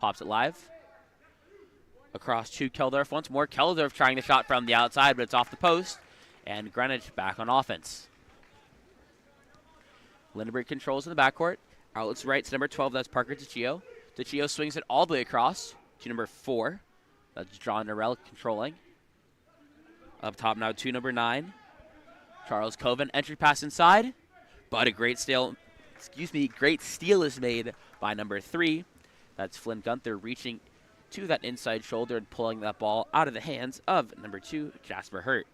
Pops it live. Across to Keldorf once more. Keldorf trying the shot from the outside, but it's off the post. And Greenwich back on offense. Lindenberg controls in the backcourt. Outlets right to number 12. That's Parker Ticcio. Ticcio swings it all the way across to number 4. That's John Norrell controlling. Up top now to number 9. Charles Coven. Entry pass inside. But a great steal is made by number 3. That's Flynn Gunther reaching to that inside shoulder and pulling that ball out of the hands of number 2, Jasper Hurt.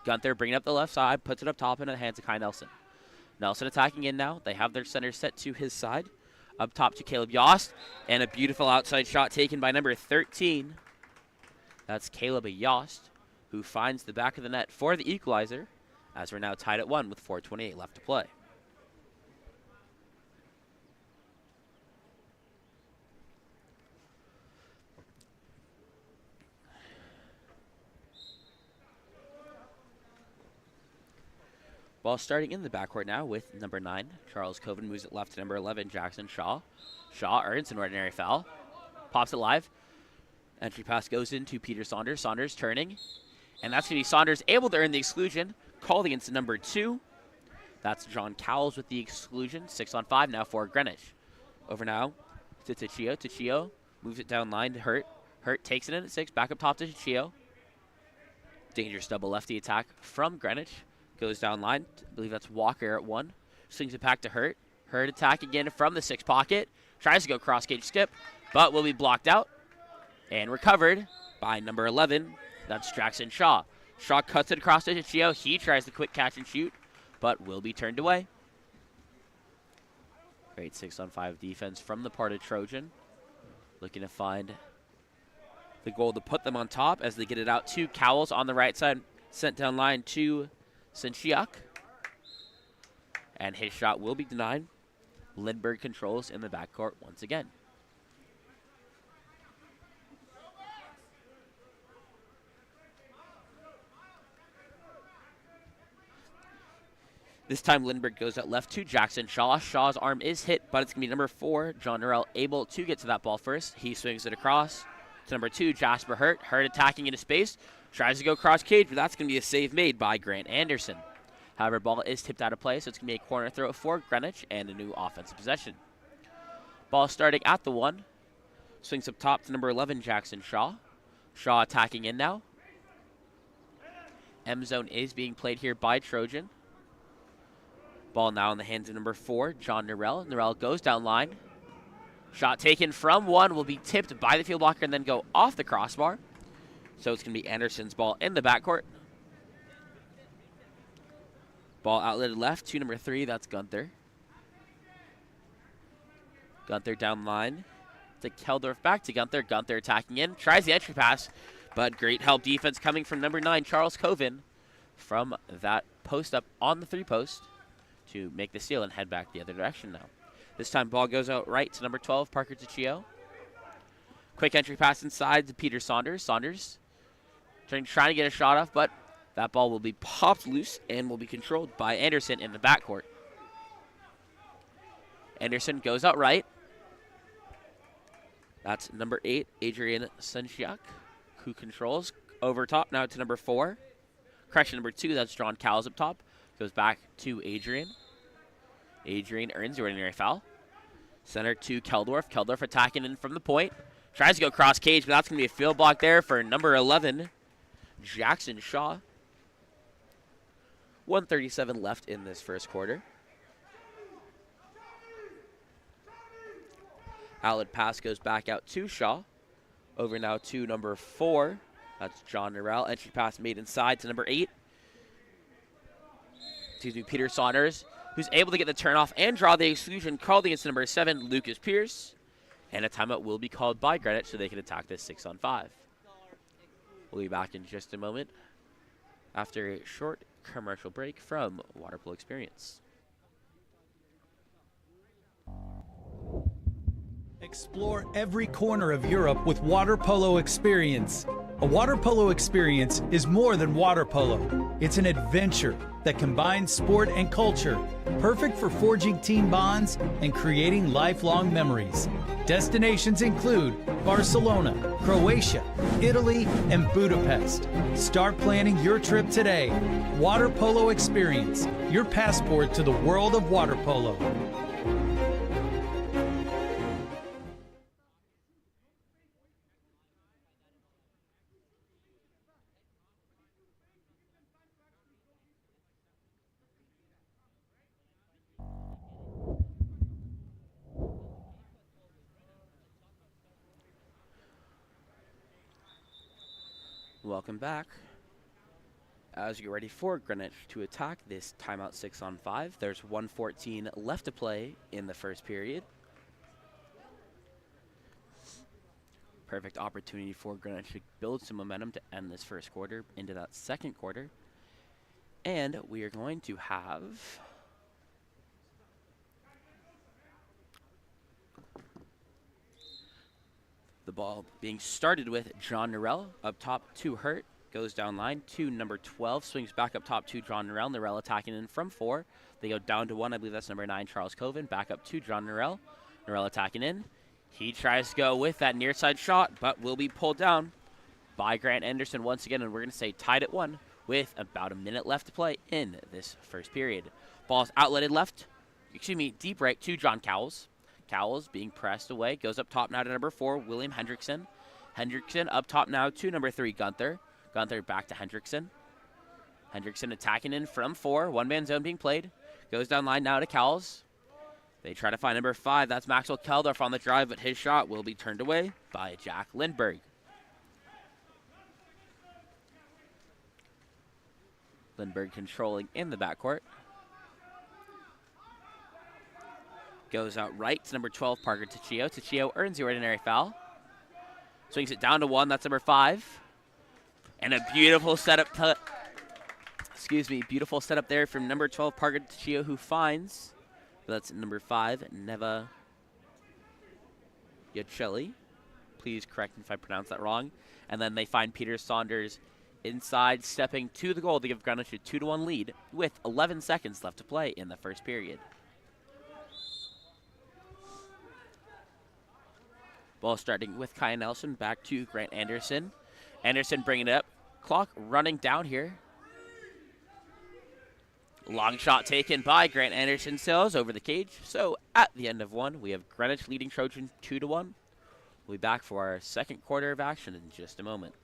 Gunther bringing up the left side, puts it up top into the hands of Kai Nelson. Nelson attacking in now. They have their center set to his side. Up top to Caleb Yost, and a beautiful outside shot taken by number 13. That's Caleb Yost, who finds the back of the net for the equalizer, as we're now tied at 1 with 4:28 left to play. Ball starting in the backcourt now with number 9. Charles Coven moves it left to number 11, Jackson Shaw. Shaw earns an ordinary foul. Pops it live. Entry pass goes into Peter Saunders. Saunders turning. And that's going to be Saunders able to earn the exclusion. Called against number 2. That's John Cowles with the exclusion. 6-on-5 now for Greenwich. Over now to Ticcio. Ticcio moves it down line to Hurt. Hurt takes it in at 6. Back up top to Ticcio. Dangerous double lefty attack from Greenwich. Goes down line. I believe that's Walker at 1. Swings it back to Hurt. Hurt attack again from the 6 pocket. Tries to go cross cage skip, but will be blocked out. And recovered by number 11. That's Jackson Shaw. Shaw cuts it across to Ticcio. He tries the quick catch and shoot, but will be turned away. Great 6-on-5 defense from the part of Trojan. Looking to find the goal to put them on top as they get it out to Cowles on the right side. Sent down line to Sinchiak. And his shot will be denied. Lindbergh controls in the backcourt once again. This time Lindbergh goes out left to Jackson Shaw. Shaw's arm is hit, but it's going to be number 4, John Norrell, able to get to that ball first. He swings it across to number 2, Jasper Hurt. Hurt attacking into space. Tries to go cross cage, but that's going to be a save made by Grant Anderson. However, ball is tipped out of play, so it's going to be a corner throw for Greenwich and a new offensive possession. Ball starting at the 1. Swings up top to number 11, Jackson Shaw. Shaw attacking in now. M zone is being played here by Trojan. Ball now in the hands of number 4, John Norrell. Norrell goes down line. Shot taken from 1 will be tipped by the field blocker and then go off the crossbar. So it's going to be Anderson's ball in the backcourt. Ball outletted left to number 3, that's Gunther. Gunther down line to Keldorf, back to Gunther. Gunther attacking in, tries the entry pass, but great help defense coming from number 9, Charles Coven, from that post up on the 3 post to make the steal and head back the other direction now. This time ball goes out right to number 12, Parker Ticcio. Quick entry pass inside to Peter Saunders. Saunders trying to get a shot off, but that ball will be popped loose and will be controlled by Anderson in the backcourt. Anderson goes out right. That's number 8, Adrian Sunchiak, who controls. Over top now to number 4. Correction, number 2, that's John Cowles up top. Goes back to Adrian. Adrian earns the ordinary foul. Center to Keldorf. Keldorf attacking in from the point. Tries to go cross cage, but that's going to be a field block there for number 11, Jackson Shaw. 1:37 left in this first quarter. Outlet pass goes back out to Shaw. Over now to number 4. That's John Norrell. Entry pass made inside to number 8. Peter Saunders, who's able to get the turnoff and draw the exclusion, called against number 7, Lucas Pierce. And a timeout will be called by Greenwich so they can attack this 6-on-5. We'll be back in just a moment after a short commercial break from Water Polo Experience. Explore every corner of Europe with Water Polo Experience. A water polo experience is more than water polo. It's an adventure that combines sport and culture, perfect for forging team bonds and creating lifelong memories. Destinations include Barcelona, Croatia, Italy, and Budapest. Start planning your trip today. Water Polo Experience, your passport to the world of water polo. Welcome back. As you get ready for Greenwich to attack this timeout 6-on-5, there's 1:14 left to play in the first period. Perfect opportunity for Greenwich to build some momentum to end this first quarter into that second quarter. And we are going to have the ball being started with John Norell up top to Hurt. Goes down line to number 12, swings back up top to John Norell. Norell attacking in from 4. They go down to 1. I believe that's number 9, Charles Coven. Back up to John Norell. Norell attacking in. He tries to go with that near side shot, but will be pulled down by Grant Anderson once again. And we're going to say tied at 1 with about a minute left to play in this first period. Ball's outletted deep right to John Cowles. Cowles being pressed away. Goes up top now to number 4, William Hendrickson. Hendrickson up top now to number 3, Gunther. Gunther back to Hendrickson. Hendrickson attacking in from 4. One-man zone being played. Goes down line now to Cowles. They try to find number 5. That's Maxwell Keldorf on the drive, but his shot will be turned away by Jack Lindberg. Lindberg controlling in the backcourt. Goes out right to number 12, Parker Ticcio. Ticcio earns the ordinary foul. Swings it down to 1. That's number 5. And a beautiful setup. Beautiful setup there from number 12, Parker Ticcio, who finds. That's number 5, Neva Yacelli. Please correct me if I pronounce that wrong. And then they find Peter Saunders inside, stepping to the goal to give Greenwich a 2-1 lead with 11 seconds left to play in the first period. Ball starting with Kai Nelson, back to Grant Anderson. Anderson bringing it up. Clock running down here. Long shot taken by Grant Anderson, sails over the cage. So at the end of 1, we have Greenwich leading Trojan 2-1. We'll be back for our second quarter of action in just a moment.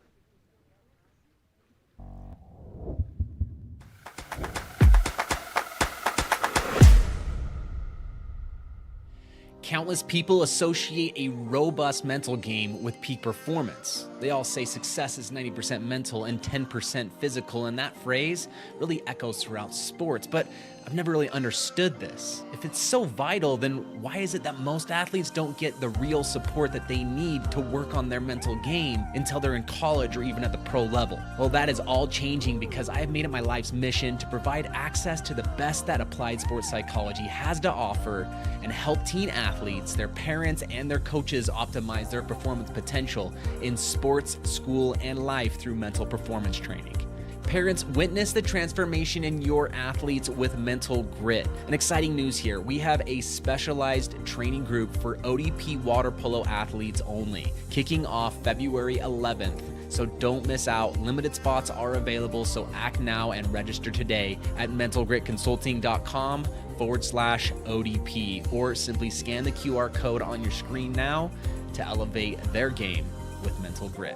Countless people associate a robust mental game with peak performance. They all say success is 90% mental and 10% physical, and that phrase really echoes throughout sports, but I've never really understood this. If it's so vital, then why is it that most athletes don't get the real support that they need to work on their mental game until they're in college or even at the pro level? Well, that is all changing because I have made it my life's mission to provide access to the best that applied sports psychology has to offer and help teen athletes, their parents, and their coaches optimize their performance potential in sports, school, and life through mental performance training. Parents, witness the transformation in your athletes with Mental Grit. And exciting news here, we have a specialized training group for ODP water polo athletes only, kicking off February 11th. So don't miss out. Limited spots are available, so act now and register today at mentalgritconsulting.com/ODP, or simply scan the QR code on your screen now to elevate their game with Mental Grit.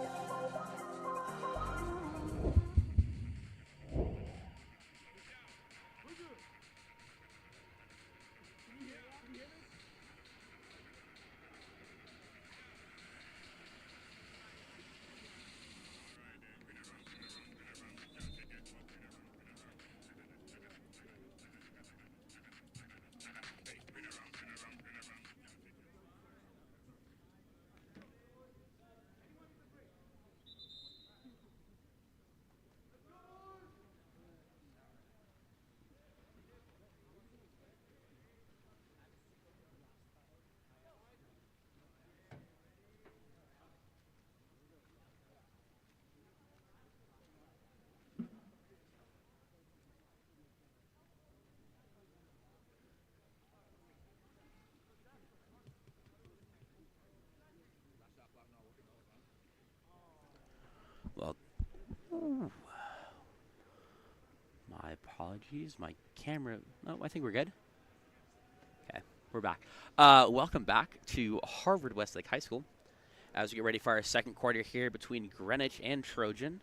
Well, ooh. My apologies. My camera. No, I think we're good. Okay, we're back. Welcome back to Harvard Westlake High School as we get ready for our second quarter here between Greenwich and Trojan.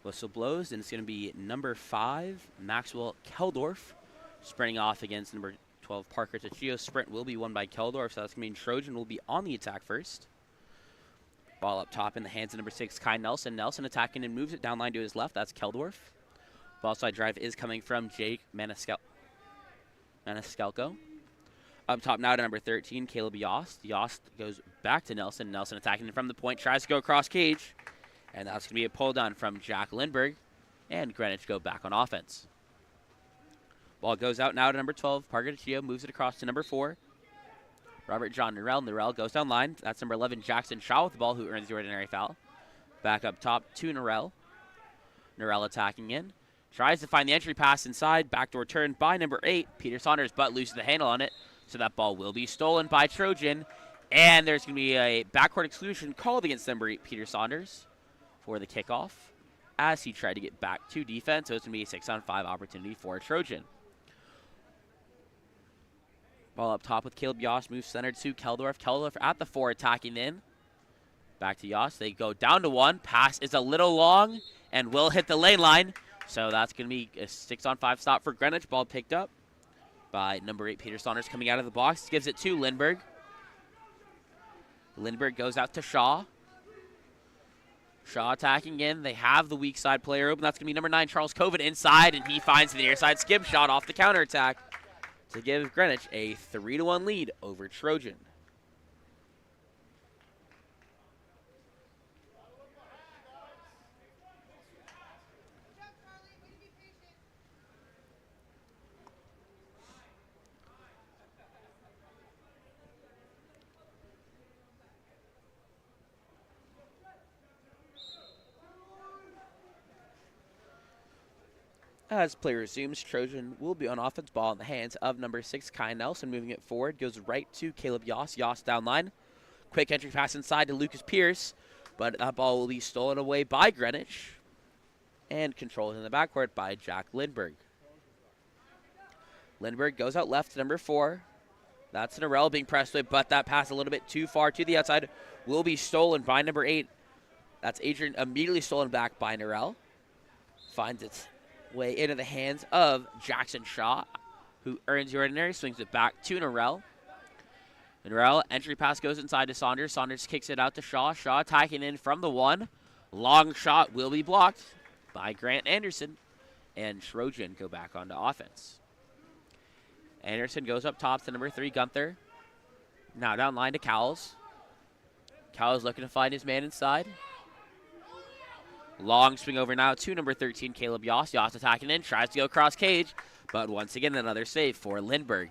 Whistle blows, and it's going to be number 5, Maxwell Keldorf, sprinting off against number 12, Parker Tachio. Sprint will be won by Keldorf, so that's going to mean Trojan will be on the attack first. Ball up top in the hands of number 6, Kai Nelson. Nelson attacking and moves it down line to his left. That's Keldorf. Ball side drive is coming from Jake Maniscalco. Up top now to number 13, Caleb Yost. Yost goes back to Nelson. Nelson attacking from the point, tries to go across cage. And that's going to be a pull down from Jack Lindbergh. And Greenwich go back on offense. Ball goes out now to number 12, Parker Tachio. Moves it across to number 4, Robert John Norrell. Norrell goes down line. That's number 11, Jackson Shaw with the ball, who earns the ordinary foul. Back up top to Norrell. Norrell attacking in. Tries to find the entry pass inside. Backdoor turn by number 8, Peter Saunders, but loses the handle on it. So that ball will be stolen by Trojan. And there's going to be a backcourt exclusion called against number 8, Peter Saunders, for the kickoff as he tried to get back to defense. So it's going to be a 6-on-5 opportunity for Trojan. Ball up top with Caleb Yost, moves centered to Keldorf. Keldorf at the 4, attacking in. Back to Yost. They go down to 1. Pass is a little long and will hit the lane line. So that's going to be a 6-on-5 stop for Greenwich. Ball picked up by number 8, Peter Saunders, coming out of the box. Gives it to Lindbergh. Lindbergh goes out to Shaw. Shaw attacking in. They have the weak side player open. That's going to be number 9, Charles Coven, inside, and he finds the near side skip shot off the counterattack to give Greenwich a 3-1 lead over Trojan. As play resumes, Trojan will be on offense. Ball in the hands of number 6, Kai Nelson, moving it forward. Goes right to Caleb Yost. Yost down line. Quick entry pass inside to Lucas Pierce, but that ball will be stolen away by Greenwich and controlled in the backcourt by Jack Lindbergh. Lindbergh goes out left to number 4. That's Norrell being pressed away, but that pass a little bit too far to the outside will be stolen by number 8. That's Adrian, immediately stolen back by Norrell. Finds its way into the hands of Jackson Shaw, who earns the ordinary, swings it back to Norrell. Norrell, entry pass goes inside to Saunders. Saunders kicks it out to Shaw. Shaw attacking in from the 1. Long shot will be blocked by Grant Anderson, and Trojan go back onto offense. Anderson goes up top to number 3, Gunther. Now down line to Cowles. Cowles looking to find his man inside. Long swing over now to number 13, Caleb Yost. Yost attacking in, tries to go across cage, but once again, another save for Lindbergh.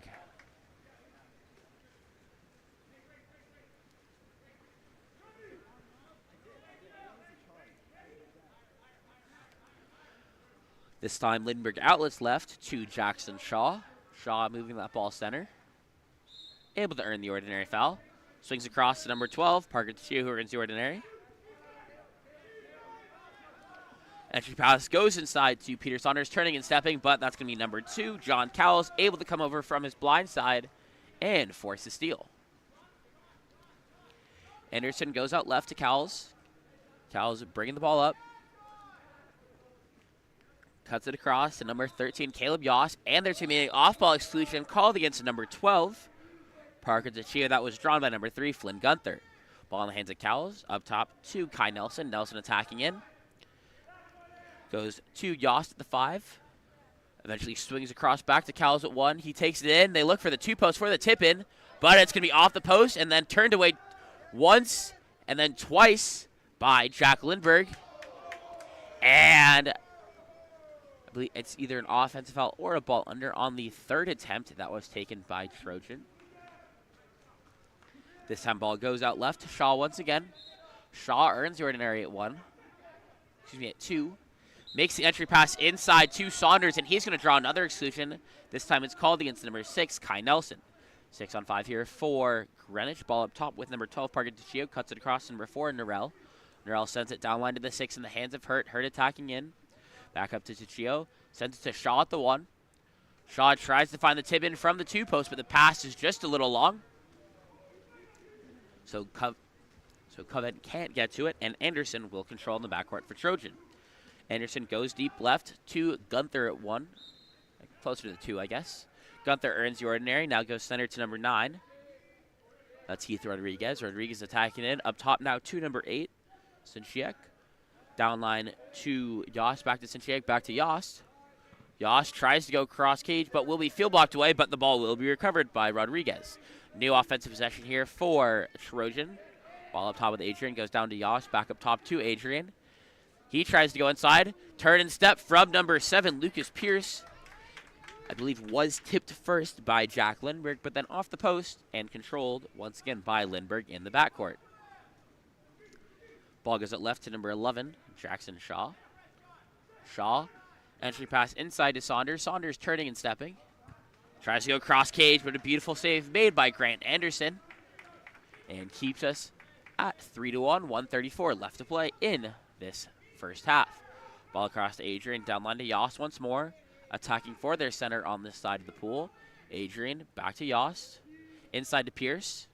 This time, Lindbergh outlets left to Jackson Shaw. Shaw moving that ball center. Able to earn the ordinary foul. Swings across to number 12, Parker Tachio, who earns the ordinary. Entry pass goes inside to Peter Saunders, turning and stepping, but that's going to be number 2, John Cowles, able to come over from his blind side and force the steal. Anderson goes out left to Cowles. Cowles bringing the ball up. Cuts it across to number 13, Caleb Yost, and there's going to be an off-ball exclusion called against number 12, Parker Tachio. That was drawn by number 3, Flynn Gunther. Ball in the hands of Cowles. Up top to Kai Nelson. Nelson attacking in. Goes to Yost at the 5. Eventually swings across back to Cowles at 1. He takes it in. They look for the 2-post for the tip-in, but it's going to be off the post and then turned away once and then twice by Jack Lindbergh. And I believe it's either an offensive foul or a ball under on the 3rd attempt that was taken by Trojan. This time ball goes out left to Shaw once again. Shaw earns the ordinary at 1. Excuse me, at 2. Makes the entry pass inside to Saunders, and he's going to draw another exclusion. This time it's called against number 6, Kai Nelson. 6 on 5 here for Greenwich. Ball up top with number 12, Parker DiCio. Cuts it across to number 4, Norell. Norell sends it down line to the 6 in the hands of Hurt. Hurt attacking in. Back up to DiCio. Sends it to Shaw at the 1. Shaw tries to find the tip in from the 2 post, but the pass is just a little long. So Coven can't get to it, and Anderson will control in the backcourt for Trojan. Anderson goes deep left to Gunther at 1. Closer to the 2, I guess. Gunther earns the ordinary. Now goes center to number 9. That's Heath Rodriguez. Rodriguez attacking in. Up top now to number 8, Sinchiek. Down line to Yost. Back to Sinchiek. Back to Yost. Yost tries to go cross cage, but will be field blocked away, but the ball will be recovered by Rodriguez. New offensive possession here for Trojan. Ball up top with Adrian. Goes down to Yost. Back up top to Adrian. He tries to go inside. Turn and step from number 7, Lucas Pierce. I believe was tipped first by Jack Lindbergh, but then off the post and controlled once again by Lindbergh in the backcourt. Ball goes out left to number 11, Jackson Shaw. Shaw, entry pass inside to Saunders. Saunders turning and stepping. Tries to go cross cage, but a beautiful save made by Grant Anderson. And keeps us at 3-1, 1:34 left to play in this first half. Ball across to Adrian, down line to Yost once more. Attacking for their center on this side of the pool. Adrian back to Yost. Inside to Pierce.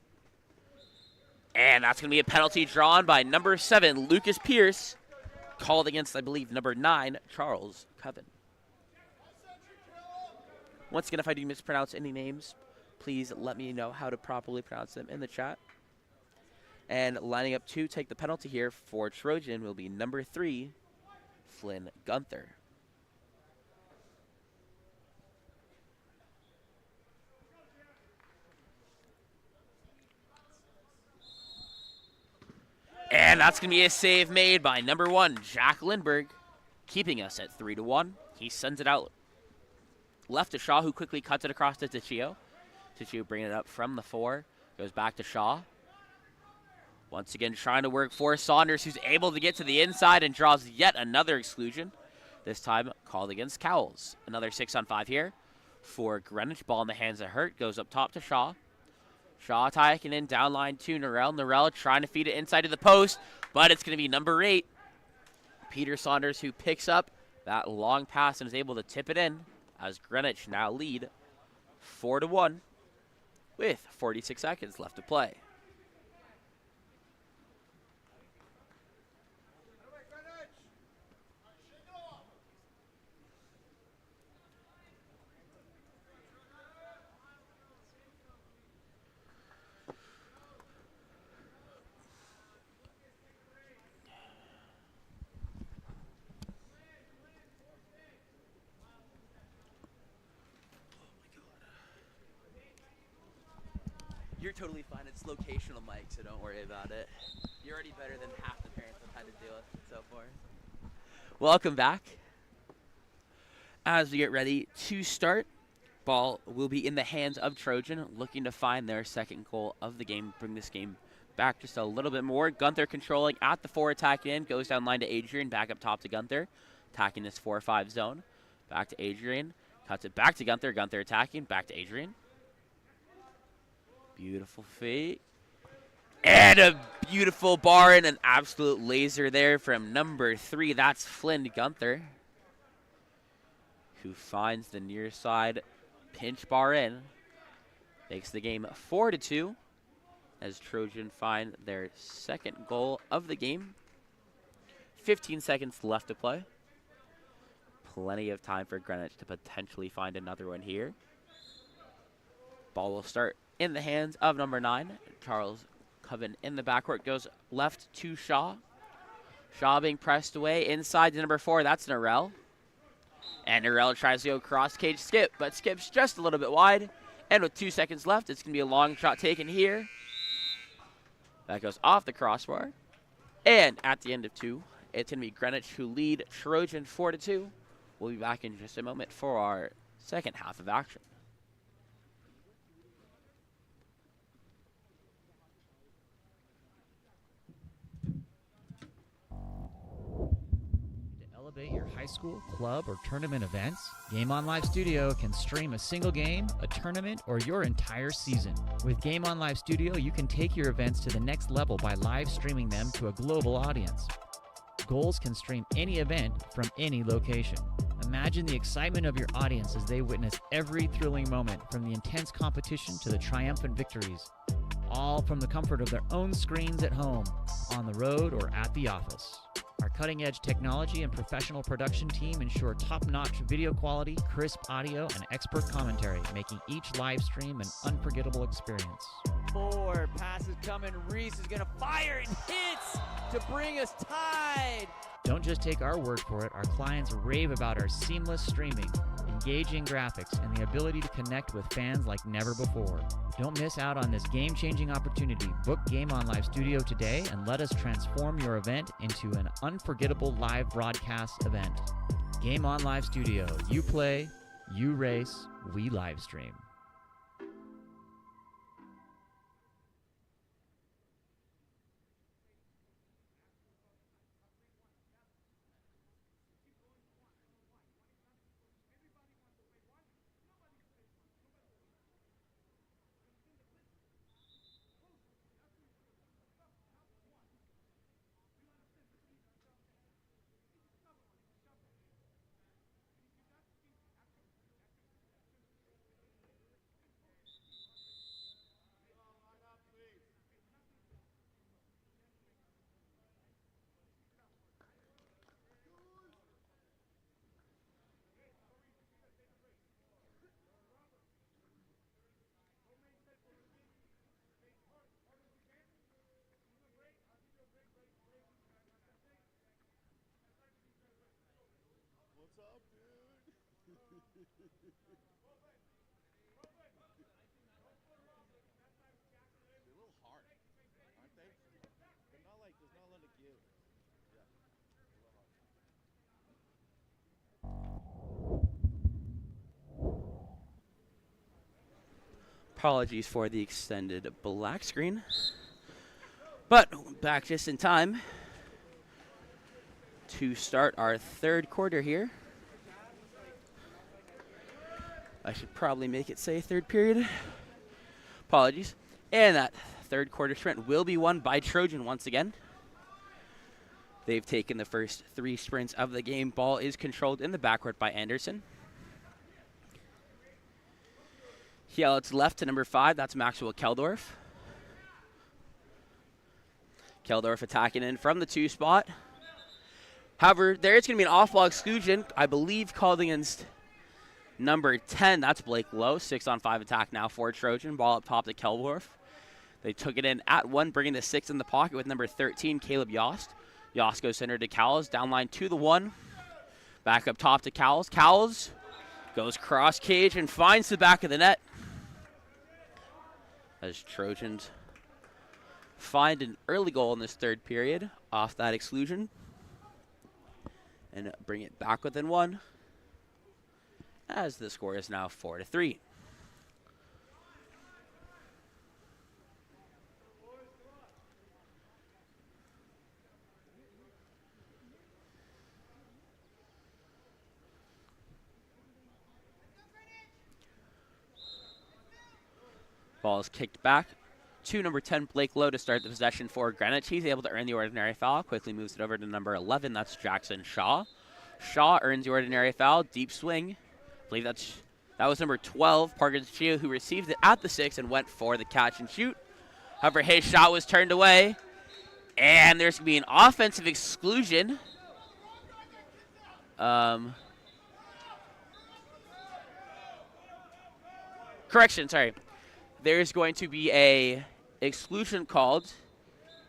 And that's going to be a penalty drawn by number 7, Lucas Pierce. Called against, I believe, number 9, Charles Coven. Once again, if I do mispronounce any names, please let me know how to properly pronounce them in the chat. And lining up to take the penalty here for Trojan will be number 3, Flynn Gunther. And that's going to be a save made by number 1, Jack Lindbergh, keeping us at 3-1. He sends it out left to Shaw, who quickly cuts it across to DiCio. DiCio bringing it up from the 4. Goes back to Shaw. Once again, trying to work for Saunders, who's able to get to the inside and draws yet another exclusion. This time called against Cowles. Another 6 on 5 here for Greenwich. Ball in the hands of Hurt. Goes up top to Shaw. Shaw attacking in, down line to Norell. Norell trying to feed it inside to the post, but it's going to be number 8, Peter Saunders, who picks up that long pass and is able to tip it in as Greenwich now lead 4-1 with 46 seconds left to play. You're totally fine. It's locational mic, so don't worry about it. You're already better than half the parents I've had to deal with so far. Welcome back. As we get ready to start, ball will be in the hands of Trojan, looking to find their second goal of the game, bring this game back just a little bit more. Gunther controlling at the 4, attacking in, goes down line to Adrian, back up top to Gunther, attacking this 4-5 zone. Back to Adrian, cuts it back to Gunther, Gunther attacking, back to Adrian. Beautiful feet. And a beautiful bar and an absolute laser there from number 3. That's Flynn Gunther, who finds the near side pinch bar in. Makes the game 4-2 as Trojan find their second goal of the game. 15 seconds left to play. Plenty of time for Greenwich to potentially find another one here. Ball will start in the hands of number 9, Charles Coven in the backcourt. Goes left to Shaw. Shaw being pressed away inside to number 4. That's Norell. And Norell tries to go cross cage skip, but skips just a little bit wide. And with 2 seconds left, it's going to be a long shot taken here. That goes off the crossbar. And at the end of 2, it's going to be Greenwich who lead Trojan 4-2. We'll be back in just a moment for our second half of action. elevate your high school, club, or tournament events? Game On Live Studio can stream a single game, a tournament, or your entire season. With Game On Live Studio, you can take your events to the next level by live streaming them to a global audience. Goals can stream any event from any location. Imagine the excitement of your audience as they witness every thrilling moment, from the intense competition to the triumphant victories, all from the comfort of their own screens at home, on the road, or at the office. Our cutting-edge technology and professional production team ensure top-notch video quality, crisp audio, and expert commentary, making each live stream an unforgettable experience. 4 passes coming. Reese is going to fire and hits to bring us tied. Don't just take our word for it. Our clients rave about our seamless streaming, engaging graphics, and the ability to connect with fans like never before. Don't miss out on this game-changing opportunity. Book Game On Live Studio today and let us transform your event into an unforgettable live broadcast event. Game On Live Studio. You play, you race, we live stream. What's up, dude? They're a little hard, aren't they? They're not like, there's not a lot of give. Yeah. Apologies for the extended black screen. But back just in time to start our third quarter here. I should probably make it say third period. Apologies. And that third quarter sprint will be won by Trojan once again. They've taken the first 3 sprints of the game. Ball is controlled in the backcourt by Anderson. It's left to number 5. That's Maxwell Keldorf. Keldorf attacking in from the 2 spot. However, there is going to be an off-ball exclusion, I believe, called against number 10. That's Blake Lowe. 6-on-5 attack now for Trojan. Ball up top to Keldorf. They took it in at 1, bringing the 6 in the pocket with number 13, Caleb Yost. Yost goes center to Cowles. Down line to the 1. Back up top to Cowles. Cowles goes cross cage and finds the back of the net. As Trojans find an early goal in this third period off that exclusion and bring it back within 1, as the score is now 4-3. Ball is kicked back to number 10, Blake Lowe, to start the possession for Greenwich. He's able to earn the ordinary foul. Quickly moves it over to number 11. That's Jackson Shaw. Shaw earns the ordinary foul. Deep swing. I believe that was number 12, Parker Chia, who received it at the 6 and went for the catch and shoot. However, his shot was turned away. And there's going to be an offensive exclusion. Correction, sorry. There's going to be a exclusion called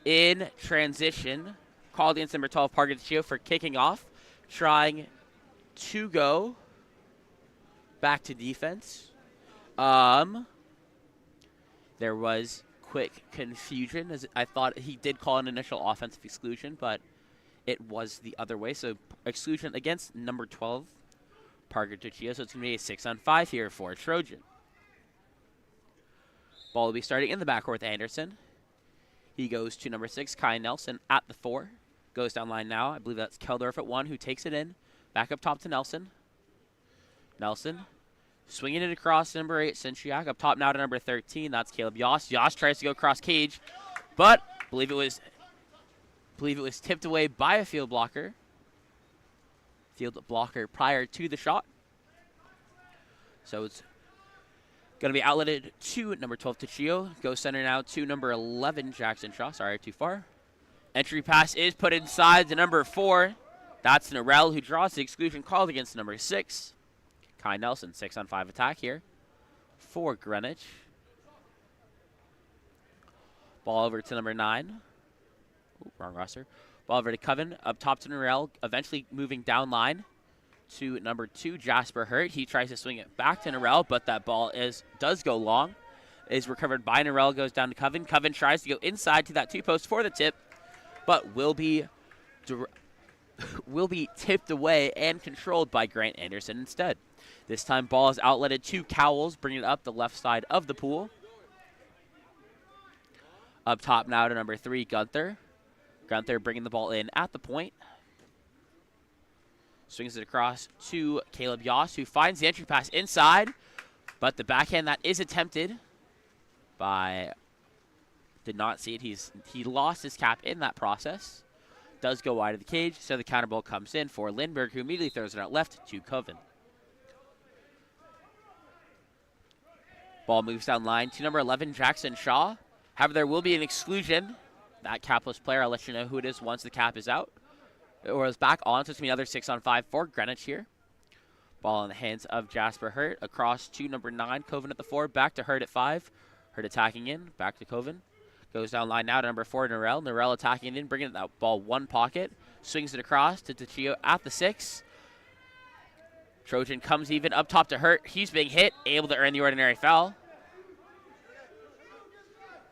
in transition, called against number 12, Parker Chia, for kicking off, trying to go back to defense. There was quick confusion, as I thought he did call an initial offensive exclusion, but it was the other way. So exclusion against number 12, Parker Chia. So it's going to be a 6-on-5 here for Trojan. Ball will be starting in the backcourt with Anderson. He goes to number 6, Kai Nelson at the 4. Goes down line now. I believe that's Keldorf at 1 who takes it in. Back up top to Nelson. Nelson swinging it across to number 8, Sinchiak. Up top now to number 13. That's Caleb Yost. Yost tries to go across cage, but I believe it was tipped away by a field blocker. Field blocker prior to the shot. So it's going to be outletted to number 12, Tachio. Goes center now to number 11, Jackson Shaw. Sorry, too far. Entry pass is put inside to number 4. That's Norell, who draws the exclusion called against number 6. Kai Nelson, 6-on-5 attack here for Greenwich. Ball over to number 9. Ooh, wrong roster. Ball over to Coven. Up top to Norell, eventually moving down line to number 2, Jasper Hurt. He tries to swing it back to Norell, but that ball does go long. Is recovered by Norell, goes down to Coven. Coven tries to go inside to that 2-post for the tip, but will be tipped away and controlled by Grant Anderson instead. This time ball is outletted to Cowles, bringing it up the left side of the pool. Up top now to number 3, Gunther. Gunther bringing the ball in at the point. Swings it across to Caleb Yost, who finds the entry pass inside, but the backhand that is attempted by, did not see it. He lost his cap in that process. Does go wide of the cage, so the counter ball comes in for Lindbergh, who immediately throws it out left to Coven. Ball moves down line to number 11, Jackson Shaw. However, there will be an exclusion. That capless player, I'll let you know who it is once the cap is out. Or is back on, so it's going to be another 6-on-5 for Greenwich here. Ball in the hands of Jasper Hurt. Across to number 9, Coven at the 4. Back to Hurt at 5. Hurt attacking in. Back to Coven. Goes down line now to number 4, Norell. Norell attacking in, bringing that ball one pocket. Swings it across to Tachio at the 6. Trojan comes even up top to Hurt. He's being hit, able to earn the ordinary foul.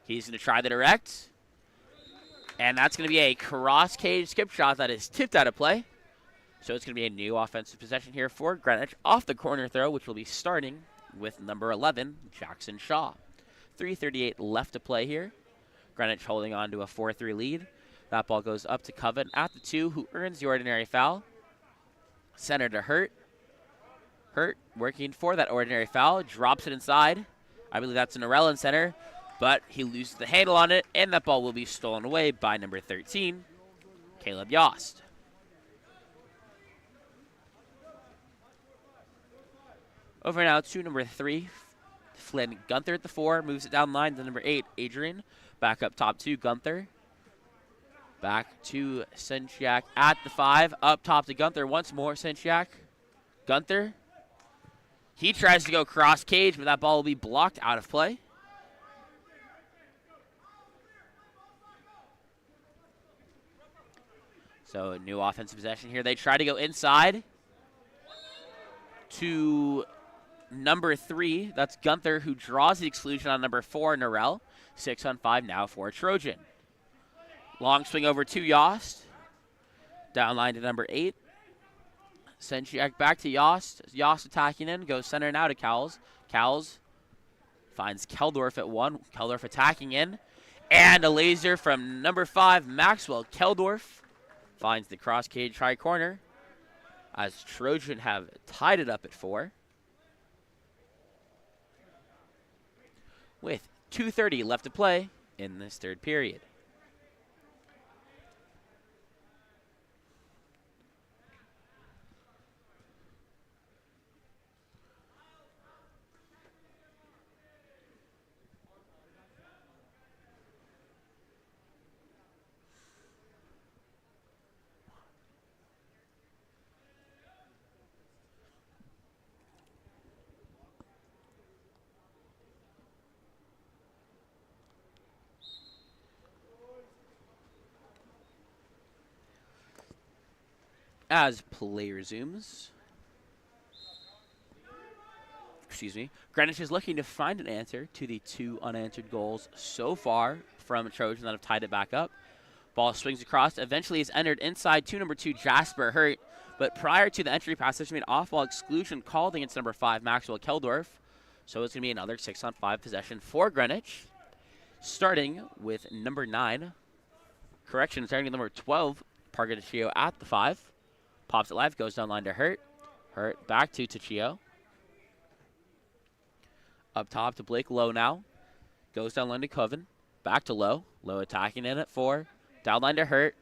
He's going to try the direct. And that's going to be a cross-cage skip shot that is tipped out of play. So it's going to be a new offensive possession here for Greenwich off the corner throw, which will be starting with number 11, Jackson Shaw. 3:38 left to play here. Greenwich holding on to a 4-3 lead. That ball goes up to Coven at the 2, who earns the ordinary foul. Center to Hurt. Hurt working for that ordinary foul. Drops it inside. I believe that's an Norell in center. But he loses the handle on it, and that ball will be stolen away by number 13, Caleb Yost. Over now to number 3, Flynn Gunther at the 4. Moves it down line to number 8, Adrian. Back up top to Gunther. Back to Sinchiak at the 5. Up top to Gunther once more, Sinchiak. Gunther. He tries to go cross cage, but that ball will be blocked out of play. So a new offensive possession here. They try to go inside to number 3. That's Gunther, who draws the exclusion on number 4, Norell. 6-on-5 now for Trojan. Long swing over to Yost. Down line to number 8. Sinchiak back to Yost. Yost attacking in. Goes center now to Cowles. Cowles finds Keldorf at 1. Keldorf attacking in. And a laser from number 5, Maxwell Keldorf. Finds the cross cage try corner as Trojan have tied it up at 4. With 2:30 left to play in this third period. As play resumes, Greenwich is looking to find an answer to the 2 unanswered goals so far from Trojan that have tied it back up. Ball swings across, eventually is entered inside to number 2, Jasper Hurt, but prior to the entry pass, there's going to be an off-ball exclusion called against number 5, Maxwell Keldorf. So it's going to be another 6-on-5 possession for Greenwich, starting with number 9. Correction, starting with number 12, Parker Tachio at the 5. Pops it live, goes down line to Hurt. Hurt back to Tachio. Up top to Blake Lowe now. Goes down line to Coven. Back to Lowe. Lowe attacking it at 4. Down line to Hurt.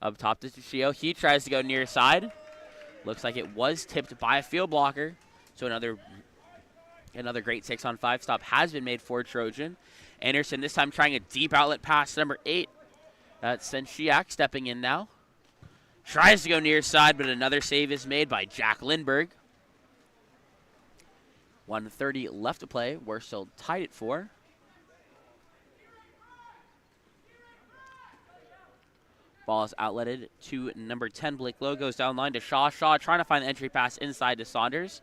Up top to Tachio. He tries to go near side. Looks like it was tipped by a field blocker. So another great 6-on-5 stop has been made for Trojan. Anderson this time trying a deep outlet pass to number 8. That's Senchiak stepping in now. Tries to go near side, but another save is made by Jack Lindbergh. 1:30 left to play. We're still tied at 4. Ball is outletted to number 10, Blake Lowe. Goes down line to Shaw. Shaw trying to find the entry pass inside to Saunders.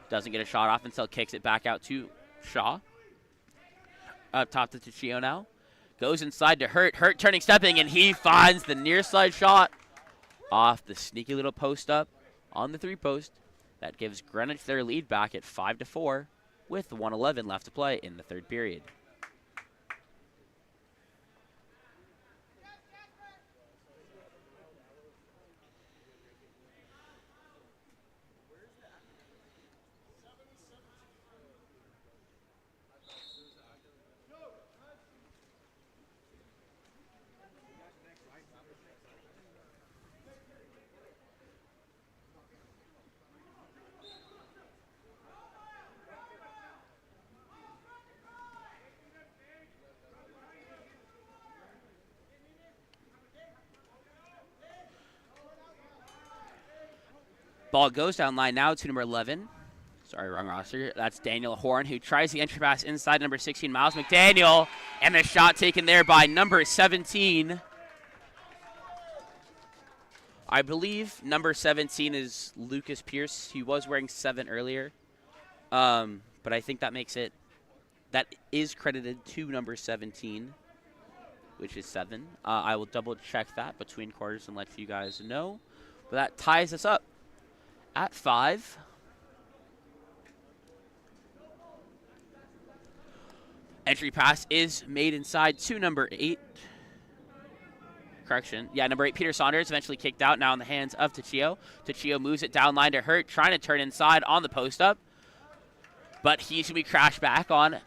Doesn't get a shot off until kicks it back out to Shaw. Up top to Tachio now. Goes inside to Hurt. Hurt turning, stepping, and he finds the near side shot off the sneaky little post up on the 3-post. That gives Greenwich their lead back at 5-4 with 1:11 left to play in the 3rd period. Ball goes down line now to number 11. Sorry, wrong roster. That's Daniel Horn, who tries the entry pass inside number 16, Miles McDaniel. And the shot taken there by number 17. I believe number 17 is Lucas Pierce. He was wearing 7 earlier. But I think that makes it, that is credited to number 17, which is 7. I will double check that between quarters and let you guys know. But that ties us up at 5. Entry pass is made inside to number 8. Correction. Yeah, number 8, Peter Saunders, eventually kicked out, now in the hands of Tachio. Tachio moves it down line to Hurt, trying to turn inside on the post up. But he's going to be crashed back on.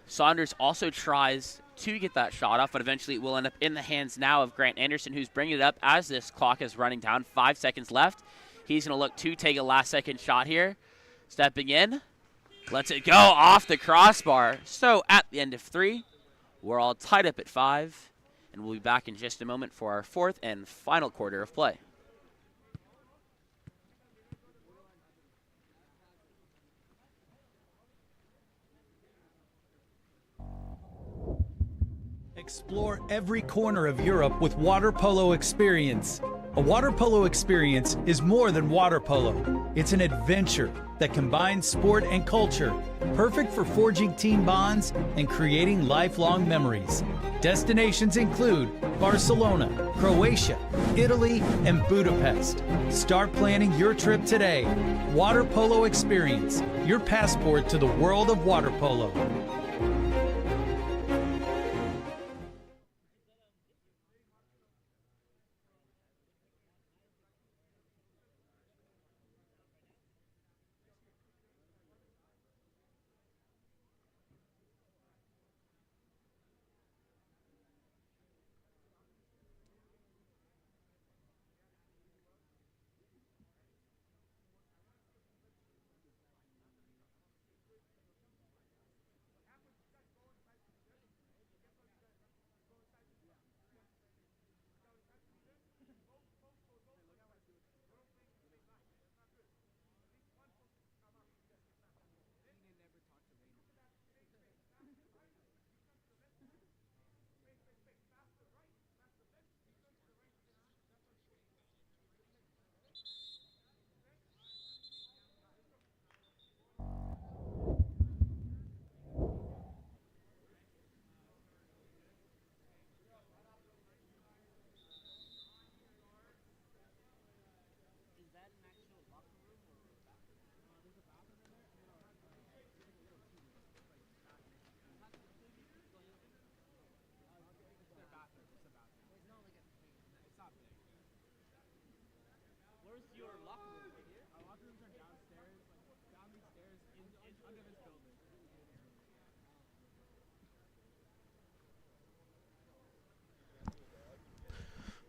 Saunders also tries to get that shot off, but eventually it will end up in the hands now of Grant Anderson, who's bringing it up as this clock is running down. 5 seconds left. He's going to look to take a last-second shot here. Stepping in. Lets it go off the crossbar. So at the end of 3, we're all tied up at 5, and we'll be back in just a moment for our 4th and final quarter of play. Explore every corner of Europe with water polo experience. A water polo experience is more than water polo. It's an adventure that combines sport and culture, perfect for forging team bonds and creating lifelong memories. Destinations include Barcelona, Croatia, Italy, and Budapest. Start planning your trip today. Water Polo Experience, your passport to the world of water polo.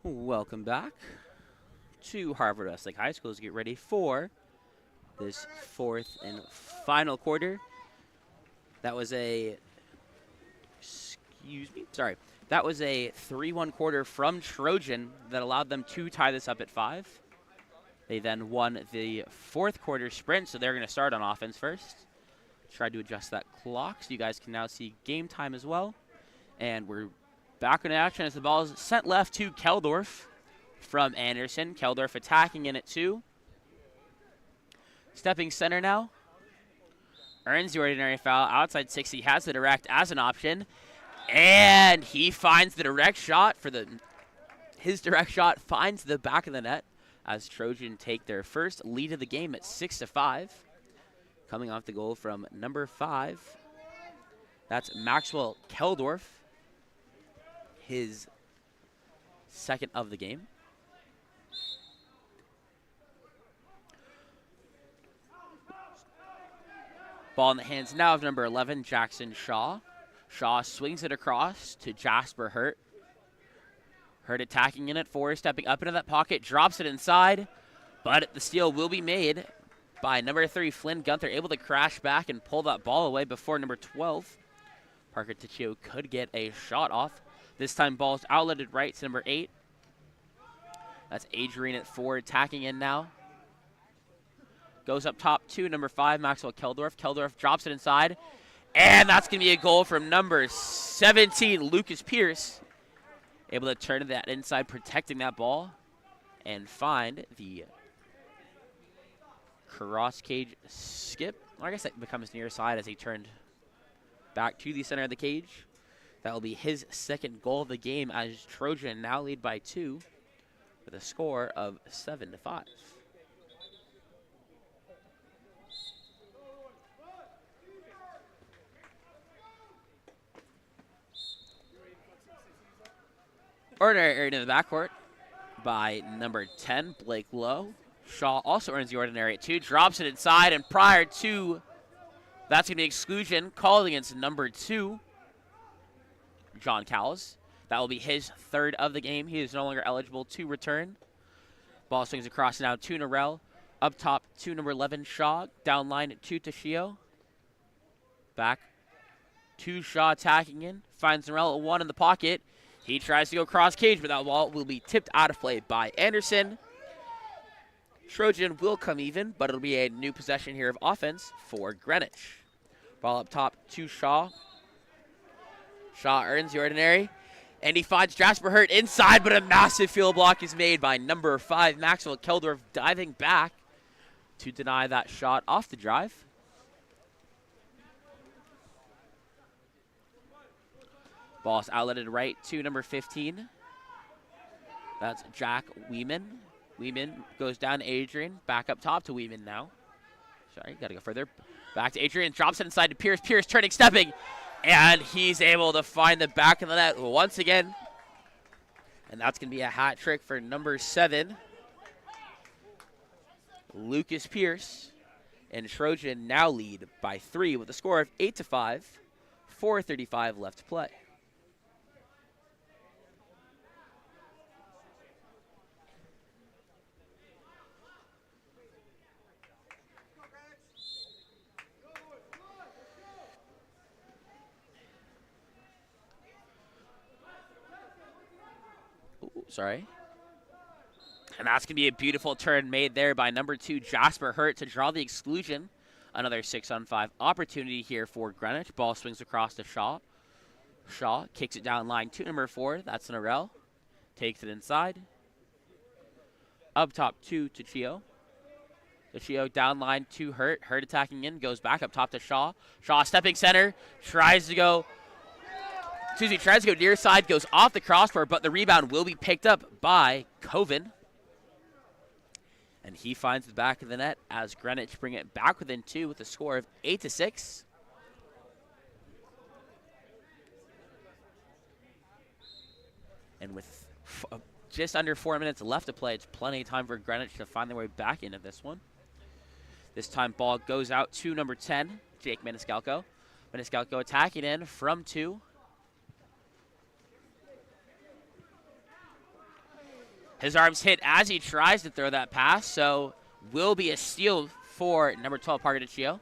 Welcome back to Harvard Westlake High School as we get ready for this fourth and final quarter. That was a, that was a 3-1 quarter from Trojan that allowed them to tie this up at 5. They then won the fourth quarter sprint, so they're going to start on offense first. Tried to adjust that clock so you guys can now see game time as well. And we're back in action as the ball is sent left to Keldorf from Anderson. Keldorf attacking in at 2. Stepping center now. Earns the ordinary foul. Outside 60 has the direct as an option. And he finds the direct shot for his direct shot finds the back of the net as Trojan take their first lead of the game at 6-5. Coming off the goal from number 5. That's Maxwell Keldorf. His second of the game. Ball in the hands now of number 11, Jackson Shaw. Shaw swings it across to Jasper Hurt. Hurt attacking in at 4, stepping up into that pocket, drops it inside, but the steal will be made by number 3, Flynn Gunther, able to crash back and pull that ball away before number 12. Parker Ticcio could get a shot off. This time ball's outletted right to number 8. That's Adrian at 4, attacking in now. Goes up top to number 5, Maxwell Keldorf. Keldorf drops it inside. And that's going to be a goal from number 17, Lucas Pierce. Able to turn to that inside, protecting that ball. And find the cross cage skip. Well, I guess that becomes near side as he turned back to the center of the cage. That will be his second goal of the game as Trojan now lead by 2 with a score of 7-5. Ordinary earned in the backcourt by number 10, Blake Lowe. Shaw also earns the ordinary at 2, drops it inside, and prior to that's going to be exclusion called against number 2, John Cowles. That will be his third of the game. He is no longer eligible to return. Ball swings across now to Norell. Up top to number 11, Shaw. Down line to Toshio. Back to Shaw attacking in. Finds Norell at 1 in the pocket. He tries to go cross cage, but that ball will be tipped out of play by Anderson. Trojan will come even, but it'll be a new possession here of offense for Greenwich. Ball up top to Shaw. Shaw earns the ordinary, and he finds Jasper Hurt inside, but a massive field block is made by number 5, Maxwell Keldorf, diving back to deny that shot off the drive. Ball's outletted right to number 15. That's Jack Weeman. Weeman goes down to Adrian. Back up top to Weeman now. Sorry, got to go further. Back to Adrian. Drops it inside to Pierce. Pierce turning, stepping. And he's able to find the back of the net once again. And that's going to be a hat trick for number 7, Lucas Pierce. And Trojan now lead by 3 with a score of 8-5. 4:35 left to play. Sorry. And that's going to be a beautiful turn made there by number 2, Jasper Hurt, to draw the exclusion. Another 6-on-5 opportunity here for Greenwich. Ball swings across to Shaw. Shaw kicks it down line to number 4. That's Norell. Takes it inside. Up top to Toshio. Toshio down line to Hurt. Hurt attacking in. Goes back up top to Shaw. Shaw stepping center. Tries to go near side, goes off the crossbar, but the rebound will be picked up by Coven. And he finds the back of the net as Greenwich bring it back within 2 with a score of 8-6. And with just under 4 minutes left to play, it's plenty of time for Greenwich to find their way back into this one. This time ball goes out to number 10, Jake Maniscalco. Maniscalco attacking in from 2. His arms hit as he tries to throw that pass, so will be a steal for number 12, Parker DiCio.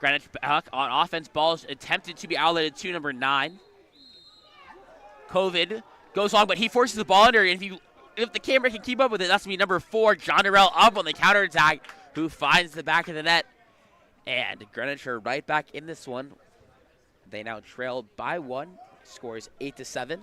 Greenwich back on offense. Ball's attempted to be outletted to number 9. COVID goes long, but he forces the ball under. And if the camera can keep up with it, that's going to be number 4, John Durrell, up on the counterattack, who finds the back of the net. And Greenwich are right back in this one. They now trail by 1. Scores 8-7.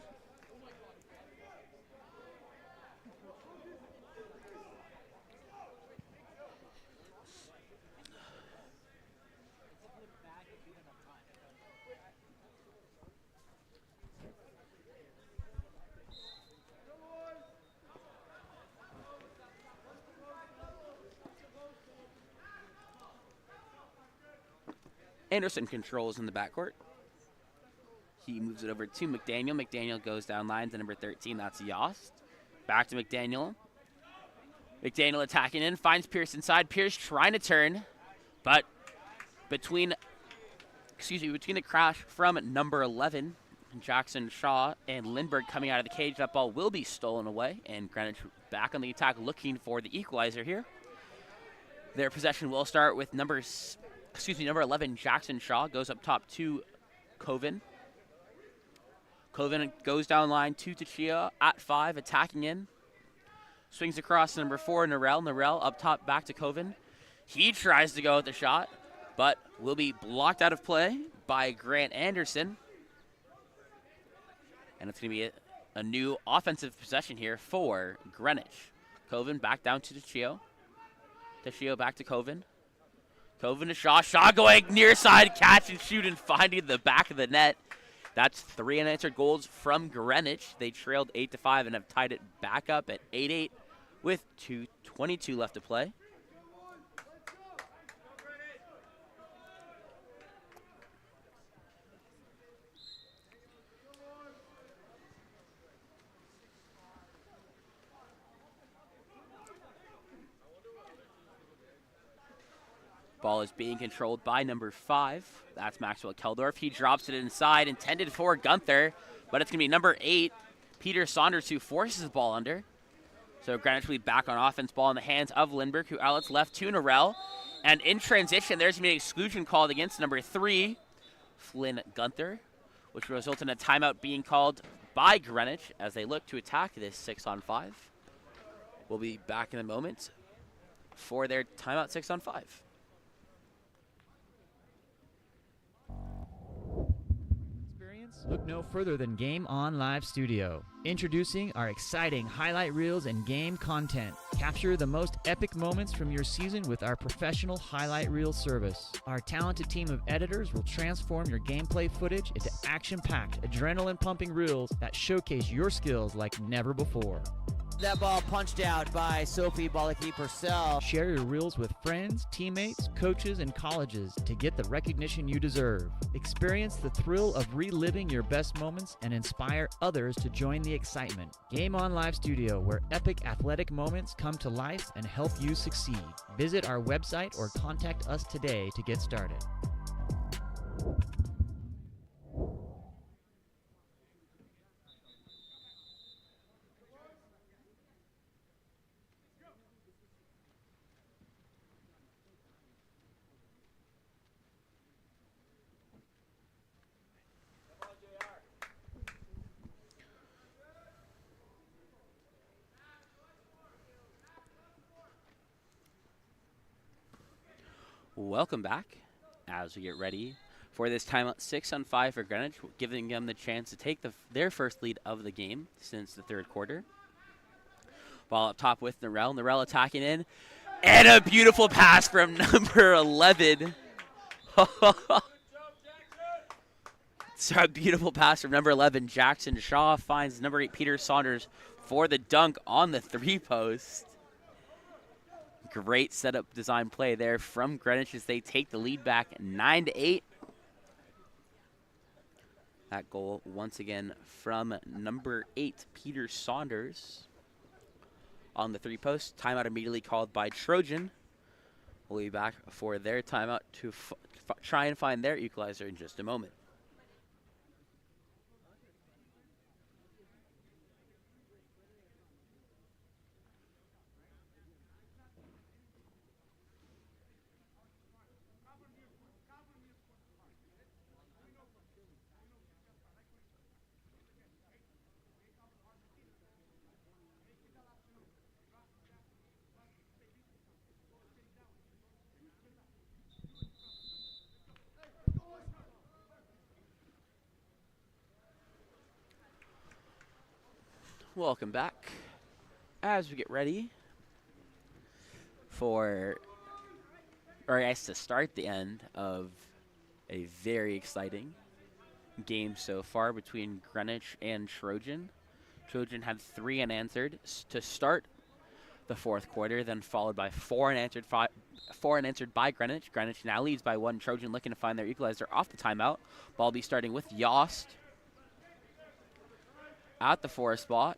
Anderson controls in the backcourt. He moves it over to McDaniel. McDaniel goes down line to number 13. That's Yost. Back to McDaniel. McDaniel attacking in. Finds Pierce inside. Pierce trying to turn. But between the crash from number 11, Jackson Shaw, and Lindbergh coming out of the cage, that ball will be stolen away. And Greenwich back on the attack looking for the equalizer here. Their possession will start with number 11, Jackson Shaw, goes up top to Coven. Coven goes down line to DiCio at 5, attacking in. Swings across to number 4, Norrell. Norrell up top back to Coven. He tries to go with the shot, but will be blocked out of play by Grant Anderson. And it's going to be a new offensive possession here for Greenwich. Coven back down to DiCio. DiCio back to Coven. Coven to Shaw. Shaw going near side, catch and shoot, and finding the back of the net. That's 3 unanswered goals from Greenwich. They trailed 8-5 and have tied it back up at 8-8 with 2:22 left to play. Ball is being controlled by number 5. That's Maxwell Keldorf. He drops it inside, intended for Gunther, but it's going to be number 8, Peter Saunders, who forces the ball under. So Greenwich will be back on offense, ball in the hands of Lindbergh, who outlets left to Norrell. And in transition, there's going to be an exclusion called against number 3, Flynn Gunther, which will result in a timeout being called by Greenwich as they look to attack this 6-on-5. We'll be back in a moment for their timeout 6-on-5. Look no further than Game On Live Studio. Introducing our exciting highlight reels and game content. Capture the most epic moments from your season with our professional highlight reel service. Our talented team of editors will transform your gameplay footage into action-packed, adrenaline-pumping reels that showcase your skills like never before. That ball punched out by Sophie Balaki-Purcell. Share your reels with friends, teammates, coaches, and colleges to get the recognition you deserve. Experience the thrill of reliving your best moments and inspire others to join the excitement. Game On Live Studio, where epic athletic moments come to life and help you succeed. Visit our website or contact us today to get started. Welcome back as we get ready for this timeout 6-on-5 for Greenwich, giving them the chance to take their first lead of the game since the third quarter. Ball up top with Norrell. Norrell attacking in. And a beautiful pass from number 11. It's a beautiful pass from number 11. Jackson Shaw finds number 8, Peter Saunders, for the dunk on the 3-post. Great setup design play there from Greenwich as they take the lead back 9-8. That goal once again from number 8, Peter Saunders on the 3-post. Timeout immediately called by Trojan. We'll be back for their timeout to try and find their equalizer in just a moment. Welcome back. As we get ready for, or I guess to start the end of a very exciting game so far between Greenwich and Trojan. Trojan had 3 unanswered to start the fourth quarter, then followed by 4 unanswered by Greenwich. Greenwich now leads by 1. Trojan looking to find their equalizer off the timeout. Ball will be starting with Yost at the 4 spot.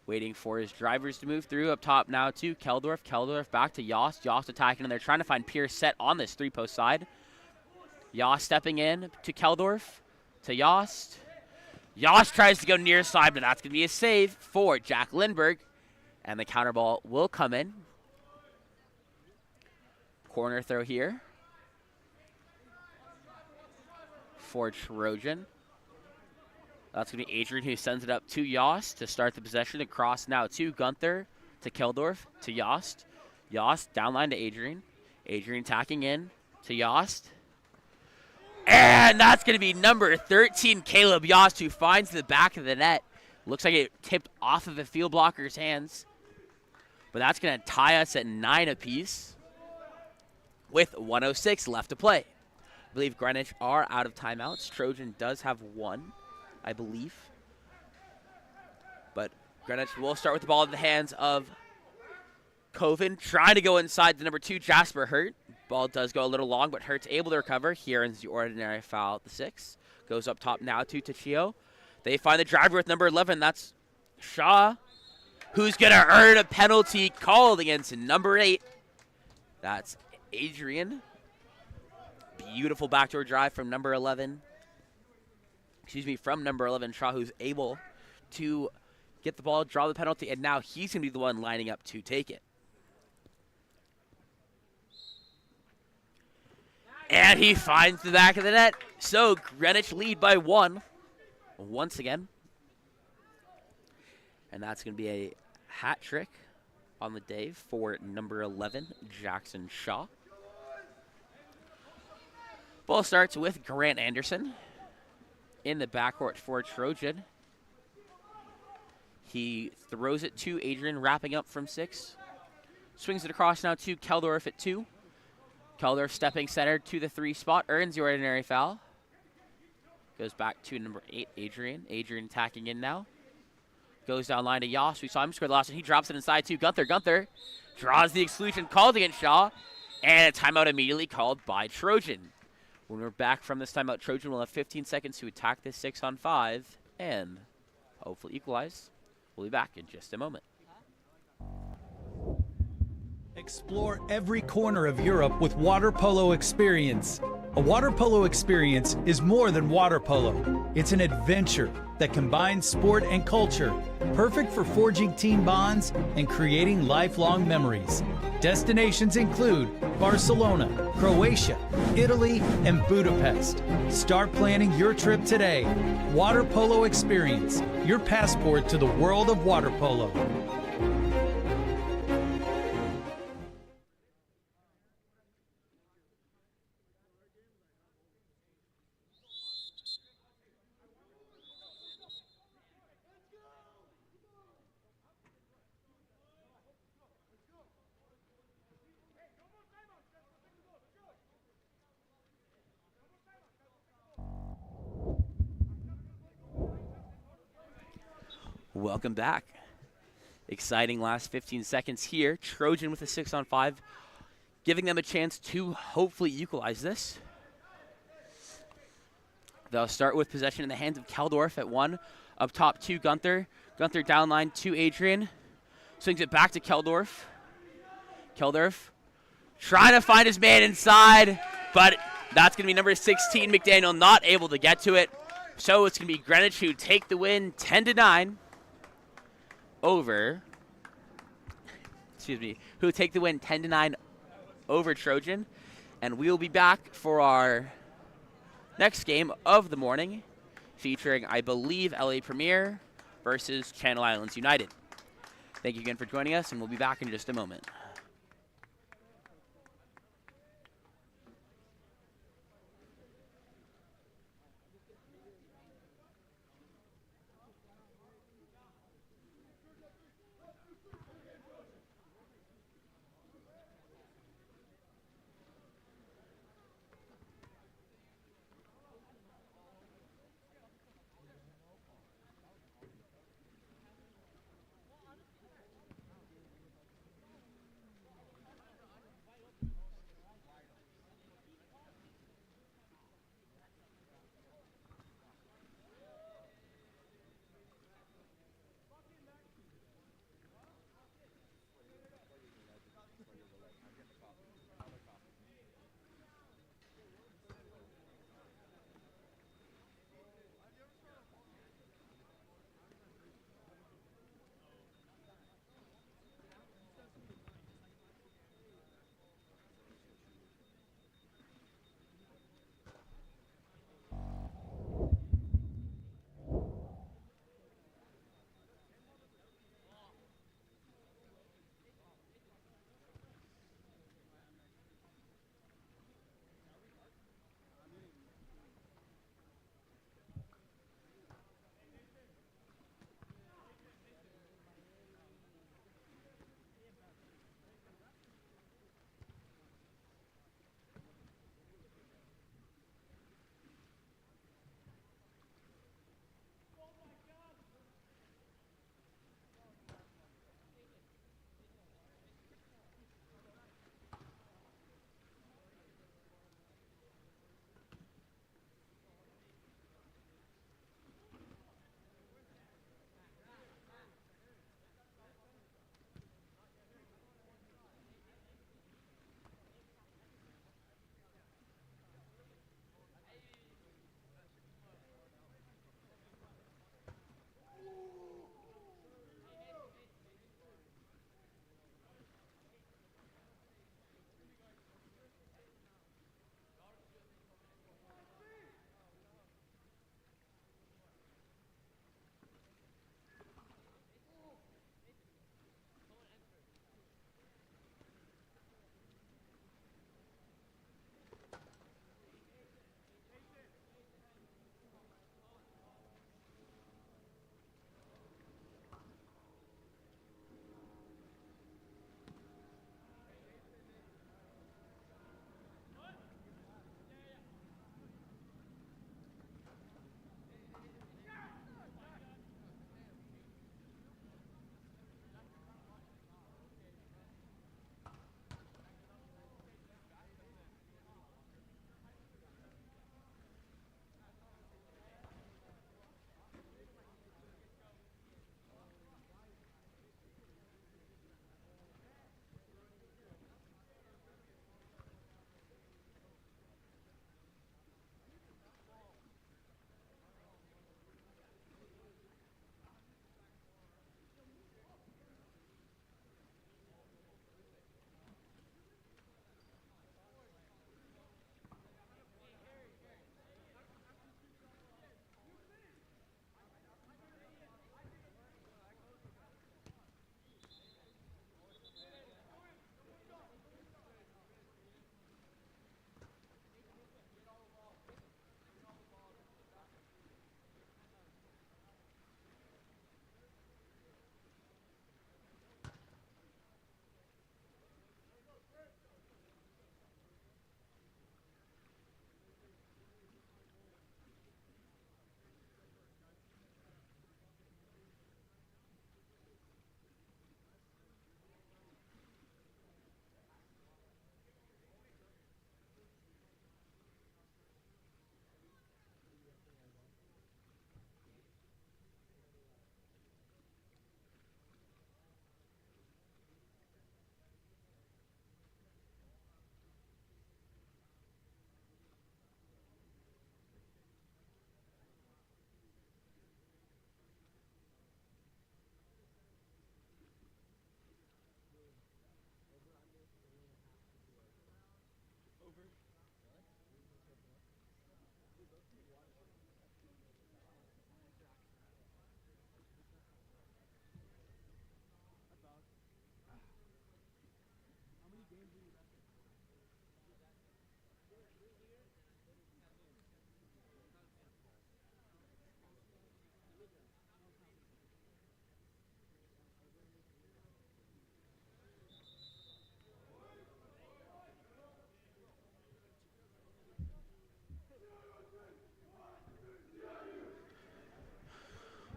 Waiting for his drivers to move through. Up top now to Keldorf. Keldorf back to Yost. Yost attacking, and they're trying to find Pierce set on this 3-post side. Yost stepping in to Keldorf. To Yost. Yost tries to go near side, but that's going to be a save for Jack Lindbergh. And the counter ball will come in. Corner throw here for Trojan. That's going to be Adrian who sends it up to Yost to start the possession. Across now to Gunther, to Keldorf, to Yost. Yost downline to Adrian. Adrian tacking in to Yost. And that's going to be number 13, Caleb Yost, who finds the back of the net. Looks like it tipped off of the field blocker's hands. But that's going to tie us at 9 apiece with 1:06 left to play. I believe Greenwich are out of timeouts. Trojan does have 1. I believe. But Greenwich will start with the ball in the hands of Coven, trying to go inside the number 2, Jasper Hurt. Ball does go a little long, but Hurt's able to recover. Here ends the ordinary foul at the 6. Goes up top now to Tachio. They find the driver with number 11. That's Shaw, who's going to earn a penalty called against number 8. That's Adrian. Beautiful backdoor drive from number 11. From number 11, Shaw, who's able to get the ball, draw the penalty, and now he's going to be the one lining up to take it. And he finds the back of the net. So Greenwich lead by 1 once again. And that's going to be a hat trick on the day for number 11, Jackson Shaw. Ball starts with Grant Anderson in the backcourt for Trojan. He throws it to Adrian, wrapping up from 6. Swings it across now to Keldorf at 2. Keldorf stepping center to the 3 spot, earns the ordinary foul. Goes back to number 8, Adrian. Adrian attacking in now. Goes down line to Yost. We saw him score the last one. He drops it inside to Gunther. Gunther draws the exclusion called against Shaw. And a timeout immediately called by Trojan. When we're back from this timeout, Trojan will have 15 seconds to attack this 6-on-5 and hopefully equalize. We'll be back in just a moment. Explore every corner of Europe with Water Polo Experience. A water polo experience is more than water polo. It's an adventure that combines sport and culture, perfect for forging team bonds and creating lifelong memories. Destinations include Barcelona, Croatia, Italy, and Budapest. Start planning your trip today. Water Polo Experience, your passport to the world of water polo. Welcome back. Exciting last 15 seconds here. Trojan with a 6-on-5, giving them a chance to hopefully equalize this. They'll start with possession in the hands of Keldorf at 1. Up top to Gunther. Gunther downline to Adrian. Swings it back to Keldorf. Keldorf trying to find his man inside, but that's going to be number 16, McDaniel, not able to get to it. So it's going to be Greenwich who take the win 10-9 over, who take the win 10-9 over Trojan. And we'll be back for our next game of the morning, featuring, I believe, LA Premier versus Channel Islands United. Thank you again for joining us, and we'll be back in just a moment.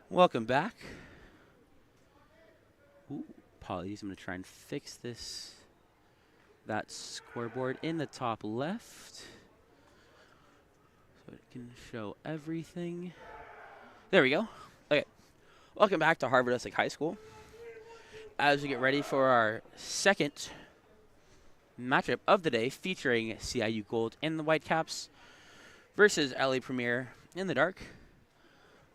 Welcome back. Ooh, apologies. I'm going to try and fix that scoreboard in the top left so it can show everything. There we go. Okay. Welcome back to Harvard Westlake High School. As we get ready for our second matchup of the day, featuring CIU Gold in the Whitecaps versus LA Premier in the dark.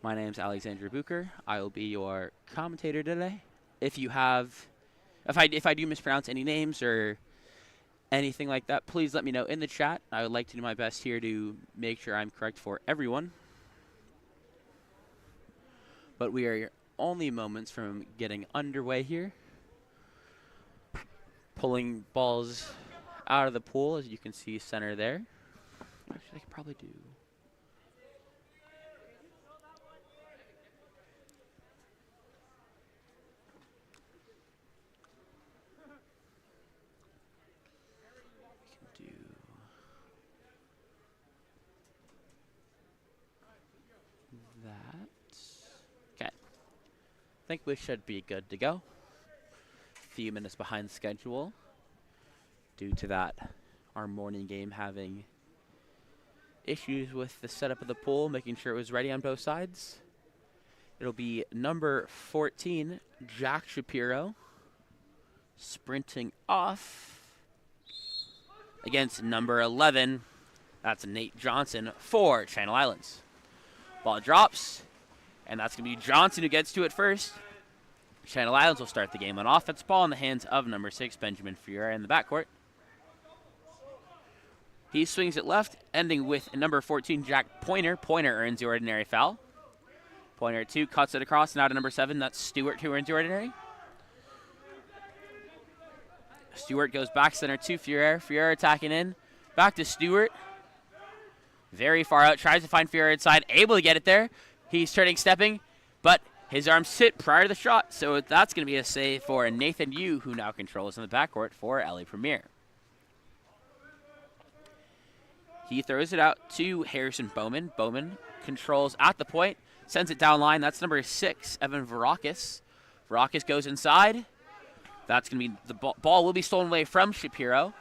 My name's Alexander Bucher. I will be your commentator today. If I do mispronounce any names or anything like that, please let me know in the chat. I would like to do my best here to make sure I'm correct for everyone. But we are only moments from getting underway here. Pulling balls out of the pool, as you can see, center there. Actually, I could probably do. We can do that. Okay. I think we should be good to go. Few minutes behind schedule due to that our morning game having issues with the setup of the pool, making sure it was ready on both sides. It'll be number 14 Jack Shapiro sprinting off against number 11, that's Nate Johnson for Channel Islands. Ball drops, and that's going to be Johnson who gets to it first. Channel Islands will start the game on offense. Ball in the hands of number 6, Benjamin Ferreira in the backcourt. He swings it left, ending with number 14, Jack Pointer. Pointer earns the ordinary foul. Pointer 2 cuts it across, now to number 7, that's Stewart who earns the ordinary. Stewart goes back center to Ferreira. Ferreira attacking in. Back to Stewart. Very far out, tries to find Ferreira inside, able to get it there. He's turning, stepping, but his arms sit prior to the shot, so that's going to be a save for Nathan Yu, who now controls in the backcourt for LA Premier. He throws it out to Harrison Bowman. Bowman controls at the point, sends it down line. That's number 6, Evan Varakis. Varakis goes inside. That's going to be the ball will be stolen away from Shapiro.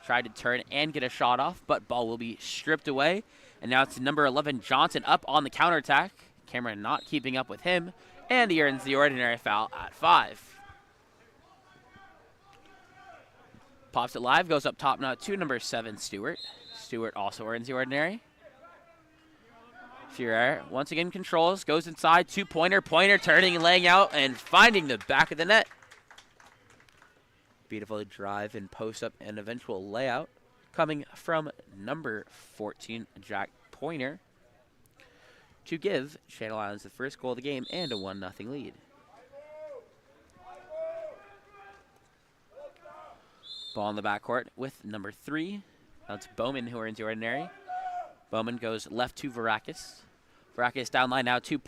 Tried to turn and get a shot off, but ball will be stripped away. And now it's number 11, Johnson, up on the counterattack. Cameron not keeping up with him, and he earns the ordinary foul at 5. Pops it live, goes up top now to number 7, Stewart. Stewart also earns the ordinary. Ferrer once again controls, goes inside to Pointer. Pointer turning and laying out and finding the back of the net. Beautiful drive and post up and eventual layout coming from number 14, Jack Pointer, to give Channel Islands the first goal of the game and a 1-0 lead. Ball in the backcourt with number 3. That's Bowman who earns the ordinary. Bowman goes left to Varakis. Varakis down line now to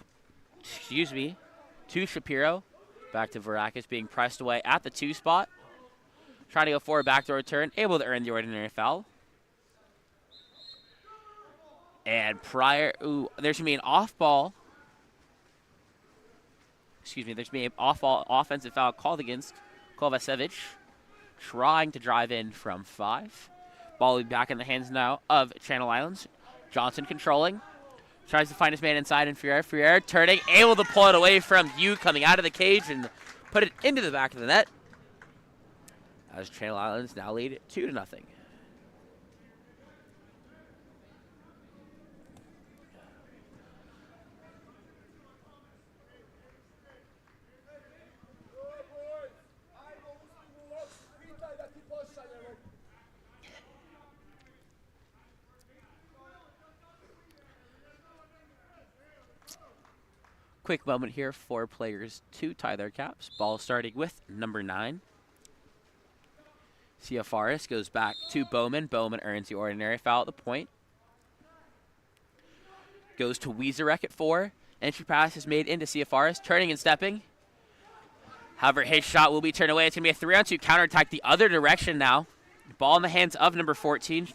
Shapiro. Back to Varakis being pressed away at the 2 spot. Trying to go forward, backdoor return, able to earn the ordinary foul. And there's going to be an off-ball. There's going to be an off-ball offensive foul called against Kovacevic. Trying to drive in from 5. Ball will be back in the hands now of Channel Islands. Johnson controlling. Tries to find his man inside, and Ferreira turning, able to pull it away from Yu, coming out of the cage and put it into the back of the net. As Channel Islands now lead 2-0. Quick moment here for players to tie their caps. Ball starting with number 9. Ciafaris goes back to Bowman. Bowman earns the ordinary foul at the point. Goes to Wiezerek at 4. Entry pass is made into Ciafaris, turning and stepping. However, his shot will be turned away. It's going to be a 3-on-2 counterattack the other direction now. Ball in the hands of number 14.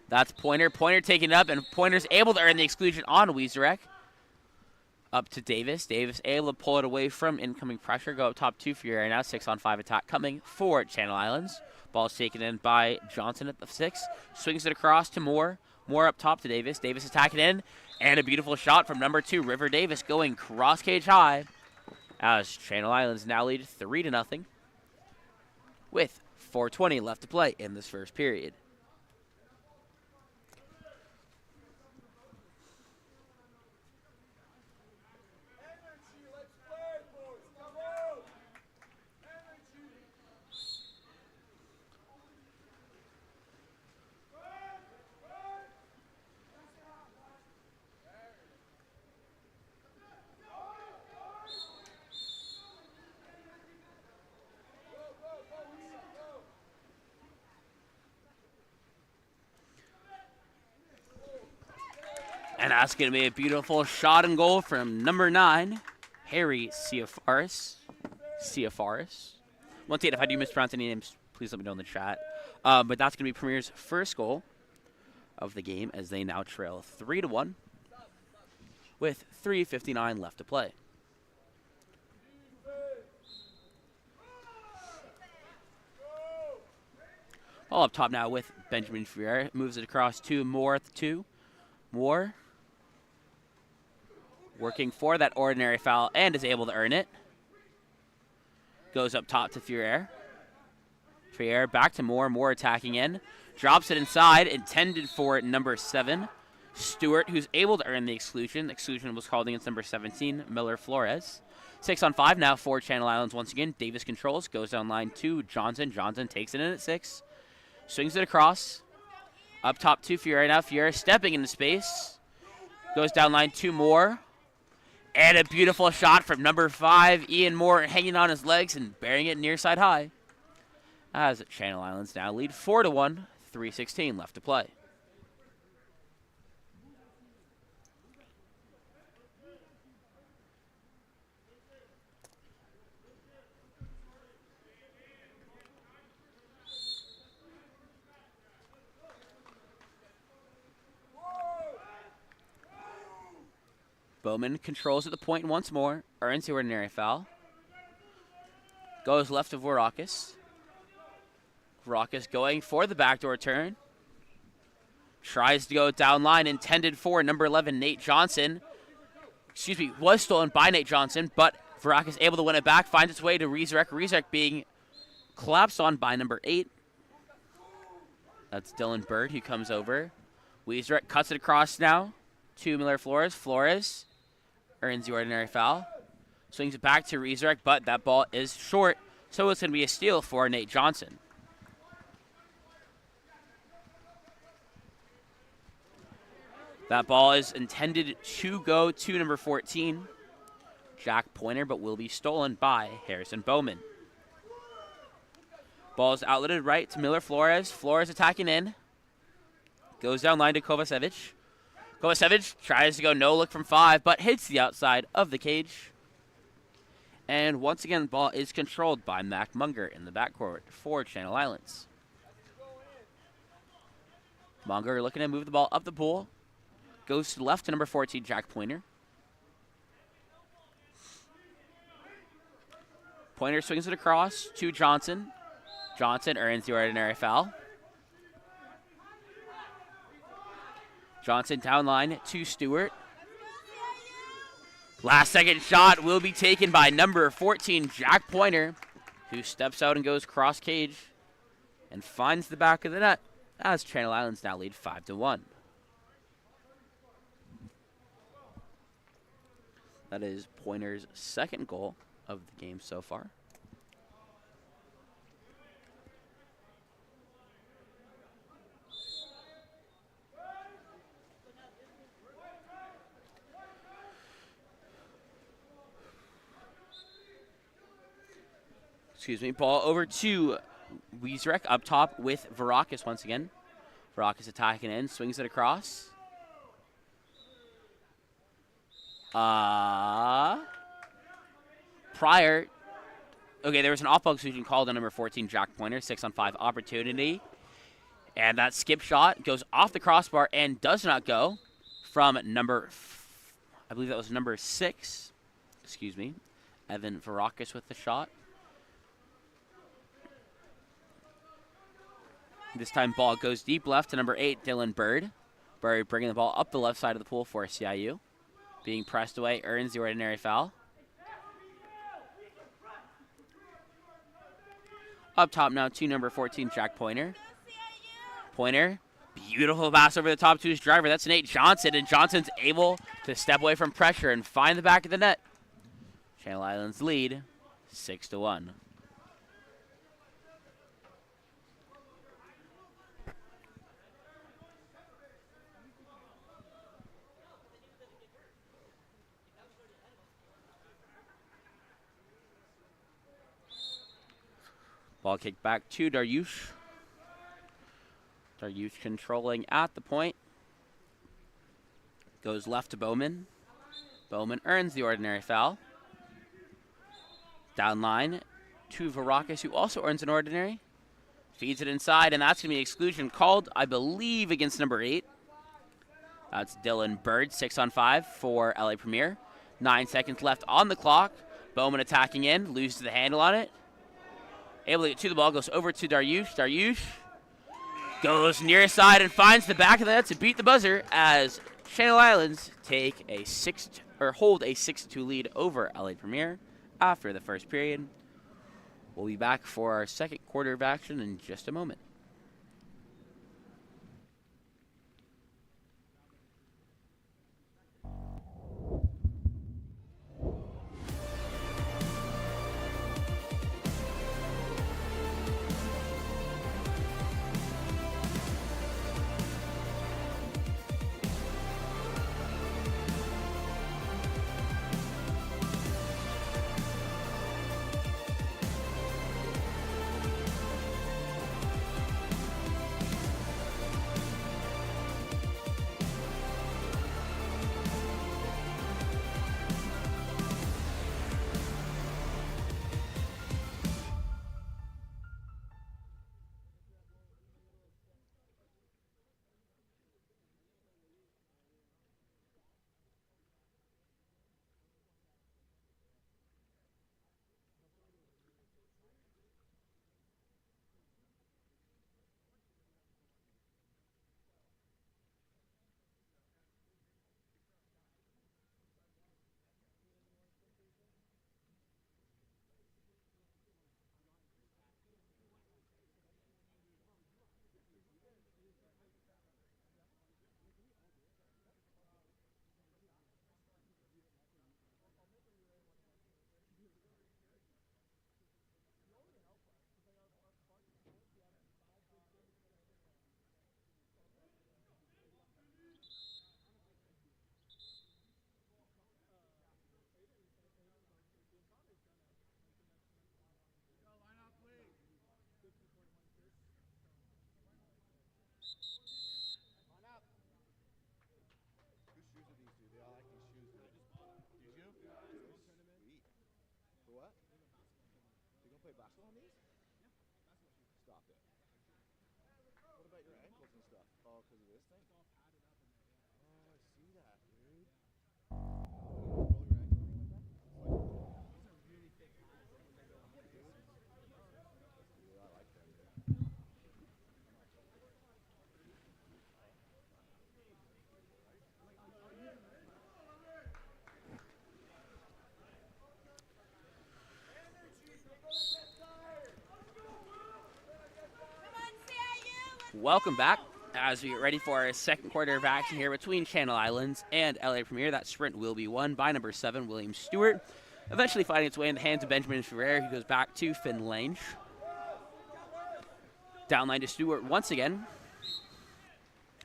That's Pointer. Pointer taking it up, and Pointer's able to earn the exclusion on Wiezerek. Up to Davis. Davis able to pull it away from incoming pressure. Go up top to Fury now. 6-on-5 attack coming for Channel Islands. Ball's taken in by Johnson at the 6. Swings it across to Moore. Moore up top to Davis. Davis attacking in. And a beautiful shot from number 2, River Davis, going cross cage high. As Channel Islands now lead 3-0 with 4:20 left to play in this first period. And that's going to be a beautiful shot and goal from number 9, Harry Ciafaris. Once again, if I do mispronounce any names, please let me know in the chat. But that's going to be Premier's first goal of the game as they now trail 3-1 with 3:59 left to play. All up top now with Benjamin Ferrer. Moves it across to Moore at the 2. Moore working for that ordinary foul and is able to earn it. Goes up top to Ferrer. Ferrer back to Moore. Moore attacking in. Drops it inside. Intended for number 7, Stewart, who's able to earn the exclusion. Exclusion was called against number 17, Miller Flores. 6-on-5 now for Channel Islands once again. Davis controls. Goes down line to Johnson. Johnson takes it in at 6. Swings it across. Up top to Ferrer now. Ferrer stepping into space. Goes down line to Moore. And a beautiful shot from number 5, Ian Moore, hanging on his legs and burying it near side high. As Channel Islands now lead 4-1, 3:16 left to play. Bowman controls at the point once more. Earns the ordinary foul. Goes left of Varakis. Varakis going for the backdoor turn. Tries to go down line. Intended for number 11, Nate Johnson. Was stolen by Nate Johnson, but Varakis able to win it back. Finds its way to Riesrek. Riesrek being collapsed on by number 8. That's Dylan Bird who comes over. Riesrek cuts it across now to Miller Flores. Flores earns the ordinary foul. Swings it back to Riesrek, but that ball is short, so it's going to be a steal for Nate Johnson. That ball is intended to go to number 14, Jack Pointer, but will be stolen by Harrison Bowman. Ball is outletted right to Miller Flores. Flores attacking in. Goes down line to Kovacevic. Kovacevic tries to go no look from 5, but hits the outside of the cage. And once again, the ball is controlled by Mac Munger in the backcourt for Channel Islands. Munger looking to move the ball up the pool. Goes to the left to number 14, Jack Pointer. Pointer swings it across to Johnson. Johnson earns the ordinary foul. Johnson down line to Stewart. Last second shot will be taken by number 14, Jack Pointer, who steps out and goes cross cage and finds the back of the net as Channel Islands now lead 5-1. That is Pointer's second goal of the game so far. Ball over to Wiesrek up top with Varakis once again. Varakis attacking in, swings it across. There was an off-ball exclusion called on number 14, Jack Pointer, 6-on-5 opportunity. And that skip shot goes off the crossbar and does not go from number I believe that was number 6. Excuse me. Evan Varakis with the shot. This time ball goes deep left to number 8, Dylan Bird. Bird bringing the ball up the left side of the pool for CIU. Being pressed away, earns the ordinary foul. Up top now to number 14, Jack Pointer. Pointer, beautiful pass over the top to his driver. That's Nate Johnson, and Johnson's able to step away from pressure and find the back of the net. Channel Islands lead 6-1. Ball kicked back to Dariush. Dariush controlling at the point. Goes left to Bowman. Bowman earns the ordinary foul. Down line to Varakis, who also earns an ordinary. Feeds it inside, and that's going to be exclusion called, I believe, against number 8. That's Dylan Bird, 6-on-5 for LA Premier. 9 seconds left on the clock. Bowman attacking in, loses the handle on it. Able to get to the ball, goes over to Dariush. Dariush goes near side and finds the back of the net to beat the buzzer as Channel Islands take a hold a 6-2 lead over LA Premier after the first period. We'll be back for our second quarter of action in just a moment. Play basketball on these? Stop it. What about your ankles and stuff? Oh, because of this thing? It's all padded up in there, yeah. Oh, I see that, dude. Roll your ankle or anything like that? Those are really thick pads when they go on. I like them, dude. Welcome back as we get ready for our second quarter of action here between Channel Islands and LA Premier. That sprint will be won by number 7, William Stewart, eventually finding its way in the hands of Benjamin Ferrer, who goes back to Finn Lange. Downline to Stewart once again.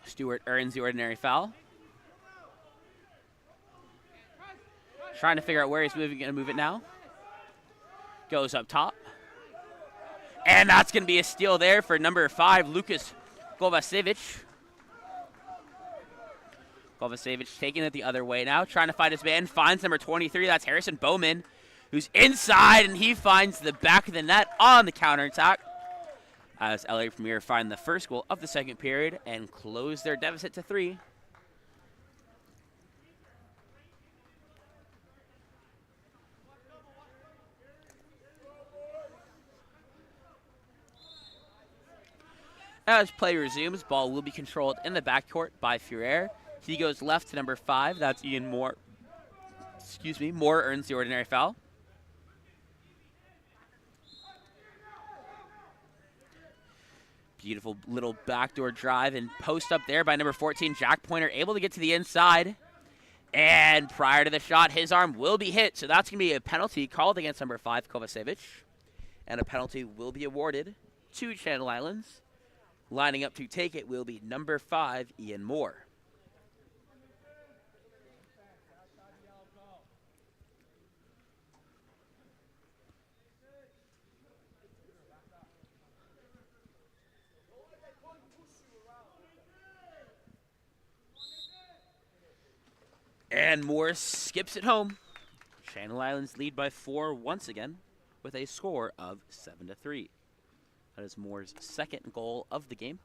Stewart earns the ordinary foul. Trying to figure out where he's moving, going to move it now. Goes up top. And that's going to be a steal there for number 5, Lucas Kovacevic. Kovacevic taking it the other way now, trying to find his man, finds number 23, that's Harrison Bowman, who's inside, and he finds the back of the net on the counterattack as LA Premier find the first goal of the second period and close their deficit to 3. As play resumes, ball will be controlled in the backcourt by Ferrer. He goes left to number 5. That's Ian Moore. Excuse me. Moore earns the ordinary foul. Beautiful little backdoor drive and post up there by number 14, Jack Pointer, able to get to the inside. And prior to the shot, his arm will be hit. So that's going to be a penalty called against number 5, Kovacevic. And a penalty will be awarded to Channel Islands. Lining up to take it will be number 5, Ian Moore. And Moore skips it home. Channel Islands lead by 4 once again with a score of 7-3. That is Moore's second goal of the game.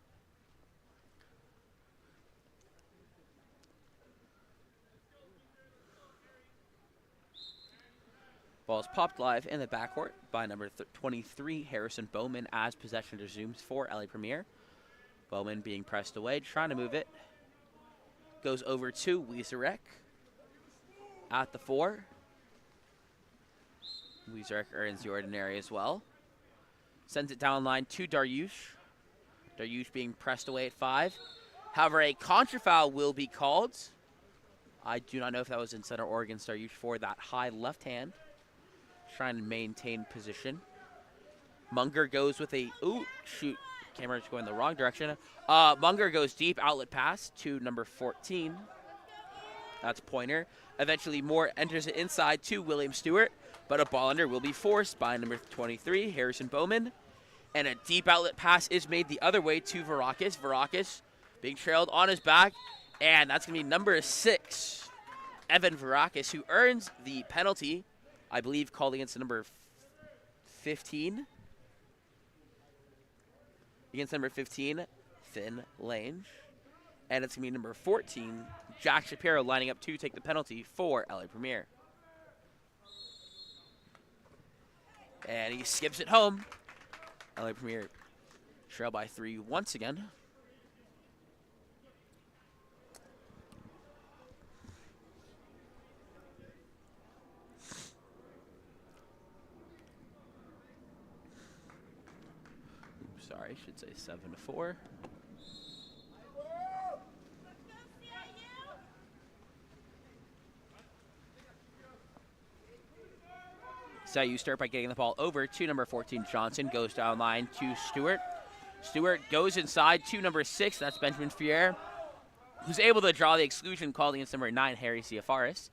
Ball is popped live in the backcourt by number 23, Harrison Bowman, as possession resumes for LA Premier. Bowman being pressed away, trying to move it. Goes over to Wiesarek at the 4. Wiesarek earns the ordinary as well. Sends it down line to Dariush. Dariush being pressed away at 5. However, a contra foul will be called. I do not know if that was in center or against Dariush for that high left hand. Trying to maintain position. Munger goes with a, ooh, shoot. Camera's going the wrong direction. Munger goes deep, outlet pass to number 14. That's Pointer. Eventually, Moore enters it inside to William Stewart, but a ball under will be forced by number 23, Harrison Bowman. And a deep outlet pass is made the other way to Varakis. Varakis being trailed on his back, and that's going to be number 6, Evan Varakis, who earns the penalty, I believe, called against number 15. Against number 15, Finn Lange. And it's going to be number 14, Jack Shapiro, lining up to take the penalty for LA Premier. And he skips it home. LA Premier trail by 3 once again. Sorry, I should say 7-4. You start by getting the ball over to number 14, Johnson. Goes down line to Stewart. Stewart goes inside to number 6. That's Benjamin Fier, who's able to draw the exclusion called against number 9, Harry Ciafaris.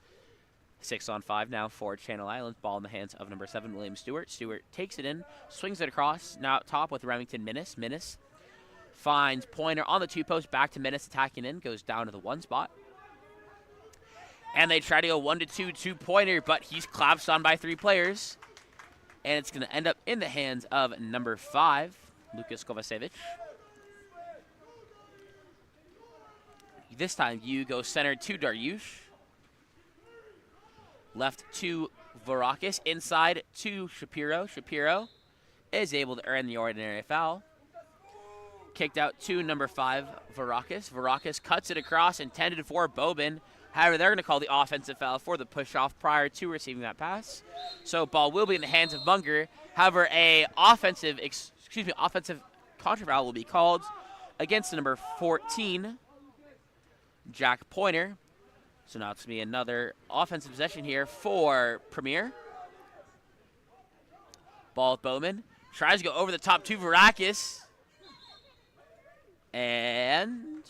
6-on-5 now for Channel Islands. Ball in the hands of number 7, William Stewart. Stewart takes it in, swings it across. Now up top with Remington Minnis. Minnis finds Pointer on the 2-post. Back to Minnis attacking in. Goes down to the 1 spot. And they try to go 1-2 to Pointer, but he's collapsed on by 3 players. And it's going to end up in the hands of number 5, Lukas Kovacevic. This time you go center to Dariush. Left to Varakis. Inside to Shapiro. Shapiro is able to earn the ordinary foul. Kicked out to number 5, Varakis. Varakis cuts it across, intended for Bobin. However, they're going to call the offensive foul for the push-off prior to receiving that pass. So ball will be in the hands of Munger. However, a offensive contra foul will be called against the number 14, Jack Pointer. So now it's going to be another offensive possession here for Premier. Ball with Bowman. Tries to go over the top to Varakis. And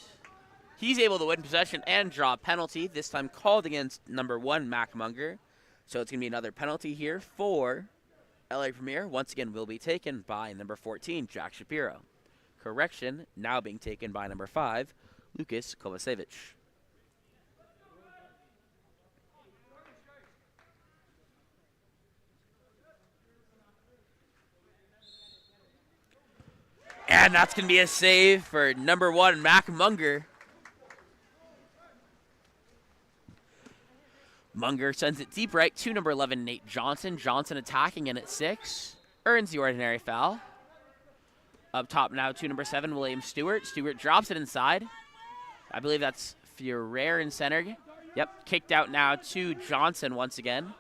he's able to win possession and draw a penalty, this time called against number 1, Mac Munger. So it's going to be another penalty here for LA Premier. Once again, will be taken by number 14, Jack Shapiro. Correction, now being taken by number 5, Lukas Kovacevic. And that's going to be a save for number 1, Mac Munger. Munger sends it deep right to number 11, Nate Johnson. Johnson attacking in at 6. Earns the ordinary foul. Up top now to number 7, William Stewart. Stewart drops it inside. I believe that's Ferrer in center. Yep, kicked out now to Johnson once again.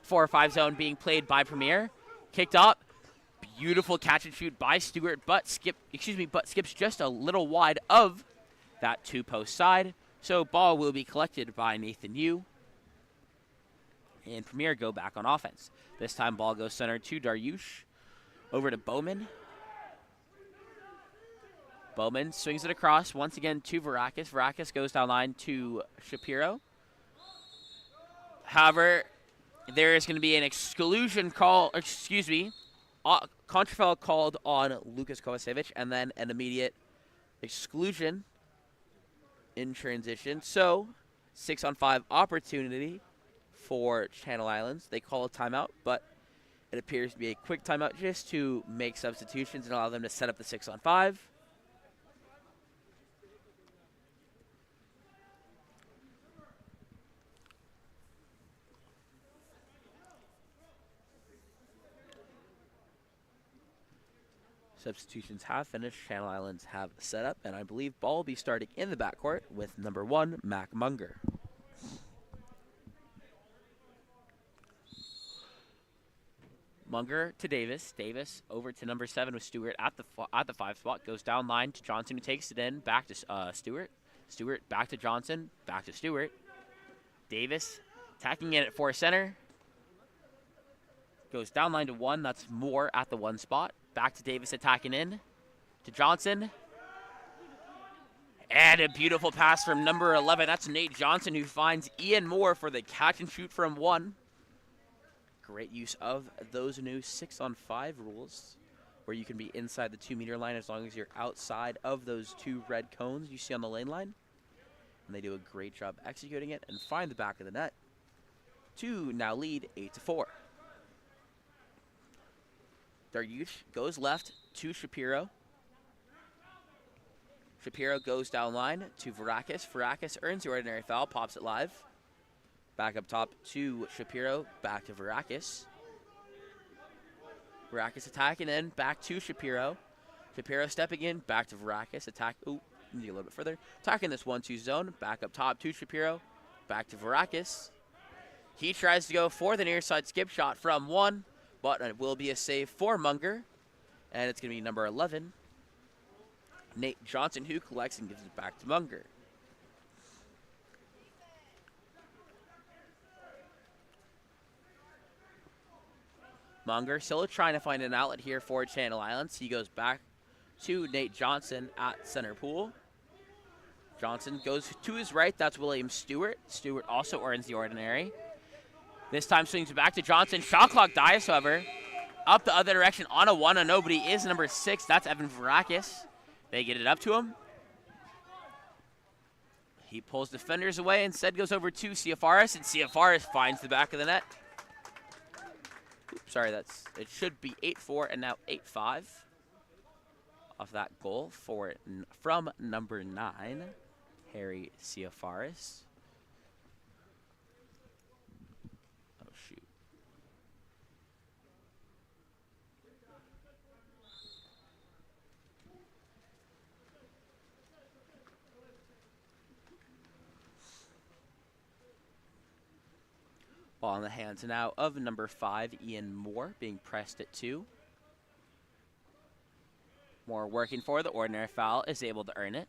4-5 zone being played by Premier. Kicked up. Beautiful catch and shoot by Stewart, but skips just a little wide of that 2-post side. So ball will be collected by Nathan Yu. And Premier go back on offense. This time ball goes center to Daryush. Over to Bowman. Bowman swings it across once again to Varakis. Varakis goes down line to Shapiro. However, there is going to be an exclusion call, contra foul called on Lukas Kovacevic, and then an immediate exclusion in transition. So, 6-on-5 opportunity for Channel Islands. They call a timeout, but it appears to be a quick timeout just to make substitutions and allow them to set up the 6-on-5. Substitutions have finished. Channel Islands have set up, and I believe ball will be starting in the backcourt with number 1, Mac Munger. Munger to Davis. Davis over to number 7 with Stewart at the 5 spot. Goes down line to Johnson, who takes it in. Back to Stewart. Stewart back to Johnson. Back to Stewart. Davis attacking in at 4 center. Goes down line to 1. That's Moore at the 1 spot. Back to Davis attacking in to Johnson. And a beautiful pass from number 11. That's Nate Johnson, who finds Ian Moore for the catch and shoot from 1. Great use of those new 6-on-5 rules, where you can be inside the 2-meter line as long as you're outside of those 2 red cones you see on the lane line. And they do a great job executing it and find the back of the net to now lead 8-4. Daryush goes left to Shapiro. Shapiro goes down line to Varakis. Varakis earns the ordinary foul, pops it live. Back up top to Shapiro, back to Varakis. Varakis attacking in, back to Shapiro. Shapiro stepping in, back to Varakis. Need a little bit further. Attacking this 1-2 zone, back up top to Shapiro, back to Varakis. He tries to go for the near side skip shot from 1. But it will be a save for Munger. And it's going to be number 11, Nate Johnson, who collects and gives it back to Munger. Munger still trying to find an outlet here for Channel Islands. He goes back to Nate Johnson at center pool. Johnson goes to his right. That's William Stewart. Stewart also earns the ordinary. This time swings back to Johnson. Shot clock dies, however. Up the other direction on a 1-on-nobody is number 6. That's Evan Varakis. They get it up to him. He pulls defenders away. Instead goes over to Ciafaris, and Ciafaris finds the back of the net. Oops, sorry, it should be 8-4 and now 8-5 off that goal from number 9, Harry Ciafaris. Ball in the hands now of number 5, Ian Moore, being pressed at 2. Moore working for the ordinary foul, is able to earn it.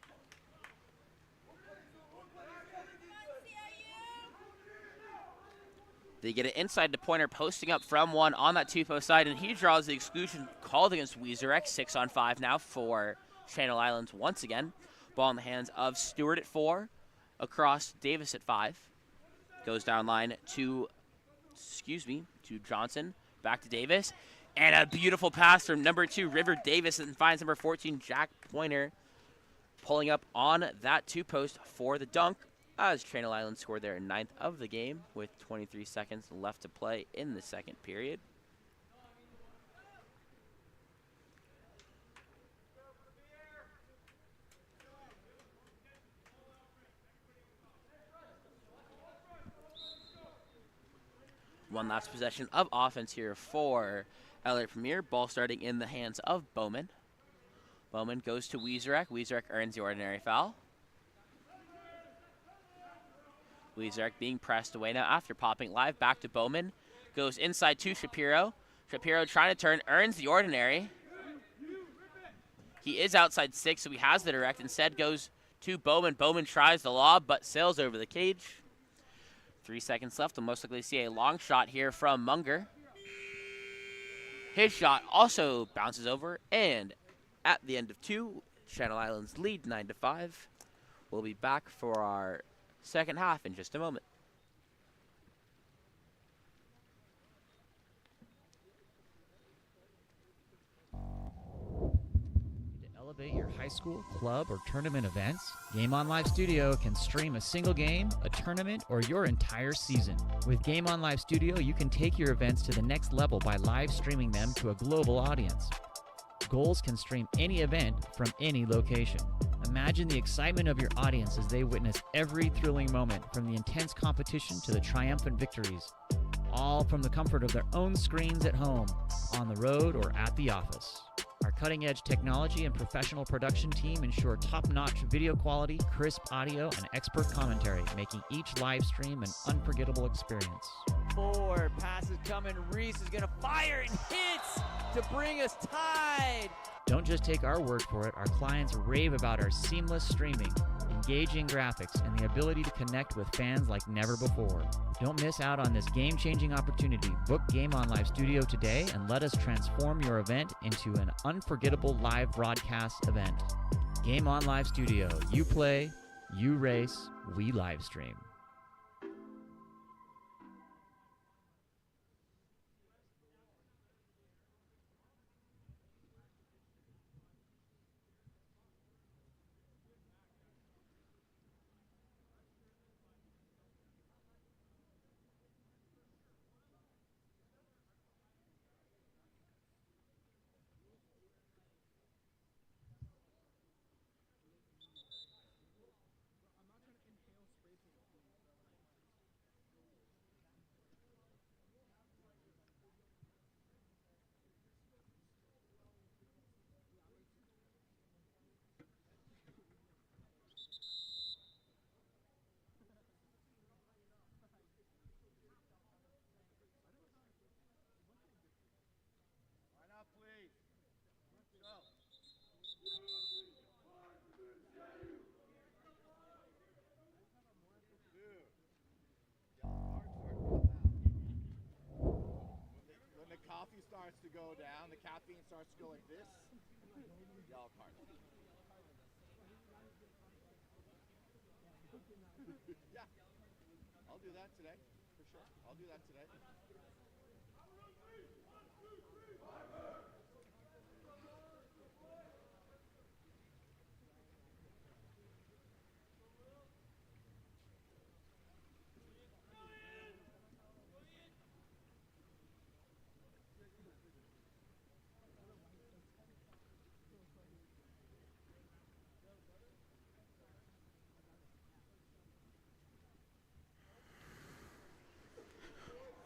They get it inside the pointer, posting up from 1 on that 2-post side, and he draws the exclusion called against Weezerek. 6-on-5 now for Channel Islands once again. Ball in the hands of Stewart at 4, across Davis at 5. Goes down line to Johnson, back to Davis, and a beautiful pass from number 2, River Davis, and finds number 14, Jack Pointer, pulling up on that 2-post for the dunk, as Channel Islands scored their 9th of the game with 23 seconds left to play in the second period. One last possession of offense here for LA Premier. Ball starting in the hands of Bowman. Bowman goes to Wiezorek. Wiezorek earns the ordinary foul. Wiezorek being pressed away now after popping live. Back to Bowman. Goes inside to Shapiro. Shapiro trying to turn, earns the ordinary. He is outside 6, so he has the direct. Instead goes to Bowman. Bowman tries the lob, but sails over the cage. 3 seconds left. We'll most likely see a long shot here from Munger. His shot also bounces over, and at the end of 2, Channel Islands lead 9-5. We'll be back for our second half in just a moment. Elevate your high school, club, or tournament events? Game On Live Studio can stream a single game, a tournament, or your entire season. With Game On Live Studio, you can take your events to the next level by live streaming them to a global audience. Goals can stream any event from any location. Imagine the excitement of your audience as they witness every thrilling moment, from the intense competition to the triumphant victories, all from the comfort of their own screens at home, on the road, or at the office. Our cutting-edge technology and professional production team ensure top-notch video quality, crisp audio, and expert commentary, making each live stream an unforgettable experience. Forward, pass is coming. Reese is going to fire and hits to bring us tied. Don't just take our word for it. Our clients rave about our seamless streaming, engaging graphics, and the ability to connect with fans like never before. Don't miss out on this game-changing opportunity. Book Game On Live Studio today and let us transform your event into an unforgettable live broadcast event. Game On Live Studio. You play, you race, we live stream. Line up, please. Go. When the coffee starts to go down, the caffeine starts to go like this. Yellow card. Yeah, I'll do that today, for sure. I'll do that today.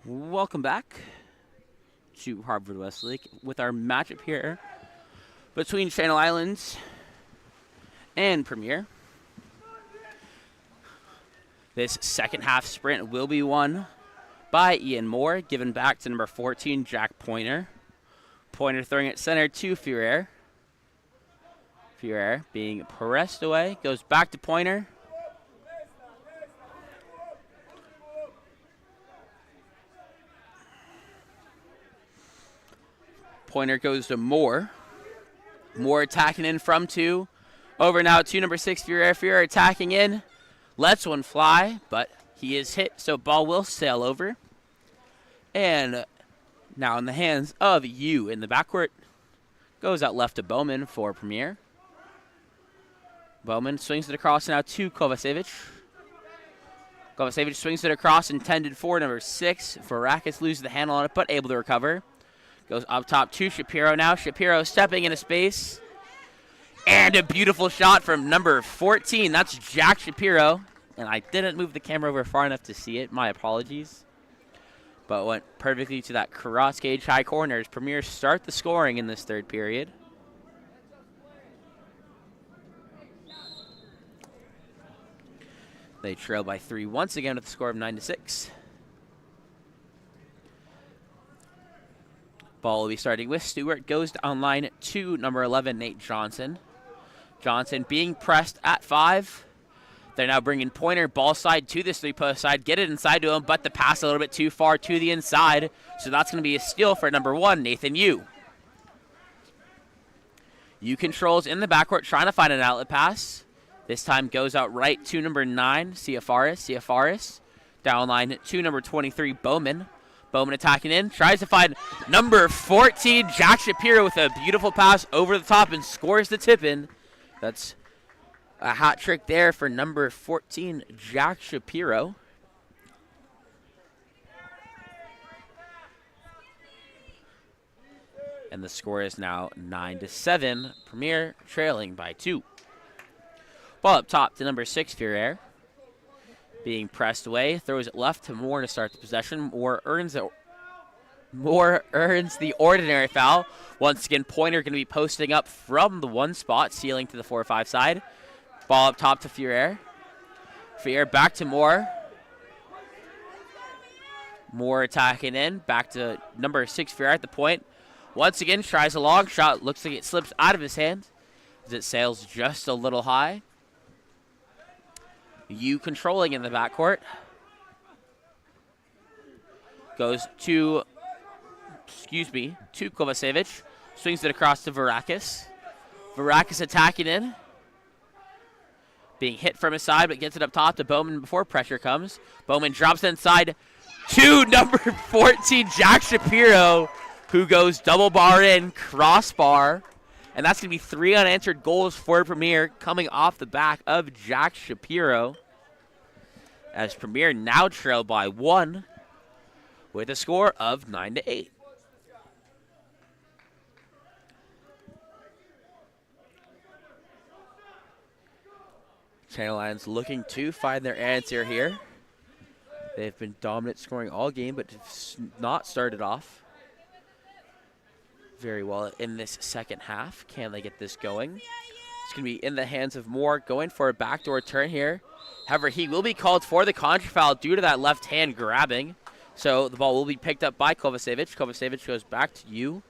Welcome back to Harvard Westlake with our matchup here between Channel Islands and Premier. This second half sprint will be won by Ian Moore, given back to number 14, Jack Pointer. Pointer throwing it center to Ferrer. Ferrer being pressed away, goes back to Pointer. Pointer goes to Moore. Moore attacking in from 2. Over now to number 6, Ferrer. Ferrer attacking in. Lets one fly, but he is hit, so ball will sail over. And now in the hands of Yu in the backcourt. Goes out left to Bowman for Premier. Bowman swings it across now to Kovacevic. Kovacevic swings it across, intended for number 6. Varakis loses the handle on it, but able to recover. Goes up top to Shapiro now. Shapiro stepping into space. And a beautiful shot from number 14. That's Jack Shapiro. And I didn't move the camera over far enough to see it. My apologies. But went perfectly to that cross cage high corners. Premier start the scoring in this third period. They trail by 3 once again with a score of 9-6. Ball will be starting with Stewart. Goes on line to number 11, Nate Johnson. Johnson being pressed at 5. They're now bringing Pointer ball side to this 3-post side. Get it inside to him, but the pass a little bit too far to the inside. So that's going to be a steal for number 1, Nathan Yu. Yu controls in the backcourt, trying to find an outlet pass. This time goes out right to number 9, Ciafaris. Ciafaris down line to number 23, Bowman. Bowman attacking in, tries to find number 14, Jack Shapiro, with a beautiful pass over the top and scores the tip-in. That's a hat trick there for number 14, Jack Shapiro. And the score is now 9-7. Premier trailing by 2. Ball up top to number 6, Ferrer. Being pressed away, throws it left to Moore to start the possession. Moore earns the ordinary foul. Once again, Pointer going to be posting up from the 1 spot, sealing to the 4 or 5 side. Ball up top to Ferrer. Ferrer back to Moore. Moore attacking in, back to number 6, Ferrer at the point. Once again, tries a long shot. Looks like it slips out of his hand as it sails just a little high. Yu controlling in the backcourt. Goes to, Kovacevic. Swings it across to Varakis. Varakis attacking in. Being hit from his side, but gets it up top to Bowman before pressure comes. Bowman drops inside to number 14, Jack Shapiro, who goes double bar in, crossbar. And that's going to be 3 unanswered goals for Premier coming off the back of Jack Shapiro. As Premier now trail by 1 with a score of 9-8. Channel Lions looking to find their answer here. They've been dominant scoring all game, but have not started off very well in this second half. Can they get this going? It's going to be in the hands of Moore, going for a backdoor turn here. However, he will be called for the contra foul due to that left hand grabbing. So the ball will be picked up by Kovacevic. Kovacevic goes back to Yu.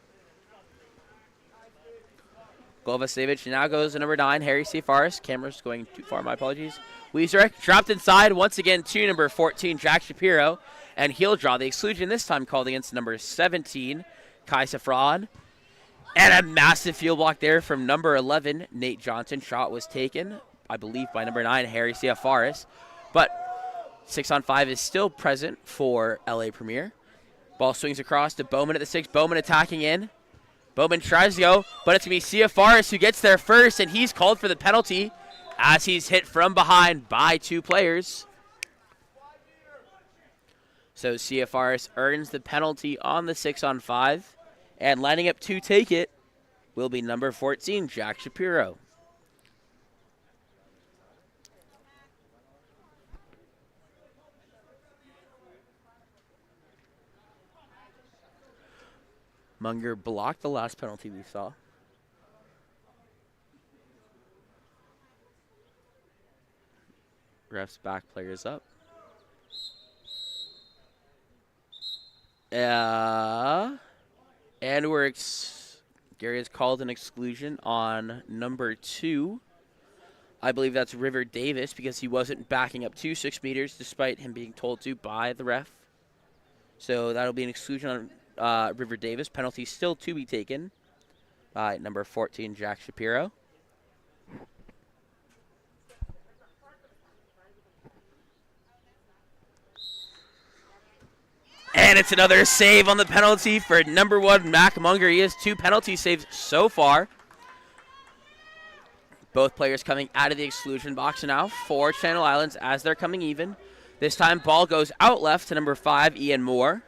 Kovacevic now goes to number 9, Harry Ciafaris. Camera's going too far, my apologies. Weezerek dropped inside once again to number 14, Jack Shapiro. And he'll draw the exclusion, this time called against number 17, Kai Safran. And a massive field block there from number 11, Nate Johnson. Shot was taken, I believe, by number 9, Harry Ciafaris. But 6-on-5 is still present for LA Premier. Ball swings across to Bowman at the 6. Bowman attacking in. Bowman tries to go, but it's going to be Ciafaris who gets there first, and he's called for the penalty as he's hit from behind by 2 players. So Ciafaris earns the penalty on the 6-on-5. And lining up to take it will be number 14, Jack Shapiro. Munger blocked the last penalty we saw. Refs back players up. And Gary has called an exclusion on number 2. I believe that's River Davis because he wasn't backing up to 6 meters despite him being told to by the ref. So that'll be an exclusion on River Davis. Penalty still to be taken by number 14, Jack Shapiro. And it's another save on the penalty for number 1, Mac Munger. He has 2 penalty saves so far. Both players coming out of the exclusion box now for Channel Islands as they're coming even. This time, ball goes out left to number 5, Ian Moore.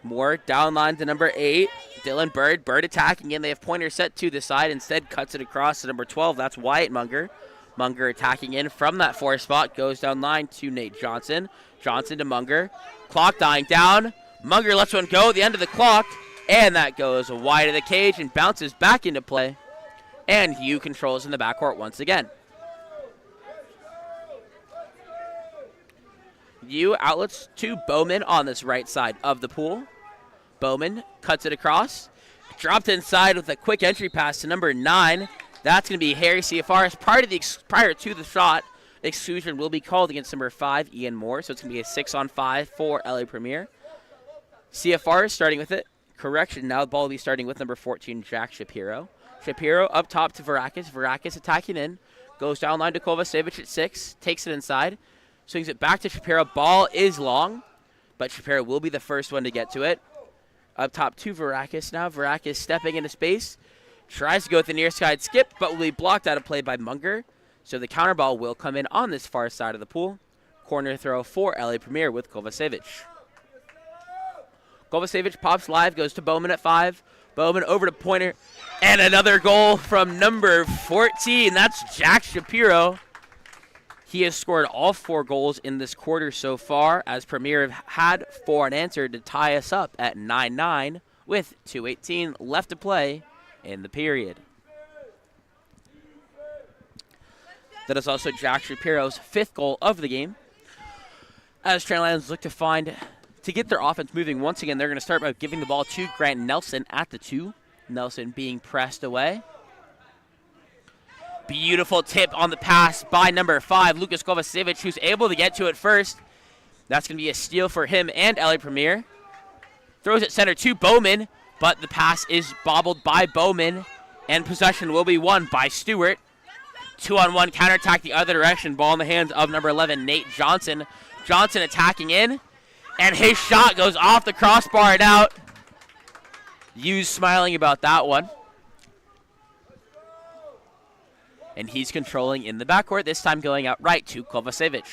Moore down line to number 8, Dylan Bird. Bird attacking in. They have Pointer set to the side. Instead, cuts it across to number 12. That's Wyatt Munger. Munger attacking in from that 4 spot. Goes down line to Nate Johnson. Johnson to Munger. Clock dying down. Munger lets one go at the end of the clock. And that goes wide of the cage and bounces back into play. And Yu controls in the backcourt once again. 16U outlets to Bowman on this right side of the pool. Bowman cuts it across. Dropped inside with a quick entry pass to number 9. That's going to be Harry CFRs. Prior to the shot, exclusion will be called against number 5, Ian Moore. So it's going to be a 6-on-5 for LA Premier. CFR is starting with it. Correction, now the ball will be starting with number 14, Jack Shapiro. Shapiro up top to Varakis. Varakis attacking in. Goes down line to Kovacevic at 6. Takes it inside. Swings it back to Shapiro. Ball is long, but Shapiro will be the first one to get to it. Up top to Varakis now. Varakis stepping into space. Tries to go with the near side skip, but will be blocked out of play by Munger. So the counter ball will come in on this far side of the pool. Corner throw for LA Premier with Kovacevic. Kovacevic pops live, goes to Bowman at 5. Bowman over to Pointer. And another goal from number 14. That's Jack Shapiro. He has scored all 4 goals in this quarter so far, as Premier have had 4 unanswered to tie us up at 9-9 with 2:18 left to play in the period. That is also Jack Shapiro's 5th goal of the game. As Trent Lions look to get their offense moving once again, they're going to start by giving the ball to Grant Nelson at the 2. Nelson being pressed away. Beautiful tip on the pass by number 5, Lukas Kovacevic, who's able to get to it first. That's going to be a steal for him and LA Premier. Throws it center to Bowman, but the pass is bobbled by Bowman, and possession will be won by Stewart. 2-on-1 counterattack the other direction. Ball in the hands of number 11, Nate Johnson. Johnson attacking in, and his shot goes off the crossbar and out. Hughes smiling about that one. And he's controlling in the backcourt, this time going out right to Kovacevic.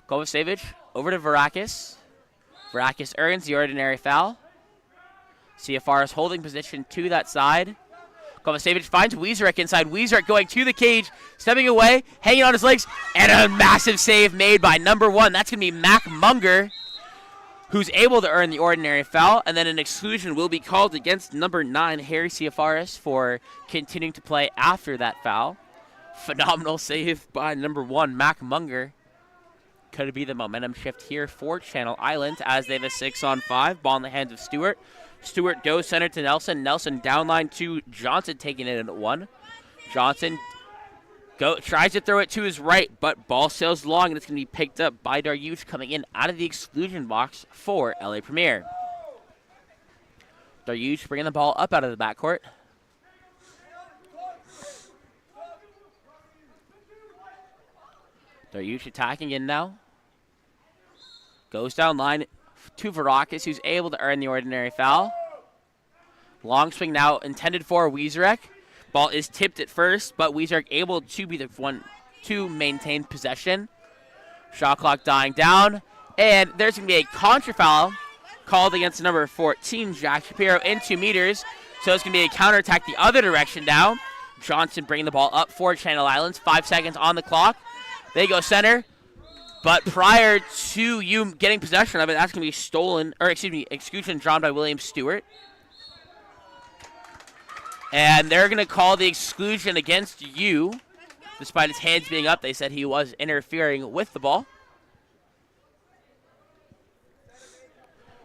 Kovacevic over to Varakis. Varakis earns the ordinary foul. CFR is holding position to that side. Kovacevic finds Wiezerek inside. Wiezerek going to the cage, stepping away, hanging on his legs, and a massive save made by number 1. That's going to be Mac Munger, who's able to earn the ordinary foul, and then an exclusion will be called against number 9, Harry CFRs, for continuing to play after that foul. Phenomenal save by number 1, Mac Munger. Could it be the momentum shift here for Channel Islands as they have a 6-on-5. Ball in the hands of Stewart. Stewart goes center to Nelson. Nelson downline to Johnson, taking it in at 1. Johnson tries to throw it to his right, but ball sails long, and it's going to be picked up by Dariush coming in out of the exclusion box for LA Premier. Dariush bringing the ball up out of the backcourt. Dariush attacking in now. Goes down line to Varakis, who's able to earn the ordinary foul. Long swing now intended for Wiezerek. Ball is tipped at first, but Wiezerek able to be the one to maintain possession. Shot clock dying down, and there's going to be a contra foul called against number 14, Jack Shapiro, in 2 meters. So it's going to be a counterattack the other direction now. Johnson bringing the ball up for Channel Islands. 5 seconds on the clock. They go center, but prior to you getting possession of it, that's going to be exclusion drawn by William Stewart. And they're going to call the exclusion against you. Despite his hands being up, they said he was interfering with the ball.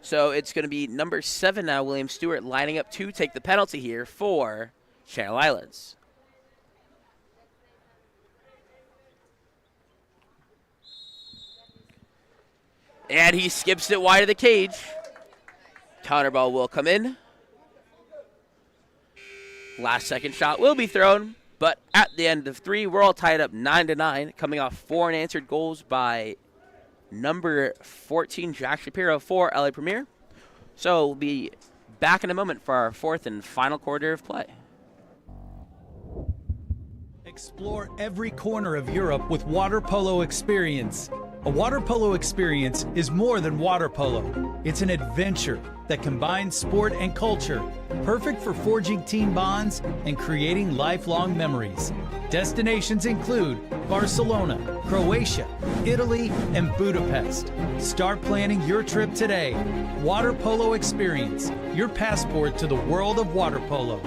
So it's going to be number 7 now, William Stewart, lining up to take the penalty here for Channel Islands. And he skips it wide of the cage. Counter ball will come in. Last second shot will be thrown, but at the end of 3, we're all tied up 9-9, coming off 4 unanswered goals by number 14, Jack Shapiro, for LA Premier. So we'll be back in a moment for our 4th and final quarter of play. Explore every corner of Europe with Water Polo Experience. A water polo experience is more than water polo. It's an adventure that combines sport and culture, perfect for forging team bonds and creating lifelong memories. Destinations include Barcelona, Croatia, Italy, and Budapest. Start planning your trip today. Water Polo Experience, your passport to the world of water polo.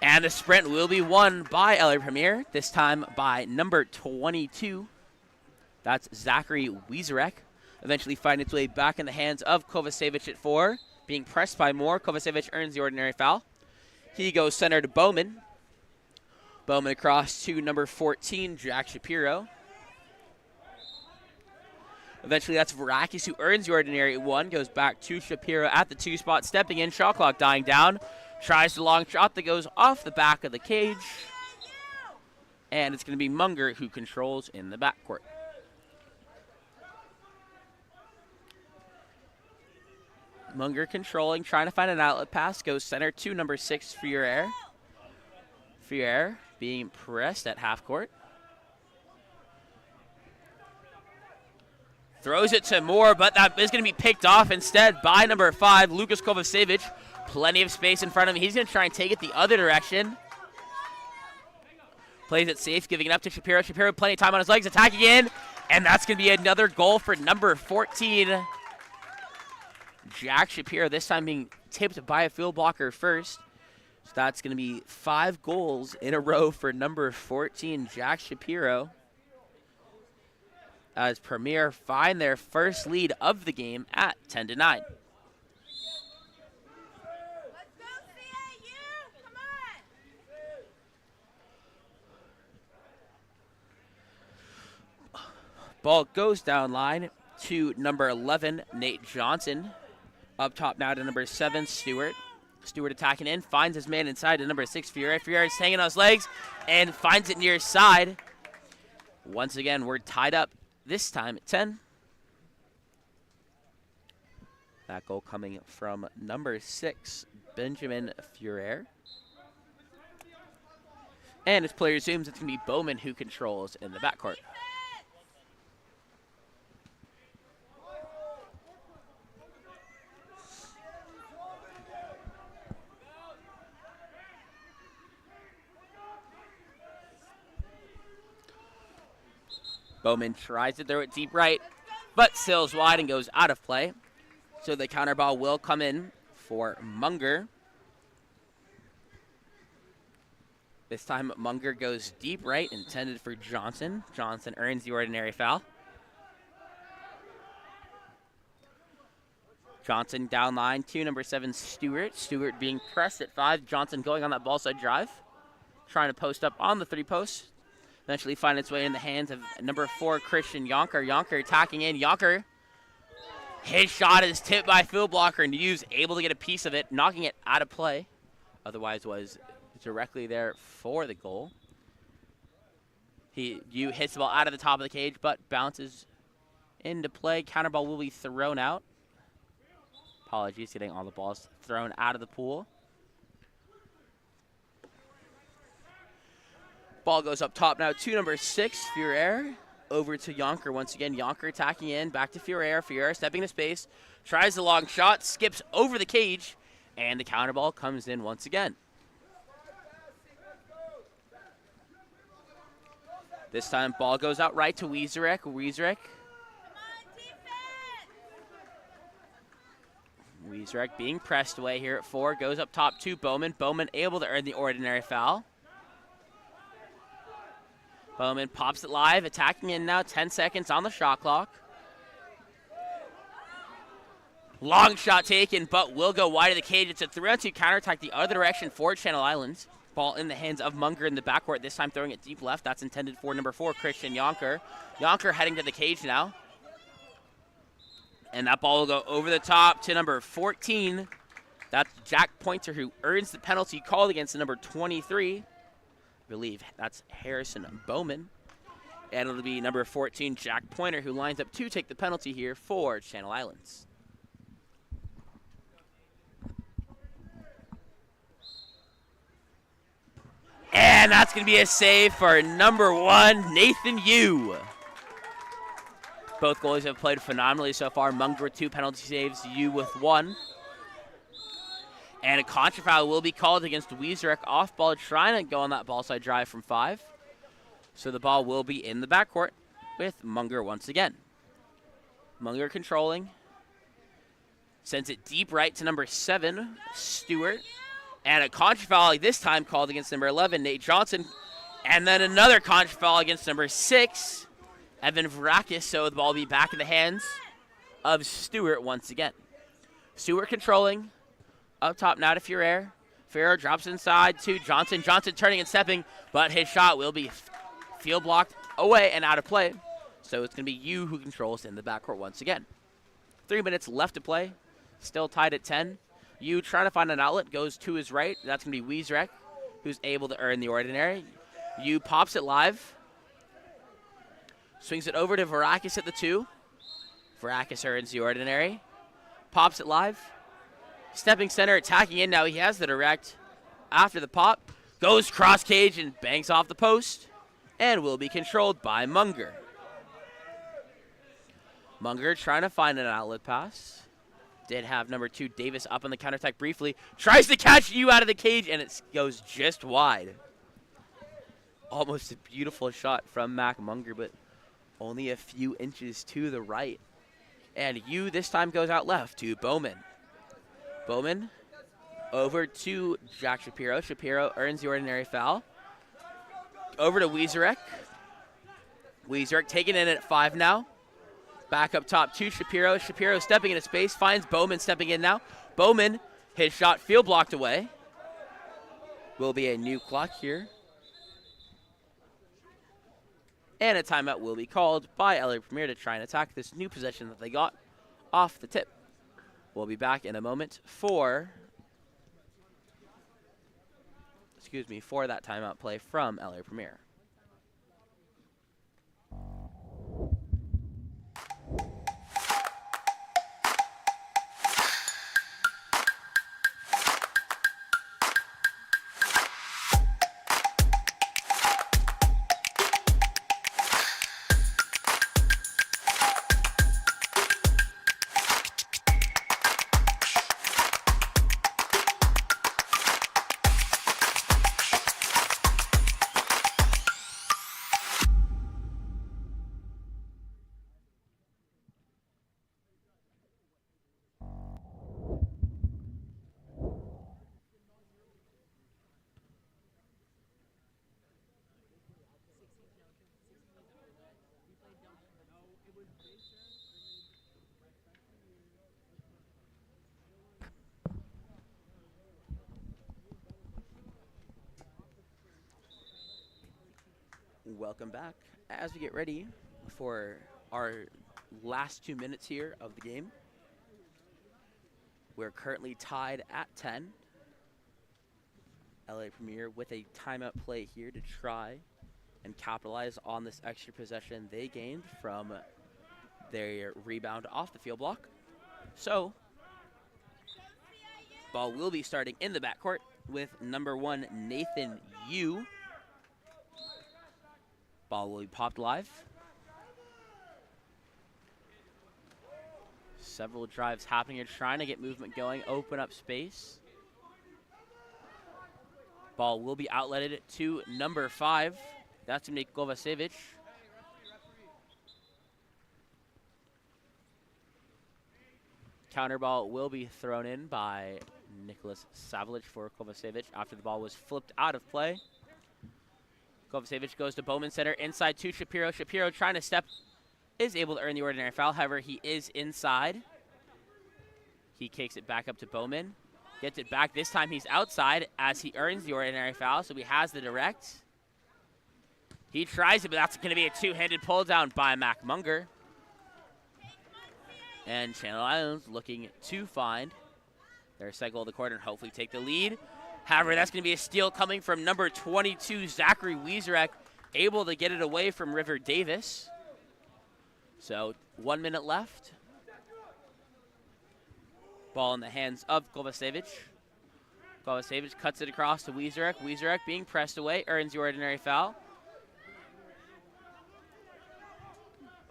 And the sprint will be won by LA Premier, this time by number 22. That's Zachary Wiezerek. Eventually finding its way back in the hands of Kovacevic at 4. Being pressed by Moore, Kovacevic earns the ordinary foul. He goes center to Bowman. Bowman across to number 14, Jack Shapiro. Eventually that's Varakis who earns the ordinary at 1. Goes back to Shapiro at the 2 spot. Stepping in, shot clock dying down. Tries the long shot that goes off the back of the cage. And it's going to be Munger who controls in the backcourt. Munger controlling, trying to find an outlet pass. Goes center to number 6, Furrier. Furrier being pressed at half court. Throws it to Moore, but that is going to be picked off instead by number 5, Lukas Kovacevic. Plenty of space in front of him. He's going to try and take it the other direction. Plays it safe, giving it up to Shapiro. Shapiro, plenty of time on his legs, attacking in. And that's going to be another goal for number 14, Jack Shapiro. This time being tipped by a field blocker first. So that's going to be 5 goals in a row for number 14, Jack Shapiro, as Premier find their first lead of the game at 10-9. Ball goes down line to number 11, Nate Johnson. Up top now to number 7, Stewart. Stewart attacking in, finds his man inside to number 6, Furrier. Furrier is hanging on his legs and finds it near side. Once again, we're tied up, this time at 10. That goal coming from number 6, Benjamin Furrier. And as player zooms, it's going to be Bowman who controls in the backcourt. Bowman tries to throw it deep right, but sails wide and goes out of play. So the counter ball will come in for Munger. This time Munger goes deep right, intended for Johnson. Johnson earns the ordinary foul. Johnson down line to number 7, Stewart. Stewart being pressed at 5. Johnson going on that ball side drive. Trying to post up on the 3 posts. Eventually find its way in the hands of number 4, Christian Yonker. Yonker attacking in. Yonker, his shot is tipped by field blocker, and Hughes able to get a piece of it, knocking it out of play. Otherwise was directly there for the goal. Yu hits the ball out of the top of the cage, but bounces into play. Counter ball will be thrown out. Apologies, getting all the balls thrown out of the pool. Ball goes up top now to number 6, Furrier. Over to Yonker once again. Yonker attacking in, back to Furrier. Furrier stepping into space, tries the long shot, skips over the cage, and the counter ball comes in once again. This time, ball goes out right to Wiezerek. Wiezerek being pressed away here at 4. Goes up top to Bowman. Bowman able to earn the ordinary foul. Bowman pops it live, attacking in now, 10 seconds on the shot clock. Long shot taken, but will go wide of the cage. It's a 3-on-2 counterattack the other direction for Channel Islands. Ball in the hands of Munger in the backcourt, this time throwing it deep left. That's intended for number 4, Christian Yonker. Yonker heading to the cage now. And that ball will go over the top to number 14. That's Jack Pointer, who earns the penalty called against the number 23. I believe that's Harrison Bowman. And it'll be number 14, Jack Pointer, who lines up to take the penalty here for Channel Islands. And that's going to be a save for number 1, Nathan Yu. Both goalies have played phenomenally so far. Munger with 2 penalty saves, Yu with 1. And a contra foul will be called against Wiezerek off ball, trying to go on that ball side drive from 5. So the ball will be in the backcourt with Munger once again. Munger controlling. Sends it deep right to number 7, Stewart. And a contra foul this time called against number 11, Nate Johnson. And then another contra foul against number 6, Evan Varakis. So the ball will be back in the hands of Stewart once again. Stewart controlling. Up top now to Ferrer. Ferrer drops inside to Johnson. Johnson turning and stepping, but his shot will be field blocked away and out of play. So it's going to be you who controls in the backcourt once again. 3 minutes left to play. Still tied at 10. You trying to find an outlet, goes to his right. That's going to be Wiesreck, who's able to earn the ordinary. You pops it live. Swings it over to Varakis at the 2. Varakis earns the ordinary. Pops it live. Stepping center, attacking in now. He has the direct after the pop. Goes cross cage and bangs off the post. And will be controlled by Munger. Munger trying to find an outlet pass. Did have number 2 Davis up on the counterattack briefly. Tries to catch you out of the cage, and it goes just wide. Almost a beautiful shot from Mac Munger, but only a few inches to the right. And you this time goes out left to Bowman. Bowman over to Jack Shapiro. Shapiro earns the ordinary foul. Over to Wiesreck. Wiesreck taking in at 5 now. Back up top to Shapiro. Shapiro stepping into space. Finds Bowman stepping in now. Bowman, his shot field blocked away. Will be a new clock here. And a timeout will be called by LA Premier to try and attack this new possession that they got off the tip. We'll be back in a moment for that timeout play from LA Premier. Welcome back as we get ready for our last 2 minutes here of the game. We're currently tied at 10. LA Premier with a timeout play here to try and capitalize on this extra possession they gained from their rebound off the field block. So, ball will be starting in the backcourt with number 1, Nathan Yu. Ball will be popped live. Several drives happening here, trying to get movement going, open up space. Ball will be outletted to number 5. That's Nick Kovacevic. Counter ball will be thrown in by Nicholas Savlich for Kovacevic after the ball was flipped out of play. Kovacevic goes to Bowman center, inside to Shapiro. Shapiro trying to step, is able to earn the ordinary foul. However, he is inside. He kicks it back up to Bowman. Gets it back. This time he's outside as he earns the ordinary foul, so he has the direct. He tries it, but that's going to be a two-handed pull down by Mac Munger. And Channel Islands looking to find their cycle of the quarter and hopefully take the lead. However, that's going to be a steal coming from number 22, Zachary Wiesreck, able to get it away from River Davis. So 1 minute left. Ball in the hands of Kovacevic. Kovacevic cuts it across to Wiesreck. Wiesreck being pressed away, earns the ordinary foul.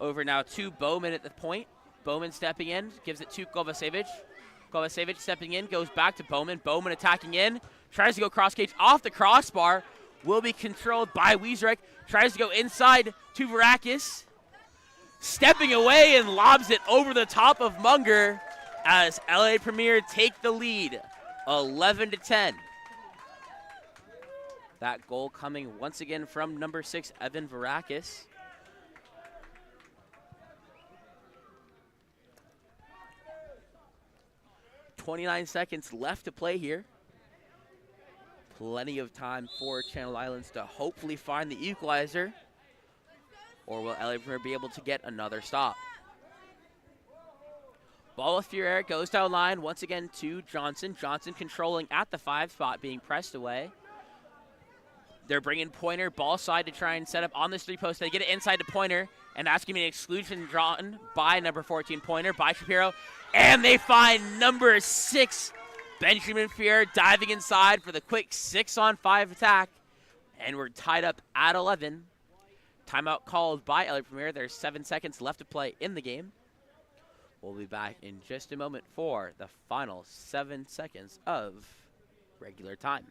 Over now to Bowman at the point. Bowman stepping in, gives it to Kovacevic. Kovacevic stepping in, goes back to Bowman. Bowman attacking in, tries to go cross cage off the crossbar. Will be controlled by Wiesreck. Tries to go inside to Varakis. Stepping away and lobs it over the top of Munger as LA Premier take the lead, 11-10. That goal coming once again from number 6, Evan Varakis. .29 seconds left to play here. Plenty of time for Channel Islands to hopefully find the equalizer. Or will LA Premier be able to get another stop? Ball with Fury goes down line once again to Johnson. Johnson controlling at the 5 spot, being pressed away. They're bringing Pointer ball side to try and set up on this 3-post. They get it inside to Pointer, and that's going to be an exclusion drawn by number 14 Pointer, by Shapiro. And they find number 6, Benjamin Fury, diving inside for the quick 6-on-5 attack. And we're tied up at 11. Timeout called by LA Premier. There's 7 seconds left to play in the game. We'll be back in just a moment for the final 7 seconds of regular time.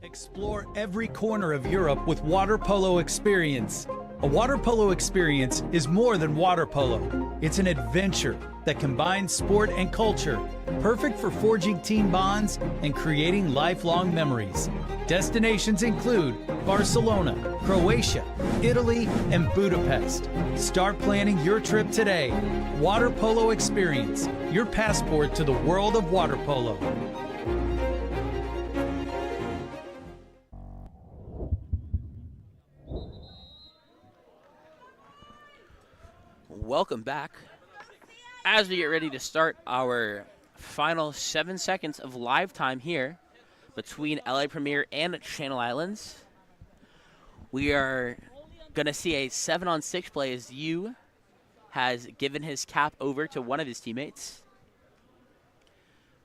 Explore every corner of Europe with water polo experience. A water polo experience is more than water polo. It's an adventure that combines sport and culture, perfect for forging team bonds and creating lifelong memories. Destinations include Barcelona, Croatia, Italy, and Budapest. Start planning your trip today. Water Polo Experience, your passport to the world of water polo. Welcome back. As we get ready to start our final 7 seconds of live time here between LA Premier and Channel Islands, we are going to see a 7-on-6 play as Yu has given his cap over to one of his teammates.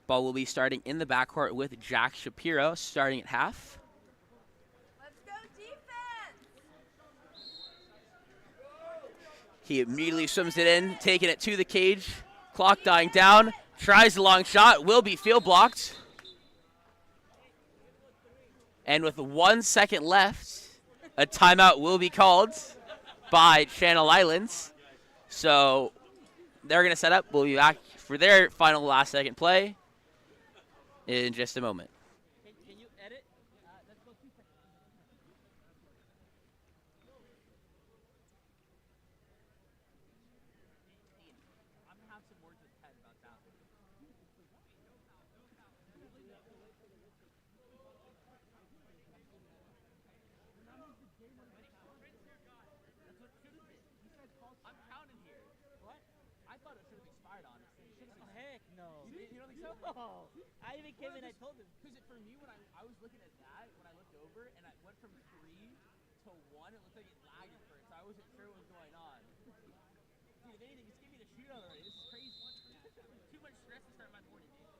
Ball will be starting in the backcourt with Jack Shapiro starting at half. He immediately swims it in, taking it to the cage. Clock dying down. Tries the long shot. Will be field blocked. And with 1 second left, a timeout will be called by Channel Islands. So they're going to set up. We'll be back for their final last second play in just a moment. Can you edit? Let's go 2 seconds. I'm going to have some words with Ted about that. I'm counting here. What? I thought it should have expired, honestly. Heck no. You don't think so? No. I even came in and I told him. Because for me, when I was looking at that, when I looked over, and I went from 3 to 1, it looked like it lagged at first. I wasn't sure what was going on. Dude, if anything, just give me the shootout already. This is crazy. Too much stress to start my morning, man.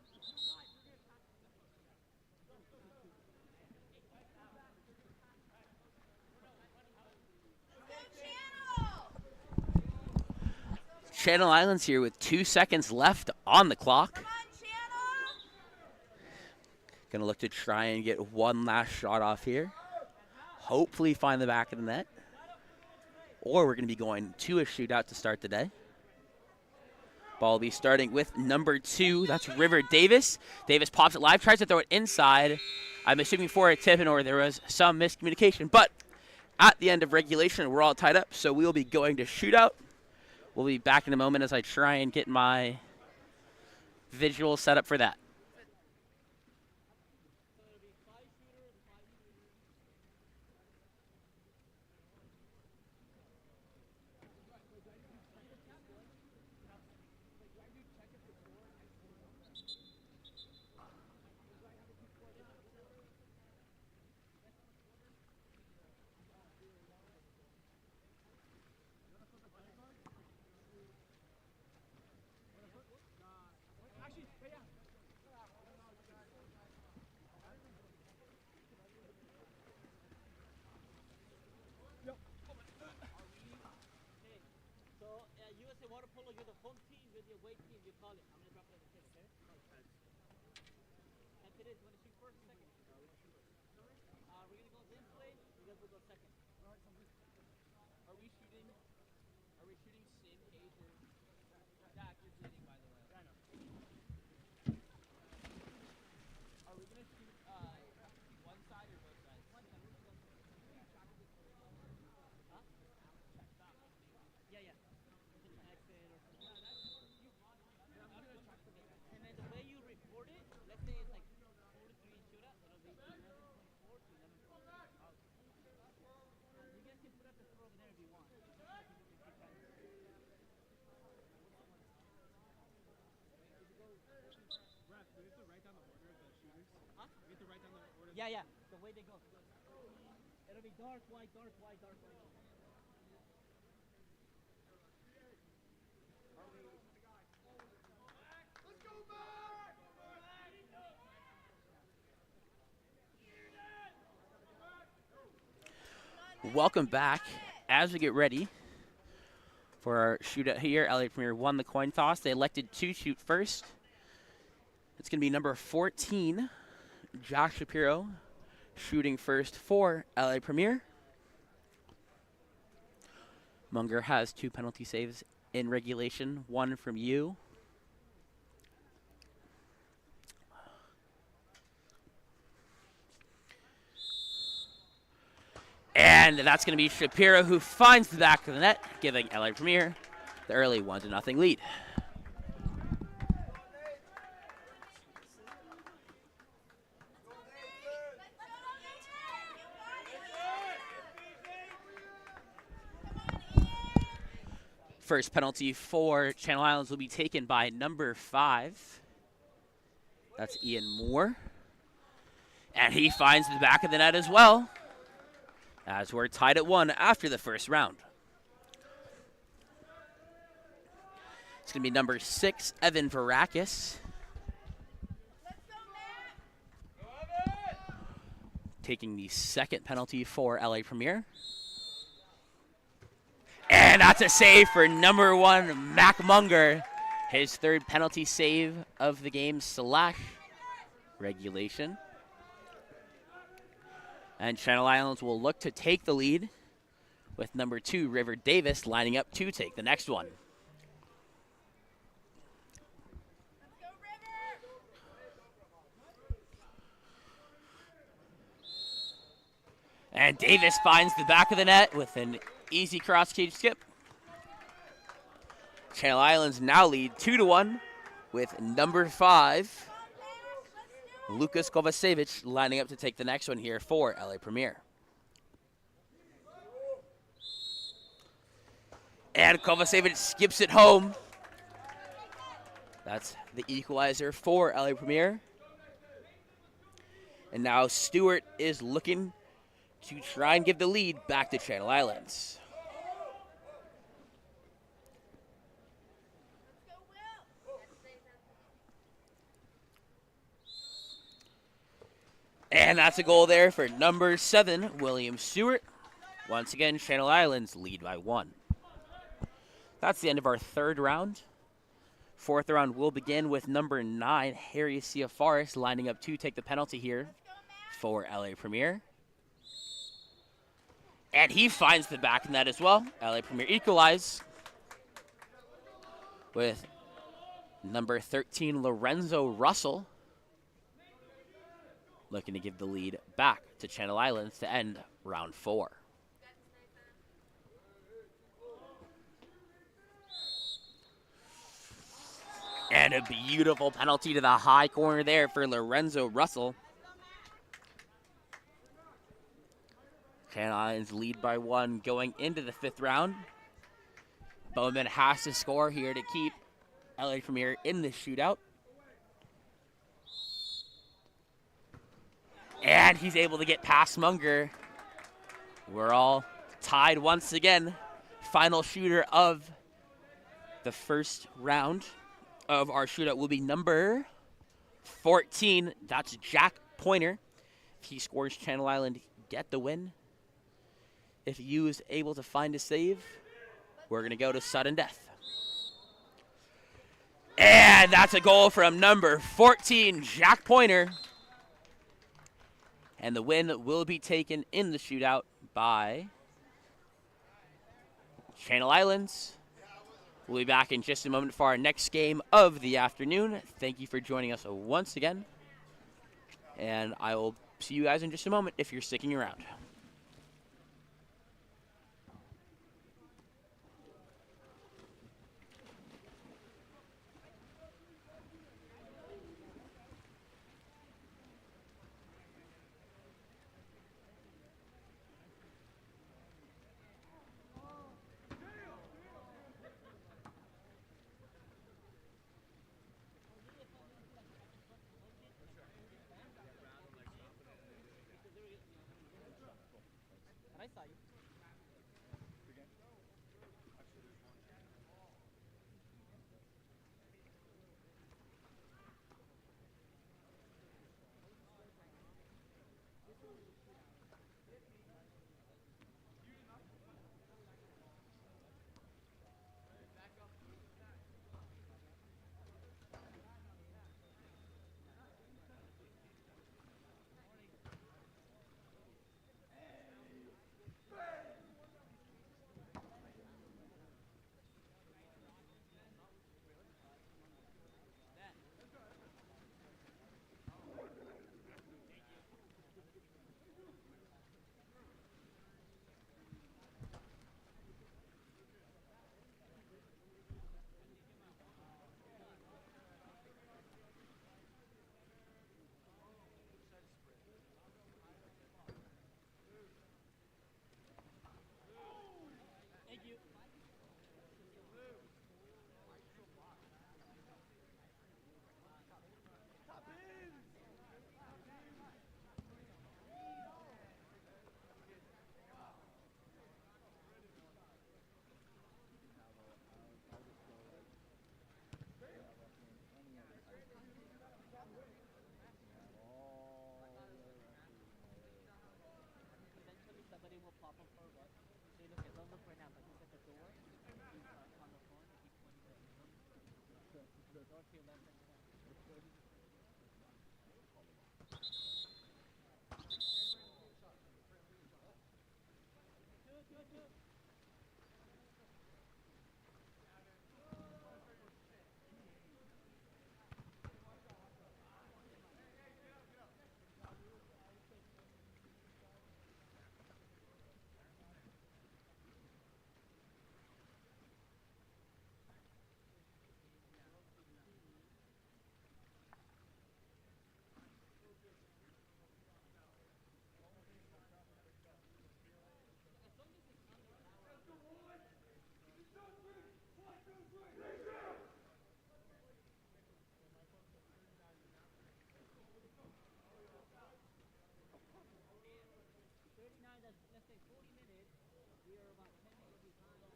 Channel Islands here with 2 seconds left on the clock. Come on, Channel! Gonna look to try and get one last shot off here. Hopefully find the back of the net. Or we're gonna be going to a shootout to start the day. Ball will be starting with number 2. That's River Davis. Davis pops it live, tries to throw it inside. I'm assuming for a tip, or there was some miscommunication. But at the end of regulation, we're all tied up, so we will be going to shootout. We'll be back in a moment as I try and get my visual set up for that. USA Water Polo, you're the home team, you're the away team, you call it. I'm going to drop it on the table, okay? it is. You want to shoot first or second? We're going to go this way. You guys will go second. All right, sounds good. Are we shooting same page or Zach, you're bleeding by the way. I know. Are we gonna shoot one side or both sides? One side. We're going to go. Huh? Yeah, yeah. Just an exit or something. And then the way you report it, let's say it's like 4 to 3 shootout, it'll be 11.4 to 11.4. You guys can put up the score over there if you want. Ref, do we have to write down the order of the shooters? Huh? We have to write down the order of Yeah, yeah. The way they go. It'll be dark, white, dark, white, dark, white. Welcome back. As we get ready for our shootout here, LA Premier won the coin toss. They elected to shoot first. It's going to be number 14, Josh Shapiro, shooting first for LA Premier. Munger has 2 penalty saves in regulation, 1 from you. And that's going to be Shapiro, who finds the back of the net, giving LA Premier the early 1-0 lead. First penalty for Channel Islands will be taken by number 5. That's Ian Moore. And he finds the back of the net as well, as we're tied at 1 after the first round. It's going to be number 6, Evan Varakis. Taking the second penalty for LA Premier. And that's a save for number 1, Mac Munger. His 3rd penalty save of the game / regulation. And Channel Islands will look to take the lead with number 2, River Davis, lining up to take the next one. Let's go, River! And Davis finds the back of the net with an easy cross-cage skip. Channel Islands now lead 2-1 with number 5, Lukas Kovacevic, lining up to take the next one here for LA Premier. And Kovacevic skips it home. That's the equalizer for LA Premier. And now Stewart is looking to try and give the lead back to Channel Islands. And that's a goal there for number 7, William Stewart. Once again, Channel Islands lead by 1. That's the end of our 3rd round. 4th round will begin with number 9, Harry Ciafaris, lining up to take the penalty here for LA Premier. And he finds the back net as well. LA Premier equalize with number 13, Lorenzo Russell, looking to give the lead back to Channel Islands to end round 4. And a beautiful penalty to the high corner there for Lorenzo Russell. Channel Islands lead by 1 going into the 5th round. Bowman has to score here to keep LA Premier in the shootout. And he's able to get past Munger. We're all tied once again. Final shooter of the first round of our shootout will be number 14. That's Jack Pointer. If he scores, Channel Island get the win. If you is able to find a save, we're going to go to sudden death. And that's a goal from number 14, Jack Pointer. And the win will be taken in the shootout by Channel Islands. We'll be back in just a moment for our next game of the afternoon. Thank you for joining us once again. And I will see you guys in just a moment if you're sticking around. I saw you. Eventually somebody will pop up for what? Say, look, don't look right now, but he's at the door. He's on the phone. If he's pointing at the door to your left and right. Let's say 40 minutes. We are about 10 minutes behind.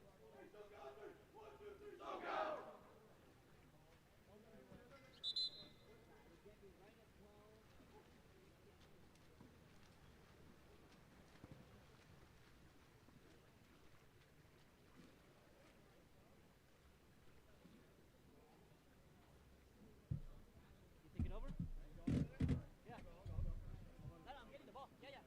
You take it over? Yeah. I'm getting the ball. Yeah, yeah.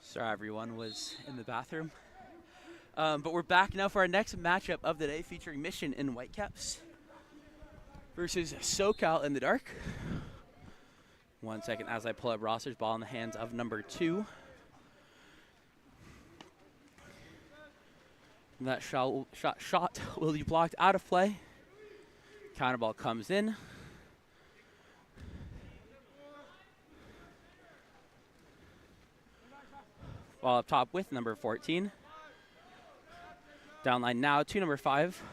Sorry, everyone was in the bathroom. But we're back now for our next matchup of the day, featuring Mission and Whitecaps versus SoCal in the dark. 1 second as I pull up rosters. Ball in the hands of number 2. That shot will be blocked out of play. Counter ball comes in. Ball up top with number 14. Down line now to number 5.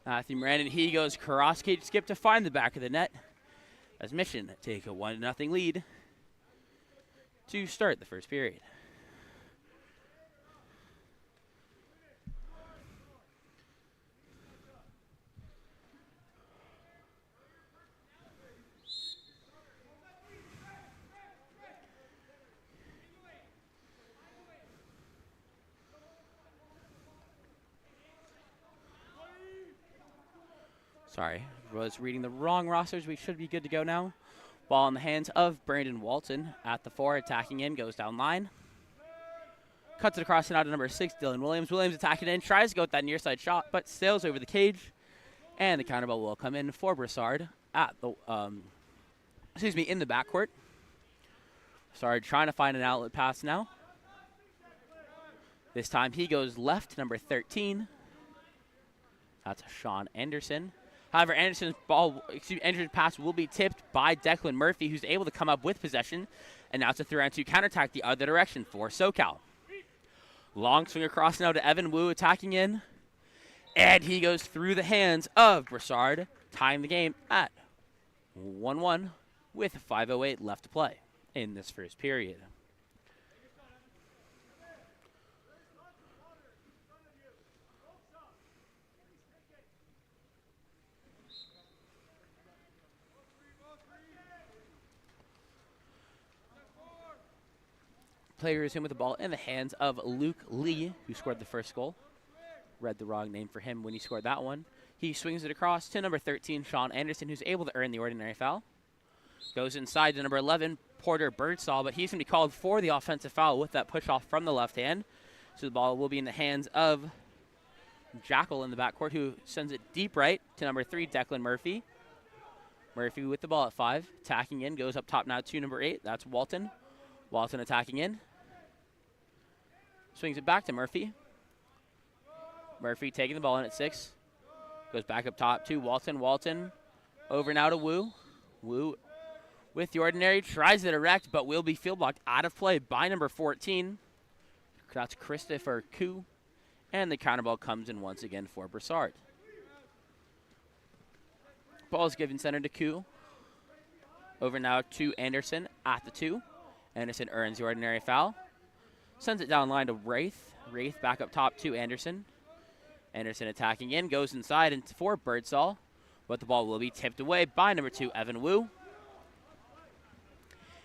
Matthew Moran, and he goes cross cage skip to find the back of the net. As Mission take a 1-0 lead to start the first period. Sorry, was reading the wrong rosters. We should be good to go now. Ball in the hands of Brandon Walton at the 4, attacking in, goes down line. Cuts it across and out to number 6, Dylan Williams. Williams attacking in, tries to go with that near side shot, but sails over the cage. And the counter ball will come in for Broussard at the, in the backcourt. Broussard trying to find an outlet pass now. This time he goes left, number 13. That's Sean Anderson. However, Anderson's pass will be tipped by Declan Murphy, who's able to come up with possession. And now it's a 3-on-2 counterattack the other direction for SoCal. Long swing across now to Evan Wu attacking in. And he goes through the hands of Broussard, tying the game at 1-1 with 5:08 left to play in this first period. Players in with the ball in the hands of Luke Lee, who scored the first goal. Read the wrong name for him when he scored that one. He swings it across to number 13, Sean Anderson, who's able to earn the ordinary foul. Goes inside to number 11, Porter Birdsall, but he's going to be called for the offensive foul with that push-off from the left hand. So the ball will be in the hands of Jackal in the backcourt, who sends it deep right to number 3, Declan Murphy. Murphy with the ball at 5, attacking in, goes up top now to number 8. That's Walton. Walton attacking in. Swings it back to Murphy. Murphy taking the ball in at 6. Goes back up top to Walton. Walton over now to Wu. Wu with the ordinary. Tries it erect, but will be field blocked out of play by number 14. That's Christopher Koo. And the counter ball comes in once again for Broussard. Ball is given center to Koo. Over now to Anderson at the 2. Anderson earns the ordinary foul. Sends it down line to Wraith. Wraith back up top to Anderson. Anderson attacking in, goes inside and for Birdsall, but the ball will be tipped away by number 2, Evan Wu.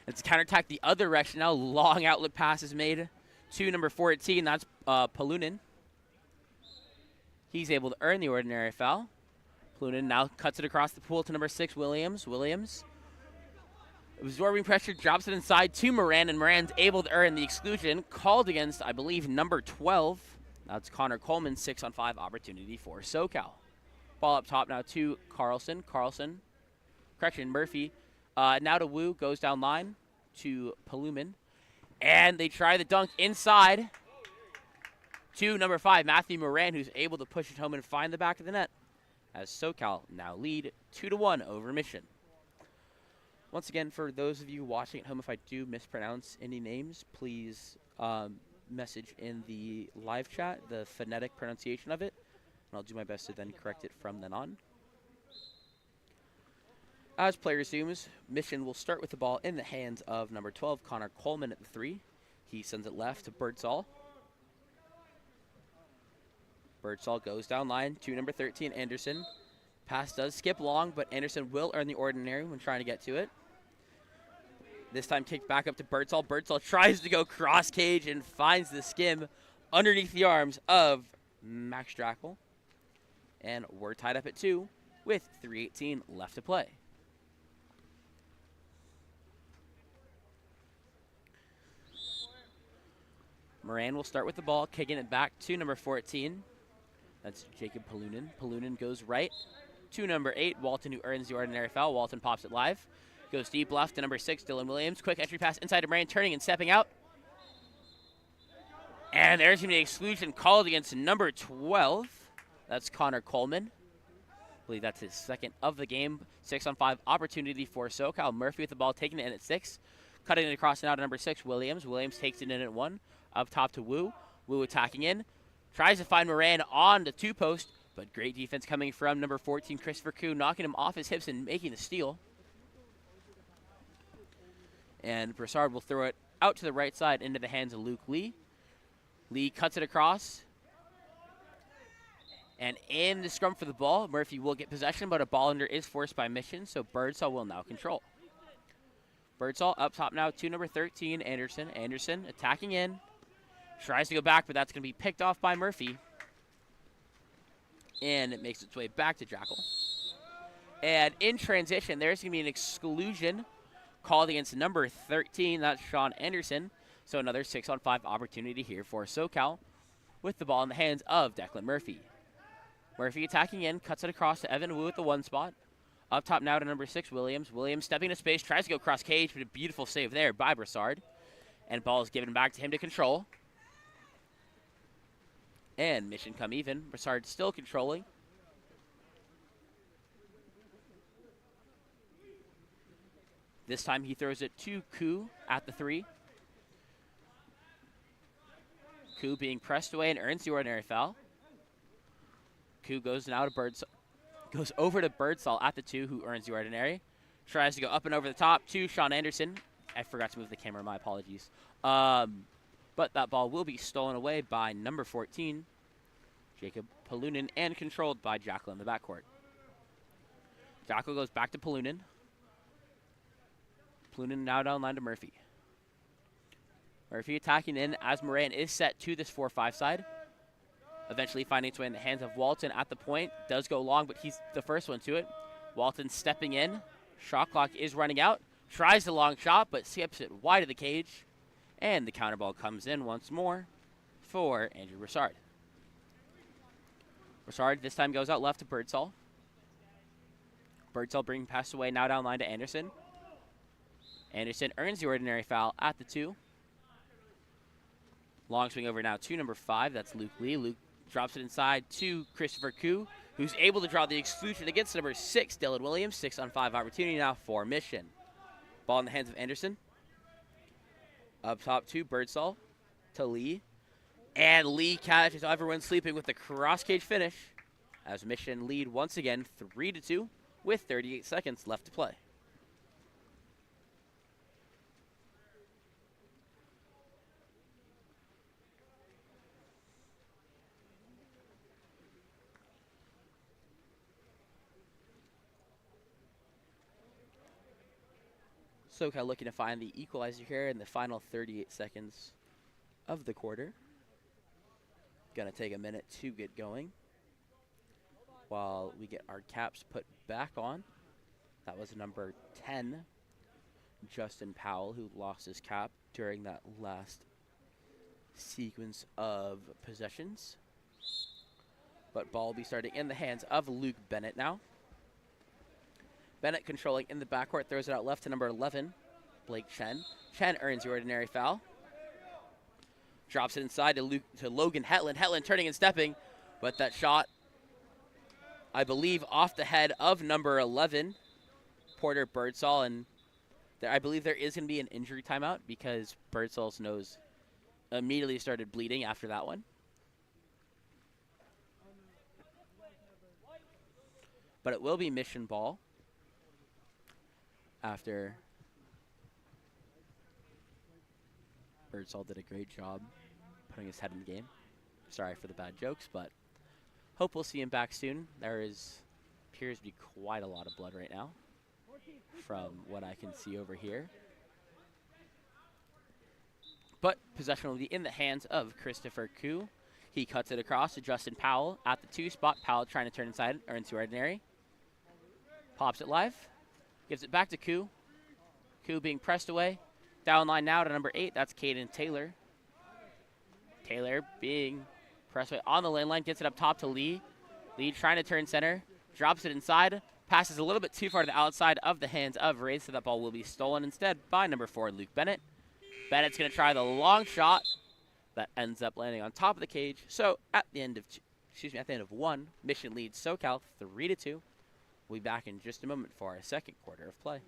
It's a counterattack the other direction now. Long outlet pass is made to number 14. That's Palunin. He's able to earn the ordinary foul. Palunin now cuts it across the pool to number 6, Williams. Williams absorbing pressure, drops it inside to Moran, and Moran's able to earn the exclusion called against, I believe, number 12. That's Connor Coleman, 6-on-5 opportunity for SoCal. Ball up top now to Murphy. Now to Wu, goes down line to Palumin. And they try the dunk inside to number 5, Matthew Moran, who's able to push it home and find the back of the net. As SoCal now lead 2-1 over Mission. Once again, for those of you watching at home, if I do mispronounce any names, please message in the live chat the phonetic pronunciation of it, and I'll do my best to then correct it from then on. As play resumes, Mission will start with the ball in the hands of number 12, Connor Coleman at the 3. He sends it left to Birdsall. Birdsall goes down line to number 13, Anderson. Pass does skip long, but Anderson will earn the ordinary when trying to get to it. This time kicked back up to Birdsall. Birdsall tries to go cross cage and finds the skim underneath the arms of Max Drackle. And we're tied up at 2 with 3:18 left to play. Moran will start with the ball, kicking it back to number 14. That's Jacob Palunin. Palunin goes right. to number 8, Walton, who earns the ordinary foul. Walton pops it live. Goes deep left to number 6, Dylan Williams. Quick entry pass inside to Moran, turning and stepping out. And there's going to be an exclusion called against number 12. That's Connor Coleman. I believe that's his second of the game. 6-on-5 opportunity for SoCal. Murphy with the ball, taking it in at 6. Cutting it across now to number 6, Williams. Williams takes it in at 1. Up top to Wu. Wu attacking in. Tries to find Moran on the 2-post, but great defense coming from number 14, Christopher Koo, knocking him off his hips and making the steal. And Broussard will throw it out to the right side into the hands of Luke Lee. Lee cuts it across. And in the scrum for the ball, Murphy will get possession, but a ball under is forced by Mission, so Birdsall will now control. Birdsall up top now to number 13, Anderson. Anderson attacking in. Tries to go back, but that's going to be picked off by Murphy. And it makes its way back to Jackal. And in transition, there's going to be an exclusion called against number 13. That's Sean Anderson. So another 6-on-5 opportunity here for SoCal with the ball in the hands of Declan Murphy. Murphy attacking in, cuts it across to Evan Wu at the 1 spot. Up top now to number 6, Williams. Williams stepping into space, tries to go cross cage, but a beautiful save there by Broussard. And ball is given back to him to control. And Mission come even. Broussard still controlling. This time he throws it to Koo at the 3. Koo being pressed away and earns the ordinary foul. Koo goes now to Birdsall. Goes over to Birdsall at the 2, who earns the ordinary. Tries to go up and over the top to Sean Anderson. I forgot to move the camera, my apologies. But that ball will be stolen away by number 14, Jacob Palunin, and controlled by Jackal in the backcourt. Jackal goes back to Palunin. Palunin now down line to Murphy. Murphy attacking in as Moran is set to this 4-5 side. Eventually finding its way in the hands of Walton at the point. Does go long, but he's the first one to it. Walton stepping in. Shot clock is running out. Tries the long shot, but skips it wide of the cage. And the counter ball comes in once more for Andrew Broussard. Broussard this time goes out left to Birdsall. Birdsall bringing pass away now down line to Anderson. Anderson earns the ordinary foul at the 2. Long swing over now to number 5. That's Luke Lee. Luke drops it inside to Christopher Koo, who's able to draw the exclusion against number 6, Dylan Williams. 6-on-5 opportunity now for Mission. Ball in the hands of Anderson. Up top to Birdsall, to Lee. And Lee catches everyone sleeping with the cross-cage finish as Mission lead once again 3-2 with 38 seconds left to play. SoCal looking to find the equalizer here in the final 38 seconds of the quarter. Gonna take a minute to get going while we get our caps put back on. That was number 10, Justin Powell, who lost his cap during that last sequence of possessions. But ball will be starting in the hands of Luke Bennett now. Bennett controlling in the backcourt, throws it out left to number 11, Blake Chen. Chen earns the ordinary foul. Drops it inside to Logan Hetland. Hetland turning and stepping, but that shot, I believe, off the head of number 11, Porter Birdsall, and I believe there is going to be an injury timeout because Birdsall's nose immediately started bleeding after that one. But it will be Mission ball after Birdsall did a great job putting his head in the game. Sorry for the bad jokes, but hope we'll see him back soon. There appears to be quite a lot of blood right now from what I can see over here. But possession will be in the hands of Christopher Koo. He cuts it across to Justin Powell at the 2 spot. Powell trying to turn inside, earns the ordinary. Pops it live. Gives it back to Koo. Koo being pressed away. Down line now to number 8. That's Caden Taylor. Taylor being pressed away on the lane line. Gets it up top to Lee. Lee trying to turn center. Drops it inside. Passes a little bit too far to the outside of the hands of Rays, so that ball will be stolen instead by number 4, Luke Bennett. Bennett's going to try the long shot that ends up landing on top of the cage. So at the end of one, Mission leads SoCal 3-2. We'll be back in just a moment for our second quarter of play.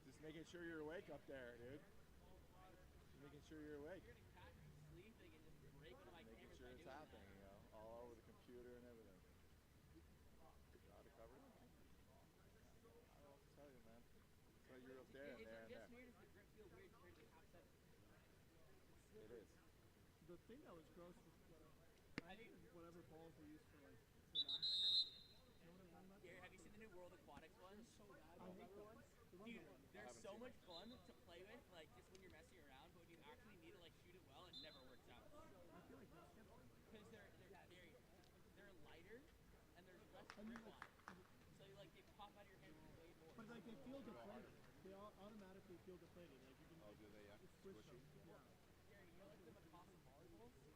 Just making sure you're awake up there, dude. Just making sure you're awake. Making sure it's happening, you know, all over the computer and everything. Got to cover it, man. I don't know what to tell you, man. So you're up there and there and there. It is. The thing that was gross was I think whatever balls were used for like the max. You know what I'm talking about? Gary, have you seen the new World Aquatics ones? So bad. The rubber ones? Dude, they're so much fun to play with, like just when you're messing around, but when you actually need to like shoot it well, it never works out. I feel like they'll skip them. Because they're lighter and there's less grip on it. So like they pop out of your hand way more. But like they feel deflated. They all automatically feel deflated. Like you can Do they have to switch squish them. you? Yeah. Gary, you know like the Mikasa volleyballs? It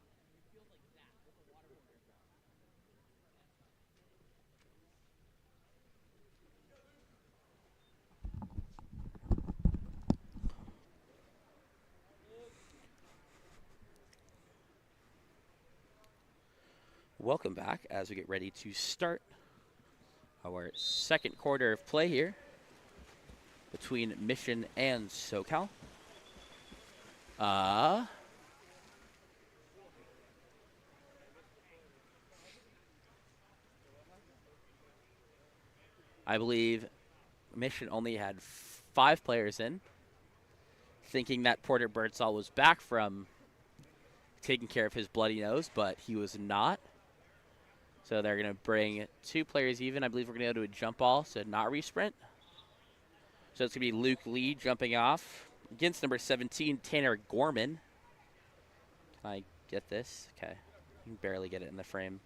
feels like that with a waterboard. Welcome back as we get ready to start our second quarter of play here between Mission and SoCal. I believe Mission only had 5 players in, thinking that Porter Birdsall was back from taking care of his bloody nose, but he was not. So they're going to bring 2 players even. I believe we're going to go to a jump ball, so not resprint. So it's going to be Luke Lee jumping off against number 17, Tanner Gorman. Can I get this? Okay. I can barely get it in the frame.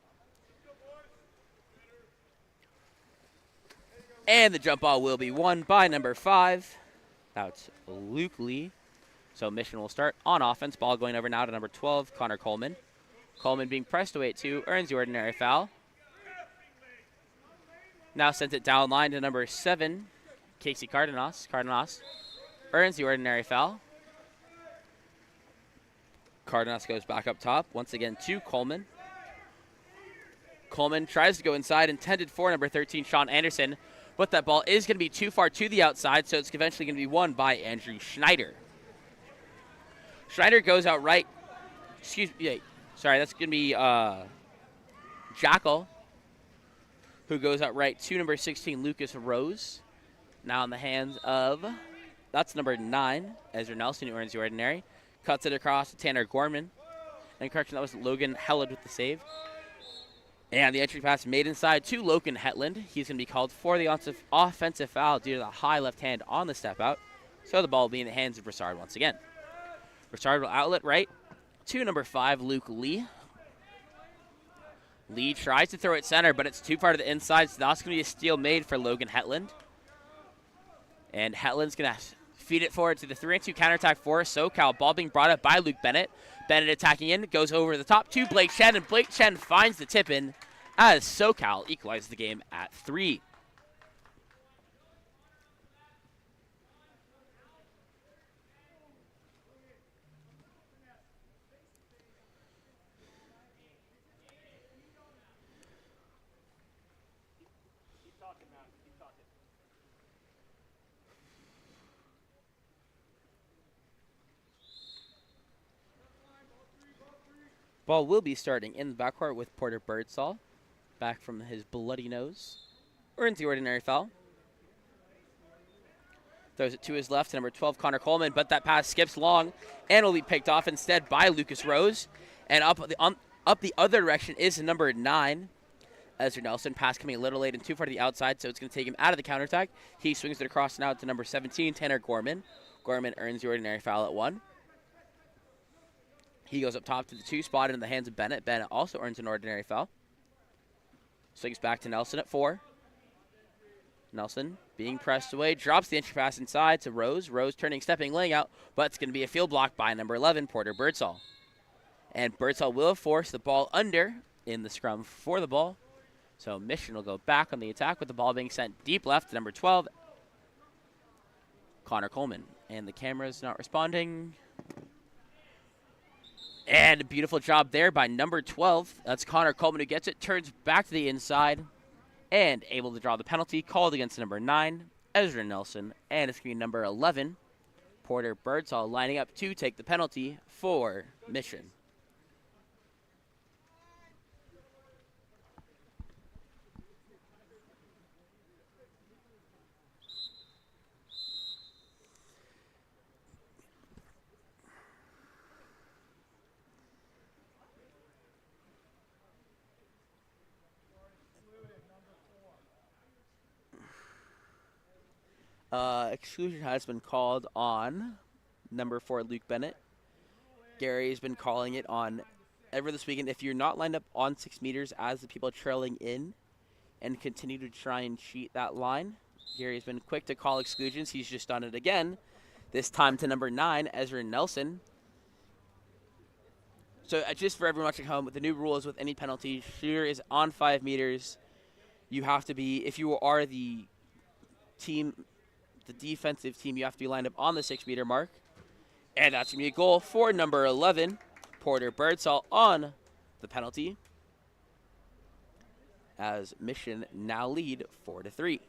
And the jump ball will be won by number 5. That's Luke Lee. So Mission will start on offense. Ball going over now to number 12, Connor Coleman. Coleman being pressed away at 2, earns the ordinary foul. Now sends it down line to number 7, Casey Cardinal. Cardinal earns the ordinary foul. Cardinal goes back up top, once again to Coleman. Coleman tries to go inside, intended for number 13, Sean Anderson, but that ball is going to be too far to the outside, so it's eventually going to be won by Andrew Schneider. Schneider goes out right. Excuse me. Sorry, that's going to be Jackal, who goes out right to number 16, Lucas Rose. Now in the hands of, that's number 9, Ezra Nelson, who earns the ordinary. Cuts it across to Tanner Gorman. And correction, that was Logan Helland with the save. And the entry pass made inside to Logan Hetland. He's going to be called for the offensive foul due to the high left hand on the step out. So the ball will be in the hands of Broussard once again. Broussard will outlet right to number 5, Luke Lee. Lee tries to throw it center, but it's too far to the inside, so that's going to be a steal made for Logan Hetland. And Hetland's going to feed it forward to the 3-2 counterattack for SoCal. Ball being brought up by Luke Bennett. Bennett attacking in, goes over the top to Blake Chen, and Blake Chen finds the tip-in as SoCal equalizes the game at 3. Ball will be starting in the backcourt with Porter Birdsall, back from his bloody nose. Earns the ordinary foul. Throws it to his left, number 12, Connor Coleman, but that pass skips long and will be picked off instead by Lucas Rose. And up the other direction is number 9, Ezra Nelson. Pass coming a little late and too far to the outside, so it's going to take him out of the counterattack. He swings it across now to number 17, Tanner Gorman. Gorman earns the ordinary foul at 1. He goes up top to the 2 spot in the hands of Bennett. Bennett also earns an ordinary foul. Swings back to Nelson at 4. Nelson being pressed away, drops the entry pass inside to Rose. Rose turning, stepping, laying out, but it's going to be a field block by number 11, Porter Birdsall. And Birdsall will force the ball under in the scrum for the ball. So Mission will go back on the attack with the ball being sent deep left to number 12, Connor Coleman. And the camera's not responding. And a beautiful job there by number 12. That's Connor Coleman who gets it, turns back to the inside, and able to draw the penalty called against number 9, Ezra Nelson. And it's going to be number 11, Porter Birdsall, lining up to take the penalty for Mission. Exclusion has been called on number 4, Luke Bennett. Gary has been calling it on ever this weekend. If you're not lined up on 6 meters as the people trailing in and continue to try and cheat that line, Gary has been quick to call exclusions. He's just done it again, this time to number 9, Ezra Nelson. So just for everyone watching home, the new rule is with any penalty, shooter is on 5 meters. You have to be, if you are the team, the defensive team, you have to be lined up on the 6-meter mark. And that's going to be a goal for number 11, Porter Birdsall, on the penalty, as Mission now lead 4-3.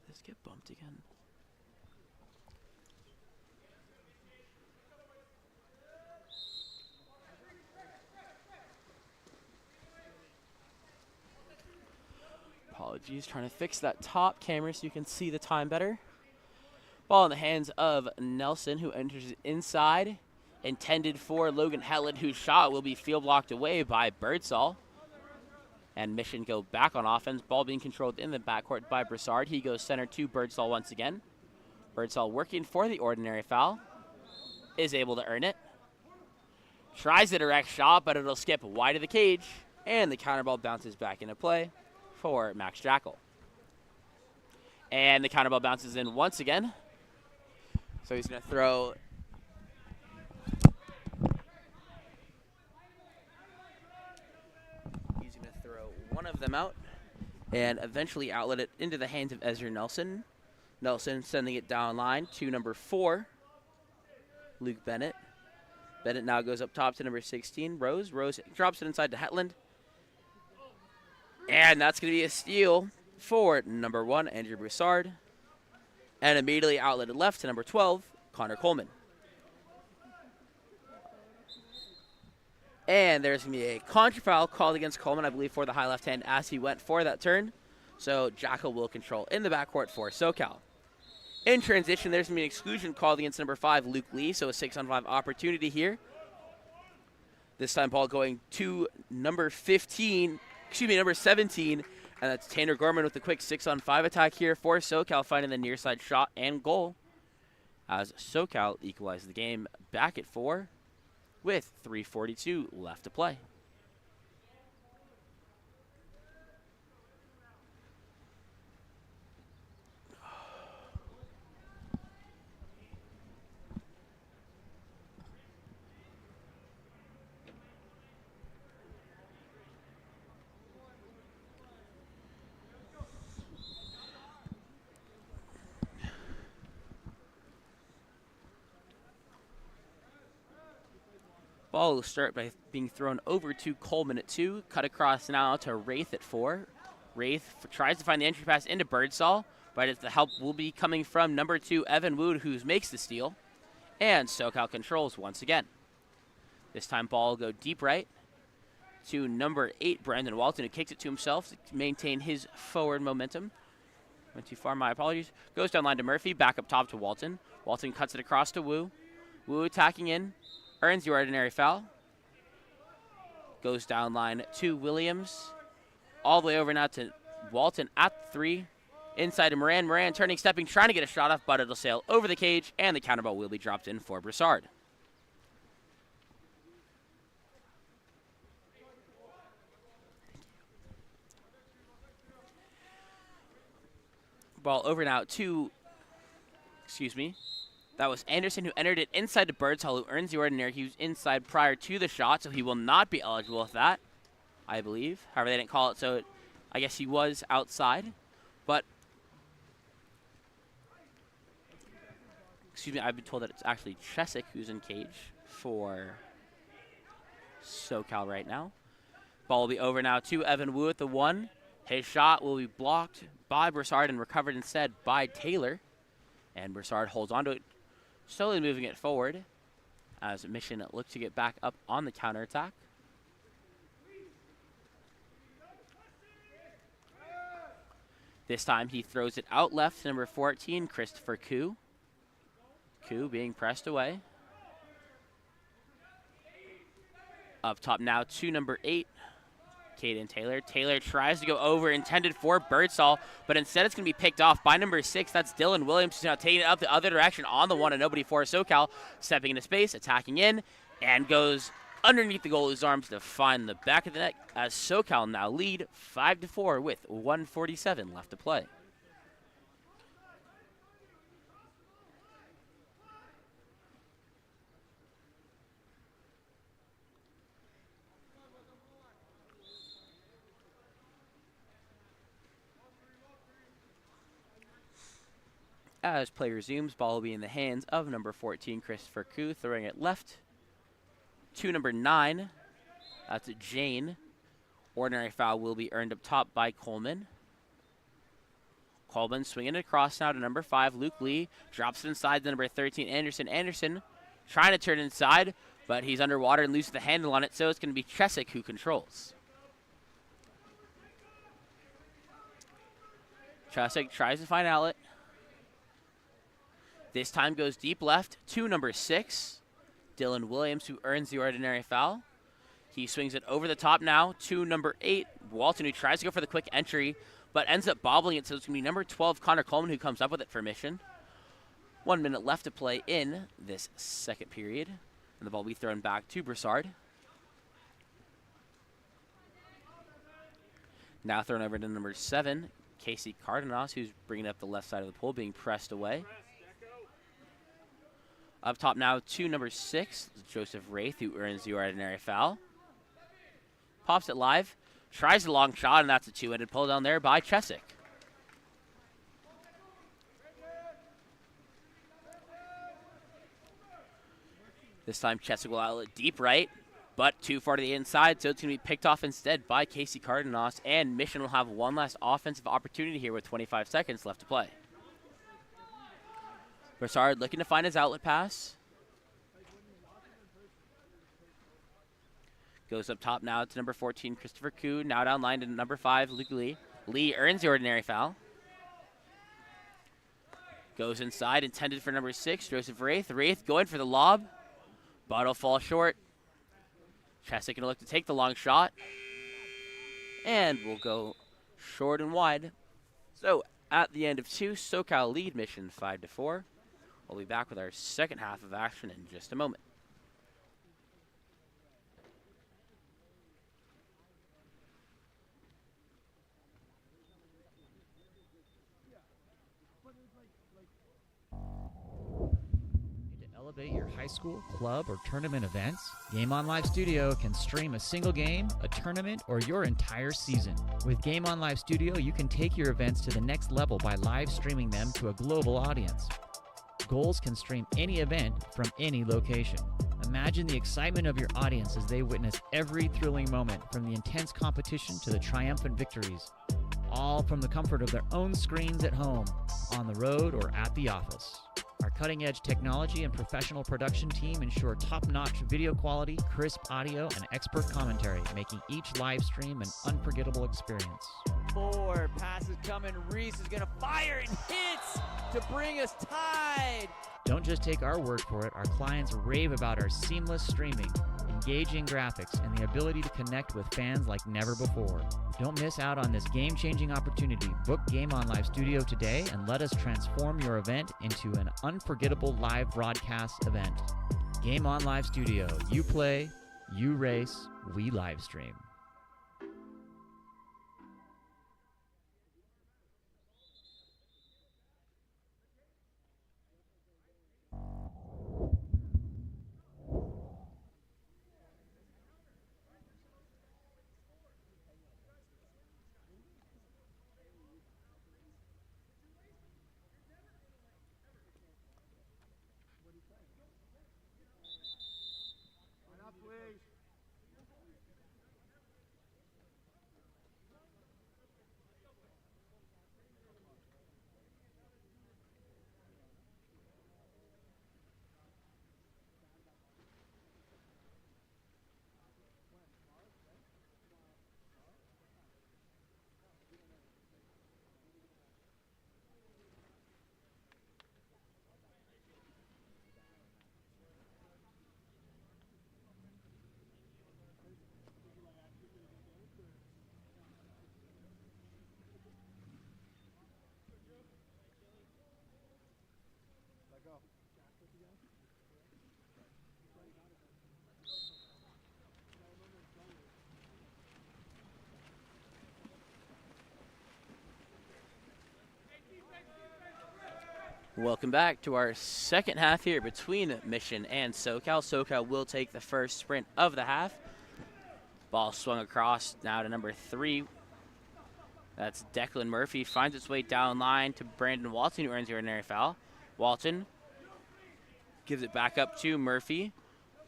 Let's get bumped again. Apologies, trying to fix that top camera so you can see the time better. Ball in the hands of Nelson, who enters inside, intended for Logan Hetland, whose shot will be field blocked away by Birdsall. And Mission go back on offense. Ball being controlled in the backcourt by Broussard. He goes center to Birdsall once again. Birdsall working for the ordinary foul. Is able to earn it. Tries a direct shot, but it'll skip wide of the cage. And the counter ball bounces back into play for Max Jackal. And the counter ball bounces in once again. So he's going to throw. He's going to throw one of them out and eventually outlet it into the hands of Ezra Nelson. Nelson sending it down line to number 4, Luke Bennett. Bennett now goes up top to number 16, Rose. Rose drops it inside to Hetland. And that's going to be a steal for number 1, Andrew Broussard. And immediately outletted left to number 12, Connor Coleman. And there's going to be a contra foul called against Coleman, I believe, for the high left hand as he went for that turn. So Jackal will control in the backcourt for SoCal. In transition, there's going to be an exclusion called against number 5, Luke Lee. So a 6-on-5 opportunity here. This time ball going to number 17. And that's Tanner Gorman with the quick 6-on-5 attack here for SoCal, finding the near side shot and goal. As SoCal equalizes the game back at 4 with 3:42 left to play. Ball will start by being thrown over to Coleman at 2. Cut across now to Wraith at 4. Wraith tries to find the entry pass into Birdsall, but the help will be coming from number 2, Evan Wood, who makes the steal. And SoCal controls once again. This time ball will go deep right to number 8, Brandon Walton, who kicks it to himself to maintain his forward momentum. Went too far, my apologies. Goes down line to Murphy, back up top to Walton. Walton cuts it across to Wu. Wu attacking in, earns the ordinary foul. Goes down line to Williams. All the way over now to Walton at 3. Inside to Moran. Moran turning, stepping, trying to get a shot off, but it'll sail over the cage, and the counter ball will be dropped in for Broussard. Ball over now to, that was Anderson, who entered it inside to Birdsall, who earns the ordinary. He was inside prior to the shot, so he will not be eligible with that, I believe. However, they didn't call it, so I guess he was outside. But, I've been told that it's actually Chesick who's in cage for SoCal right now. Ball will be over now to Evan Wu at the 1. His shot will be blocked by Broussard and recovered instead by Taylor. And Broussard holds on to it, slowly moving it forward as Mission look to get back up on the counterattack. This time he throws it out left to number 14, Christopher Koo. Koo being pressed away. Up top now to number 8, Caden Taylor. Taylor tries to go over, intended for Birdsall, but instead it's going to be picked off by number 6. That's Dylan Williams, who's now taking it up the other direction on the 1 and nobody for SoCal. Stepping into space, attacking in, and goes underneath the goalie's arms to find the back of the net as SoCal now lead 5-4 with 1:47 left to play. As play resumes, ball will be in the hands of number 14, Christopher Koo, throwing it left to number 9. That's Jane. Ordinary foul will be earned up top by Coleman. Coleman swinging it across now to number 5, Luke Lee. Drops it inside to number 13, Anderson. Anderson trying to turn inside, but he's underwater and loses the handle on it, so it's going to be Chesick who controls. Chesick tries to find outlet. This time goes deep left to number 6, Dylan Williams, who earns the ordinary foul. He swings it over the top now to number 8, Walton, who tries to go for the quick entry, but ends up bobbling it, so it's going to be number 12, Connor Coleman, who comes up with it for Mission. 1 minute left to play in this second period, and the ball will be thrown back to Broussard. Now thrown over to number 7, Casey Cardinal, who's bringing up the left side of the pool, being pressed away. Up top now to number 6, Joseph Wraith, who earns the ordinary foul. Pops it live, tries a long shot, and that's a two-handed pull down there by Chesick. This time Chesick will outlet deep right, but too far to the inside, so it's going to be picked off instead by Casey Cardenas, and Mission will have one last offensive opportunity here with 25 seconds left to play. Broussard looking to find his outlet pass. Goes up top now to number 14, Christopher Koo. Now down line to number 5, Luke Lee. Lee earns the ordinary foul. Goes inside, intended for number 6, Joseph Wraith. Wraith going for the lob, but it'll fall short. Chesick going to look to take the long shot, and we'll go short and wide. So at the end of 2, SoCal lead Mission 5-4. We'll be back with our second half of action in just a moment. Need to elevate your high school, club, or tournament events? Game On Live Studio can stream a single game, a tournament, or your entire season. With Game On Live Studio, you can take your events to the next level by live streaming them to a global audience. Goals can stream any event from any location. Imagine the excitement of your audience as they witness every thrilling moment, from the intense competition to the triumphant victories, all from the comfort of their own screens at home, on the road, or at the office. Our cutting-edge technology and professional production team ensure top-notch video quality, crisp audio, and expert commentary, making each live stream an unforgettable experience. 4 passes coming. Reese is going to fire and hits to bring us tied. Don't just take our word for it. Our clients rave about our seamless streaming, engaging graphics, and the ability to connect with fans like never before. Don't miss out on this game-changing opportunity. Book Game On Live Studio today and let us transform your event into an unforgettable live broadcast event. Game On Live Studio. You play, you race, we live stream. Welcome back to our second half here between Mission and SoCal. SoCal will take the first sprint of the half. Ball swung across now to number 3. That's Declan Murphy. Finds its way down line to Brandon Walton, who earns the ordinary foul. Walton gives it back up to Murphy.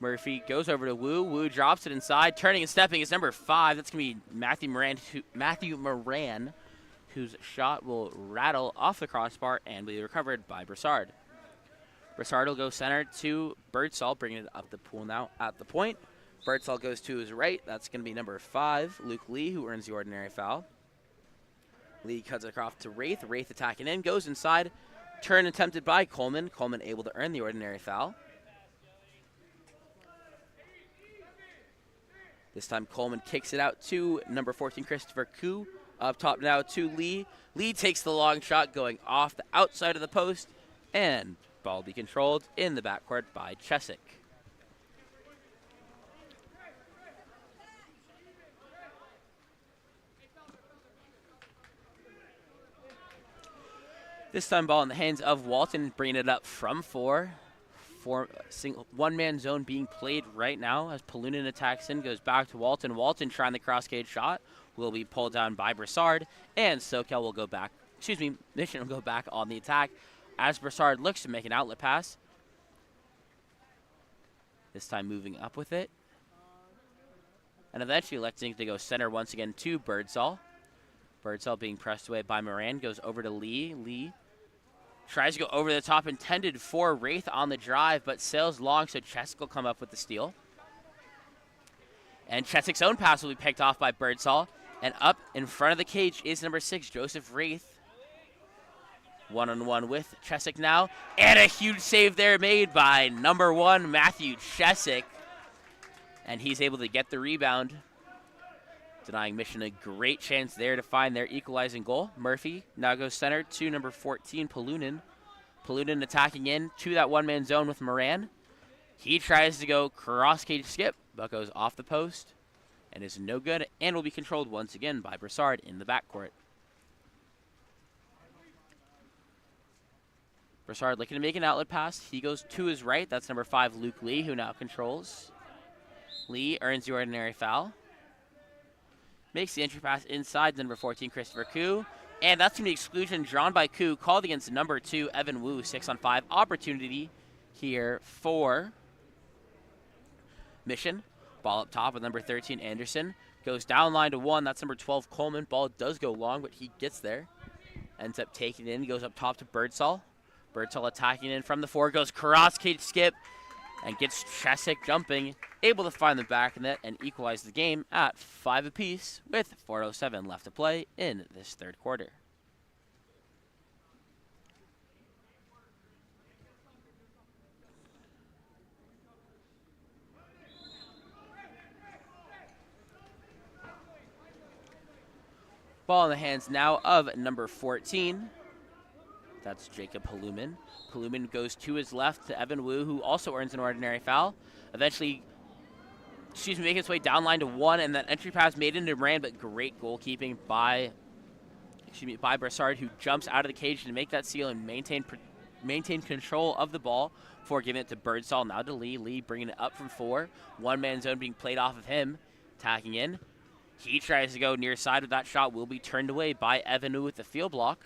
Murphy goes over to Wu. Wu drops it inside. Turning and stepping is number 5. That's going to be Matthew Moran, whose shot will rattle off the crossbar and be recovered by Broussard. Broussard will go center to Birdsall, bringing it up the pool now at the point. Birdsall goes to his right. That's going to be number 5, Luke Lee, who earns the ordinary foul. Lee cuts it across to Wraith. Wraith attacking in, goes inside. Turn attempted by Coleman. Coleman able to earn the ordinary foul. This time Coleman kicks it out to number 14, Christopher Koo. Up top now to Lee. Lee takes the long shot going off the outside of the post, and ball will be controlled in the backcourt by Chesick. This time ball in the hands of Walton, bringing it up from 4. One-man zone being played right now as Polunin attacks in, goes back to Walton. Walton trying the cross-cage shot. Will be pulled down by Broussard, and SoCal will go back, Mission will go back on the attack as Broussard looks to make an outlet pass. This time moving up with it. And eventually electing to go center once again to Birdsall. Birdsall being pressed away by Moran, goes over to Lee. Lee tries to go over the top, intended for Wraith on the drive, but sails long, so Chesick will come up with the steal. And Chesick's own pass will be picked off by Birdsall. And up in front of the cage is number 6, Joseph Wraith. One-on-one with Chesick now. And a huge save there made by number 1, Matthew Chesick. And he's able to get the rebound, denying Mission a great chance there to find their equalizing goal. Murphy now goes center to number 14, Polunin. Polunin attacking in to that one-man zone with Moran. He tries to go cross-cage skip, but goes off the post and is no good, and will be controlled once again by Broussard in the backcourt. Broussard looking to make an outlet pass. He goes to his right. That's number 5, Luke Lee, who now controls. Lee earns the ordinary foul. Makes the entry pass inside number 14, Christopher Koo. And that's going to be exclusion drawn by Koo, called against number 2, Evan Wu, 6-on-5. Opportunity here for Mission. Ball up top with number 13, Anderson. Goes down line to 1. That's number 12, Coleman. Ball does go long, but he gets there. Ends up taking it in. Goes up top to Birdsall. Birdsall attacking in from the 4, goes cross cage skip and gets Chesick jumping, able to find the back net and equalize the game at 5 apiece with 4:07 left to play in this third quarter. Ball in the hands now of number 14. That's Jacob Haluman. Haluman goes to his left to Evan Wu, who also earns an ordinary foul. Eventually, making his way down line to 1, and that entry pass made into Moran, but great goalkeeping by Brassard, who jumps out of the cage to make that seal and maintain control of the ball before giving it to Birdsall. Now to Lee. Lee bringing it up from 4. One-man zone being played off of him. Attacking in. He tries to go near side with that shot. Will be turned away by Evan Wu with the field block.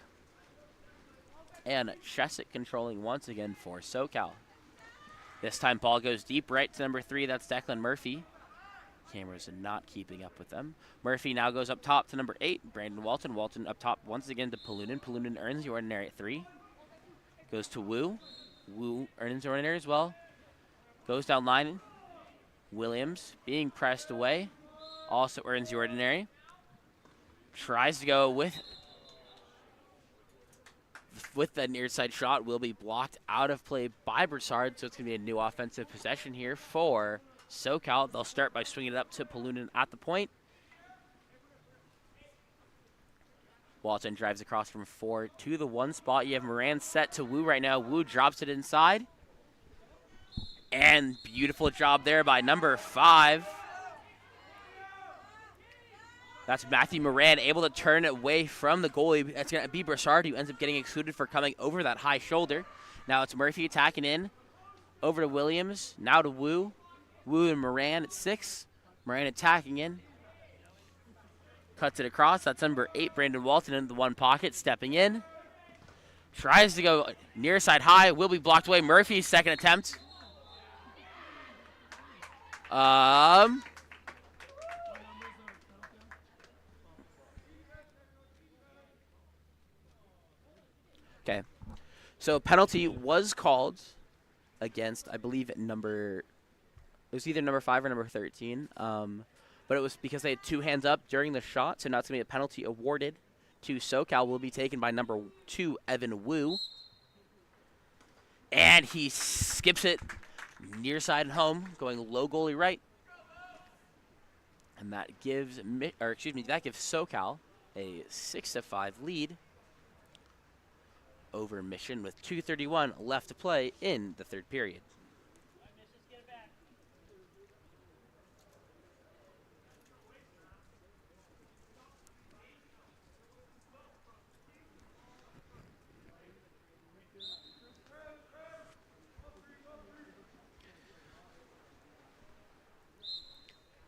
And Chesick controlling once again for SoCal. This time ball goes deep right to number 3. That's Declan Murphy. Cameras are not keeping up with them. Murphy now goes up top to number 8. Brandon Walton. Walton up top once again to Polunin. Polunin earns the ordinary at 3. Goes to Wu. Wu earns the ordinary as well. Goes down line. Williams being pressed away. Also earns the ordinary. Tries to go with the near side shot. Will be blocked out of play by Brassard, so it's going to be a new offensive possession here for SoCal. They'll start by swinging it up to Polunin at the point. Walton drives across from 4 to the 1 spot. You have Moran set to Wu right now. Wu drops it inside. And beautiful job there by number 5. That's Matthew Moran, able to turn it away from the goalie. That's going to be Brassard, who ends up getting excluded for coming over that high shoulder. Now it's Murphy attacking in. Over to Williams. Now to Wu. Wu and Moran at 6. Moran attacking in. Cuts it across. That's number 8, Brandon Walton, in the 1 pocket, stepping in. Tries to go near side high. Will be blocked away. Murphy's second attempt. Okay, so penalty was called against, I believe, it was either number 5 or number 13, but it was because they had 2 hands up during the shot, so now it's going to be a penalty awarded to SoCal. Will be taken by number 2, Evan Wu, and he skips it near side and home, going low goalie right, and that gives SoCal a 6-5 lead over Mission with 2:31 left to play in the third period.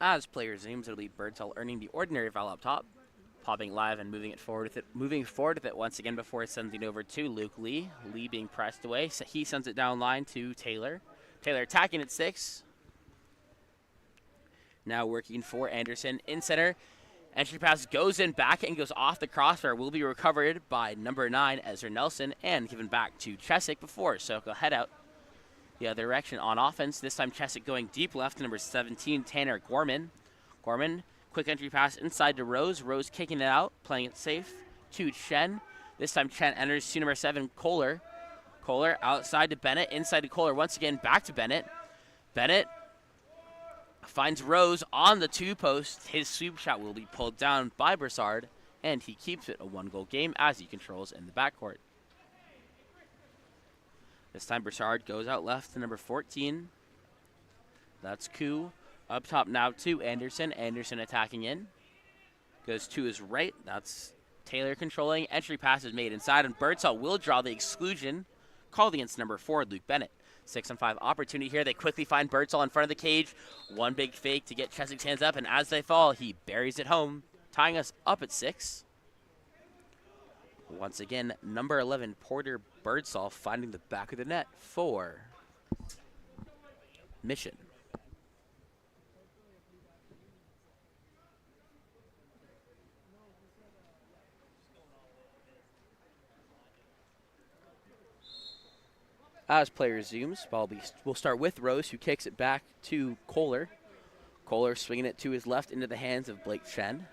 As player zooms, it'll be Birdsall earning the ordinary foul up top, popping live and moving forward with it once again before sending it over to Luke Lee. Lee being pressed away, so he sends it down line to Taylor. Taylor attacking at 6. Now working for Anderson in center. Entry pass goes in back and goes off the crossbar. Will be recovered by number 9, Ezra Nelson, and given back to Chesick before SoCal head out the other direction on offense. This time Chesick going deep left to number 17, Tanner Gorman. Gorman, quick entry pass inside to Rose. Rose kicking it out, playing it safe to Chen. This time Chen enters to number 7, Kohler. Kohler outside to Bennett, inside to Kohler. Once again, back to Bennett. Bennett finds Rose on the 2 post. His sweep shot will be pulled down by Brassard, and he keeps it a 1-goal game as he controls in the backcourt. This time Brassard goes out left to number 14. That's Koo. Up top now to Anderson. Anderson attacking in. Goes to his right. That's Taylor controlling. Entry pass is made inside, and Birdsall will draw the exclusion called against number 4, Luke Bennett. 6-on-5 opportunity here. They quickly find Birdsall in front of the cage. One big fake to get Chesick's hands up, and as they fall, he buries it home, tying us up at 6. Once again, number 11, Porter Birdsall, finding the back of the net for Mission. As play resumes, we'll start with Rose, who kicks it back to Kohler. Kohler swinging it to his left into the hands of Blake Chen.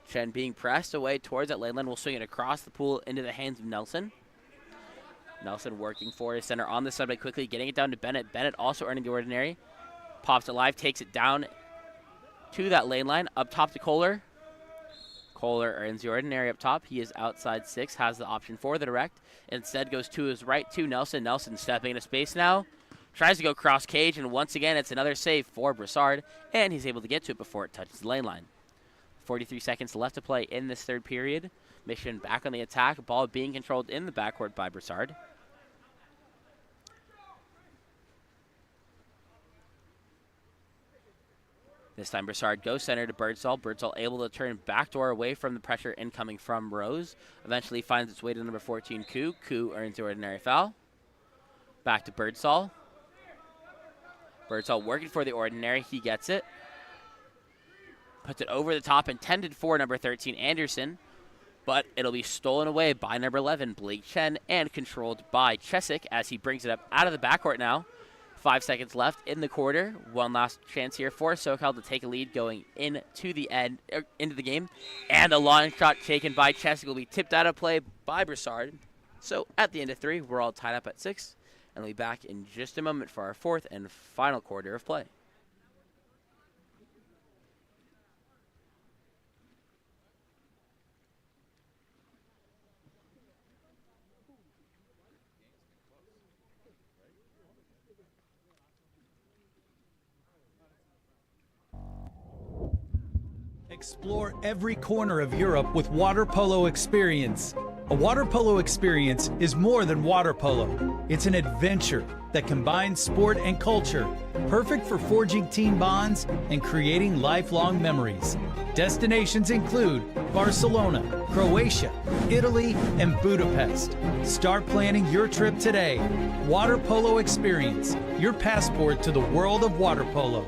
Chen being pressed away towards that lane line will swing it across the pool into the hands of Nelson. Nelson working for his center on the side, but quickly getting it down to Bennett. Bennett also earning the ordinary. Pops it live, takes it down to that lane line. Up top to Kohler. Kohler earns the ordinary up top. He is outside 6, has the option for the direct. Instead goes to his right to Nelson. Nelson stepping into space now. Tries to go cross cage, and once again, it's another save for Broussard, and he's able to get to it before it touches the lane line. 43 seconds left to play in this third period. Mission back on the attack. Ball being controlled in the backcourt by Broussard. This time Broussard goes center to Birdsall. Birdsall able to turn backdoor away from the pressure incoming from Rose. Eventually finds its way to number 14, Koo. Koo earns the ordinary foul. Back to Birdsall. Birdsall working for the ordinary. He gets it. Puts it over the top, intended for number 13, Anderson. But it'll be stolen away by number 11, Blake Chen, and controlled by Chesick as he brings it up out of the backcourt now. 5 seconds left in the quarter. One last chance here for SoCal to take a lead going into the game. And a long shot taken by Chesick will be tipped out of play by Broussard. So at the end of 3, we're all tied up at 6. And we'll be back in just a moment for our fourth and final quarter of play. Explore every corner of Europe with Water Polo Experience. A water polo experience is more than water polo. It's an adventure that combines sport and culture, perfect for forging team bonds and creating lifelong memories. Destinations include Barcelona, Croatia, Italy, and Budapest. Start planning your trip today. Water Polo Experience, your passport to the world of water polo.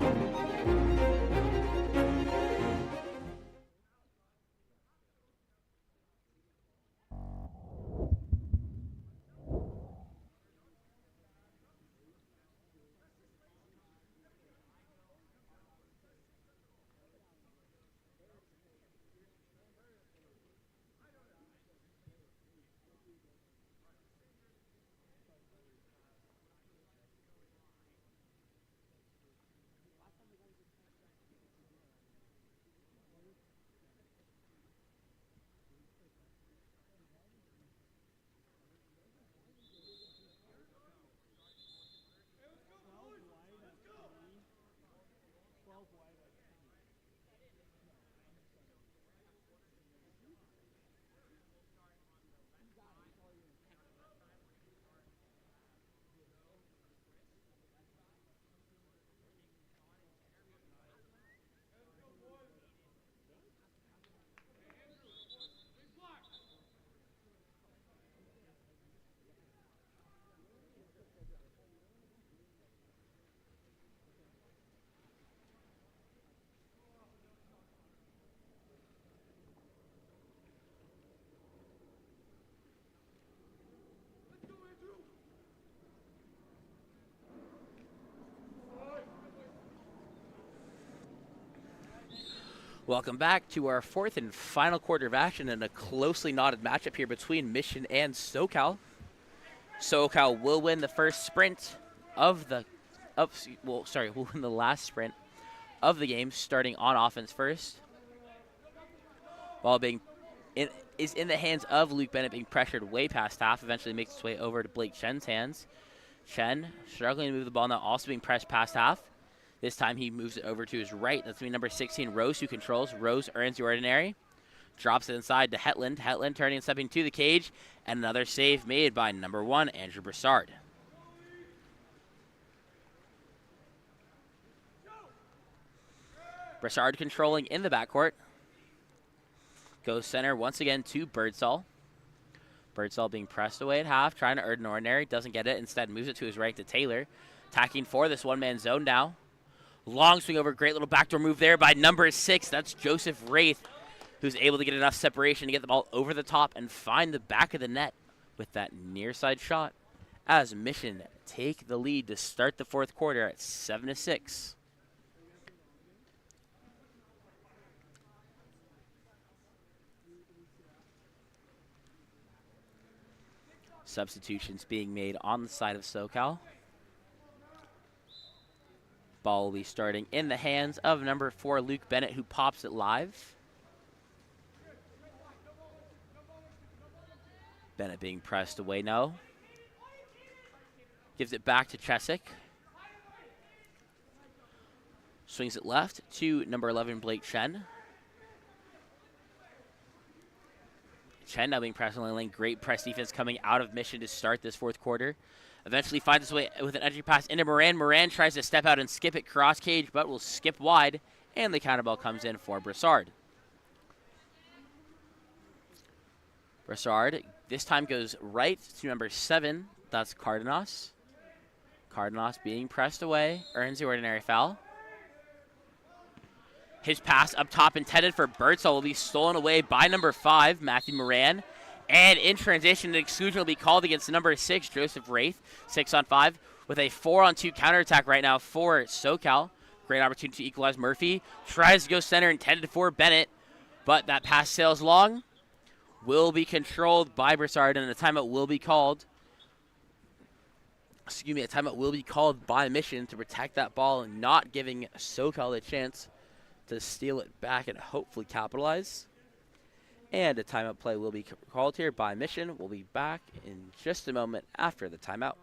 Welcome back to our fourth and final quarter of action and a closely knotted matchup here between Mission and SoCal. SoCal will win the first sprint will win the last sprint of the game, starting on offense first. Ball is in the hands of Luke Bennett, being pressured way past half. Eventually makes its way over to Blake Chen's hands. Chen struggling to move the ball now, also being pressed past half. This time he moves it over to his right. That's going to be number 16, Rose, who controls. Rose earns the ordinary. Drops it inside to Hetland. Hetland turning and stepping to the cage. And another save made by number 1, Andrew Broussard. Broussard controlling in the backcourt. Goes center once again to Birdsall. Birdsall being pressed away at half, trying to earn an ordinary. Doesn't get it. Instead moves it to his right to Taylor. Attacking for this one-man zone now. Long swing over, great little backdoor move there by number 6. That's Joseph Wraith, who's able to get enough separation to get the ball over the top and find the back of the net with that near side shot as Mission take the lead to start the fourth quarter at 7-6. Substitutions being made on the side of SoCal. Ball will be starting in the hands of number 4, Luke Bennett, who pops it live. Bennett being pressed away now. Gives it back to Chesick. Swings it left to number 11, Blake Chen. Chen now being pressed on the lane. Great press defense coming out of Mission to start this fourth quarter. Eventually finds his way with an entry pass into Moran. Moran tries to step out and skip it cross cage, but will skip wide, and the counter ball comes in for Broussard. Broussard this time goes right to number 7. That's Cardinal. Cardinal being pressed away, earns the ordinary foul. His pass up top intended for Birdsall will be stolen away by number 5, Matthew Moran. And in transition, an exclusion will be called against number 6, Joseph Wraith. 6-on-5 with a 4-on-2 counterattack right now for SoCal. Great opportunity to equalize. Murphy tries to go center, intended for Bennett, but that pass sails long. Will be controlled by Broussard, and a timeout will be called. Excuse me, a timeout will be called by Mission to protect that ball, and not giving SoCal a chance to steal it back and hopefully capitalize. And a timeout play will be called here by Mission. We'll be back in just a moment after the timeout.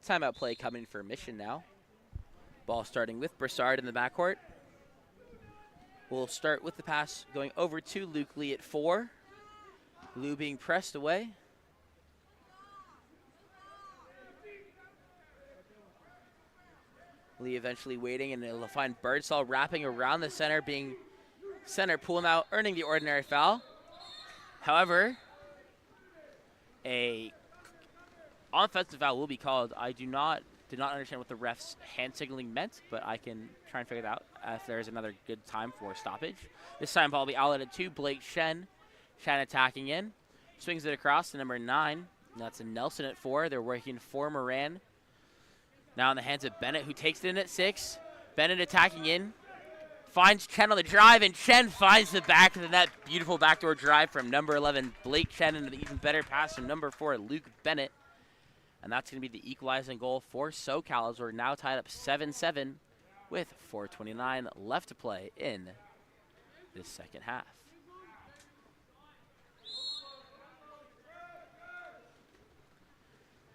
Timeout play coming for Mission now. Ball starting with Broussard in the backcourt. We'll start with the pass going over to Luke Lee at 4. Lou being pressed away. Lee eventually waiting, and it'll find Birdsall wrapping around the center, being center pulling out, earning the ordinary foul. However, a offensive foul will be called. I did not understand what the ref's hand signaling meant, but I can try and figure it out if there's another good time for stoppage. This time ball will be outletted to Blake Chen. Chen attacking in. Swings it across to number 9. That's a Nelson at 4. They're working for Moran. Now in the hands of Bennett, who takes it in at 6. Bennett attacking in. Finds Chen on the drive, and Chen finds the back of the net. Beautiful backdoor drive from number 11, Blake Chen, and an even better pass from number 4, Luke Bennett. And that's going to be the equalizing goal for SoCal, as we're now tied up 7-7 with 4:29 left to play in this second half.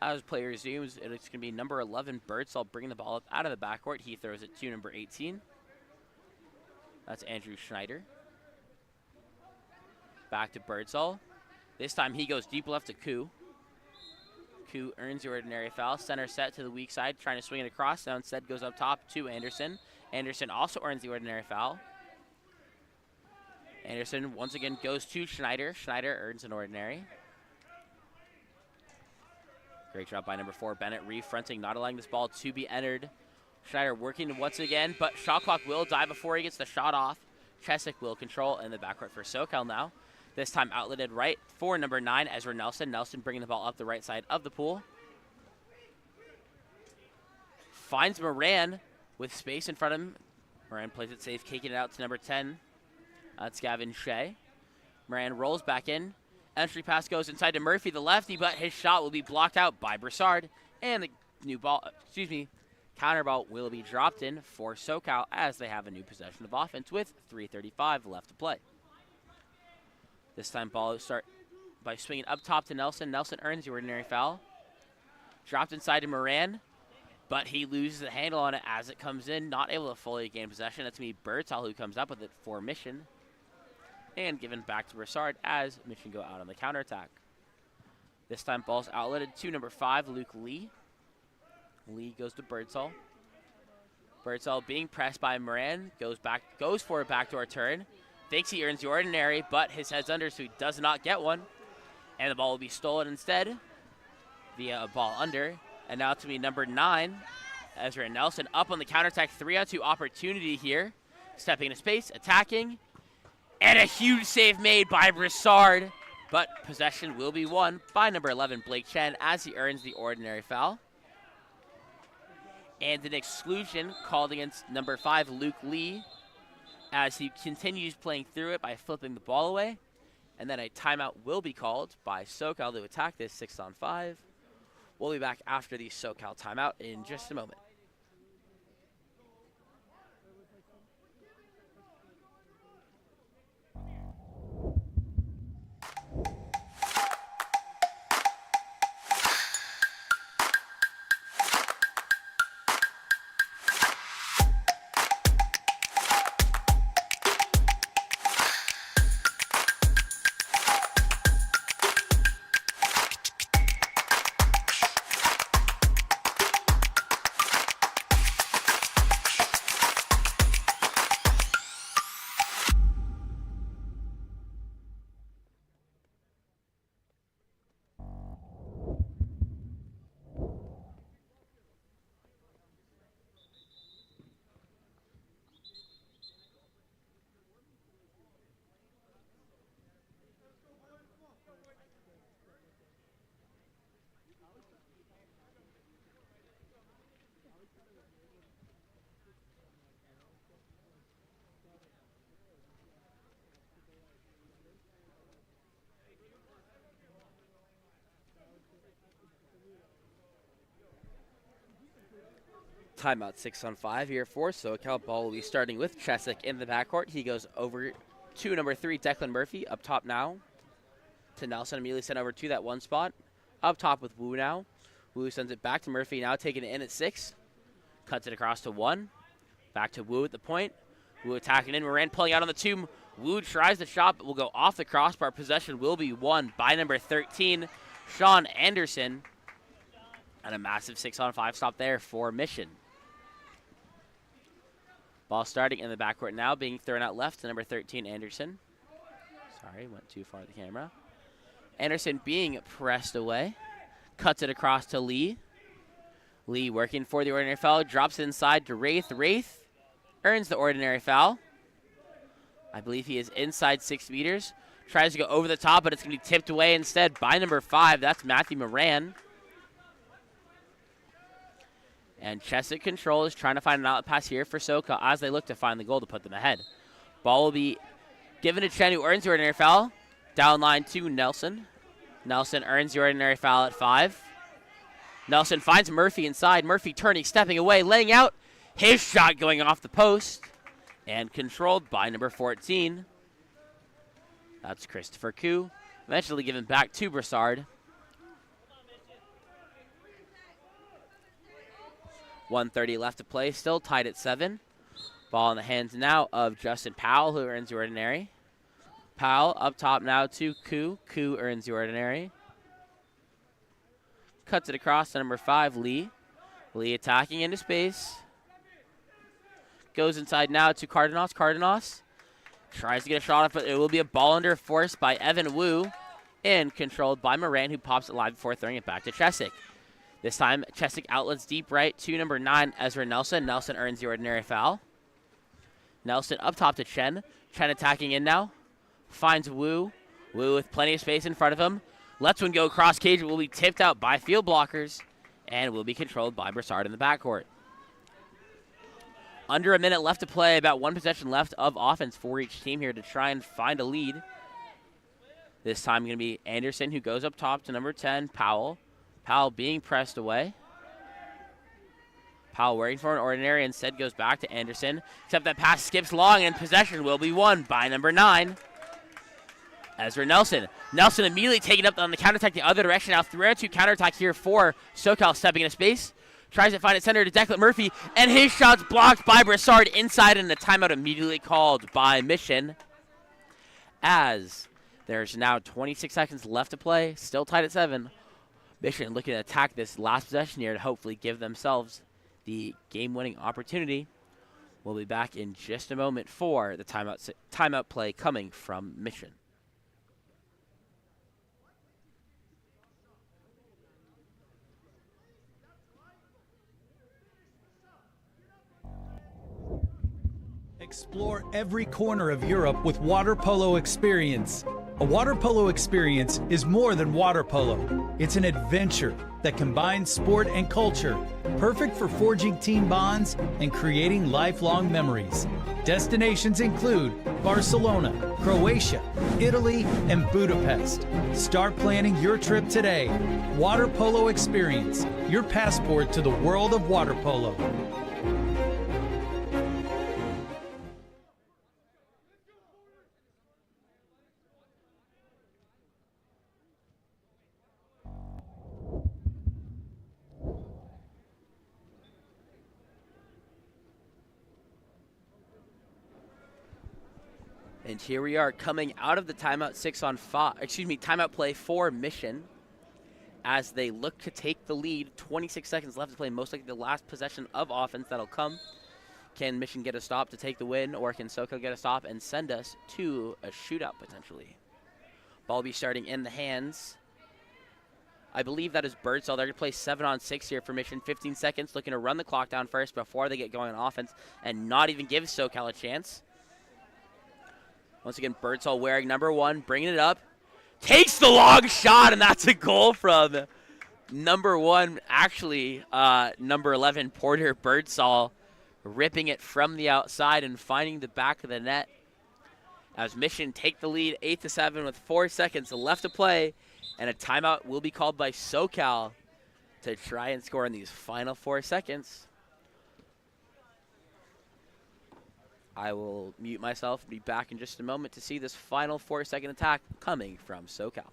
As play resumes, it's going to be number 11, Birdsall, bringing the ball up out of the backcourt. He throws it to number 18. That's Andrew Schneider. Back to Birdsall. This time he goes deep left to Koo. Koo earns the ordinary foul. Center set to the weak side, trying to swing it across. Now instead goes up top to Anderson. Anderson also earns the ordinary foul. Anderson once again goes to Schneider. Schneider earns an ordinary. Great job by number 4, Bennett, refronting, not allowing this ball to be entered. Schneider working once again, but shot clock will die before he gets the shot off. Chesick will control in the backcourt for SoCal now. This time outletted right for number 9, Ezra Nelson. Nelson bringing the ball up the right side of the pool. Finds Moran with space in front of him. Moran plays it safe, kicking it out to number 10. That's Gavin Shea. Moran rolls back in. Entry pass goes inside to Murphy, the lefty, but his shot will be blocked out by Broussard. And the counter ball will be dropped in for SoCal as they have a new possession of offense with 3:35 left to play. This time ball will start by swinging up top to Nelson. Nelson earns the ordinary foul. Dropped inside to Moran, but he loses the handle on it as it comes in, not able to fully gain possession. That's going to be Birdsall who comes up with it for Mission. And given back to Broussard as Mission go out on the counterattack. This time ball's outletted to number 5, Luke Lee. Lee goes to Birdsall. Birdsall being pressed by Moran, goes for a backdoor turn. Thinks he earns the ordinary, but his head's under, so he does not get one. And the ball will be stolen instead via a ball under. And now to be number 9, Ezra Nelson up on the counterattack. 3-on-2 opportunity here. Stepping into space, attacking. And a huge save made by Broussard. But possession will be won by number 11, Blake Chen, as he earns the ordinary foul. And an exclusion called against number 5, Luke Lee, as he continues playing through it by flipping the ball away. And then a timeout will be called by SoCal to attack this 6-on-5. We'll be back after the SoCal timeout in just a moment. Timeout 6-on-5 here for SoCal. Ball will be starting with Chesick in the backcourt. He goes over to number 3, Declan Murphy. Up top now to Nelson. Immediately sent over to that one spot. Up top with Wu now. Wu sends it back to Murphy. Now taking it in at 6. Cuts it across to 1. Back to Wu at the point. Wu attacking in. Moran pulling out on the 2. Wu tries the shot, but will go off the crossbar. Possession will be won by number 13, Sean Anderson. And a massive 6-on-5 stop there for Mission. Ball starting in the backcourt now, being thrown out left to number 13, Anderson. Sorry, went too far to the camera. Anderson being pressed away. Cuts it across to Lee. Lee working for the ordinary foul. Drops it inside to Wraith. Wraith earns the ordinary foul. I believe he is inside 6 meters. Tries to go over the top, but it's going to be tipped away instead by number 5. That's Matthew Moran. And Chesick Control is trying to find an outlet pass here for SoCal as they look to find the goal to put them ahead. Ball will be given to Chen, who earns the ordinary foul. Down line to Nelson. Nelson earns the ordinary foul at 5. Nelson finds Murphy inside. Murphy turning, stepping away, laying out. His shot going off the post. And controlled by number 14. That's Christopher Koo. Eventually given back to Broussard. 1:30 left to play, still tied at 7. Ball in the hands now of Justin Powell, who earns the ordinary. Powell up top now to Koo. Koo earns the ordinary. Cuts it across to number 5, Lee. Lee attacking into space. Goes inside now to Cardinal. Cardinal tries to get a shot off, but it will be a ball under forced by Evan Wu. And controlled by Moran, who pops it live before throwing it back to Chesick. This time, Chesick outlets deep right to number 9, Ezra Nelson. Nelson earns the ordinary foul. Nelson up top to Chen. Chen attacking in now. Finds Wu. Wu with plenty of space in front of him. Lets one go cross cage. It will be tipped out by field blockers and will be controlled by Broussard in the backcourt. Under a minute left to play, about one possession left of offense for each team here to try and find a lead. This time going to be Anderson who goes up top to number 10, Powell. Powell being pressed away. Powell waiting for an ordinary, instead goes back to Anderson, except that pass skips long and possession will be won by number 9, Ezra Nelson. Nelson immediately taking up on the counterattack the other direction. Now 3-on-2 counterattack here for SoCal, stepping into space. Tries to find it center to Declan Murphy, and his shot's blocked by Broussard inside, and the timeout immediately called by Mission. As there's now 26 seconds left to play, still tied at 7. Mission looking to attack this last possession here to hopefully give themselves the game-winning opportunity. We'll be back in just a moment for the timeout play coming from Mission. Explore every corner of Europe with Water Polo Experience. A water polo experience is more than water polo. It's an adventure that combines sport and culture, perfect for forging team bonds and creating lifelong memories. Destinations include Barcelona, Croatia, Italy, and Budapest. Start planning your trip today. Water Polo Experience, your passport to the world of water polo. And here we are coming out of the timeout play for Mission as they look to take the lead. 26 seconds left to play, most likely the last possession of offense that'll come. Can Mission get a stop to take the win, or can SoCal get a stop and send us to a shootout potentially? Ball will be starting in the hands. I believe that is Birdsall. They're going to play 7-on-6 here for Mission. 15 seconds, looking to run the clock down first before they get going on offense and not even give SoCal a chance. Once again, Birdsall wearing number 1, bringing it up. Takes the long shot, and that's a goal from number 1, actually number 11, Porter Birdsall, ripping it from the outside and finding the back of the net. As Mission take the lead 8-7 with 4 seconds left to play, and a timeout will be called by SoCal to try and score in these final 4 seconds. I will mute myself and be back in just a moment to see this final 4-second attack coming from SoCal.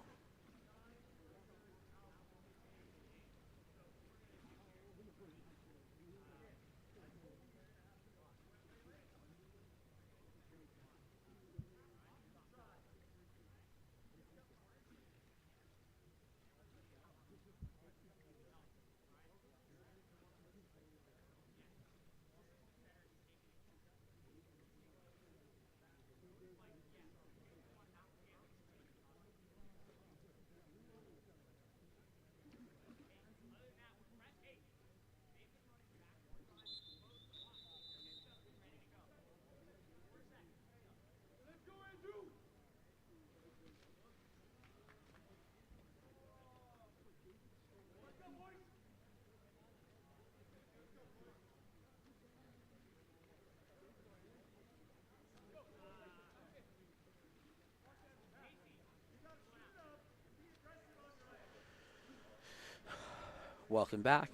Welcome back.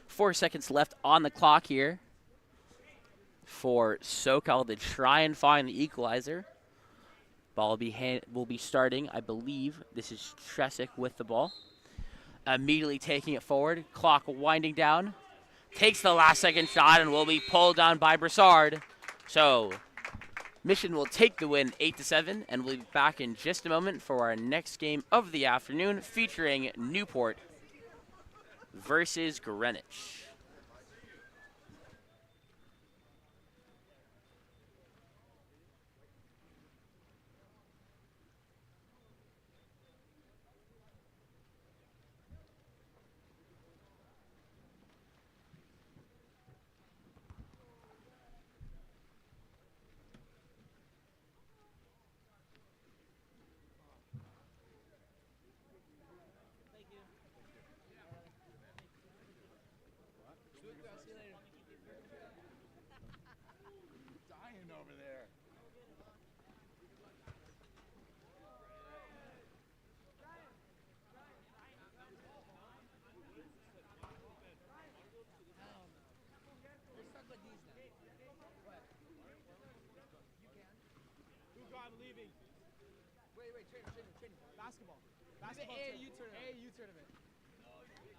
4 seconds left on the clock here for SoCal to try and find the equalizer. Ball will be starting, I believe. This is Tresick with the ball. Immediately taking it forward. Clock winding down. Takes the last second shot and will be pulled down by Broussard. So Mission will take the win 8-7, and we'll be back in just a moment for our next game of the afternoon featuring Newport versus Greenwich. go, I'm leaving. Wait, training. Basketball. The Basketball AAU tournament. AAU tournament.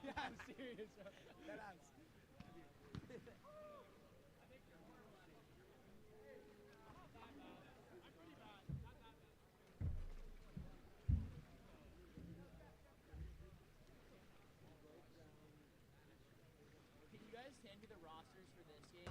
Yeah, I'm serious, bro. That ass. Can you guys hand me the rosters for this game?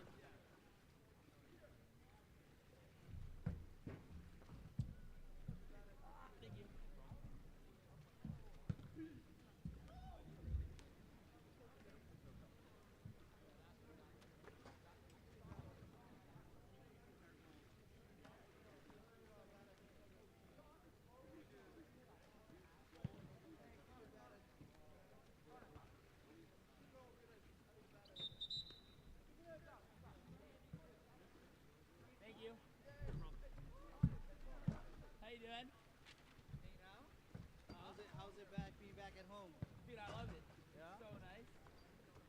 Thank you. Thank you. How you doing? How's it being back at home? Dude, I love it. Yeah? So nice.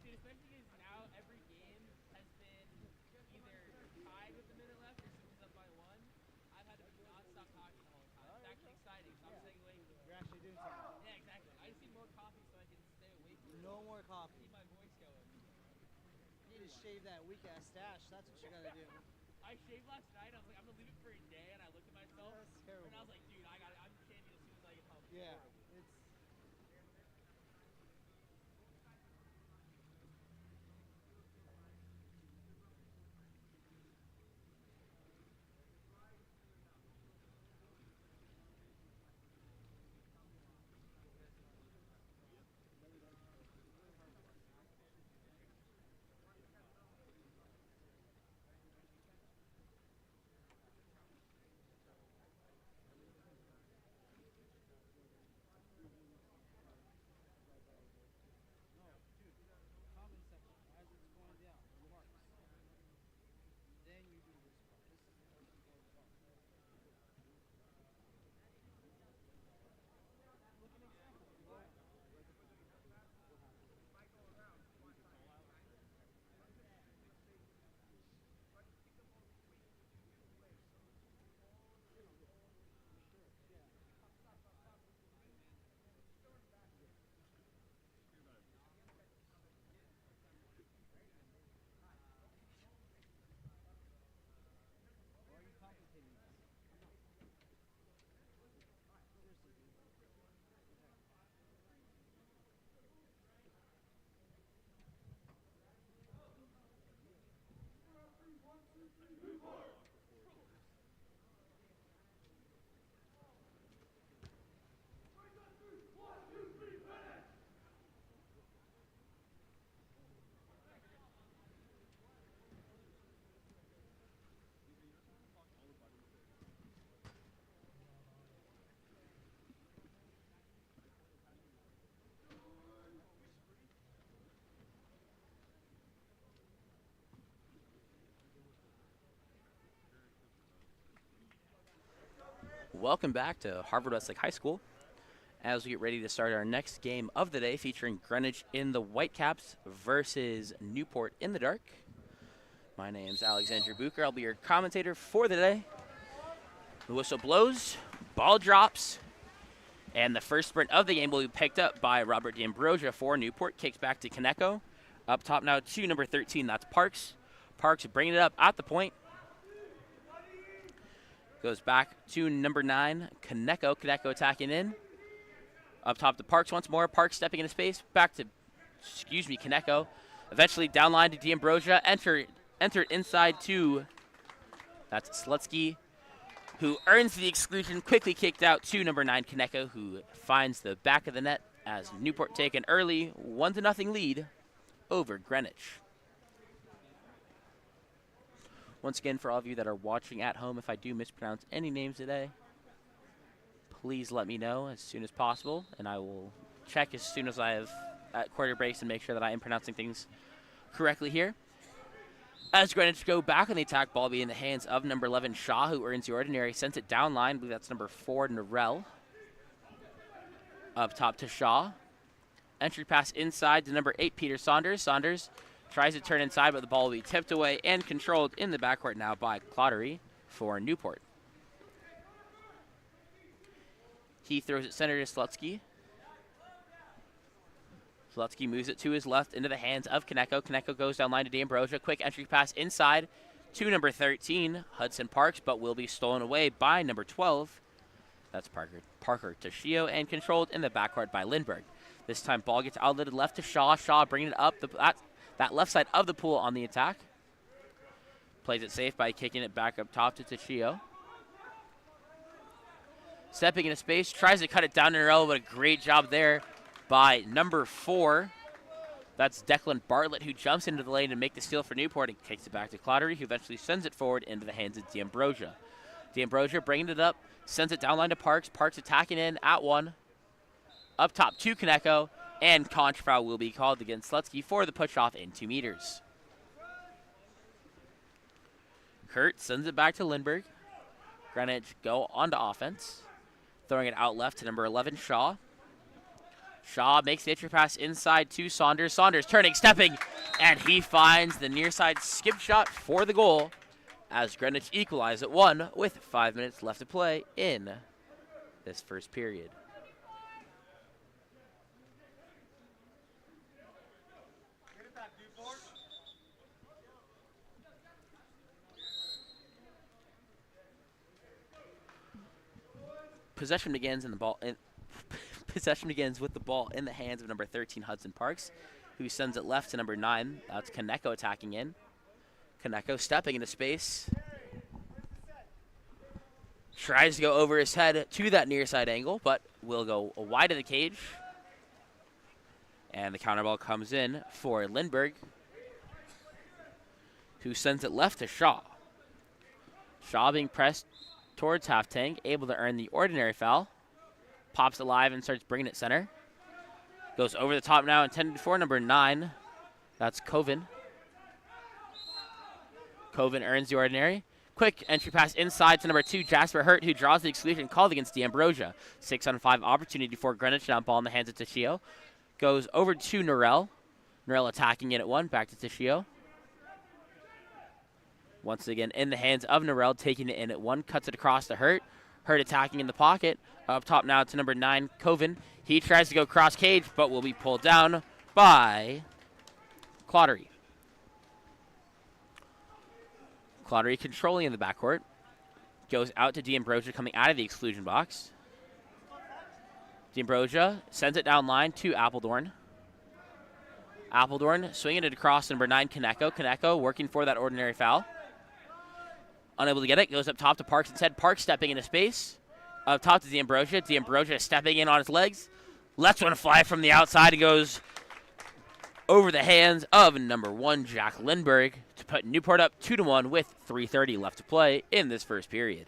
Dude, especially because now every game has been either tied with a minute left or someone's up by one. I've had to non-stop talking the whole time. It's actually exciting, so I'm staying awake. You're actually doing something. Yeah, exactly. I just need more coffee so I can stay awake. No more coffee. Keep my voice going. You need to shave that weak ass stash. That's what you gotta do. I shaved last night. I was like, I'm gonna leave it for a day, and I looked at myself, That's terrible. and I was like, dude, I'm shaving as soon as I get home. Yeah, it's. Comment section as it's going down. Remarks. Then you do this part. This is the most important part. Look at an example. Why are you complicating this? Seriously, dude. Welcome back to Harvard Westlake High School as we get ready to start our next game of the day featuring Greenwich in the Whitecaps versus Newport in the dark. My name's Alexander Bucher. I'll be your commentator for the day. The whistle blows, ball drops, and the first sprint of the game will be picked up by Robert D'Ambrosia for Newport. Kicks back to Kaneko. Up top now to number 13, that's Parks. Parks bringing it up at the point. Goes back to number 9, Kaneko. Kaneko attacking in. Up top to Parks once more. Parks stepping into space. Back to, Kaneko. Eventually down line to D'Ambrosia. Entered inside to, that's Slutsky, who earns the exclusion. Quickly kicked out to number 9, Kaneko, who finds the back of the net as Newport take an early 1-0 lead over Greenwich. Once again, for all of you that are watching at home, if I do mispronounce any names today, please let me know as soon as possible, and I will check as soon as I have at quarter breaks and make sure that I am pronouncing things correctly here. As Greenwich go back on the attack, ball be in the hands of number 11, Shaw, who earns the ordinary, sends it down line. I believe that's number 4, Norell. Up top to Shaw. Entry pass inside to number 8, Peter Saunders. Saunders tries to turn inside, but the ball will be tipped away and controlled in the backcourt now by Clottery for Newport. He throws it center to Slutsky. Slutsky moves it to his left into the hands of Konecko. Konecko goes down line to D'Ambrosia. Quick entry pass inside to number 13, Hudson Parks, but will be stolen away by number 12. That's Parker Toshio, and controlled in the backcourt by Lindbergh. This time ball gets outletted left to Shaw. Shaw bringing it up that left side of the pool on the attack. Plays it safe by kicking it back up top to Toshio. Stepping into space, tries to cut it down in a row, but a great job there by number 4. That's Declan Bartlett, who jumps into the lane to make the steal for Newport and kicks it back to Clottery, who eventually sends it forward into the hands of D'Ambrosia. D'Ambrosia bringing it up, sends it down line to Parks. Parks attacking in at 1. Up top to Konecko, and contra foul will be called against Slutsky for the push-off in 2 meters. Kurt sends it back to Lindbergh. Greenwich go on to offense. Throwing it out left to number 11, Shaw. Shaw makes the entry pass inside to Saunders. Saunders turning, stepping, and he finds the near side skip shot for the goal as Greenwich equalize at 1 with 5 minutes left to play in this first period. Possession begins with the ball in the hands of number 13, Hudson Parks, who sends it left to number 9. That's Konecko attacking in. Konecko stepping into space. Tries to go over his head to that near side angle, but will go wide of the cage. And the counter ball comes in for Lindbergh, who sends it left to Shaw. Shaw being pressed towards half tank, able to earn the ordinary foul. Pops it live and starts bringing it center. Goes over the top now, intended for number 9. That's Coven. Coven earns the ordinary. Quick entry pass inside to number 2, Jasper Hurt, who draws the exclusion called against D'Ambrosia. 6-on-5 opportunity for Greenwich. Now ball in the hands of Toshio. Goes over to Norrell. Norrell attacking in at 1, back to Toshio. Once again, in the hands of Norrell, taking it in at 1, cuts it across to Hurt. Hurt attacking in the pocket. Up top now to number 9, Coven. He tries to go cross cage, but will be pulled down by Clottery. Clottery controlling in the backcourt. Goes out to D'Ambrosia coming out of the exclusion box. D'Ambrosia sends it down line to Appledorn. Appledorn swinging it across to number 9, Konecko. Konecko working for that ordinary foul. Unable to get it, goes up top to Parks instead. Parks stepping into space. Up top to D'Ambrosia. D'Ambrosia stepping in on his legs. Lets one fly from the outside. It goes over the hands of number 1, Jack Lindbergh, to put Newport up 2-1 with 3:30 left to play in this first period.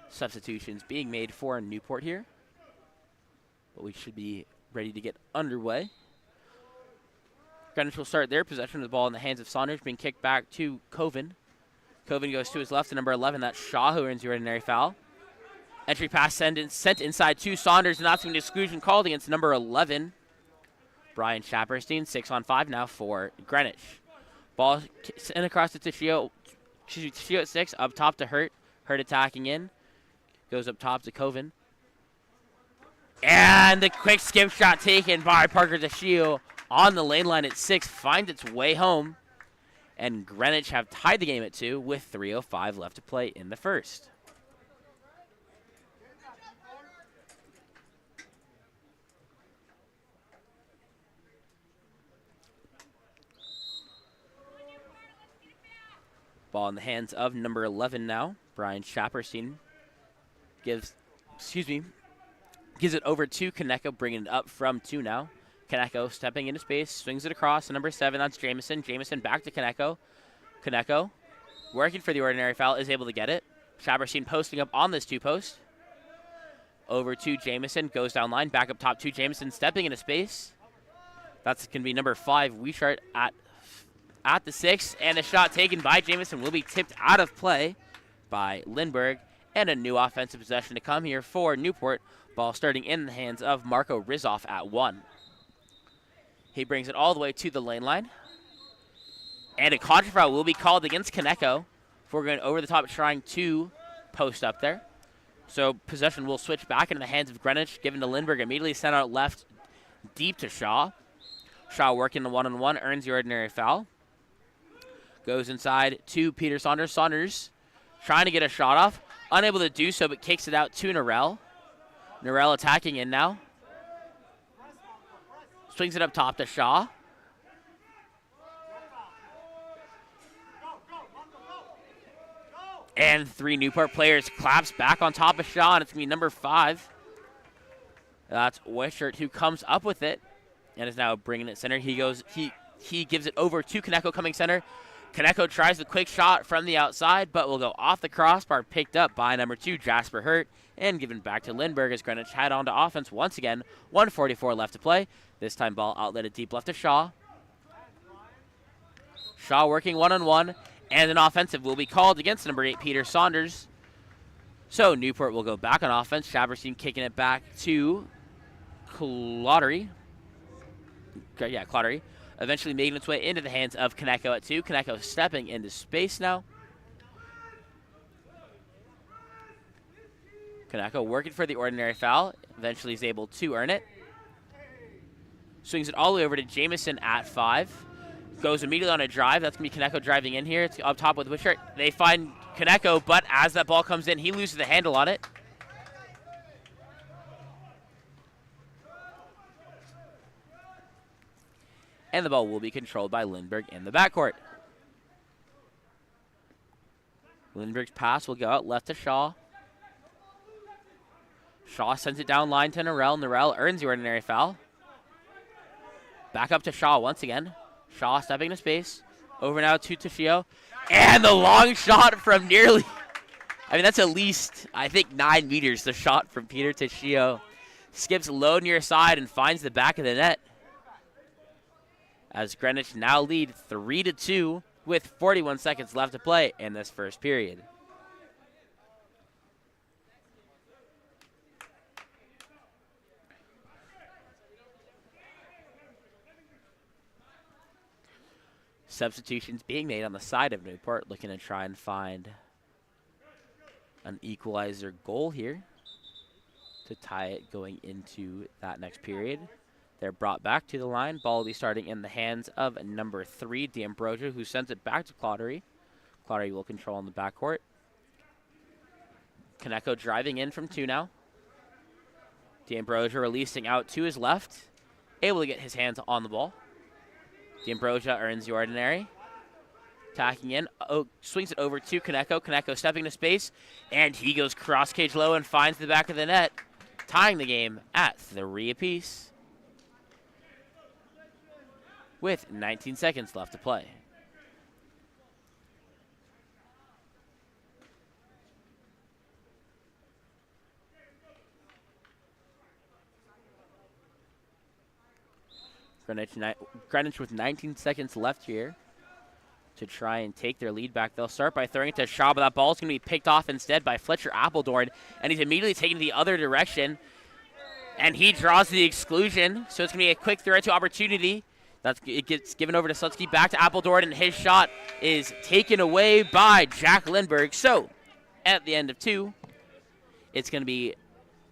Substitutions being made for Newport here, but we should be ready to get underway. Greenwich will start their possession of the ball in the hands of Saunders, being kicked back to Coven. Coven goes to his left to number 11. That's Shaw, who earns the ordinary foul. Entry pass sent inside to Saunders, and that's an exclusion called against number 11, Brian Shapperstein. 6-on-5 now for Greenwich. Ball sent across to Toshio. Toshio at 6, up top to Hurt. Hurt attacking in. Goes up top to Coven. And the quick skip shot taken by Parker Toshio on the lane line at 6 finds its way home. And Greenwich have tied the game at 2 with 3:05 left to play in the first. Ball in the hands of number 11 now, Brian Shapperstein. Gives it over to Konecko, bringing it up from 2 now. Konecko stepping into space, swings it across to number 7. That's Jamison. Jamison back to Konecko. Konecko, working for the ordinary foul, is able to get it. Shapperstein posting up on this 2-post. Over to Jamison, goes down line, back up top to Jamison, stepping into space. That's going to be number 5, Wishart at the 6, and the shot taken by Jamison will be tipped out of play by Lindbergh. And a new offensive possession to come here for Newport. Ball starting in the hands of Marco Rizoff at 1. He brings it all the way to the lane line. And a contra foul will be called against Kaneko for going over the top, trying to post up there. So possession will switch back into the hands of Greenwich, given to Lindbergh, immediately sent out left deep to Shaw. Shaw working the one-on-one, earns the ordinary foul. Goes inside to Peter Saunders. Saunders trying to get a shot off. Unable to do so, but kicks it out to Norell. Norell attacking in now. Swings it up top to Shaw. And 3 Newport players claps back on top of Shaw, and it's going to be number 5. That's Wishart who comes up with it and is now bringing it center. He gives it over to Kaneko coming center. Kaneko tries the quick shot from the outside, but will go off the crossbar, picked up by number 2, Jasper Hurt, and given back to Lindbergh as Greenwich head on to offense once again. 1:44 left to play. This time ball outletted deep left to Shaw. Shaw working one-on-one, and an offensive will be called against number 8, Peter Saunders. So Newport will go back on offense. Schaberstein kicking it back to Claudery. Yeah, Claudery. Eventually making its way into the hands of Kaneko at 2. Kaneko stepping into space now. Kaneko working for the ordinary foul. Eventually is able to earn it. Swings it all the way over to Jamison at 5. Goes immediately on a drive. That's going to be Kaneko driving in here. It's up top with Wishart. They find Kaneko, but as that ball comes in, he loses the handle on it. And the ball will be controlled by Lindbergh in the backcourt. Lindbergh's pass will go out left to Shaw. Shaw sends it down line to Norell. Norell earns the ordinary foul. Back up to Shaw once again. Shaw stepping into space. Over now to Toshio. And the long shot from nearly, that's at least, 9 meters. The shot from Peter Toshio. Skips low near side and finds the back of the net. As Greenwich now lead 3-2 with 41 seconds left to play in this first period. Substitutions being made on the side of Newport, looking to try and find an equalizer goal here to tie it going into that next period. They're brought back to the line. Ball will be starting in the hands of number 3, D'Ambrosio, who sends it back to Claudery. Claudery will control in the backcourt. Kaneko driving in from 2 now. D'Ambrosio releasing out to his left. Able to get his hands on the ball. D'Ambrosio earns the ordinary. Tacking in. Swings it over to Kaneko. Kaneko stepping to space. And he goes cross cage low and finds the back of the net. Tying the game at 3 apiece. With 19 seconds left to play. Greenwich with 19 seconds left here to try and take their lead back. They'll start by throwing it to Shaw, but that ball's going to be picked off instead by Fletcher Appledorn, and he's immediately taken the other direction, and he draws the exclusion, so it's going to be a quick throw to opportunity. It gets given over to Slutsky, back to Appledorn, and his shot is taken away by Jack Lindbergh. So, at the end of 2, it's going to be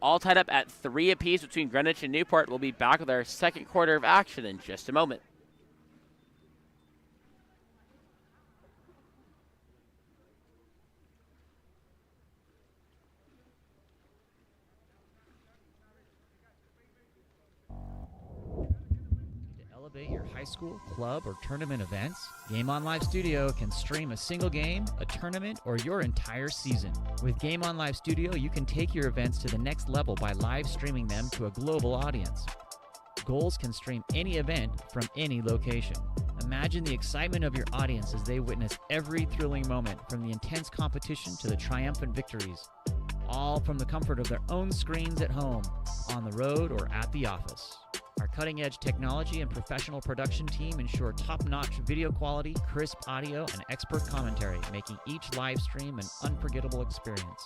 all tied up at 3 apiece between Greenwich and Newport. We'll be back with our second quarter of action in just a moment. Elevate your high school, club, or tournament events? Game On Live Studio can stream a single game, a tournament, or your entire season. With Game On Live Studio, you can take your events to the next level by live streaming them to a global audience. Goals can stream any event from any location. Imagine the excitement of your audience as they witness every thrilling moment, from the intense competition to the triumphant victories, all from the comfort of their own screens at home, on the road, or at the office. Our cutting-edge technology and professional production team ensure top-notch video quality, crisp audio, and expert commentary, making each live stream an unforgettable experience.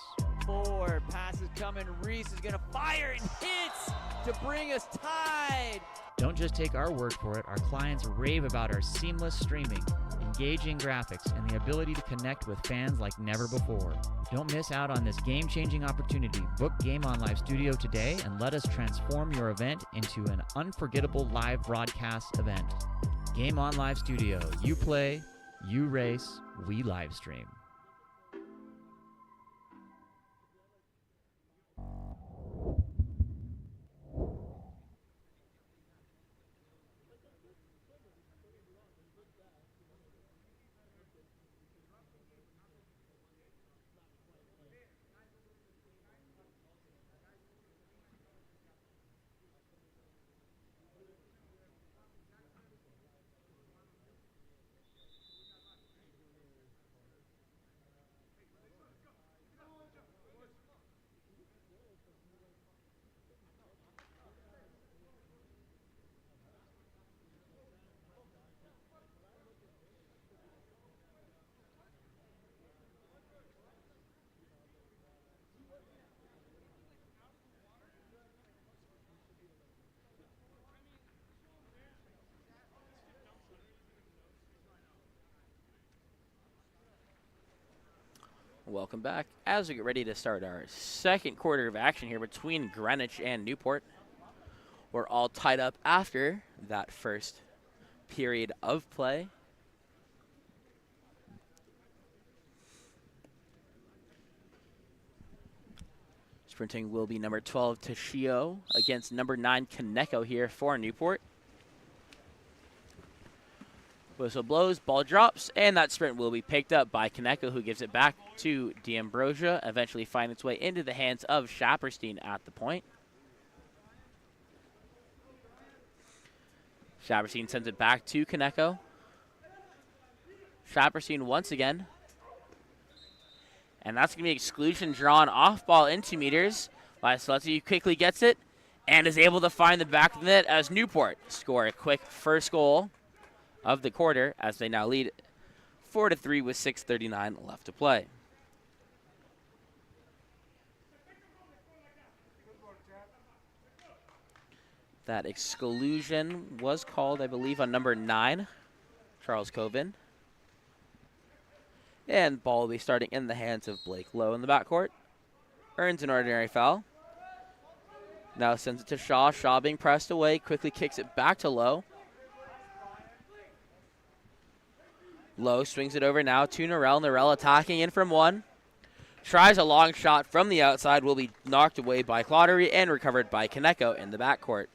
A4. Pass is coming. Reese is going to fire and hits to bring us tied. Don't just take our word for it. Our clients rave about our seamless streaming, engaging graphics, and the ability to connect with fans like never before. Don't miss out on this game-changing opportunity. Book Game On Live Studio today and let us transform your event into an unforgettable live broadcast event. Game On Live Studio. You play, you race, we live stream. Welcome back. As we get ready to start our second quarter of action here between Greenwich and Newport, we're all tied up after that first period of play. Sprinting will be number 12, Toshio, against number 9, Kaneko here for Newport. Whistle blows, ball drops, and that sprint will be picked up by Kaneko, who gives it back to D'Ambrosia, eventually finding its way into the hands of Shapperstein at the point. Shapperstein sends it back to Kaneko. Shapperstein once again. And that's going to be exclusion drawn off ball in 2 meters. Vasilevsky quickly gets it and is able to find the back of the net as Newport score a quick first goal of the quarter as they now lead 4-3 with 6:39 left to play. That exclusion was called, I believe, on number 9, Charles Coven. And ball will be starting in the hands of Blake Lowe in the backcourt. Earns an ordinary foul. Now sends it to Shaw. Shaw being pressed away, quickly kicks it back to Lowe. Lowe swings it over now to Norell. Norell attacking in from 1. Tries a long shot from the outside, will be knocked away by Claudery and recovered by Kaneko in the backcourt.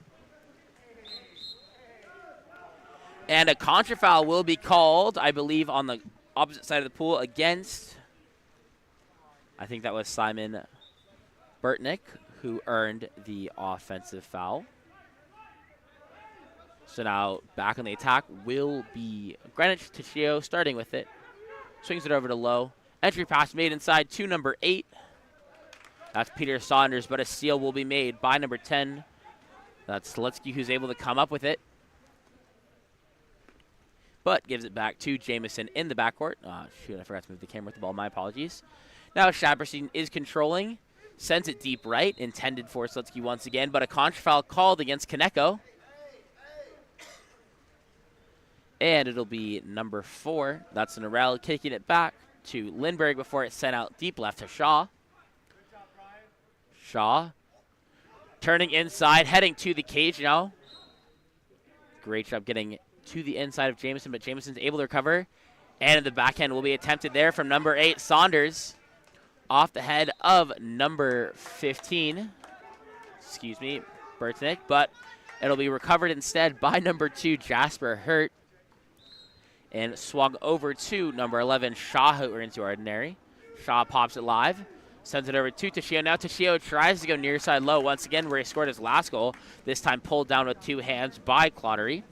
And a contra foul will be called, I believe, on the opposite side of the pool against, I think that was Simon Burtnick, who earned the offensive foul. So now back on the attack will be Greenwich. Toshio starting with it. Swings it over to Lowe. Entry pass made inside to number 8. That's Peter Saunders, but a steal will be made by number 10. That's Seletsky, who's able to come up with it, but gives it back to Jameson in the backcourt. Shoot, I forgot to move the camera with the ball. My apologies. Now Shapperstein is controlling. Sends it deep right, intended for Seletsky once again, but a contra foul called against Kaneko. And it'll be number 4. That's Norell kicking it back to Lindbergh before it's sent out deep left to Shaw. Shaw turning inside, heading to the cage now. Great job getting to the inside of Jameson, but Jameson's able to recover. And the backhand will be attempted there from number 8, Saunders. Off the head of number 15. Excuse me, Burtnick, but it'll be recovered instead by number 2, Jasper Hurt. And swung over to number 11, Shaw, who are into ordinary. Shaw pops it live. Sends it over to Toshio. Now Toshio tries to go near side low once again where he scored his last goal. This time pulled down with 2 hands by Claudery.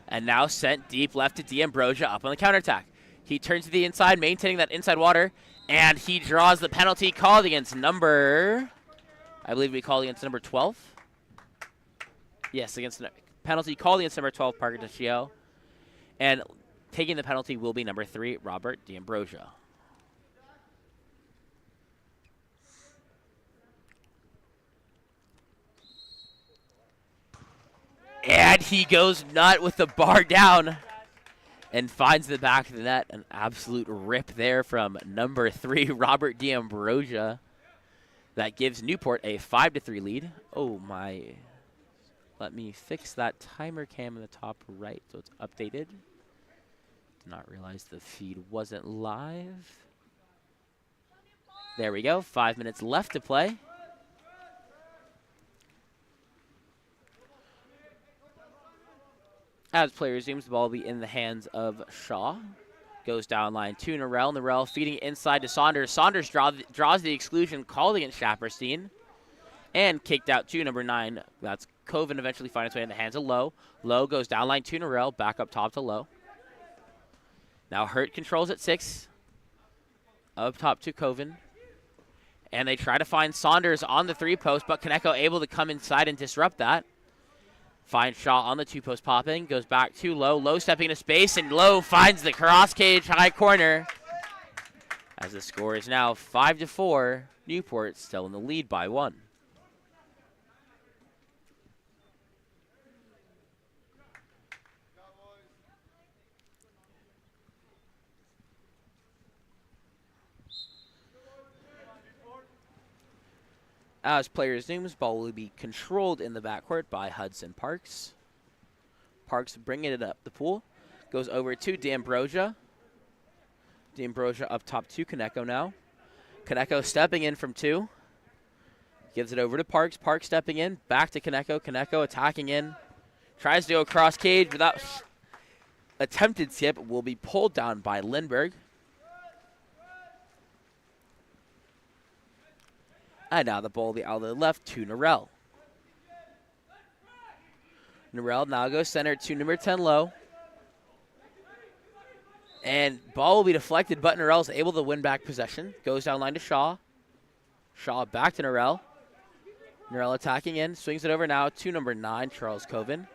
And now sent deep left to D'Ambrosia up on the counterattack. He turns to the inside, maintaining that inside water. And he draws the penalty called against number, I believe we called against number 12. Yes, against penalty called against number 12, Parker Toshio. And Taking the penalty will be number 3, Robert D'Ambrosia. And he goes nut with the bar down and finds the back of the net. An absolute rip there from number 3, Robert D'Ambrosia. That gives Newport a 5-3 lead. Oh my. Let me fix that timer cam in the top right so it's updated. Did not realize the feed wasn't live. There we go. 5 minutes left to play. As play resumes, the ball will be in the hands of Shaw. Goes down line to Norrell. Norrell feeding it inside to Saunders. Saunders draws the exclusion called against Shapperstein. And kicked out to number 9. That's Coven eventually finds its way in the hands of Lowe. Lowe goes down line to Norrell. Back up top to Lowe. Now Hurt controls at 6. Up top to Coven. And they try to find Saunders on the 3-post, but Kaneko able to come inside and disrupt that. Finds Shaw on the 2-post popping. Goes back to Lowe. Lowe stepping into space, and Lowe finds the cross cage high corner. As the score is now 5-4. Newport still in the lead by 1. As play resumes, ball will be controlled in the backcourt by Hudson Parks. Parks bringing it up the pool. Goes over to D'Ambrosia. D'Ambrosia up top to Kaneko now. Kaneko stepping in from 2. Gives it over to Parks. Parks stepping in. Back to Kaneko. Kaneko attacking in. Tries to go across cage, but that attempted skip will be pulled down by Lindbergh. And now the ball will be out of the left to Norrell. Norrell now goes center to number 10, Lowe. And ball will be deflected, but Norrell's able to win back possession. Goes down line to Shaw. Shaw back to Norrell. Norrell attacking in. Swings it over now to number 9, Charles Coven.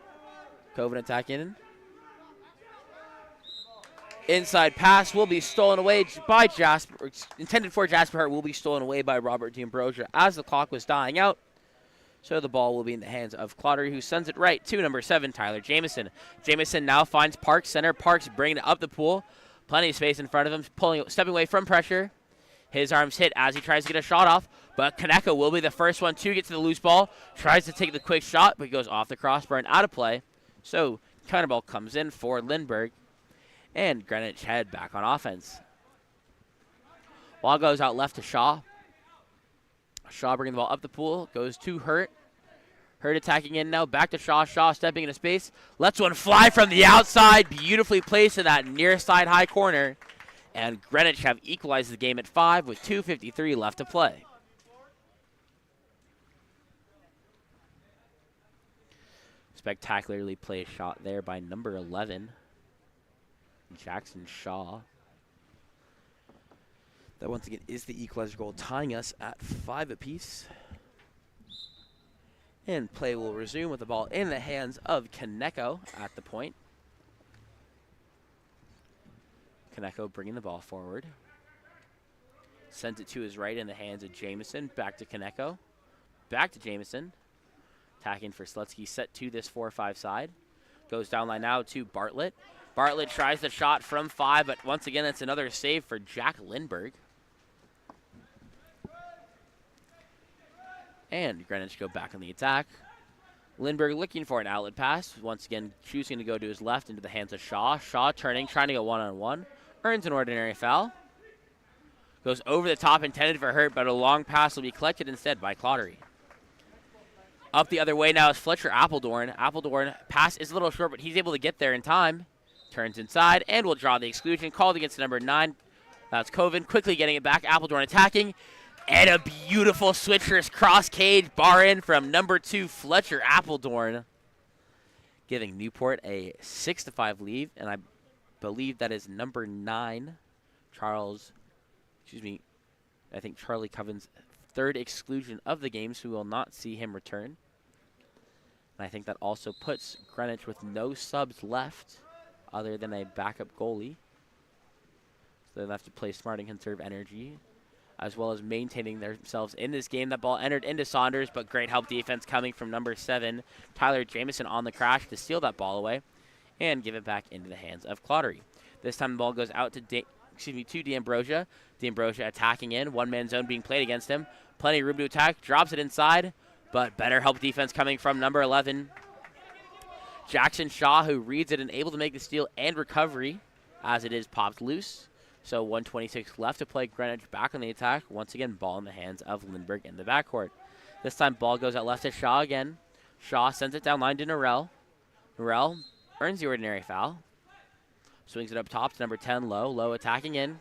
Coven attacking in. Inside pass will be stolen away by Jasper. Intended for Jasper Hart will be stolen away by Robert D'Ambrosia as the clock was dying out. So the ball will be in the hands of Clottery, who sends it right to number 7, Tyler Jamison. Jamison now finds Parks center. Parks bringing it up the pool. Plenty of space in front of him, stepping away from pressure. His arms hit as he tries to get a shot off, but Kaneko will be the first one to get to the loose ball. Tries to take the quick shot, but goes off the crossbar and out of play. So counterball comes in for Lindbergh. And Greenwich head back on offense. Ball goes out left to Shaw. Shaw bringing the ball up the pool. Goes to Hurt. Hurt attacking in now. Back to Shaw. Shaw stepping into space. Lets one fly from the outside. Beautifully placed in that near side high corner. And Greenwich have equalized the game at 5 with 2:53 left to play. Spectacularly played shot there by number 11. Jackson Shaw. That once again is the equalizer goal, tying us at 5 apiece. And play will resume with the ball in the hands of Kaneko at the point. Kaneko bringing the ball forward. Sends it to his right in the hands of Jamison. Back to Kaneko. Back to Jamison. Attacking for Slutsky, set to this 4-5 side. Goes down line now to Bartlett. Bartlett tries the shot from 5, but once again, it's another save for Jack Lindbergh. And Greenwich go back on the attack. Lindbergh looking for an outlet pass. Once again, choosing to go to his left into the hands of Shaw. Shaw turning, trying to go one-on-one. Earns an ordinary foul. Goes over the top, intended for Hurt, but a long pass will be collected instead by Clottery. Up the other way now is Fletcher Appledorn. Appledorn pass is a little short, but he's able to get there in time. Turns inside and will draw the exclusion. Called against number 9. That's Coven. Quickly getting it back. Appledorn attacking. And a beautiful switcher's cross cage bar in from number 2, Fletcher Appledorn. Giving Newport a 6-5 lead. And I believe that is number 9, I think Charlie Coven's 3rd exclusion of the game, so we will not see him return. And I think that also puts Greenwich with no subs left other than a backup goalie. So they'll have to play smart and conserve energy, as well as maintaining themselves in this game. That ball entered into Saunders, but great help defense coming from number 7, Tyler Jamison, on the crash to steal that ball away and give it back into the hands of Claudery. This time the ball goes out to D'Ambrosia. D'Ambrosia attacking in, one-man zone being played against him. Plenty of room to attack, drops it inside, but better help defense coming from number 11, Jackson Shaw, who reads it and able to make the steal and recovery as it is popped loose. So 1:26 left to play. Greenwich back on the attack. Once again, ball in the hands of Lindbergh in the backcourt. This time, ball goes out left to Shaw again. Shaw sends it down line to Norrell. Norrell earns the ordinary foul. Swings it up top to number 10, Lowe. Lowe attacking in.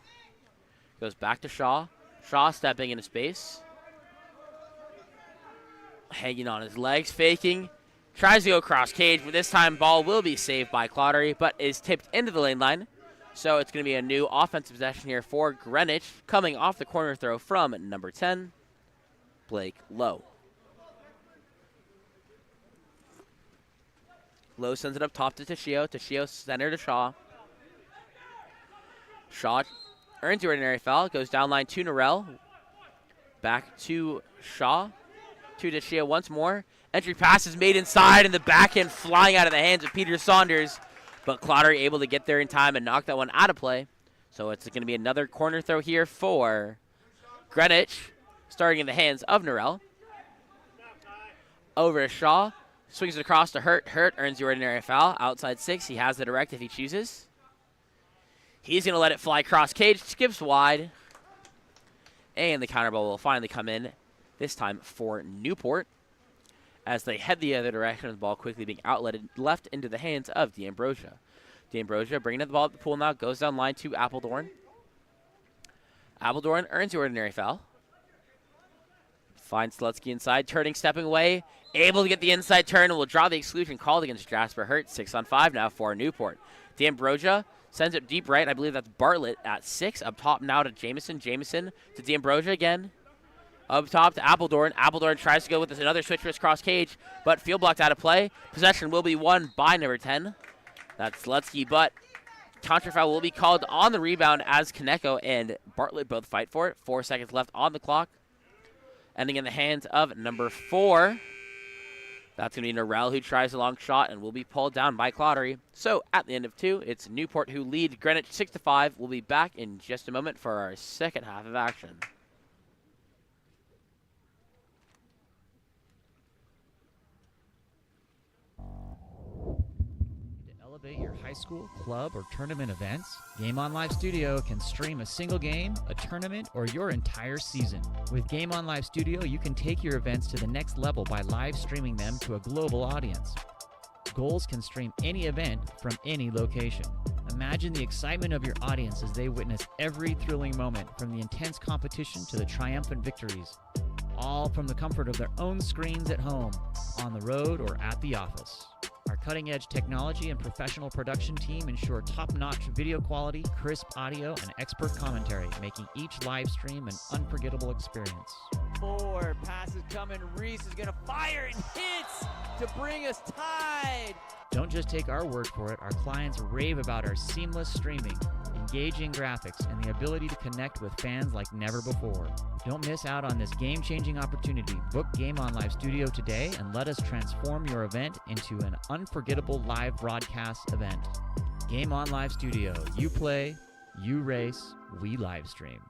Goes back to Shaw. Shaw stepping into space. Hanging on his legs, faking. Tries to go across cage, but this time ball will be saved by Claudery, but is tipped into the lane line. So it's going to be a new offensive possession here for Greenwich, coming off the corner throw from number 10, Blake Lowe. Lowe sends it up top to Toshio. Toshio center to Shaw. Shaw earns the ordinary foul, goes down line to Norrell. Back to Shaw. To Toshio once more. Entry pass is made inside, and the backhand flying out of the hands of Peter Saunders. But Claudery able to get there in time and knock that one out of play. So it's going to be another corner throw here for Greenwich, starting in the hands of Norrell. Over to Shaw. Swings it across to Hurt. Hurt earns the ordinary foul. Outside 6. He has the direct if he chooses. He's going to let it fly cross cage. Skips wide. And the counter ball will finally come in, this time for Newport, as they head the other direction, with the ball quickly being outletted left into the hands of D'Ambrosia. D'Ambrosia bringing the ball up the pool now, goes down line to Appledorn. Appledorn earns the ordinary foul. Finds Slutsky inside, turning, stepping away, able to get the inside turn, and will draw the exclusion called against Jasper Hurt. 6-on-5 now for Newport. D'Ambrosia sends it deep right. I believe that's Bartlett at 6. Up top now to Jamison. Jamison to D'Ambrosia again. Up top to Appledorn. Appledorn tries to go with this another switch wrist cross cage, but field blocked out of play. Possession will be won by number 10. That's Slutsky, but counter foul will be called on the rebound as Kaneko and Bartlett both fight for it. 4 seconds left on the clock. Ending in the hands of number 4. That's going to be Norrell, who tries a long shot and will be pulled down by Claudery. So at the end of 2, it's Newport who lead Greenwich 6-5. We'll be back in just a moment for our second half of action. Elevate your high school, club, or tournament events? Game On Live Studio can stream a single game, a tournament, or your entire season. With Game On Live Studio, you can take your events to the next level by live streaming them to a global audience. Goals can stream any event from any location. Imagine the excitement of your audience as they witness every thrilling moment, from the intense competition to the triumphant victories, all from the comfort of their own screens at home, on the road, or at the office. Our cutting-edge technology and professional production team ensure top-notch video quality, crisp audio, and expert commentary, making each live stream an unforgettable experience. 4 passes coming. Reese is going to fire and hits to bring us tied. Don't just take our word for it. Our clients rave about our seamless streaming, engaging graphics, and the ability to connect with fans like never before. Don't miss out on this game-changing opportunity. Book Game On Live Studio today and let us transform your event into an unforgettable live broadcast event. Game On Live Studio. You play, you race, we live stream.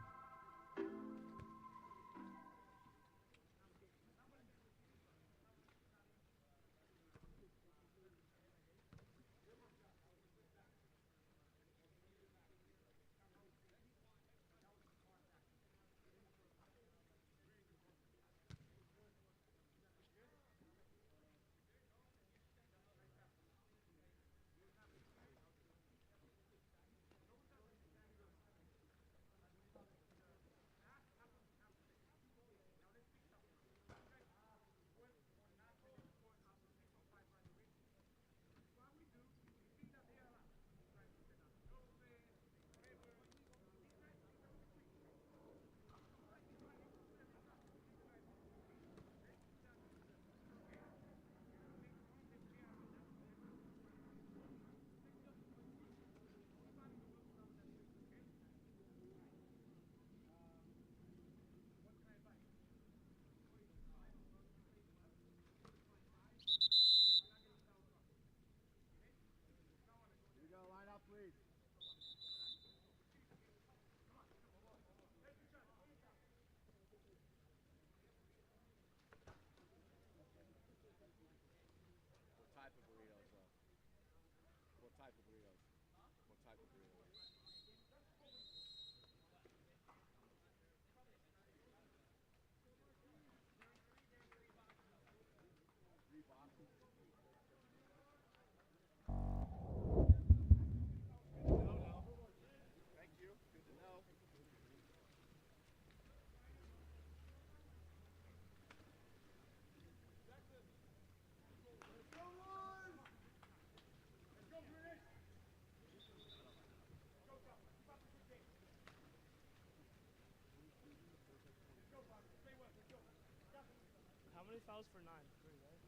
fouls for 9? 3, right?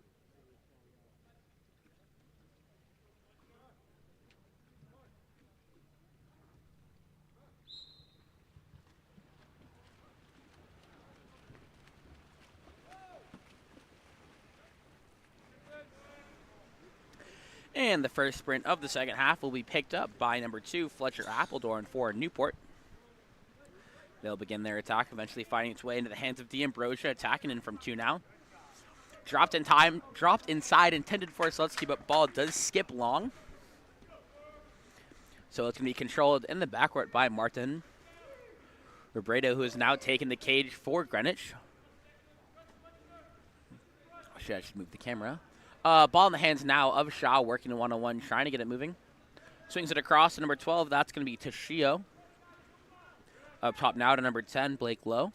And the first sprint of the second half will be picked up by number 2, Fletcher Appledorn for Newport. They'll begin their attack, eventually finding its way into the hands of D'Ambrosia, attacking in from 2 now. Dropped in time, dropped inside, intended for Slutsky, but ball does skip long. So it's going to be controlled in the backcourt by Martin Robredo, who has now taken the cage for Greenwich. I should move the camera. Ball in the hands now of Shaw, working a one-on-one, trying to get it moving. Swings it across to number 12. That's going to be Toshio. Up top now to number 10, Blake Lowe.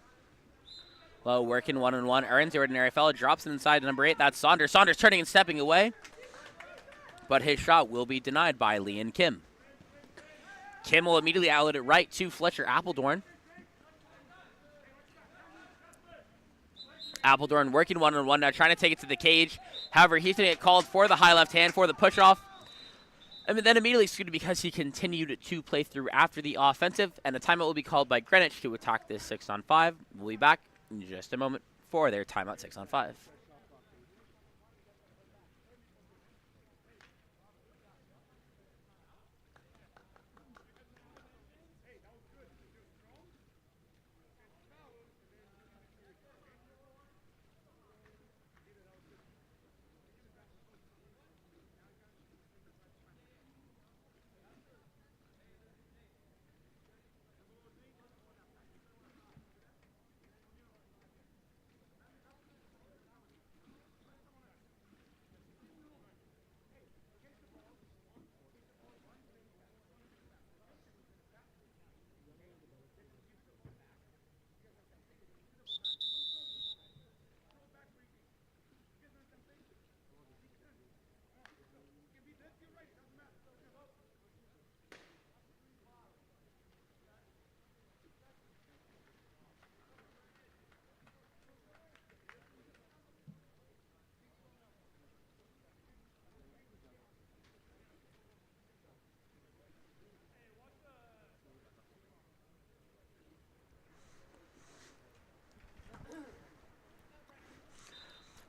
Lowe working one-on-one, earns the ordinary foul, drops it inside to number 8. That's Saunders. Saunders turning and stepping away. But his shot will be denied by Leon Kim. Kim will immediately outlet it right to Fletcher Appledorn. Appledorn working one-on-one now, trying to take it to the cage. However, he's going to get called for the high left hand for the push-off. And then immediately excluded because he continued to play through after the offensive. And a timeout will be called by Greenwich to attack this 6-on-5. We'll be back in just a moment for their timeout 6-on-5.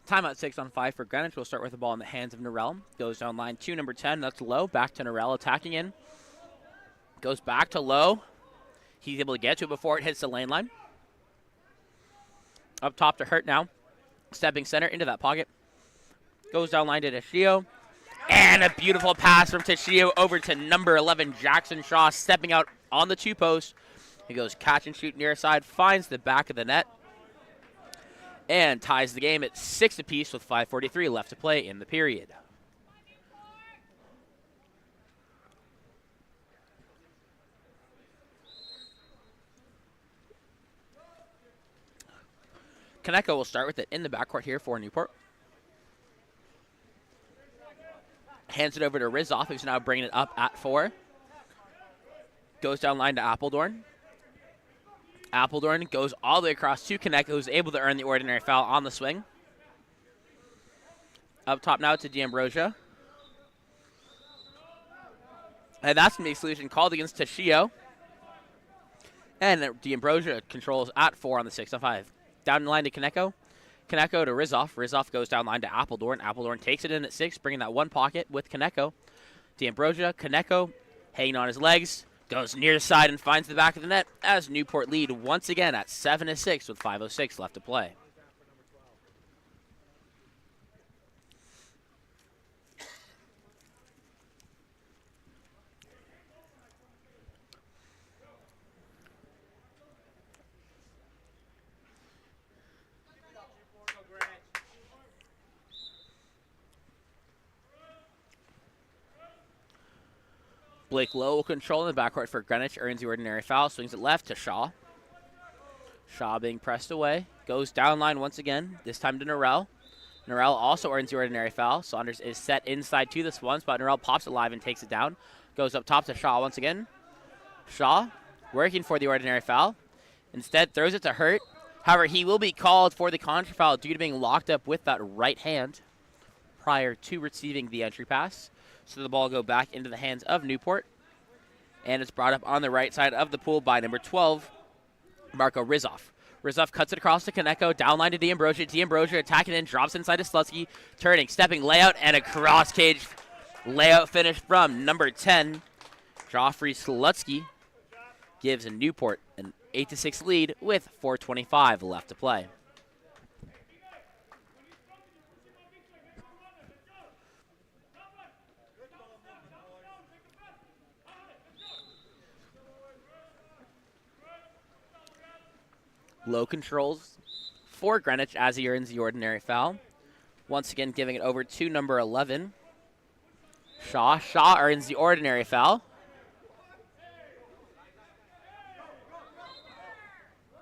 Timeout 6-on-5 for Greenwich. We'll start with the ball in the hands of Norrell. Goes down line to number 10. That's Lowe. Back to Norrell, attacking in. Goes back to Lowe. He's able to get to it before it hits the lane line. Up top to Hurt now. Stepping center into that pocket. Goes down line to Toshio. And a beautiful pass from Toshio over to number 11, Jackson Shaw, stepping out on the 2-post. He goes catch and shoot near side, finds the back of the net, and ties the game at 6 apiece with 5:43 left to play in the period. Kaneko will start with it in the backcourt here for Newport. Hands it over to Rizzoff, who's now bringing it up at 4. Goes down line to Appledorn. Appledorn goes all the way across to Kaneko, who's able to earn the ordinary foul on the swing. Up top now to D'Ambrosia. And that's going to be a solution called against Toshio. And D'Ambrosia controls at 4 on the 6-on-5. Down the line to Kaneko. Kaneko to Rizzoff. Rizzoff goes down line to Appledorn. Appledorn takes it in at 6, bringing that one pocket with Kaneko. D'Ambrosia, Kaneko, hanging on his legs. Goes near the side and finds the back of the net as Newport lead once again at 7-6 with 5:06 left to play. Blake Lowe will control in the backcourt for Greenwich, earns the ordinary foul, swings it left to Shaw. Shaw being pressed away, goes down line once again, this time to Norrell. Norrell also earns the ordinary foul. Saunders is set inside to this one spot. Norrell pops it live and takes it down. Goes up top to Shaw once again. Shaw working for the ordinary foul. Instead throws it to Hurt. However, he will be called for the contra foul due to being locked up with that right hand prior to receiving the entry pass. So the ball will go back into the hands of Newport. And it's brought up on the right side of the pool by number 12, Marco Rizov. Rizov cuts it across to Konecko, downline to D'Ambrosio. D'Ambrosio attacking in, drops inside to Slutsky, turning, stepping, layout, and a cross-cage layout finish from number 10, Joffrey Slutsky. Gives Newport an 8-6 lead with 4:25 left to play. Low controls for Greenwich as he earns the ordinary foul. Once again, giving it over to number 11, Shaw. Shaw earns the ordinary foul.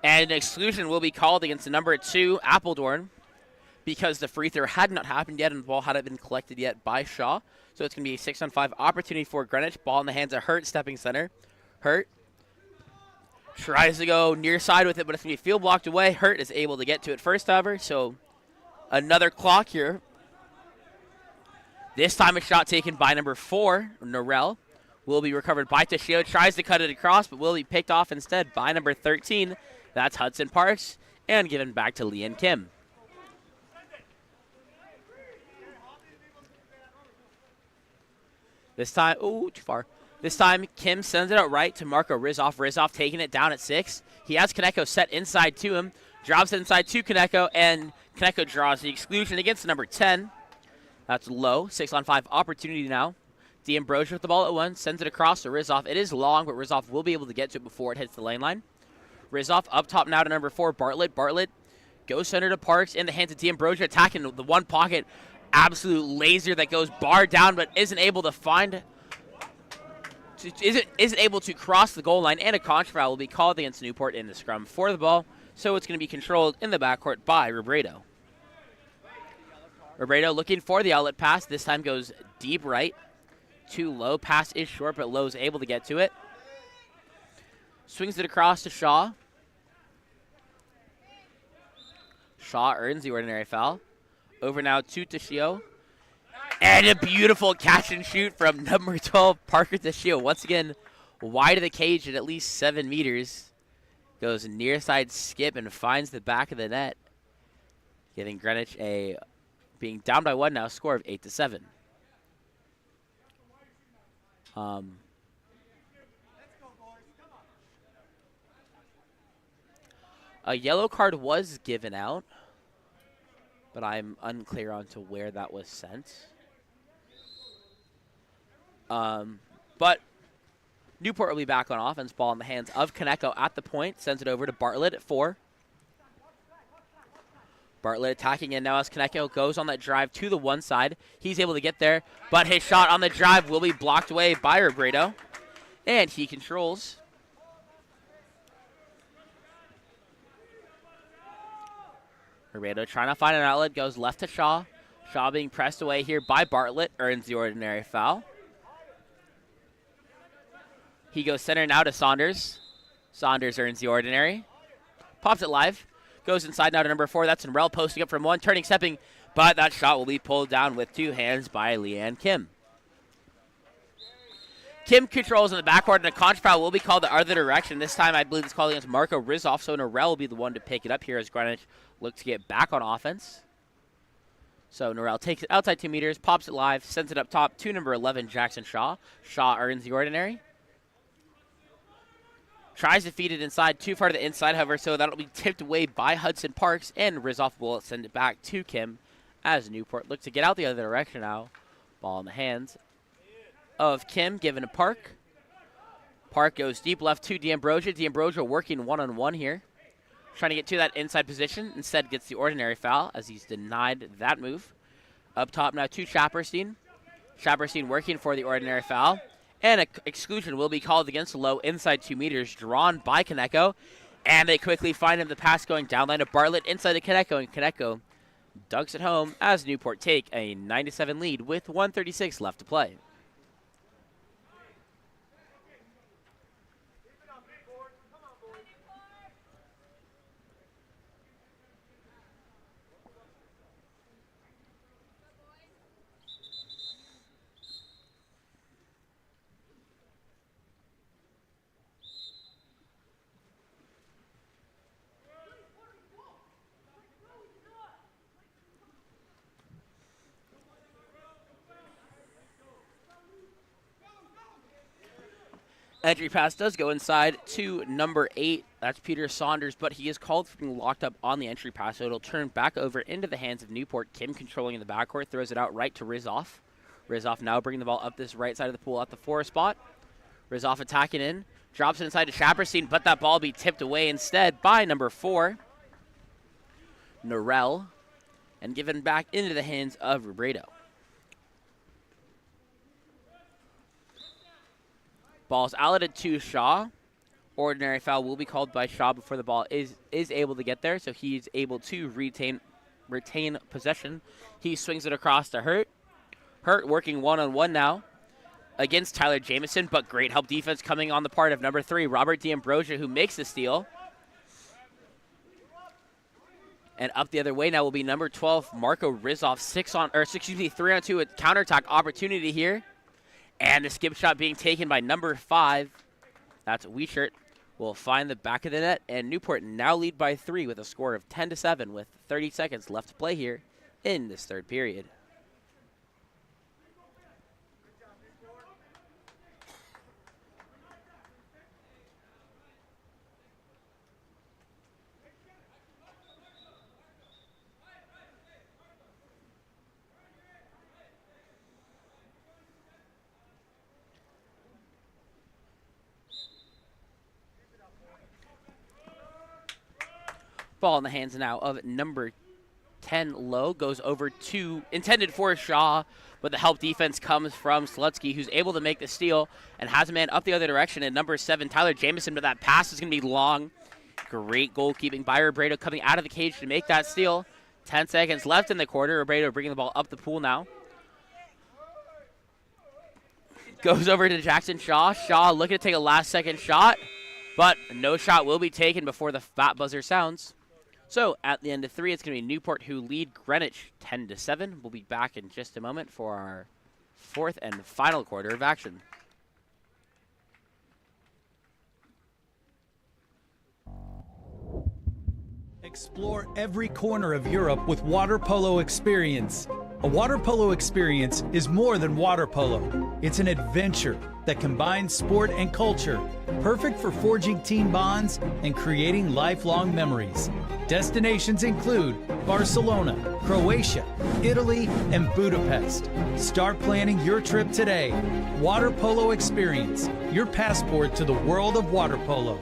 And an exclusion will be called against the number 2, Appledorn, because the free throw had not happened yet and the ball hadn't been collected yet by Shaw. So it's going to be a 6-on-5 opportunity for Greenwich. Ball in the hands of Hurt, stepping center. Hurt tries to go near side with it, but it's going to be field blocked away. Hurt is able to get to it first, however. So another clock here. This time a shot taken by number 4, Norell. Will be recovered by Toshio. Tries to cut it across, but will be picked off instead by number 13. That's Hudson Parks, and given back to Leon Kim. This time, too far. This time, Kim sends it out right to Marco Rizov. Rizov taking it down at 6. He has Konecko set inside to him. Drops it inside to Konecko, and Konecko draws the exclusion against number 10. That's low. 6-on-5 opportunity now. D'Ambrosio with the ball at 1. Sends it across to Rizov. It is long, but Rizov will be able to get to it before it hits the lane line. Rizov up top now to number 4, Bartlett. Bartlett goes center to Parks in the hands of D'Ambrosio, attacking the one pocket. Absolute laser that goes bar down, but isn't able to find... Isn't able to cross the goal line, and a contra foul will be called against Newport in the scrum for the ball. So it's going to be controlled in the backcourt by Robredo. Robredo looking for the outlet pass. This time goes deep right. Too low. Pass is short, but Lowe's able to get to it. Swings it across to Shaw. Shaw earns the ordinary foul. Over now to Toshio. And a beautiful catch and shoot from number 12, Parker Toshio. Once again, wide of the cage at least 7 meters. Goes near side skip and finds the back of the net. Giving Greenwich being down by 1 now, score of 8-7. A yellow card was given out, but I'm unclear on to where that was sent. But Newport will be back on offense. Ball in the hands of Konecko at the point. Sends it over to Bartlett at 4. Bartlett attacking in now as Konecko goes on that drive to the one side. He's able to get there, but his shot on the drive will be blocked away by Robredo. And he controls. Robredo trying to find an outlet, goes left to Shaw. Shaw being pressed away here by Bartlett, earns the ordinary foul. He goes center now to Saunders. Saunders earns the ordinary. Pops it live. Goes inside now to number 4. That's Norell posting up from 1, turning, stepping, but that shot will be pulled down with 2 hands by Leanne Kim. Kim controls in the backcourt, and a contra foul will be called the other direction. This time, I believe it's called against Marco Rizov, so Norell will be the one to pick it up here as Greenwich looks to get back on offense. So Norell takes it outside 2 meters, pops it live, sends it up top to number 11, Jackson Shaw. Shaw earns the ordinary. Tries to feed it inside, too far to the inside, however, so that'll be tipped away by Hudson Parks, and Rizov will send it back to Kim as Newport looks to get out the other direction now. Ball in the hands of Kim, given to Park. Park goes deep left to D'Ambrosio. D'Ambrosio working one-on-one here. Trying to get to that inside position. Instead gets the ordinary foul as he's denied that move. Up top now to Chapperstein. Chapperstein working for the ordinary foul. And an exclusion will be called against Low inside 2 meters, drawn by Konecko. And they quickly find him, the pass going down line to Bartlett inside to Konecko. And Konecko dunks it home as Newport take a 9-7 lead with 1:36 left to play. Entry pass does go inside to number 8. That's Peter Saunders, but he is called for being locked up on the entry pass, so it'll turn back over into the hands of Newport. Kim controlling in the backcourt, throws it out right to Rizoff. Rizoff now bringing the ball up this right side of the pool at the 4 spot. Rizoff attacking in, drops it inside to Shapperstein, but that ball be tipped away instead by number 4, Norell, and given back into the hands of Robredo. Ball's outletted to Shaw. Ordinary foul will be called by Shaw before the ball is able to get there, so he's able to retain possession. He swings it across to Hurt. Hurt working one-on-one now against Tyler Jamison, but great help defense coming on the part of number 3, Robert D'Ambrosia, who makes the steal. And up the other way now will be number 12, Marco Rizoff, 3-on-2 with counterattack opportunity here. And the skip shot being taken by number 5. That's Wiechert. Will find the back of the net, and Newport now lead by 3 with a score of 10-7 with 30 seconds left to play here in this third period. Ball in the hands now of number 10, Lowe. Goes over to, intended for Shaw, but the help defense comes from Slutsky, who's able to make the steal and has a man up the other direction. And number 7, Tyler Jamison, but that pass is going to be long. Great goalkeeping by Robredo coming out of the cage to make that steal. 10 seconds left in the quarter. Robredo bringing the ball up the pool now. Goes over to Jackson Shaw. Shaw looking to take a last-second shot, but no shot will be taken before the fat buzzer sounds. So at the end of 3, it's going to be Newport who lead Greenwich 10-7. We'll be back in just a moment for our 4th and final quarter of action. Explore every corner of Europe with water polo experience. A water polo experience is more than water polo. It's an adventure that combines sport and culture, perfect for forging team bonds and creating lifelong memories. Destinations include Barcelona, Croatia, Italy, and Budapest. Start planning your trip today. Water Polo Experience, your passport to the world of water polo.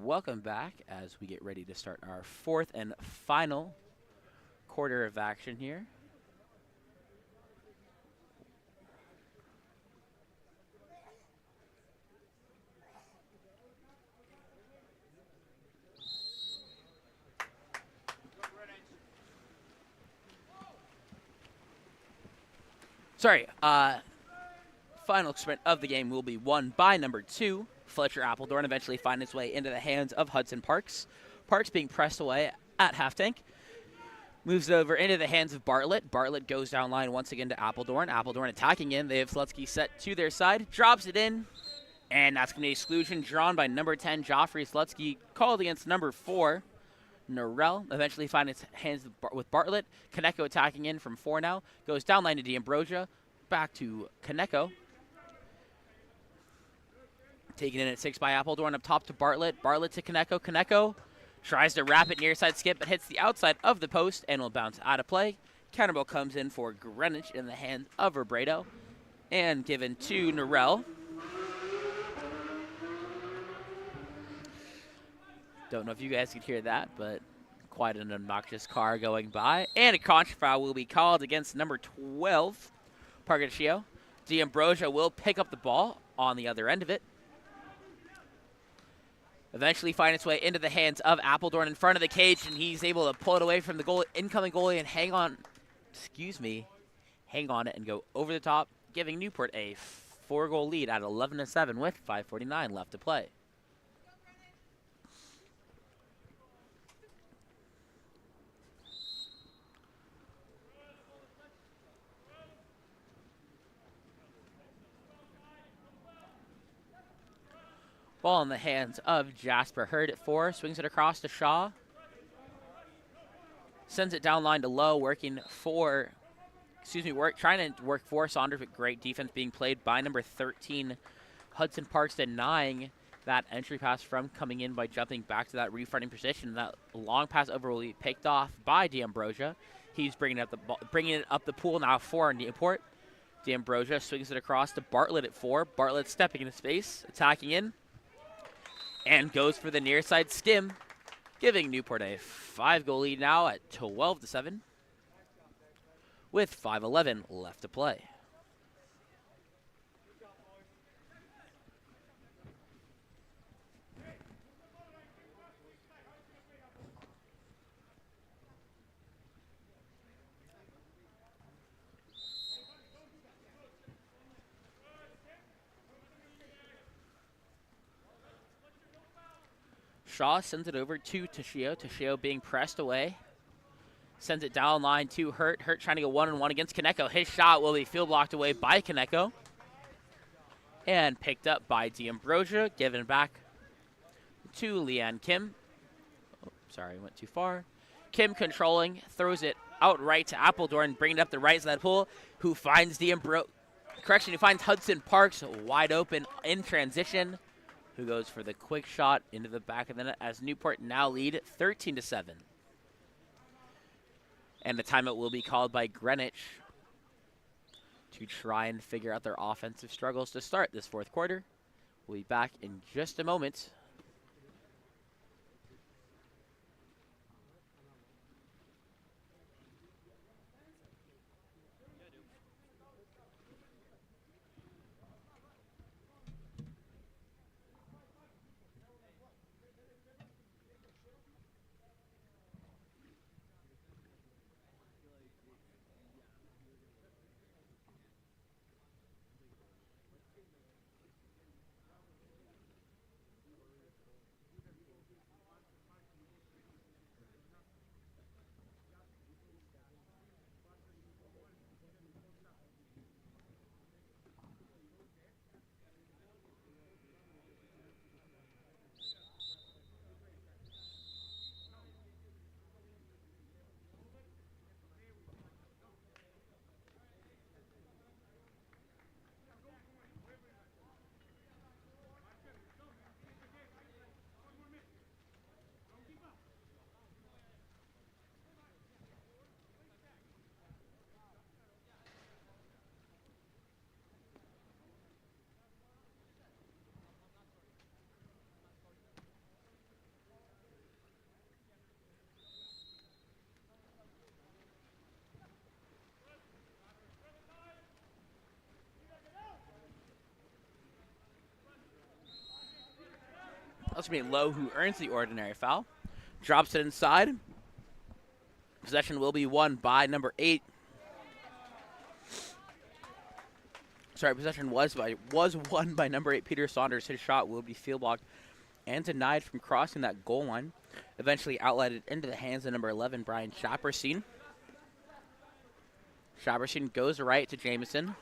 welcome back as we get ready to start our fourth and final quarter of action here. Sorry, final sprint of the game will be won by number 2, Fletcher Appledorn, eventually find its way into the hands of Hudson Parks. Parks being pressed away at half tank. Moves it over into the hands of Bartlett. Bartlett goes down line once again to Appledorn. Appledorn attacking in. They have Slutsky set to their side. Drops it in. And that's going to be exclusion drawn by number 10, Joffrey Slutsky, called against number 4, Norrell. Eventually find its hands with Bartlett. Kaneko attacking in from 4 now. Goes down line to D'Ambrosia. Back to Kaneko. Taken in at 6 by Appledorn. Up top to Bartlett. Bartlett to Kaneko. Kaneko tries to wrap it near side skip, but hits the outside of the post and will bounce out of play. Counterball comes in for Greenwich in the hands of Robredo and given to Norrell. Don't know if you guys could hear that, but quite an obnoxious car going by. And a contra foul will be called against number 12, Pargaccio. D'Ambrosia will pick up the ball on the other end of it. Eventually find its way into the hands of Appledorn in front of the cage, and he's able to pull it away from the goal, incoming goalie and hang on it and go over the top, giving Newport a 4-goal lead at 11-7 with 5:49 left to play. Ball in the hands of Jasper Hurd at 4. Swings it across to Shaw. Sends it down line to Lowe, trying to work for Saunders, but great defense being played by number 13, Hudson Parks, denying that entry pass from coming in by jumping back to that refronting position. That long pass over will be picked off by D'Ambrosia. He's bringing it up the pool now for Newport. D'Ambrosia swings it across to Bartlett at 4. Bartlett stepping into space, attacking in. And goes for the near side skim, giving Newport a 5-goal lead now at 12-7 with 5:11 left to play. Shaw sends it over to Toshio. Toshio being pressed away. Sends it down line to Hurt. Hurt trying to go one-on-one against Kaneko. His shot will be field blocked away by Kaneko. And picked up by D'Ambrosia. Given back to Leanne Kim. Oh, sorry, went too far. Kim controlling. Throws it outright to Appledorn. Bringing it up the right side of the pool. Who finds who finds Hudson Parks wide open in transition. Who goes for the quick shot into the back of the net as Newport now lead 13-7. And the timeout will be called by Greenwich to try and figure out their offensive struggles to start this fourth quarter. We'll be back in just a moment. That's going to be Lowe, who earns the ordinary foul. Drops it inside. Possession will be won by number 8. Sorry, possession was won by number 8, Peter Saunders. His shot will be field blocked and denied from crossing that goal line. Eventually outletted into the hands of number 11, Brian Shapperstein. Shapperstein goes right to Jamison.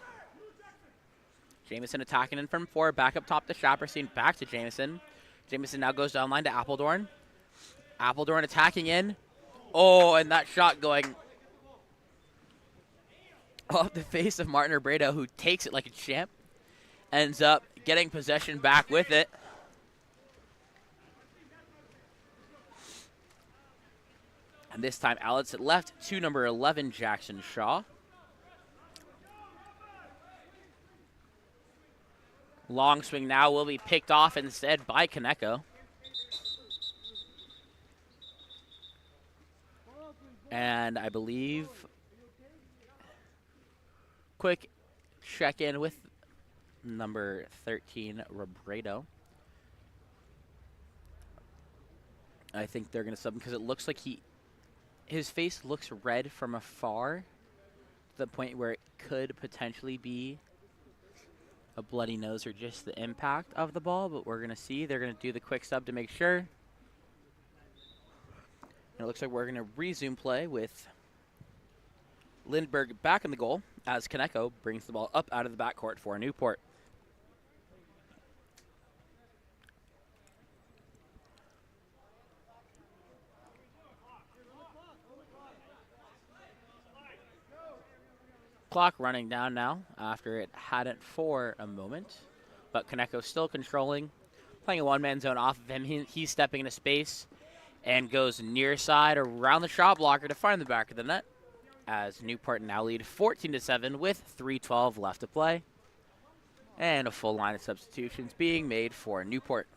Jamison attacking in from 4, back up top to Shapperstein, back to Jamison. Jamison now goes down line to Appledorn. Appledorn attacking in. Oh, and that shot going off the face of Martin Obrado, who takes it like a champ. Ends up getting possession back with it. And this time outlets it left to number 11, Jackson Shaw. Long swing now will be picked off instead by Kaneko. And I believe quick check-in with number 13, Robredo. I think they're going to sub him because it looks like his face looks red from afar to the point where it could potentially be a bloody nose or just the impact of the ball, but we're going to see. They're going to do the quick sub to make sure. And it looks like we're going to resume play with Lindbergh back in the goal as Kaneko brings the ball up out of the backcourt for Newport. Clock running down now after it hadn't for a moment, but Kaneko still controlling, playing a one-man zone off of him. He's stepping into space and goes near side around the shot blocker to find the back of the net, as Newport now lead 14-7 with 3:12 left to play, and a full line of substitutions being made for Newport.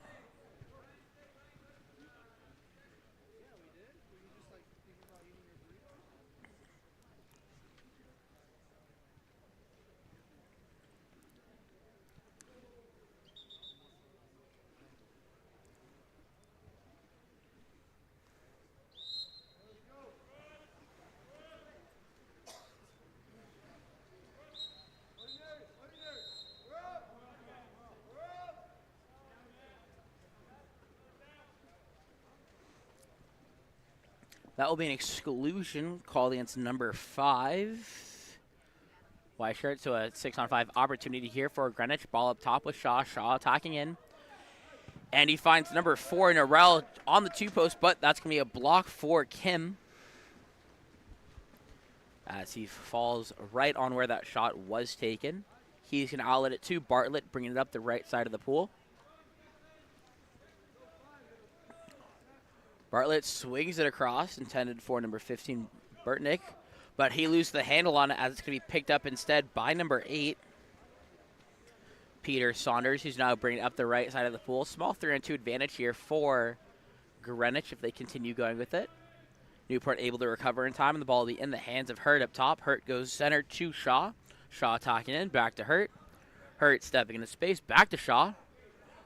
That will be an exclusion called against number 5. White shirt, so a 6-on-5 opportunity here for Greenwich. Ball up top with Shaw. Shaw attacking in. And he finds number 4, Norrell, on the 2-post, but that's going to be a block for Kim, as he falls right on where that shot was taken. He's going to outlet it to Bartlett, bringing it up the right side of the pool. Bartlett swings it across, intended for number 15, Burtnick, but he loses the handle on it as it's going to be picked up instead by number 8, Peter Saunders, who's now bringing it up the right side of the pool. Small 3-on-2 advantage here for Greenwich if they continue going with it. Newport able to recover in time, and the ball will be in the hands of Hurt up top. Hurt goes center to Shaw. Shaw attacking in, back to Hurt. Hurt stepping into space, back to Shaw.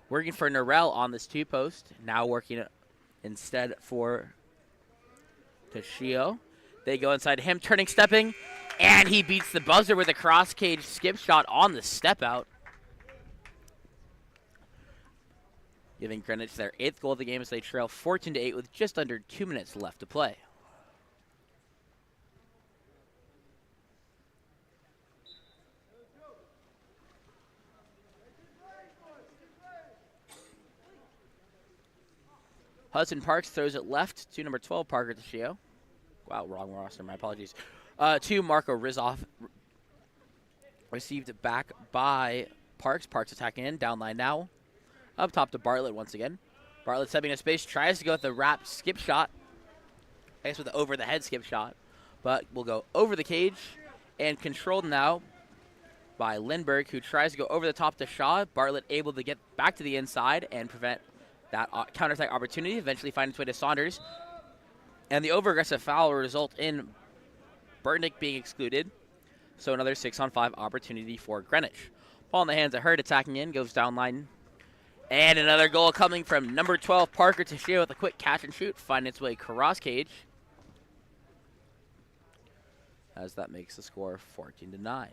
Working for Norrell on this 2-post, now working instead for Toshio. They go inside him, turning, stepping, and he beats the buzzer with a cross-cage skip shot on the step-out, giving Greenwich their 8th goal of the game as they trail 14-8 with just under 2 minutes left to play. Hudson Parks throws it left to number 12, Parker Toshio. Wow, wrong roster, my apologies. To Marco Rizzoff. Received back by Parks. Parks attacking in, down line now. Up top to Bartlett once again. Bartlett stepping into space, tries to go with the wrap skip shot. I guess with the over-the-head skip shot. But will go over the cage and controlled now by Lindbergh, who tries to go over the top to Shaw. Bartlett able to get back to the inside and prevent that counter-attack opportunity, eventually find its way to Saunders. And the over-aggressive foul will result in Burtnick being excluded. So another 6-on-5 opportunity for Greenwich. Ball in the hands of Hurt attacking in, goes down line And another goal coming from number 12, Parker Tashio with a quick catch and shoot, finding its way cross cage. As that makes the score 14-9.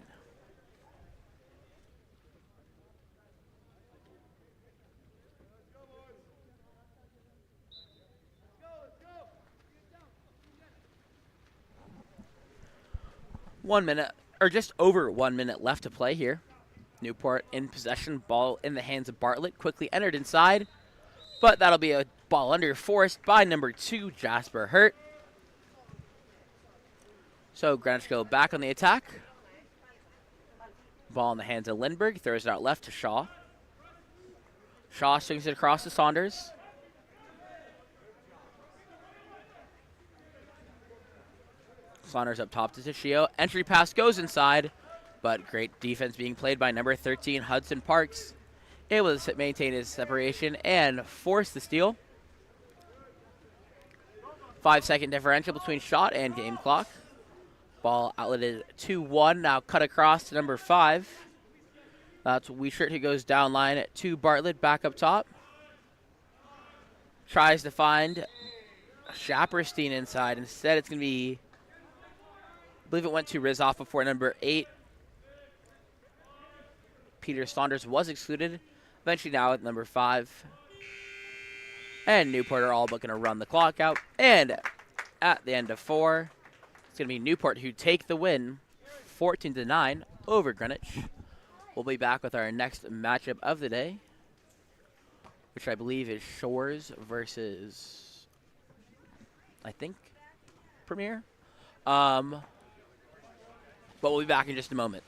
One minute, or just over 1 minute left to play here. Newport in possession, ball in the hands of Bartlett, quickly entered inside, but that'll be a ball under forced by number 2, Jasper Hurt. So Greenwich go back on the attack. Ball in the hands of Lindbergh, throws it out left to Shaw. Shaw swings it across to Saunders. Saunders up top to Tashio. Entry pass goes inside, but great defense being played by number 13, Hudson Parks. Able to maintain his separation and force the steal. 5-second differential between shot and game clock. Ball outletted 2-1, now cut across to number 5. That's Weishart who goes down line to Bartlett back up top. Tries to find Shapperstein inside. Instead, it's going to be, I believe it went to Rizoff before number 8. Peter Saunders was excluded. Eventually now at number 5. And Newport are all but going to run the clock out. And at the end of 4, it's going to be Newport who take the win 14-9 over Greenwich. We'll be back with our next matchup of the day, which I believe is Shores versus, I think, Premier. But we'll be back in just a moment.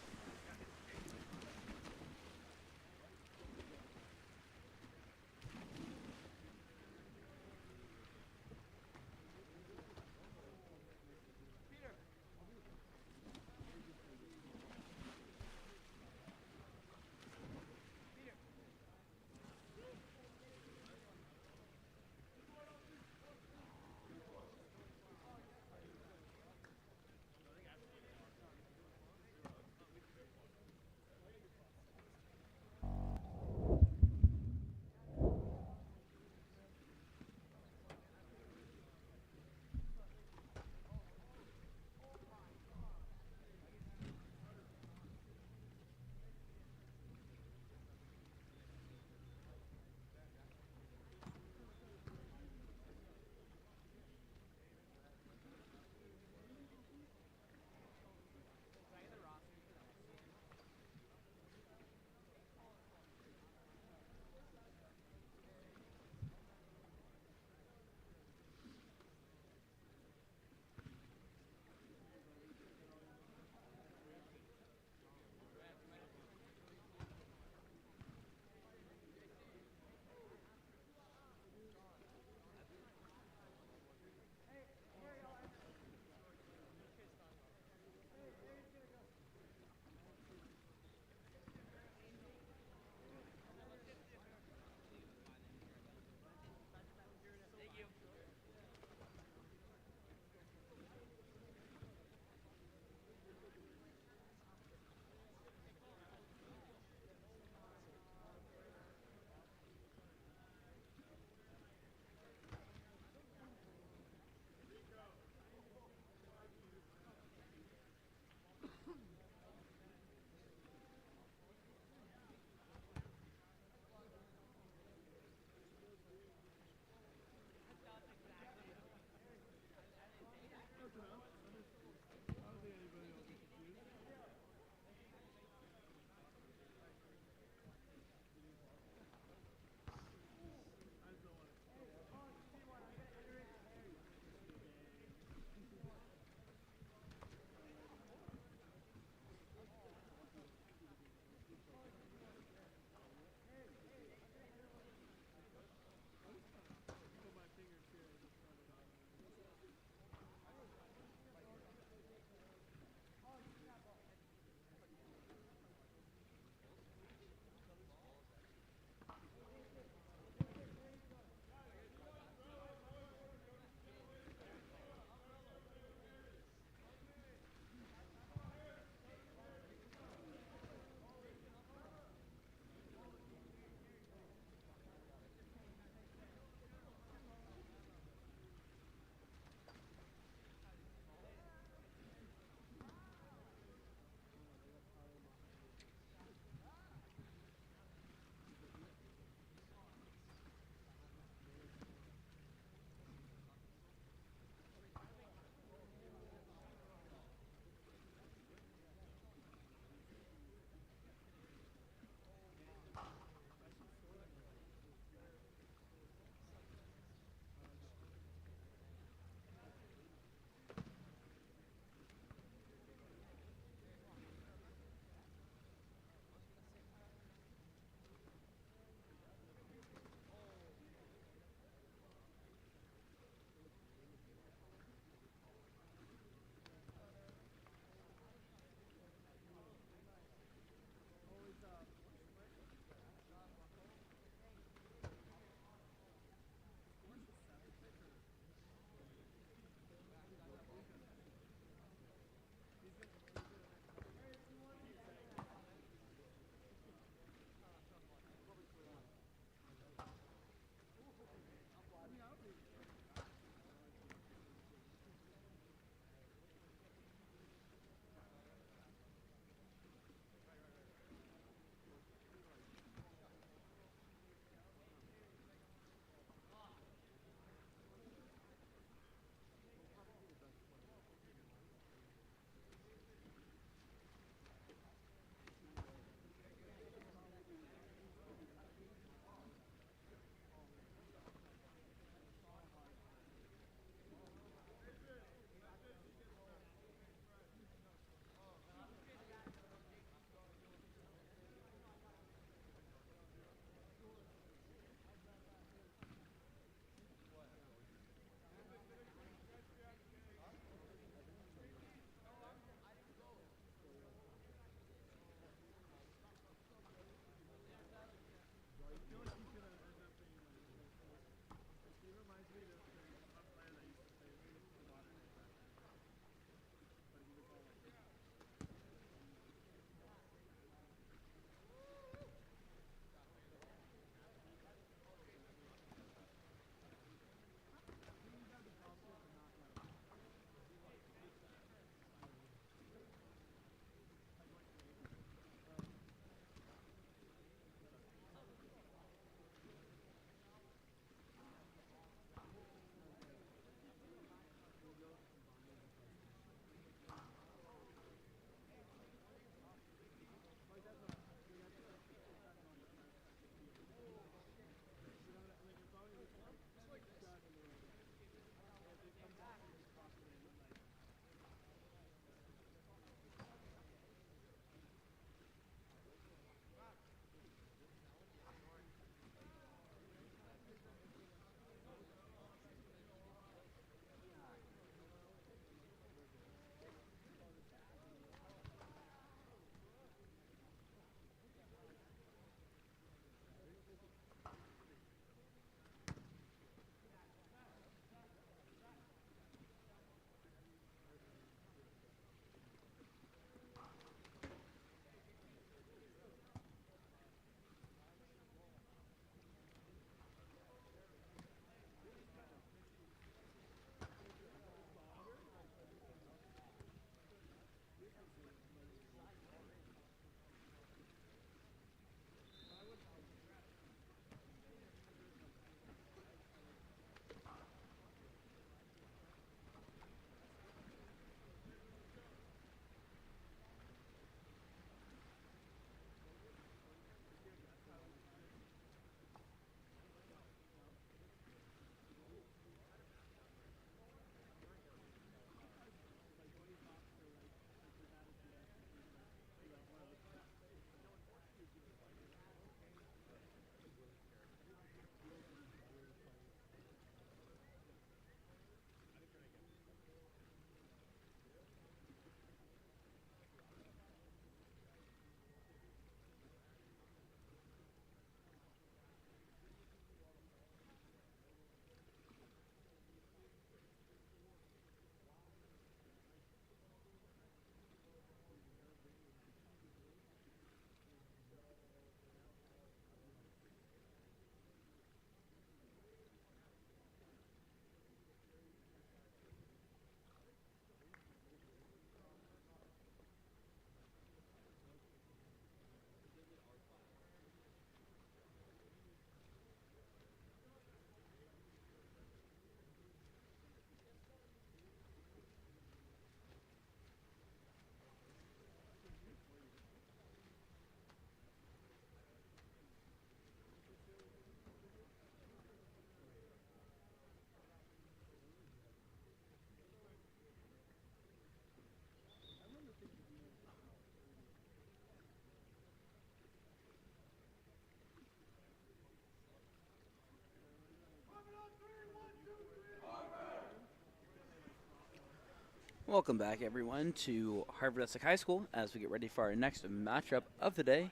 Welcome back, everyone, to Harvard-Westlake High School as we get ready for our next matchup of the day,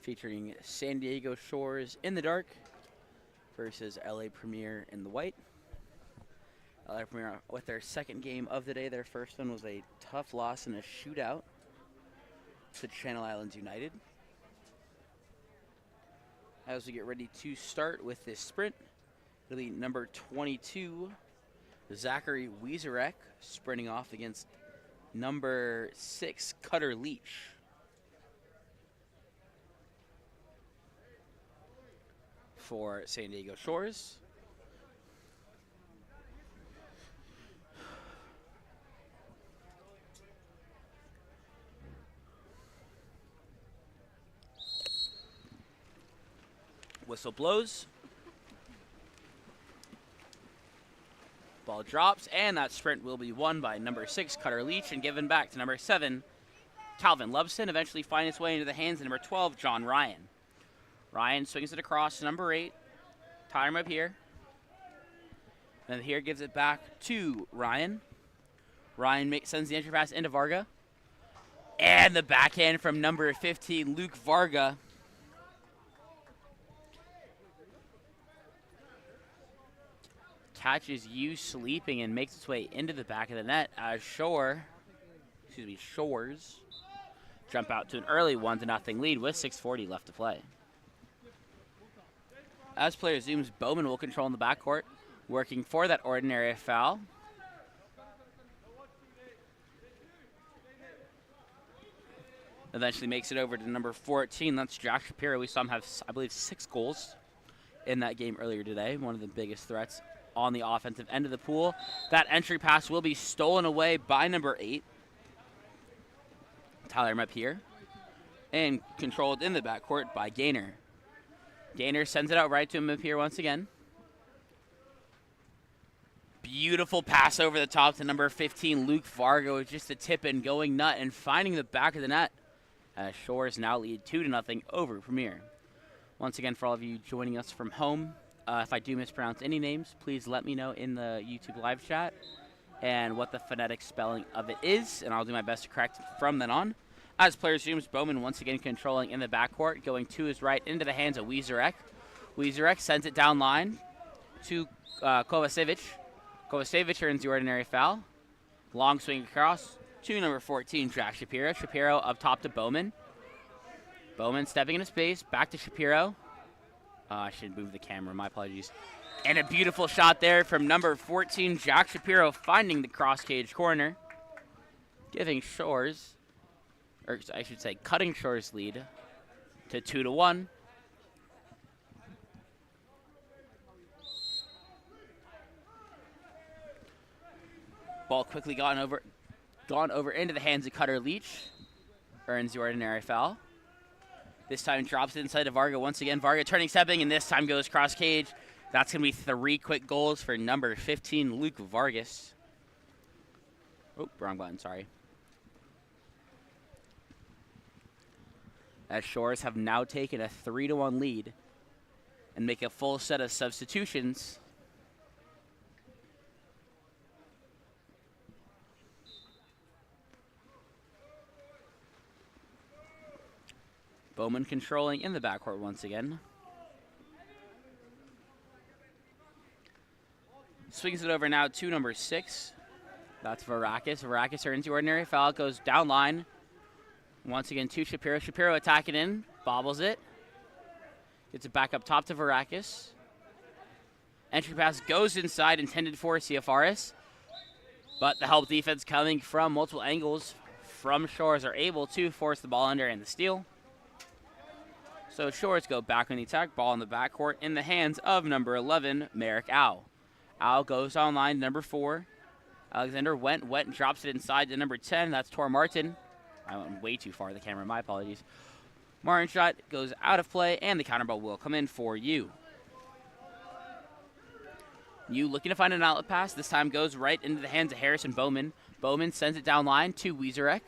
featuring San Diego Shores in the dark versus LA Premier in the white. LA Premier with their second game of the day. Their first one was a tough loss in a shootout to Channel Islands United. As we get ready to start with this sprint, it'll be number 22, Zachary Wieserek, sprinting off against number 6, Cutter Leach. For San Diego Shores. Whistle blows. Ball drops, and that sprint will be won by number 6, Cutter Leach, and given back to number 7, Calvin Lubson, eventually finding its way into the hands of number 12, John Ryan. Ryan swings it across to number 8. Tyler him up here. And here gives it back to Ryan. Ryan sends the entry pass into Varga. And the backhand from number 15, Luke Varga. Catches you sleeping and makes its way into the back of the net as Shores jump out to an early 1-0 lead with 6:40 left to play. As play resumes, Bowman will control in the backcourt, working for that ordinary foul. Eventually makes it over to number 14. That's Jack Shapiro. We saw him have, I believe, 6 goals in that game earlier today. One of the biggest threats on the offensive end of the pool. That entry pass will be stolen away by number 8. Tyler him up here. And controlled in the backcourt by Gaynor. Gaynor sends it out right to him up here once again. Beautiful pass over the top to number 15, Luke Varga, with just a tip in going nut and finding the back of the net. As Shores now lead 2-0 over Premier. Once again, for all of you joining us from home, if I do mispronounce any names, please let me know in the YouTube live chat and what the phonetic spelling of it is, and I'll do my best to correct it from then on. As player resumes, Bowman once again controlling in the backcourt, going to his right into the hands of Wieserek. Wieserek sends it down line to Kovacevic. Kovacevic earns the ordinary foul. Long swing across to number 14, Jack Shapiro. Shapiro up top to Bowman. Bowman stepping into space, back to Shapiro. I should move the camera, my apologies. And a beautiful shot there from number 14, Jack Shapiro, finding the cross-cage corner. Giving Shores, or I should say cutting Shores' lead to 2-1. Ball quickly gone over into the hands of Cutter Leach. Earns the ordinary foul. This time drops it inside to Varga once again. Varga turning, stepping, and this time goes cross cage. That's going to be 3 quick goals for number 15, Luke Vargas. Oh, wrong button, sorry. As Shores have now taken a 3-1 lead and make a full set of substitutions. Bowman controlling in the backcourt once again. Swings it over now to number 6. That's Varakis. Varakis earns the ordinary foul, goes down line. Once again to Shapiro. Shapiro attacking in, bobbles it. Gets it back up top to Varakis. Entry pass goes inside, intended for CFRS. But the help defense coming from multiple angles from Shores are able to force the ball under and the steal. So Shores go back on the attack, ball in the backcourt in the hands of number 11, Merrick Au. Au goes online, number 4. Alexander went and drops it inside to number 10. That's Tor Martin. I went way too far the camera, my apologies. Martin shot goes out of play, and the counter ball will come in for you. You looking to find an outlet pass. This time goes right into the hands of Harrison Bowman. Bowman sends it down line to Wieserek.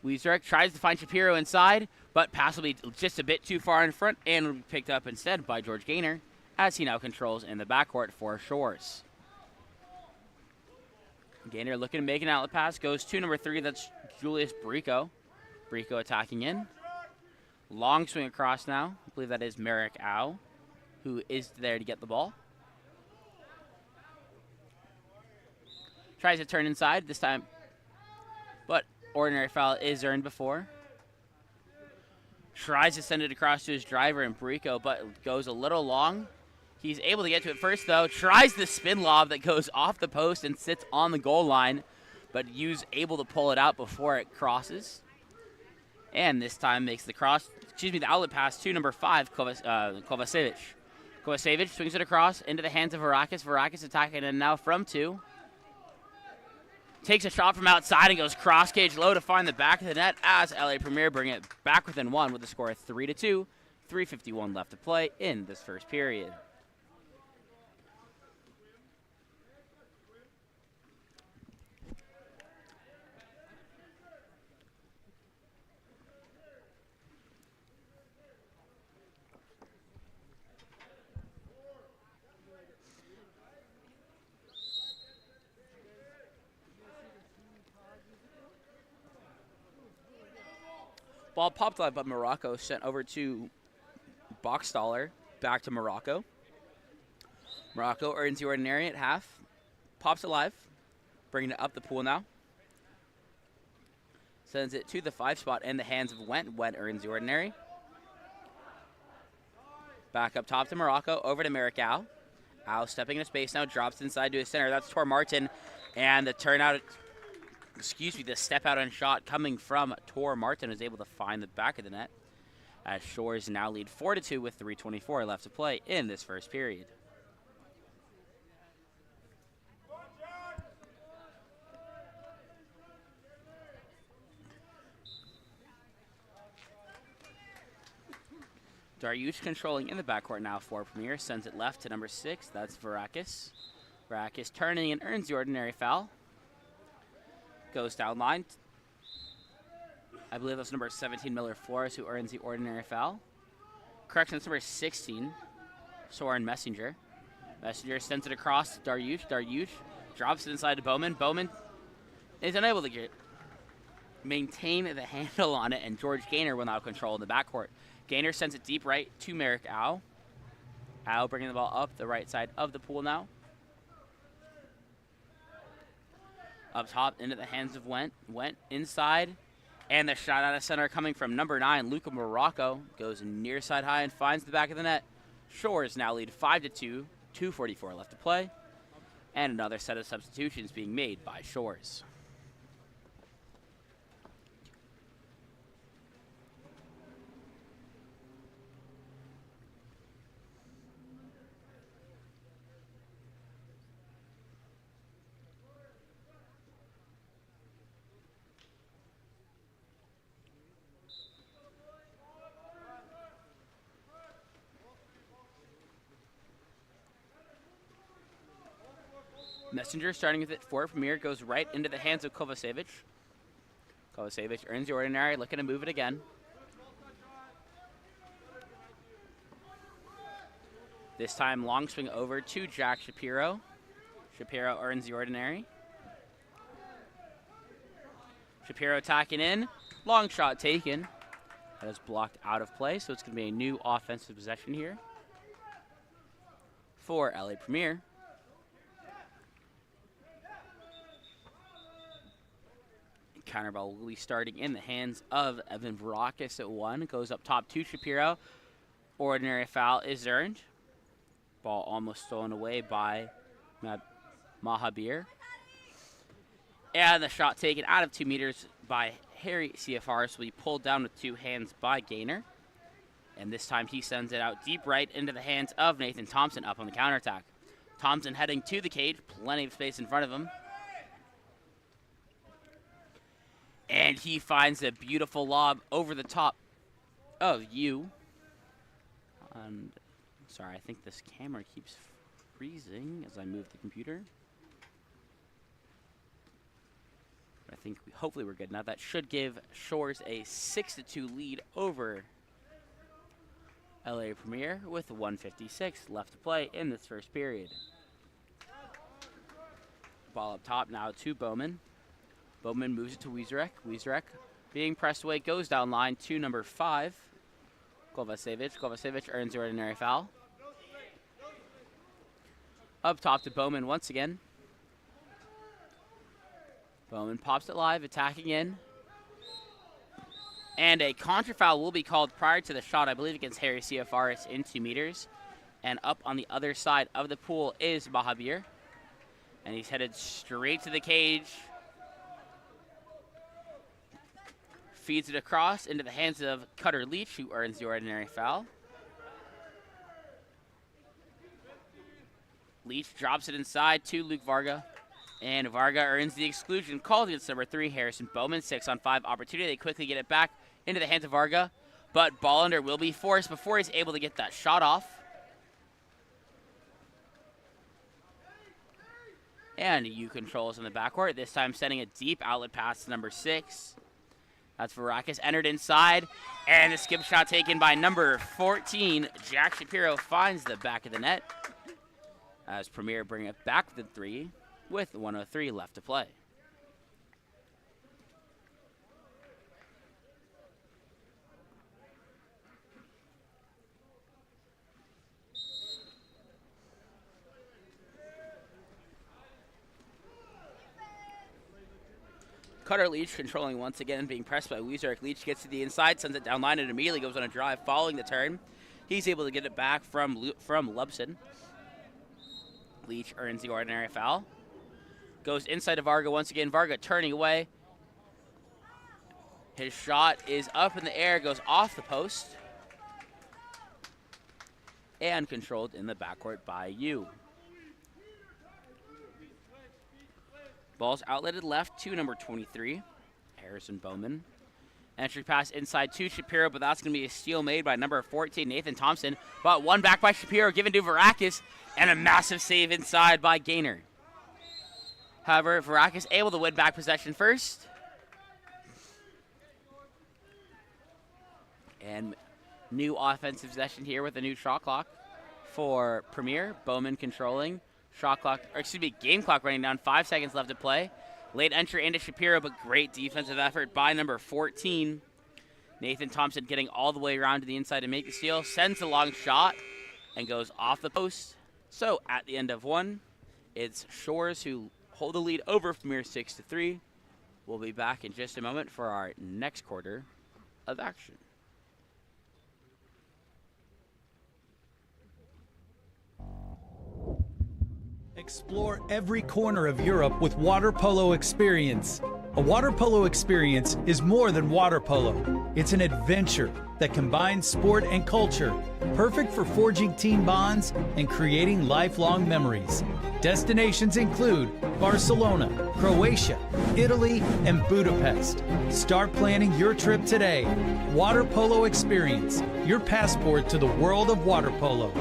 Wieserek tries to find Shapiro inside, but pass will be just a bit too far in front and will be picked up instead by George Gaynor as he now controls in the backcourt for Shores. Gainer looking to make an outlet pass. Goes to number 3. That's Julius Brico. Brico attacking in. Long swing across now. I believe that is Merrick Au, who is there to get the ball. Tries to turn inside this time, but ordinary foul is earned before. Tries to send it across to his driver and Brico, but goes a little long. He's able to get to it first, though. Tries the spin lob that goes off the post and sits on the goal line, but U's able to pull it out before it crosses. And this time makes the the outlet pass to number 5, Kovacevic. Kovacevic swings it across into the hands of Varakis. Varakis attacking it now from 2. Takes a shot from outside and goes cross cage low to find the back of the net as LA Premier bring it back within 1 with the score of 3-2. 3:51 left to play in this first period. Ball popped live by Morocco, sent over to Boxstaller, back to Morocco. Morocco earns the ordinary at half, pops it live, bringing it up the pool now. Sends it to the 5 spot in the hands of Went. Went earns the ordinary. Back up top to Morocco, over to Merrick Au. Au stepping into space now, drops inside to his center. That's Tor Martin, and the turnout. The step out on shot coming from Tor Martin is able to find the back of the net as Shores now lead 4-2 with 3:24 left to play in this first period. Dariush controlling in the backcourt now for Premier. Sends it left to number 6. That's Varakis. Varakis turning and earns the ordinary foul. Goes down line. I believe that's number 17, Miller Flores, who earns the ordinary foul. Correction, that's number 16, Soren Messenger. Messenger sends it across to Dariush. Dariush drops it inside to Bowman. Bowman is unable to maintain the handle on it, and George Gainer will now control in the backcourt. Gainer sends it deep right to Merrick Au. Au bringing the ball up the right side of the pool now. Up top into the hands of Went. Went inside. And the shot out of center coming from number 9, Luca Morocco. Goes near side high and finds the back of the net. Shores now lead 5-2. 2:44 left to play. And another set of substitutions being made by Shores. Messenger starting with it for Premier, goes right into the hands of Kovacevic. Kovacevic earns the ordinary, looking to move it again. This time long swing over to Jack Shapiro. Shapiro earns the ordinary. Shapiro attacking in, long shot taken. That is blocked out of play, so it's going to be a new offensive possession here for LA Premier. Counter ball will be starting in the hands of Evan Varakis at 1. Goes up top to Shapiro. Ordinary foul is earned. Ball almost stolen away by Mahabir. And the shot taken out of 2 meters by Harry CFR, so he pulled down with 2 hands by Gainer. And this time he sends it out deep right into the hands of Nathan Thompson up on the counterattack. Thompson heading to the cage, plenty of space in front of him. And he finds a beautiful lob over the top of U. And sorry, I think this camera keeps freezing as I move the computer. I think hopefully we're good now. That should give Shores a 6-2 lead over LA Premier with 1:56 left to play in this first period. ball up top now to Bowman. Bowman moves it to Wiezrek. Wiezrek being pressed away, goes down line to number 5, Kovacevic. Kovacevic earns the ordinary foul. Up top to Bowman once again. Bowman pops it live, attacking in. And a contra foul will be called prior to the shot, I believe, against Harry Ciafaris in 2 meters. And up on the other side of the pool is Mahabir. And he's headed straight to the cage. Feeds it across into the hands of Cutter Leach, who earns the ordinary foul. Leach drops it inside to Luke Varga. And Varga earns the exclusion called against number 3, Harrison Bowman. 6-on-5 opportunity. They quickly get it back into the hands of Varga. But ball under will be forced before he's able to get that shot off. And U controls in the backcourt. This time sending a deep outlet pass to number 6. That's Varakis entered inside. And the skip shot taken by number 14. Jack Shapiro finds the back of the net. As Premier bring it back to 3 with 1:03 left to play. Cutter Leach controlling once again, being pressed by Wiezrek. Leach gets to the inside, sends it down line, and immediately goes on a drive following the turn. He's able to get it back from Lubson. Leach earns the ordinary foul. Goes inside to Varga once again. Varga turning away. His shot is up in the air, goes off the post. And controlled in the backcourt by U. Ball's outletted left to number 23, Harrison Bowman. Entry pass inside to Shapiro, but that's going to be a steal made by number 14, Nathan Thompson. But one back by Shapiro, given to Varakis, and a massive save inside by Gaynor. However, Varakis able to win back possession first. And new offensive possession here with a new shot clock for Premier. Bowman controlling. Shot clock, or excuse me, game clock running down. 5 seconds left to play. Late entry into Shapiro, but great defensive effort by number 14. Nathan Thompson getting all the way around to the inside to make the steal. Sends a long shot and goes off the post. So at the end of 1, it's Shores who hold the lead over Premier 6-3. We'll be back in just a moment for our next quarter of action. Explore every corner of Europe with Water Polo Experience. A water polo experience is more than water polo. It's an adventure that combines sport and culture, perfect for forging team bonds and creating lifelong memories. Destinations include Barcelona, Croatia, Italy, and Budapest. Start planning your trip today. Water Polo Experience, your passport to the world of water polo.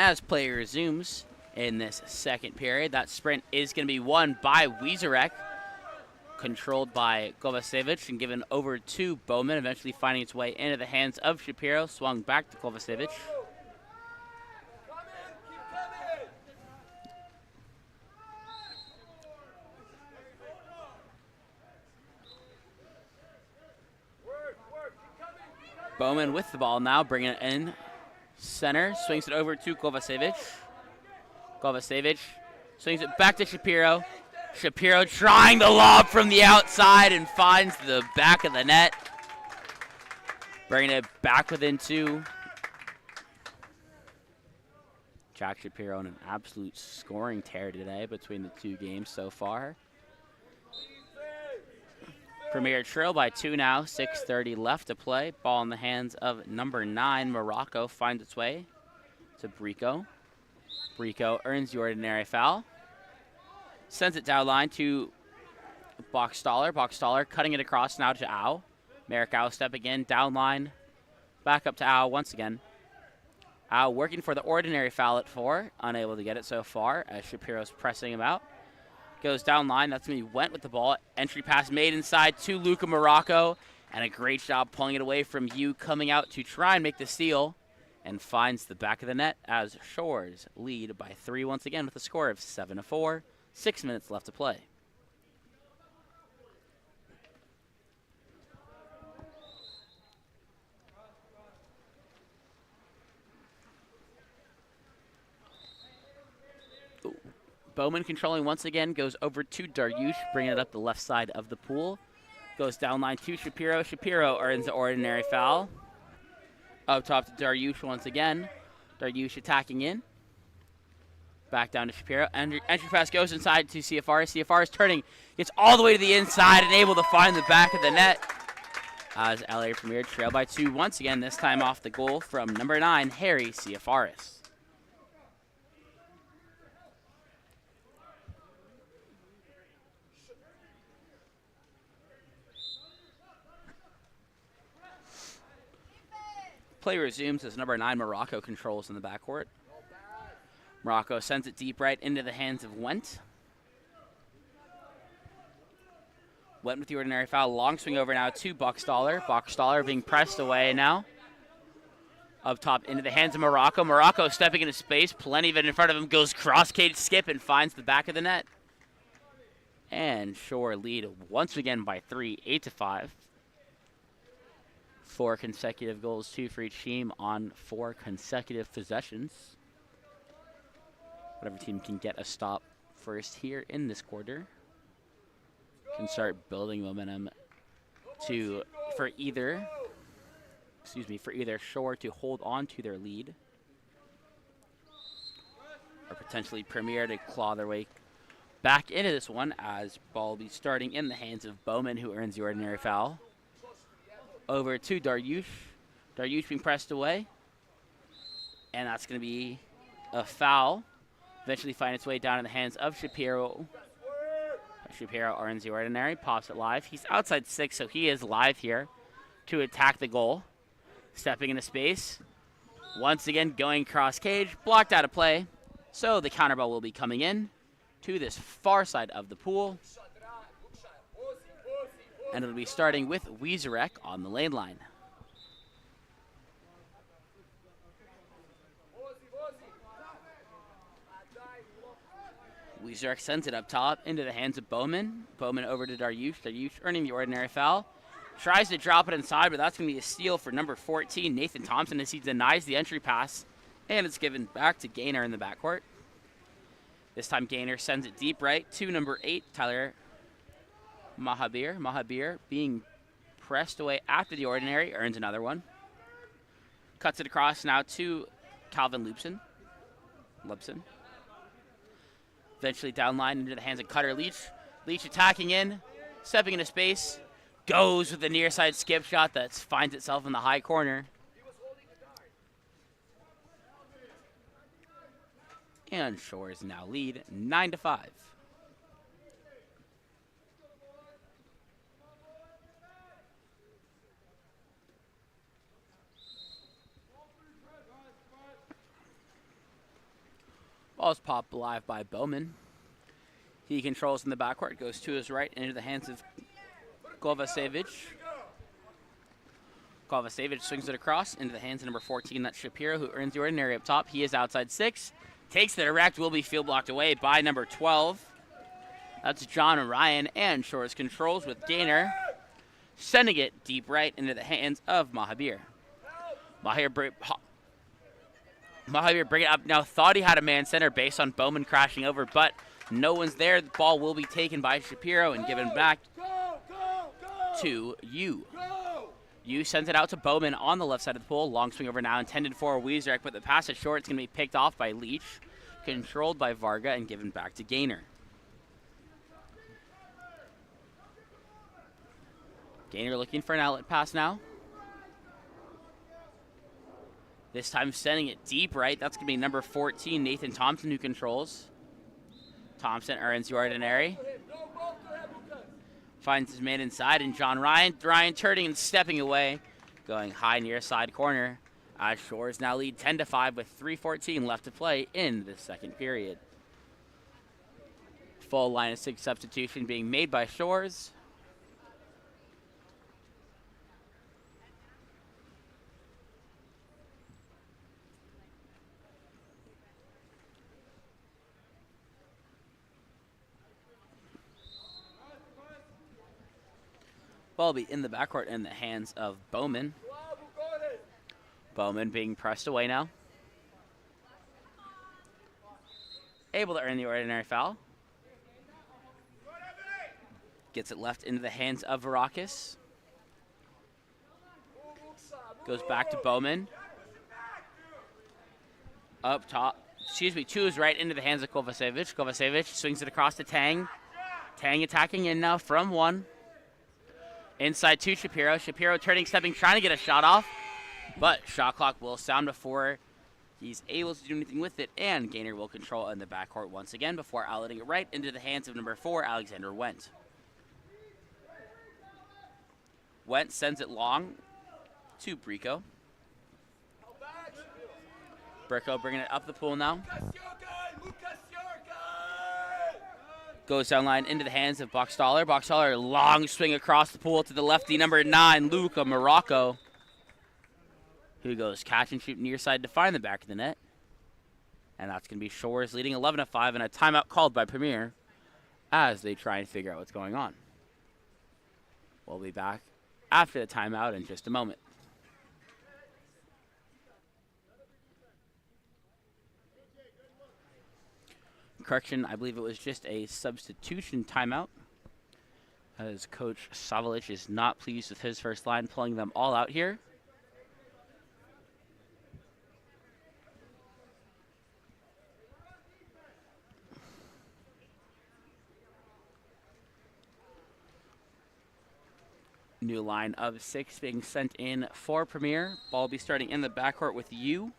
As play resumes in this second period, that sprint is going to be won by Wiezorek, controlled by Kovacevic and given over to Bowman, eventually finding its way into the hands of Shapiro, swung back to Kovacevic. Bowman with the ball now, bringing it in center, swings it over to Kovacevic. Kovacevic swings it back to Shapiro. Shapiro trying the lob from the outside and finds the back of the net. Bringing it back within two. Jack Shapiro on an absolute scoring tear today between the two games so far. Premier trail by 2 now, 6:30 left to play. Ball in the hands of number 9, Morocco, finds its way to Brico. Brico earns the ordinary foul. Sends it down line to Boxstaller. Boxstaller cutting it across now to Au. Merrick Au stepping in, down line, back up to Au once again. Au working for the ordinary foul at 4, unable to get it so far as Shapiro's pressing him out. Goes down line, that's going to be Went with the ball. Entry pass made inside to Luka Morocco, and a great job pulling it away from Yu, coming out to try and make the steal, and finds the back of the net as Shores lead by 3 once again with a score of 7-4. 6 minutes left to play. Bowman controlling once again, goes over to Dariush, bringing it up the left side of the pool. Goes down line to Shapiro. Shapiro earns the ordinary foul. Up top to Dariush once again. Dariush attacking in. Back down to Shapiro. Entry pass goes inside to CFR. CFR is turning, gets all the way to the inside and able to find the back of the net. As LA Premier trail by 2 once again, this time off the goal from number 9, Harry Ciafaris. Play resumes as number 9, Morocco, controls in the backcourt. Morocco sends it deep right into the hands of Went. Went with the ordinary foul. Long swing over now to Boxstaller. Boxstaller being pressed away now. Up top into the hands of Morocco. Morocco stepping into space. Plenty of it in front of him. Goes cross-cage skip and finds the back of the net. And Shore lead once again by 3, 8-5. 4 consecutive goals, 2 for each team on 4 consecutive possessions. Whatever team can get a stop first here in this quarter can start building momentum for either Shore to hold on to their lead, or potentially Premier to claw their way back into this one, as ball will be starting in the hands of Bowman, who earns the ordinary foul. Over to Dariush. Dariush being pressed away, and that's going to be a foul. Eventually find its way down in the hands of Shapiro. Shapiro earns the ordinary, pops it live. He's outside 6, so he is live here to attack the goal. Stepping into space. Once again going cross cage, blocked out of play. So the counter ball will be coming in to this far side of the pool. And it'll be starting with Wiezorek on the lane line. Wiezorek sends it up top into the hands of Bowman. Bowman over to Dariush. Dariush earning the ordinary foul. Tries to drop it inside, but that's going to be a steal for number 14, Nathan Thompson, as he denies the entry pass. And it's given back to Gaynor in the backcourt. This time Gaynor sends it deep right to number 8, Tyler Mahabir. Mahabir being pressed away after the ordinary, earns another one. Cuts it across now to Calvin Lupson. Eventually down line into the hands of Cutter Leach. Leach attacking in, stepping into space. Goes with the near side skip shot that finds itself in the high corner. And Shores now lead 9-5. Ball's popped live by Bowman. He controls in the backcourt, goes to his right into the hands of Kovacevic. Kovacevic swings it across into the hands of number 14, that's Shapiro, who earns the ordinary up top. He is outside 6. Takes the direct, will be field blocked away by number 12. That's John Ryan, and Shores controls with Gaynor, sending it deep right into the hands of Mahabir. Mahabir bring it up now. Thought he had a man center based on Bowman crashing over, but no one's there. The ball will be taken by Shapiro and given back to Yu. Yu sends it out to Bowman on the left side of the pool. Long swing over now, intended for Wiesreck, but the pass is short. It's going to be picked off by Leach, controlled by Varga, and given back to Gaynor. Gaynor looking for an outlet pass now. This time sending it deep right. That's going to be number 14, Nathan Thompson, who controls. Thompson earns the ordinary. Finds his man inside, and John Ryan. Ryan turning and stepping away. Going high near side corner. As Shores now lead 10-5 with 3:14 left to play in the second period. Full line of 6 substitution being made by Shores. Ball be in the backcourt in the hands of Bowman. Bowman being pressed away now. Able to earn the ordinary foul. Gets it left into the hands of Varakis. Goes back to Bowman. Up top. To his right into the hands of Kovacevic. Kovacevic swings it across to Tang. Tang attacking in now from 1. Inside to Shapiro. Shapiro turning, stepping, trying to get a shot off. But shot clock will sound before he's able to do anything with it. And Gaynor will control in the backcourt once again before outletting it right into the hands of number 4, Alexander Wendt. Wendt sends it long to Brico. Brico bringing it up the pool now. Goes down line into the hands of Boxtaller. Boxtaller, long swing across the pool to the lefty, number 9, Luca Morocco, who goes catch and shoot near side to find the back of the net. And that's going to be Shores leading 11-5 and a timeout called by Premier as they try and figure out what's going on. We'll be back after the timeout in just a moment. Correction, I believe it was just a substitution timeout, as Coach Savalich is not pleased with his first line, pulling them all out here. New line of 6 being sent in for Premier. Ball will be starting in the backcourt with Yu.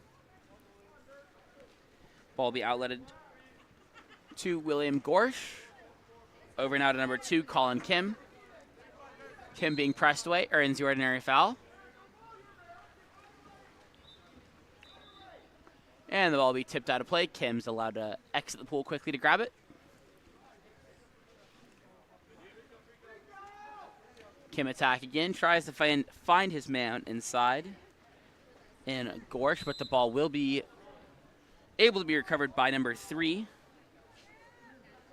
Ball will be outletted to William Gorsh. Over now to number 2, Colin Kim. Kim being pressed away, earns the ordinary foul. And the ball will be tipped out of play. Kim's allowed to exit the pool quickly to grab it. Kim attack again, tries to find his man inside in Gorsh, but the ball will be able to be recovered by number 3,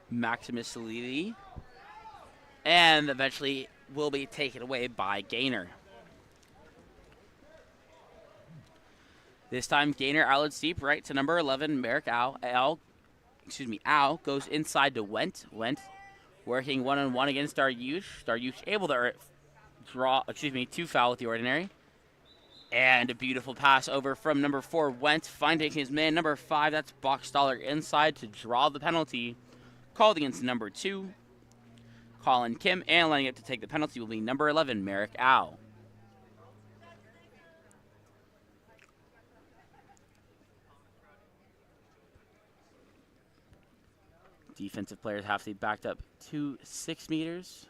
Maximus Lili, and eventually will be taken away by Gaynor. This time Gaynor outlets deep right to number 11, Merrick Al goes inside to Wendt. Wendt working one-on-one against Dariush. Dariush able to to foul with the ordinary. And a beautiful pass over from number 4, Wendt, finding his man, number 5, that's Boxtaller, inside to draw the penalty. Called against number 2, Colin Kim, and lining up to take the penalty will be number 11, Merrick Al. Defensive players have to be backed up to 6 meters.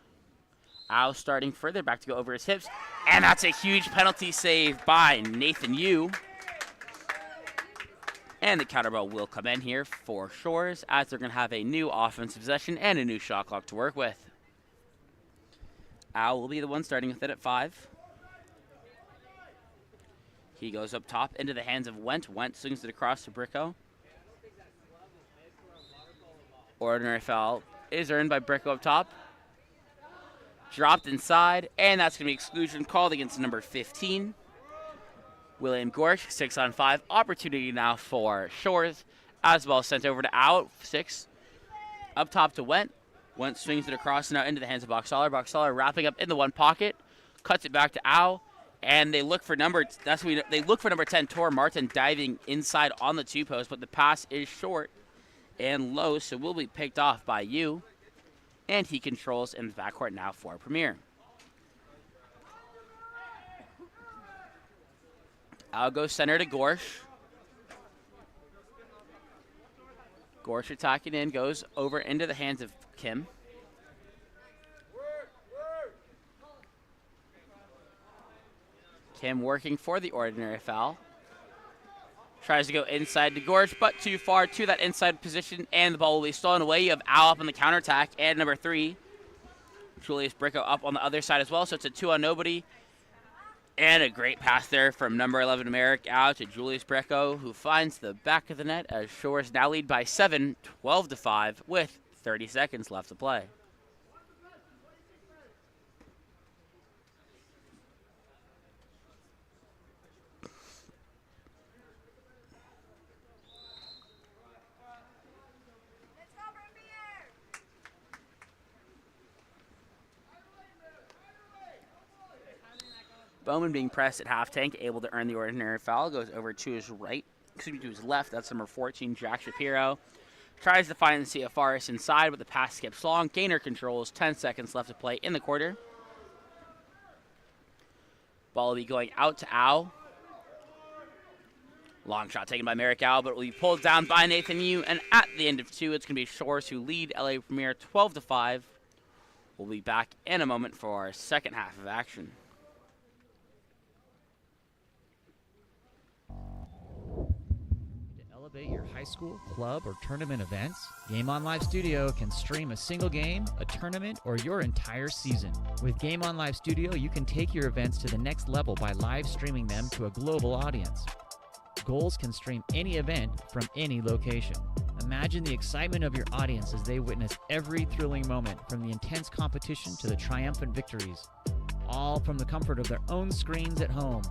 Al starting further back to go over his hips, and that's a huge penalty save by Nathan Yu. And the counter ball will come in here for Shores as they're going to have a new offensive possession and a new shot clock to work with. Al will be the one starting with it at 5. He goes up top into the hands of Went. Went swings it across to Bricko. Ordinary foul is earned by Bricko up top. Dropped inside, and that's going to be exclusion called against number 15. William Gorsh, 6-on-5. Opportunity now for Shores. As the ball sent over to Al, 6. Up top to Went. Went swings it across now into the hands of Boxaller. Boxaller wrapping up in the one pocket. Cuts it back to Al. And they look for number they look for number 10, Tor Martin, diving inside on the 2-post, but the pass is short and low, so will be picked off by you. And he controls in the backcourt now for Premier. Al goes center to Gorsh. Gorsh attacking in, goes over into the hands of Kim. Kim working for the ordinary foul. Tries to go inside to Gorsh, but too far to that inside position, and the ball will be stolen away. You have Al up on the counterattack, and number 3, Julius Bricko up on the other side as well, so it's a 2-on-nobody. And a great pass there from number 11, Merrick, out to Julius Bricko, who finds the back of the net as Shores now lead by 7, 12-5, with 30 seconds left to play. Bowman being pressed at half tank, able to earn the ordinary foul, goes over to his right, excuse me, to his left. That's number 14, Jack Shapiro. Tries to find the CFRS inside, but the pass skips long. Gainer controls, 10 seconds left to play in the quarter. Ball will be going out to Al. Long shot taken by Merrick Al, but will be pulled down by Nathan Yu. And at the end of 2, it's going to be Shores who lead LA Premier 12-5. We'll be back in a moment for our second half of action. Elevate your high school, club, or tournament events? Game On Live Studio can stream a single game, a tournament, or your entire season. With Game On Live Studio, you can take your events to the next level by live streaming them to a global audience. Goals can stream any event from any location. Imagine the excitement of your audience as they witness every thrilling moment, from the intense competition to the triumphant victories, all from the comfort of their own screens at home,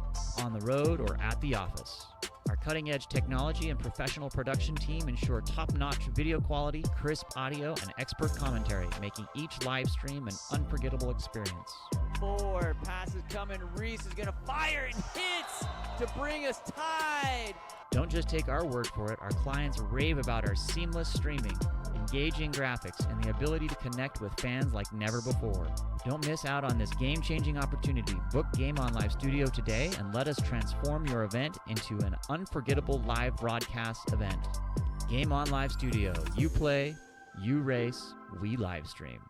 on the road, or at the office. Our cutting-edge technology and professional production team ensure top-notch video quality, crisp audio, and expert commentary, making each live stream an unforgettable experience. 4 passes coming. Reese is going to fire and hits to bring us tied. Don't just take our word for it. Our clients rave about our seamless streaming, engaging graphics, and the ability to connect with fans like never before. Don't miss out on this game-changing opportunity. Book Game On Live Studio today and let us transform your event into an unforgettable live broadcast event. Game On Live Studio. You play, you race, we live stream.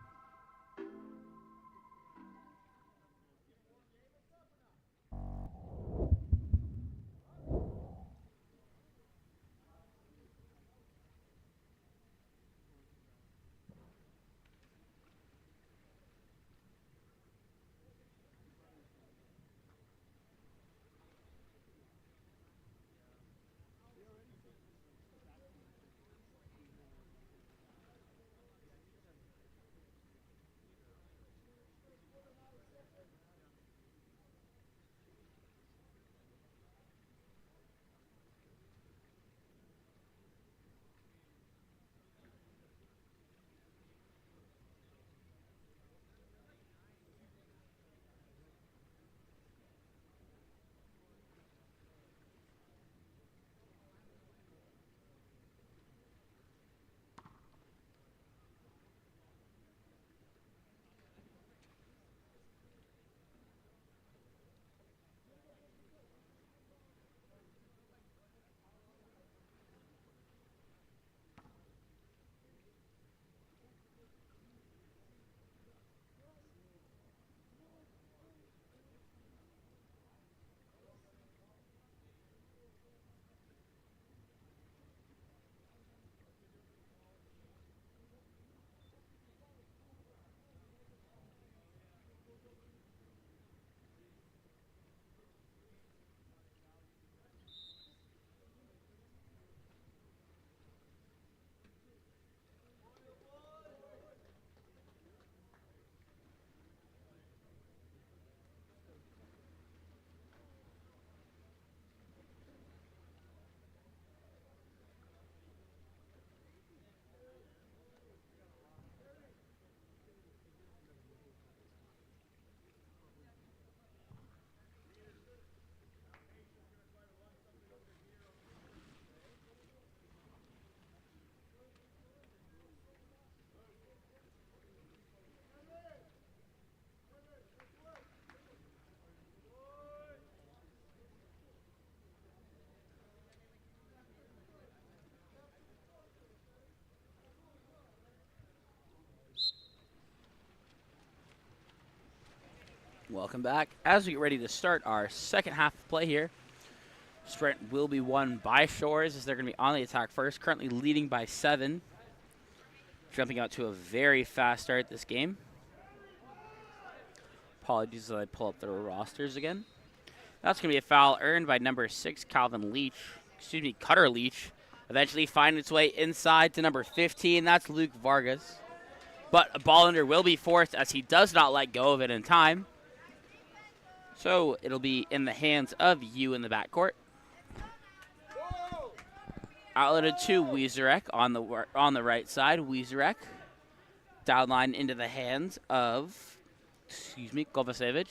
Welcome back. As we get ready to start our second half of play here, sprint will be won by Shores as they're going to be on the attack first, currently leading by 7. Jumping out to a very fast start this game. Apologies as I pull up the rosters again. That's going to be a foul earned by number 6, Cutter Leach. Eventually finding its way inside to number 15. That's Luke Vargas. But a ball under will be forced as he does not let go of it in time. So it'll be in the hands of you in the backcourt. Outletted to Wiezerek on the right side. Wiezerek down line into the hands of, Kovacevic.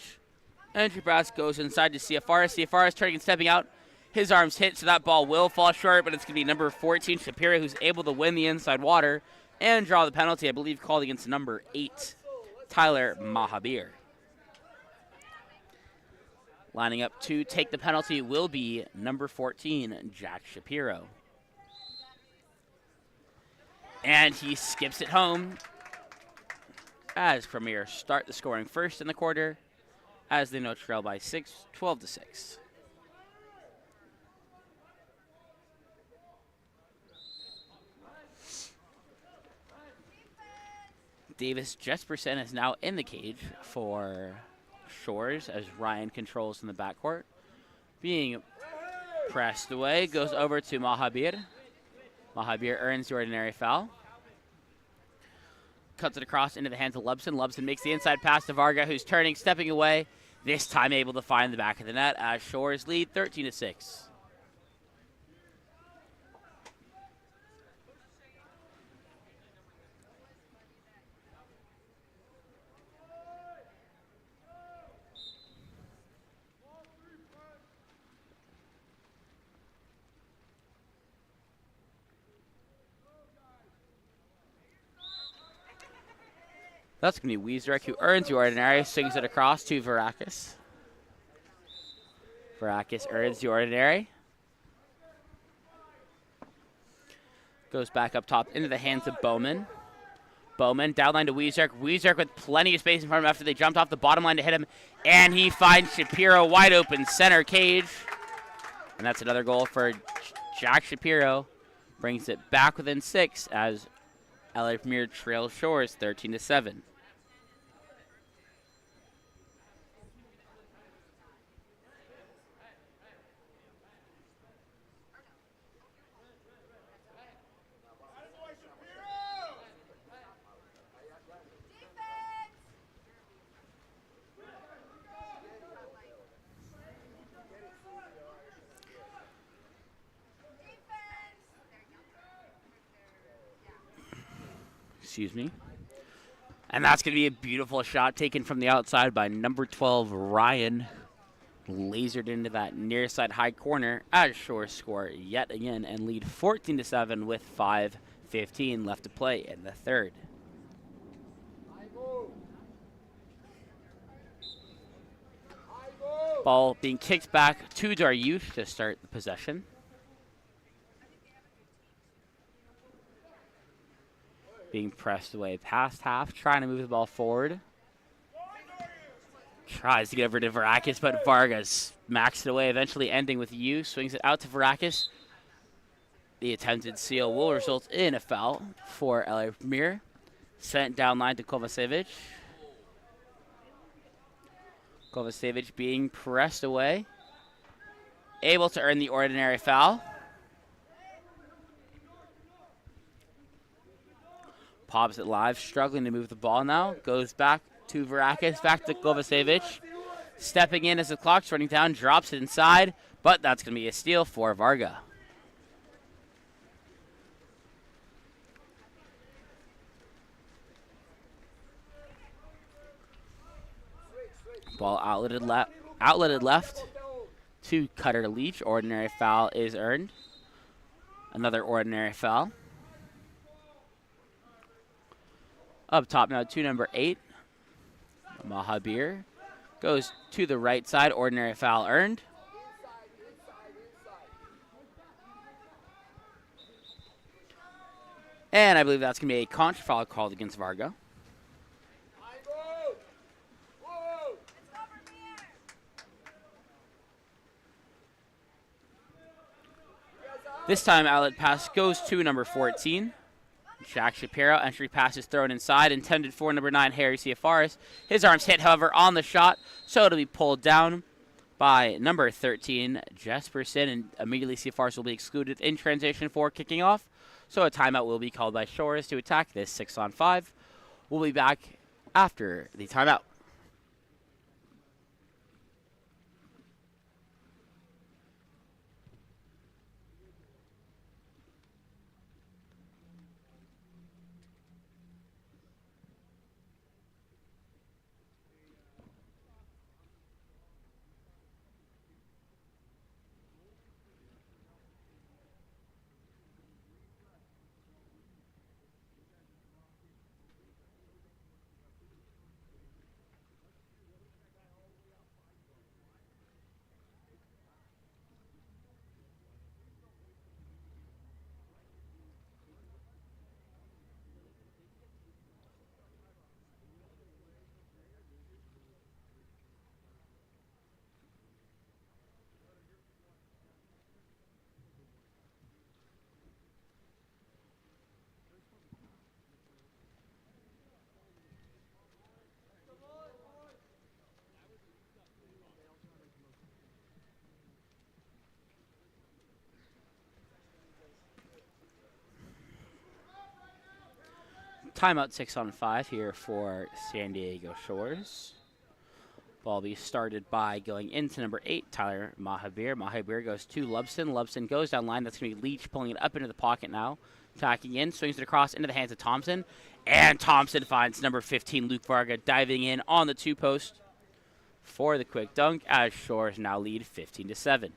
Entry pass goes inside to Ciafaras. Ciafaras turning and stepping out. His arms hit, so that ball will fall short, but it's going to be number 14, Shapiro, who's able to win the inside water and draw the penalty, I believe, called against number 8, Tyler Mahabir. Lining up to take the penalty will be number 14, Jack Shapiro. And he skips it home as Premier start the scoring first in the quarter as they now trail by 6, 12-6. Davis Jesperson is now in the cage for Shores as Ryan controls in the backcourt. Being pressed away, goes over to Mahabir. Mahabir earns the ordinary foul. Cuts it across into the hands of Lubson. Lubson makes the inside pass to Varga, who's turning, stepping away. This time able to find the back of the net as Shores lead 13-6. That's going to be Wiezerek, who earns the ordinary, swings it across to Varakis. Varakis earns the ordinary. Goes back up top into the hands of Bowman. Bowman down line to Wiezerek. Wiezerek with plenty of space in front of him after they jumped off the bottom line to hit him. And he finds Shapiro wide open center cage. And that's another goal for Jack Shapiro. Brings it back within 6 as LA Premier trails Shores 13-7. Excuse me. And that's going to be a beautiful shot taken from the outside by number 12, Ryan. Lasered into that near side high corner as Shores score yet again and lead 14-7 with 5:15 left to play in the third. Ball being kicked back to Dariush to start the possession. Being pressed away past half, trying to move the ball forward. Tries to get over to Varakis, but Vargas maxed it away, eventually ending with you. Swings it out to Varakis. The attempted seal will result in a foul for LA Premier. Sent down line to Kovacevic. Kovacevic being pressed away. Able to earn the ordinary foul. Pops it live, struggling to move the ball now. Goes back to Varakis, back to Kovacevic. Stepping in as the clock's running down, drops it inside, but that's going to be a steal for Varga. Ball outletted left to Cutter Leach. Ordinary foul is earned. Another ordinary foul. Up top now to number 8, Mahabir. Goes to the right side, ordinary foul earned. And I believe that's going to be a contra foul called against Varga. This time, outlet pass goes to number 14, Jack Shapiro. Entry pass is thrown inside, intended for number 9, Harry Ciafaris. His arms hit, however, on the shot, so it'll be pulled down by number 13, Jesperson, and immediately Ciafaris will be excluded in transition for kicking off. So a timeout will be called by Shores to attack this 6-on-5. We'll be back after the timeout. Timeout 6-on-5 here for San Diego Shores. Ball be started by going into number 8, Tyler Mahabir. Mahabir goes to Lubson. Lubson goes down line. That's going to be Leach pulling it up into the pocket now. Attacking in, swings it across into the hands of Thompson. And Thompson finds number 15, Luke Varga, diving in on the 2-post for the quick dunk as Shores now lead 15-7.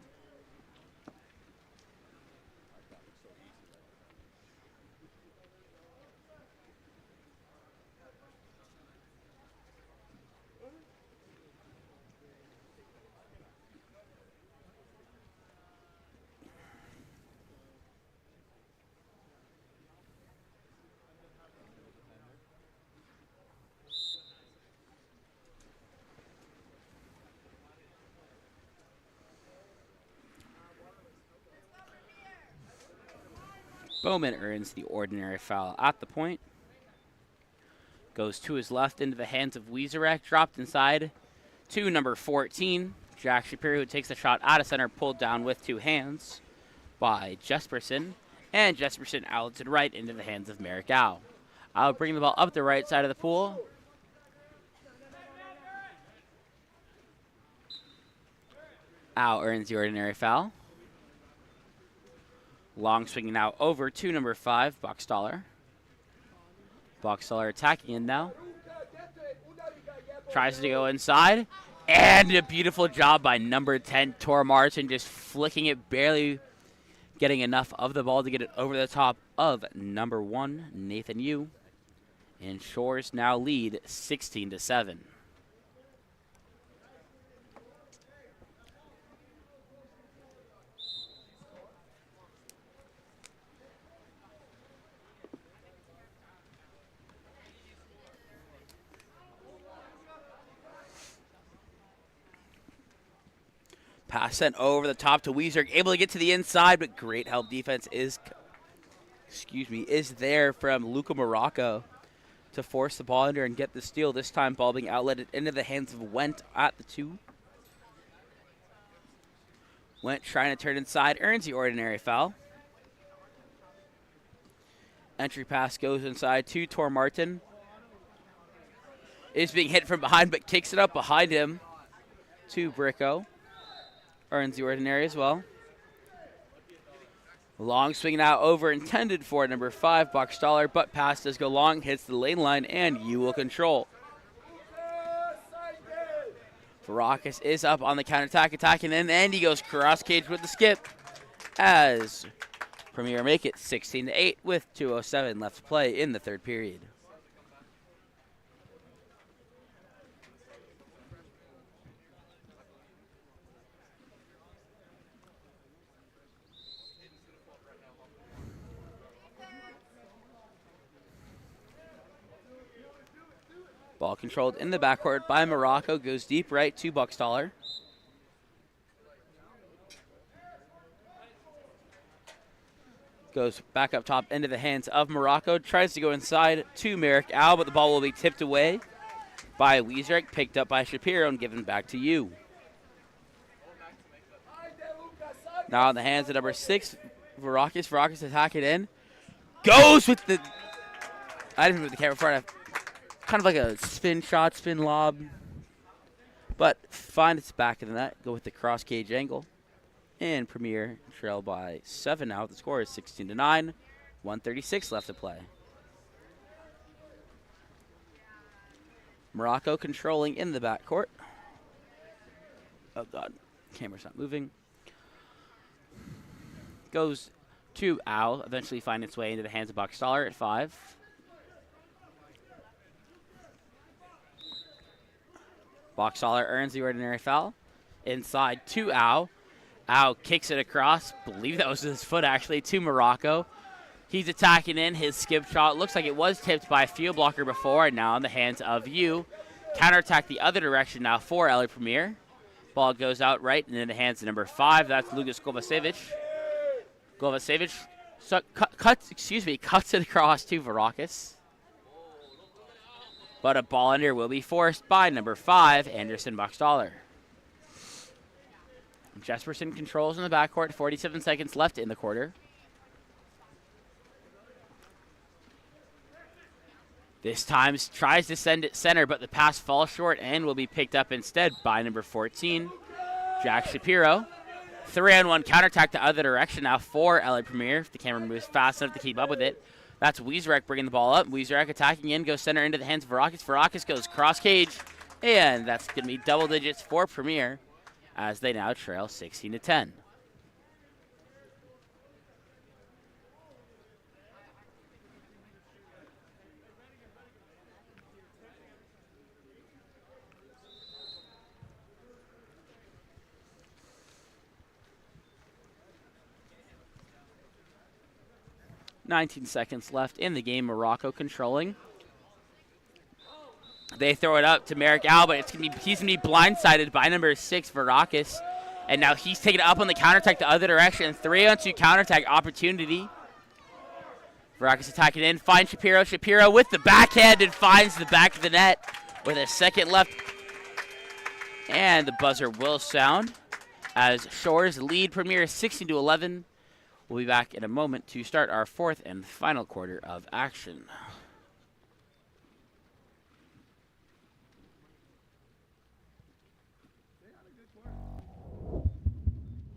Bowman earns the ordinary foul at the point. Goes to his left into the hands of Wiezerek, dropped inside to number 14, Jack Shapiro, who takes the shot out of center, pulled down with 2 hands by Jesperson. And Jesperson outlets it right into the hands of Merrick Au. Au bringing the ball up the right side of the pool. Au earns the ordinary foul. Long swinging now over to number 5, Buckstaller. Buckstaller attacking in now. Tries to go inside. And a beautiful job by number 10, Tor Martin, just flicking it, barely getting enough of the ball to get it over the top of number 1, Nathan Yu. And Shores now lead 16-7. Pass sent over the top to Weezer, able to get to the inside, but great help defense is there from Luca Morocco to force the ball under and get the steal. This time, ball being outletted into the hands of Went at the 2. Went trying to turn inside, earns the ordinary foul. Entry pass goes inside to Tor Martin. Is being hit from behind, but kicks it up behind him to Bricko. Earns the ordinary as well. Long swing now over, intended for number 5, Buckstaller, but pass does go long, hits the lane line, and you will control. Varakis is up on the counterattack, attacking in, and he goes cross cage with the skip as Premier make it 16-8 with 2:07 left to play in the third period. Ball controlled in the backcourt by Morocco. Goes deep right to Buckstaller. Goes back up top into the hands of Morocco. Tries to go inside to Merrick Al, but the ball will be tipped away by Wiesreich, picked up by Shapiro, and given back to you. Now in the hands of number 6, Varakis. Varakis attacking in. Goes with the... I didn't move the camera forward. Kind of like a spin shot, spin lob. But finds its back of the net. Go with the cross cage angle. And Premier trail by 7 now. The score is 16-9. 1:36 left to play. Morocco controlling in the backcourt. Oh, God. Camera's not moving. Goes to Al. Eventually find its way into the hands of Buckstaller at 5. Buckstaller earns the ordinary foul. Inside to Al. Al kicks it across. Believe that was his foot, actually, to Morocco. He's attacking in his skip shot. Looks like it was tipped by a field blocker before, and now in the hands of you. Counterattack the other direction now for Eli Premier. Ball goes out right and in the hands of number 5. That's Lukas Kovacevic. Kovacevic cuts it across to Varakis. But a ball under will be forced by number 5, Anderson Buckstaller. Jesperson controls in the backcourt. 47 seconds left in the quarter. This time tries to send it center, but the pass falls short and will be picked up instead by number 14, Jack Shapiro. 3-on-1 counterattack the other direction now for LA Premier. If the camera moves fast enough to keep up with it. That's Wiesreich bringing the ball up. Wiesreich attacking in, goes center into the hands of Varakis. Varakis goes cross cage, and that's going to be double digits for Premier as they now trail 16-10. $19 seconds left in the game. Morocco controlling. They throw it up to Merrick Al, but he's going to be blindsided by number 6, Varakis. And now he's taking it up on the counterattack the other direction. 3-on-2 counterattack opportunity. Varakis attacking in, finds Shapiro. Shapiro with the backhand and finds the back of the net with a second left. And the buzzer will sound as Shores lead Premier 16-11. We'll be back in a moment to start our 4th and final quarter of action.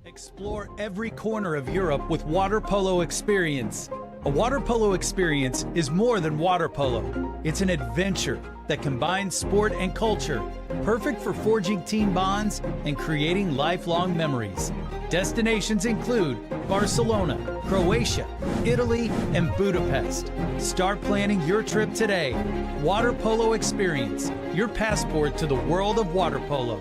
Explore every corner of Europe with Water Polo Experience. A water polo experience is more than water polo. It's an adventure that combines sport and culture, perfect for forging team bonds and creating lifelong memories. Destinations include Barcelona, Croatia, Italy, and Budapest. Start planning your trip today. Water Polo Experience, your passport to the world of water polo.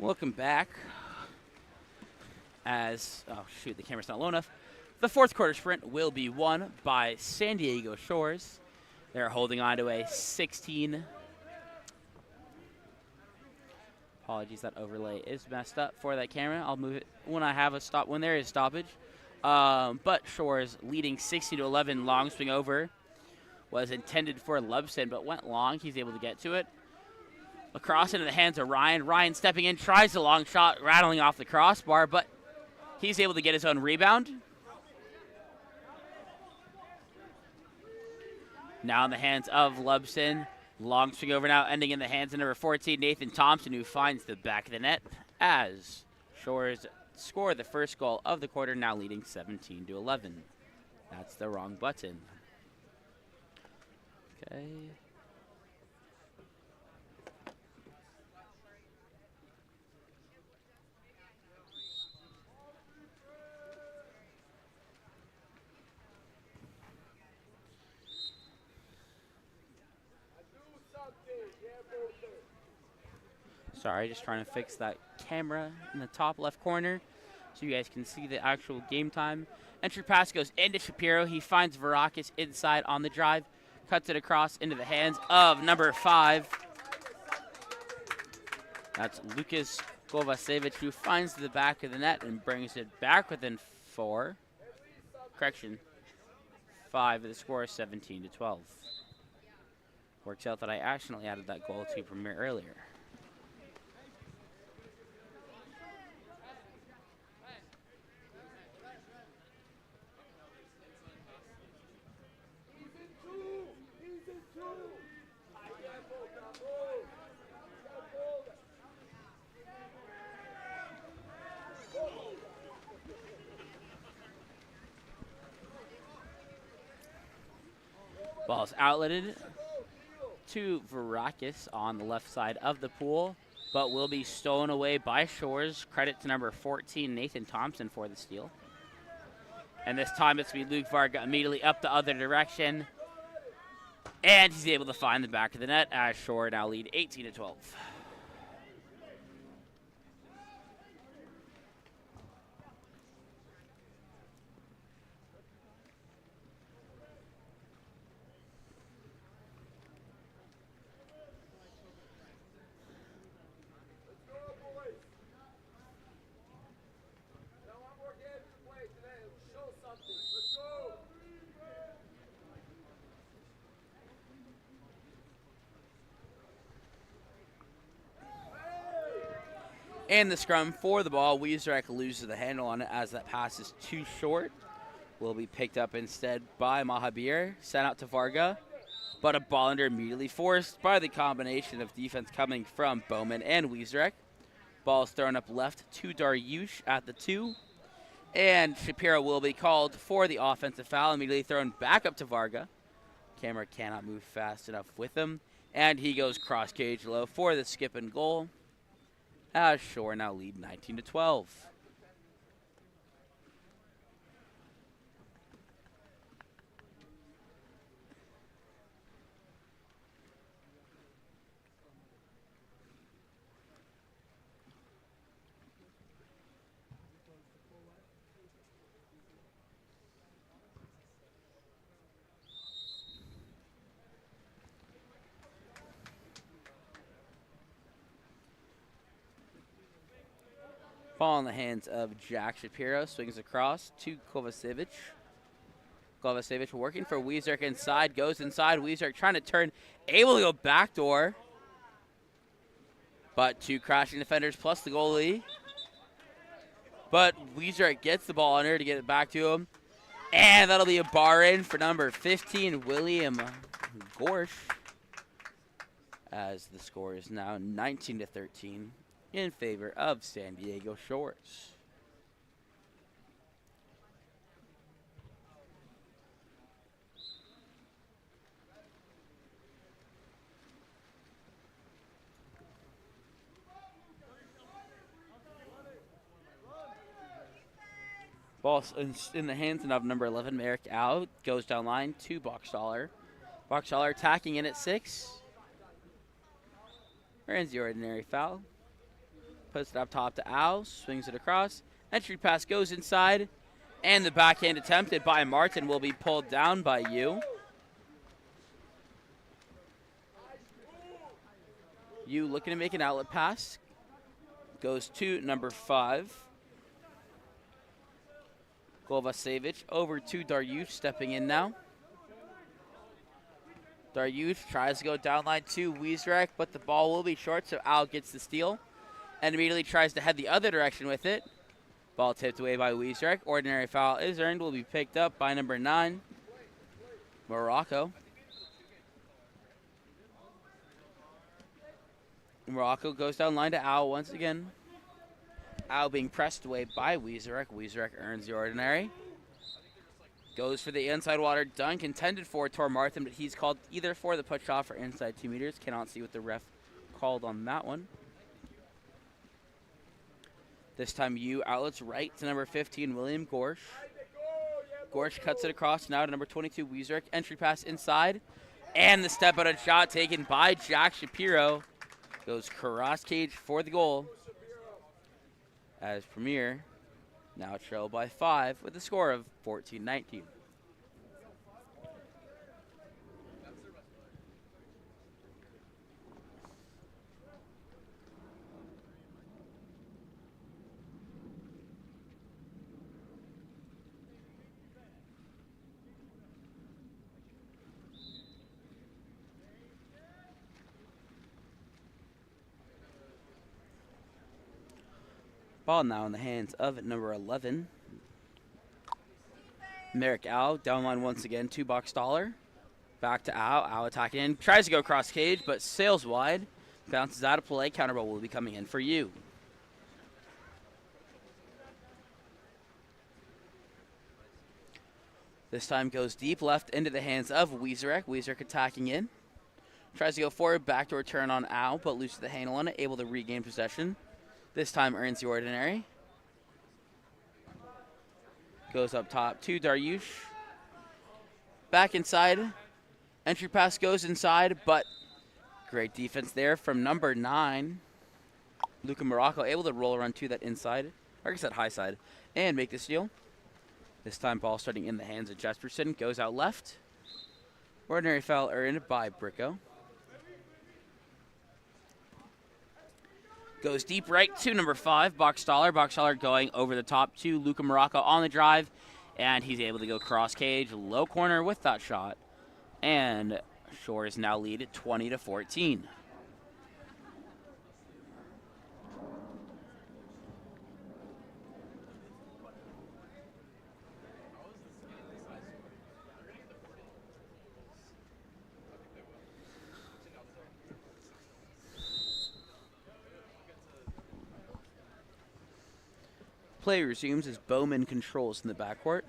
Welcome back. As, oh shoot, the camera's not low enough. The fourth quarter sprint will be won by San Diego Shores. They're holding on to a 16. Apologies, that overlay is messed up for that camera. I'll move it when I have a stop, when there is stoppage. But Shores leading 16-11, long swing over. Was intended for Lubson, but went long. He's able to get to it. Across into the hands of Ryan. Ryan stepping in, tries a long shot, rattling off the crossbar, but he's able to get his own rebound. Now in the hands of Lubson. Long swing over now, ending in the hands of number 14, Nathan Thompson, who finds the back of the net as Shores score the first goal of the quarter, now leading 17-11. That's the wrong button. Okay. Sorry, just trying to fix that camera in the top left corner so you guys can see the actual game time. Entry pass goes into Shapiro. He finds Varakis inside on the drive, cuts it across into the hands of number 5. That's Lucas Kovacevic, who finds the back of the net and brings it back within 4. Correction, 5 of the score, 17-12. Works out that I accidentally added that goal to Premier earlier. Ball's outletted to Varakis on the left side of the pool, but will be stolen away by Shores. Credit to number 14, Nathan Thompson, for the steal. And this time it's be Luke Varga immediately up the other direction. And he's able to find the back of the net as Shore now lead 18-12. And the scrum for the ball. Wiesreck loses the handle on it as that pass is too short. Will be picked up instead by Mahabir. Sent out to Varga. But a ball under immediately forced by the combination of defense coming from Bowman and Wiesreck. Ball is thrown up left to Dariush at the 2. And Shapiro will be called for the offensive foul. Immediately thrown back up to Varga. Camera cannot move fast enough with him. And he goes cross cage low for the skip and goal. As Shore now lead 19-12. Ball in the hands of Jack Shapiro. Swings across to Kovacevic. Kovacevic working for Wiesreck inside. Goes inside. Wiesreck trying to turn. Able to go backdoor. But 2 crashing defenders plus the goalie. But Wiesreck gets the ball under to get it back to him. And that'll be a bar in for number 15, William Gorsh. As the score is now 19-13. In favor of San Diego Shores. Ball in the hands of number 11, Merrick out. Goes down line to Boxstaller. Boxstaller attacking in at 6. Earns the ordinary foul. Puts it up top to Al. Swings it across. Entry pass goes inside. And the backhand attempted by Martin will be pulled down by Yu. Yu looking to make an outlet pass. Goes to number 5. Kovacevic over to Daryush, stepping in now. Daryush tries to go down line to Wiesreck, but the ball will be short, so Al gets the steal and immediately tries to head the other direction with it. Ball tipped away by Wiesreck. Ordinary foul is earned, will be picked up by number 9, Morocco. Morocco goes down line to Al once again. Al being pressed away by Wiesreck. Wiesreck earns the ordinary. Goes for the inside water dunk intended for Tor Martin, but he's called either for the push off or inside 2 meters. Cannot see what the ref called on that one. This time Yu outlets right to number 15, William Gorsh. Gorsh cuts it across now to number 22, Wiesreck. Entry pass inside. And the step out shot taken by Jack Shapiro. Goes cross cage for the goal. As Premier now trail by 5 with a score of 14-19. Ball now in the hands of number 11. Merrick Au, down line once again, 2-box dollar. Back to Au, Au attacking in. Tries to go cross cage, but sails wide. Bounces out of play. Counter ball will be coming in for you. This time goes deep left into the hands of Wiesreck. Wiesreck attacking in. Tries to go forward, back to return on Au, but loses the handle on it, able to regain possession. This time earns the ordinary. Goes up top to Daryush. Back inside. Entry pass goes inside, but great defense there from number 9. Luka Morocco able to roll around to that inside, or I guess that high side, and make the steal. This time ball starting in the hands of Jesperson. Goes out left. Ordinary foul earned by Bricko. Goes deep right to number 5, Box Dollar. Box Dollar going over the top to Luka Morocco on the drive. And he's able to go cross cage, low corner with that shot. And Shores now lead at 20-14. Play resumes as Bowman controls in the backcourt.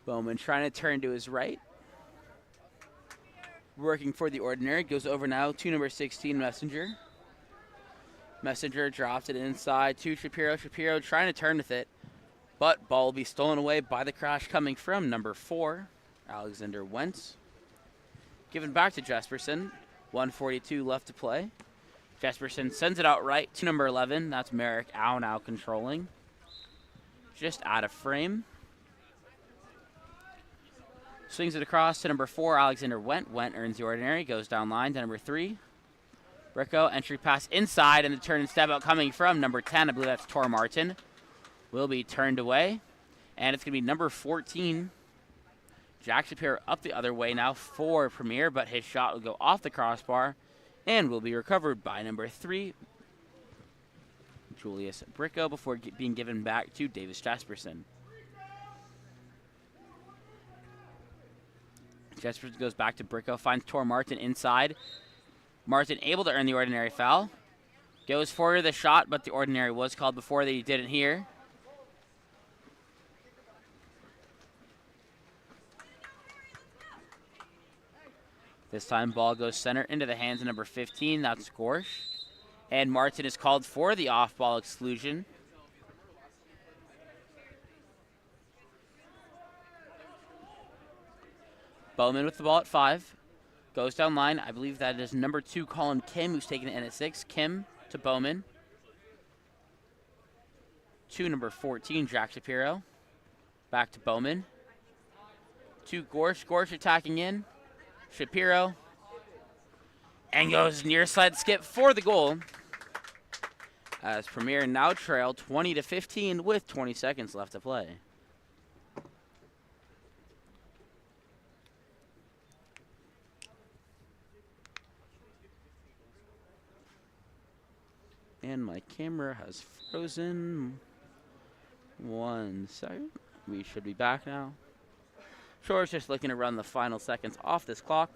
Bowman trying to turn to his right. Working for the ordinary. Goes over now to number 16, Messenger. Messenger drops it inside to Shapiro. Shapiro trying to turn with it. But ball will be stolen away by the crash coming from number 4, Alexander Wentz. Given back to Jesperson. 1:42 left to play. Jesperson sends it out right to number 11. That's Merrick Au now controlling. Just out of frame. Swings it across to number 4, Alexander Went. Went earns the ordinary. Goes down line to number 3. Bricko, entry pass inside, and the turn and step out coming from number 10. I believe that's Tor Martin. Will be turned away. And it's going to be number 14. Jack Shapiro up the other way now for Premier, but his shot will go off the crossbar and will be recovered by number 3, Julius Bricko, before being given back to Davis Jesperson. Jesperson goes back to Bricko, finds Tor Martin inside. Martin able to earn the ordinary foul. Goes for the shot, but the ordinary was called before that he didn't hear. This time, ball goes center into the hands of number 15. That's Gorsh. And Martin is called for the off-ball exclusion. Bowman with the ball at 5. Goes down line. I believe that is number 2, Colin Kim, who's taking it in at 6. Kim to Bowman. To number 14, Jack Shapiro. Back to Bowman. To Gorsh. Gorsh attacking in. Shapiro. And goes near side skip for the goal. As Premier now trail 20-15 with 20 seconds left to play. And my camera has frozen. 1 second. We should be back now. Shore's just looking to run the final seconds off this clock.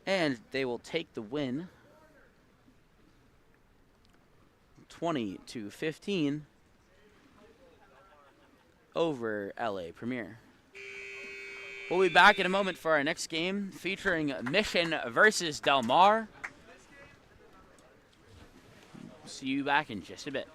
And they will take the win. 20-15 over LA Premier. We'll be back in a moment for our next game featuring Mission versus Del Mar. See you back in just a bit.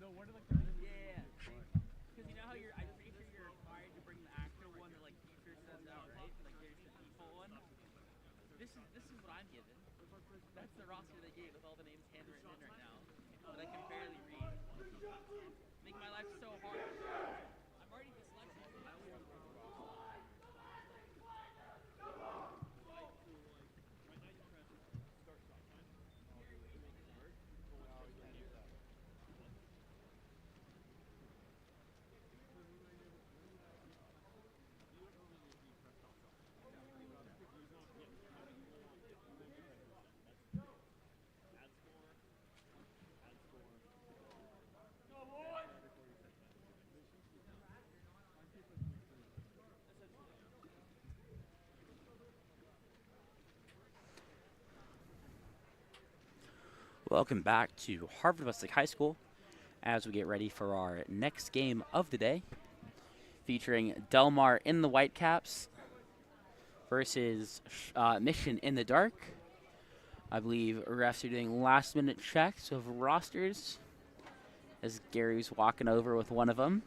No, what are like the yeah. Because you know how I'm pretty sure you're required to bring the actual one that like feature sends out, right? Like here's the default one. This is what I'm given. That's the roster they gave with all the names handwritten in right now that I can barely read. Make my life so hard. I'm already dyslexic. Welcome back to Harvard-Westlake High School as we get ready for our next game of the day, featuring Del Mar in the Whitecaps versus Mission in the dark. I believe refs are doing last-minute checks of rosters as Gary's walking over with one of them.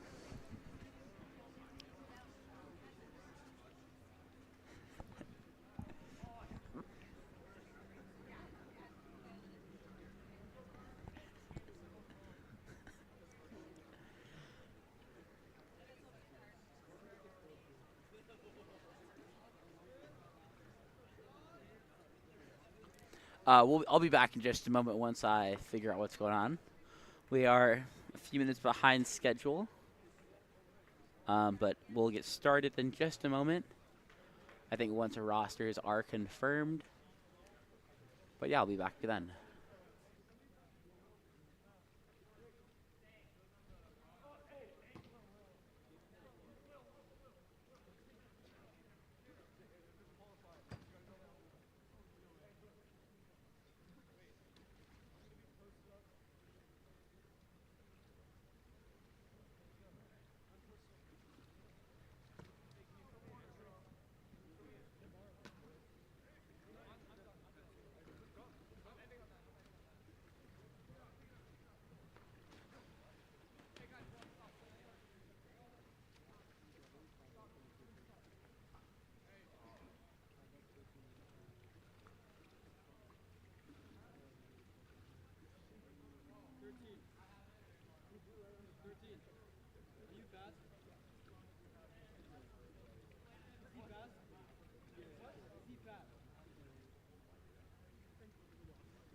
I'll be back in just a moment once I figure out what's going on. We are a few minutes behind schedule, but we'll get started in just a moment. I think once our rosters are confirmed. But yeah, I'll be back then.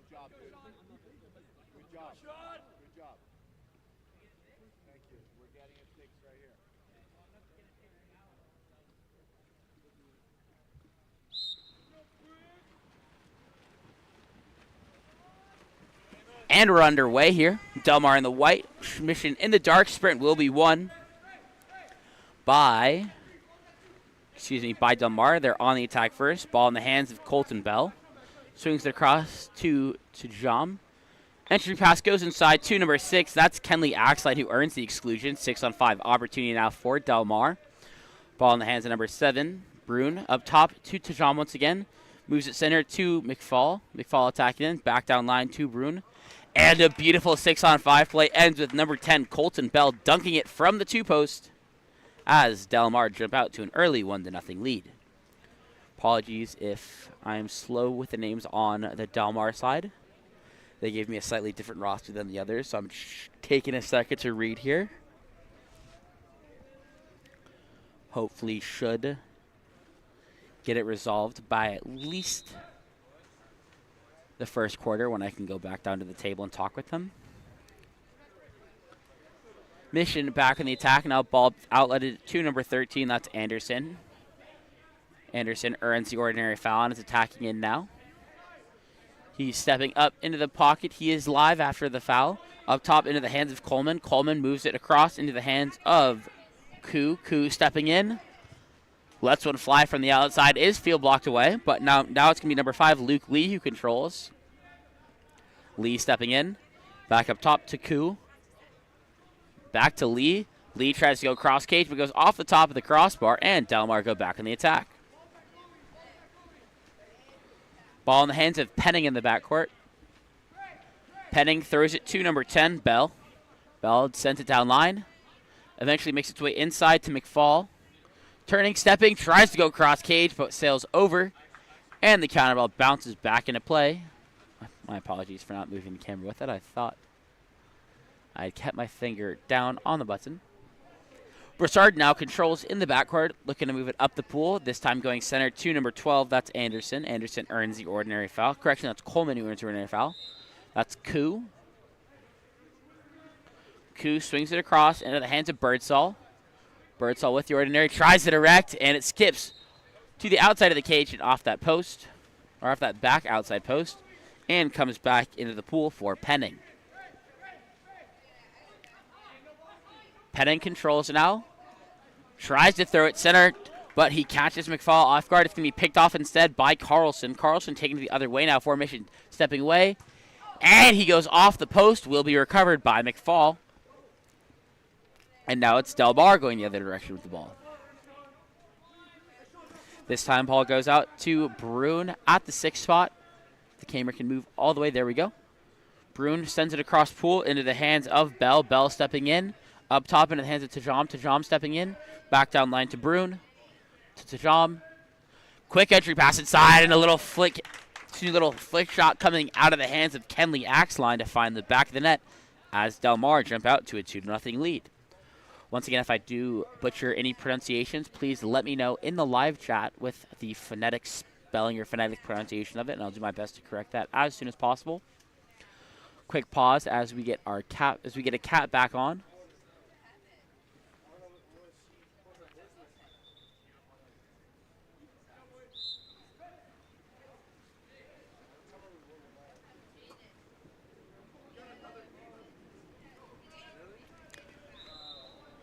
Good job, dude. Good job. Good job. Thank you. We're getting it fixed right here. And we're underway here. Del Mar in the white, Mission in the dark. Sprint will be won by Del Mar. They're on the attack first. Ball in the hands of Colton Bell. Swings it across to Jom. Entry pass goes inside to number 6. That's Kenley Axlide, who earns the exclusion. 6-on-5 opportunity now for Del Mar. Ball in the hands of number 7. Brune up top to Tajam once again. Moves it center to McFall. McFall attacking in. Back down line to Brune. And a beautiful 6-on-5 play ends with number 10, Colton Bell, dunking it from the 2-post as Del Mar jump out to an early 1-0 lead. Apologies if I'm slow with the names on the Del Mar side. They gave me a slightly different roster than the others, so I'm taking a second to read here. Hopefully should get it resolved by at least the first quarter when I can go back down to the table and talk with them. Mission back in the attack. Now ball outletted to number 13. That's Anderson. Anderson earns the ordinary foul and is attacking in now. He's stepping up into the pocket. He is live after the foul. Up top into the hands of Coleman. Coleman moves it across into the hands of Koo. Koo stepping in. Lets one fly from the outside. Is field blocked away. But now it's going to be number 5, Luke Lee, who controls. Lee stepping in. Back up top to Koo. Back to Lee. Lee tries to go cross cage, but goes off the top of the crossbar. And Del Mar go back in the attack. Ball in the hands of Penning in the backcourt. Penning throws it to number 10, Bell. Bell sent it down line. Eventually makes its way inside to McFall. Turning, stepping, tries to go cross cage, but sails over. And the counter ball bounces back into play. My apologies for not moving the camera with it. I thought I had kept my finger down on the button. Broussard now controls in the backcourt, looking to move it up the pool. This time going center to number 12. That's Anderson. Anderson earns the ordinary foul. Correction, that's Coleman who earns the ordinary foul. That's Koo. Koo swings it across into the hands of Birdsall. Birdsall with the ordinary, tries it erect, and it skips to the outside of the cage and off that post, or off that back outside post, and comes back into the pool for Penning. Penning controls it now. Tries to throw it center, but he catches McFall off guard. It's going to be picked off instead by Carlson. Carlson taking it the other way now. Formation stepping away. And he goes off the post. Will be recovered by McFall. And now it's Del Mar going the other direction with the ball. This time ball goes out to Brune at the 6th spot. The camera can move all the way. There we go. Brune sends it across pool into the hands of Bell. Bell stepping in. Up top into the hands of Tajam. Tajam stepping in. Back down line to Brune. To Tajam. Quick entry pass inside and a little flick shot coming out of the hands of Kenley Axline to find the back of the net as Del Mar jump out to a 2-0 lead. Once again, if I do butcher any pronunciations, please let me know in the live chat with the phonetic spelling or phonetic pronunciation of it, and I'll do my best to correct that as soon as possible. Quick pause as we get a cat back on.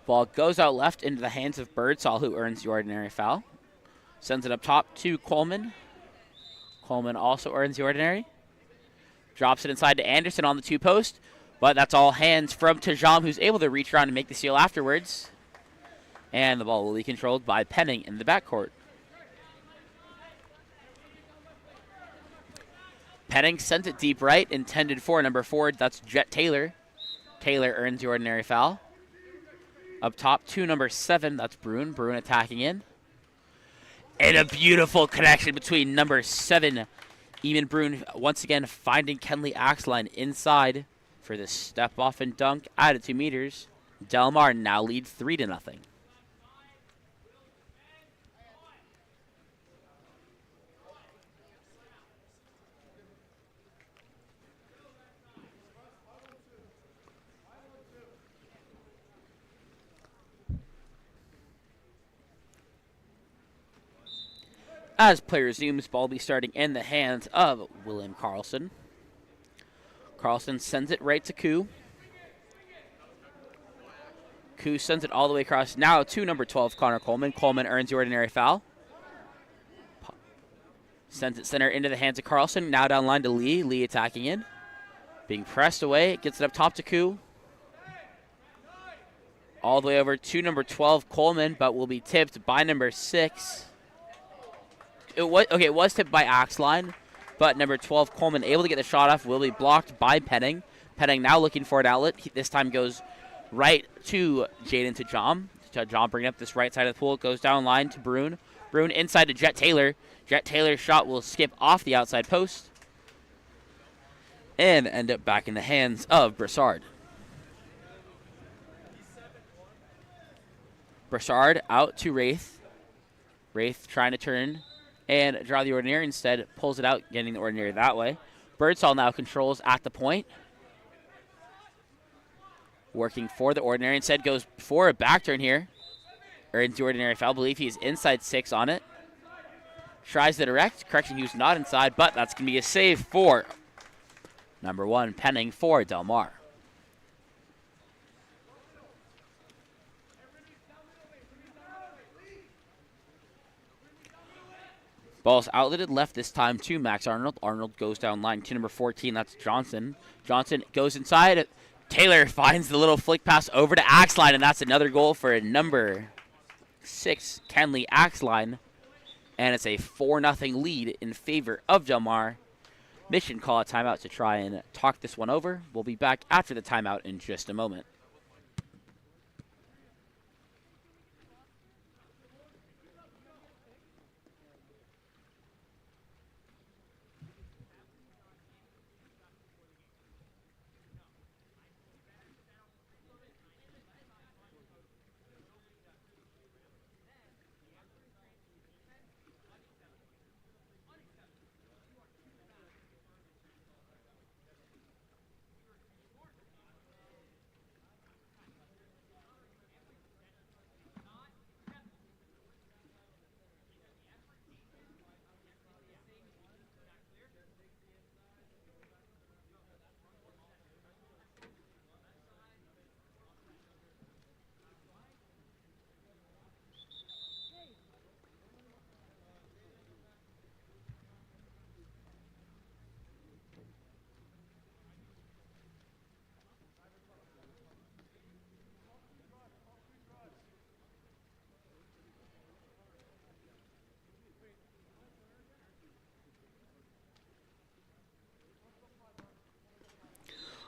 Ball goes out left into the hands of Birdsall, who earns the ordinary foul. Sends it up top to Coleman. Coleman also earns the ordinary. Drops it inside to Anderson on the 2-post. But that's all hands from Tajam, who's able to reach around and make the steal afterwards. And the ball will be controlled by Penning in the backcourt. Penning sent it deep right, intended for number 4. That's Jet Taylor. Taylor earns the ordinary foul. Up top to number 7, that's Brune. Brune attacking in. And a beautiful connection between number 7, Eamon Brune, once again finding Kenley Axline inside for the step off and dunk out of 2 meters. Del Mar now leads 3-0. As play resumes, ball will be starting in the hands of William Carlson. Carlson sends it right to Koo. Koo sends it all the way across now to number 12, Connor Coleman. Coleman earns the ordinary foul. Sends it center into the hands of Carlson. Now down line to Lee. Lee attacking in. Being pressed away. Gets it up top to Koo. All the way over to number 12, Coleman, but will be tipped by number 6. It was tipped by Axline, but number 12, Coleman, able to get the shot off, will be blocked by Penning. Penning now looking for an outlet. This time goes right to Jaden Tajam. Tajam bringing up this right side of the pool. Goes down line to Brune. Brune inside to Jet Taylor. Jet Taylor's shot will skip off the outside post and end up back in the hands of Broussard. Broussard out to Wraith. Wraith trying to turn and draw the ordinary. Instead, pulls it out, getting the ordinary that way. Birdsall now controls at the point. Working for the ordinary. Instead, goes for a back turn here. Earns the ordinary foul. I believe he's inside 6 on it. Tries the direct. Correction, he was not inside, but that's going to be a save for number 1, Penning for Del Mar. Ball's outletted left this time to Max Arnold. Arnold goes down line to number 14. That's Johnson. Johnson goes inside. Taylor finds the little flick pass over to Axline, and that's another goal for number 6, Kenley Axline. And it's a 4-0 lead in favor of Del Mar. Mission call a timeout to try and talk this one over. We'll be back after the timeout in just a moment.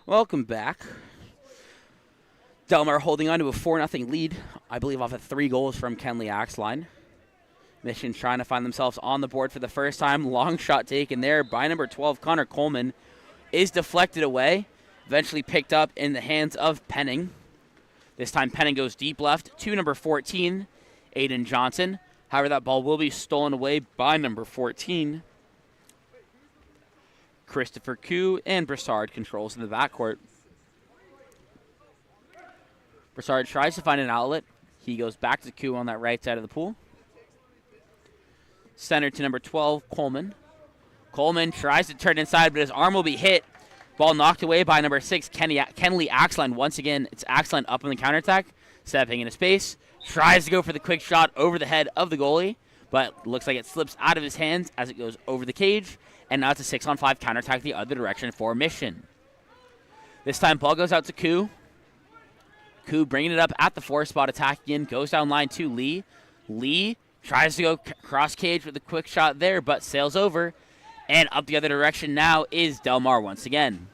Welcome back. Del Mar holding on to a 4-0 lead, I believe off of 3 goals from Kenley Axline. Mission trying to find themselves on the board for the first time. Long shot taken there by number 12, Connor Coleman. Is deflected away. Eventually picked up in the hands of Penning. This time Penning goes deep left to number 14, Aiden Johnson. However, that ball will be stolen away by number 14. Christopher Koo and Broussard controls in the backcourt. Broussard tries to find an outlet. He goes back to Koo on that right side of the pool. Center to number 12, Coleman. Coleman tries to turn inside, but his arm will be hit. Ball knocked away by number 6, Kenley Axline. Once again, it's Axline up on the counterattack, stepping into space. Tries to go for the quick shot over the head of the goalie, but looks like it slips out of his hands as it goes over the cage. And now it's a 6-on-5 counterattack the other direction for Mission. This time, ball goes out to Koo. Koo bringing it up at the 4 spot, attacking in, goes down line to Lee. Lee tries to go cross cage with a quick shot there, but sails over. And up the other direction now is Del Mar once again.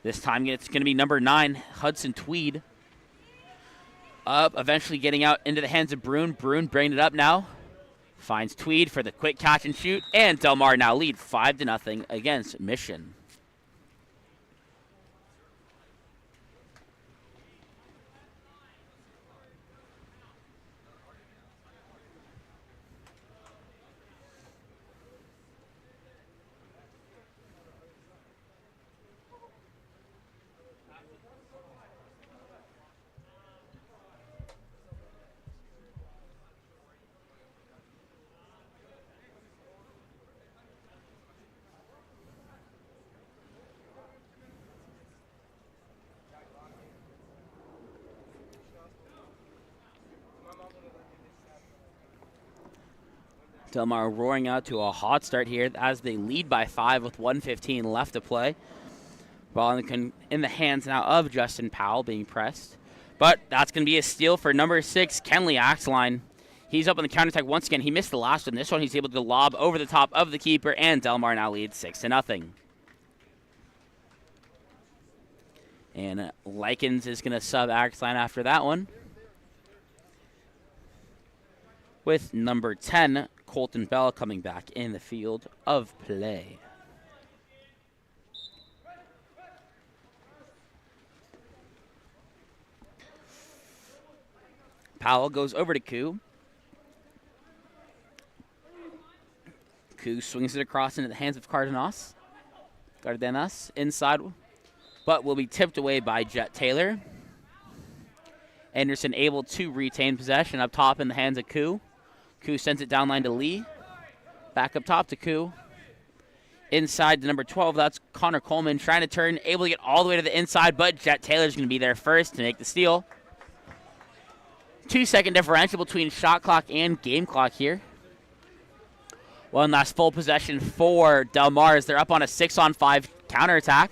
This time it's going to be number 9, Hudson Tweed. Up, eventually getting out into the hands of Bruin. Bruin bringing it up now. Finds Tweed for the quick catch and shoot. And Del Mar now lead 5-0 against Mission. Del Mar roaring out to a hot start here as they lead by 5 with 1:15 left to play. Ball in the hands now of Justin Powell being pressed. But that's going to be a steal for number 6, Kenley Axline. He's up on the counterattack once again. He missed the last one. This one he's able to lob over the top of the keeper, and Del Mar now leads 6-0. And Likens is going to sub Axline after that one, with number 10, Colton Bell, coming back in the field of play. Powell goes over to Koo. Koo swings it across into the hands of Cardenas inside, but will be tipped away by Jet Taylor. Anderson able to retain possession up top in the hands of Koo. Koo sends it down line to Lee. Back up top to Koo. Inside to number 12, that's Connor Coleman trying to turn, able to get all the way to the inside, but Jet Taylor's going to be there first to make the steal. 2-second differential between shot clock and game clock here. One last full possession for Del Mar as they're up on a 6-on-5 counterattack.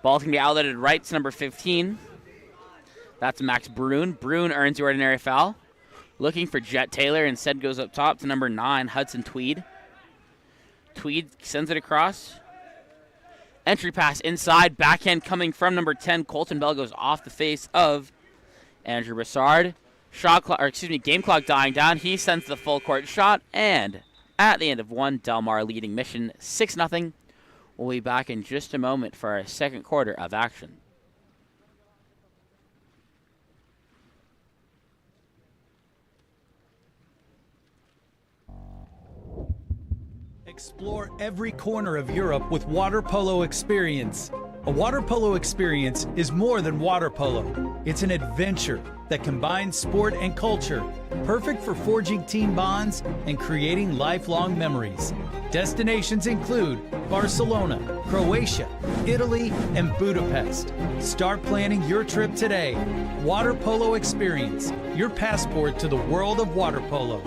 Ball's going to be outletted right to number 15. That's Max Bruin. Bruin earns the ordinary foul. Looking for Jet Taylor, instead goes up top to number 9, Hudson Tweed. Tweed sends it across. Entry pass inside. Backhand coming from number 10. Colton Bell goes off the face of Andrew Broussard. Game clock dying down. He sends the full court shot, and at the end of one, Del Mar leading Mission 6-0. We'll be back in just a moment for our second quarter of action. Explore every corner of Europe with Water Polo Experience. A water polo experience is more than water polo. It's an adventure that combines sport and culture, perfect for forging team bonds and creating lifelong memories. Destinations include Barcelona, Croatia, Italy, and Budapest. Start planning your trip today. Water Polo Experience, your passport to the world of water polo.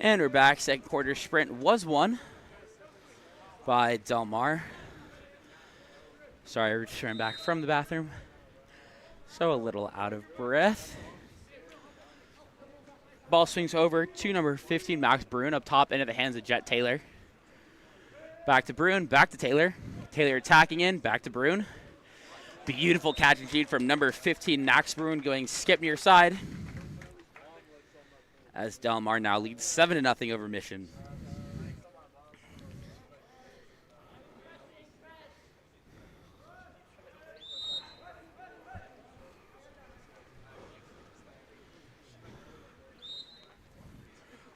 And we're back. Second quarter sprint was won by Delmar. Sorry, I returned back from the bathroom. So a little out of breath. Ball swings over to number 15, Max Bruin, up top into the hands of Jet Taylor. Back to Bruin, back to Taylor. Taylor attacking in, back to Bruin. Beautiful catch and shoot from number 15, Max Bruin, going skip near side. As Delmar now leads 7-0 over Mission.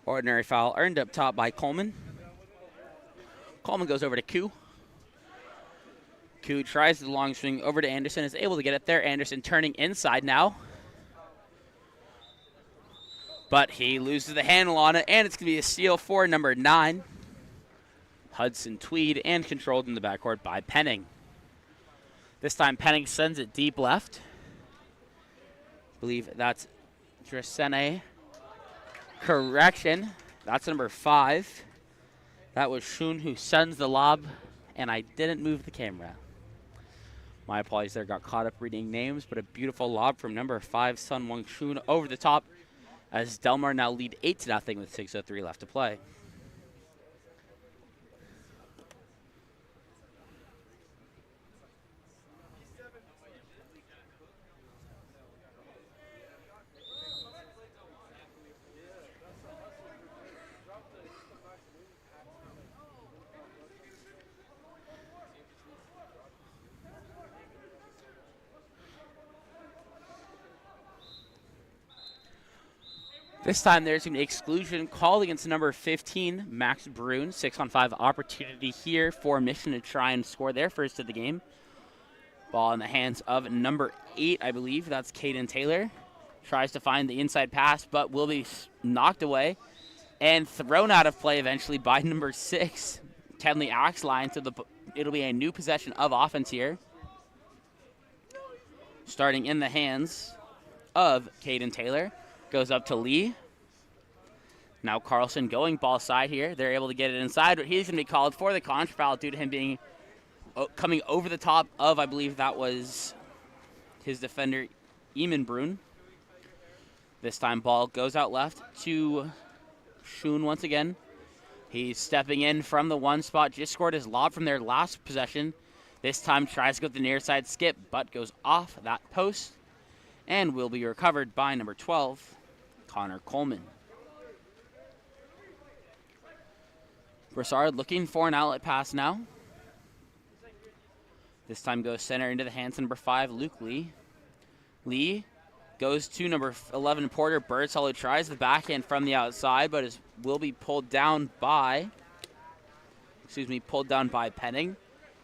Ordinary foul earned up top by Coleman. Coleman goes over to Koo. Koo tries the long swing over to Anderson, is able to get it there. Anderson turning inside now. But he loses the handle on it, and it's going to be a steal for number 9. Hudson Tweed, and controlled in the backcourt by Penning. This time Penning sends it deep left. I believe that's Dresene. Correction, that's number 5. That was Shun who sends the lob, and I didn't move the camera. My apologies there, got caught up reading names, but a beautiful lob from number 5, Sun Wong Shun, over the top, as Delmar now lead 8-0 with 6:03 left to play. This time there's an exclusion called against number 15, Max Bruin. 6-on-5 opportunity here for Mission to try and score their first of the game. Ball in the hands of number 8, I believe. That's Caden Taylor. Tries to find the inside pass, but will be knocked away and thrown out of play eventually by number 6, Kenley Axline. So it'll be a new possession of offense here. Starting in the hands of Caden Taylor. Goes up to Lee. Now Carlson going ball side here. They're able to get it inside, but he's going to be called for the contra foul due to him being coming over the top of, I believe that was his defender, Eamon Bruin. This time ball goes out left to Shun once again. He's stepping in from the one spot, just scored his lob from their last possession. This time tries to go to the near side skip, but goes off that post and will be recovered by number 12, Connor Coleman. Broussard looking for an outlet pass now. This time goes center into the hands of number 5, Luke Lee. Lee goes to number 11, Porter Birdsall, who tries the backhand from the outside, but will be pulled down by Penning.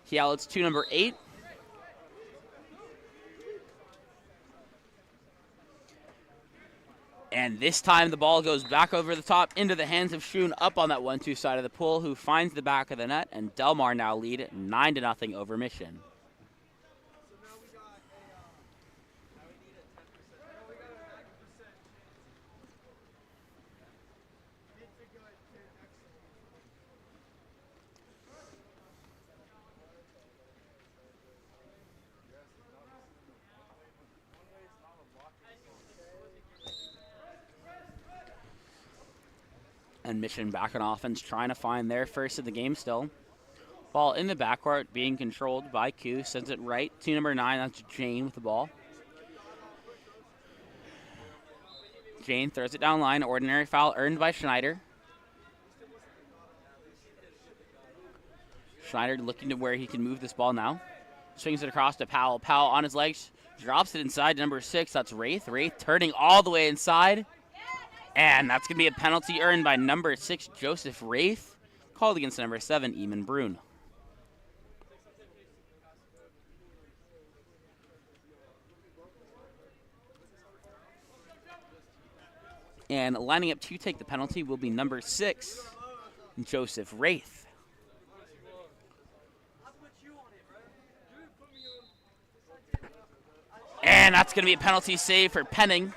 He outlets to number 8. And this time the ball goes back over the top into the hands of Shun up on that 1-2 side of the pool, who finds the back of the net, and Delmar now lead 9-0 over Mission. And Mission back on offense, trying to find their first of the game still. Ball in the backcourt, being controlled by Q. Sends it right to number 9. That's Jane with the ball. Jane throws it down line. Ordinary foul earned by Schneider. Schneider looking to where he can move this ball now. Swings it across to Powell. Powell on his legs. Drops it inside to number 6. That's Wraith. Wraith turning all the way inside. And that's going to be a penalty earned by number 6, Joseph Wraith, called against number 7, Eamon Bruin. And lining up to take the penalty will be number 6, Joseph Wraith. And that's going to be a penalty save for Penning.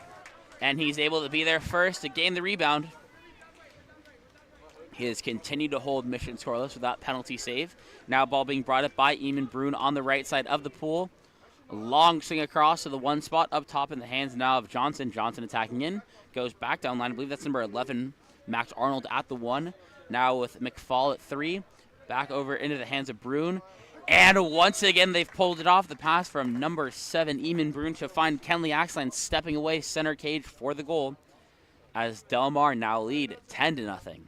And he's able to be there first to gain the rebound. He has continued to hold Mission scoreless without penalty save. Now ball being brought up by Eamon Brune on the right side of the pool. A long swing across to the one spot up top in the hands now of Johnson. Johnson attacking in. Goes back down line. I believe that's number 11, Max Arnold at the 1. Now with McFall at 3. Back over into the hands of Brune. And once again, they've pulled it off. The pass from number 7, Eamon Brune, to find Kenley Axline stepping away center cage for the goal, as Del Mar now lead 10-0.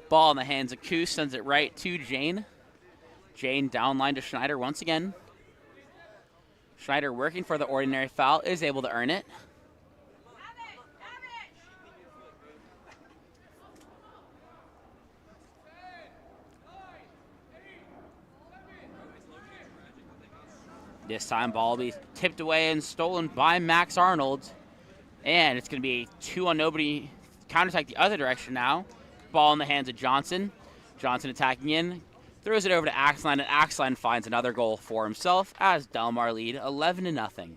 Ball in the hands of Coos, sends it right to Jane. Jane down line to Schneider once again. Schneider working for the ordinary foul, is able to earn it. This time ball will be tipped away and stolen by Max Arnold. And it's going to be a 2-on-nobody counterattack the other direction now. Ball in the hands of Johnson. Johnson attacking in. Throws it over to Axline, and Axline finds another goal for himself as Del Mar lead 11-0.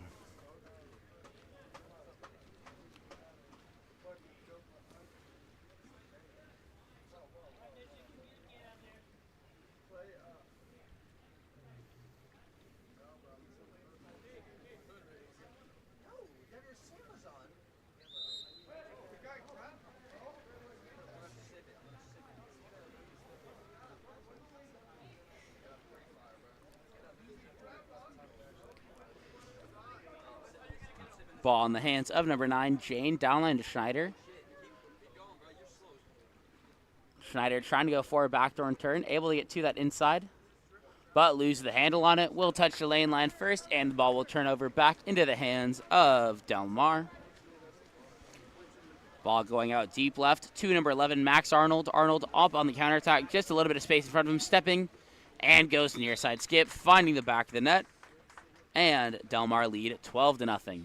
Ball in the hands of number 9, Jane. Downline to Schneider. Schneider trying to go forward backdoor and turn. Able to get to that inside, but loses the handle on it. Will touch the lane line first, and the ball will turn over back into the hands of Del Mar. Ball going out deep left to number 11, Max Arnold. Arnold up on the counterattack. Just a little bit of space in front of him. Stepping and goes near side skip, finding the back of the net. And Del Mar lead 12-0.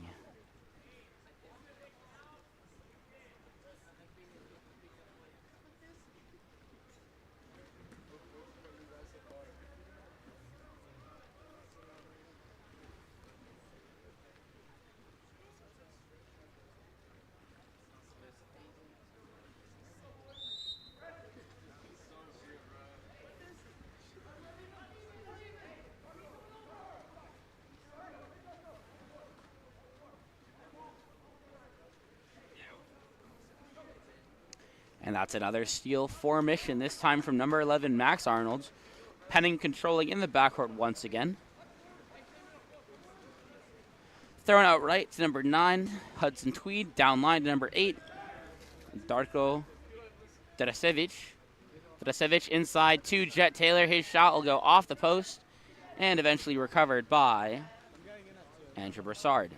And that's another steal for Mission, this time from number 11, Max Arnold. Penning controlling in the backcourt once again. Thrown out right to number 9, Hudson Tweed. Down line to number 8, Darko Drasevic. Drasevic inside to Jet Taylor. His shot will go off the post and eventually recovered by Andrew Broussard.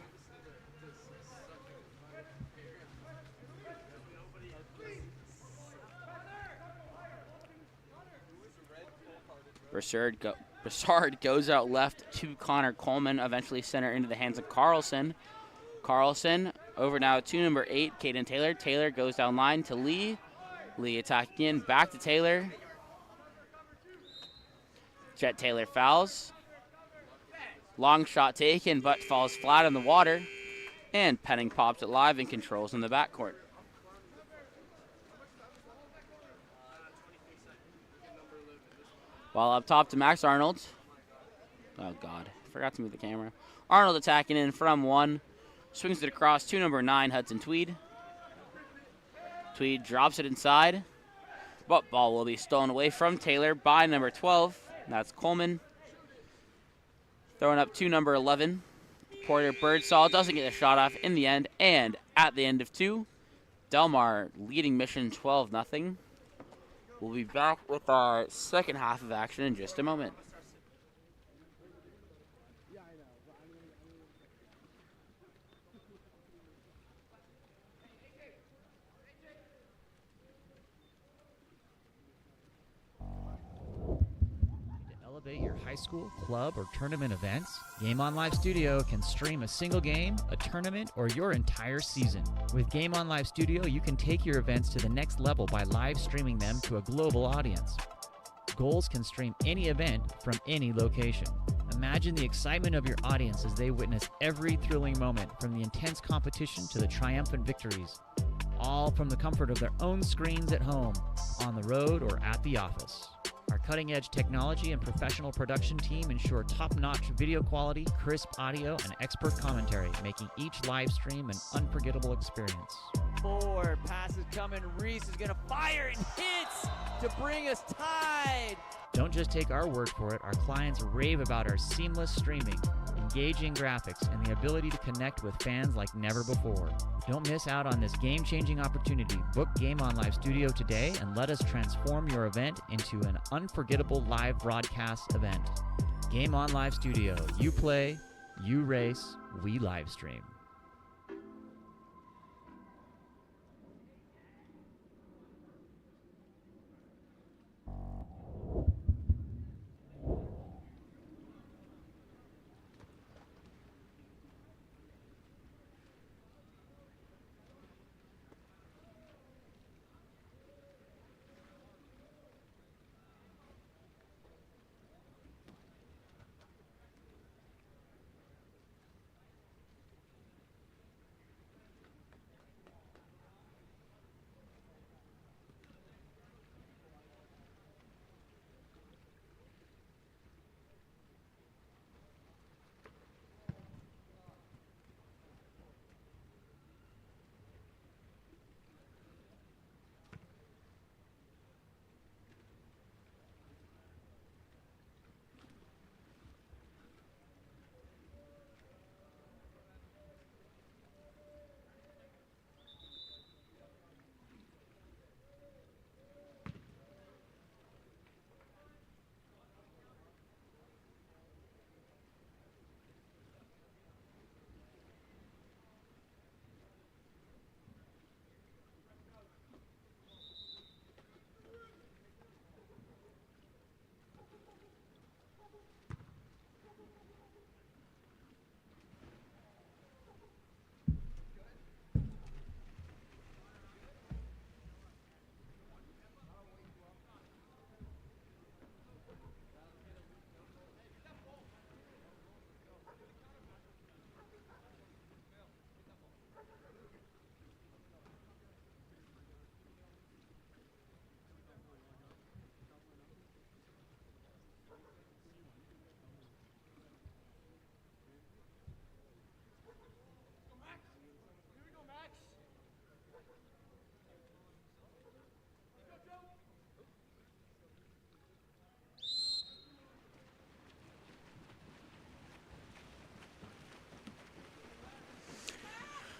Broussard goes out left to Connor Coleman, eventually center into the hands of Carlson. Carlson over now to number 8, Caden Taylor. Taylor goes down line to Lee. Lee attacking in, back to Taylor. Jet Taylor fouls. Long shot taken, but falls flat on the water. And Penning pops it live and controls in the backcourt. While up top to Max Arnold. Oh, God. Forgot to move the camera. Arnold attacking in from 1. Swings it across to number 9, Hudson Tweed. Tweed drops it inside. But ball will be stolen away from Taylor by number 12. That's Coleman. Throwing up to number 11. Porter Birdsall doesn't get the shot off in the end. And at the end of 2, Del Mar leading Mission 12-0. We'll be back with our second half of action in just a moment. elevate your high school, club, or tournament events? Game On Live Studio can stream a single game, a tournament, or your entire season. With Game On Live Studio, you can take your events to the next level by live streaming them to a global audience. Goals can stream any event from any location. Imagine the excitement of your audience as they witness every thrilling moment, from the intense competition to the triumphant victories, all from the comfort of their own screens at home, on the road, or at the office. Our cutting-edge technology and professional production team ensure top-notch video quality, crisp audio, and expert commentary, making each live stream an unforgettable experience. Forward, passes coming. Reese is going to fire and hits to bring us tied. Don't just take our word for it. Our clients rave about our seamless streaming, engaging graphics, and the ability to connect with fans like never before. Don't miss out on this game-changing opportunity. Book Game On Live Studio today and let us transform your event into an unforgettable live broadcast event. Game On Live Studio. You play, you race, we live stream.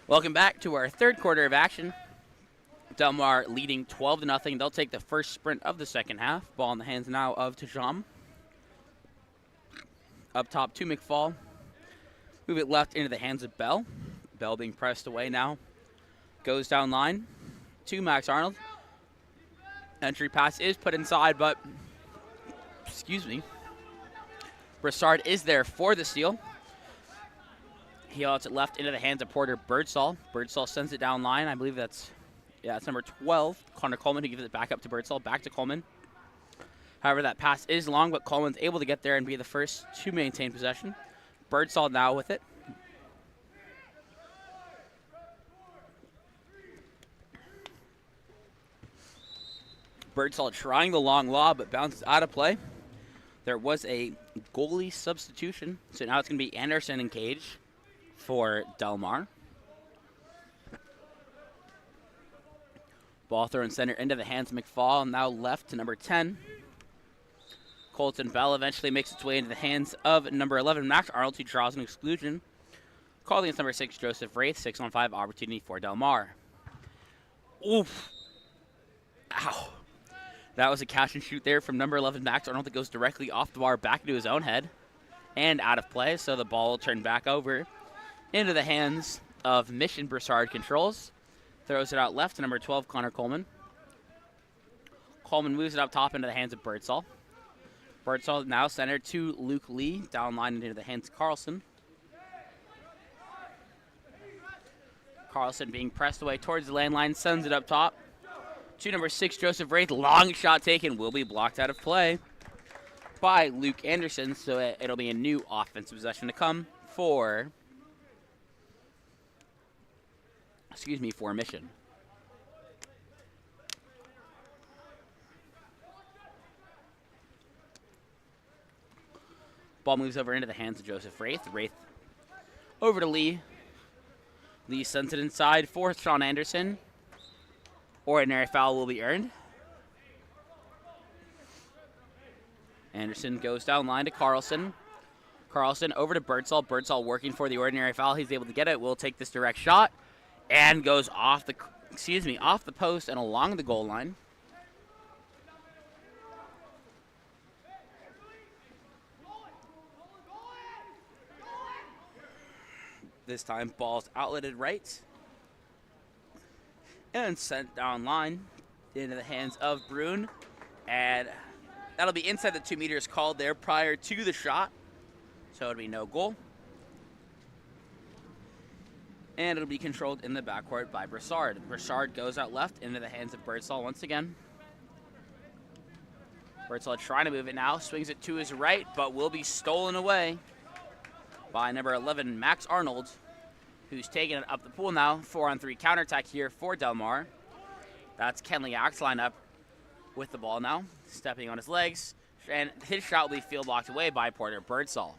Welcome back to our third quarter of action. Del Mar leading 12-0. They'll take the first sprint of the second half. Ball in the hands now of Trojan. Up top to McFall. Move it left into the hands of Bell. Bell being pressed away now. Goes down line to Max Arnold. Entry pass is put inside, but, Broussard is there for the steal. He outs it left into the hands of Porter Birdsall. Birdsall sends it down line. I believe that's number 12, Connor Coleman, who gives it back up to Birdsall, back to Coleman. However, that pass is long, but Coleman's able to get there and be the first to maintain possession. Birdsall now with it. Birdsall trying the long lob, but bounces out of play. There was a goalie substitution, so now it's going to be Anderson and Cage for Del Mar. Ball thrown center into the hands of McFall, now left to number 10. Colton Bell eventually makes its way into the hands of number 11, Max Arnold, who draws an exclusion. Called against number 6, Joseph Wraith. 6-on-5 opportunity for Del Mar. Oof. Ow. That was a catch and shoot there from number 11, Max Arnold, that goes directly off the bar back into his own head and out of play, so the ball will turn back over into the hands of Mission. Broussard controls. Throws it out left to number 12, Connor Coleman. Coleman moves it up top into the hands of Birdsall. Birdsall now centered to Luke Lee. Down line into the hands of Carlson. Carlson being pressed away towards the landline, sends it up top. To number 6, Joseph Wraith. Long shot taken, will be blocked out of play by Luke Anderson, so it'll be a new offensive possession to come for Mission. Ball moves over into the hands of Joseph Wraith. Wraith over to Lee. Lee sends it inside for Sean Anderson. Ordinary foul will be earned. Anderson goes down line to Carlson. Carlson over to Birdsall. Birdsall working for the ordinary foul. He's able to get it. Will take this direct shot and goes off the post and along the goal line. This time, ball's outletted right and sent down line into the hands of Brune. And that'll be inside the 2 meters called there prior to the shot. So it'll be no goal. And it'll be controlled in the backcourt by Broussard. Broussard goes out left into the hands of Birdsall once again. Birdsall trying to move it now. Swings it to his right, but will be stolen away by number 11, Max Arnold, who's taking it up the pool now. 4-on-3 counterattack here for Del Mar. That's Kenley Axline up with the ball now, stepping on his legs. And his shot will be field blocked away by Porter Birdsall.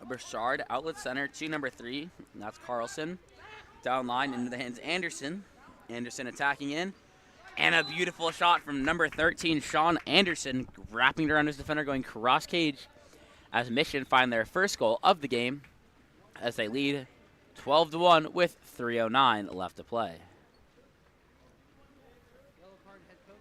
Broussard, outlet center to number 3. And that's Carlson. Down line into the hands of Anderson. Anderson attacking in. And a beautiful shot from number 13, Sean Anderson, wrapping around his defender, going cross cage as Mission find their first goal of the game as they lead 12-1 with 3:09 left to play. Yellow card, head coach.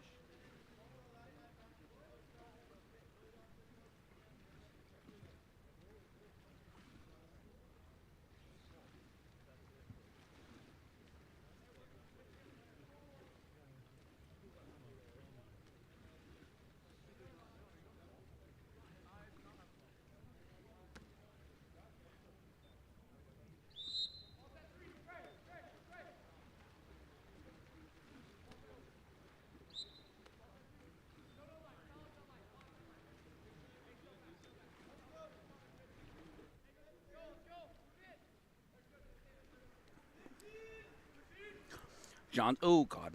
Oh, God.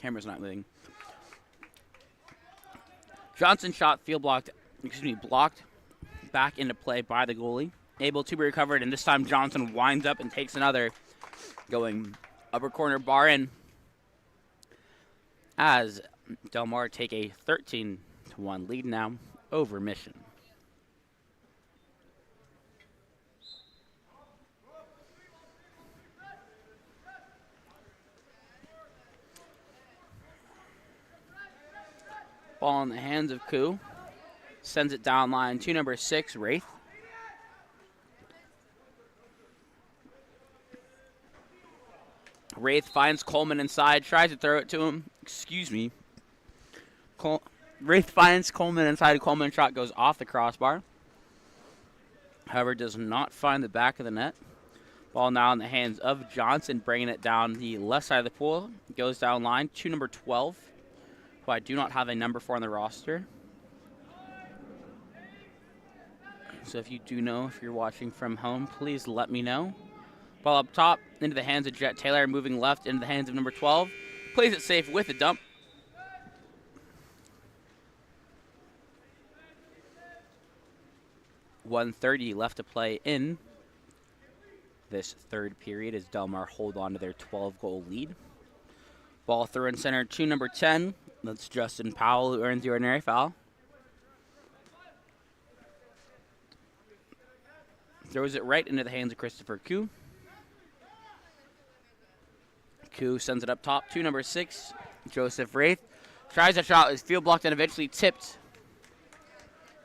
Camera's not moving. Johnson shot blocked back into play by the goalie. Able to be recovered, and this time Johnson winds up and takes another, going upper corner bar in as Del Mar take a 13-1 lead now over Mission. Ball in the hands of Koo. Sends it down line to number 6, Wraith. Wraith finds Coleman inside, tries to throw it to him. Wraith finds Coleman inside. Coleman's shot goes off the crossbar. However, does not find the back of the net. Ball now in the hands of Johnson, bringing it down the left side of the pool. Goes down line to number 12. I do not have a number 4 on the roster. So if you do know, if you're watching from home, please let me know. Ball up top into the hands of Jet Taylor, moving left into the hands of number 12. Plays it safe with a dump. .130 left to play in this third period as Del Mar hold on to their 12-goal lead. Ball through and center to number 10. That's Justin Powell, who earns the ordinary foul. Throws it right into the hands of Christopher Koo. Koo sends it up top to number 6, Joseph Wraith. Tries a shot, is field blocked and eventually tipped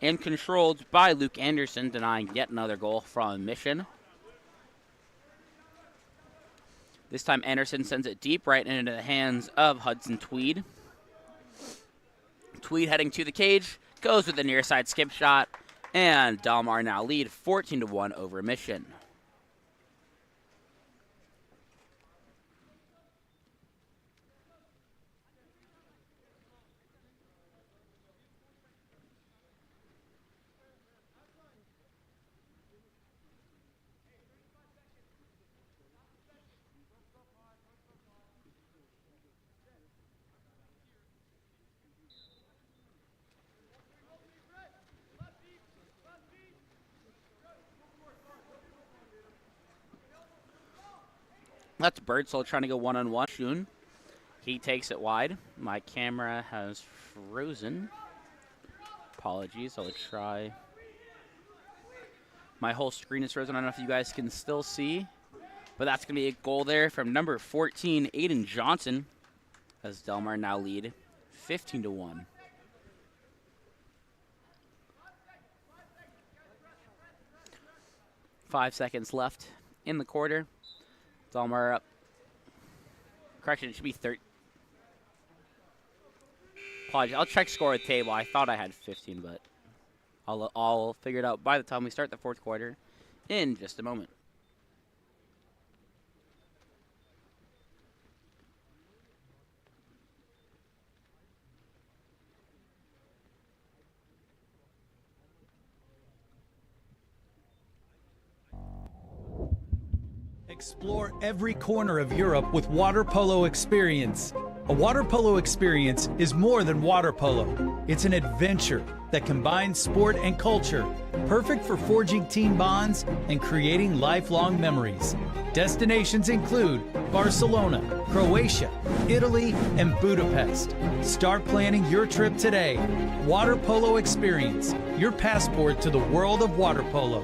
and controlled by Luke Anderson, denying yet another goal from Mission. This time Anderson sends it deep right into the hands of Hudson Tweed. Tweed heading to the cage, goes with the near side skip shot, and Delmar now lead 14-1 over Mission. That's Birdsall trying to go one-on-one. Shun. He takes it wide. My camera has frozen. Apologies. I'll try. My whole screen is frozen. I don't know if you guys can still see. But that's going to be a goal there from number 14, Aiden Johnson. As Delmar now lead 15-1. Five seconds left in the quarter. Delmar up. Correction, it should be 13. Apologies. I'll check score with table. I thought I had 15, but I'll figure it out by the time we start the fourth quarter in just a moment. Explore every corner of Europe with Water Polo Experience. A water polo experience is more than water polo. It's an adventure that combines sport and culture, perfect for forging team bonds and creating lifelong memories. Destinations include Barcelona, Croatia, Italy, and Budapest. Start planning your trip today. Water Polo Experience, your passport to the world of water polo.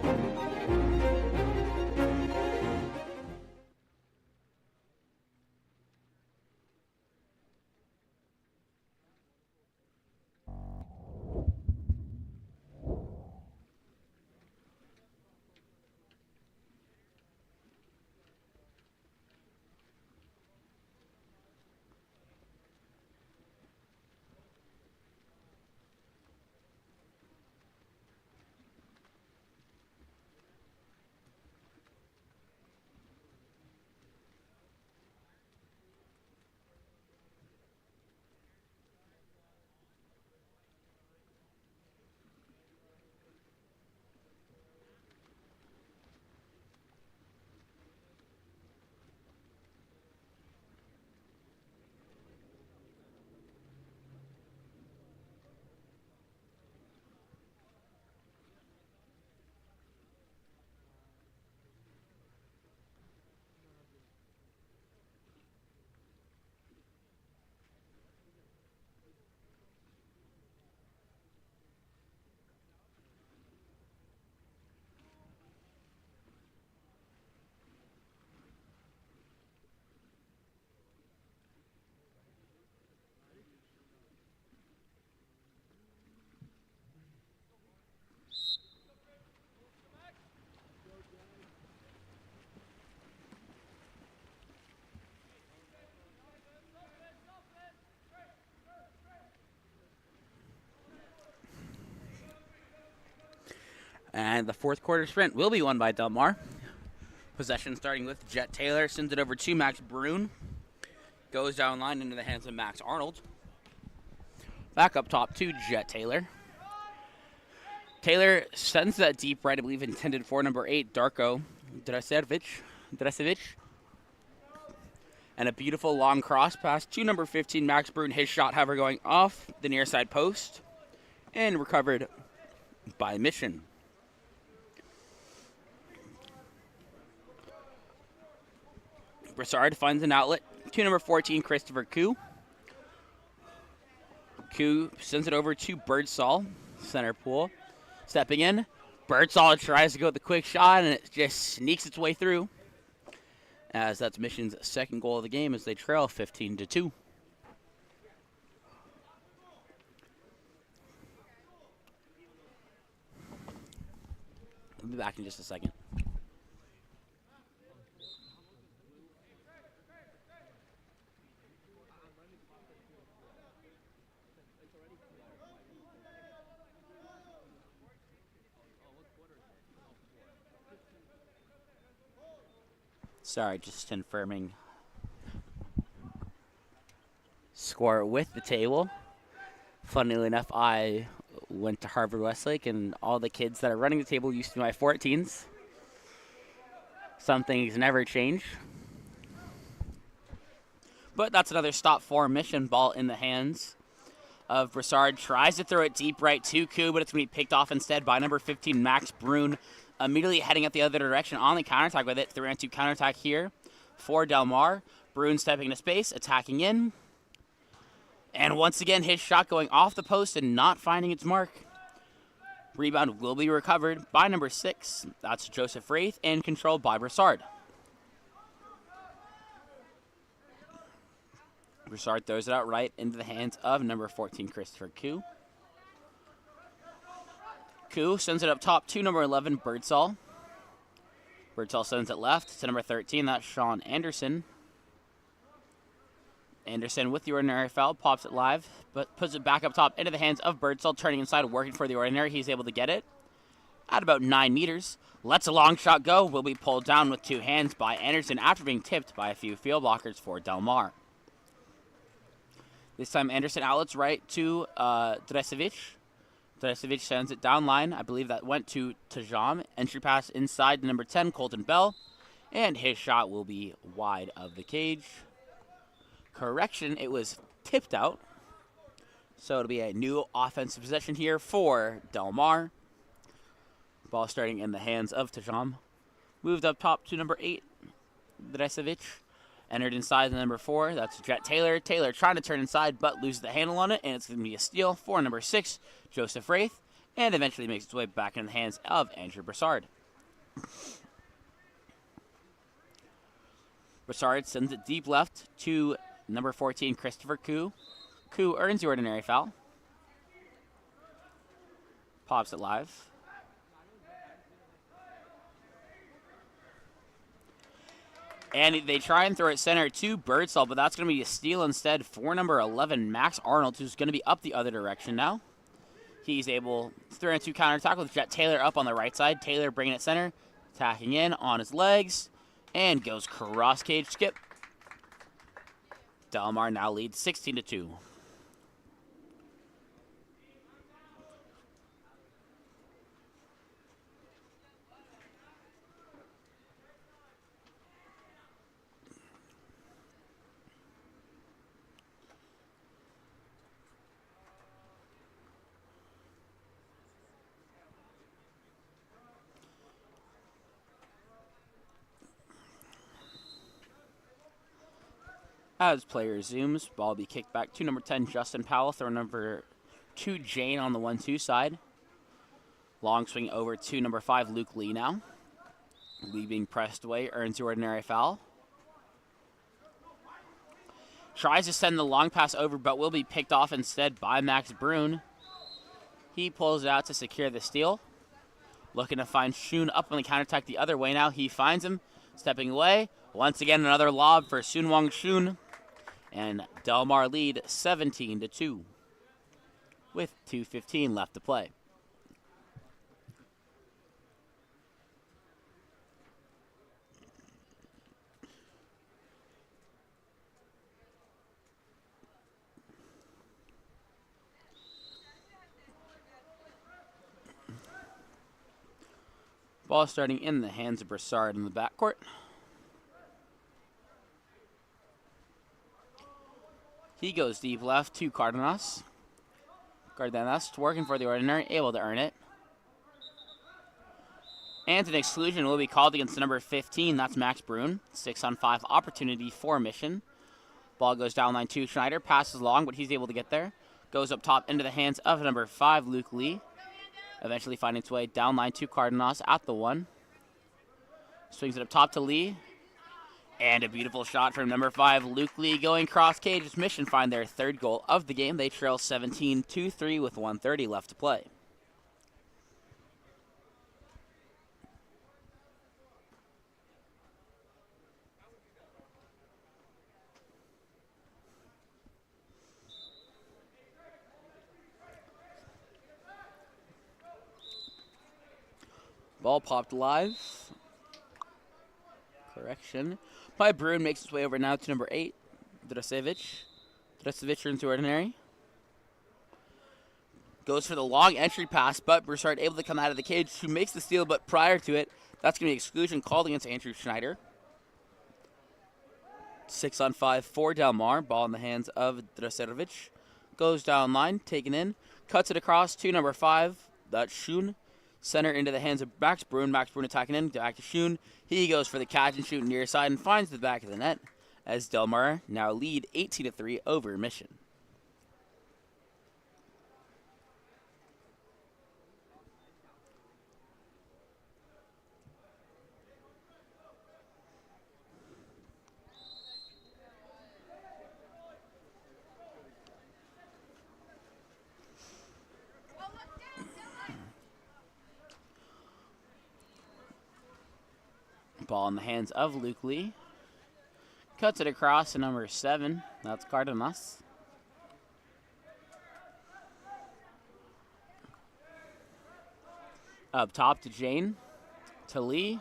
And the fourth quarter sprint will be won by Delmar. Possession starting with Jet Taylor. Sends it over to Max Brune. Goes down line into the hands of Max Arnold. Back up top to Jet Taylor. Taylor sends that deep right, I believe intended for number 8, Darko Drasevic. And a beautiful long cross pass to number 15, Max Brune. His shot, however, going off the near side post. And recovered by Mission. Broussard finds an outlet to number 14, Christopher Koo. Koo sends it over to Birdsall, center pool. Stepping in, Birdsall tries to go with the quick shot, and it just sneaks its way through. As that's Mission's second goal of the game as they trail 15-2. We'll be back in just a second. Sorry, just confirming score with the table. Funnily enough, I went to Harvard Westlake, and all the kids that are running the table used to be my 14s. Some things never change. But that's another stop formation ball in the hands of Broussard. Tries to throw it deep right to Koo, but it's going to be picked off instead by number 15, Max Brune. Immediately heading up the other direction on the counterattack with it. 3-on-2 counterattack here for Del Mar. Brune stepping into space, attacking in. And once again, his shot going off the post and not finding its mark. Rebound will be recovered by number 6. That's Joseph Wraith, and controlled by Broussard. Broussard throws it out right into the hands of number 14, Christopher Koo. Koo sends it up top to number 11, Birdsall. Birdsall sends it left to number 13, that's Sean Anderson. Anderson with the ordinary foul, pops it live, but puts it back up top into the hands of Birdsall, turning inside, working for the ordinary. He's able to get it at about 9 meters. Lets a long shot go, will be pulled down with 2 hands by Anderson after being tipped by a few field blockers for Del Mar. This time Anderson outlets right to Dresevic. Dresevic sends it down line. I believe that went to Tajam. Entry pass inside to number 10, Colton Bell. And his shot will be wide of the cage. Correction, it was tipped out. So it'll be a new offensive possession here for Del Mar. Ball starting in the hands of Tajam. Moved up top to number 8, Dresevic. Entered inside the number 4, that's Jet Taylor. Taylor trying to turn inside, but loses the handle on it, and it's going to be a steal for number 6, Joseph Wraith, and eventually makes its way back in the hands of Andrew Broussard. Broussard sends it deep left to number 14, Christopher Koo. Koo earns the ordinary foul. Pops it live. And they try and throw it center to Birdsall, but that's going to be a steal instead for number 11, Max Arnold, who's going to be up the other direction now. He's able to throw into counterattack with Jet Taylor up on the right side. Taylor bringing it center, attacking in on his legs, and goes cross-cage skip. Del Mar now leads 16-2. As play resumes, ball will be kicked back to number 10, Justin Powell, throw number 2, Jane on the 1-2 side. Long swing over to number 5, Luke Lee now. Lee being pressed away, earns the ordinary foul. Tries to send the long pass over, but will be picked off instead by Max Brune. He pulls it out to secure the steal. Looking to find Shun up on the counterattack the other way now. He finds him, stepping away. Once again, another lob for Sun Wong Shun. And Del Mar lead 17-2 with 2:15 left to play. Ball starting in the hands of Broussard in the backcourt. He goes deep left to Cardenas. Cardenas working for the ordinary, able to earn it. And an exclusion will be called against the number 15. That's Max Brune. 6-on-5 opportunity for mission. Ball goes down line to Schneider. Passes long, but he's able to get there. Goes up top into the hands of number 5, Luke Lee. Eventually finding its way down line to Cardenas at the 1. Swings it up top to Lee. And a beautiful shot from number 5, Luke Lee, going cross-cage as Mission find their 3rd goal of the game. They trail 17-3 with 1:30 left to play. Ball popped live. correction by Bruin, makes its way over now to number 8, Drasevic. Drasevic into ordinary. Goes for the long entry pass, but Broussard able to come out of the cage, who makes the steal, but prior to it, that's going to be exclusion called against Andrew Schneider. 6-on-5 for Del Mar. Ball in the hands of Drasevic. Goes down line, taken in, cuts it across to number 5, that's Schoen. Center into the hands of Max Bruin. Max Bruin attacking in, back to Schoen. He goes for the catch and shoot near side and finds the back of the net as Del Mar now lead 18-3 over Mission. Ball in the hands of Luke Lee. Cuts it across to number 7. That's Cardinal. Up top to Jane. To Lee.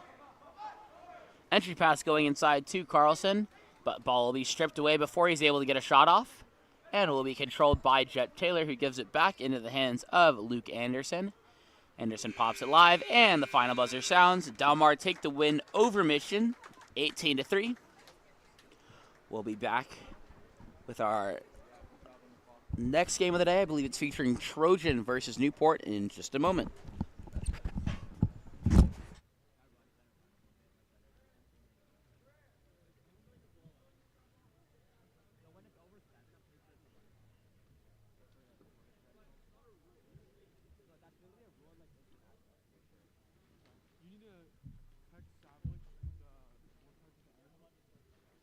Entry pass going inside to Carlson. But ball will be stripped away before he's able to get a shot off. And will be controlled by Jet Taylor, who gives it back into the hands of Luke Anderson. Anderson pops it live, and the final buzzer sounds. Del Mar take the win over Mission, 18-3. We'll be back with our next game of the day. I believe it's featuring Trojan versus Newport in just a moment. You need to text Savage the more types of animal and the score.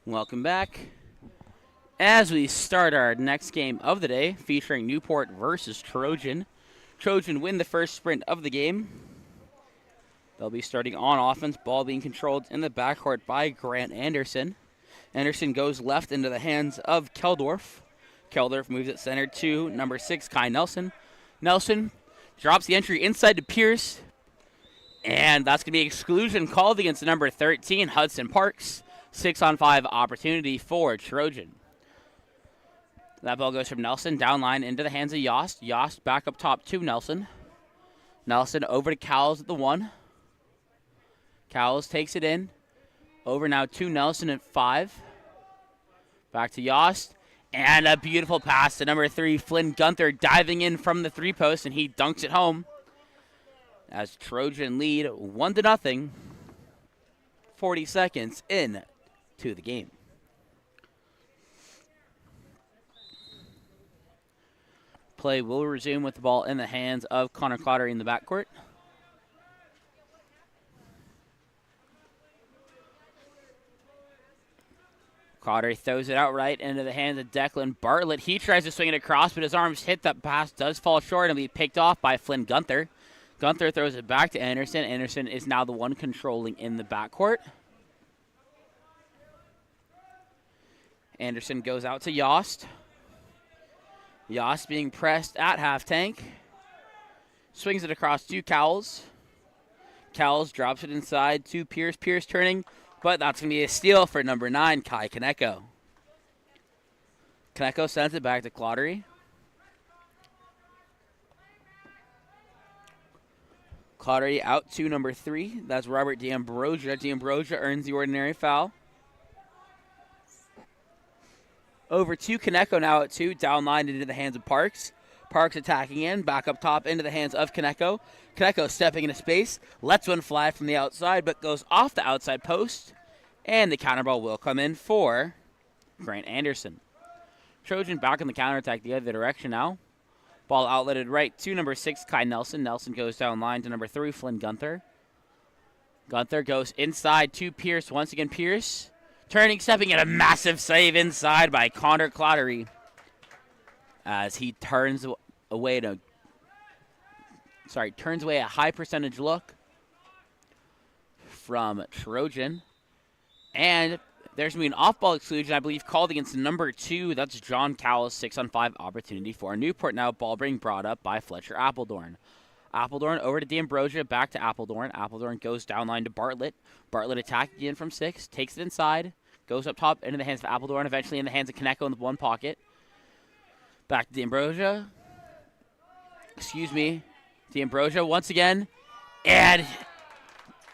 Welcome back. As we start our next game of the day, featuring Newport versus Trojan. Trojan win the first sprint of the game. They'll be starting on offense, ball being controlled in the backcourt by Grant Anderson. Anderson goes left into the hands of Keldorf. Keldorf moves it center to number 6, Kai Nelson. Nelson drops the entry inside to Pierce. And that's going to be exclusion called against number 13, Hudson Parks. 6-on-5 opportunity for Trojan. That ball goes from Nelson down line into the hands of Yost. Yost back up top to Nelson. Nelson over to Cowles at the 1. Cowles takes it in. Over now to Nelson at 5. Back to Yost. And a beautiful pass to number 3, Flynn Gunther, diving in from the 3-post, and he dunks it home. As Trojan lead 1-0. 40 seconds in to the game. Play will resume with the ball in the hands of Connor Clottery in the backcourt. Clottery throws it out right into the hands of Declan Bartlett. He tries to swing it across, but his arms hit. That pass does fall short and be picked off by Flynn Gunther. Gunther throws it back to Anderson. Anderson is now the one controlling in the backcourt. Anderson goes out to Yost. Yost being pressed at half tank. Swings it across to Cowles. Cowles drops it inside to Pierce. Pierce turning, but that's going to be a steal for number 9, Kai Kaneko. Kaneko sends it back to Clottery. Clottery out to number 3. That's Robert D'Ambrosia. D'Ambrosia earns the ordinary foul. Over to Kaneko now at 2, down line into the hands of Parks. Parks attacking in, back up top into the hands of Kaneko. Kaneko stepping into space, lets one fly from the outside, but goes off the outside post. And the counter ball will come in for Grant Anderson. Trojan back on the counterattack the other direction now. Ball outletted right to number 6, Kai Nelson. Nelson goes down line to number 3, Flynn Gunther. Gunther goes inside to Pierce. Once again, Pierce turning, stepping at a massive save inside by Connor Clottery as he turns away a high percentage look from Trojan. And there's going to be an off-ball exclusion, I believe, called against number 2. That's John Cowles, 6-on-5 opportunity for Newport now. Ball being brought up by Fletcher Appledorn. Appledorn over to D'Ambrosia, back to Appledorn. Appledorn goes down line to Bartlett. Bartlett attacking in from 6, takes it inside. Goes up top into the hands of Appledorn, eventually in the hands of Kaneko in the 1 pocket. Back to D'Ambrosia. D'Ambrosia once again. And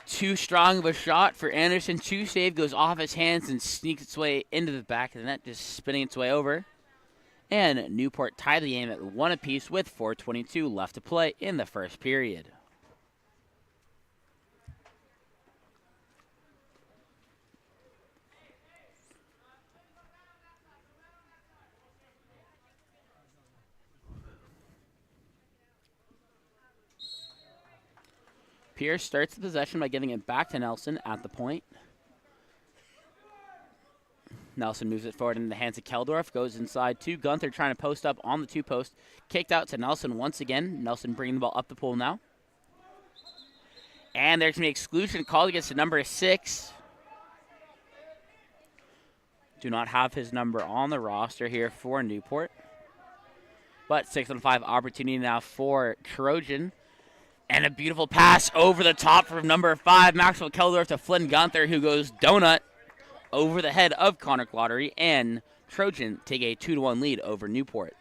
too strong of a shot for Anderson. 2 save, goes off his hands and sneaks its way into the back of the net, just spinning its way over. And Newport tied the game at 1 apiece with 4:22 left to play in the first period. Pierce starts the possession by giving it back to Nelson at the point. Nelson moves it forward into the hands of Keldorf, goes inside to Gunther, trying to post up on the 2-post. Kicked out to Nelson once again. Nelson bringing the ball up the pool now. And there's going to be exclusion called against the number 6. Do not have his number on the roster here for Newport. But 6-on-5 opportunity now for Trojan. And a beautiful pass over the top from number 5, Maxwell Keldorf, to Flynn Gunther, who goes donut over the head of Connor Clottery. And Trojan take a 2-1 lead over Newport.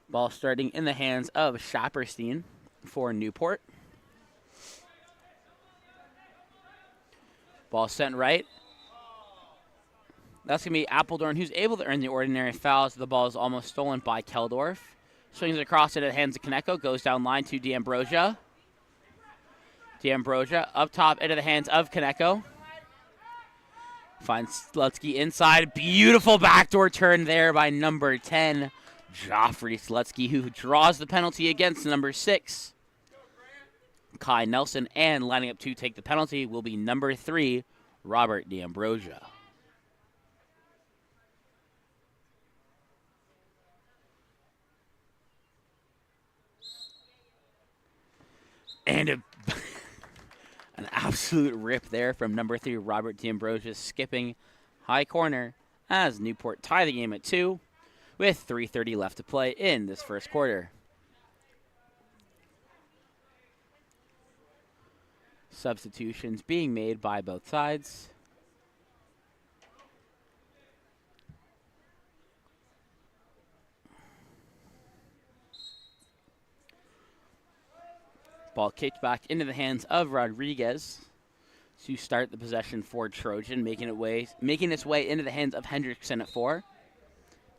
Ball starting in the hands of Schapperstein for Newport. Ball sent right. That's going to be Appledorn, who's able to earn the ordinary foul as the ball is almost stolen by Keldorf. Swings it across into the hands of Kaneko, goes down line to D'Ambrosia. D'Ambrosia up top into the hands of Kaneko. Finds Slutsky inside. Beautiful backdoor turn there by number 10, Joffrey Slutsky, who draws the penalty against number 6, Kai Nelson. And lining up to take the penalty will be number 3, Robert D'Ambrosia. And an absolute rip there from number 3, Robert D'Ambrosia, skipping high corner as Newport tie the game at 2 with 3:30 left to play in this first quarter. Substitutions being made by both sides. Ball kicked back into the hands of Rodriguez to start the possession for Trojan, making its way into the hands of Hendrickson at 4.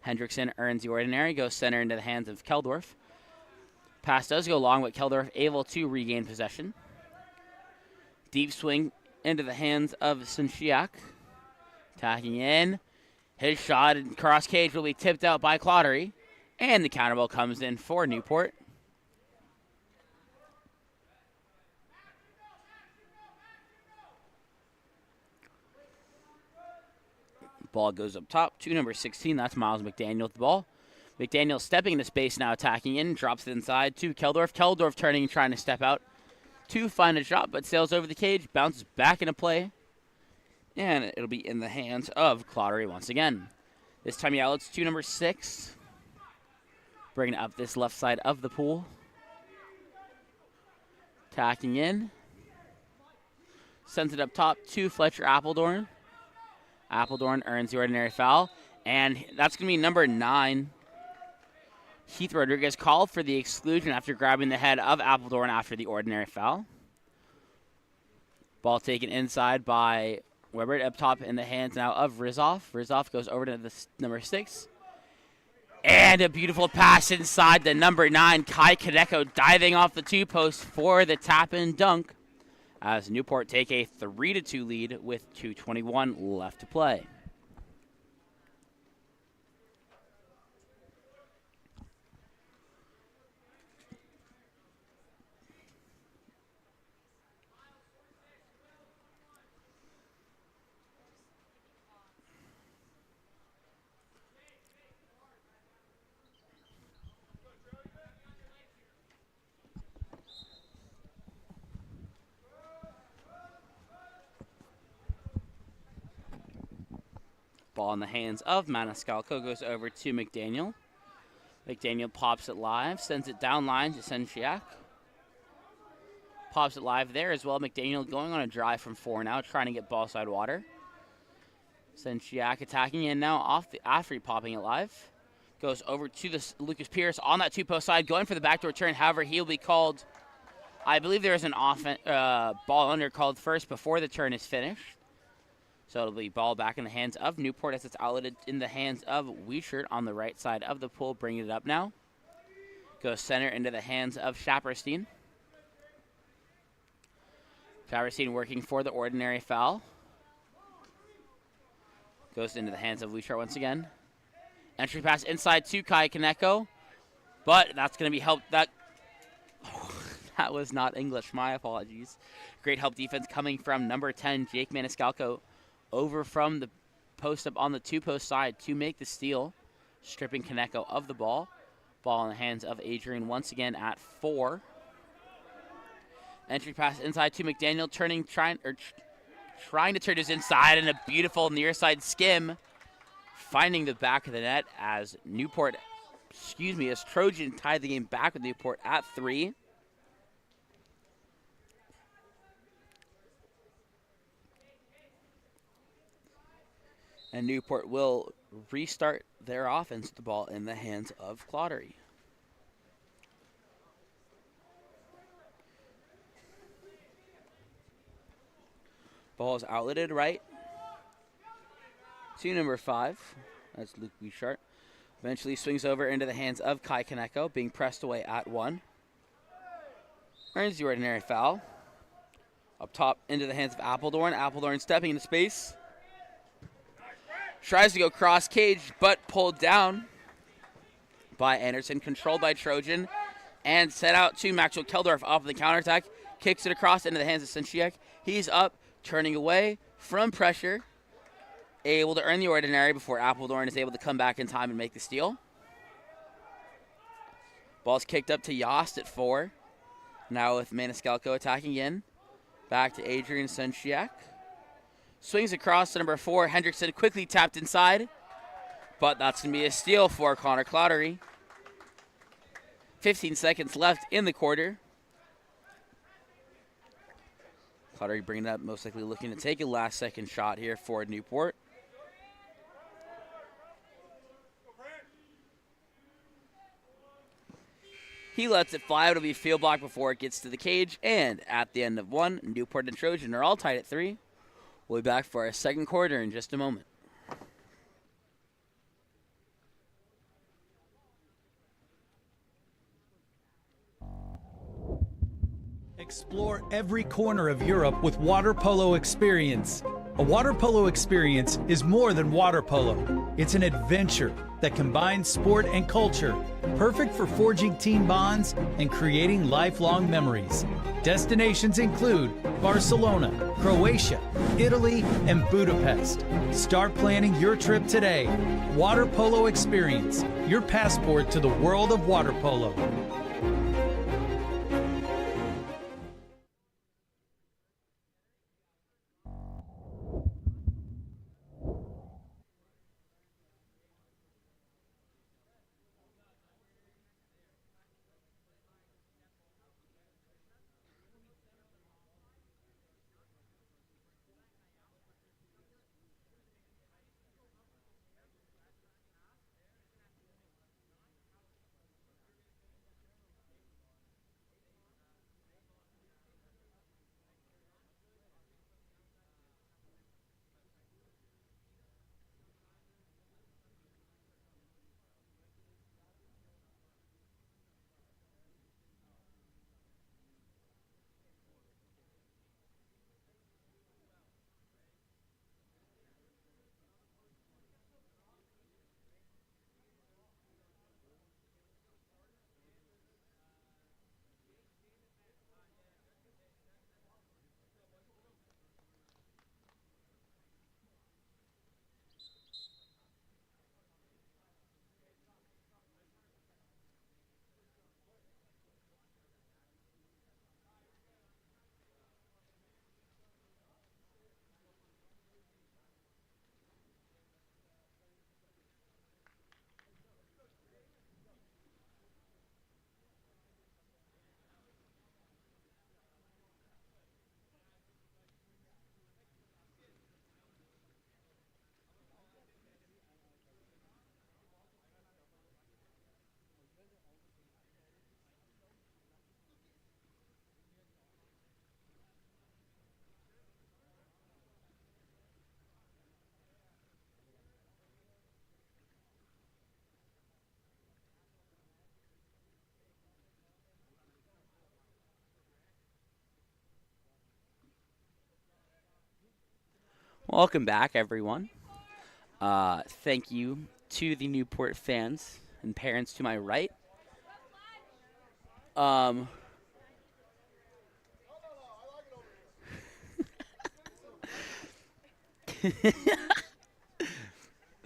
Hendrickson earns the ordinary, goes center into the hands of Keldorf. Pass does go long, but Keldorf able to regain possession. Deep swing into the hands of Sinchiak. Attacking in. His shot and cross cage will be tipped out by Claudery. And the counter ball comes in for Newport. Ball goes up top to number 16. That's Miles McDaniel with the ball. McDaniel stepping into space now, attacking in. Drops it inside to Keldorf. Keldorf turning and trying to step out to find a shot, but sails over the cage. Bounces back into play. And it'll be in the hands of Claudery once again. This time he outlets to number 6. Bringing it up this left side of the pool. Attacking in. Sends it up top to Fletcher Appledorn. Appledorn earns the ordinary foul, and that's going to be number 9. Heath Rodriguez called for the exclusion after grabbing the head of Appledorn after the ordinary foul. Ball taken inside by Weber up top in the hands now of Rizov. Rizov goes over to the number 6. And a beautiful pass inside the number 9, Kai Kaneko, diving off the 2-post for the tap-in dunk, as Newport take a 3-2 lead with 2:21 left to play. Ball in the hands of Maniscalco goes over to McDaniel. McDaniel pops it live, sends it down line to Senchiak. Pops it live there as well. McDaniel going on a drive from 4 now, trying to get ball side water. Senchiak attacking in now off the after popping it live. Goes over to the Lucas Pierce on that 2-post side, going for the backdoor turn. However, he'll be called. I believe there is an ball under called first before the turn is finished. So it'll be ball back in the hands of Newport as it's outletted in the hands of Weichert on the right side of the pool, bringing it up now. Goes center into the hands of Schapperstein. Schapperstein working for the ordinary foul. Goes into the hands of Weichert once again. Entry pass inside to Kai Kaneko. But that's going to be helped. That was not English. My apologies. Great help defense coming from number 10, Jake Maniscalco. Over from the post up on the 2-post side to make the steal, stripping Kaneko of the ball. Ball in the hands of Adrian once again at 4. Entry pass inside to McDaniel, trying to turn his inside, and a beautiful near side skim, finding the back of the net as as Trojan tied the game back with Newport at 3. And Newport will restart their offense with the ball in the hands of Claudery. Ball is outletted right to number 5. That's Luke Weichert. Eventually swings over into the hands of Kai Kaneko, being pressed away at 1. Earns the ordinary foul. Up top into the hands of Appledorn. Appledorn stepping into space. Tries to go cross cage, but pulled down by Anderson, controlled by Trojan, and set out to Maxwell Keldorf off of the counterattack. Kicks it across into the hands of Sinchiak. He's up, turning away from pressure, able to earn the ordinary before Appledorn is able to come back in time and make the steal. Ball's kicked up to Yost at 4. Now with Maniscalco attacking in. Back to Adrian Sinchiak. Swings across to number 4. Hendrickson quickly tapped inside, but that's going to be a steal for Connor Clottery. 15 seconds left in the quarter. Clottery bringing it up, most likely looking to take a last-second shot here for Newport. He lets it fly. It'll be field block before it gets to the cage. And at the end of 1, Newport and Trojan are all tied at 3. We'll be back for our second quarter in just a moment. Explore every corner of Europe with Water Polo Experience. A water polo experience is more than water polo. It's an adventure that combines sport and culture, perfect for forging team bonds and creating lifelong memories. Destinations include Barcelona, Croatia, Italy, and Budapest. Start planning your trip today. Water Polo Experience, your passport to the world of water polo. Welcome back, everyone. Thank you to the Newport fans and parents to my right.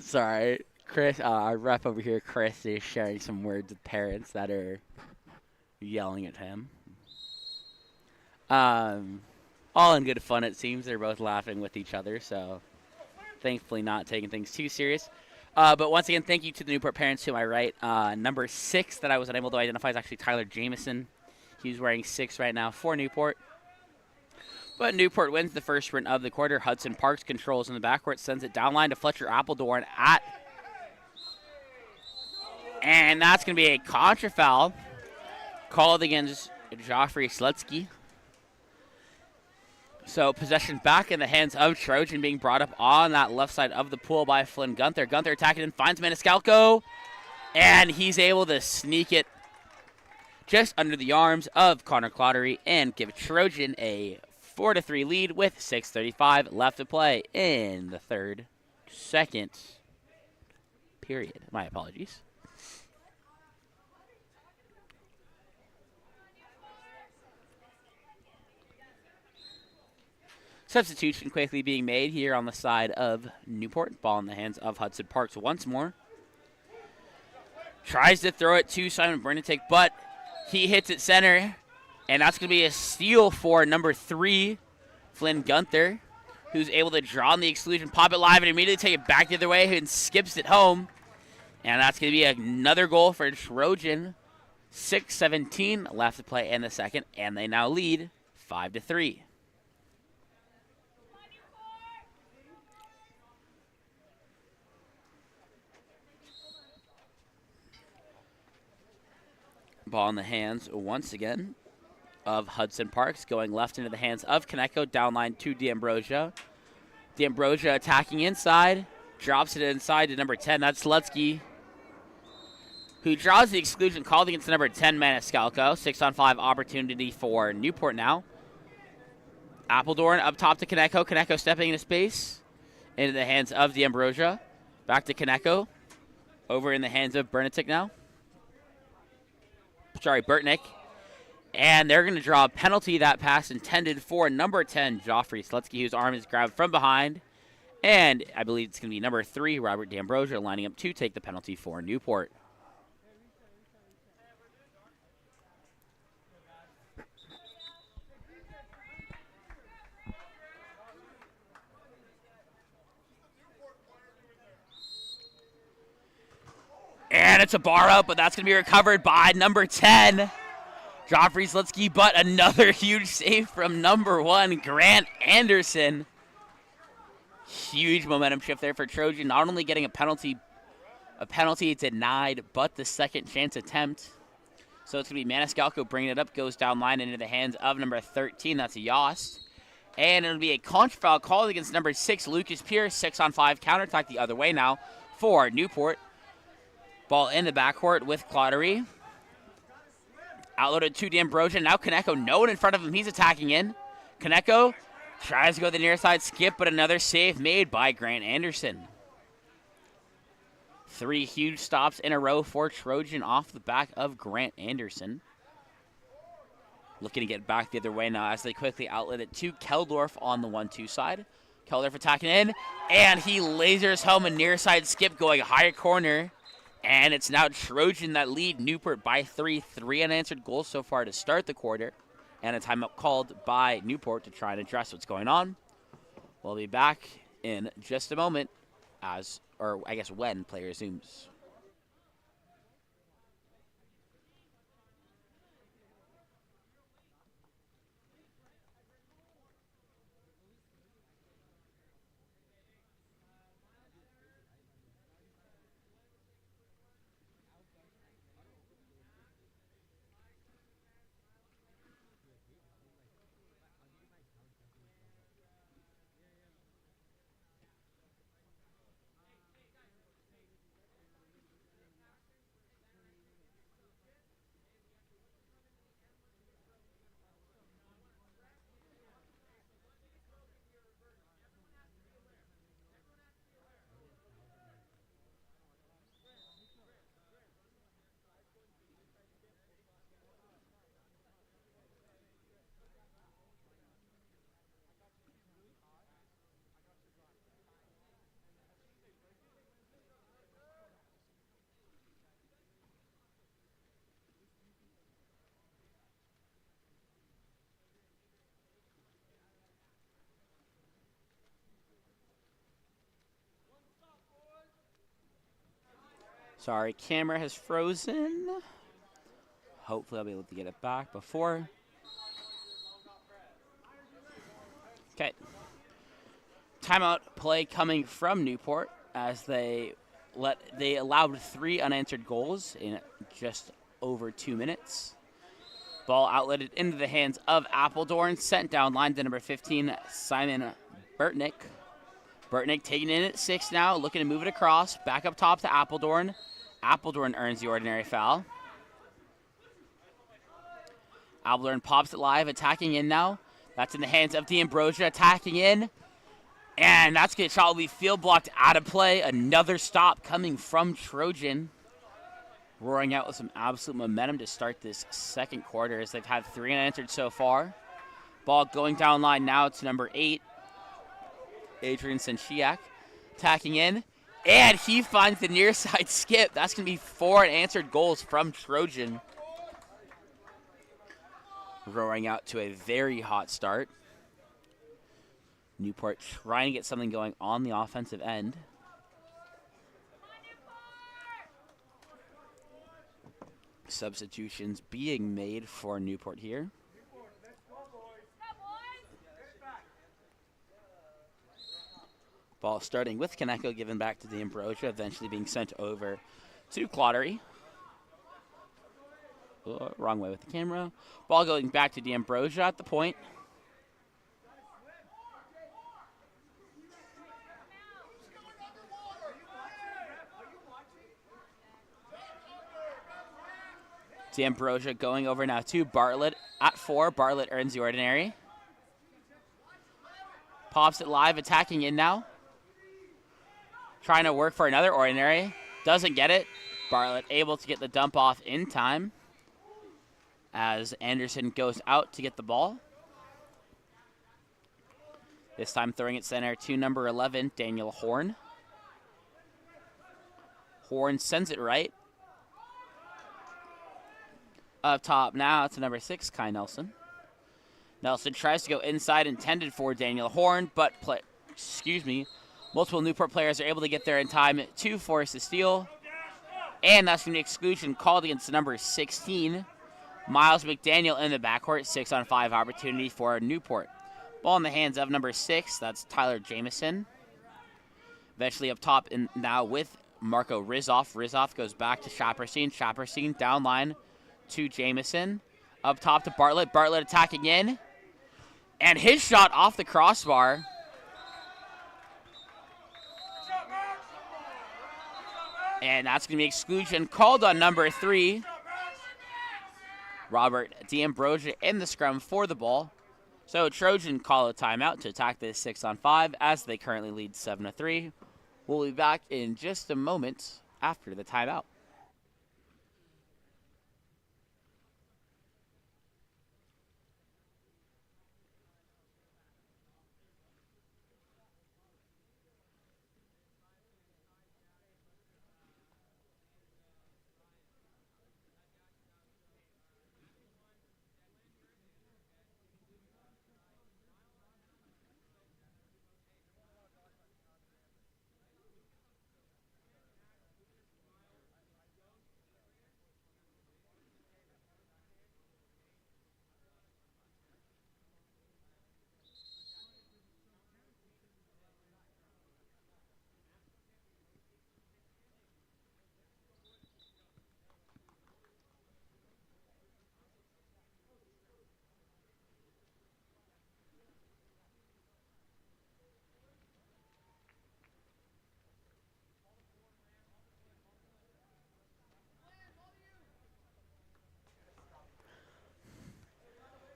Sorry, Chris, our rep over here, Chris, is sharing some words with parents that are yelling at him. All in good fun, it seems. They're both laughing with each other, so thankfully not taking things too serious. But once again, thank you to the Newport parents to my right. Number 6 that I was unable to identify is actually Tyler Jamison. He's wearing 6 right now for Newport. But Newport wins the first sprint of the quarter. Hudson Parks controls in the backcourt, sends it down line to Fletcher Appledorn and that's going to be a contra foul called against Joffrey Slutsky. So possession back in the hands of Trojan, being brought up on that left side of the pool by Flynn Gunther. Gunther attacking and finds Maniscalco, and he's able to sneak it just under the arms of Connor Clottery and give Trojan a 4-3 lead with 6:35 left to play in the third second period. My apologies. Substitution quickly being made here on the side of Newport. Ball in the hands of Hudson Parks once more. Tries to throw it to Simon Bernatic, but he hits it center. And that's going to be a steal for number 3, Flynn Gunther, who's able to draw on the exclusion, pop it live, and immediately take it back the other way and skips it home. And that's going to be another goal for Trojan. 6:17 left to play in the second, and they now lead 5-3. Ball in the hands once again of Hudson Parks, going left into the hands of Konecko, down line to D'Ambrosia. D'Ambrosia attacking inside, drops it inside to number 10. That's Slutsky, who draws the exclusion called against number 10, Maniscalco. 6-on-5 opportunity for Newport now. Appledorn up top to Konecko. Konecko stepping into space into the hands of D'Ambrosia. Back to Konecko. Over in the hands of Bernatic now. Bertnick. And they're going to draw a penalty. That pass intended for number 10, Joffrey Slutsky, whose arm is grabbed from behind. And I believe it's going to be number 3, Robert D'Ambrosia, lining up to take the penalty for Newport. And it's a bar up, but that's going to be recovered by number 10, Joffrey Slutsky, but another huge save from number 1, Grant Anderson. Huge momentum shift there for Trojan, not only getting a penalty denied, but the second chance attempt. So it's going to be Maniscalco bringing it up, goes down line into the hands of number 13, that's Yost. And it'll be a contra foul called against number 6, Lucas Pierce. 6-on-5 counterattack the other way now for Newport. Ball in the backcourt with Claudery. Outloaded to D'Ambrosia. Now Konecko, no one in front of him. He's attacking in. Konecko tries to go to the near side skip, but another save made by Grant Anderson. 3 huge stops in a row for Trojan off the back of Grant Anderson. Looking to get back the other way now as they quickly outlet it to Keldorf on the 1-2 side. Keldorf attacking in, and he lasers home a near side skip going higher corner. And it's now Trojan that lead Newport by 3. 3 unanswered goals so far to start the quarter. And a timeout called by Newport to try and address what's going on. We'll be back in just a moment when play resumes. Sorry, camera has frozen. Hopefully I'll be able to get it back before. Okay. Timeout play coming from Newport as they allowed 3 unanswered goals in just over 2 minutes. Ball outletted into the hands of Appledorn, sent down line to number 15, Simon Bertnick. Bertnick taking in at 6 now, looking to move it across. Back up top to Appledorn. Appledorn earns the ordinary foul. Appledorn pops it live, attacking in now. That's in the hands of D'Ambrosia, attacking in. And that's going to shot will be field blocked out of play. Another stop coming from Trojan. Roaring out with some absolute momentum to start this second quarter as they've had 3 unanswered so far. Ball going down line now to number 8, Adrian Senchiak, tacking in. And he finds the near side skip. That's going to be 4 unanswered goals from Trojan. Roaring out to a very hot start. Newport trying to get something going on the offensive end. Substitutions being made for Newport here. Ball starting with Kaneko, given back to D'Ambrosia, eventually being sent over to Claudery. Wrong way with the camera. Ball going back to D'Ambrosia at the point. D'Ambrosia going over now to Bartlett at 4. Bartlett earns the ordinary. Pops it live, attacking in now. Trying to work for another ordinary. Doesn't get it. Bartlett able to get the dump off in time as Anderson goes out to get the ball. This time throwing it center to number 11, Daniel Horn. Horn sends it right. Up top now to number 6, Kai Nelson. Nelson tries to go inside, intended for Daniel Horn, but multiple Newport players are able to get there in time to force the steal. And that's going to be exclusion called against number 16, Miles McDaniel in the backcourt. 6-on-5 opportunity for Newport. Ball in the hands of number 6, that's Tyler Jamison. Eventually up top now with Marco Rizoff. Rizoff goes back to Shapperstein. Shapperstein down line to Jamison. Up top to Bartlett. Bartlett attacking in. And his shot off the crossbar. And that's going to be exclusion called on number 3. Robert D'Ambrosia in the scrum for the ball. So Trojan call a timeout to attack this 6-on-5 as they currently lead 7-3. We'll be back in just a moment after the timeout.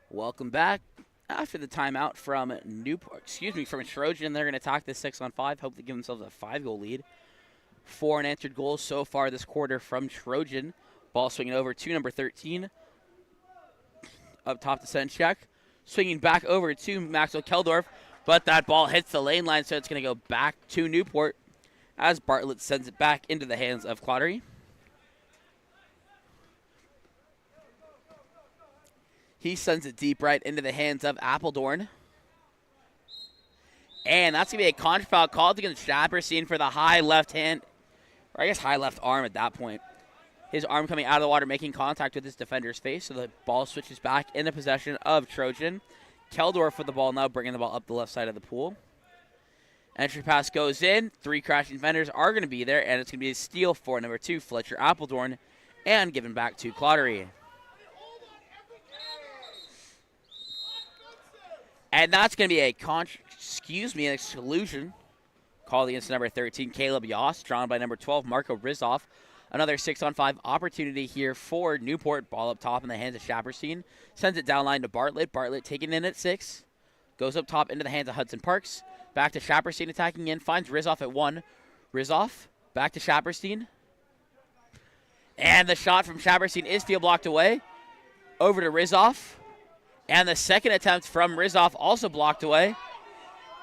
Welcome back. After the timeout from from Trojan, they're going to attack this 6-on-5, hopefully give themselves a 5-goal lead. 4 unanswered goals so far this quarter from Trojan. Ball swinging over to number 13. Up top to Senchak. Swinging back over to Maxwell Keldorf, but that ball hits the lane line, so it's going to go back to Newport as Bartlett sends it back into the hands of Claudery. He sends it deep right into the hands of Appledorn. And that's going to be a contra foul called against Shapperstein for the high left hand, or I guess high left arm at that point. His arm coming out of the water, making contact with his defender's face, so the ball switches back into possession of Trojan. Keldorf with the ball now, bringing the ball up the left side of the pool. Entry pass goes in. 3 crashing defenders are going to be there, and it's going to be a steal for number 2, Fletcher Appledorn, and given back to Claudery. And that's going to be an exclusion called against number 13, Caleb Yoss, drawn by number 12, Marco Rizoff. Another 6-on-5 opportunity here for Newport. Ball up top in the hands of Shapperstein. Sends it down line to Bartlett. Bartlett taking in at 6. Goes up top into the hands of Hudson Parks. Back to Shapperstein attacking in. Finds Rizoff at 1. Rizoff back to Shapperstein. And the shot from Shapperstein is field blocked away. Over to Rizoff. And the second attempt from Rizoff also blocked away.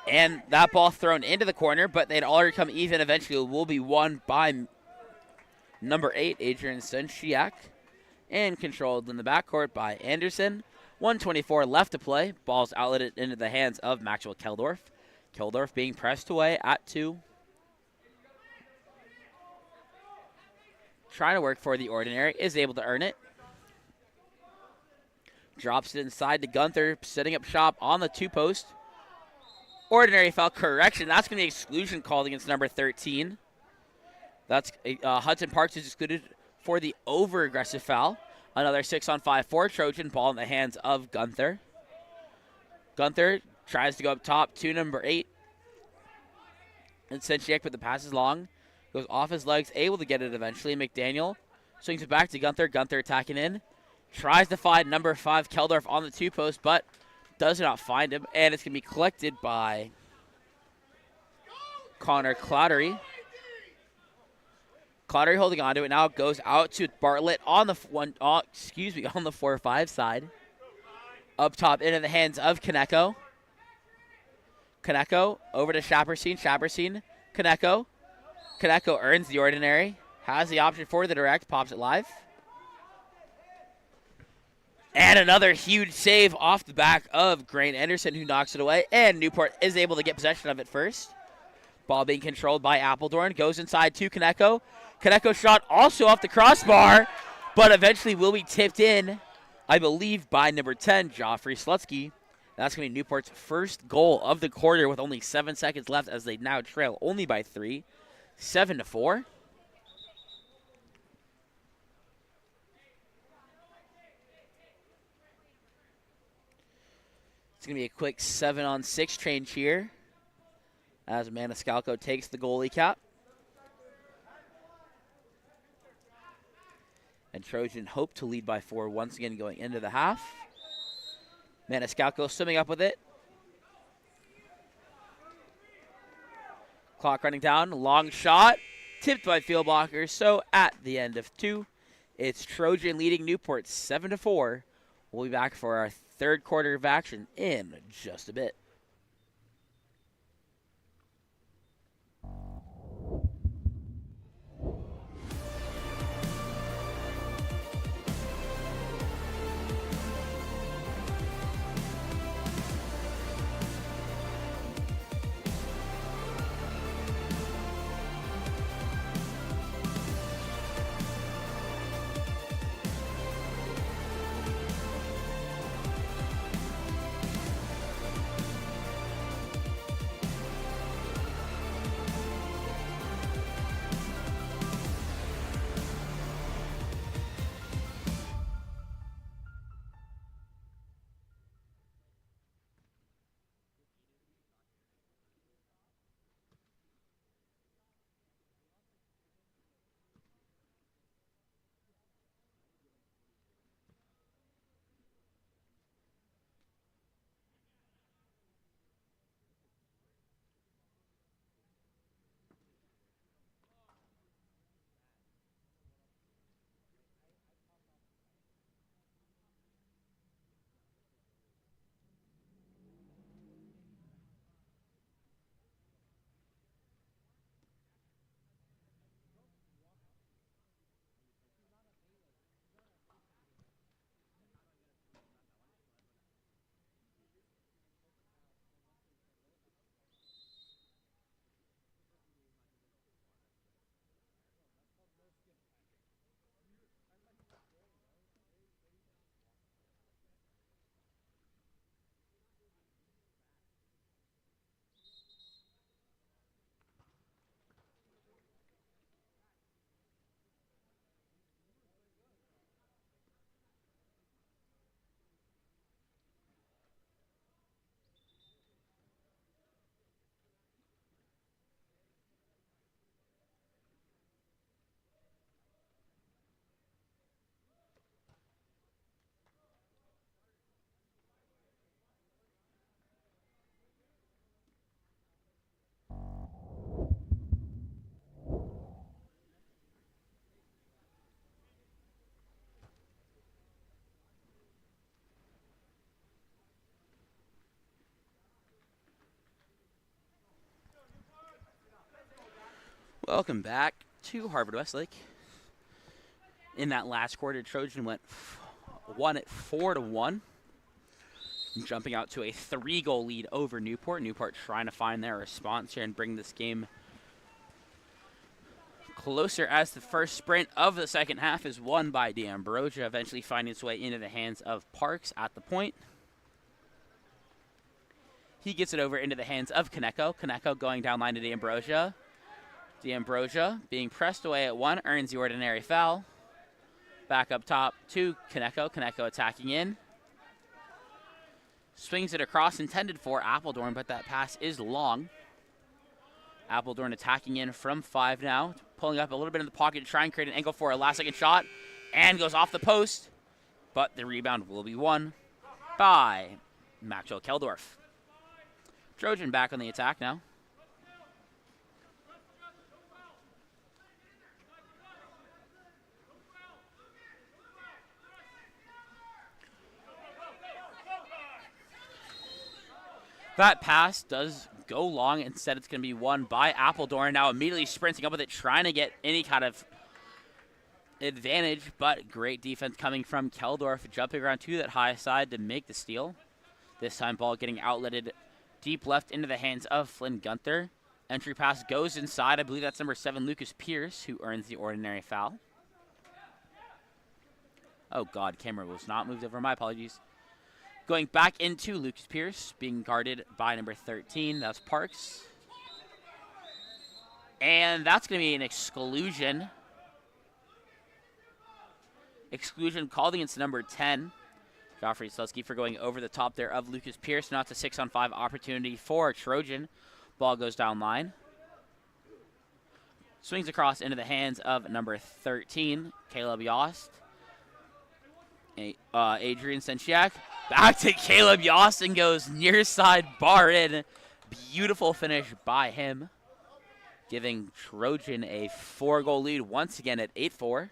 And that ball thrown into the corner, but they'd already come even. Eventually it will be won by number 8, Adrian Senchiak. And controlled in the backcourt by Anderson. 1:24 left to play. Ball's outletted into the hands of Maxwell Keldorf. Keldorf being pressed away at 2. Trying to work for the Ordinary. Is able to earn it. Drops it inside to Gunther. Setting up shop on the 2-post. Ordinary foul correction. That's going to be exclusion called against number 13. That's Hudson Parks is excluded for the over-aggressive foul. Another 6-on-5 for Trojan. Ball in the hands of Gunther. Gunther tries to go up top to number 8. And Senchiak, but the pass is long. Goes off his legs, able to get it eventually. McDaniel swings it back to Gunther. Gunther attacking in. Tries to find number 5, Keldorf, on the 2-post, but does not find him. And it's going to be collected by Connor Clattery. Clattery holding on to it now. Goes out to Bartlett on the on the 4-5 side. Up top into the hands of Kaneko. Kaneko over to Shapperstein. Shapperstein. Kaneko. Kaneko earns the Ordinary. Has the option for the direct. Pops it live. And another huge save off the back of Grant Anderson, who knocks it away. And Newport is able to get possession of it first. Ball being controlled by Appledorn. Goes inside to Kaneko. Kaneko shot also off the crossbar, but eventually will be tipped in, I believe, by number 10, Joffrey Slutsky. That's going to be Newport's first goal of the quarter with only 7 seconds left, as they now trail only by 3, 7-4. It's going to be a quick 7-on-6 change here as Maniscalco takes the goalie cap. And Trojan hope to lead by 4 once again going into the half. Maniscalco swimming up with it. Clock running down. Long shot. Tipped by field blockers. So at the end of 2, it's Trojan leading Newport 7-4. We'll be back for our third quarter of action in just a bit. Welcome back to Harvard Westlake. In that last quarter, Trojan won it 4-1, jumping out to a 3-goal lead over Newport. Newport trying to find their response here and bring this game closer as the first sprint of the second half is won by D'Ambrosia, eventually finding its way into the hands of Parks at the point. He gets it over into the hands of Kaneko. Kaneko going down line to D'Ambrosia. D'Ambrosia being pressed away at 1, earns the ordinary foul. Back up top to Kaneko. Kaneko attacking in. Swings it across, intended for Appledorn, but that pass is long. Appledorn attacking in from 5 now. Pulling up a little bit in the pocket to try and create an angle for a last-second shot. And goes off the post. But the rebound will be won by Maxwell Keldorf. Trojan back on the attack now. That pass does go long. Instead, it's going to be won by Appledorn. Now immediately sprinting up with it, trying to get any kind of advantage, but great defense coming from Keldorf, jumping around to that high side to make the steal. This time, ball getting outletted deep left into the hands of Flynn Gunther. Entry pass goes inside. I believe that's number 7, Lucas Pierce, who earns the ordinary foul. Oh, God, camera was not moved over. My apologies. Going back into Lucas Pierce, being guarded by number 13. That's Parks. And that's going to be an exclusion. Exclusion called against number 10. Joffrey Slusky for going over the top there of Lucas Pierce. Now it's a 6-on-5 opportunity for Trojan. Ball goes down line. Swings across into the hands of number 13, Caleb Yost. Adrian Senchiak. Back to Caleb Yost and goes near side bar in. Beautiful finish by him, giving Trojan a 4-goal lead once again at 8-4.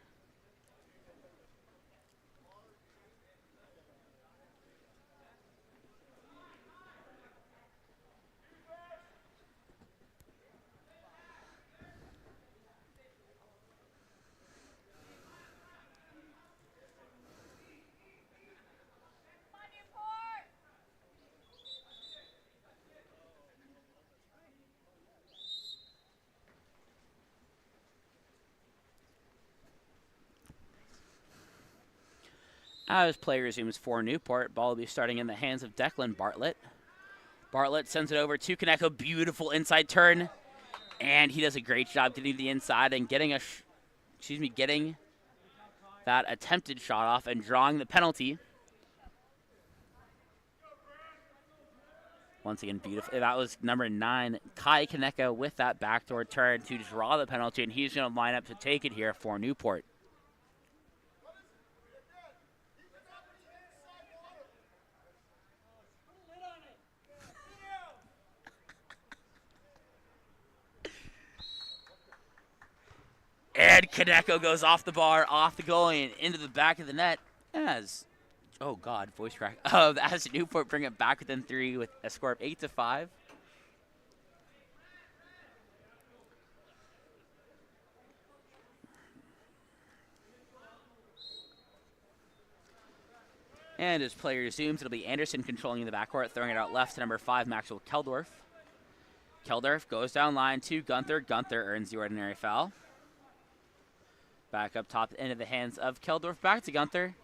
As play resumes for Newport, ball will be starting in the hands of Declan Bartlett. Bartlett sends it over to Kaneko. Beautiful inside turn. And he does a great job getting to the inside and getting getting that attempted shot off and drawing the penalty. Once again, beautiful. That was number 9, Kai Kaneko, with that backdoor turn to draw the penalty, and he's going to line up to take it here for Newport. And Kaneko goes off the bar, off the goal, and into the back of the net as, oh God, voice crack. As Newport bring it back within 3 with a score of 8-5. And as play resumes, it'll be Anderson controlling the backcourt, throwing it out left to number 5, Maxwell Keldorf. Keldorf goes down line to Gunther. Gunther earns the ordinary foul. Back up top into the hands of Keldorf. Back to Gunther.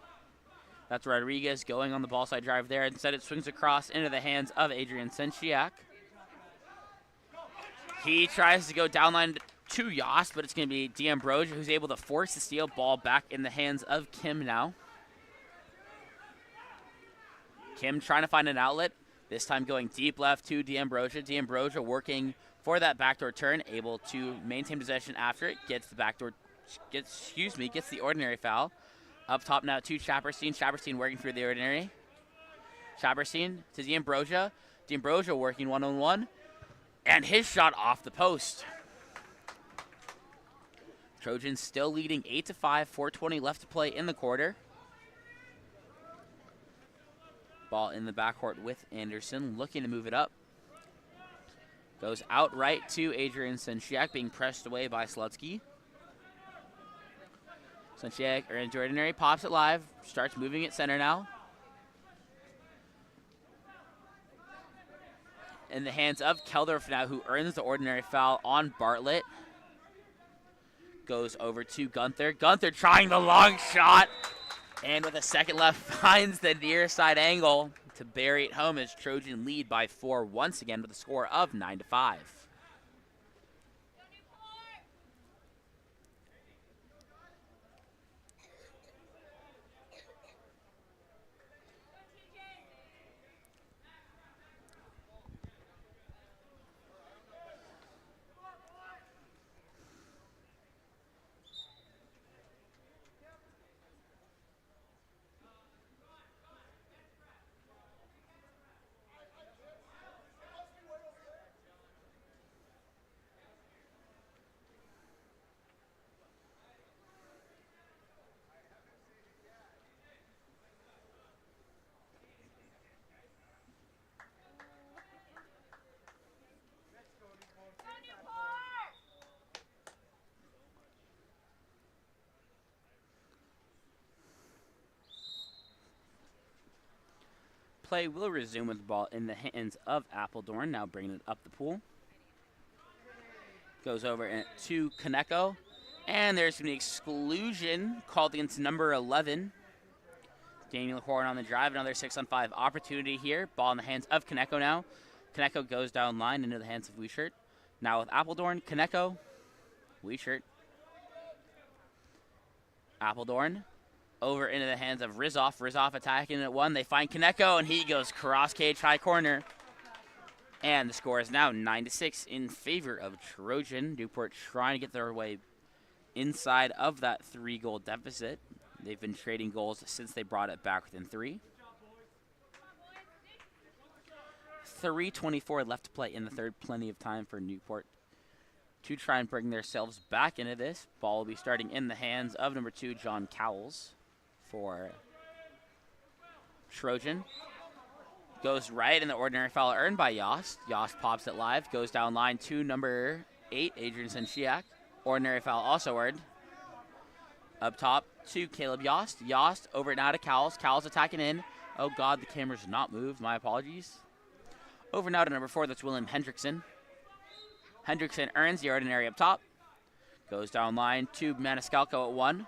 That's Rodriguez going on the ball side drive there. Instead, it swings across into the hands of Adrian Senchiak. He tries to go down line to Yost, but it's going to be D'Ambrosia who's able to force the steal. Ball back in the hands of Kim now. Kim trying to find an outlet. This time going deep left to D'Ambrosia. D'Ambrosia working for that backdoor turn, able to maintain possession after it. Gets the backdoor. Gets the ordinary foul. Up top now to Chapperstein. Chapperstein working through the ordinary. Chapperstein to D'Ambrosia. D'Ambrosia working one-on-one. And his shot off the post. Trojans still leading 8-5, 4:20 left to play in the quarter. Ball in the backcourt with Anderson, looking to move it up. Goes out right to Adrian Senchiak, being pressed away by Slutsky. Senchiak, earns the ordinary, pops it live, starts moving it center now. In the hands of Keldorf now, who earns the ordinary foul on Bartlett. Goes over to Gunther. Gunther trying the long shot. And with a second left, finds the near side angle to bury it home as Trojan lead by 4 once again with a score of 9-5. Play will resume with the ball in the hands of Appledorn, now bringing it up the pool. Goes over to Kaneko, and there's going to be exclusion called against number 11. Daniel Horn on the drive, another 6-on-5 opportunity here. Ball in the hands of Kaneko now. Kaneko goes down line into the hands of Weichert. Now with Appledorn, Kaneko, Weichert, Appledorn. Over into the hands of Rizov. Rizov attacking at 1. They find Kaneko, and he goes cross cage high corner. And the score is now 9-6 in favor of Trojan. Newport trying to get their way inside of that 3-goal deficit. They've been trading goals since they brought it back within 3. 3:24 left to play in the third. Plenty of time for Newport to try and bring themselves back into this. Ball will be starting in the hands of number 2, John Cowles. For Trojan. Goes right in the ordinary foul earned by Yost. Yost pops it live. Goes down line to number 8, Adrian Senchiak. Ordinary foul also earned. Up top to Caleb Yost. Yost over now to Cowles. Cowles attacking in. Oh God, the camera's not moved. My apologies. Over now to number 4, that's William Hendrickson. Hendrickson earns the ordinary up top. Goes down line to Maniscalco at 1.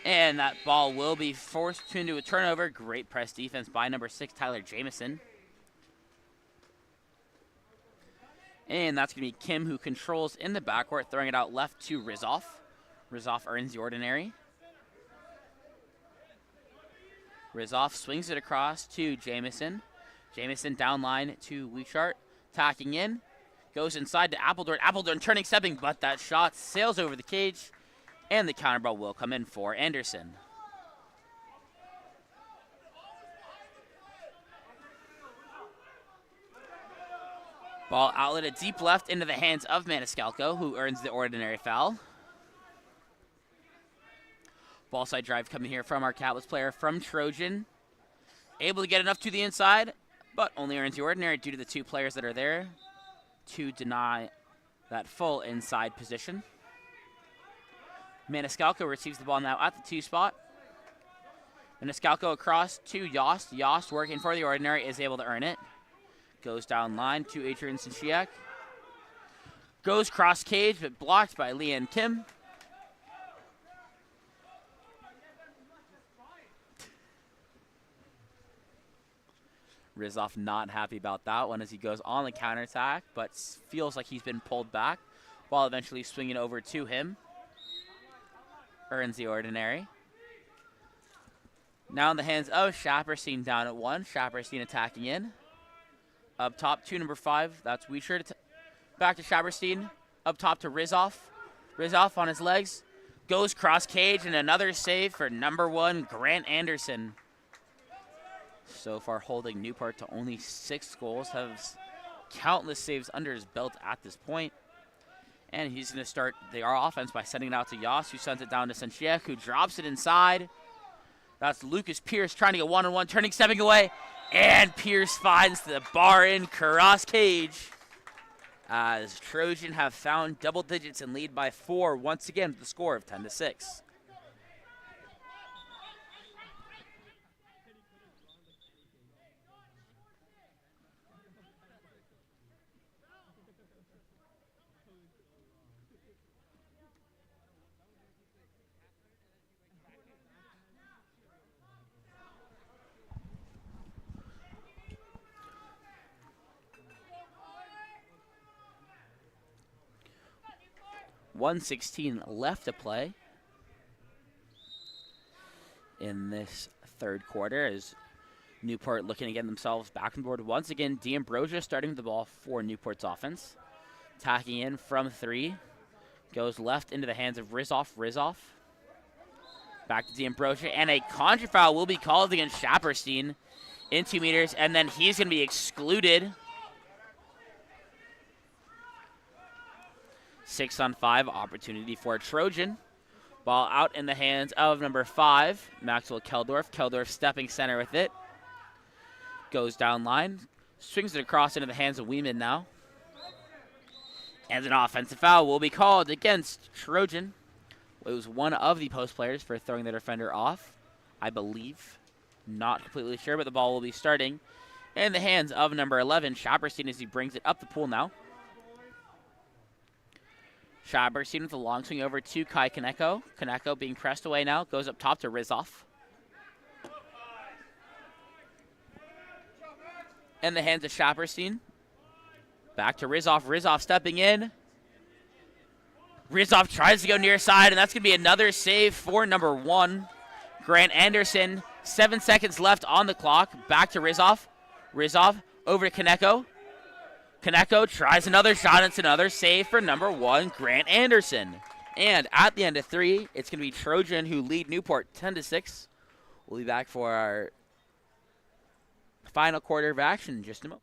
And that ball will be forced into a turnover. Great press defense by number 6, Tyler Jamison. And that's going to be Kim, who controls in the backcourt, throwing it out left to Rizov. Rizov earns the ordinary. Rizov swings it across to Jamison. Jamison down line to Weichart. Tacking in. Goes inside to Appledorn. Appledorn turning, stepping, but that shot sails over the cage. And the counter ball will come in for Anderson. Ball outletted deep left into the hands of Maniscalco, who earns the ordinary foul. Ball side drive coming here from our capless player from Trojan. Able to get enough to the inside, but only earns the ordinary due to the 2 players that are there to deny that full inside position. Maniscalco receives the ball now at the 2 spot. Maniscalco across to Yost. Yost working for the ordinary, is able to earn it. Goes down line to Adrian Senchiak. Goes cross cage, but blocked by Leanne Kim. Rizov not happy about that one as he goes on the counterattack, but feels like he's been pulled back. Ball eventually swinging over to him. Earns the ordinary. Now in the hands of Shapperstein down at 1. Shapperstein attacking in. Up top to number 5. That's Weichert. Back to Shapperstein. Up top to Rizov. Rizov on his legs. Goes cross cage, and another save for number 1, Grant Anderson. So far holding Newport to only 6 goals. Has countless saves under his belt at this point. And he's going to start our offense by sending it out to Yost, who sends it down to Senchiak, who drops it inside. That's Lucas Pierce trying to get one-on-one, turning, stepping away. And Pierce finds the bar in cross cage. As Trojan have found double digits and lead by 4 once again with the score of 10-6. .116 left to play in this third quarter as Newport looking to get themselves back on board once again. D'Ambrosio starting the ball for Newport's offense. Tacking in from 3. Goes left into the hands of Rizzoff. Back to D'Ambrosio. And a contra foul will be called against Shapperstein in 2 meters. And then he's going to be excluded. 6-on-5 opportunity for Trojan. Ball out in the hands of number 5, Maxwell Keldorf. Keldorf stepping center with it. Goes down line. Swings it across into the hands of Weeman now. And an offensive foul will be called against Trojan. It was one of the post players for throwing the defender off, I believe. Not completely sure, but the ball will be starting in the hands of number 11, Shapperstein, as he brings it up the pool now. Shapperstein with a long swing over to Kai Kaneko. Kaneko being pressed away now. Goes up top to Rizzoff. In the hands of Shapperstein. Back to Rizzoff. Rizzoff stepping in. Rizzoff tries to go near side, and that's going to be another save for number 1, Grant Anderson. 7 seconds left on the clock. Back to Rizzoff. Rizzoff over to Kaneko. Kaneko tries another shot. It's another save for number 1, Grant Anderson. And at the end of 3, it's going to be Trojan who lead Newport 10-6. We'll be back for our final quarter of action in just a moment.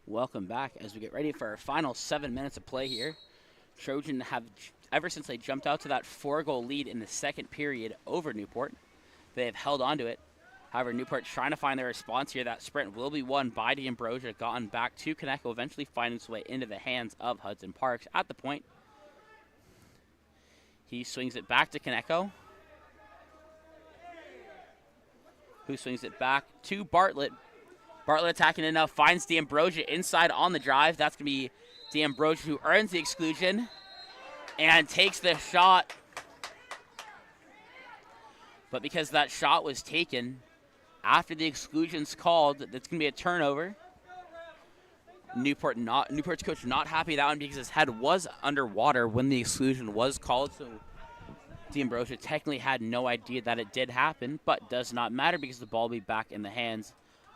Welcome back as we get ready for our final 7 minutes of play here. Trojan have, ever since they jumped out to that 4-goal lead in the second period over Newport, they have held on to it However, Newport trying to find their response here. That sprint will be won by D'Ambrosia. Gotten back to Konecko, eventually finding its way into the hands of Hudson Parks at the point. He swings it back to Konecko, who swings it back to Bartlett. Bartlett attacking enough, finds D'Ambrosia inside on the drive. That's going to be D'Ambrosia who earns the exclusion and takes the shot. But because that shot was taken after the exclusion's called, that's going to be a turnover. Newport's coach not happy with that one because his head was underwater when the exclusion was called. So D'Ambrosia technically had no idea that it did happen, but does not matter because the ball will be back in the hands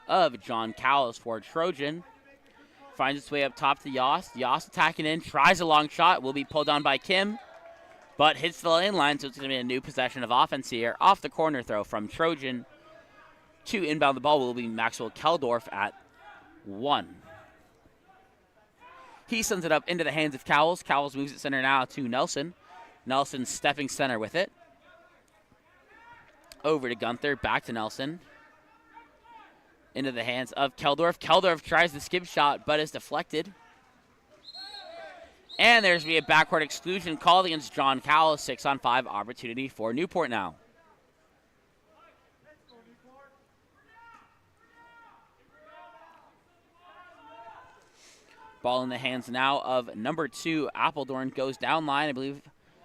of John Callis for Trojan. Finds its way up top to Yost. Yost attacking in, tries a long shot, will be pulled down by Kim, but hits the lane line, so it's going to be a new possession of offense here. Off the corner throw from Trojan. To inbound the ball will be Maxwell Keldorf at 1. He sends it up into the hands of Cowles. Cowles moves it center now to Nelson. Nelson stepping center with it. Over to Gunther, back to Nelson. Into the hands of Keldorf. Keldorf tries the skip shot, but is deflected. And there's going to be a backcourt exclusion called against John Cowles. 6-on-5 opportunity for Newport now. Ball in the hands now of number 2, Appledorn. Goes down line. I believe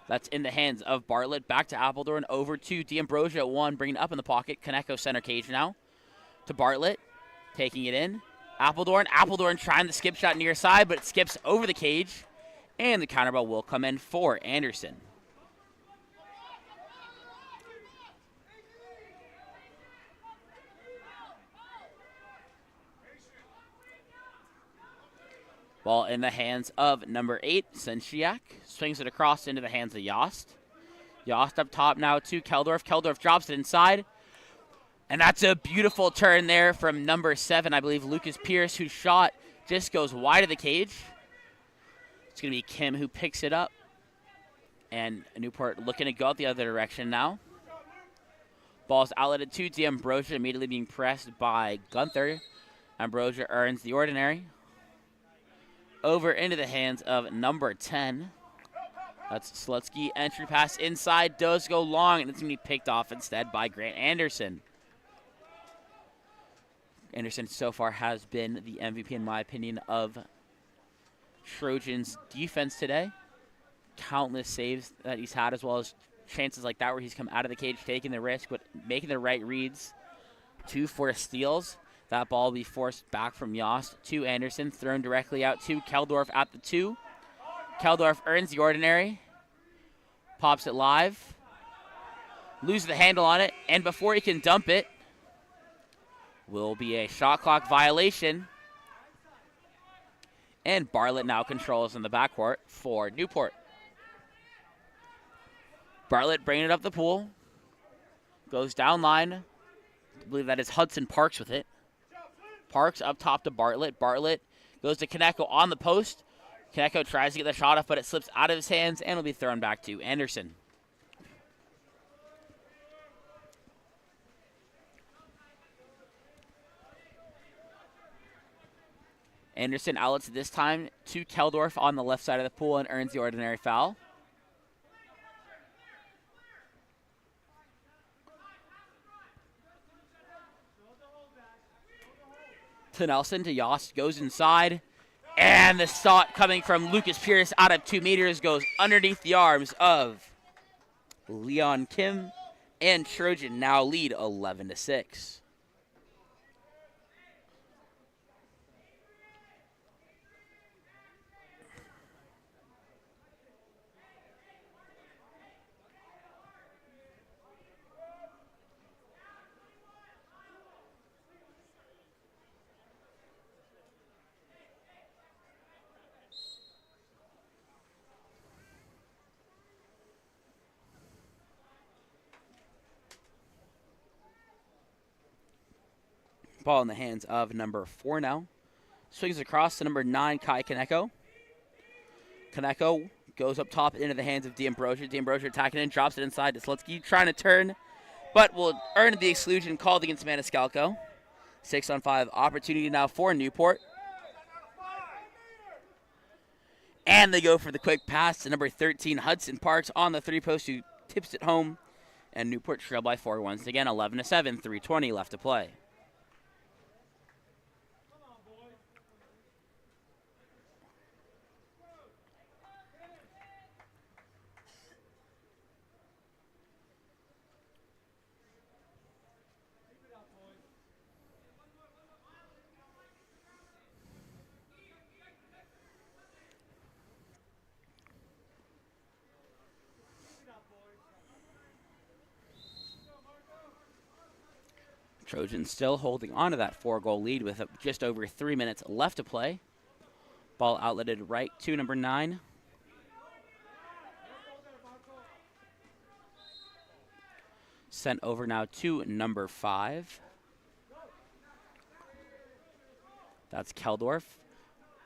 that's in the hands of Bartlett. Back to Appledorn. Over to D'Ambrosia at 1. Bringing it up in the pocket. Konecko center cage now. To Bartlett. Taking it in. Appledorn. Appledorn trying the skip shot near side, but it skips over the cage. And the counter ball will come in for Anderson. Ball in the hands of number 8, Sensiak. Swings it across into the hands of Yost. Yost up top now to Keldorf. Keldorf drops it inside. And that's a beautiful turn there from number 7, I believe, Lucas Pierce, whose shot just goes wide of the cage. It's going to be Kim who picks it up. And Newport looking to go out the other direction now. Ball's outletted to D'Ambrosia, immediately being pressed by Gunther. Ambrosia earns the ordinary. Over into the hands of number 10. That's Slutsky. Entry pass inside does go long, and it's going to be picked off instead by Grant Anderson. Anderson so far has been the MVP, in my opinion, of Trojan's defense today. Countless saves that he's had, as well as chances like that where he's come out of the cage, taking the risk, but making the right reads. 2 forced steals. That ball will be forced back from Yost to Anderson, thrown directly out to Keldorf at the 2. Keldorf earns the ordinary, pops it live, loses the handle on it, and before he can dump it, will be a shot clock violation. And Bartlett now controls in the backcourt for Newport. Bartlett bringing it up the pool. Goes down line. I believe that is Hudson Parks with it. Parks up top to Bartlett. Bartlett goes to Konecko on the post. Konecko tries to get the shot off, but it slips out of his hands and will be thrown back to Anderson. Anderson outlets this time to Keldorf on the left side of the pool and earns the ordinary foul. To Nelson, to Yost, goes inside. And the shot coming from Lucas Pierce out of 2 meters goes underneath the arms of Leon Kim. And Trojan now lead 11-6. Ball in the hands of number 4 now. Swings across to number 9, Kai Konecko. Konecko goes up top into the hands of D'Ambrosia. D'Ambrosia attacking in, drops it inside to Slutsky, trying to turn, but will earn the exclusion called against Maniscalco. 6-on-5 opportunity now for Newport. And they go for the quick pass to number 13, Hudson Parks, on the three-post, who tips it home. And Newport trail by 4 once again, 11-7, 3:20 left to play. Trojans still holding on to that 4-goal lead with just over 3 minutes left to play. Ball outletted right to number 9. Sent over now to number 5. That's Keldorf.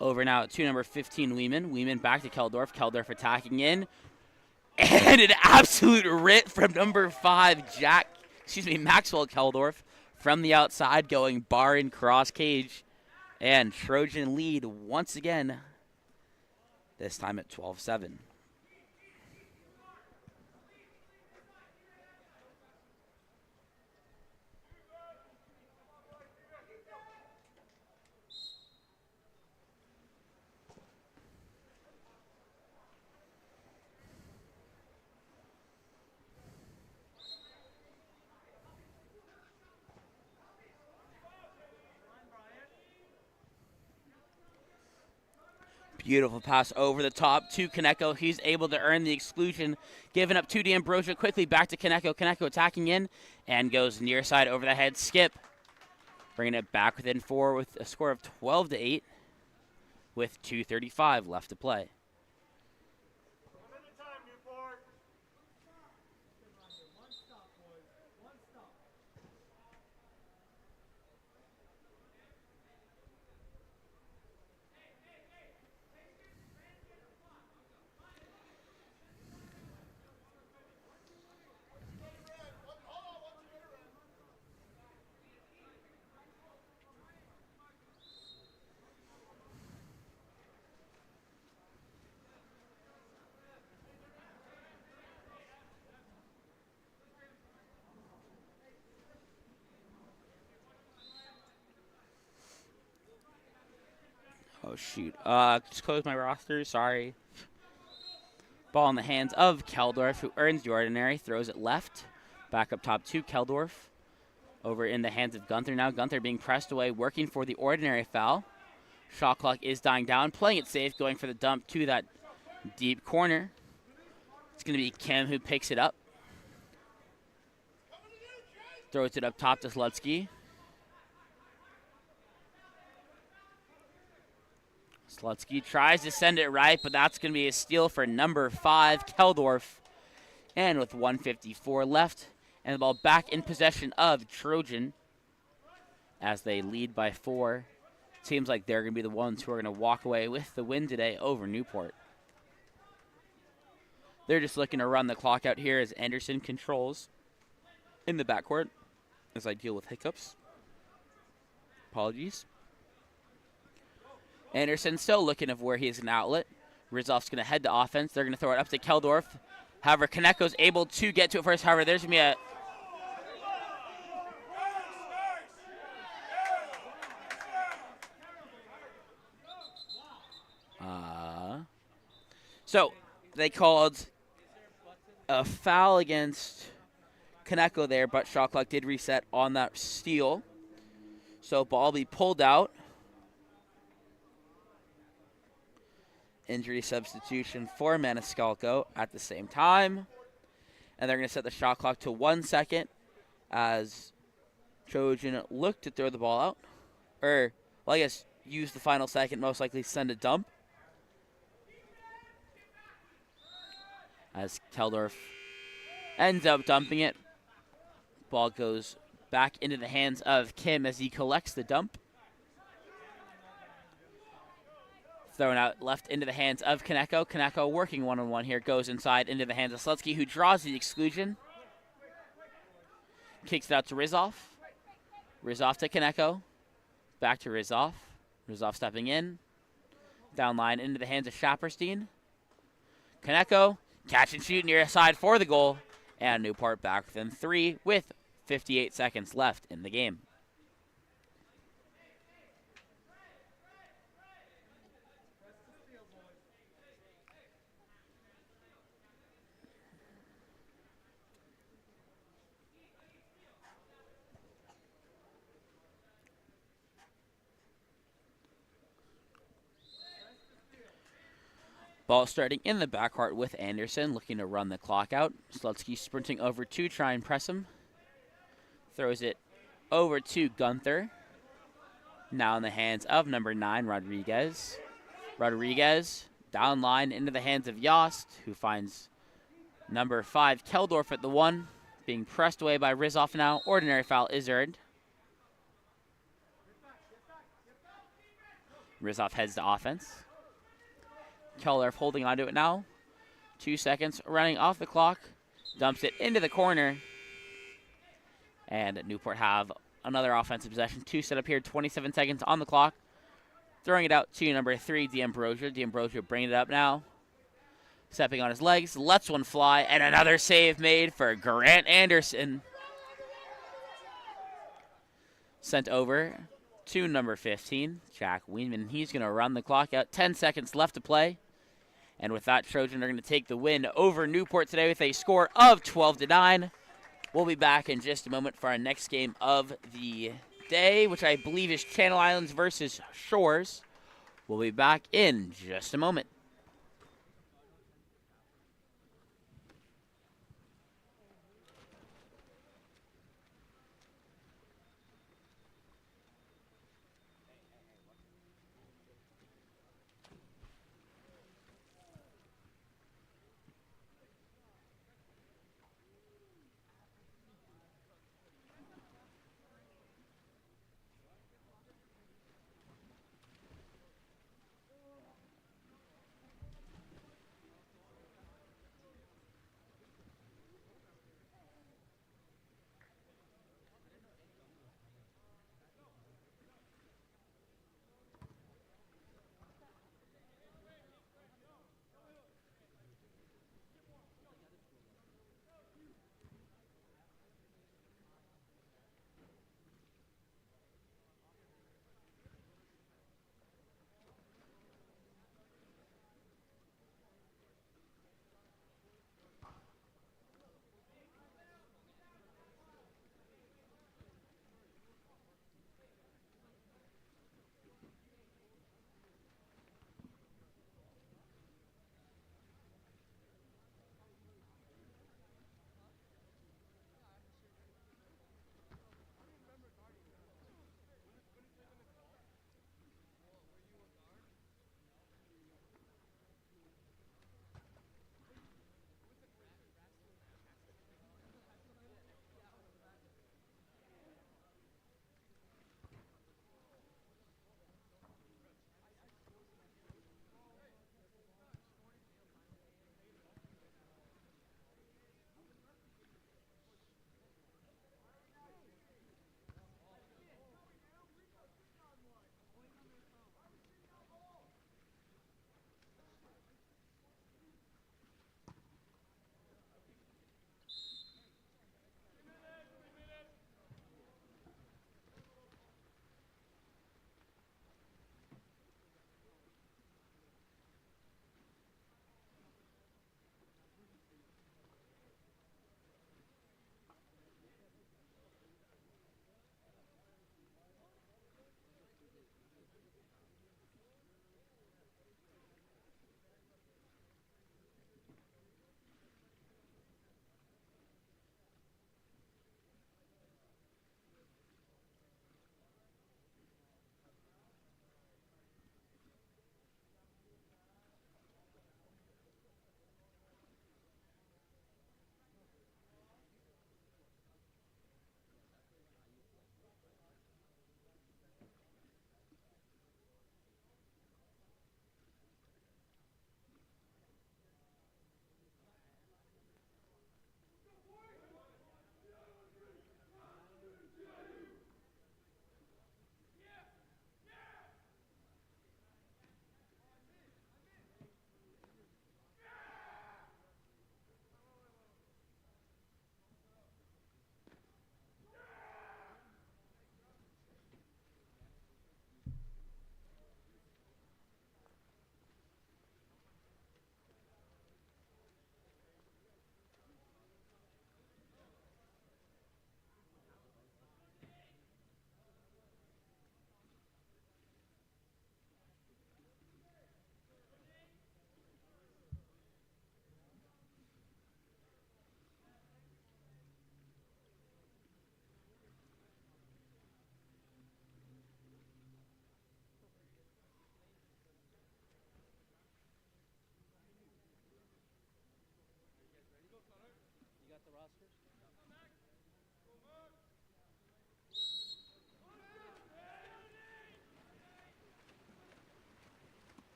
Over now to number 15, Weeman. Weeman back to Keldorf. Keldorf attacking in. And an absolute rip from number 5, Maxwell Keldorf. From the outside, going bar and cross cage. And Trojan lead once again, this time at 12-7. Beautiful pass over the top to Kaneko. He's able to earn the exclusion. Giving up to D'Ambrosio. Quickly back to Kaneko. Kaneko attacking in and goes near side over the head skip. Bringing it back within 4 with a score of 12-8 with 2:35 left to play. Oh, shoot. Just close my roster. Sorry. Ball in the hands of Keldorf, who earns the ordinary. Throws it left. Back up top to Keldorf. Over in the hands of Gunther now. Gunther being pressed away, working for the ordinary foul. Shot clock is dying down. Playing it safe, going for the dump to that deep corner. It's going to be Kim who picks it up. Throws it up top to Slutsky. Slutsky tries to send it right, but that's going to be a steal for number 5, Keldorf. And with 1:54 left, and the ball back in possession of Trojan as they lead by 4. Seems like they're going to be the ones who are going to walk away with the win today over Newport. They're just looking to run the clock out here as Anderson controls in the backcourt as I deal with hiccups. Apologies. Anderson still looking of where he is an outlet. Rizov's going to head to offense. They're going to throw it up to Keldorf. However, Kaneko's able to get to it first. However, there's going to be a... So, they called a foul against Kaneko there, but shot clock did reset on that steal. So, ball be pulled out. Injury substitution for Maniscalco at the same time. And they're going to set the shot clock to 1 second as Trojan looked to throw the ball out. Or, well, I guess use the final second, most likely send a dump. As Keldorf ends up dumping it. Ball goes back into the hands of Kim as he collects the dump. Thrown out left into the hands of Kaneko. Kaneko working one-on-one here. Goes inside into the hands of Slutsky, who draws the exclusion. Kicks it out to Rizov. Rizov to Kaneko. Back to Rizov. Rizov stepping in. Down line into the hands of Shapperstein. Kaneko, catch and shoot near side for the goal. And Newport back within 3 with 58 seconds left in the game. Ball starting in the backcourt with Anderson, looking to run the clock out. Slutsky sprinting over to try and press him. Throws it over to Gunther. Now in the hands of number 9, Rodriguez. Rodriguez down line into the hands of Yost, who finds number 5, Keldorf at the 1. Being pressed away by Rizov now. Ordinary foul is earned. Rizov heads to offense. Keldorf holding onto it now. 2 seconds running off the clock. Dumps it into the corner. And Newport have another offensive possession. 2 set up here. 27 seconds on the clock. Throwing it out to number 3, D'Ambrosio. D'Ambrosio bringing it up now. Stepping on his legs. Lets one fly. And another save made for Grant Anderson. Sent over to number 15, Jack Weenman. He's going to run the clock out. 10 seconds left to play. And with that, Trojan are going to take the win over Newport today with a score of 12-9. We'll be back in just a moment for our next game of the day, which I believe is Channel Islands versus Shores. We'll be back in just a moment.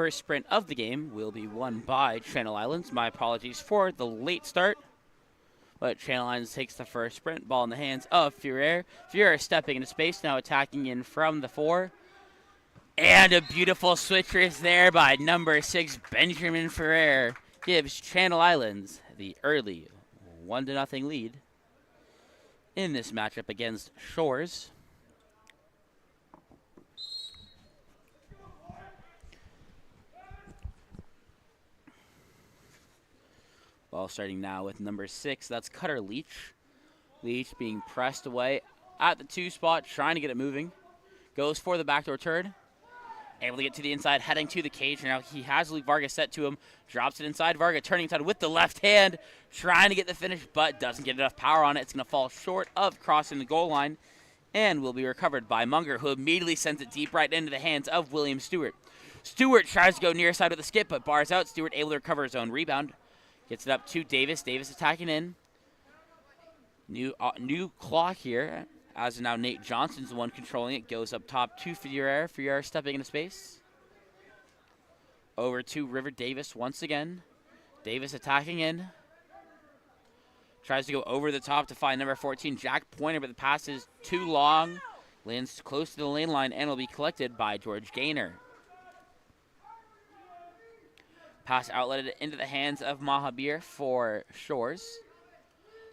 first sprint of the game will be won by Channel Islands. My apologies for the late start. But Channel Islands takes the first sprint. Ball in the hands of Ferrer. Ferrer stepping into space, now attacking in from the 4. And a beautiful switch is there by number 6, Benjamin Ferrer. Gives Channel Islands the early 1-0 lead in this matchup against Shores. Ball starting now with number 6. That's Cutter Leach. Leach being pressed away at the 2 spot, trying to get it moving. Goes for the backdoor turn. Able to get to the inside, heading to the cage. Now he has Luke Varga set to him. Drops it inside. Varga turning inside with the left hand. Trying to get the finish, but doesn't get enough power on it. It's going to fall short of crossing the goal line. And will be recovered by Munger, who immediately sends it deep right into the hands of William Stewart. Stewart tries to go near side with a skip, but bars out. Stewart able to recover his own rebound. Gets it up to Davis. Davis attacking in. New clock here, as now Nate Johnson's the one controlling it. Goes up top to Ferrer. Ferrer stepping into space. Over to River Davis once again. Davis attacking in. Tries to go over the top to find number 14, Jack Pointer, but the pass is too long. Lands close to the lane line and will be collected by George Gaynor. Pass outletted into the hands of Mahabir for Shores.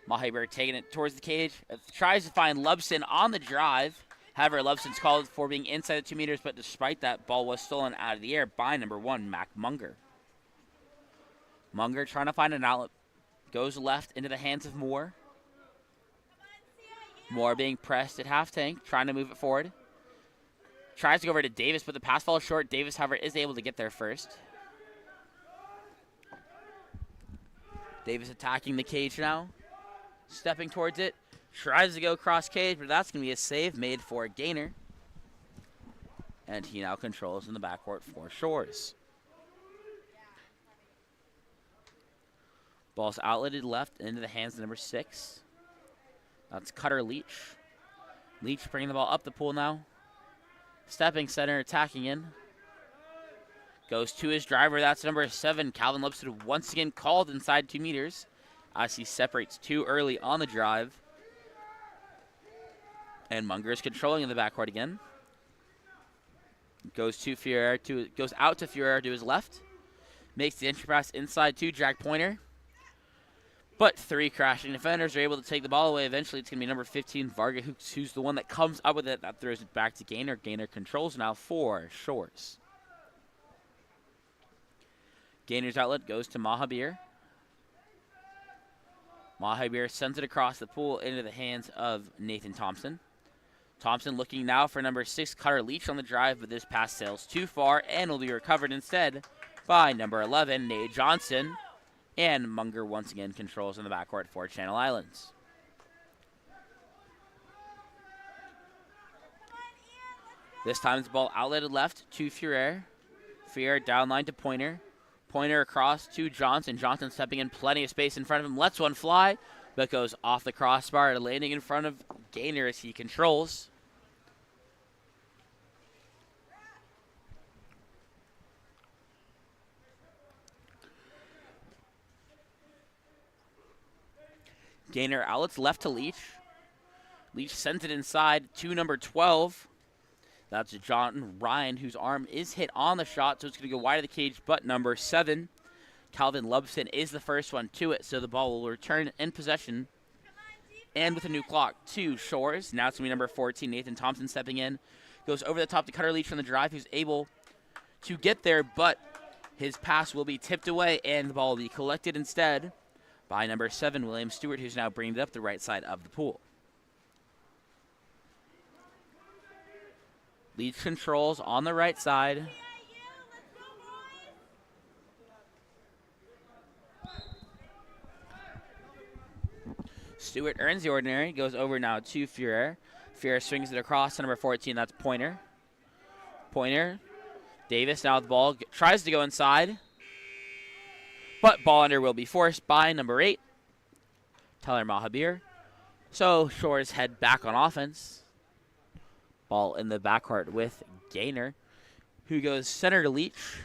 Mahabir taking it towards the cage. Tries to find Lubson on the drive. However, Lubson's called for being inside the 2 meters, but despite that, ball was stolen out of the air by number 1, Mac Munger. Munger trying to find an outlet. Goes left into the hands of Moore. Moore being pressed at half tank, trying to move it forward. Tries to go over to Davis, but the pass falls short. Davis, however, is able to get there first. Davis attacking the cage now. Stepping towards it. Tries to go cross cage, but that's going to be a save made for Gaynor. And he now controls in the backcourt for Shores. Ball's outletted left into the hands of number 6. That's Cutter Leach. Leach bringing the ball up the pool now. Stepping center, attacking in. Goes to his driver. That's number 7, Calvin Lipson, once again called inside 2 meters as he separates too early on the drive. And Munger is controlling in the backcourt again. Goes out to Ferrer to his left. Makes the entry pass inside to Jack Pointer. But 3 crashing defenders are able to take the ball away. Eventually, it's going to be number 15, Varga, who's the one that comes up with it. That throws it back to Gaynor. Gaynor controls now for Shores. Gaynor's outlet goes to Mahabir. Mahabir sends it across the pool into the hands of Nathan Thompson. Thompson looking now for number 6, Cutter Leach on the drive, but this pass sails too far and will be recovered instead by number 11, Nate Johnson. And Munger once again controls in the backcourt for Channel Islands. This time the ball outletted left to Ferrer. Ferrer down line to Pointer. Pointer across to Johnson. Johnson stepping in, plenty of space in front of him. Lets one fly, but goes off the crossbar, landing in front of Gaynor as he controls. Gaynor outlets left to Leach. Leach sends it inside to number 12. That's John Ryan, whose arm is hit on the shot, so it's going to go wide of the cage, but number 7, Calvin Lubson, is the first one to it, so the ball will return in possession. And with a new clock to Shores. Now it's going to be number 14, Nathan Thompson, stepping in. Goes over the top to Cutter Leach from the drive, who's able to get there, but his pass will be tipped away, and the ball will be collected instead by number 7, William Stewart, who's now bringing it up the right side of the pool. Leach controls on the right side. Stewart earns the ordinary, goes over now to Ferrer. Ferrer swings it across to number 14, that's Pointer. Pointer, Davis now with the ball, tries to go inside. But ball under will be forced by number 8, Tyler Mahabir. So Shores head back on offense. Ball in the backcourt with Gaynor, who goes center to Leach.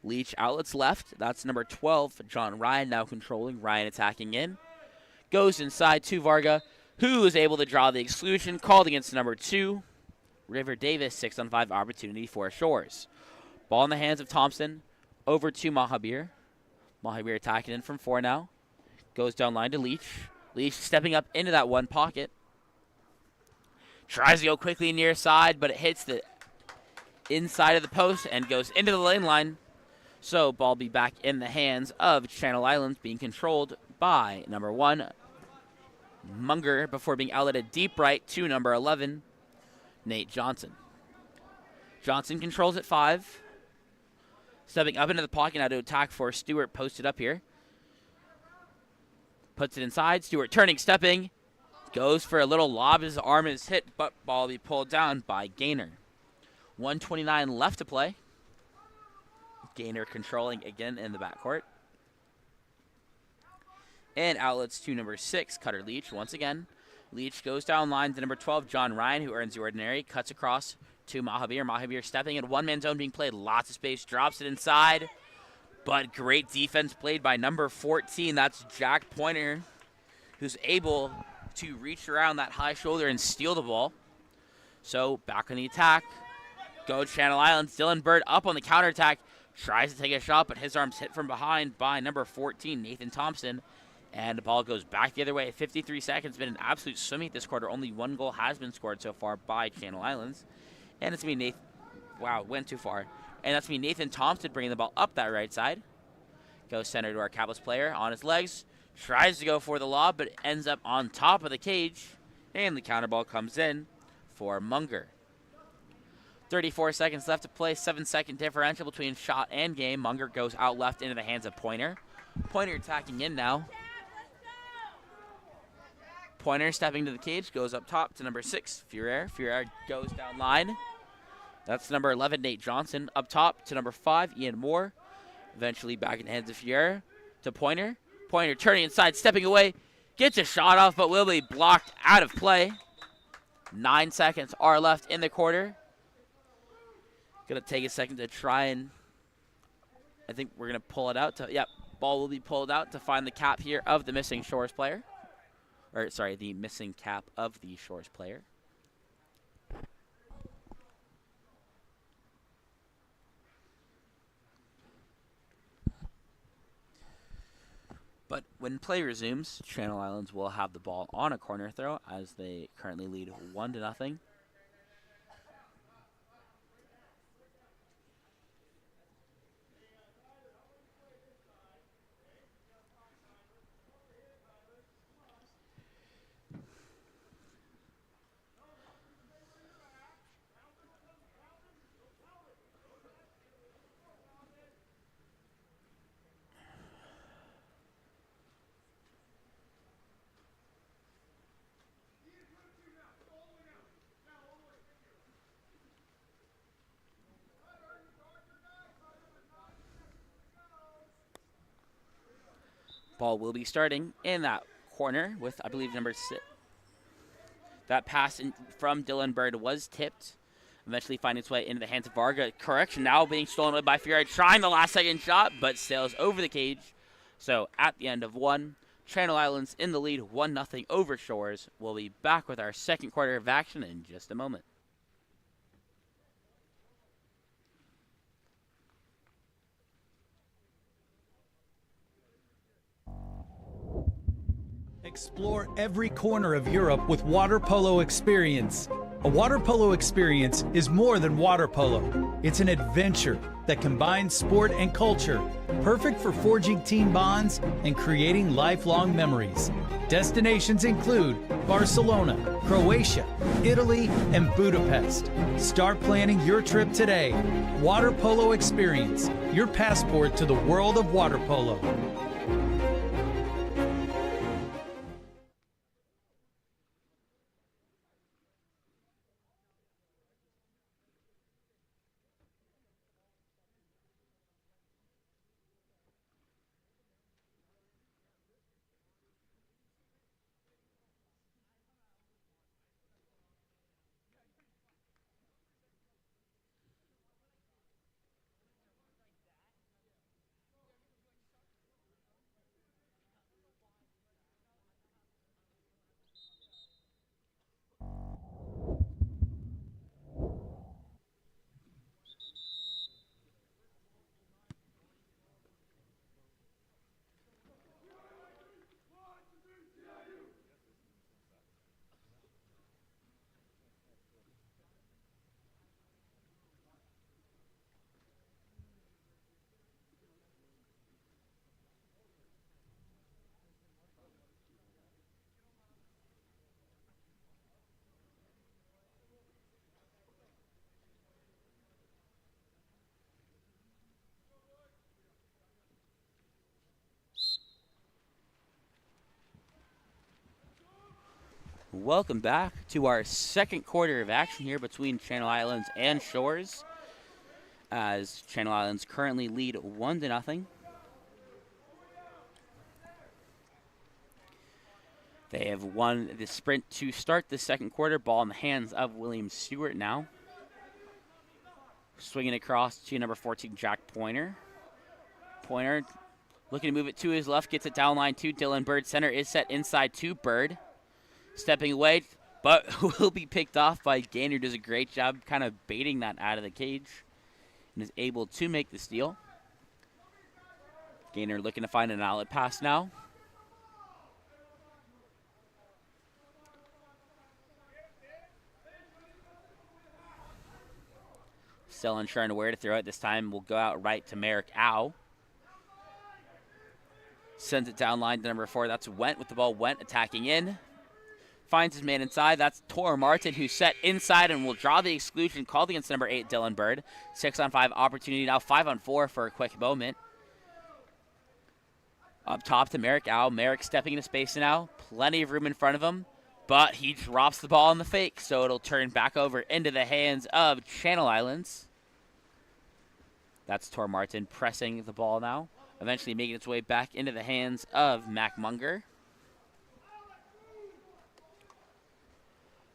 Leach outlets left. That's number 12, John Ryan, now controlling. Ryan attacking in. Goes inside to Varga, who is able to draw the exclusion, called against number 2, River Davis. 6-on-5 opportunity for Shores. Ball in the hands of Thompson. Over to Mahabir. Mahabir attacking in from 4 now. Goes down line to Leach. Leach stepping up into that one pocket. Tries to go quickly near side, but it hits the inside of the post and goes into the lane line. So ball be back in the hands of Channel Islands, being controlled by number 1, Munger, before being outletted deep right to number 11, Nate Johnson. Johnson controls at 5. Stepping up into the pocket now to attack for Stewart, posted up here. Puts it inside. Stewart turning, stepping. Goes for a little lob. His arm is hit, but ball will be pulled down by Gaynor. 1:29 left to play. Gaynor controlling again in the backcourt. And outlets to number 6, Cutter Leach once again. Leach goes down line to number 12, John Ryan, who earns the ordinary. Cuts across to Mahabir. Mahabir stepping in one-man zone being played. Lots of space. Drops it inside. But great defense played by number 14. That's Jack Pointer, who's able to reach around that high shoulder and steal the ball. So back on the attack. Go Channel Islands. Dylan Bird up on the counterattack. Tries to take a shot, but his arm's hit from behind by number 14, Nathan Thompson. And the ball goes back the other way. 53 seconds. Been an absolute swimming this quarter. Only 1 goal has been scored so far by Channel Islands. And it's me, Nathan. Wow, went too far. And that's me, Nathan Thompson, bringing the ball up that right side. Goes center to our Capitals player on his legs. Tries to go for the lob, but ends up on top of the cage. And the counter ball comes in for Munger. 34 seconds left to play. 7-second differential between shot and game. Munger goes out left into the hands of Pointer. Pointer attacking in now. Pointer stepping to the cage, goes up top to number 6, Ferrer. Ferrer goes down line. That's number 11, Nate Johnson. Up top to number 5, Ian Moore. Eventually back in the hands of Ferrer to Pointer. Pointer turning inside, stepping away. Gets a shot off, but will be blocked out of play. 9 seconds are left in the quarter. Going to take a second to try and... I think we're going to pull it out. Yep, ball will be pulled out to find the cap here of the missing Shores player. Or, sorry, the missing cap of the Shores player. But when play resumes, Channel Islands will have the ball on a corner throw as they currently lead 1-0. Ball will be starting in that corner with, I believe, number 6. That pass from Dylan Bird was tipped. Eventually finding its way into the hands of Varga. Correction now being stolen away by Fury. Trying the last-second shot, but sails over the cage. So at the end of 1, Channel Islands in the lead 1-0 over Shores. We'll be back with our second quarter of action in just a moment. Explore every corner of Europe with Water Polo Experience. A water polo experience is more than water polo. It's an adventure that combines sport and culture, perfect for forging team bonds and creating lifelong memories. Destinations include Barcelona, Croatia, Italy, and Budapest. Start planning your trip today. Water Polo Experience, your passport to the world of water polo. Welcome back to our second quarter of action here between Channel Islands and Shores, as Channel Islands currently lead 1-0. They have won the sprint to start the second quarter. Ball in the hands of William Stewart now. Swinging across to number 14, Jack Pointer. Pointer looking to move it to his left, gets it down line to Dylan Bird. Center is set inside to Bird. Stepping away, but will be picked off by Gaynor. Does a great job kind of baiting that out of the cage and is able to make the steal. Gaynor looking to find an outlet pass now. Still unsure on where to throw it. This time will go out right to Merrick Au. Sends it down line to number 4. That's Went with the ball. Went attacking in. Finds his man inside. That's Tor Martin, who's set inside and will draw the exclusion called against number 8, Dylan Bird. 6-on-5 opportunity now. 5-on-4 for a quick moment. Up top to Merrick Au. Merrick stepping into space now. Plenty of room in front of him, but he drops the ball in the fake, so it'll turn back over into the hands of Channel Islands. That's Tor Martin pressing the ball now, eventually making its way back into the hands of Mac Munger.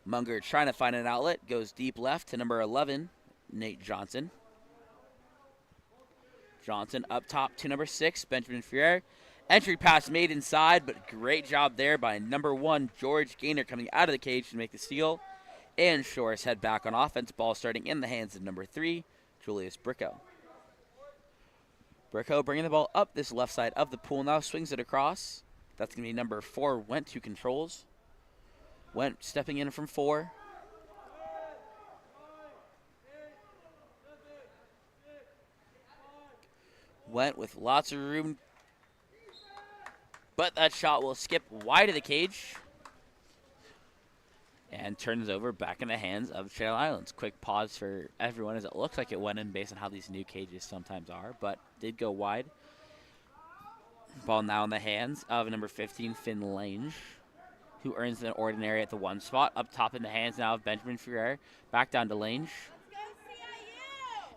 Munger trying to find an outlet, goes deep left to number 11, Nate Johnson. Johnson up top to number 6, Benjamin Ferrer. Entry pass made inside, but great job there by number 1, George Gaynor, coming out of the cage to make the steal. And Shores head back on offense, ball starting in the hands of number 3, Julius Bricko. Bricko bringing the ball up this left side of the pool now, swings it across. That's going to be number 4, Went, who controls. Went stepping in from 4. Went with lots of room, but that shot will skip wide of the cage and turns over back in the hands of Channel Islands. Quick pause for everyone, as it looks like it went in based on how these new cages sometimes are, but did go wide. Ball now in the hands of number 15, Finn Lange, who earns an ordinary at the 1 spot. Up top in the hands now of Benjamin Ferrer. Back down to Lange.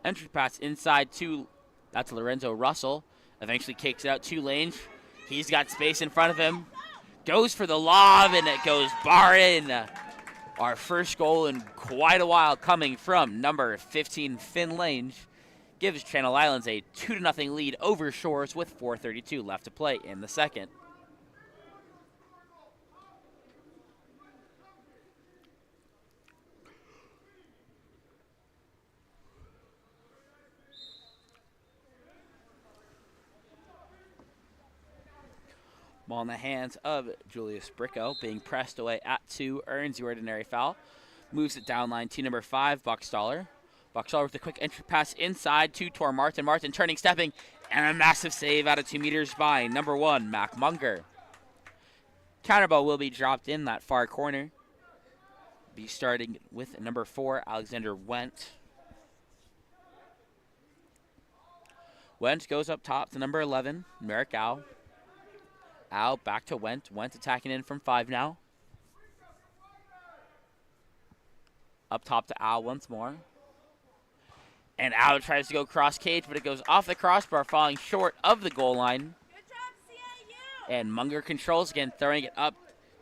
Entry pass inside to, that's Lorenzo Russell. Eventually kicks it out to Lange. He's got space in front of him. Goes for the lob, and it goes bar in. Our first goal in quite a while coming from number 15, Finn Lange. Gives Channel Islands a 2-0 lead over Shores with 4:32 left to play in the second. Ball in the hands of Julius Bricko, being pressed away at 2, earns the ordinary foul. Moves it down line to number 5, Buckstaller. Buckstaller with a quick entry pass inside to Tor Martin. Martin turning, stepping, and a massive save out of 2 meters by number 1, Mac Munger. Counterball will be dropped in that far corner. Be starting with number 4, Alexander Went. Went goes up top to number 11, Merrick Au. Au back to Went. Went attacking in from 5 now. Up top to Au once more. And Au tries to go cross cage, but it goes off the crossbar, falling short of the goal line. Good job, CIU. And Munger controls again, throwing it up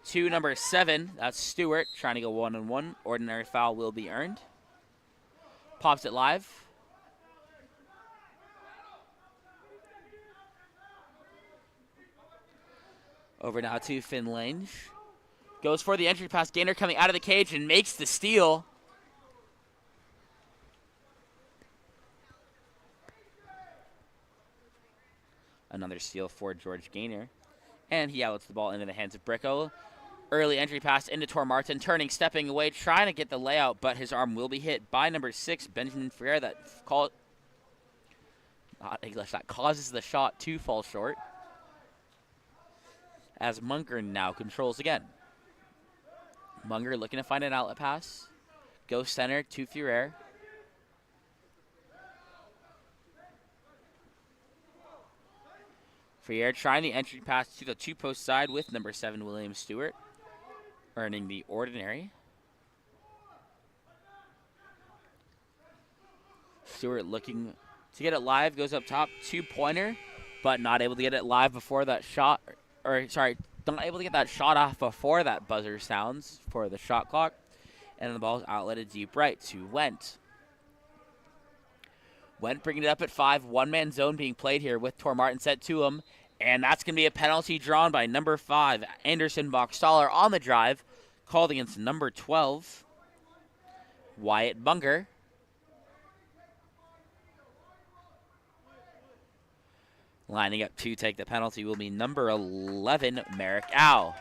to number 7. That's Stewart, trying to go 1-on-1. Ordinary foul will be earned. Pops it live. Over now to Finn Lange. Goes for the entry pass. Gaynor coming out of the cage and makes the steal. Another steal for George Gaynor. And he outlets the ball into the hands of Bricko. Early entry pass into Tor Martin. Turning, stepping away, trying to get the layout, but his arm will be hit by number 6, Benjamin Ferrer. That causes the shot to fall short. As Munger now controls again. Munger looking to find an outlet pass. Goes center to Ferrer. Ferrer trying the entry pass to the 2-post side with number 7, William Stewart. earning the ordinary. Stewart looking to get it live, goes up top, 2-pointer, but not able to get it live before that shot, or sorry, not able to get that shot off before that buzzer sounds for the shot clock. And the ball's outletted deep right to Wendt. Wendt bringing it up at 5, one-man zone being played here with Tor Martin set to him. And that's going to be a penalty drawn by number 5, Anderson Boxtaller on the drive, called against number 12, Wyatt Bunger. Lining up to take the penalty will be number 11, Merrick Au.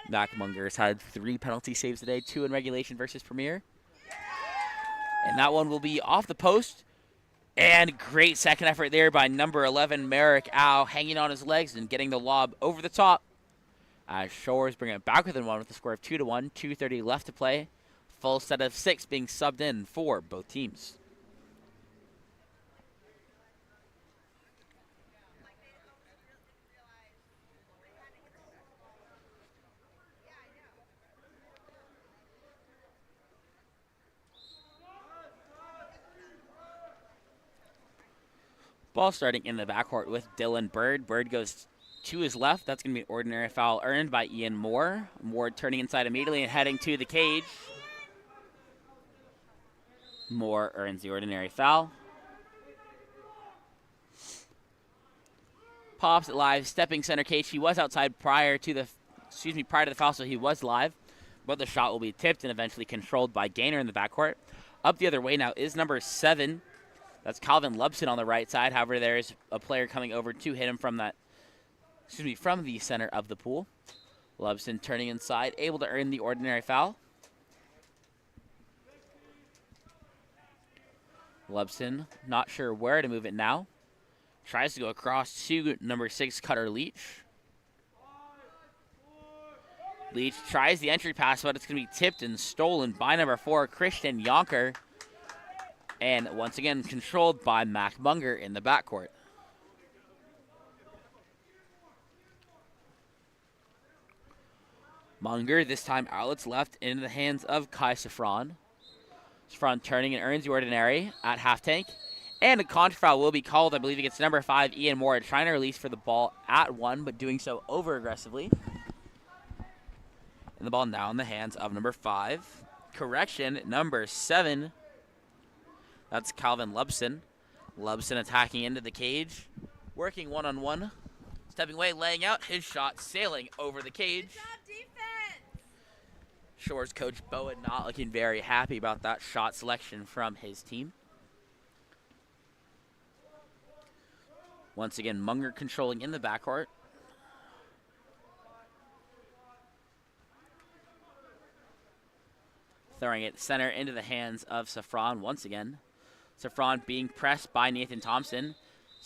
Mac Munger's had 3 penalty saves today, 2 in regulation versus Premier. And that one will be off the post. And great second effort there by number 11, Merrick Au, hanging on his legs and getting the lob over the top. As Shores bring it back within 1 with a score of 2-1, 2:30 left to play. Full set of 6 being subbed in for both teams. Ball starting in the backcourt with Dylan Bird. Bird goes to his left. That's going to be an ordinary foul earned by Ian Moore. Moore turning inside immediately and heading to the cage. Moore earns the ordinary foul. Pops it live, stepping center cage. He was outside prior to the foul, so he was live. But the shot will be tipped and eventually controlled by Gaynor in the backcourt. Up the other way now is number 7. That's Calvin Lubson on the right side. However, there's a player coming over to hit him from the center of the pool. Lubson turning inside, able to earn the ordinary foul. Lubson not sure where to move it now. Tries to go across to number 6, Cutter Leach. Leach tries the entry pass, but it's going to be tipped and stolen by number 4, Christian Yonker. And once again, controlled by Mac Munger in the backcourt. Munger, this time outlets left into the hands of Kai Safran. Safran turning and earns the ordinary at half tank. And a contra foul will be called. I believe against number 5, Ian Moore, trying to release for the ball at 1, but doing so over-aggressively. And the ball now in the hands of number 5. Correction, number 7. That's Calvin Lubson. Lubson attacking into the cage. Working one-on-one. Stepping away, laying out. His shot sailing over the cage. Good job, defense. Shores coach Bowen not looking very happy about that shot selection from his team. Once again, Munger controlling in the backcourt. Throwing it center into the hands of Safran once again. Safran being pressed by Nathan Thompson.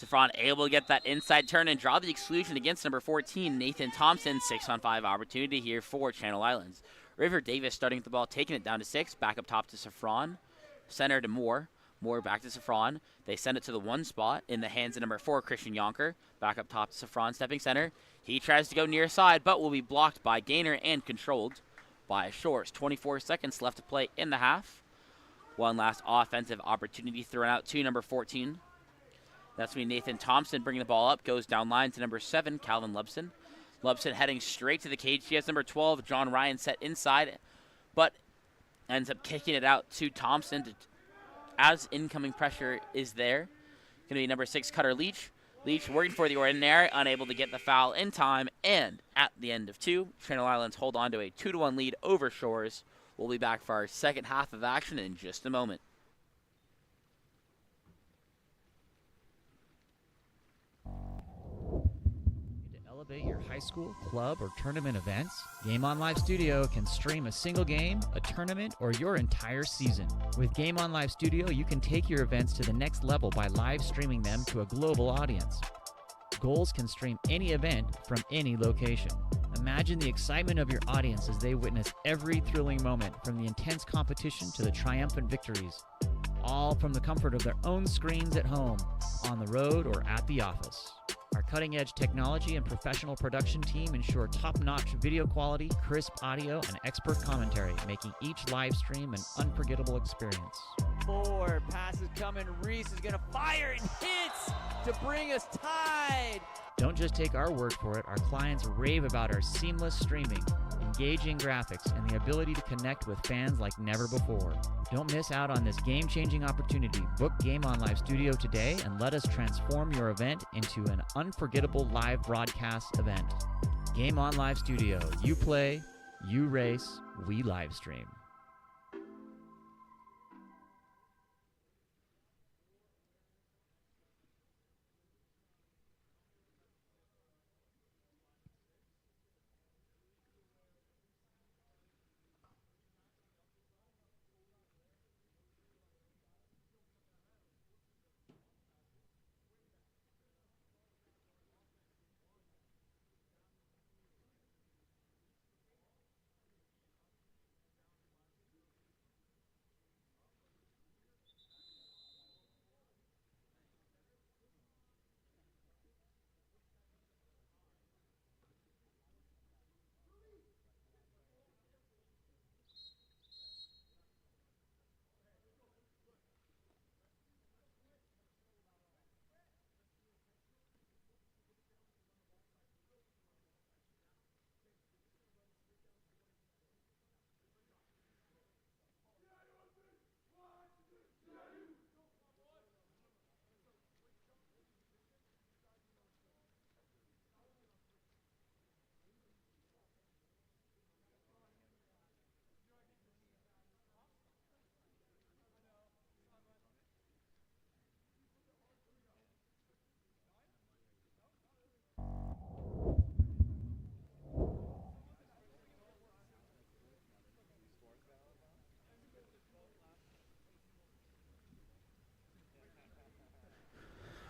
Safran able to get that inside turn and draw the exclusion against number 14, Nathan Thompson. 6-on-5 opportunity here for Channel Islands. River Davis starting with the ball, taking it down to 6. Back up top to Safran. Center to Moore. Moore back to Safran. They send it to the 1 spot in the hands of number 4, Christian Yonker. Back up top to Safran, stepping center. He tries to go near side, but will be blocked by Gaynor and controlled by Shores. 24 seconds left to play in the half. One last offensive opportunity thrown out to number 14. That's going to be Nathan Thompson bringing the ball up. Goes down line to number 7, Calvin Lubson. Lubson heading straight to the cage. He has number 12, John Ryan, set inside, but ends up kicking it out to Thompson as incoming pressure is there. Going to be number 6, Cutter Leach. Leach working for the ordinary, unable to get the foul in time, and at the end of 2, Channel Islands hold on to a 2-1 lead over Shores. We'll be back for our second half of action in just a moment. To elevate your high school, club, or tournament events, Game On Live Studio can stream a single game, a tournament, or your entire season. With Game On Live Studio, you can take your events to the next level by live streaming them to a global audience. Goals can stream any event from any location. Imagine the excitement of your audience as they witness every thrilling moment, from the intense competition to the triumphant victories, all from the comfort of their own screens at home, on the road, or at the office. Our cutting-edge technology and professional production team ensure top-notch video quality, crisp audio, and expert commentary, making each live stream an unforgettable experience. 4 passes coming. Reese is going to fire and hits to bring us tied. Don't just take our word for it. Our clients rave about our seamless streaming, engaging graphics, and the ability to connect with fans like never before. Don't miss out on this game-changing opportunity. Book Game On Live Studio today and let us transform your event into an unforgettable live broadcast event. Game On Live Studio. You play, you race, we live stream.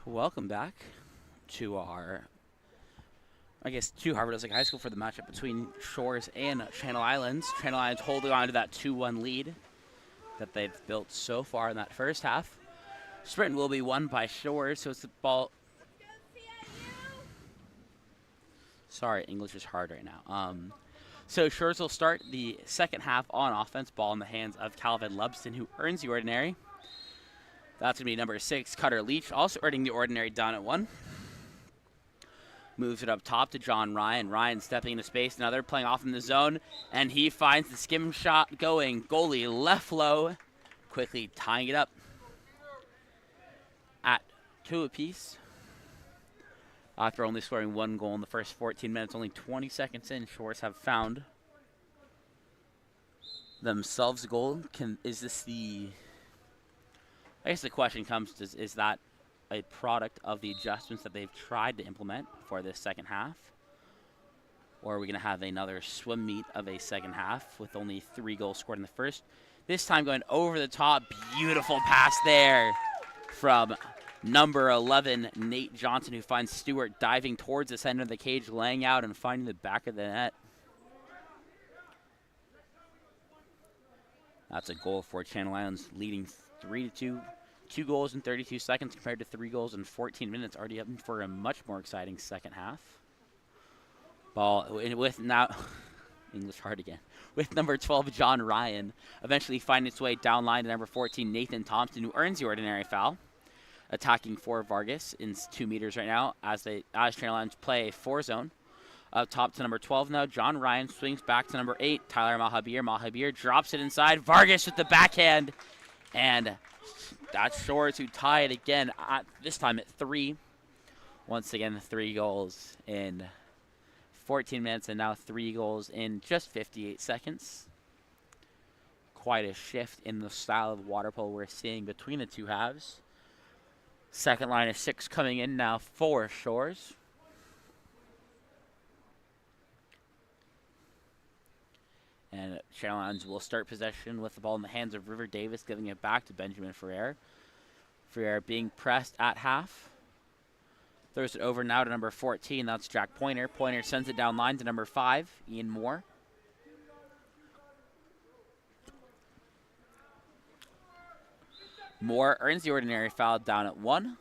Welcome back to our, to Harvard Westlake High School for the matchup between Shores and Channel Islands. Channel Islands holding on to that 2-1 lead that they've built so far in that first half. Sprint will be won by Shores, so it's the ball. Sorry, English is hard right now. So Shores will start the second half on offense, ball in the hands of Calvin Lubston, who earns the ordinary. That's going to be number 6, Cutter Leach, also earning the ordinary down at 1. Moves it up top to John Ryan. Ryan stepping into space, another playing off in the zone, and he finds the skim shot going. Goalie left low, quickly tying it up at 2 apiece. After only scoring 1 goal in the first 14 minutes, only 20 seconds in, Shores have found themselves a goal. Is this the... I guess the question comes, is that a product of the adjustments that they've tried to implement for this second half? Or are we going to have another swim meet of a second half with only 3 goals scored in the first? This time going over the top. Beautiful pass there from number 11, Nate Johnson, who finds Stewart diving towards the center of the cage, laying out and finding the back of the net. That's a goal for Channel Islands, leading 3-2. 2 goals in 32 seconds compared to 3 goals in 14 minutes. Already up for a much more exciting second half. Ball with now, English hard again, with number 12, John Ryan, eventually finding its way down line to number 14, Nathan Thompson, who earns the ordinary foul. Attacking for Vargas in 2 meters right now as Channel Islands play a 4-zone. Up top to number 12 now, John Ryan swings back to number 8, Tyler Mahabir. Mahabir drops it inside. Vargas with the backhand. And that's Shores who tie it again, this time at 3. Once again, 3 goals in 14 minutes and now 3 goals in just 58 seconds. Quite a shift in the style of water polo we're seeing between the two halves. Second line of 6 coming in now for Shores. And Channel Islands will start possession with the ball in the hands of River Davis, giving it back to Benjamin Ferrer. Ferrer being pressed at half. Throws it over now to number 14. That's Jack Pointer. Pointer sends it down line to number 5, Ian Moore. Moore earns the ordinary foul down at 1.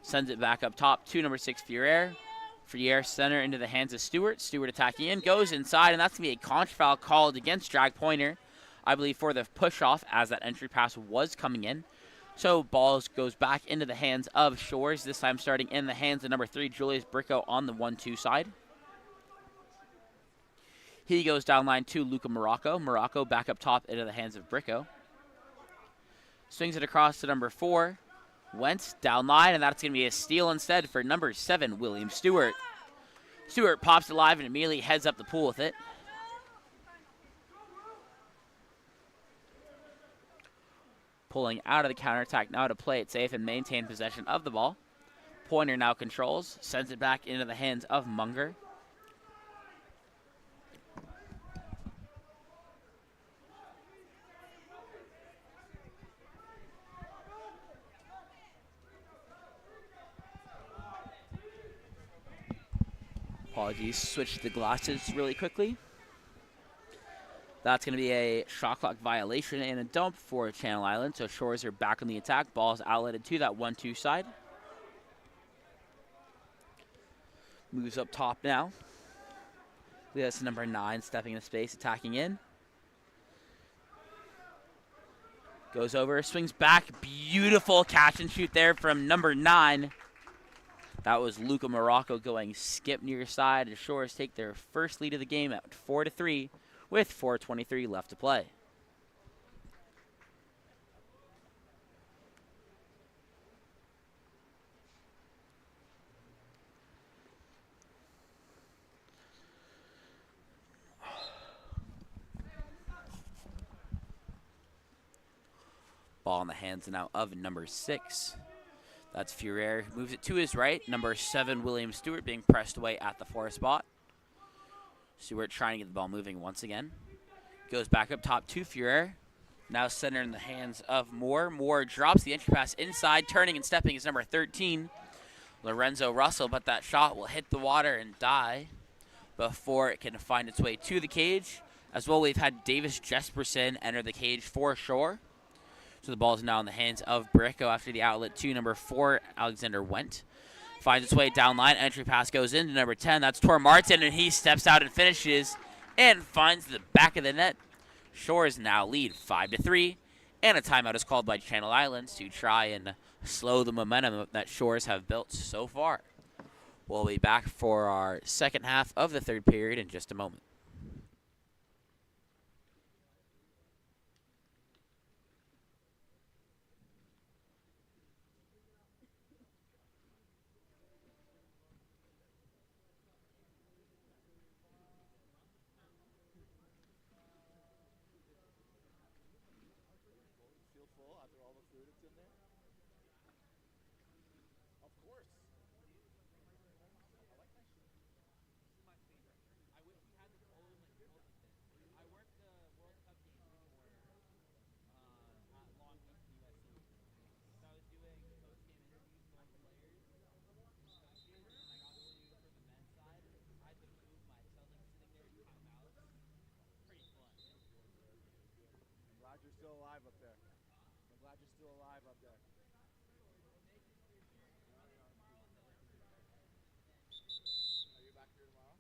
Sends it back up top to number 6, Ferrier. Ferrier center into the hands of Stewart. Stewart attacking in, goes inside, and that's going to be a contra foul called against Drag Pointer, I believe, for the push-off as that entry pass was coming in. So ball goes back into the hands of Shores, this time starting in the hands of number 3, Julius Bricko on the 1-2 side. He goes down line to Luca Morocco. Morocco back up top into the hands of Bricko. Swings it across to number 4. Went down line, and that's going to be a steal instead for number 7, William Stewart. Stewart pops it live and immediately heads up the pool with it. Pulling out of the counterattack now to play it safe and maintain possession of the ball. Pointer now controls, sends it back into the hands of Munger. Apologies, switch the glasses really quickly. That's going to be a shot clock violation and a dump for Channel Island. So Shores are back on the attack. Ball's outletted to that 1-2 side. Moves up top now. That's number 9 stepping into space, attacking in. Goes over, swings back. Beautiful catch and shoot there from number 9. That was Luca Morocco going skip near side. The Shores take their first lead of the game at 4-3 with 4:23 left to play. Ball in the hands now of number 6. That's Ferrier. Moves it to his right. Number 7, William Stewart, being pressed away at the 4 spot. Stewart trying to get the ball moving once again. Goes back up top to Ferrier. Now center in the hands of Moore. Moore drops the entry pass inside. Turning and stepping is number 13, Lorenzo Russell, but that shot will hit the water and die before it can find its way to the cage. As well, we've had Davis Jesperson enter the cage for Shore. So the ball is now in the hands of Bricko after the outlet to number 4, Alexander Wendt. Finds its way down line. Entry pass goes into number 10. That's Tor Martin, and he steps out and finishes and finds the back of the net. Shores now lead 5-3, and a timeout is called by Channel Islands to try and slow the momentum that Shores have built so far. We'll be back for our second half of the third period in just a moment. Feel full after all the food that's in there? Of course. I like that shit. This is my favorite. I wish we had this all in like all of this. I worked the World Cup game before at Long Beach, USC. So I was doing post-game interviews with all the players, coaches, and I got to do for the men's side. I had the food mic, so I was like sitting there in timeouts. Pretty fun. I'm glad you're still alive up there. I'm glad you're still alive up there. Are you back here tomorrow?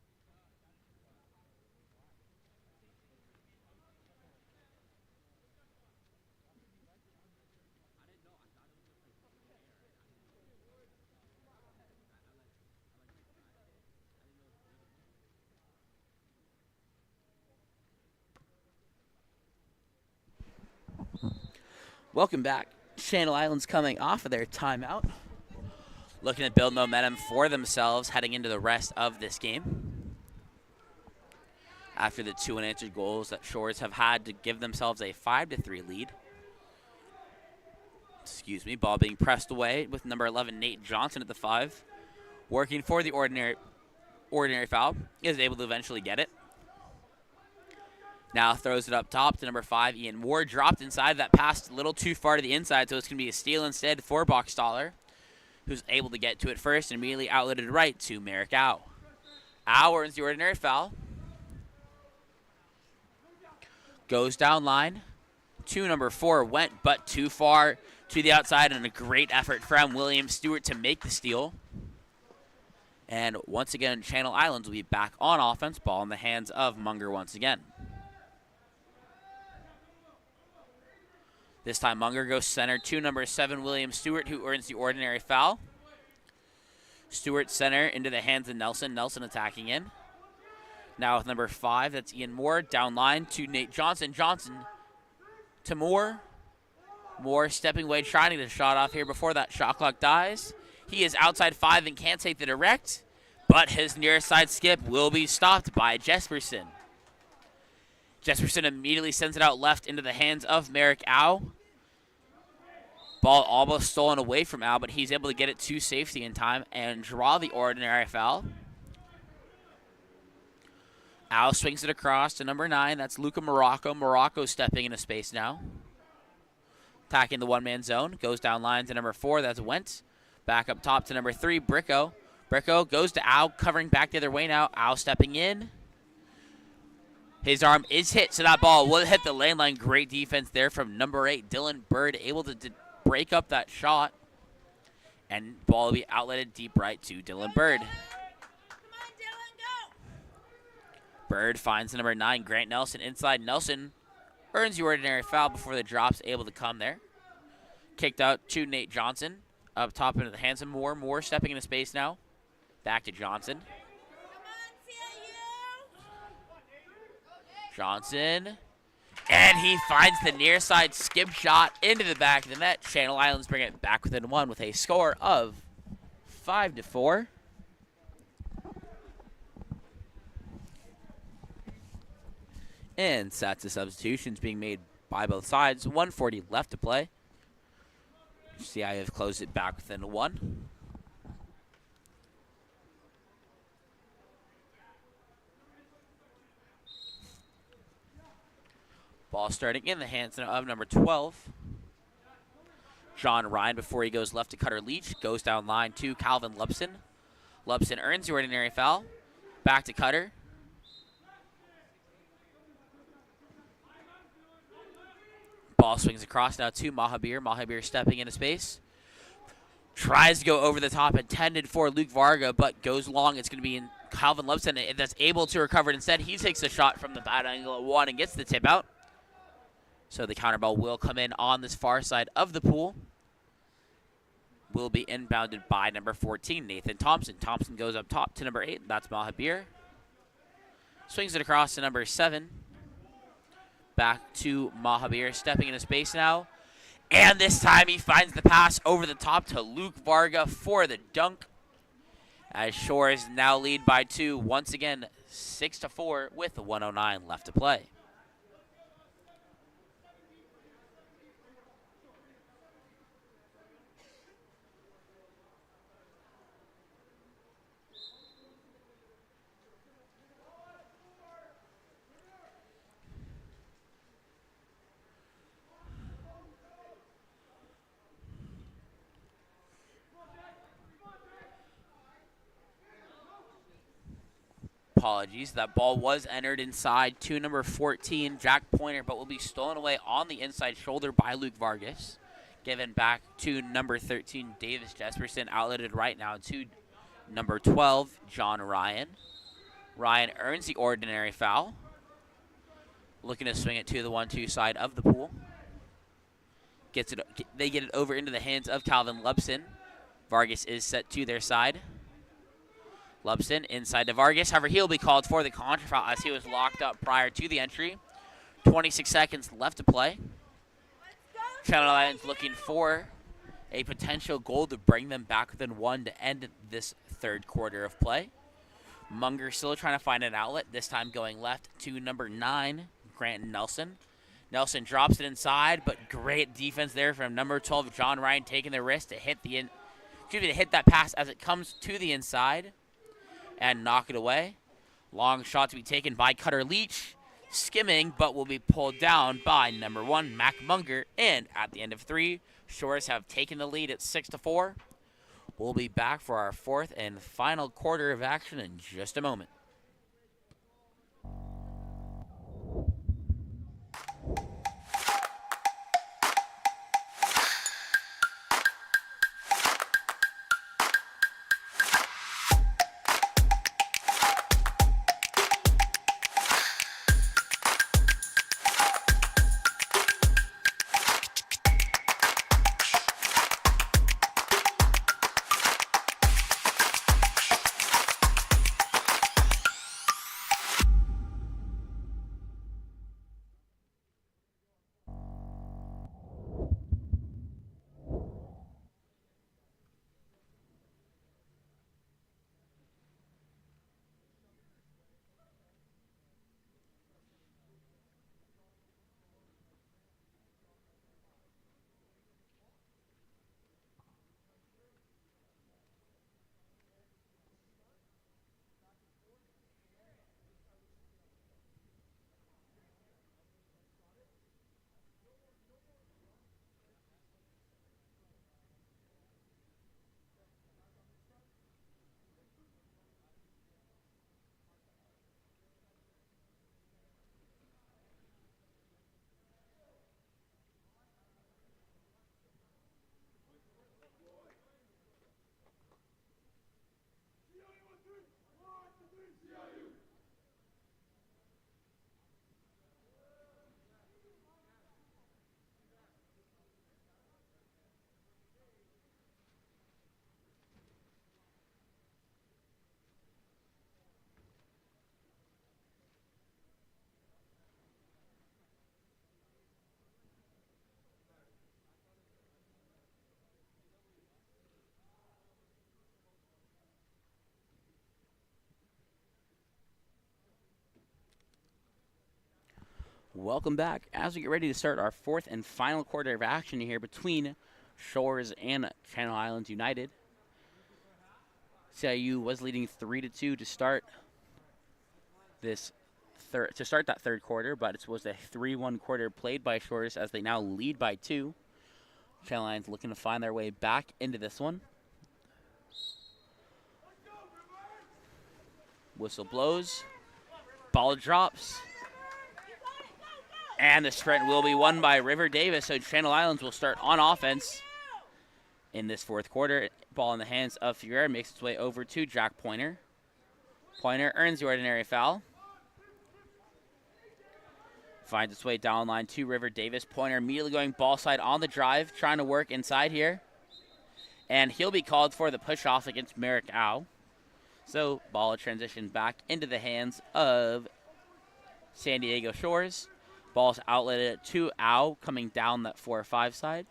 Welcome back. Channel Islands coming off of their timeout, looking to build momentum for themselves heading into the rest of this game. After the 2 unanswered goals that Shores have had to give themselves a 5-3 lead. Excuse me, ball being pressed away with number 11, Nate Johnson at the 5. Working for the ordinary foul, is able to eventually get it. Now throws it up top to number 5, Ian Moore. Dropped inside. That passed a little too far to the inside, so it's going to be a steal instead for Boxstaller, who's able to get to it first and immediately outletted right to Merrick Au. Au earns the ordinary foul. Goes down line to number 4, went but too far. to the outside, and a great effort from William Stewart to make the steal. And once again, Channel Islands will be back on offense. Ball in the hands of Munger once again. This time Munger goes center to number 7, William Stewart, who earns the ordinary foul. Stewart center into the hands of Nelson. Nelson attacking in. Now with number 5, that's Ian Moore. Down line to Nate Johnson. Johnson to Moore. Moore stepping away, trying to get a shot off here before that shot clock dies. He is outside 5 and can't take the direct, but his near side skip will be stopped by Jesperson. Jesperson immediately sends it out left into the hands of Merrick Au. Ball almost stolen away from Al, but he's able to get it to safety in time and draw the ordinary foul. Al swings it across to number 9. That's Luca Morocco. Morocco stepping into space now. Attacking the one-man zone. Goes down line to number 4. That's Wentz. Back up top to number 3, Bricko. Bricko goes to Al, covering back the other way now. Al stepping in. His arm is hit, so that ball will hit the lane line. Great defense there from number 8, Dylan Bird, able to break up that shot. And ball will be outletted deep right to Dylan Bird. Come on, Dylan, go. Bird finds number 9, Grant Nelson inside. Nelson earns the ordinary foul before the drop's able to come there. Kicked out to Nate Johnson. Up top into the hands of Moore. Moore stepping into space now. Back to Johnson. Come on, CIU. Johnson. And he finds the near side skip shot into the back of the net. Channel Islands bring it back within 1 with a score of 5-4. And sets of substitutions being made by both sides. 1:40 left to play. CIU have closed it back within 1. Ball starting in the hands of number 12. John Ryan before he goes left to Cutter Leach. Goes down line to Calvin Lupson. Lupson earns the ordinary foul. Back to Cutter. Ball swings across now to Mahabir. Mahabir stepping into space. Tries to go over the top, intended for Luke Varga, but goes long. It's going to be in Calvin Lupson that's able to recover it. Instead, he takes a shot from the bad angle at 1 and gets the tip out. So the counter ball will come in on this far side of the pool. Will be inbounded by number 14, Nathan Thompson. Thompson goes up top to number 8. That's Mahabir. Swings it across to number 7. Back to Mahabir, stepping into space now. And this time he finds the pass over the top to Luke Varga for the dunk. As Shores now lead by 2. Once again, 6-4 with 1:09 left to play. Apologies. That ball was entered inside to number 14, Jack Pointer, but will be stolen away on the inside shoulder by Luke Vargas. Given back to number 13, Davis Jesperson, outletted right now to number 12, John Ryan. Ryan earns the ordinary foul. Looking to swing it to the 1-2 side of the pool. They get it over into the hands of Calvin Lupson. Vargas is set to their side. Lupson inside to Vargas. However, he'll be called for the contra foul as he was locked up prior to the entry. 26 seconds left to play. Channel Islands looking for a potential goal to bring them back within 1 to end this third quarter of play. Munger still trying to find an outlet, this time going left to number 9, Grant Nelson. Nelson drops it inside, but great defense there from number 12, John Ryan, taking the risk to hit to hit that pass as it comes to the inside and knock it away. Long shot to be taken by Cutter Leach, skimming, but will be pulled down by number 1, Mac Munger. And at the end of 3, Shores have taken the lead at 6-4. We'll be back for our 4th and final quarter of action in just a moment. Welcome back as we get ready to start our fourth and final quarter of action here between Shores and Channel Islands United. CIU was leading 3-2 to start that third quarter, but it was a 3-1 quarter played by Shores as they now lead by 2. Channel Islands looking to find their way back into this one. Whistle blows, ball drops. And the sprint will be won by River Davis, so Channel Islands will start on offense in this fourth quarter. Ball in the hands of Ferreira makes its way over to Jack Pointer. Pointer earns the ordinary foul. Finds its way down line to River Davis. Pointer immediately going ball side on the drive, trying to work inside here. And he'll be called for the push-off against Merrick Au. So ball transition back into the hands of San Diego Shores. Ball's outletted to Au, coming down that 4-5 side.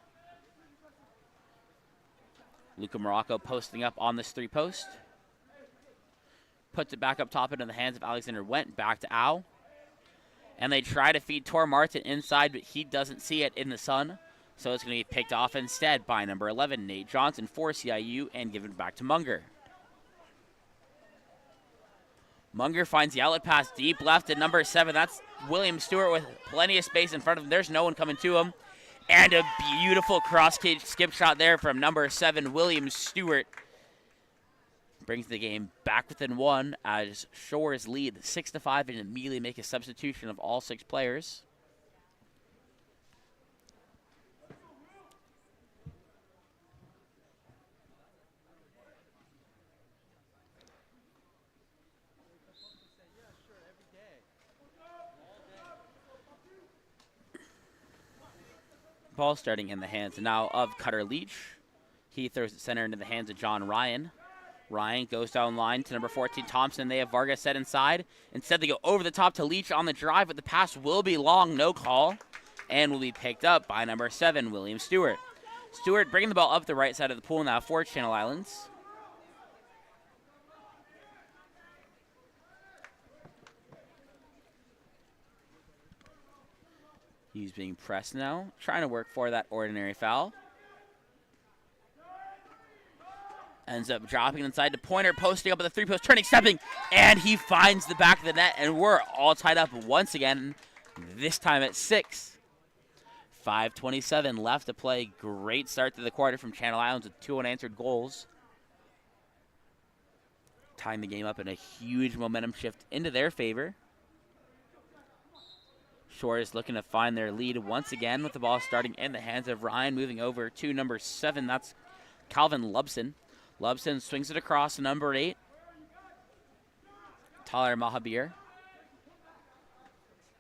Luca Morocco posting up on this 3-post. Puts it back up top into the hands of Alexander Wendt, back to Au. And they try to feed Tor Martin inside, but he doesn't see it in the sun. So it's going to be picked off instead by number 11, Nate Johnson for CIU, and given back to Munger. Munger finds the outlet pass deep left at number 7. That's William Stewart with plenty of space in front of him. There's no one coming to him. And a beautiful cross-cage skip shot there from number 7, William Stewart. Brings the game back within 1 as Shores lead 6-5 and immediately make a substitution of all 6 players. Ball starting in the hands now of Cutter Leach. He throws it center into the hands of John Ryan. Ryan goes down line to number 14, Thompson. They have Vargas set inside. Instead, they go over the top to Leach on the drive, but the pass will be long, no call, and will be picked up by number 7, William Stewart. Stewart bringing the ball up the right side of the pool now for Channel Islands. He's being pressed now, trying to work for that ordinary foul. Ends up dropping inside to Pointer, posting up at the 3-post, turning, stepping, and he finds the back of the net, and we're all tied up once again, this time at 6. 5:27 left to play. Great start to the quarter from Channel Islands with 2 unanswered goals. Tying the game up in a huge momentum shift into their favor. Shores looking to find their lead once again with the ball starting in the hands of Ryan, moving over to number 7. That's Calvin Lubson. Lubson swings it across to number 8, Tyler Mahabir.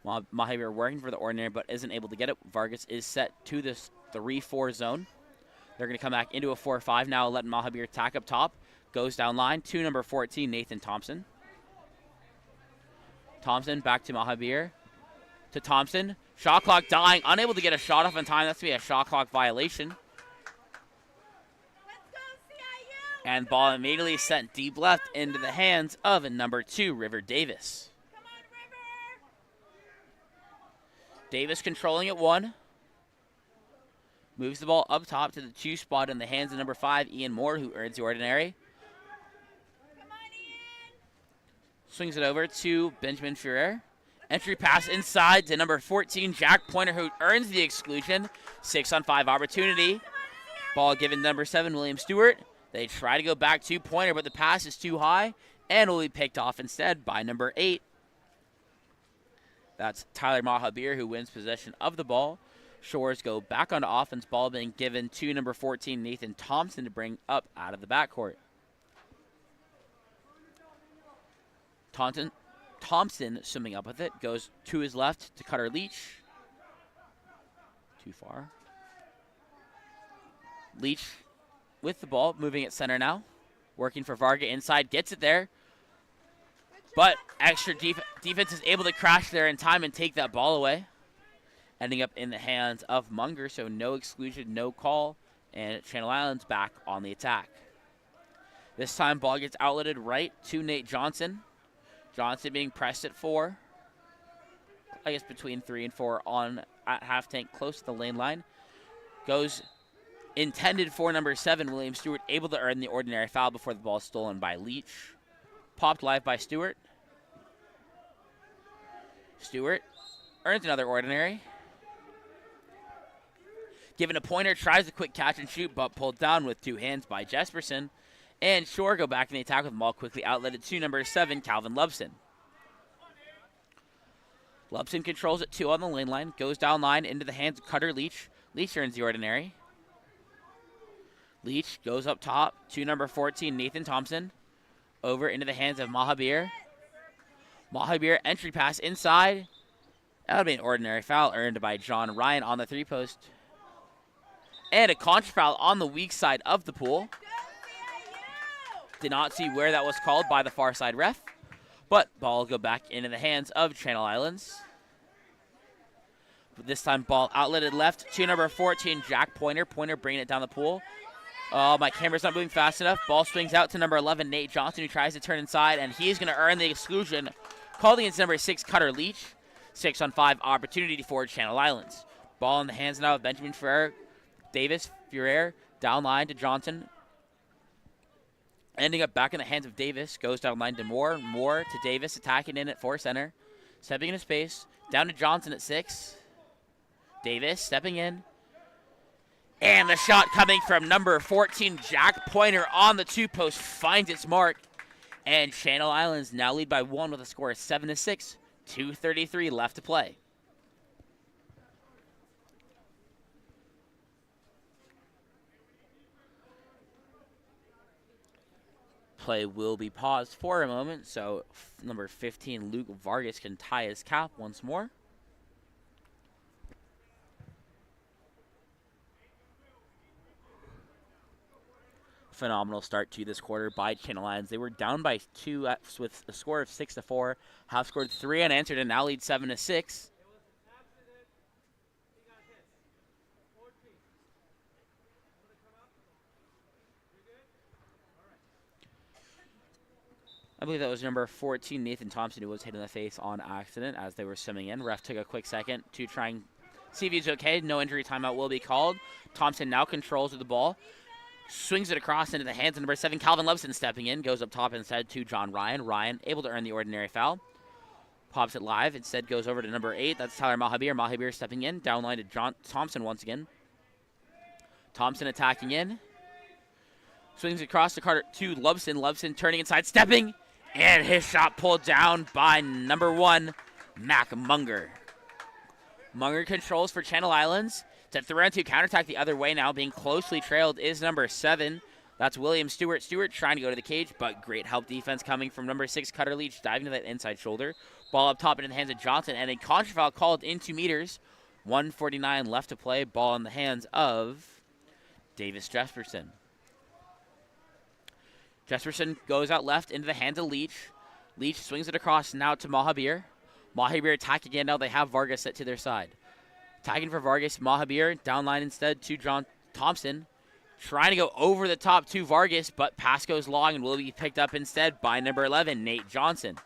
Mahabir working for the ordinary but isn't able to get it. Vargas is set to this 3-4 zone. They're going to come back into a 4-5 now, letting Mahabir attack up top. Goes down line to number 14, Nathan Thompson. Thompson back to Mahabir. To Thompson. Shot clock dying. Unable to get a shot off in time. That's going to be a shot clock violation. Let's go, CIU! And ball immediately sent deep left into the hands of number 2, River Davis. Come on, River! Davis controlling at 1. Moves the ball up top to the 2 spot in the hands of number 5, Ian Moore, who earns the ordinary. Come on, Ian! Swings it over to Benjamin Ferrer. Entry pass inside to number 14, Jack Pointer, who earns the exclusion. 6-on-5 opportunity. Ball given to number 7, William Stewart. They try to go back to Pointer, but the pass is too high and will be picked off instead by number 8. That's Tyler Mahabir, who wins possession of the ball. Shores go back onto offense, ball being given to number 14, Nathan Thompson, to bring up out of the backcourt. Thompson swimming up with it, goes to his left to Cutter Leach. Too far. Leach with the ball, moving at center now. Working for Varga inside, gets it there. But extra defense is able to crash there in time and take that ball away. Ending up in the hands of Munger, so no exclusion, no call. And Channel Islands back on the attack. This time, ball gets outletted right to Nate Johnson. Johnson being pressed at 4. I guess between 3 and 4 on at half tank, close to the lane line. Goes intended for number 7, William Stewart, able to earn the ordinary foul before the ball is stolen by Leach. Popped live by Stewart. Stewart earns another ordinary. Given a pointer, tries a quick catch and shoot, but pulled down with 2 hands by Jesperson. And Shore go back in the attack with the ball quickly outletted to number 7, Calvin Lubson. Lubson controls it 2 on the lane line, goes down line into the hands of Cutter Leach. Leach earns the ordinary. Leach goes up top to number 14, Nathan Thompson. Over into the hands of Mahabir. Mahabir entry pass inside. That would be an ordinary foul earned by John Ryan on the 3-post. And a contra foul on the weak side of the pool. Did not see where that was called by the far side ref. But ball will go back into the hands of Channel Islands. But this time ball outletted left to number 14, Jack Pointer. Pointer bringing it down the pool. Oh, my camera's not moving fast enough. Ball swings out to number 11, Nate Johnson, who tries to turn inside, and he's going to earn the exclusion. Called against number 6, Cutter Leach. 6-on-5 opportunity for Channel Islands. Ball in the hands now of Benjamin Ferrer. Davis, Ferrer, down line to Johnson. Ending up back in the hands of Davis. Goes down line to Moore. Moore to Davis, attacking in at 4 center. Stepping into space. Down to Johnson at 6. Davis stepping in. And the shot coming from number 14, Jack Pointer on the 2-post finds its mark. And Channel Islands now lead by 1 with a score of 7-6. 2:33 left to play. Play will be paused for a moment, so number 15, Luke Vargas, can tie his cap once more. Phenomenal start to this quarter by Channel Islands. They were down by 2 with a score of 6-4. Have scored 3 unanswered and now lead 7-6. I believe that was number 14, Nathan Thompson, who was hit in the face on accident as they were swimming in. Ref took a quick second to try and see if he's okay. No injury timeout will be called. Thompson now controls with the ball. Swings it across into the hands of number 7, Calvin Lubson, stepping in. Goes up top instead to John Ryan. Ryan able to earn the ordinary foul. Pops it live. Instead goes over to number 8. That's Tyler Mahabir. Mahabir stepping in. Downline to John Thompson once again. Thompson attacking in. Swings across to Carter to Lubson. Lubson turning inside, stepping. And his shot pulled down by number 1, Mac Munger. Munger controls for Channel Islands. To 3-on-2 counterattack the other way now. Being closely trailed is number 7. That's William Stewart. Stewart trying to go to the cage, but great help defense coming from number 6, Cutter Leach, diving to that inside shoulder. Ball up top into the hands of Johnson, and a contra foul called in 2 meters. 1:49 left to play. Ball in the hands of Davis Jesperson. Jesperson goes out left into the hands of Leach. Leach swings it across now to Mahabir. Mahabir attacking again. Now they have Vargas set to their side. Tagging for Vargas, Mahabir, downline instead to John Thompson. Trying to go over the top to Vargas, but pass goes long and will be picked up instead by number 11, Nate Johnson.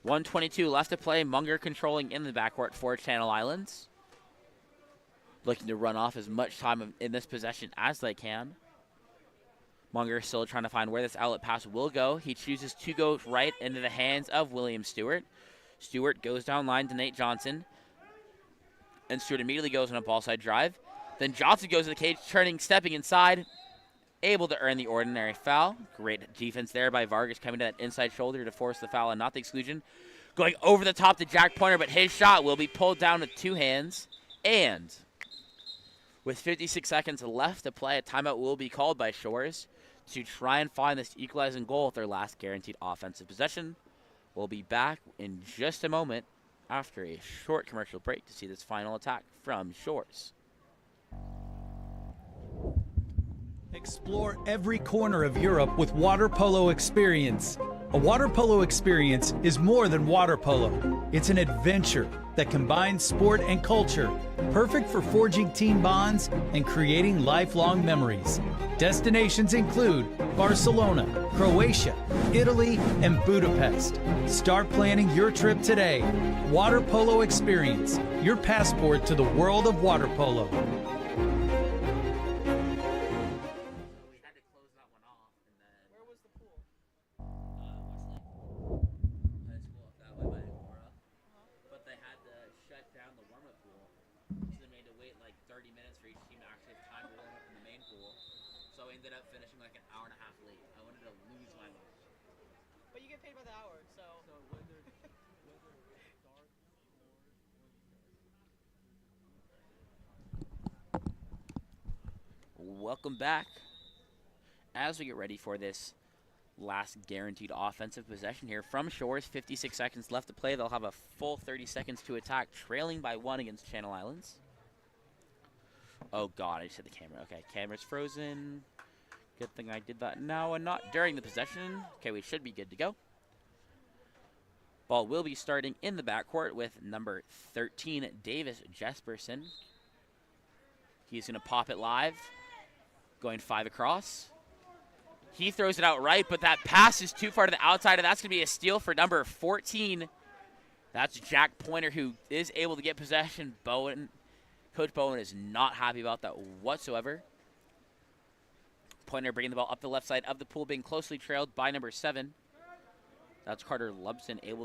1:22 left to play. Munger controlling in the backcourt for Channel Islands. Looking to run off as much time in this possession as they can. Munger still trying to find where this outlet pass will go. He chooses to go right into the hands of William Stewart. Stewart goes down line to Nate Johnson. And Stewart immediately goes on a ball side drive. Then Johnson goes to the cage, stepping inside. Able to earn the ordinary foul. Great defense there by Vargas, coming to that inside shoulder to force the foul and not the exclusion. Going over the top to Jack Pointer, but his shot will be pulled down with 2 hands. And with 56 seconds left to play, a timeout will be called by Shores to try and find this equalizing goal with their last guaranteed offensive possession. We'll be back in just a moment after a short commercial break to see this final attack from Shores. Explore every corner of Europe with water polo experience. A water polo experience is more than water polo. It's an adventure that combines sport and culture, perfect for forging team bonds and creating lifelong memories. Destinations include Barcelona, Croatia, Italy, and Budapest. Start planning your trip today. Water Polo Experience, your passport to the world of water polo. We had to close that one off, and then Where was the pool? Westlake High School up that way by Agora. But they had to shut down the warm-up pool, so they made to wait like 30 minutes for each team to actually have time to warm up in the main pool. So we ended up finishing like an hour and a half late. I wanted to lose my mind. But you get paid by the hour, so. So whether dark or Welcome back. As we get ready for this last guaranteed offensive possession here from Shores, 56 seconds left to play. They'll have a full 30 seconds to attack, trailing by 1 against Channel Islands. Oh God, I just hit the camera. Okay, camera's frozen. Good thing I did that now and not during the possession. Okay, we should be good to go. Ball will be starting in the backcourt with number 13, Davis Jesperson. He's going to pop it live, going 5 across. He throws it out right, but that pass is too far to the outside, and that's going to be a steal for number 14. That's Jack Pointer, who is able to get possession. Coach Bowen is not happy about that whatsoever. Pointer bringing the ball up the left side of the pool, being closely trailed by number 7. That's Calvin Lubson able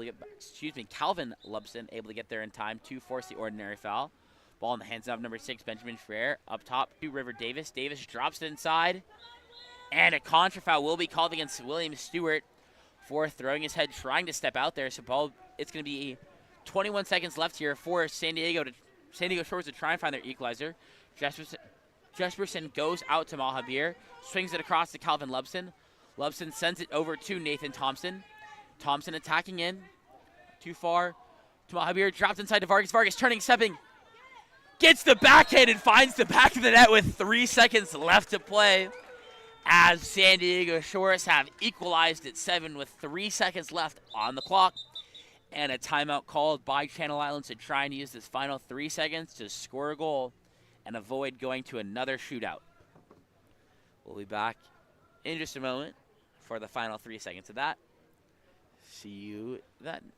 to get there in time to force the ordinary foul. Ball in the hands of number 6, Benjamin Frere. Up top to River Davis. Davis drops it inside. And a contra foul will be called against William Stewart for throwing his head, trying to step out there. So ball, it's going to be 21 seconds left here for San Diego Shores to try and find their equalizer. Jesperson goes out to Mahabir, swings it across to Calvin Lubson. Lubson sends it over to Nathan Thompson. Thompson attacking in. Too far to Mahabir, drops inside to Vargas. Vargas turning, stepping. Gets the backhand and finds the back of the net with 3 seconds left to play. As San Diego Shores have equalized at 7 with 3 seconds left on the clock. And a timeout called by Channel Islands to try and use this final 3 seconds to score a goal and avoid going to another shootout. We'll be back in just a moment for the final 3 seconds of that. See you then.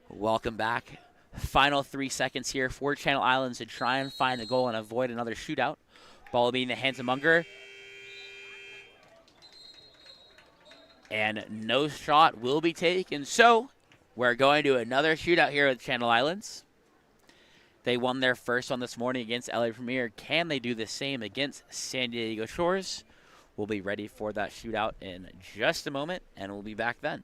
Welcome back. Final 3 seconds here for Channel Islands to try and find a goal and avoid another shootout. Ball will be in the hands of Munger. And no shot will be taken. So we're going to another shootout here with Channel Islands. They won their first one this morning against LA Premier. Can they do the same against San Diego Shores? We'll be ready for that shootout in just a moment, and we'll be back then.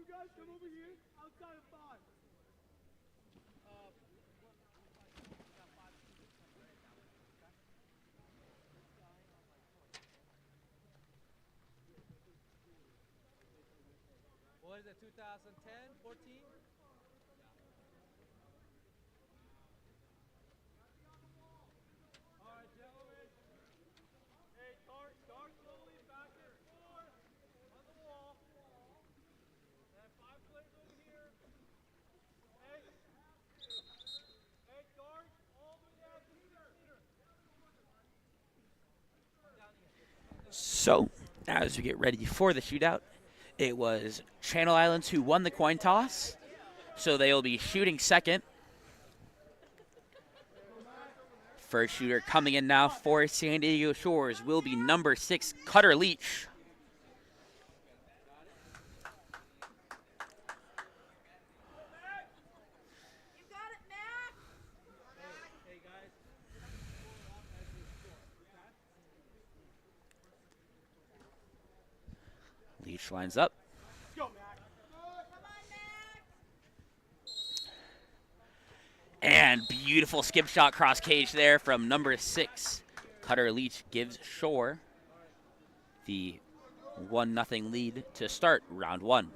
guys come over here outside of 5. What is it, 2010, 14? All right, gentlemen. Hey, start slowly back here. 4 on the wall. And 5 players over here. Hey. Hey, guard all the way down to the center. So, as we get ready for the shootout, it was Channel Islands who won the coin toss, so they will be shooting second. First shooter coming in now for San Diego Shores will be number 6, Cutter Leach. You got it, Mac. Hey, guys. Leach lines up. Come on, Mac. And beautiful skip shot cross cage there from number 6. Cutter Leach gives Shore the 1-0 lead to start round 1.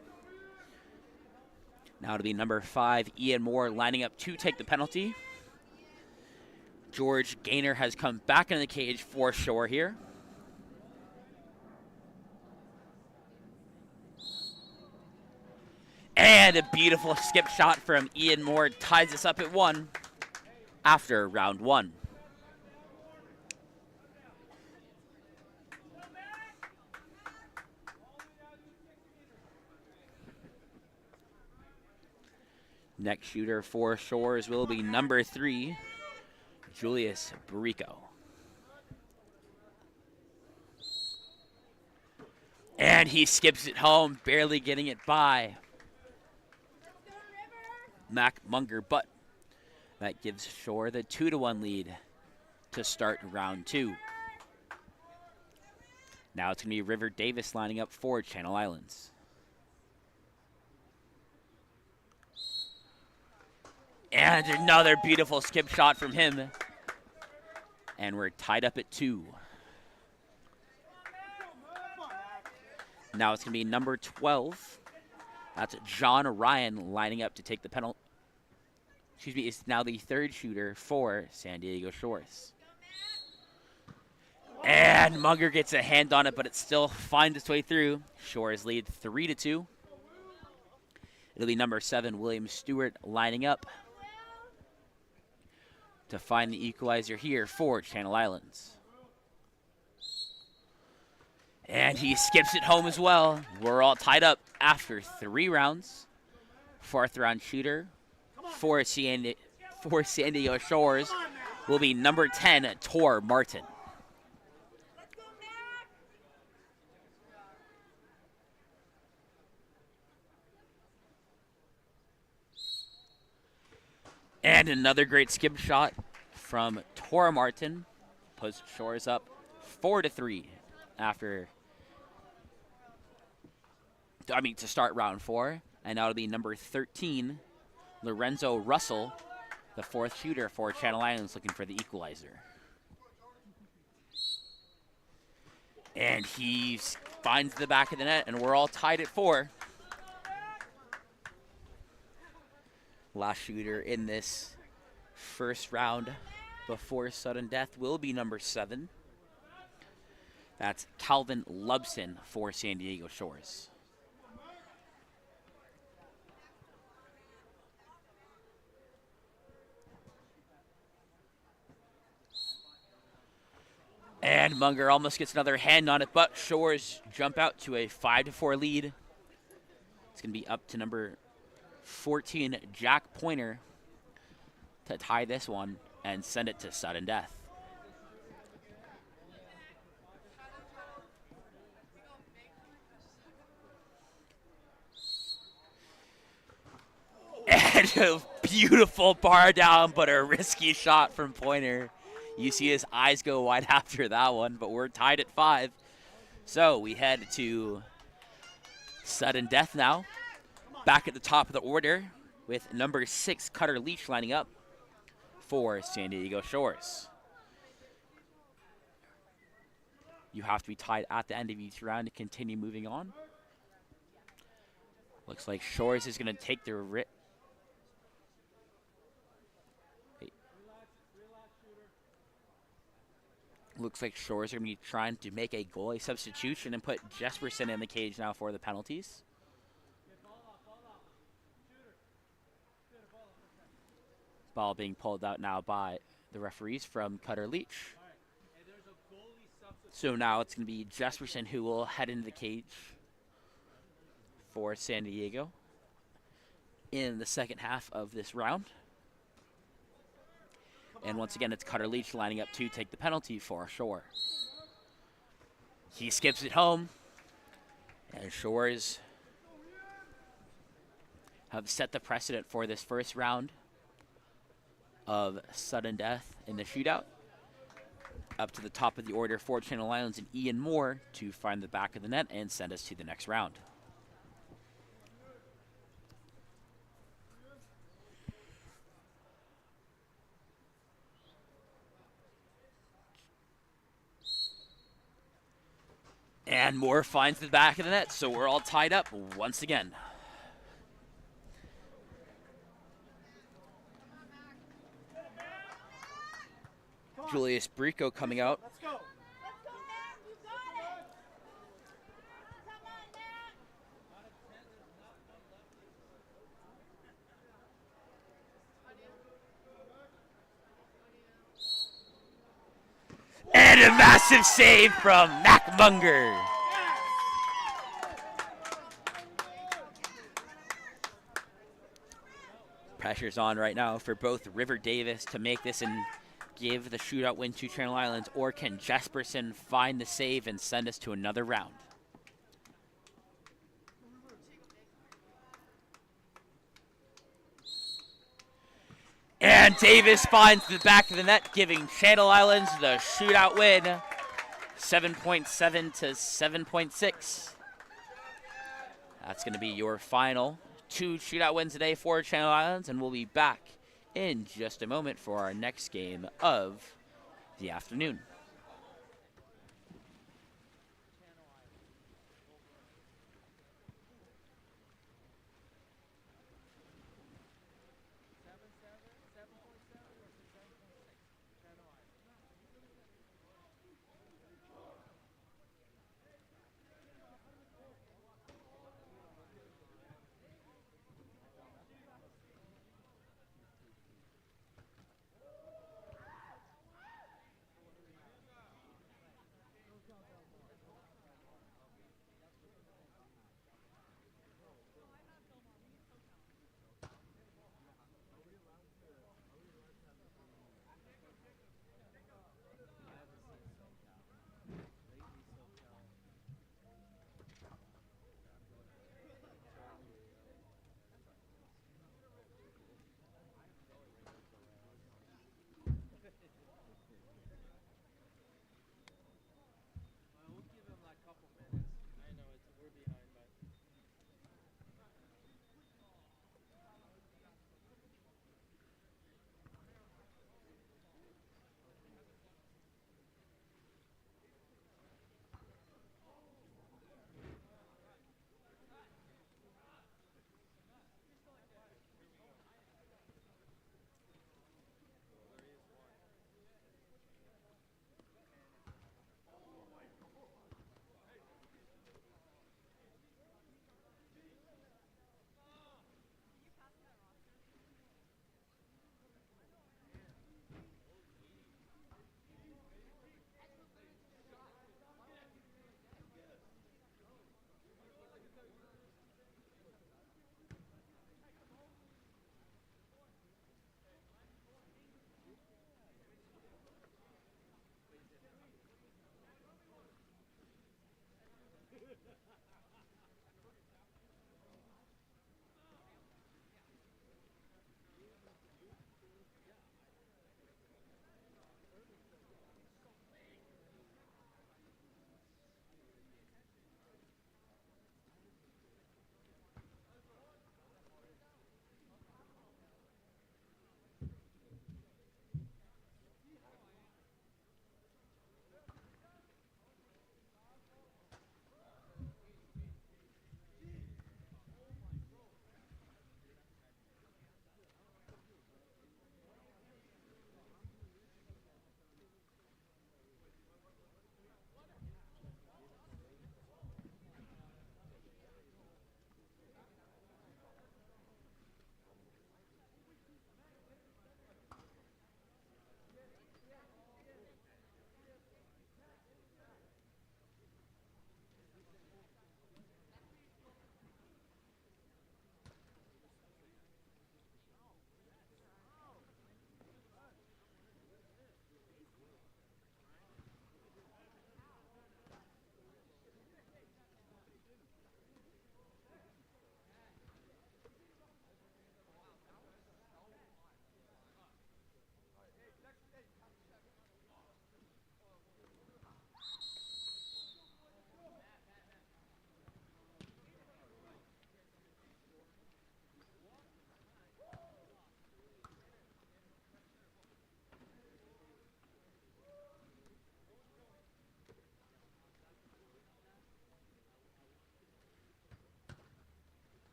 Now to be number 5, Ian Moore lining up to take the penalty. George Gaynor has come back into the cage for Shore here. And a beautiful skip shot from Ian Moore ties us up at 1 after round 1. Next shooter for Shores will be number 3, Julius Barico. And he skips it home, barely getting it by Mac Munger, but that gives Shore the 2-1 lead to start round 2. Now it's going to be River Davis lining up for Channel Islands. And another beautiful skip shot from him. And we're tied up at 2. Now it's going to be number 12. That's John Ryan lining up to take the penalty. Excuse me, it's now the 3rd shooter for San Diego Shores. And Munger gets a hand on it, but it still finds its way through. Shores lead 3-2. It'll be number 7, William Stewart, lining up to find the equalizer here for Channel Islands. And he skips it home as well. We're all tied up after 3 rounds. 4th round shooter for San Diego Shores will be number 10, Tor Martin. Let's go, Mac. And another great skip shot from Tor Martin. Puts Shores up 4-3 to start round 4. And now it'll be number 13, Lorenzo Russell, the 4th shooter for Channel Islands, looking for the equalizer. And he finds the back of the net, and we're all tied at 4. Last shooter in this first round before sudden death will be number 7. That's Calvin Lubson for San Diego Shores. And Munger almost gets another hand on it, but Shores jump out to a 5-4 lead. It's going to be up to number 14, Jack Pointer, to tie this one and send it to sudden death. And a beautiful bar down, but a risky shot from Pointer. You see his eyes go wide after that one, but we're tied at 5. So we head to sudden death now. Back at the top of the order with number 6, Cutter Leach, lining up for San Diego Shores. You have to be tied at the end of each round to continue moving on. Looks like Shores is going to take the Looks like Shores are going to be trying to make a goalie substitution and put Jesperson in the cage now for the penalties. Ball being pulled out now by the referees from Cutter Leach. So now it's going to be Jesperson who will head into the cage for San Diego in the second half of this round. And once again, it's Cutter Leach lining up to take the penalty for Shore. He skips it home, and Shores have set the precedent for this first round of sudden death in the shootout. Up to the top of the order for Channel Islands and Ian Moore to find the back of the net and send us to the next round. And Moore finds the back of the net, so we're all tied up once again. Julius Brico coming out. Let's go, Mac. You got it. Come on, Mac. And a massive save from Mac Munger. Pressure's on right now for both River Davis to make this and give the shootout win to Channel Islands, or can Jesperson find the save and send us to another round? And Davis finds the back of the net, giving Channel Islands the shootout win, 7.7 to 7.6. That's going to be your final 2 shootout wins today for Channel Islands, and we'll be back in just a moment for our next game of the afternoon.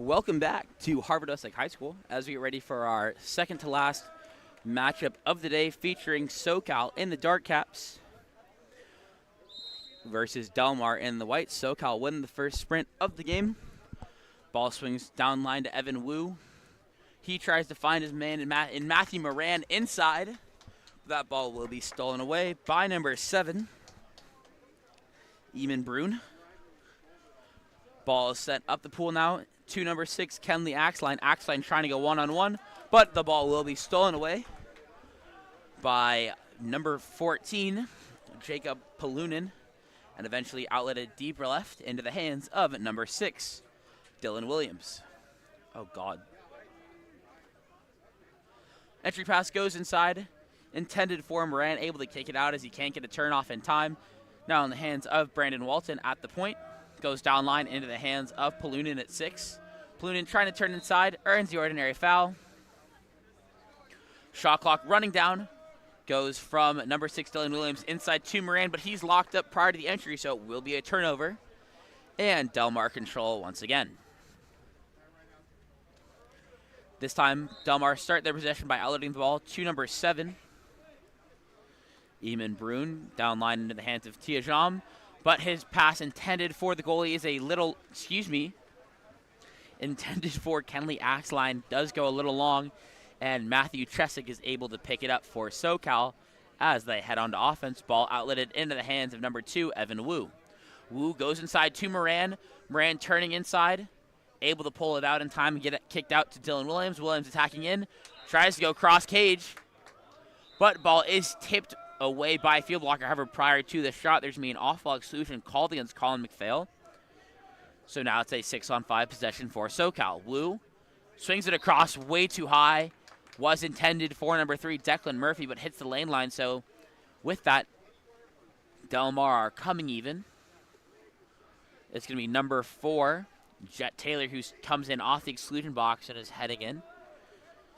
Welcome back to Harvard-Westlake High School as we get ready for our second to last matchup of the day featuring SoCal in the dark caps versus Del Mar in the white. SoCal win the first sprint of the game. Ball swings down line to Evan Wu. He tries to find his man in Matthew Moran inside. That ball will be stolen away by number 7, Eamon Brune. Ball is sent up the pool now to number 6, Kenley Axline. Axline trying to go one-on-one, but the ball will be stolen away by number 14, Jacob Palunin, and eventually outletted deep left into the hands of number 6, Dylan Williams. Oh, God. Entry pass goes inside, intended for Moran, able to kick it out as he can't get a turn off in time. Now in the hands of Brandon Walton at the point. Goes down line into the hands of Palunin at 6. Palunin trying to turn inside, earns the ordinary foul. Shot clock running down. Goes from number 6, Dylan Williams, inside to Moran, but he's locked up prior to the entry, so it will be a turnover. And Del Mar control once again. This time, Del Mar start their possession by outletting the ball to number 7. Eamon Brune down line into the hands of Tiajam. But his pass intended for the goalie is a little, intended for Kenley Axline does go a little long, and Matthew Chesick is able to pick it up for SoCal as they head on to offense. Ball outletted into the hands of number 2, Evan Wu. Wu goes inside to Moran. Moran turning inside, able to pull it out in time and get it kicked out to Dylan Williams. Williams attacking in, tries to go cross cage, but ball is tipped away by a field blocker. However, prior to the shot, there's going to be an off-ball exclusion called against Colin McPhail. So now it's a 6-on-5 possession for SoCal. Wu swings it across way too high. Was intended for number 3, Declan Murphy, but hits the lane line. So with that, Del Mar are coming even. It's going to be number 4, Jet Taylor, who comes in off the exclusion box and is heading in.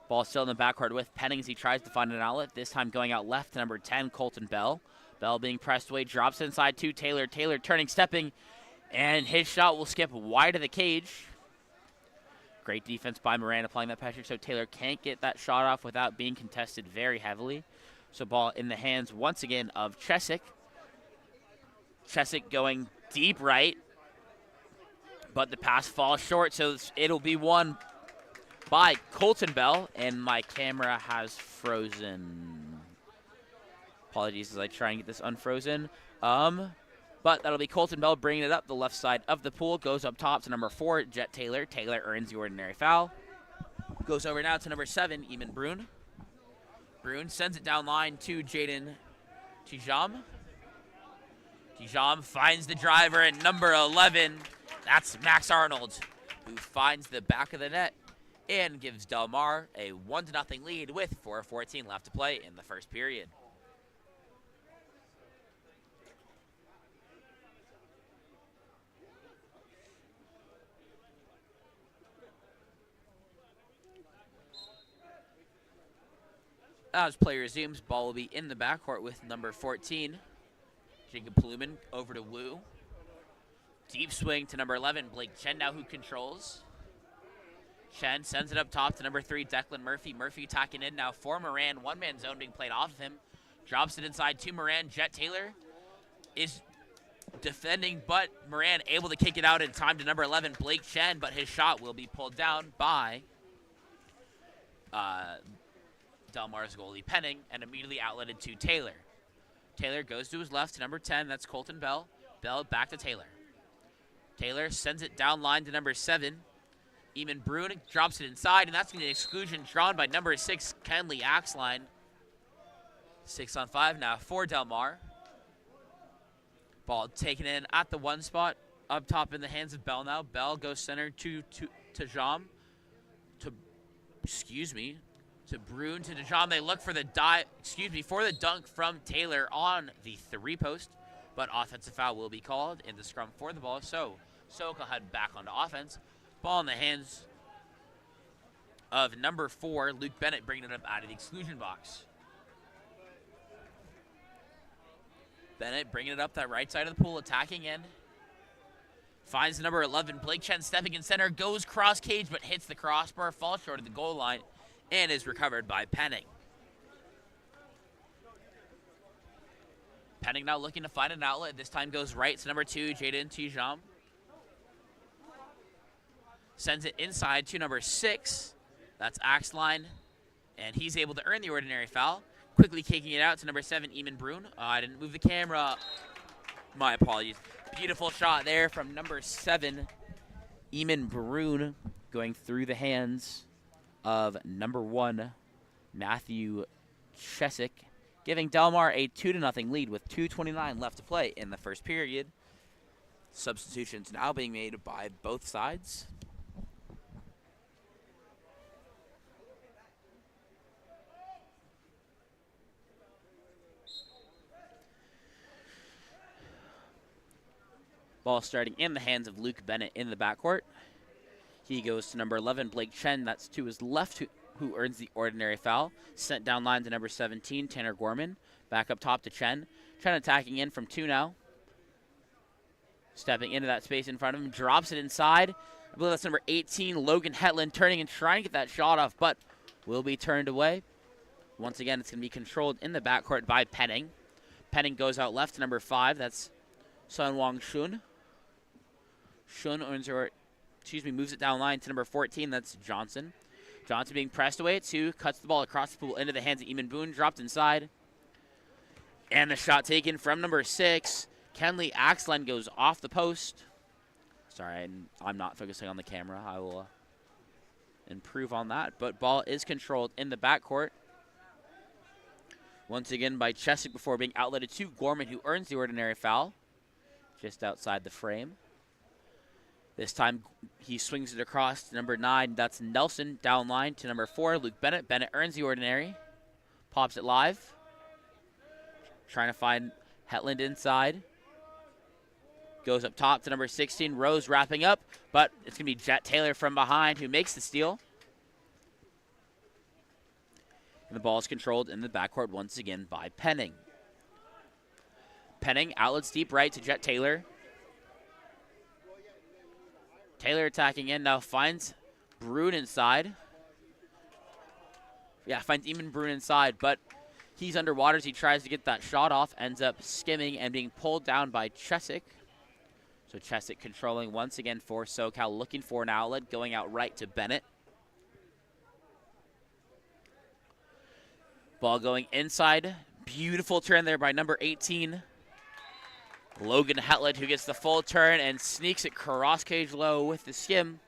Ball still in the backcourt with Penning as he tries to find an outlet. This time going out left to number 10, Colton Bell. Bell being pressed away, drops inside to Taylor. Taylor turning, stepping, and his shot will skip wide of the cage. Great defense by Moran applying that pressure, so Taylor can't get that shot off without being contested very heavily. So ball in the hands once again of Chesick. Chesick going deep right, but the pass falls short, so it'll be won by Colton Bell, and my camera has frozen. Apologies as I try and get this unfrozen. But that'll be Colton Bell bringing it up the left side of the pool. Goes up top to number 4, Jet Taylor. Taylor earns the ordinary foul. Goes over now to number 7, Eamon Brune. Brune sends it down line to Jaden Tijam. Tijam finds the driver at number 11. That's Max Arnold, who finds the back of the net and gives Del Mar a 1-0 lead with 4:14 left to play in the first period. As play resumes, ball will be in the backcourt with number 14, Jacob Pluman, over to Wu. Deep swing to number 11, Blake Chen now who controls. Chen sends it up top to number 3, Declan Murphy. Murphy attacking in now for Moran. One-man zone being played off of him. Drops it inside to Moran. Jet Taylor is defending, but Moran able to kick it out in time to number 11, Blake Chen, but his shot will be pulled down by Del Mar's goalie Penning and immediately outletted to Taylor. Taylor goes to his left to number 10. That's Colton Bell. Bell back to Taylor. Taylor sends it down line to number 7. Eamon Brune drops it inside, and that's going to be an exclusion drawn by number 6, Kenley Axline. 6-on-5 now for Del Mar. Ball taken in at the 1 spot, up top in the hands of Bell now. Bell goes center to Jam. To Brune, to DeJam. They look for the for the dunk from Taylor on the 3-post, but offensive foul will be called in the scrum for the ball. So SoCal head back onto offense. Ball in the hands of number 4, Luke Bennett, bringing it up out of the exclusion box. Bennett bringing it up that right side of the pool, attacking in. Finds number 11, Blake Chen stepping in center, goes cross cage but hits the crossbar, falls short of the goal line, and is recovered by Penning. Penning now looking to find an outlet. This time goes right to number 2, Jaden Tijam. Sends it inside to number 6. That's Axline. And he's able to earn the ordinary foul. Quickly kicking it out to number 7, Eamon Brune. I didn't move the camera. My apologies. Beautiful shot there from number 7, Eamon Brune, going through the hands of number 1, Matthew Chesick, giving Delmar a 2-0 lead with 2:29 left to play in the first period. Substitutions now being made by both sides. Ball starting in the hands of Luke Bennett in the backcourt. He goes to number 11, Blake Chen. That's to his left, who earns the ordinary foul. Sent down line to number 17, Tanner Gorman. Back up top to Chen. Chen attacking in from 2 now. Stepping into that space in front of him. Drops it inside. I believe that's number 18, Logan Hetland, turning and trying to get that shot off, but will be turned away. Once again, it's going to be controlled in the backcourt by Penning. Penning goes out left to number 5. That's Sun Wong Shun. Shun earns moves it down line to number 14. That's Johnson. Johnson being pressed away at 2, cuts the ball across the pool into the hands of Eamon Boone, dropped inside. And the shot taken from number 6. Kenley Axline goes off the post. Sorry, I'm not focusing on the camera. I will improve on that. But ball is controlled in the backcourt. Once again by Chesick before being outletted to Gorman, who earns the ordinary foul just outside the frame. This time he swings it across to number 9. That's Nelson down line to number 4, Luke Bennett. Bennett earns the ordinary. Pops it live. Trying to find Hetland inside. Goes up top to number 16, Rose wrapping up, but it's going to be Jet Taylor from behind who makes the steal. And the ball is controlled in the backcourt once again by Penning. Penning outlets deep right to Jet Taylor. Taylor attacking in now, finds Brune inside. Yeah, finds Eamon Brune inside, but he's underwater as he tries to get that shot off, ends up skimming and being pulled down by Chesick. So Chesick controlling once again for SoCal, looking for an outlet, going out right to Bennett. Ball going inside. Beautiful turn there by number 18. Logan Hetland, who gets the full turn and sneaks it cross cage low with the skim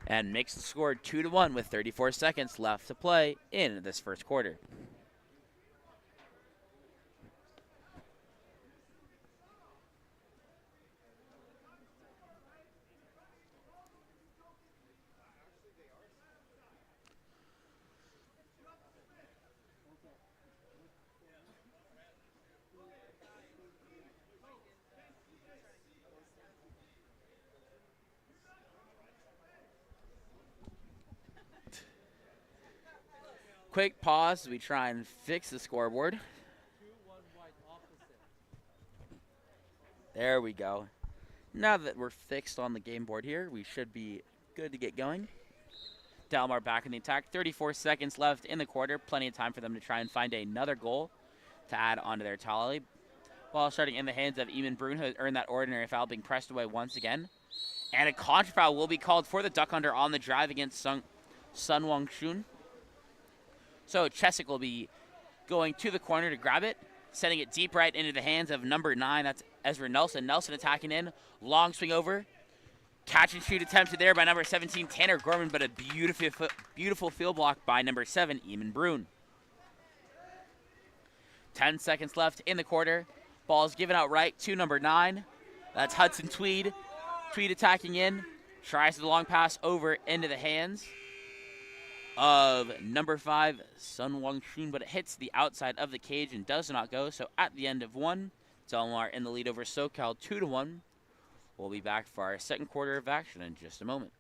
and makes the score 2-1 with 34 seconds left to play in this first quarter. Quick pause as we try and fix the scoreboard. There we go. Now that we're fixed on the game board here, we should be good to get going. Delmar back in the attack. 34 seconds left in the quarter. Plenty of time for them to try and find another goal to add onto their tally. Ball starting in the hands of Eamon Brune, who has earned that ordinary foul, being pressed away once again. And a contra foul will be called for the Duck Hunter on the drive against Sun Wong Shun. So Chesick will be going to the corner to grab it, sending it deep right into the hands of number 9. That's Ezra Nelson. Nelson attacking in. Long swing over. Catch and shoot attempted there by number 17, Tanner Gorman, but a beautiful field block by number 7, Eamon Brune. 10 seconds left in the quarter. Ball is given out right to number 9. That's Hudson Tweed. Tweed attacking in. Tries the long pass over into the hands of number 5, Sun Wong Shun, but it hits the outside of the cage and does not go. So at the end of 1, Delmar in the lead over SoCal 2-1. We'll be back for our second quarter of action in just a moment.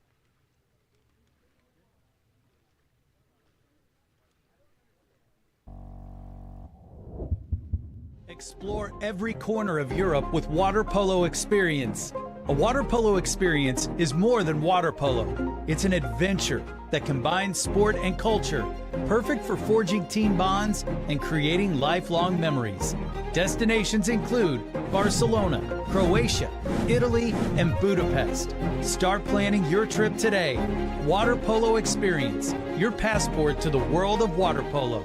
Explore every corner of Europe with water polo experience. A water polo experience is more than water polo. It's an adventure that combines sport and culture, perfect for forging team bonds and creating lifelong memories. Destinations include Barcelona, Croatia, Italy, and Budapest. Start planning your trip today. Water Polo Experience, your passport to the world of water polo.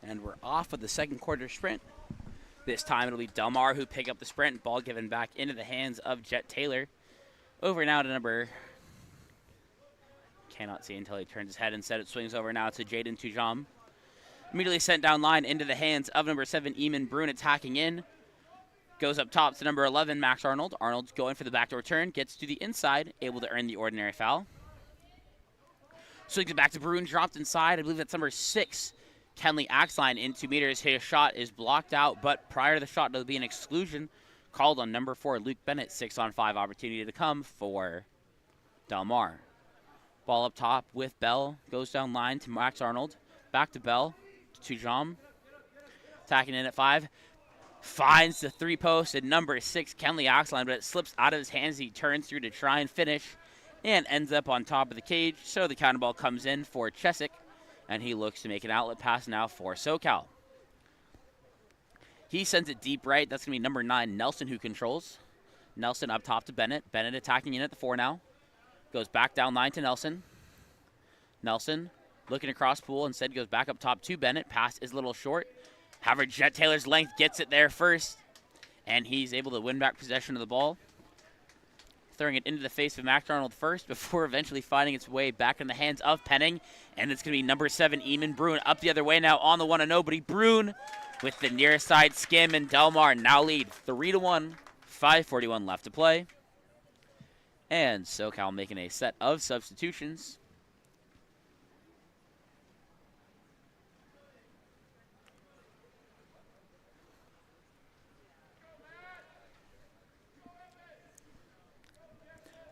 And we're off with the second quarter sprint. This time it'll be Delmar who pick up the sprint. Ball given back into the hands of Jet Taylor. Over now to number... Cannot see until he turns his head. Instead it swings over now to Jaden Tujam. Immediately sent down line into the hands of number 7, Eamon Brune, attacking in. Goes up top to number 11, Max Arnold. Arnold's going for the backdoor turn. Gets to the inside, able to earn the ordinary foul. Swings it back to Brune, dropped inside. I believe that's number 6, Kenley Axline in 2 meters. His shot is blocked out, but prior to the shot, there'll be an exclusion called on number 4, Luke Bennett. 6-on-5 opportunity to come for Delmar. Ball up top with Bell. Goes down line to Max Arnold. Back to Bell. To Tujam. Attacking in at 5. Finds the 3-post at number 6, Kenley Axline, but it slips out of his hands. He turns through to try and finish and ends up on top of the cage. So the counter ball comes in for Chesick, and he looks to make an outlet pass now for SoCal. He sends it deep right. That's going to be number 9, Nelson, who controls. Nelson up top to Bennett. Bennett attacking in at the 4 now. Goes back down line to Nelson. Nelson looking across pool. Instead goes back up top to Bennett. Pass is a little short. However, Jet Taylor's length gets it there first, and he's able to win back possession of the ball. Throwing it into the face of Max Arnold first before eventually finding its way back in the hands of Penning. And it's going to be number 7, Eamon Brune, up the other way now on the 1-0. But Brune with the near side skim, and Delmar now lead 3-1. 5:41 left to play. And SoCal making a set of substitutions.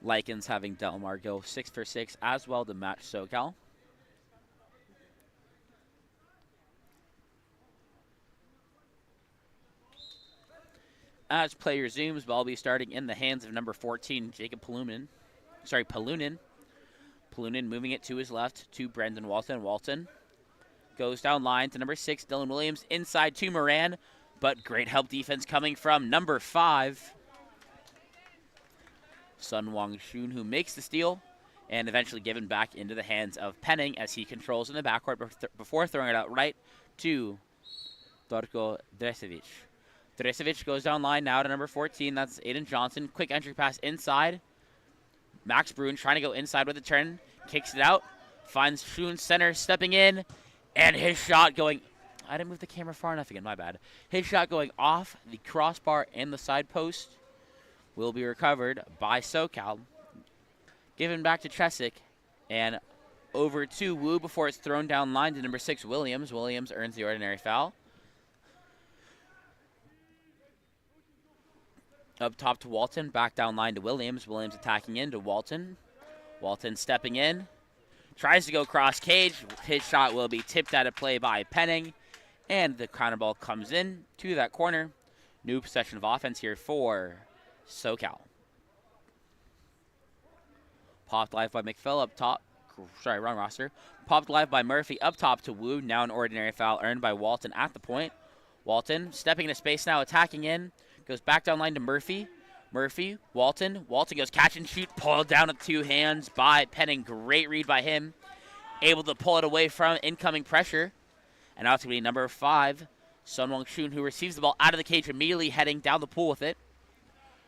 Likens having Delmar go 6 for 6 as well to match SoCal. As play resumes, ball will be starting in the hands of number 14, Jacob Palunin. Palunin moving it to his left to Brendan Walton. Walton goes down line to number 6, Dylan Williams. Inside to Moran, but great help defense coming from number 5, Sun Wong Shun, who makes the steal and eventually given back into the hands of Penning as he controls in the backcourt before throwing it out right to Dorko Dresevic. Dresevic goes down line now to number 14. That's Aiden Johnson. Quick entry pass inside. Max Brune trying to go inside with a turn. Kicks it out. Finds Shun center stepping in. And his shot going I didn't move the camera far enough again, my bad. His shot going off the crossbar and the side post will be recovered by SoCal. Given back to Chesick and over to Wu before it's thrown down line to number 6, Williams. Williams earns the ordinary foul. Up top to Walton, back down line to Williams. Williams attacking in to Walton. Walton stepping in. Tries to go cross cage. His shot will be tipped out of play by Penning. And the counter ball comes in to that corner. New possession of offense here for SoCal. Popped live by McPhail up top. Sorry, wrong roster. Popped live by Murphy up top to Wu. Now an ordinary foul earned by Walton at the point. Walton stepping into space now, attacking in. Goes back down line to Murphy. Murphy, Walton. Walton goes catch and shoot. Pulled down with 2 hands by Penning. Great read by him. Able to pull it away from incoming pressure. And now it's going to be number 5, Sun Wong Shun, who receives the ball out of the cage, immediately heading down the pool with it.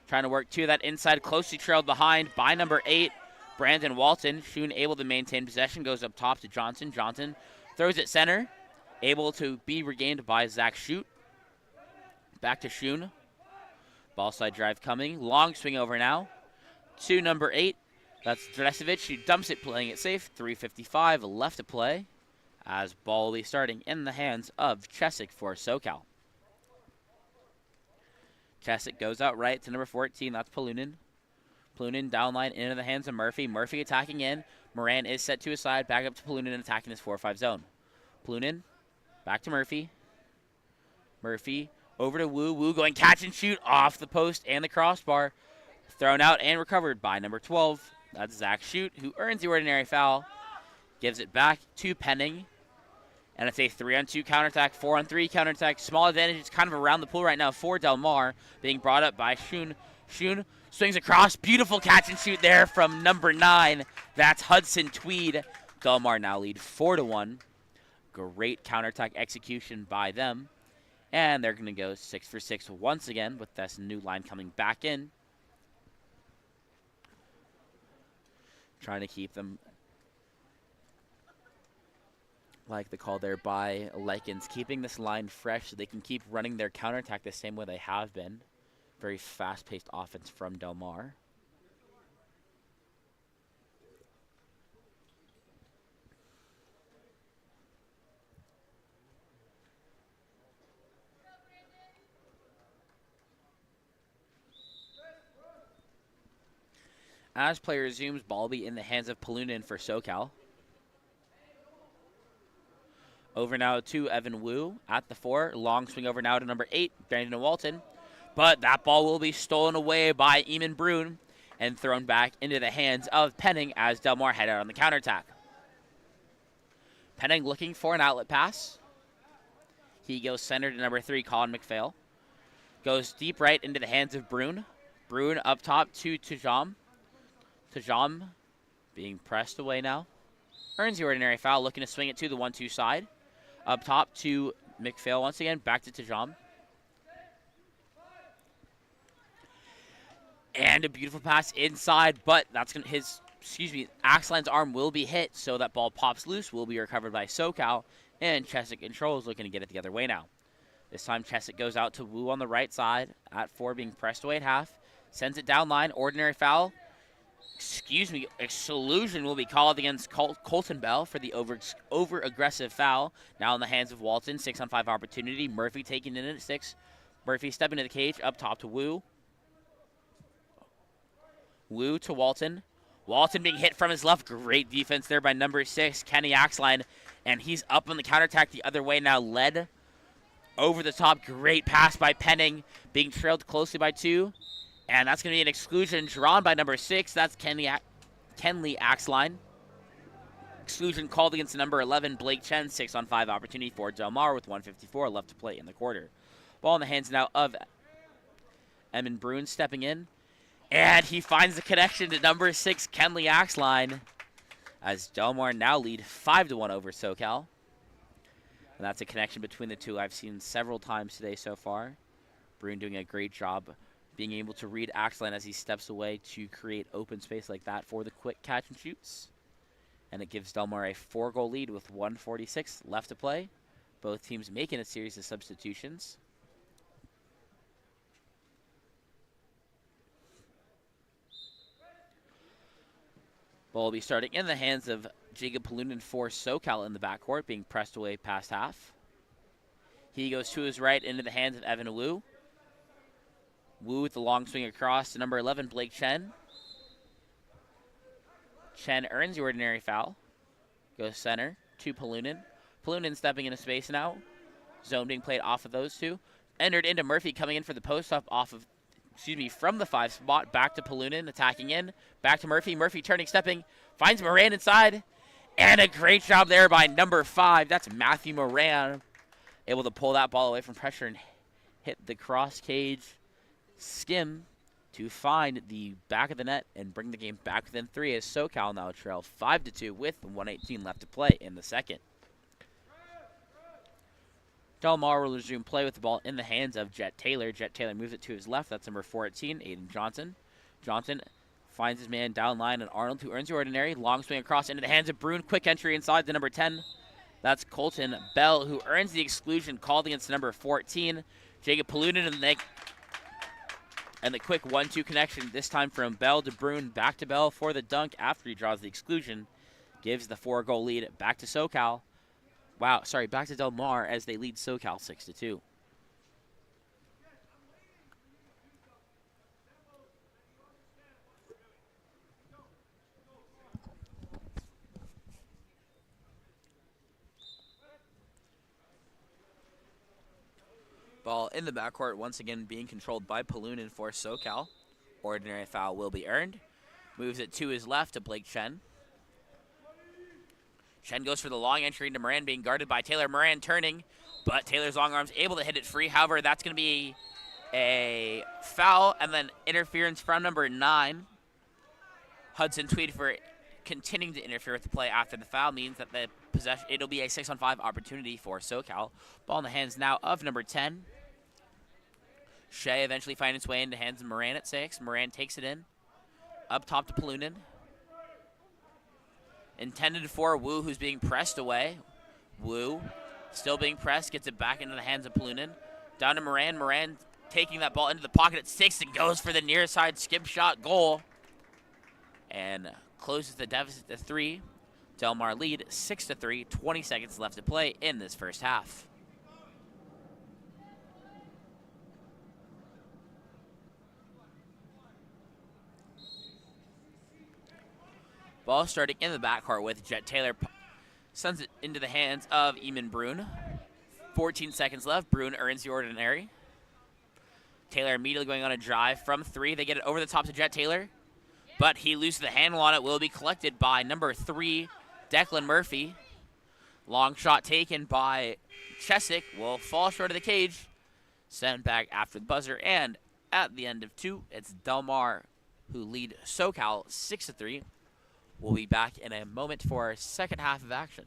Trying to work to that inside, closely trailed behind by number 8, Brandon Walton. Shun able to maintain possession, goes up top to Johnson. Johnson throws it center, able to be regained by Zach Shute. Back to Shun. Ball side drive coming. Long swing over now to number 8. That's Dresevic, who dumps it, playing it safe. 3:55 left to play as ball will be starting in the hands of Chesick for SoCal. Chesick goes out right to number 14. That's Palunin. Palunin down line into the hands of Murphy. Murphy attacking in. Moran is set to his side. Back up to Palunin attacking his 4-5 zone. Palunin back to Murphy. Murphy over to Wu. Wu going catch and shoot off the post and the crossbar. Thrown out and recovered by number 12. That's Zach Shute, who earns the ordinary foul. Gives it back to Penning. And it's a 3-on-2 counterattack, 4-on-3 counterattack. Small advantage. It's kind of around the pool right now for Del Mar. Being brought up by Shun. Shun swings across. Beautiful catch and shoot there from number 9. That's Hudson Tweed. Del Mar now lead 4-1. Great counterattack execution by them. And they're going to go 6 for 6 once again with this new line coming back in. Trying to keep them, like the call there by Likens, keeping this line fresh so they can keep running their counterattack the same way they have been. Very fast-paced offense from Del Mar. As play resumes, ball will be in the hands of Palunin for SoCal. Over now to Evan Wu at the 4. Long swing over now to number 8, Brandon Walton. But that ball will be stolen away by Eamon Brune and thrown back into the hands of Penning as Del Mar head out on the counterattack. Penning looking for an outlet pass. He goes center to number 3, Colin McPhail. Goes deep right into the hands of Brune. Brune up top to Tajam. Tajam being pressed away now. Earns the ordinary foul, looking to swing it to the 1-2 side. Up top to McPhail once again, back to Tajam. And a beautiful pass inside, but that's going to Axeline's arm will be hit, so that ball pops loose, will be recovered by SoCal, and Chesick controls looking to get it the other way now. This time Chesick goes out to Wu on the right side at 4, being pressed away at half. Sends it down line, ordinary foul. Exclusion will be called against Colton Bell for the over-aggressive foul. Now in the hands of Walton, 6-on-5 opportunity. Murphy taking it in at 6. Murphy stepping to the cage, up top to Wu. Wu to Walton. Walton being hit from his left. Great defense there by number 6, Kenny Axline. And he's up on the counterattack the other way now, led over the top. Great pass by Penning, being trailed closely by 2. And that's going to be an exclusion drawn by number 6. That's Kenley Axline. Exclusion called against number 11, Blake Chen. 6-on-5 opportunity for Del Mar with 1:54 left to play in the quarter. Ball in the hands now of Eamon Brune stepping in. And he finds the connection to number 6, Kenley Axline, as Del Mar now lead 5-1 over SoCal. And that's a connection between the two I've seen several times today so far. Brune doing a great job being able to read Axline as he steps away to create open space like that for the quick catch and shoots. And it gives Del Mar a 4-goal lead with 1:46 left to play. Both teams making a series of substitutions. Ball will be starting in the hands of Jacob Polunin for SoCal in the backcourt, being pressed away past half. He goes to his right into the hands of Evan Wu. Wu with the long swing across to number 11, Blake Chen. Chen earns the ordinary foul. Goes center to Polunin. Polunin stepping into space now. Zone being played off of those two. Entered into Murphy coming in for the post-up from the 5 spot. Back to Polunin attacking in. Back to Murphy. Murphy turning, stepping. Finds Moran inside. And a great job there by number 5. That's Matthew Moran. Able to pull that ball away from pressure and hit the cross cage skim to find the back of the net and bring the game back within 3 as SoCal now trail 5-2 with 1:18 left to play in the second. Del Mar will resume play with the ball in the hands of Jet Taylor. Jet Taylor moves it to his left. That's number 14, Aiden Johnson. Johnson finds his man down line and Arnold, who earns the ordinary. Long swing across into the hands of Bruin. Quick entry inside the number 10. That's Colton Bell, who earns the exclusion called against number 14. Jacob Polunin and the quick 1-2 connection, this time from Bell to Bruin, back to Bell for the dunk after he draws the exclusion. Gives the 4-goal lead back to SoCal. Back to Del Mar as they lead SoCal 6-2. Ball in the backcourt, once again being controlled by Polunin for SoCal. Ordinary foul will be earned. Moves it to his left to Blake Chen. Chen goes for the long entry into Moran, being guarded by Taylor. Moran turning, but Taylor's long arms able to hit it free. However, that's going to be a foul, and then interference from number 9. Hudson Tweed for continuing to interfere with the play after the foul means that the possession, it'll be a 6-on-5 opportunity for SoCal. Ball in the hands now of number 10. Shea eventually finds its way into the hands of Moran at 6. Moran takes it in. Up top to Polunin. Intended for Wu, who's being pressed away. Wu still being pressed, gets it back into the hands of Polunin. Down to Moran. Moran taking that ball into the pocket at 6 and goes for the near side skip shot goal. And closes the deficit to 3. Del Mar lead 6-3, 20 seconds left to play in this first half. Ball starting in the backcourt with Jet Taylor. Sends it into the hands of Eamon Bruin. 14 seconds left. Bruin earns the ordinary. Taylor immediately going on a drive from 3. They get it over the top to Jet Taylor, but he loses the handle on it. Will be collected by number 3, Declan Murphy. Long shot taken by Chesick. Will fall short of the cage. Sent back after the buzzer. And at the end of 2, it's Del Mar who lead SoCal 6-3. We'll be back in a moment for our second half of action.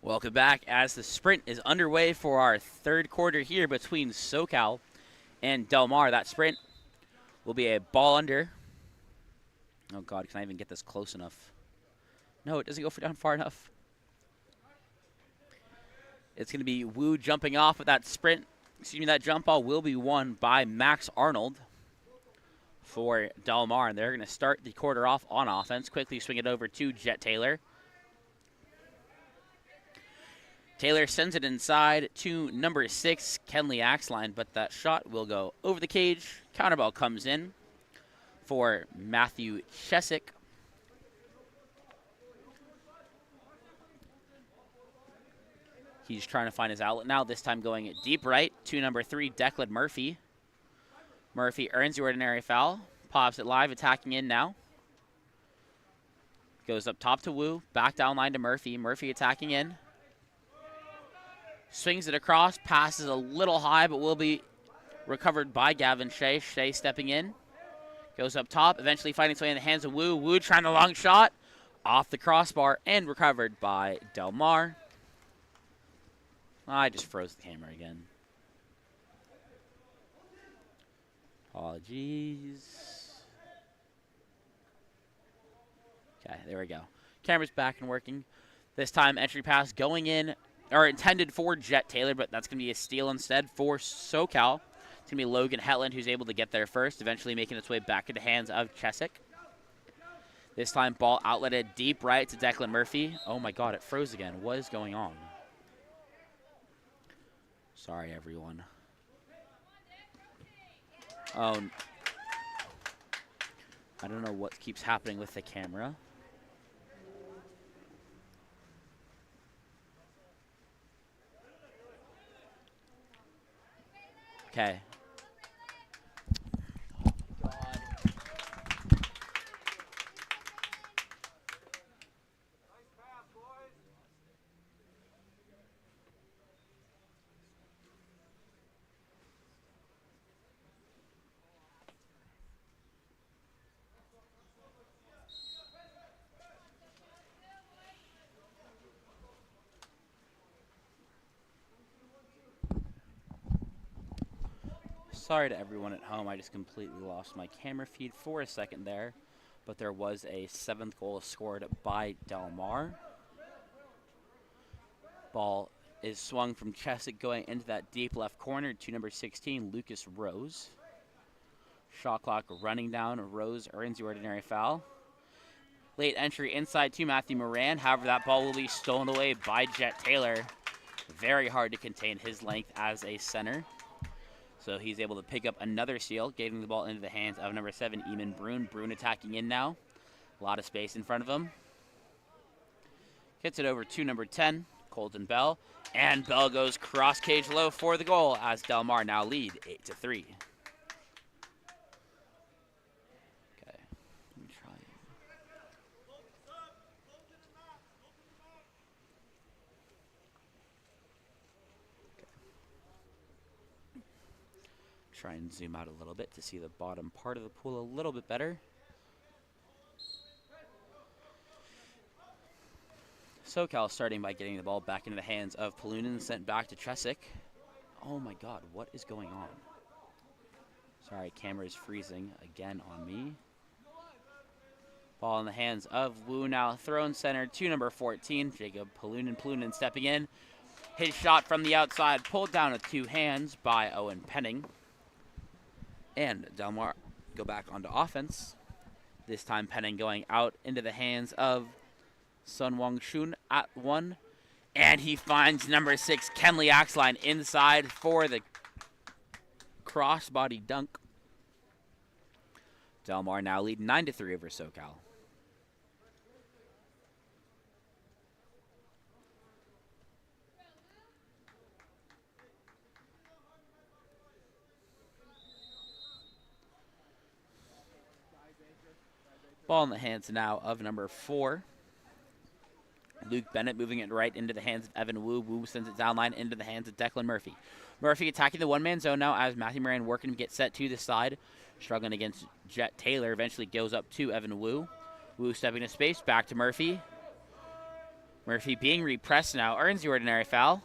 Welcome back as the sprint is underway for our third quarter here between SoCal and Del Mar. That sprint will be a ball under. Oh, God, can I even get this close enough? No, it doesn't go down far enough. It's going to be Wu jumping off with that sprint. Excuse me, that jump ball will be won by Max Arnold for Del Mar. And they're going to start the quarter off on offense. Quickly swing it over to Jet Taylor. Taylor sends it inside to number 6, Kenley Axline, but that shot will go over the cage. Counterball comes in for Matthew Chesick. He's trying to find his outlet now, this time going deep right to number 3, Declan Murphy. Murphy earns the ordinary foul, pops it live, attacking in now. Goes up top to Wu, back down line to Murphy. Murphy attacking in. Swings it across, passes a little high, but will be recovered by Gavin Shea. Shea stepping in. Goes up top, eventually finding its way in the hands of Wu. Wu trying a long shot. Off the crossbar and recovered by Del Mar. I just froze the camera again. Apologies. Okay, there we go. Camera's back and working. This time, entry pass going in, or intended for Jet Taylor, but that's going to be a steal instead for SoCal. It's going to be Logan Hetland who's able to get there first, eventually making its way back into the hands of Chesick. This time, ball outletted deep right to Declan Murphy. Oh my God, it froze again. What is going on? Sorry, everyone. Oh, I don't know what keeps happening with the camera. Okay. Sorry to everyone at home, I just completely lost my camera feed for a second there, but there was a 7th goal scored by Del Mar. Ball is swung from Chesick going into that deep left corner to number 16, Lucas Rose. Shot clock running down, Rose earns the ordinary foul. Late entry inside to Matthew Moran, however that ball will be stolen away by Jet Taylor. Very hard to contain his length as a center. So he's able to pick up another steal, giving the ball into the hands of number 7, Eamon Bruin. Bruin attacking in now. A lot of space in front of him. Gets it over to number 10, Colton Bell. And Bell goes cross cage low for the goal as Del Mar now lead 8-3. Okay, let me try. Try and zoom out a little bit to see the bottom part of the pool a little bit better. SoCal starting by getting the ball back into the hands of Polunin, sent back to Chesick. Oh my God, what is going on? Sorry, camera is freezing again on me. Ball in the hands of Wu, now thrown center to number 14, Jacob Polunin. Polunin stepping in. His shot from the outside, pulled down with 2 hands by Owen Penning. And Del Mar go back onto offense. This time Penning going out into the hands of Sun Wong Shun at 1. And he finds number 6, Kenley Axline, inside for the crossbody dunk. Del Mar now lead 9-3 over SoCal. Ball in the hands now of number 4, Luke Bennett, moving it right into the hands of Evan Wu. Wu sends it down line into the hands of Declan Murphy. Murphy attacking the one-man zone now as Matthew Moran working to get set to the side. Struggling against Jet Taylor. Eventually goes up to Evan Wu. Wu stepping to space. Back to Murphy. Murphy being repressed now, earns the ordinary foul.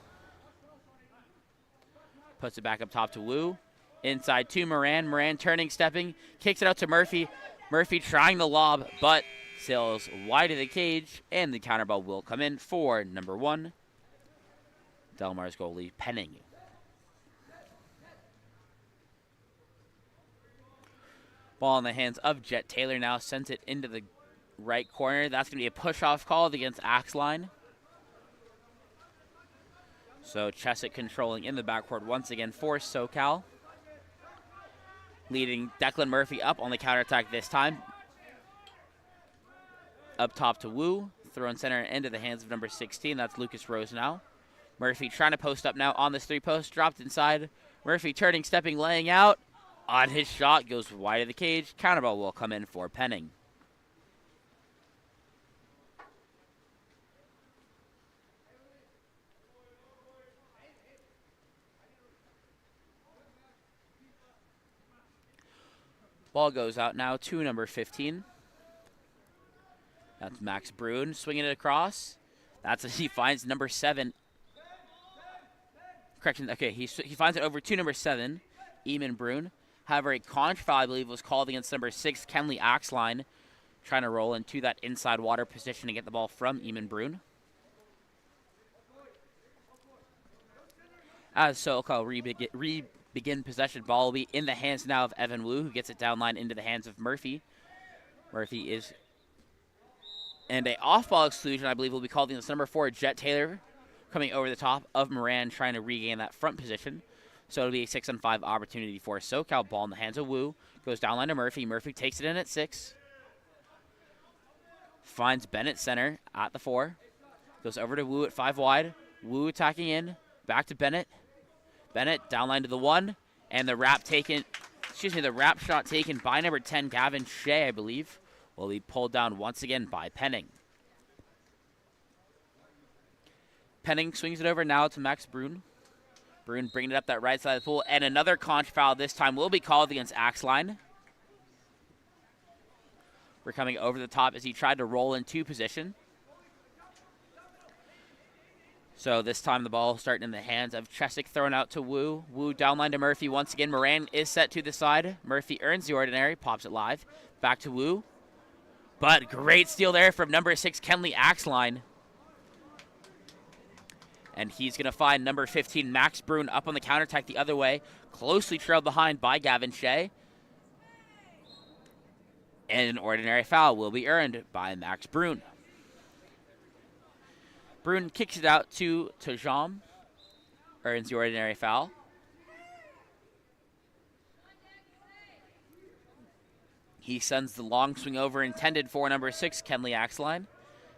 Puts it back up top to Wu. Inside to Moran. Moran turning, stepping, kicks it out to Murphy. Murphy trying the lob, but sails wide of the cage, and the counter ball will come in for number 1. Del Mar's goalie, Penning. Ball in the hands of Jet Taylor now, sends it into the right corner. That's going to be a push-off called against Axline. So Chesick controlling in the backcourt once again for SoCal. Leading Declan Murphy up on the counterattack this time. Up top to Wu. Thrown center into the hands of number 16. That's Lucas Rose now. Murphy trying to post up now on this 3-post. Dropped inside. Murphy turning, stepping, laying out. On his shot, goes wide of the cage. Counterball will come in for Penning. Ball goes out now to number 15. That's Max Brune swinging it across. That's as he finds number 7. Correction, okay, he finds it over to number 7, Eamon Brune. However, a contra foul, I believe, was called against number 6, Kenley Axline, trying to roll into that inside water position to get the ball from Eamon Brune. As SoCal begin possession, ball will be in the hands now of Evan Wu, who gets it down line into the hands of Murphy. Murphy is... And a off-ball exclusion, I believe, will be called against number 4, Jet Taylor, coming over the top of Moran, trying to regain that front position. So it'll be a 6-on-5 opportunity for SoCal. Ball in the hands of Wu. Goes down line to Murphy. Murphy takes it in at 6. Finds Bennett center at the 4. Goes over to Wu at 5 wide. Wu attacking in. Back to Bennett. Bennett down line to the 1. And the wrap shot taken by number 10, Gavin Shea, I believe, will be pulled down once again by Penning. Penning swings it over now to Max Brune. Brune bringing it up that right side of the pool. And another contra foul this time will be called against Axline. We're coming over the top as he tried to roll into position. So this time the ball starting in the hands of Chesick, thrown out to Wu. Wu downline to Murphy once again. Moran is set to the side. Murphy earns the ordinary, pops it live. Back to Wu. But great steal there from number 6, Kenley Axline. And he's going to find number 15, Max Brune, up on the counterattack the other way. Closely trailed behind by Gavin Shea. And an ordinary foul will be earned by Max Brune. Brune kicks it out to Trojan. Earns the ordinary foul. He sends the long swing over intended for number 6, Kenley Axline.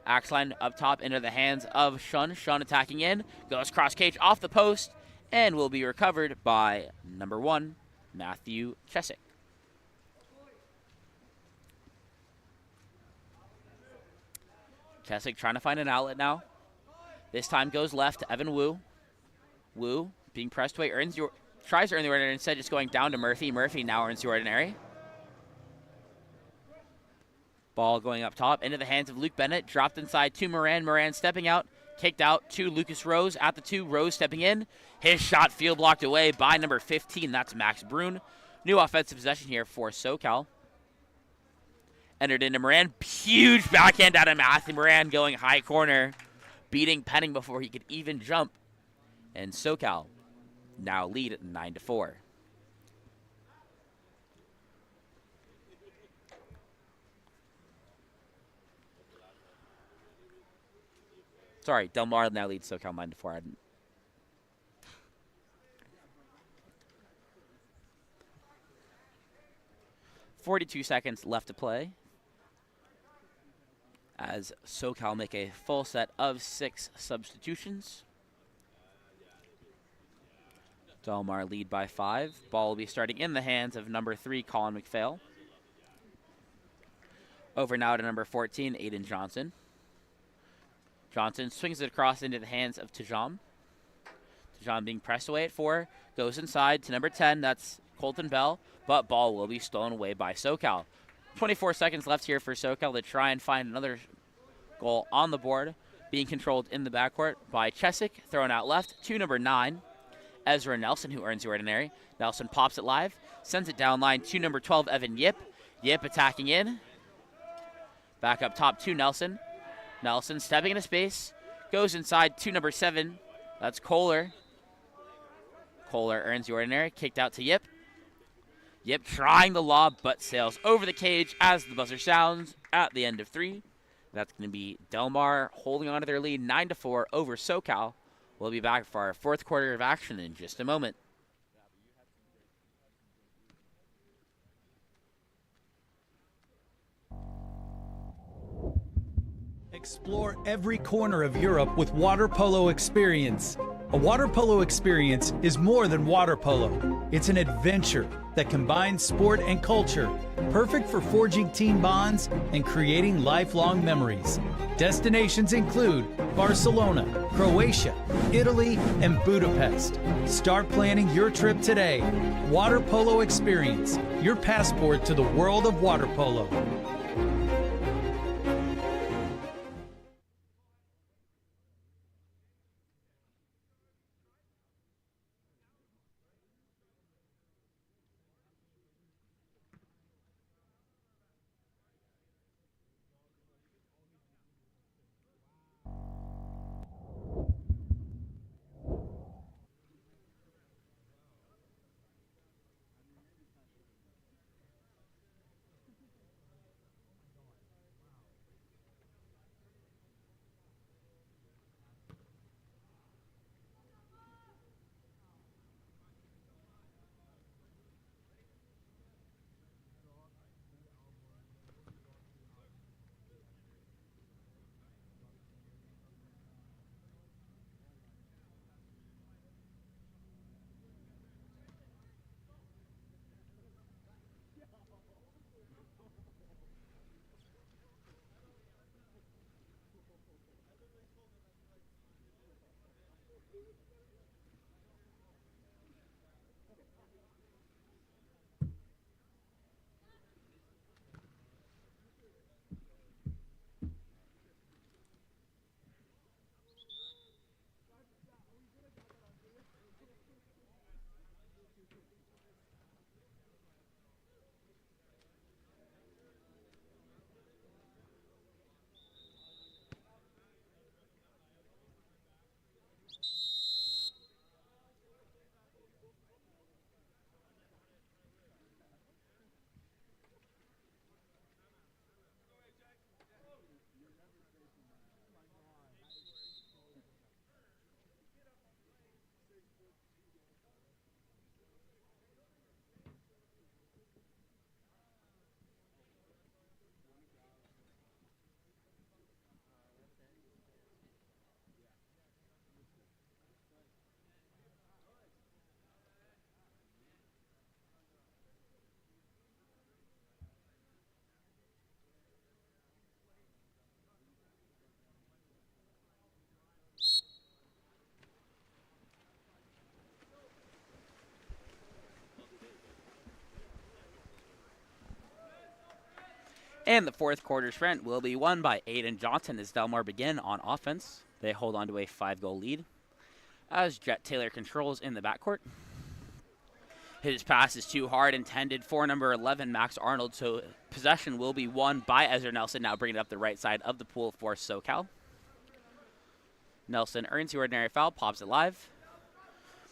Axline up top into the hands of Shun. Shun attacking in. Goes cross cage off the post and will be recovered by number 1, Matthew Chesick. Chesick trying to find an outlet now. This time goes left to Evan Wu. Wu being pressed away, tries to earn the ordinary, instead just going down to Murphy. Murphy now earns the ordinary. Ball going up top into the hands of Luke Bennett. Dropped inside to Moran. Moran stepping out. Kicked out to Lucas Rose at the 2. Rose stepping in. His shot field blocked away by number 15. That's Max Brune. New offensive possession here for SoCal. Entered into Moran. Huge backhand out of Matthew Moran going high corner. Beating Penning before he could even jump. And SoCal now lead at 9-4. Sorry, Del Mar now leads SoCal 9-4. 42 seconds left to play as SoCal make a full set of 6 substitutions. Del Mar lead by 5. Ball will be starting in the hands of number 3, Colin McPhail. Over now to number 14, Aiden Johnson. Johnson swings it across into the hands of Tajam. Tajam being pressed away at 4. Goes inside to number 10. That's Colton Bell. But ball will be stolen away by SoCal. 24 seconds left here for SoCal to try and find another goal on the board. being controlled in the backcourt by Chesick, thrown out left to number 9, Ezra Nelson, who earns the ordinary. Nelson pops it live, sends it down line to number 12, Evan Yip. Yip attacking in. Back up top to Nelson. Nelson stepping into space, goes inside to number 7. That's Kohler. Kohler earns the ordinary, kicked out to Yip. Yip trying the lob, but sails over the cage as the buzzer sounds at the end of 3. That's going to be Del Mar holding on to their lead 9-4 over SoCal. We'll be back for our 4th quarter of action in just a moment. Explore every corner of Europe with Water Polo Experience. A water polo experience is more than water polo. It's an adventure that combines sport and culture, perfect for forging team bonds and creating lifelong memories. Destinations include Barcelona, Croatia, Italy, and Budapest. Start planning your trip today. Water Polo Experience, your passport to the world of water polo. And the 4th quarter sprint will be won by Aiden Johnson as Del Mar begin on offense. They hold on to a 5-goal lead as Jet Taylor controls in the backcourt. His pass is too hard, intended for number 11, Max Arnold, so possession will be won by Ezra Nelson, now bringing it up the right side of the pool for SoCal. Nelson earns the ordinary foul, pops it live.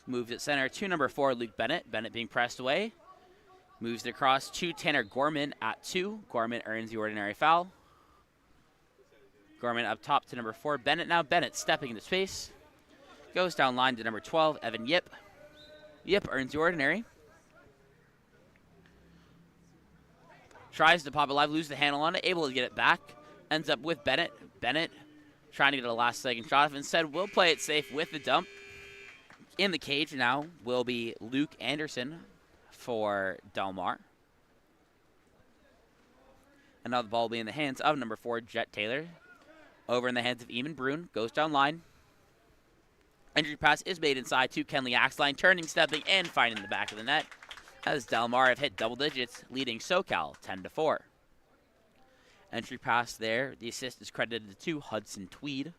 Moves it center to number 4, Luke Bennett. Bennett being pressed away. Moves it across to Tanner Gorman at 2. Gorman earns the ordinary foul. Gorman up top to number 4, Bennett. Now Bennett stepping into space. Goes down line to number 12, Evan Yip. Yip earns the ordinary. Tries to pop it live, lose the handle on it, able to get it back. Ends up with Bennett. Bennett trying to get a last-second shot. Instead, will play it safe with the dump. In the cage now will be Luke Anderson for Del Mar. And now the ball will be in the hands of number 4, Jet Taylor. Over in the hands of Eamon Brune. Goes down line. Entry pass is made inside to Kenley Axline. Turning, stepping, and finding the back of the net. As Del Mar have hit double digits, leading SoCal 10-4. Entry pass there. The assist is credited to Hudson Tweed.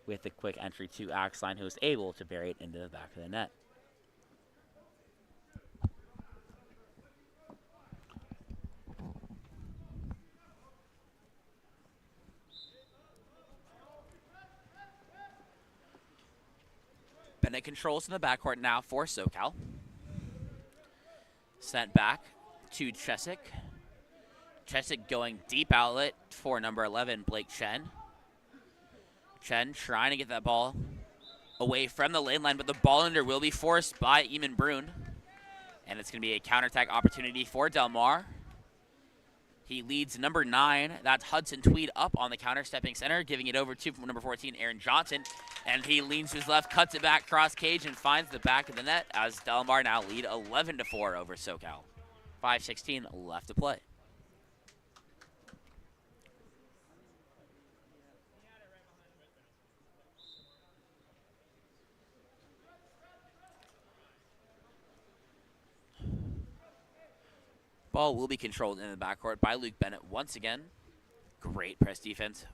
with the quick entry to Axline, who was able to bury it into the back of the net. Bennett controls in the backcourt now for SoCal. Sent back to Chesick. Chesick going deep outlet for number 11, Blake Chen. Chen trying to get that ball away from the lane line, but the ball under will be forced by Eamon Brune. And it's going to be a counterattack opportunity for Del Mar. He leads number 9. That's Hudson Tweed up on the counter-stepping center, giving it over to number 14, Aaron Johnson. And he leans to his left, cuts it back, cross cage, and finds the back of the net as Del Mar now lead 11-4 over SoCal. 5:16 left to play. Ball will be controlled in the backcourt by Luke Bennett once again. Great press defense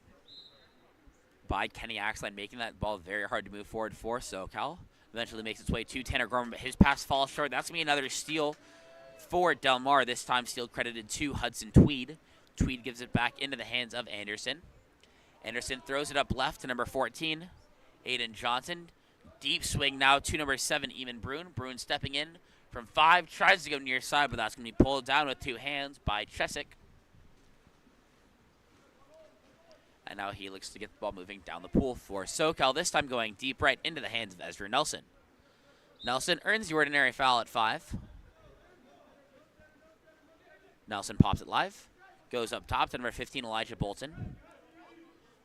by Kenny Axline, making that ball very hard to move forward for SoCal. Eventually makes its way to Tanner Gorman, but his pass falls short. That's going to be another steal for Del Mar. This time steal credited to Hudson Tweed. Tweed gives it back into the hands of Anderson. Anderson throws it up left to number 14, Aiden Johnson. Deep swing now to number 7, Eamon Brune. Brune stepping in from 5, tries to go near side, but that's going to be pulled down with 2 hands by Chesick. And now he looks to get the ball moving down the pool for SoCal, this time going deep right into the hands of Ezra Nelson. Nelson earns the ordinary foul at 5. Nelson pops it live. Goes up top to number 15, Elijah Bolton.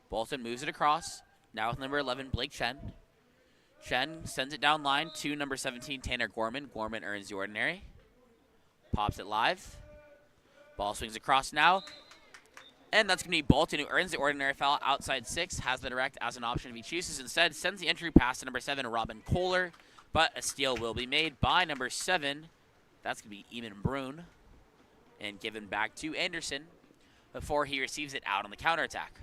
Bolton moves it across. Now with number 11, Blake Chen. Chen sends it down line to number 17, Tanner Gorman. Gorman earns the ordinary. Pops it live. Ball swings across now. And that's going to be Bolton, who earns the ordinary foul outside 6. Has the direct as an option if he chooses. Instead, sends the entry pass to number 7, Robin Kohler. But a steal will be made by number 7. That's going to be Eamon Brune. And given back to Anderson before he receives it out on the counterattack.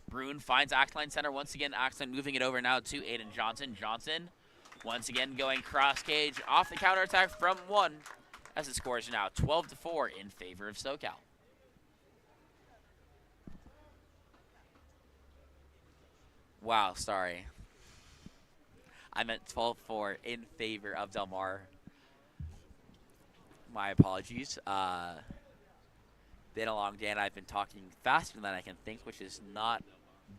Brune finds Axline center once again. Axline moving it over now to Aiden Johnson. Johnson once again going cross cage off the counterattack from 1 as the score is now 12-4 in favor of SoCal. Wow, sorry. I meant 12-4 in favor of Del Mar. My apologies. Been a long day and I've been talking faster than I can think, which is not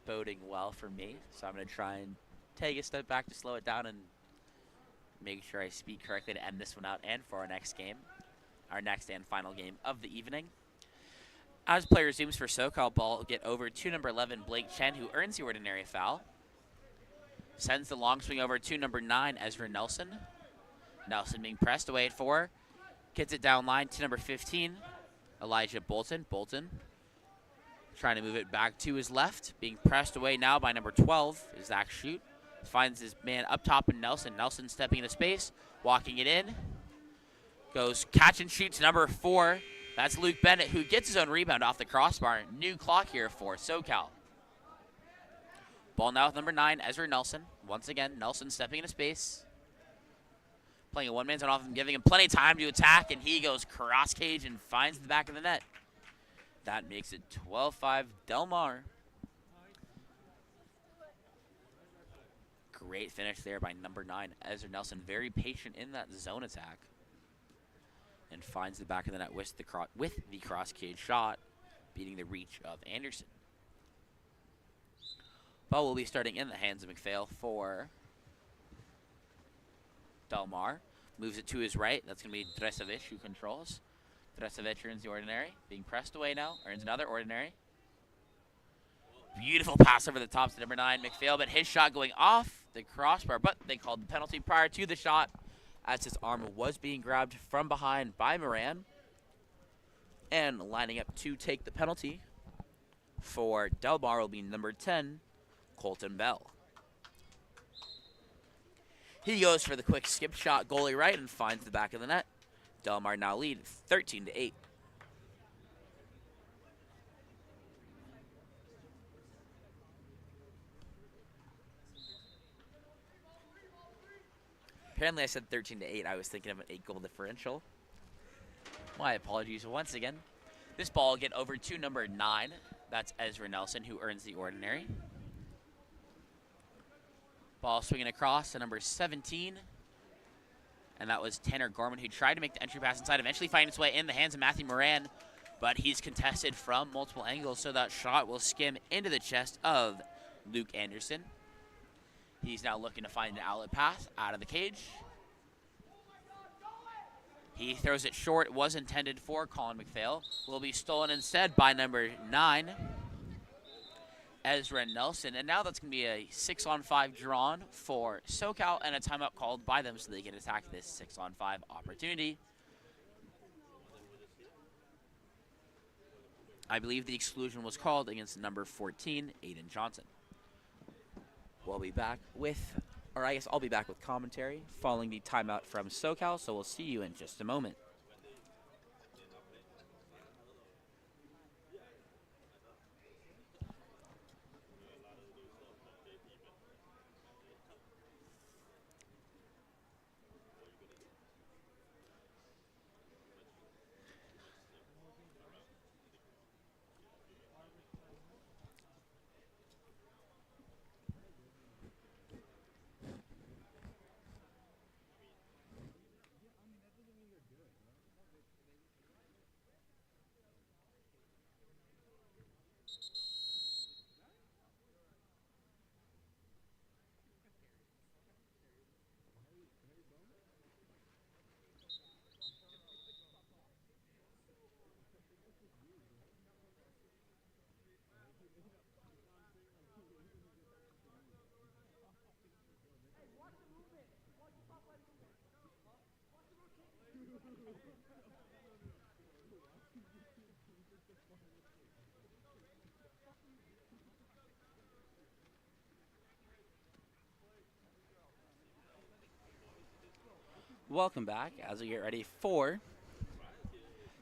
boding well for me. So I'm going to try and take a step back to slow it down and make sure I speak correctly to end this one out and for our next game, our next and final game of the evening. As play resumes for SoCal, ball will get over to number 11, Blake Chen, who earns the ordinary foul. Sends the long swing over to number 9, Ezra Nelson. Nelson being pressed away at 4. Gets it down line to number 15, Elijah Bolton. Bolton trying to move it back to his left. Being pressed away now by number 12 is Zach Shute. Finds his man up top in Nelson. Nelson stepping into space, walking it in. Goes catch and shoot to number 4. That's Luke Bennett, who gets his own rebound off the crossbar. New clock here for SoCal. Ball now with number 9, Ezra Nelson. Once again, Nelson stepping into space. Playing a one-man zone off him, giving him plenty of time to attack, and he goes cross cage and finds the back of the net. That makes it 12-5 Del Mar. Great finish there by number 9, Ezra Nelson. Very patient in that zone attack. And finds the back of the net with the cross cage shot, beating the reach of Anderson. Ball will be starting in the hands of McPhail for Del Mar. Moves it to his right. That's going to be Dresovic who controls. Dresovic earns the ordinary. Being pressed away now. Earns another ordinary. Beautiful pass over the top to number 9, McPhail, but his shot going off the crossbar. But they called the penalty prior to the shot as his arm was being grabbed from behind by Moran. And lining up to take the penalty for Del Mar will be number 10, Colton Bell. He goes for the quick skip shot, goalie right, and finds the back of the net. Del Mar now lead 13-8. Apparently I said 13 to 8. I was thinking of an 8-goal differential. My apologies once again. This ball will get over to number 9. That's Ezra Nelson, who earns the ordinary. Ball swinging across to number 17. And that was Tanner Gorman, who tried to make the entry pass inside, eventually finding its way in the hands of Matthew Moran. But he's contested from multiple angles, so that shot will skim into the chest of Luke Anderson. He's now looking to find an outlet pass out of the cage. He throws it short. It was intended for Colin McPhail. Will be stolen instead by number 9, Ezra Nelson. And now that's going to be a 6-on-5 drawn for SoCal and a timeout called by them so they can attack this 6-on-5 opportunity. I believe the exclusion was called against number 14, Aiden Johnson. We'll be back with, or I guess I'll be back with commentary following the timeout from SoCal, so we'll see you in just a moment. Welcome back as we get ready for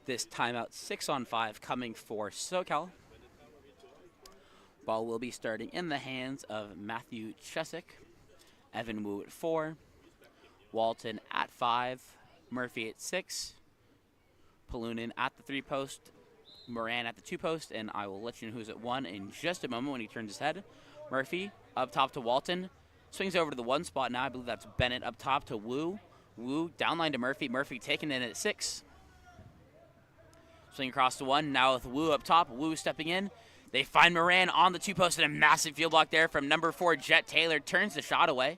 this timeout 6-on-5 coming for SoCal. Ball will be starting in the hands of Matthew Chesick, Evan Wu at 4, Walton at 5, Murphy at 6, Palunin at the 3-post, Moran at the 2-post, and I will let you know who's at 1 in just a moment when he turns his head. Murphy up top to Walton, swings over to the 1 spot now. I believe that's Bennett up top to Wu. Wu downline to Murphy. Murphy taking it at 6. Swing across to 1. Now with Wu up top. Wu stepping in. They find Moran on the 2-post and a massive field block there from number 4, Jet Taylor. Turns the shot away.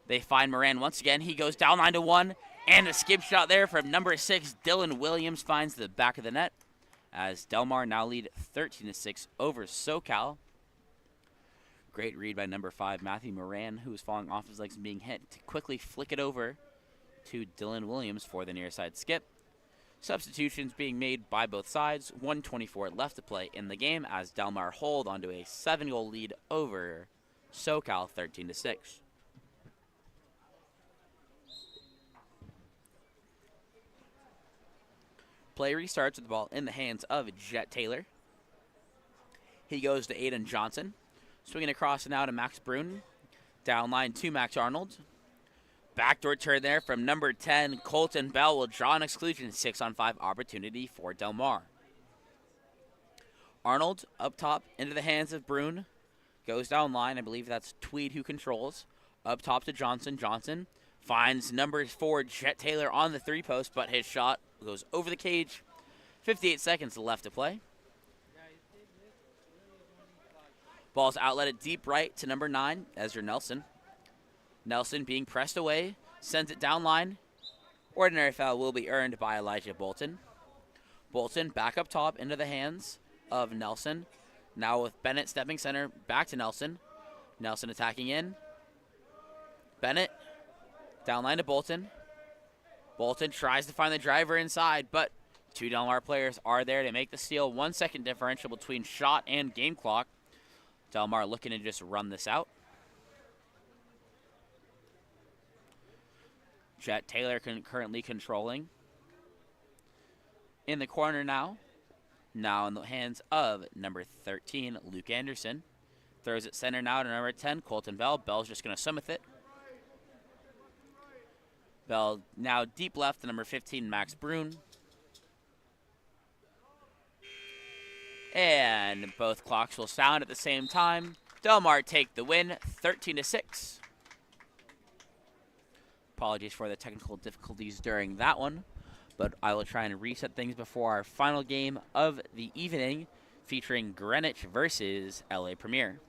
They find Moran once again. He goes downline to 1. And a skip shot there from number 6, Dylan Williams finds the back of the net. As Delmar now lead 13-6 over SoCal. Great read by number 5, Matthew Moran, who was falling off his legs and being hit, to quickly flick it over to Dylan Williams for the near side skip. Substitutions being made by both sides. 1:24 left to play in the game as Delmar hold onto a 7-goal lead over SoCal 13-6. Play restarts with the ball in the hands of Jet Taylor. He goes to Aiden Johnson. Swinging across now to Max Brun. Down line to Max Arnold. Backdoor turn there from number 10, Colton Bell will draw an exclusion. 6-on-5 opportunity for Delmar. Arnold up top into the hands of Brun. Goes down line. I believe that's Tweed who controls. Up top to Johnson. Johnson finds number 4, Jet Taylor on the 3-post, but his shot goes over the cage. 58 seconds left to play. Ball's outletted deep right to number 9, Ezra Nelson. Nelson being pressed away, sends it down line. Ordinary foul will be earned by Elijah Bolton. Bolton back up top into the hands of Nelson. Now with Bennett stepping center, back to Nelson. Nelson attacking in. Bennett, down line to Bolton. Bolton tries to find the driver inside, but 2 Delmar players are there to make the steal. 1 second differential between shot and game clock. Delmar looking to just run this out. Jet Taylor currently controlling. In the corner now. Now in the hands of number 13, Luke Anderson. Throws it center now to number 10, Colton Bell. Bell's just going to swim with it. Bell now deep left to number 15, Max Brune. And both clocks will sound at the same time. Del Mar take the win, 13-6. Apologies for the technical difficulties during that one, but I will try and reset things before our final game of the evening, featuring Greenwich versus LA Premier.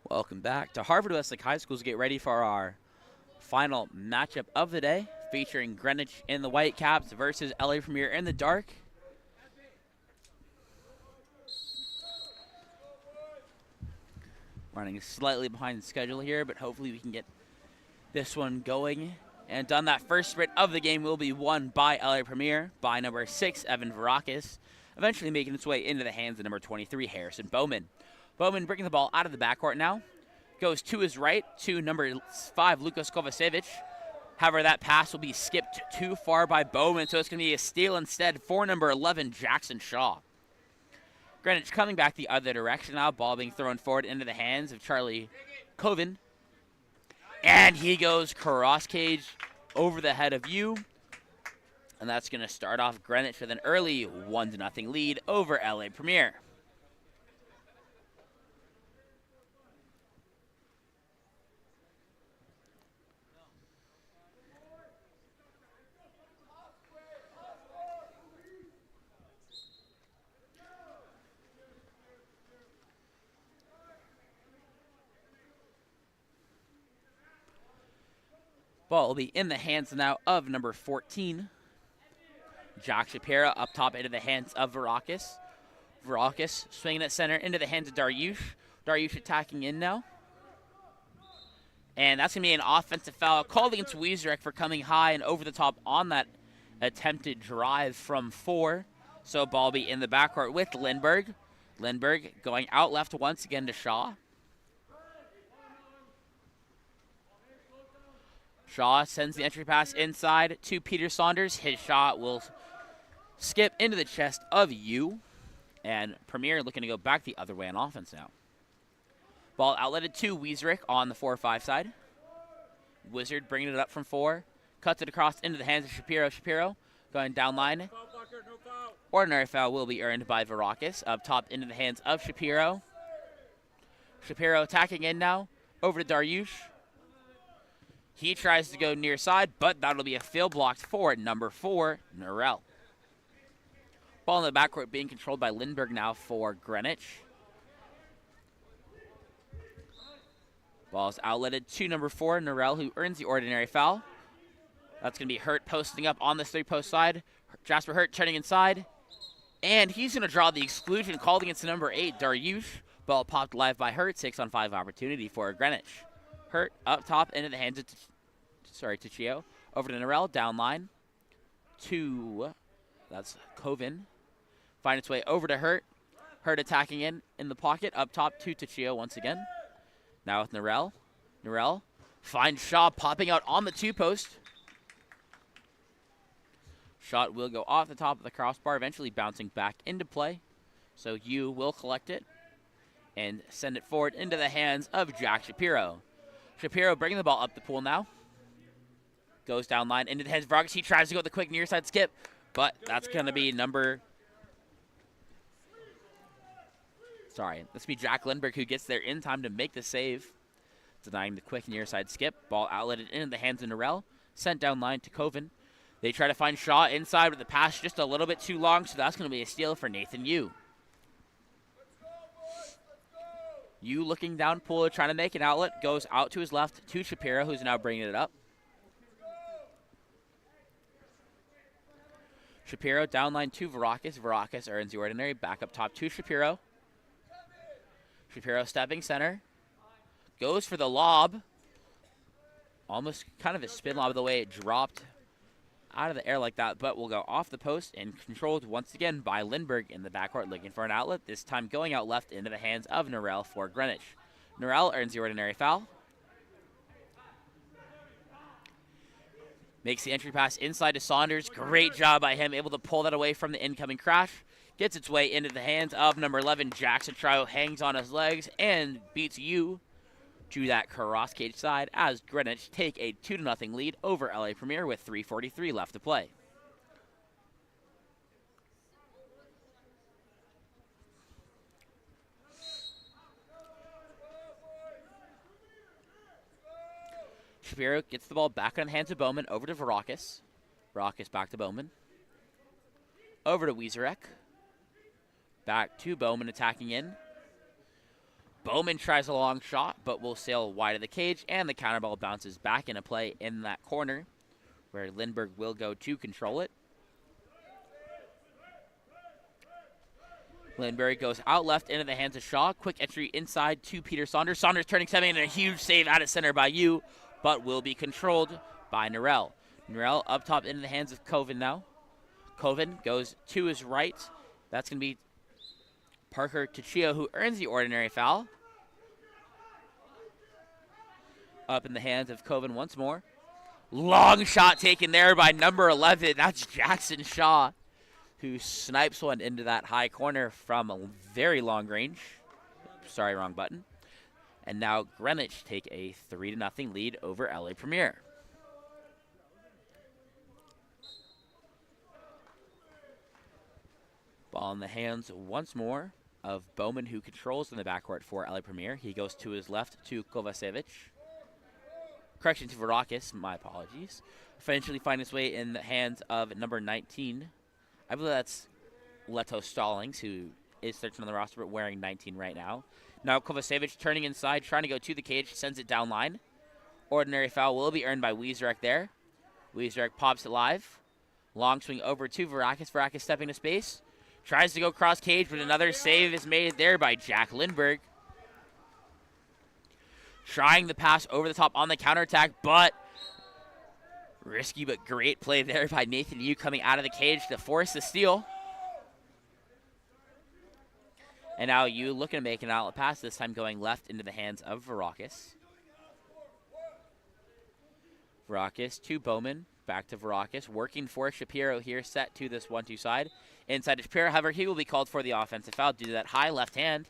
Welcome back to Harvard Westlake High School's get ready for our final matchup of the day, featuring Greenwich in the white caps versus LA Premier in the dark. Running slightly behind schedule here, but hopefully we can get this one going and done. That first sprint of the game will be won by LA Premier by number 6, Evan Varakis, eventually making its way into the hands of number 23, Harrison Bowman. Bowman bringing the ball out of the backcourt now. Goes to his right to number 5, Lukas Kovacevic. However, that pass will be skipped too far by Bowman, so it's going to be a steal instead for number 11, Jackson Shaw. Greenwich coming back the other direction now. Ball being thrown forward into the hands of Charlie Coven. And he goes cross cage over the head of you. And that's going to start off Greenwich with an early 1-0 lead over LA Premier. Ball will be in the hands now of number 14, Jack Shapiro, up top into the hands of Varakis. Varakis swinging at center into the hands of Dariush. Dariush attacking in now. And that's going to be an offensive foul called against Wiezerek for coming high and over the top on that attempted drive from 4. So ball will be in the backcourt with Lindbergh. Lindbergh going out left once again to Shaw. Shaw sends the entry pass inside to Peter Saunders. His shot will skip into the chest of Yu. And Premier looking to go back the other way on offense now. Ball outletted to Wiezerek on the 4-5 side. Wizard bringing it up from 4. Cuts it across into the hands of Shapiro. Shapiro going down line. Ordinary foul will be earned by Varakis. Up top into the hands of Shapiro. Shapiro attacking in now. Over to Dariush. He tries to go near side, but that'll be a field blocked for number 4, Norell. Ball in the backcourt being controlled by Lindbergh now for Greenwich. Ball's outletted to number 4, Norell, who earns the ordinary foul. That's going to be Hurt posting up on the 3-post side. Jasper Hurt turning inside. And he's going to draw the exclusion called against the number 8, Dariush. Ball popped live by Hurt. 6-on-5 opportunity for Greenwich. Hurt up top into the hands of Ticcio. Over to Norell, down line to, that's Coven. Find its way over to Hurt. Hurt attacking in the pocket, up top to Ticcio once again. Now with Norell. Norell finds Shaw popping out on the 2-post. Shot will go off the top of the crossbar, eventually bouncing back into play. So Yu will collect it and send it forward into the hands of Jack Shapiro. Shapiro bringing the ball up the pool now. Goes down line into the hands of Vargas. He tries to go with the quick near side skip, but that's going to be that's going to be Jack Lindbergh who gets there in time to make the save. Denying the quick near side skip. Ball outletted into the hands of Norell. Sent down line to Coven. They try to find Shaw inside with the pass just a little bit too long, so that's going to be a steal for Nathan Yu. Yu looking down pool, trying to make an outlet. Goes out to his left to Shapiro, who's now bringing it up. Shapiro down line to Varakis. Varakis earns the ordinary. Back up top to Shapiro. Shapiro stepping center. Goes for the lob. Almost kind of a spin lob the way it dropped out of the air like that, but will go off the post and controlled once again by Lindbergh in the backcourt looking for an outlet, this time going out left into the hands of Norell for Greenwich. Norell earns the ordinary foul. Makes the entry pass inside to Saunders. Great job by him, able to pull that away from the incoming crash. Gets its way into the hands of number 11, Jackson Trio, hangs on his legs and beats Yu to that cross cage side as Greenwich take a 2-0 lead over LA Premier with 3:43 left to play. Shapiro gets the ball back in the hands of Bowman, over to Varakis. Varakis back to Bowman. Over to Wiezerek. Back to Bowman attacking in. Bowman tries a long shot, but will sail wide of the cage, and the counter ball bounces back into play in that corner. where Lindbergh will go to control it. Lindbergh goes out left into the hands of Shaw. Quick entry inside to Peter Saunders. Saunders turning 7 and a huge save out of center by you, but will be controlled by Norell. Norell up top into the hands of Coven now. Coven goes to his right. That's going to be Parker Tuccio, who earns the ordinary foul. Up in the hands of Coven once more. Long shot taken there by number 11. That's Jackson Shaw, who snipes one into that high corner from a very long range. Sorry, wrong button. And now Greenwich take a 3-0 lead over LA Premier. Ball in the hands once more of Bowman, who controls in the backcourt for LA Premier. He goes to his left to Kovacevic. Correction to Varakis, my apologies. Eventually find his way in the hands of number 19. I believe that's Leto Stallings, who is 13 on the roster, but wearing 19 right now. Now Kovacevic turning inside, trying to go to the cage, sends it down line. Ordinary foul will be earned by Wiezrek there. Wiezrek pops it live. Long swing over to Varakis. Varakis stepping to space. Tries to go cross cage, but another save is made there by Jack Lindbergh. Trying the pass over the top on the counterattack, but risky but great play there by Nathan Yu coming out of the cage to force the steal. And now Yu looking to make an outlet pass, this time going left into the hands of Varakis. Varakis to Bowman, back to Varakis, working for Shapiro here, set to this 1-2 side. Inside to Shapiro, however, he will be called for the offensive foul due to that high left hand.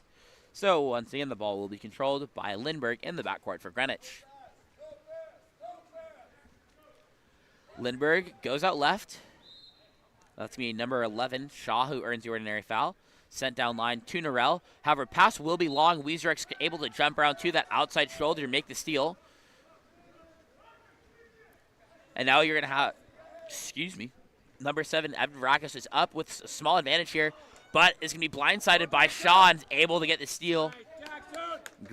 So once again, the ball will be controlled by Lindbergh in the backcourt for Greenwich. Lindbergh goes out left. That's going to be number 11, Shaw, who earns the ordinary foul. Sent down line to Norell. However, pass will be long. Wiezrek's able to jump around to that outside shoulder to make the steal. And now you're going to have, number 7, Evan Varakis is up with a small advantage here, but is going to be blindsided by Shaw and is able to get the steal.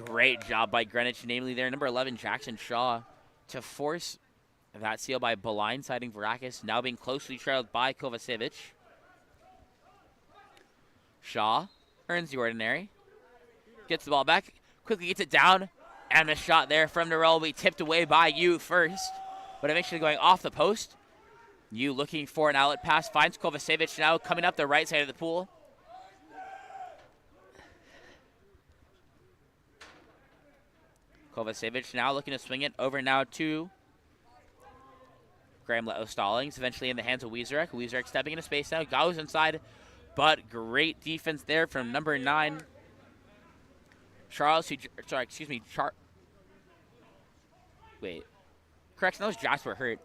Great job by Greenwich, namely there, number 11, Jackson Shaw, to force that steal by blindsiding Varakis, now being closely trailed by Kovacevic. Shaw earns the ordinary, gets the ball back, quickly gets it down, and the shot there from Norell will be tipped away by Yu first, but eventually going off the post. Yu looking for an outlet pass, finds Kovacevic now coming up the right side of the pool. Kovacevic now looking to swing it over now to Graham Leto Stallings, eventually in the hands of Wiezrek. Wiezrek stepping into space now, goes inside, but great defense there from number 9, Charles, correction, that was Jasper Hurt,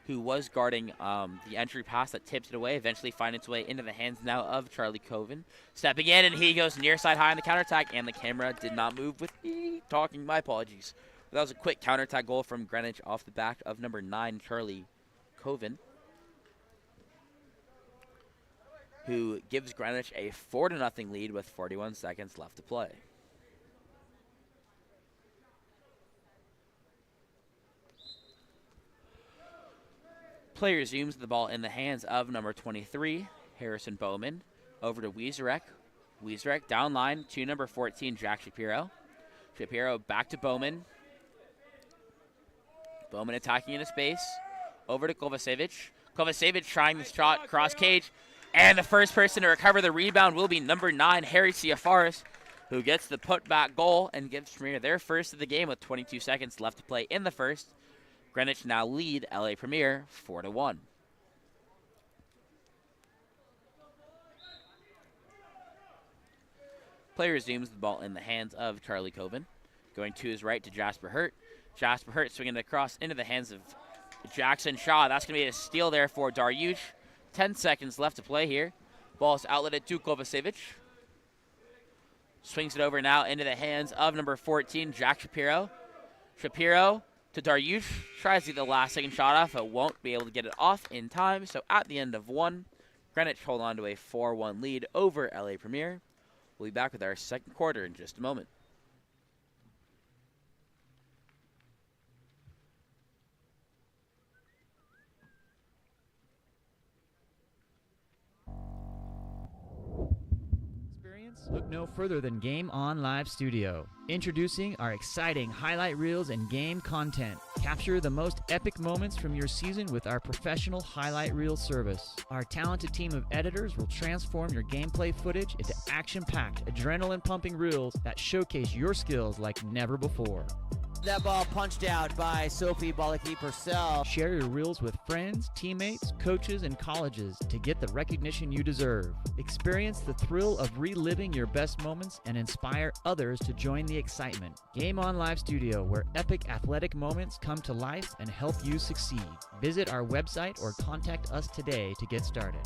who was guarding the entry pass that tips it away, eventually find its way into the hands now of Charlie Coven. Stepping in, and he goes near side high on the counterattack, and the camera did not move with me talking. My apologies. But that was a quick counterattack goal from Greenwich off the back of number 9, Charlie Coven, who gives Greenwich a 4-0 lead with 41 seconds left to play. Play resumes, the ball in the hands of number 23, Harrison Bowman. Over to Wiezrek. Wiezrek down line to number 14, Jack Shapiro. Shapiro back to Bowman. Bowman attacking into space. Over to Kovacevic. Kovacevic trying the shot, cross cage. And the first person to recover the rebound will be number 9, Harry Ciafaris, who gets the putback goal and gives Premier their first of the game with 22 seconds left to play in the first. Greenwich now lead LA Premier 4-1. Play resumes, the ball in the hands of Charlie Coven. Going to his right to Jasper Hurt. Jasper Hurt swinging it across into the hands of Jackson Shaw. That's going to be a steal there for Dariush. 10 seconds left to play here. Ball is outletted to Kovacevic. Swings it over now into the hands of number 14, Jack Shapiro. Shapiro to Dariush. Tries to get the last second shot off, but won't be able to get it off in time. So at the end of 1, Greenwich hold on to a 4-1 lead over LA Premier. We'll be back with our second quarter in just a moment. Look no further than Game On Live Studio. Introducing our exciting highlight reels and game content. Capture the most epic moments from your season with our professional highlight reel service. Our talented team of editors will transform your gameplay footage into action-packed, adrenaline-pumping reels that showcase your skills like never before. That ball punched out by Sophie Bolaki-Purcell. Share your reels with friends, teammates, coaches, and colleges to get the recognition you deserve. Experience the thrill of reliving your best moments and inspire others to join the excitement. Game On Live Studio, where epic athletic moments come to life and help you succeed. Visit our website or contact us today to get started.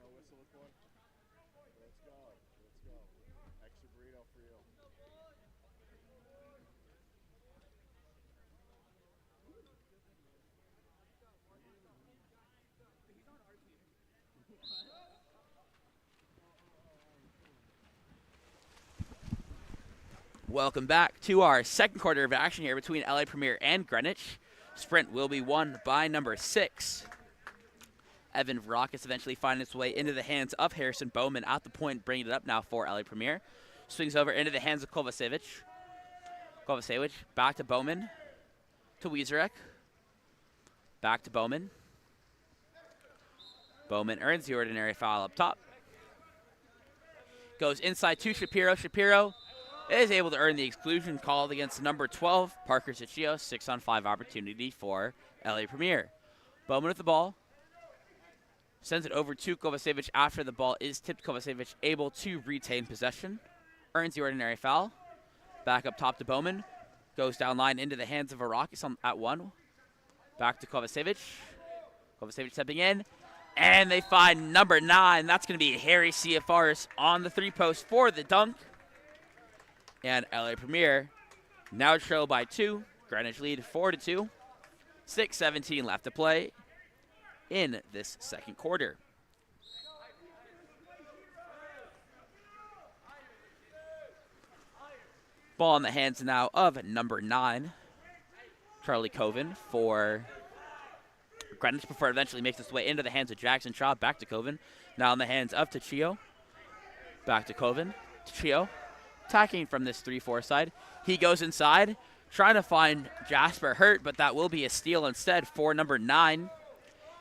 No whistle with one. Let's go. Let's go. Extra burrito for you. Welcome back to our second quarter of action here between LA Premier and Greenwich. Sprint will be won by number 6. Evan Varakis eventually finding its way into the hands of Harrison Bowman at the point, bringing it up now for LA Premier. Swings over into the hands of Kovacevic. Kovacevic back to Bowman. To Wiezerek. Back to Bowman. Bowman earns the ordinary foul up top. Goes inside to Shapiro. Shapiro is able to earn the exclusion called against number 12, Parker Ciccio. 6-on-5 opportunity for LA Premier. Bowman with the ball. Sends it over to Kovacevic after the ball is tipped. Kovacevic able to retain possession. Earns the ordinary foul. Back up top to Bowman. Goes down line into the hands of Varakis at 1. Back to Kovacevic. Kovacevic stepping in. And they find number 9. That's going to be Harry Ciafaris on the 3-post for the dunk. And LA Premier now trail by 2. Greenwich lead 4-2. 6:17 left to play in this second quarter. Ball in the hands now of number 9, Charlie Coven for Greenwich before it eventually makes its way into the hands of Jackson Shaw. Back to Coven. Now in the hands of Tachio. Back to Coven. Tachio attacking from this 3-4 side. He goes inside, trying to find Jasper Hurt, but that will be a steal instead for number 9,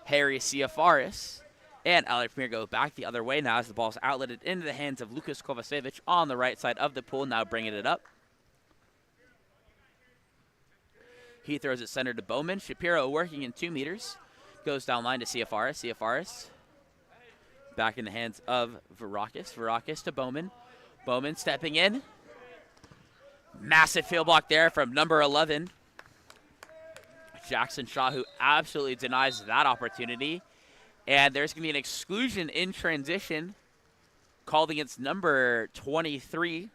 Harry Ciafaris. And LA Premier go back the other way now as the ball's outletted into the hands of Lukas Kovacevic on the right side of the pool, now bringing it up. He throws it center to Bowman. Shapiro working in 2 meters. Goes down line to Ciafaris. Ciafaris back in the hands of Varakis. Varakis to Bowman. Bowman stepping in. Massive field block there from number 11, Jackson Shaw, who absolutely denies that opportunity. And there's going to be an exclusion in transition called against number 23.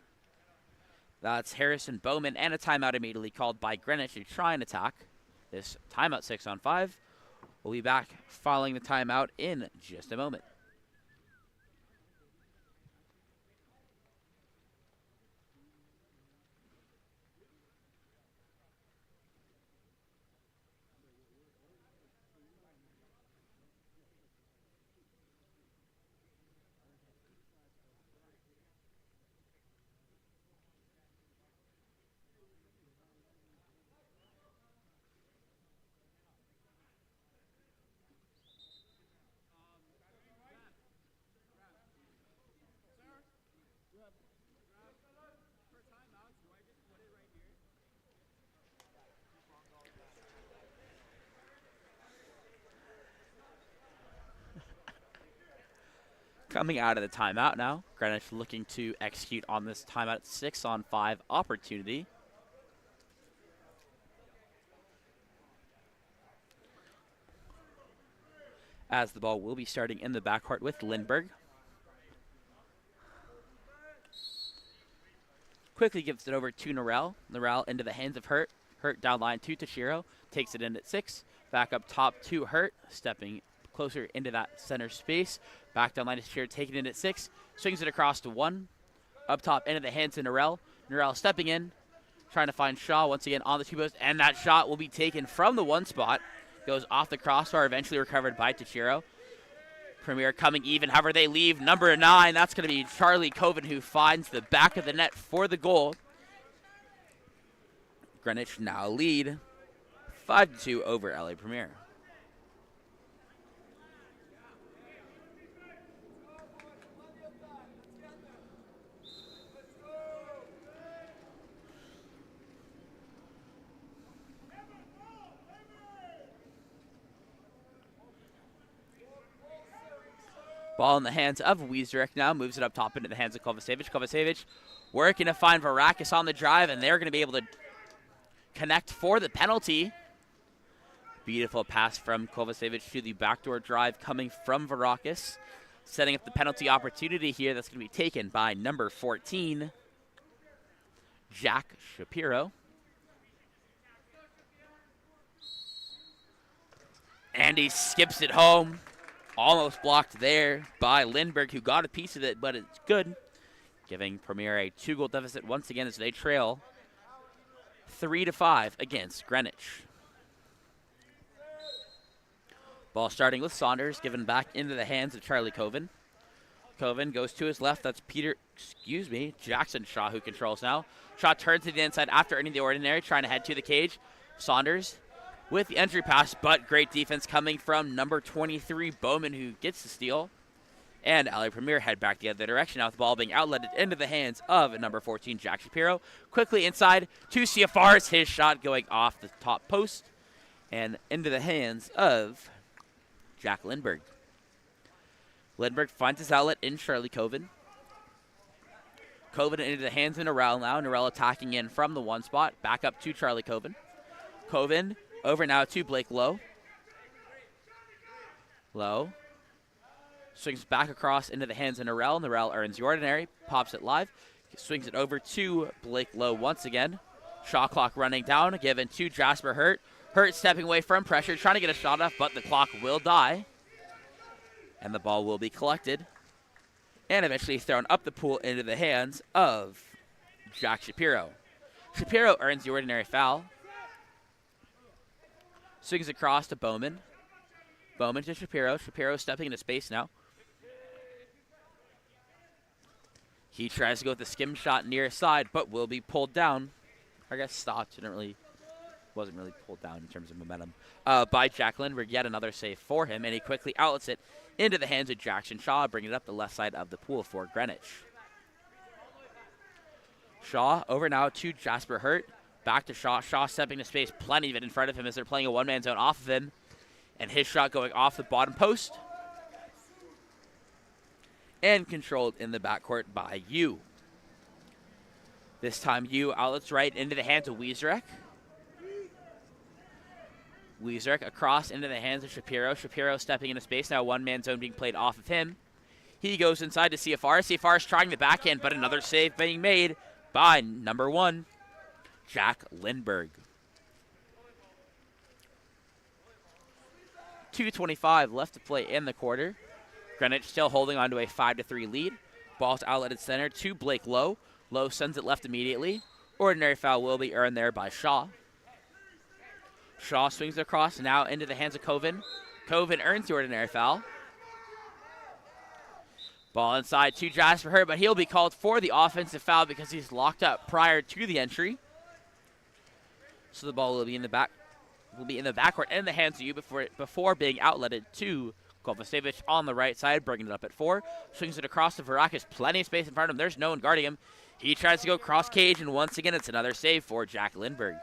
That's Harrison Bowman, and a timeout immediately called by Greenwich to try and attack this timeout 6-on-5. We'll be back following the timeout in just a moment. Coming out of the timeout now, Greenwich looking to execute on this timeout 6-on-5 opportunity. As the ball will be starting in the backcourt with Lindbergh. Quickly gives it over to Norrell. Norrell into the hands of Hurt. Hurt down line to Tashiro. Takes it in at 6. Back up top to Hurt. Stepping closer into that center space. Back down line to Tashiro. Taking it at 6. Swings it across to 1. Up top into the hands of Norrell. Norrell stepping in. Trying to find Shaw once again on the 2 post. And that shot will be taken from the 1 spot. Goes off the crossbar. Eventually recovered by Tashiro. Premier coming even. However, they leave number 9. That's going to be Charlie Coven, who finds the back of the net for the goal. Greenwich now lead 5-2 over LA Premier. Ball in the hands of Wieserick now. Moves it up top into the hands of Kovacevic. Kovacevic working to find Varakis on the drive, and they're going to be able to connect for the penalty. Beautiful pass from Kovacevic to the backdoor drive coming from Varakis. Setting up the penalty opportunity here that's going to be taken by number 14, Jack Shapiro. And he skips it home. Almost blocked there by Lindbergh, who got a piece of it, but it's good. Giving Premier a 2-goal deficit once again as they trail 3-5 against Greenwich. Ball starting with Saunders, given back into the hands of Charlie Coven. Coven goes to his left. That's Jackson Shaw, who controls now. Shaw turns to the inside after earning the ordinary, trying to head to the cage. Saunders with the entry pass, but great defense coming from number 23, Bowman, who gets the steal. And LA Premier head back the other direction now with the ball being outletted into the hands of number 14, Jack Shapiro. Quickly inside to CFRs, his shot going off the top post and into the hands of Jack Lindbergh. Lindbergh finds his outlet in Charlie Coven. Coven into the hands of Norrell now. Norrell attacking in from the 1 spot. Back up to Charlie Coven. Coven over now to Blake Lowe. Lowe swings back across into the hands of Norrell. Norrell earns the ordinary, pops it live, swings it over to Blake Lowe once again. Shot clock running down, given to Jasper Hurt. Hurt stepping away from pressure, trying to get a shot off, but the clock will die. And the ball will be collected and eventually thrown up the pool into the hands of Jack Shapiro. Shapiro earns the ordinary foul. Swings across to Bowman. Bowman to Shapiro. Shapiro stepping into space now. He tries to go with the skim shot near side, but will be pulled down. I guess stopped. Wasn't really pulled down in terms of momentum. By Jack Lindbergh, yet another save for him, and he quickly outlets it into the hands of Jackson Shaw, bringing it up the left side of the pool for Greenwich. Shaw over now to Jasper Hurt. Back to Shaw. Shaw stepping to space, plenty of it in front of him as they're playing a one-man zone off of him. And his shot going off the bottom post. And controlled in the backcourt by Yu. This time Yu outlets right into the hands of Wieserick. Weezerk across into the hands of Shapiro. Shapiro stepping into space. Now one-man zone being played off of him. He goes inside to CFR. CFR trying the backhand, but another save being made by number 1, Jack Lindbergh. 2:25 left to play in the quarter. Greenwich still holding on to a 5-3 lead. Ball's outletted center to Blake Lowe. Lowe sends it left immediately. Ordinary foul will be earned there by Shaw. Shaw swings it across now into the hands of Coven. Coven earns the ordinary foul. Ball inside to Jasper Hurt, but he'll be called for the offensive foul because he's locked up prior to the entry. So the ball will be in the backcourt and in the hands of you before being outletted to Kovacevic on the right side, bringing it up at 4. Swings it across to Varakis. Plenty of space in front of him. There's no one guarding him. He tries to go cross cage, and once again, it's another save for Jack Lindbergh.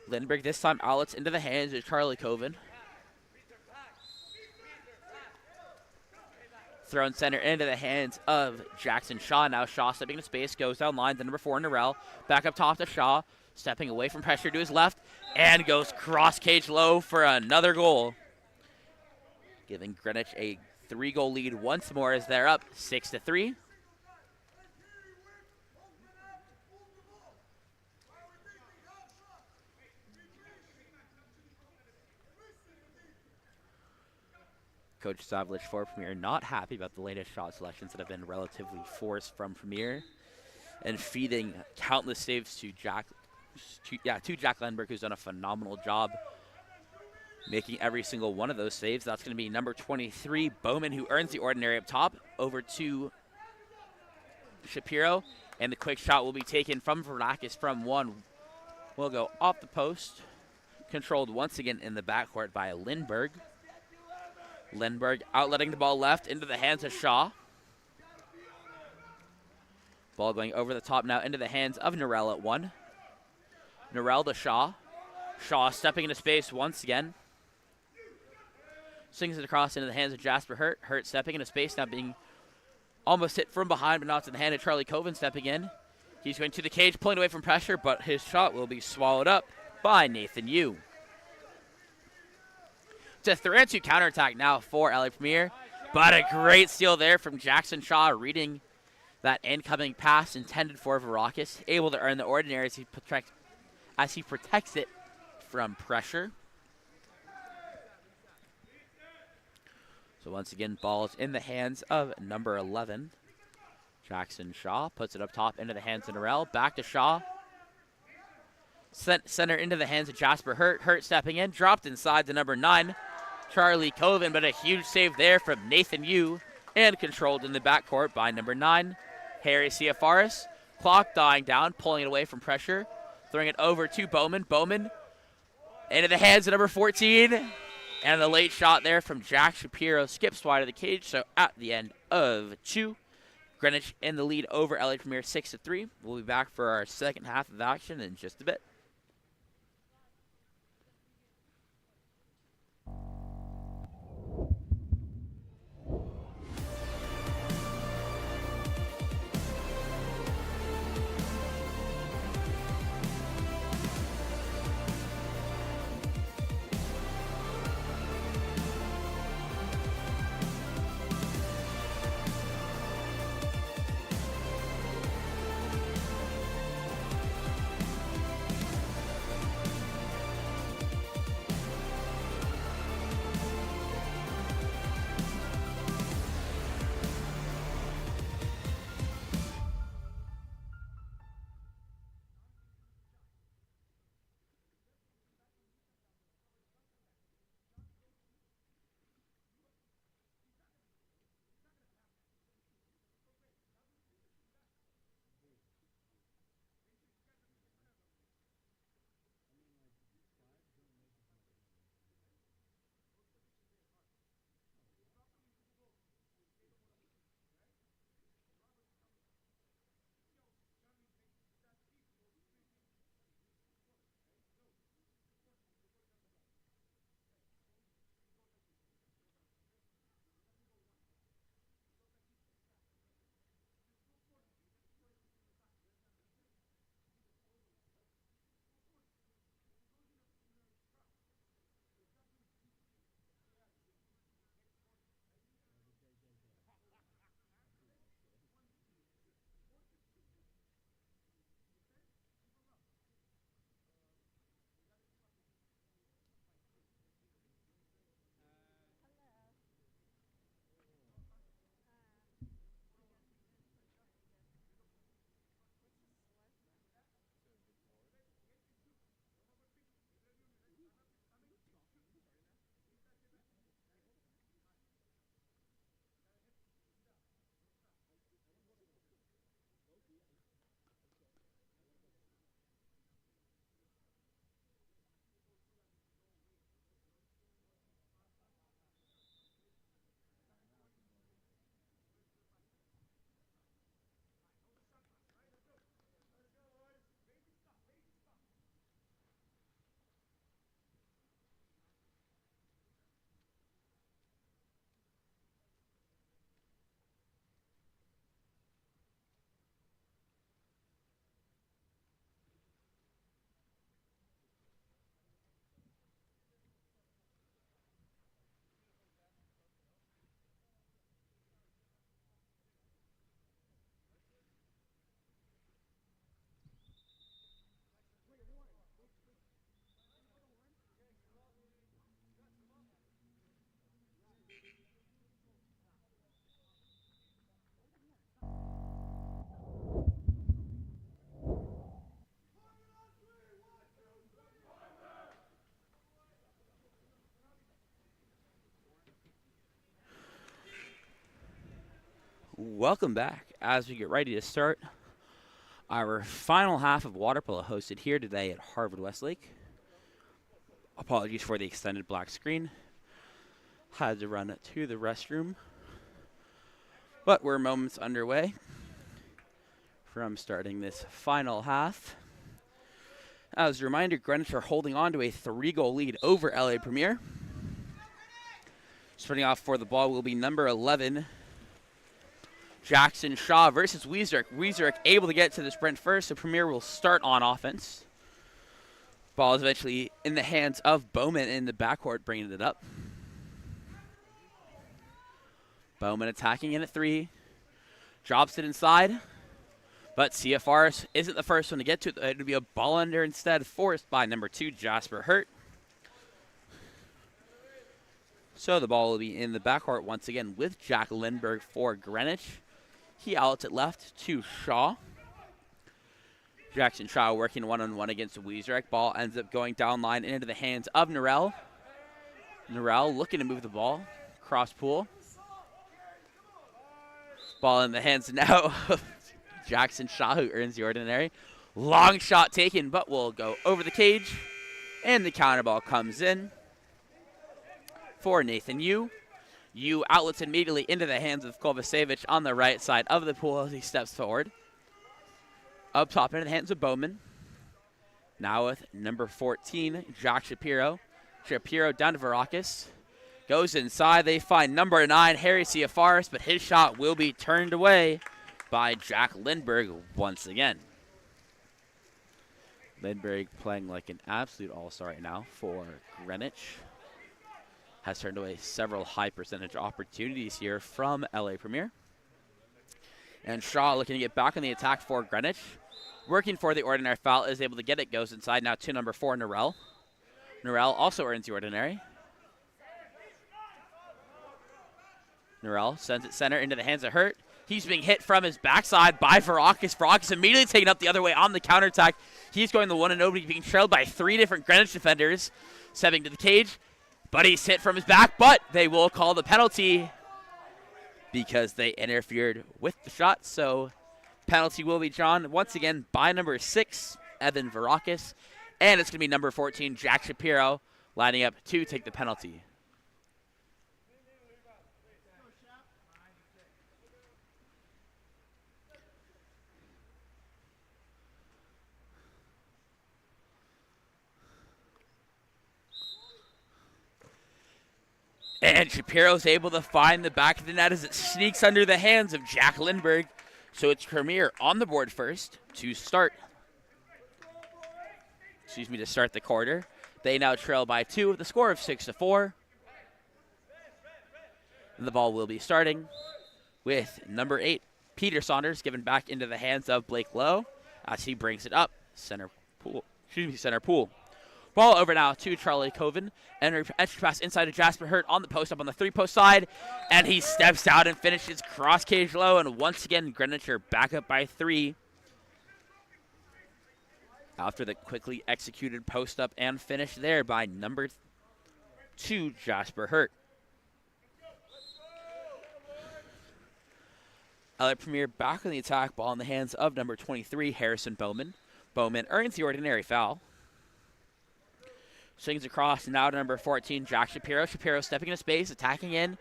Lindbergh this time outlets into the hands of Charlie Coven. Thrown center into the hands of Jackson Shaw. Now Shaw stepping into space, goes down line to number 4, Norell. Back up top to Shaw, stepping away from pressure to his left, and goes cross cage low for another goal. Giving Greenwich a 3-goal lead once more as they're up 6-3. Coach Savlich for Premier not happy about the latest shot selections that have been relatively forced from Premier and feeding countless saves to Jack Lindbergh, who's done a phenomenal job making every single one of those saves. That's going to be number 23, Bowman, who earns the ordinary up top, over to Shapiro, and the quick shot will be taken from Varakis from 1. Will go off the post, controlled once again in the backcourt by Lindbergh. Lindbergh outletting the ball left into the hands of Shaw. Ball going over the top now into the hands of Norell at 1. Norell to Shaw. Shaw stepping into space once again. Swings it across into the hands of Jasper Hurt. Hurt stepping into space now, being almost hit from behind, but not to the hand of Charlie Coven stepping in. He's going to the cage, pulling away from pressure, but his shot will be swallowed up by Nathan Yu. It's a 3-on-2 counterattack now for LA Premier, but a great steal there from Jackson Shaw, reading that incoming pass intended for Varakis, able to earn the ordinary as he protects it from pressure. So once again, ball is in the hands of number 11, Jackson Shaw. Puts it up top into the hands of Norell. Back to Shaw. Center into the hands of Jasper Hurt. Hurt stepping in, dropped inside to number 9, Charlie Coven, but a huge save there from Nathan Yu, and controlled in the backcourt by number 9, Harry Ciafaris. Clock dying down, pulling it away from pressure, throwing it over to Bowman. Bowman into the hands of number 14, and the late shot there from Jack Shapiro skips wide of the cage. So at the end of 2, Greenwich in the lead over LA Premier 6-3. We'll be back for our second half of action in just a bit. Welcome back as we get ready to start our final half of water polo hosted here today at Harvard Westlake. Apologies for the extended black screen. Had to run to the restroom. But we're moments underway from starting this final half. As a reminder, Greenwich are holding on to a 3-goal lead over LA Premier. Starting off for the ball will be number 11, Jackson Shaw versus Wieserick. Wieserick able to get to the sprint first, so Premier will start on offense. Ball is eventually in the hands of Bowman in the backcourt, bringing it up. Bowman attacking in at 3. Drops it inside. But CFR isn't the first one to get to it. It would be a ball under instead, forced by number 2, Jasper Hurt. So the ball will be in the backcourt once again with Jack Lindbergh for Greenwich. He outs it left to Shaw. Jackson Shaw working one-on-one against Wieserick. Ball ends up going down line into the hands of Norell. Norell looking to move the ball. Cross pool. Ball in the hands now of Jackson Shaw, who earns the ordinary. Long shot taken, but will go over the cage. And the counter ball comes in for Nathan Yu. Yu outlets immediately into the hands of Kovacevic on the right side of the pool as he steps forward. Up top into the hands of Bowman. Now with number 14, Jack Shapiro. Shapiro down to Varakis. Goes inside. They find number 9, Harry Ciafaris, but his shot will be turned away by Jack Lindbergh once again. Lindbergh playing like an absolute all-star right now for Greenwich. Has turned away several high percentage opportunities here from LA Premier. And Shaw looking to get back on the attack for Greenwich. Working for the ordinary foul, is able to get it, goes inside now to number 4, Norell. Norell also earns the ordinary. Norell sends it center into the hands of Hurt. He's being hit from his backside by Varakis. Varakis immediately taken up the other way on the counterattack. He's going the 1-0, being trailed by 3 different Greenwich defenders. Stepping to the cage. But he's hit from his back, but they will call the penalty because they interfered with the shot. So penalty will be drawn once again by number 6, Evan Varakis. And it's going to be number 14, Jack Shapiro, lining up to take the penalty. And Shapiro's able to find the back of the net as it sneaks under the hands of Jack Lindbergh. So it's Premier on the board first to start. To start the quarter. They now trail by 2 with the score of 6-4. And the ball will be starting with number 8, Peter Saunders, given back into the hands of Blake Lowe as he brings it up. Center pool. Ball over now to Charlie Coven. Entry pass inside of Jasper Hurt on the post up on the 3-post side. And he steps out and finishes cross cage low. And once again, Greenwich are back up by 3. After the quickly executed post up and finish there by number 2, Jasper Hurt. LA Premier back on the attack. Ball in the hands of number 23, Harrison Bowman. Bowman earns the ordinary foul. Swings across now to number 14, Jack Shapiro. Shapiro stepping into space, attacking in.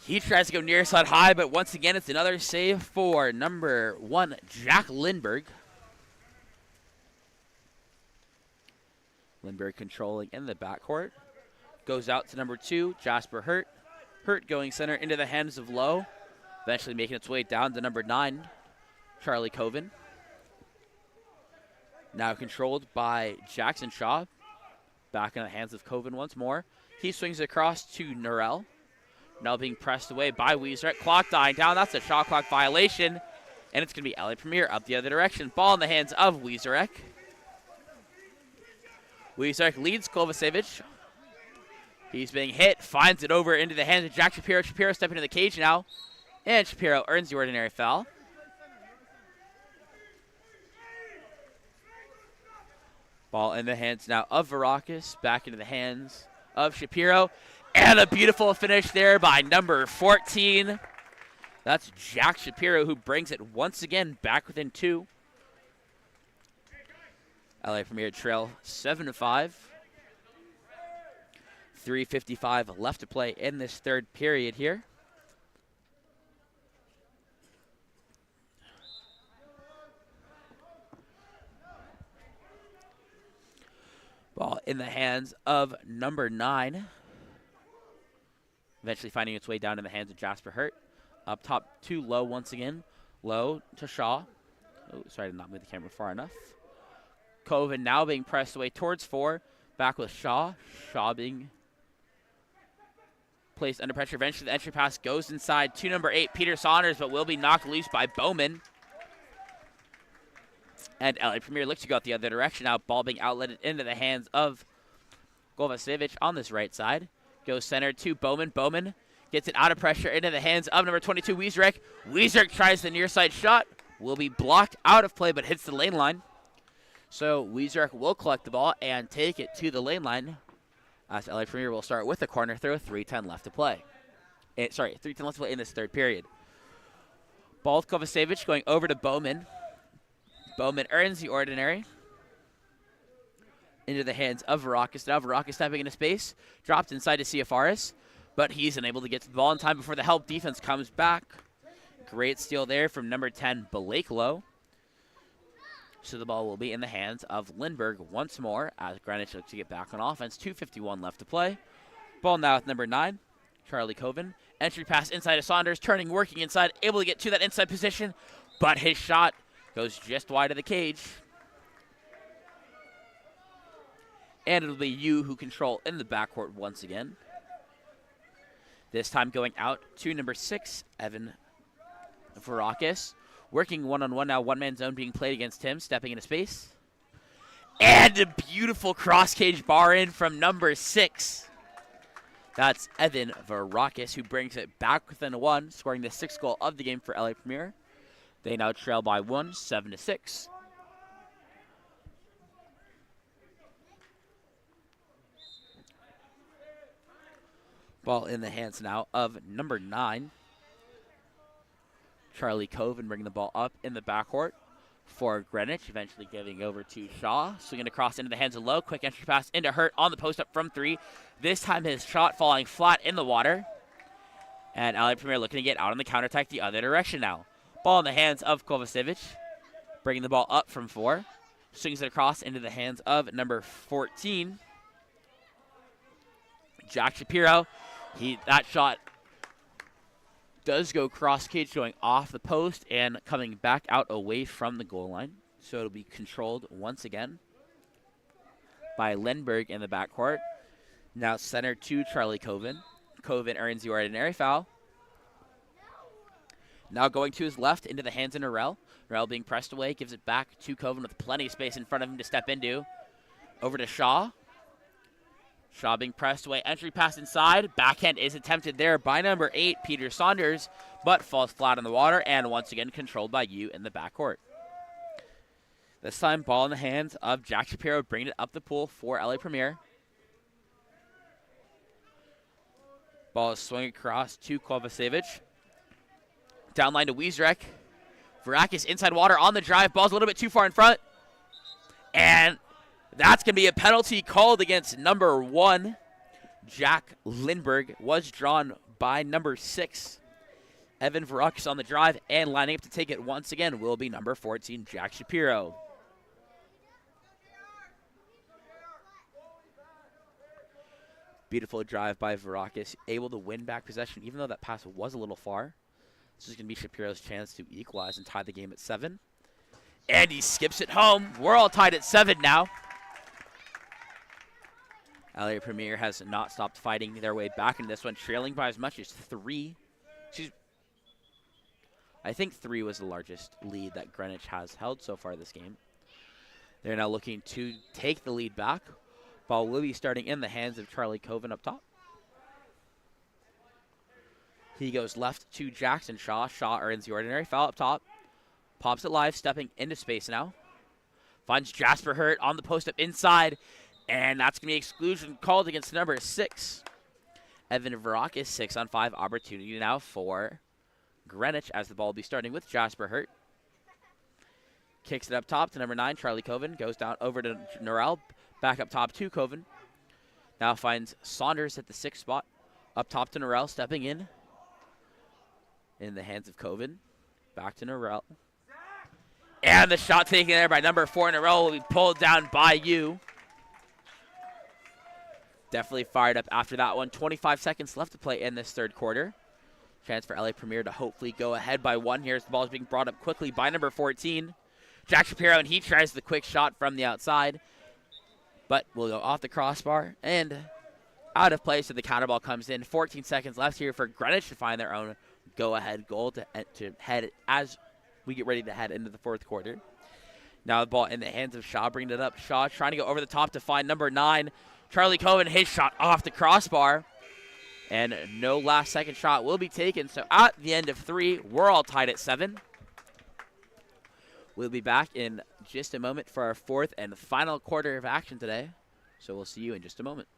He tries to go near side high, but once again, it's another save for number 1, Jack Lindbergh. Lindbergh controlling in the backcourt. Goes out to number 2, Jasper Hurt. Hurt going center into the hands of Lowe. Eventually making its way down to number 9, Charlie Coven. Now controlled by Jackson Shaw. Back in the hands of Coven once more. He swings across to Norell. Now being pressed away by Wieserick. Clock dying down. That's a shot clock violation. And it's going to be LA Premier up the other direction. Ball in the hands of Wieserick. Wieserick leads Kovacevic. He's being hit. Finds it over into the hands of Jack Shapiro. Shapiro stepping into the cage now. And Shapiro earns the ordinary foul. Ball in the hands now of Varakis. Back into the hands of Shapiro. And a beautiful finish there by number 14, That's Jack Shapiro who brings it once again back within 2. LA Premier trail 7-5. 3:55 left to play in this third period here. Ball in the hands of number 9. Eventually finding its way down in the hands of Jasper Hurt. Up top too low once again. Low to Shaw. Oh, sorry, I did not move the camera far enough. Coven now being pressed away towards 4. Back with Shaw. Shaw being placed under pressure. Eventually the entry pass goes inside to number 8, Peter Saunders, but will be knocked loose by Bowman. And LA Premier looks to go out the other direction now. Ball being outletted into the hands of Golvasevich on this right side. Goes center to Bowman. Bowman gets it out of pressure into the hands of number 22, Wiesrek. Wiesrek tries the near side shot. Will be blocked out of play, but hits the lane line. So Wiesrek will collect the ball and take it to the lane line. As LA Premier will start with a corner throw, 3:10 left to play. 3:10 left to play in this third period. Ball with Kovacevic going over to Bowman. Bowman earns the ordinary. Into the hands of Varakis. Now Varakis stepping into space. Dropped inside to Ciafaris. But he's unable to get to the ball in time before the help defense comes back. Great steal there from number 10, Balakelo. So the ball will be in the hands of Lindbergh once more as Greenwich looks to get back on offense. 2:51 left to play. Ball now with number 9, Charlie Coven. Entry pass inside of Saunders, turning, working inside, able to get to that inside position, but his shot goes just wide of the cage. And it'll be you who control in the backcourt once again. This time going out to number 6, Evan Varakis. Working one-on-one now, one-man zone being played against him, stepping into space. And a beautiful cross-cage bar in from number 6. That's Evan Varakis, who brings it back within 1, scoring the 6th goal of the game for LA Premier. They now trail by 1, 7-6. Ball in the hands now of number 9, Charlie Coven, bringing the ball up in the backcourt for Greenwich, eventually giving over to Shaw. Swinging across into the hands of Lowe. Quick entry pass into Hurt on the post up from 3. This time his shot falling flat in the water. And LA Premier looking to get out on the counterattack the other direction now. Ball in the hands of Kovacevic, bringing the ball up from 4. Swings it across into the hands of number 14, Jack Shapiro. That shot does go cross cage, going off the post and coming back out away from the goal line. So it'll be controlled once again by Lindbergh in the backcourt. Now center to Charlie Coven. Coven earns the ordinary foul. Now going to his left into the hands of Norell. Norell being pressed away, gives it back to Coven with plenty of space in front of him to step into. Over to Shaw. Shaw being pressed away. Entry pass inside. Backhand is attempted there by number 8, Peter Saunders, but falls flat in the water and once again controlled by you in the backcourt. This time, ball in the hands of Jack Shapiro, bringing it up the pool for LA Premier. Ball is swung across to Kovacevic. Downline to Wiesrek. Varakis inside water on the drive. Ball's a little bit too far in front. And that's going to be a penalty called against number 1. Jack Lindbergh was drawn by number 6. Evan Varakis on the drive, and lining up to take it once again will be number 14, Jack Shapiro. Beautiful drive by Varakis, able to win back possession, even though that pass was a little far. This is going to be Shapiro's chance to equalize and tie the game at 7. And he skips it home. We're all tied at 7 now. LA Premier has not stopped fighting their way back into this one, trailing by as much as 3. I think 3 was the largest lead that Greenwich has held so far this game. They're now looking to take the lead back. Ball will be starting in the hands of Charlie Coven up top. He goes left to Jackson Shaw. Shaw earns the ordinary foul up top. Pops it live, stepping into space now. Finds Jasper Hurt on the post up inside. And that's going to be exclusion called against number 6. Evan Varakis, 6-on-5 opportunity now for Greenwich, as the ball will be starting with Jasper Hurt. Kicks it up top to number 9, Charlie Coven. Goes down over to Norrell. Back up top to Coven. Now finds Saunders at the 6th spot. Up top to Norrell, stepping in. In the hands of Coven. Back to Norrell. And the shot taken there by number 4 in a row will be pulled down by you. Definitely fired up after that one. 25 seconds left to play in this third quarter. Chance for LA Premier to hopefully go ahead by 1 here as the ball is being brought up quickly by number 14. Jack Shapiro, and he tries the quick shot from the outside. But will go off the crossbar and out of play, so the counter ball comes in. 14 seconds left here for Greenwich to find their own go-ahead goal to head as we get ready to head into the fourth quarter. Now the ball in the hands of Shaw, bringing it up. Shaw trying to go over the top to find number 9, Charlie Cohen. His shot off the crossbar. And no last-second shot will be taken. So at the end of 3, we're all tied at 7. We'll be back in just a moment for our fourth and final quarter of action today. So we'll see you in just a moment.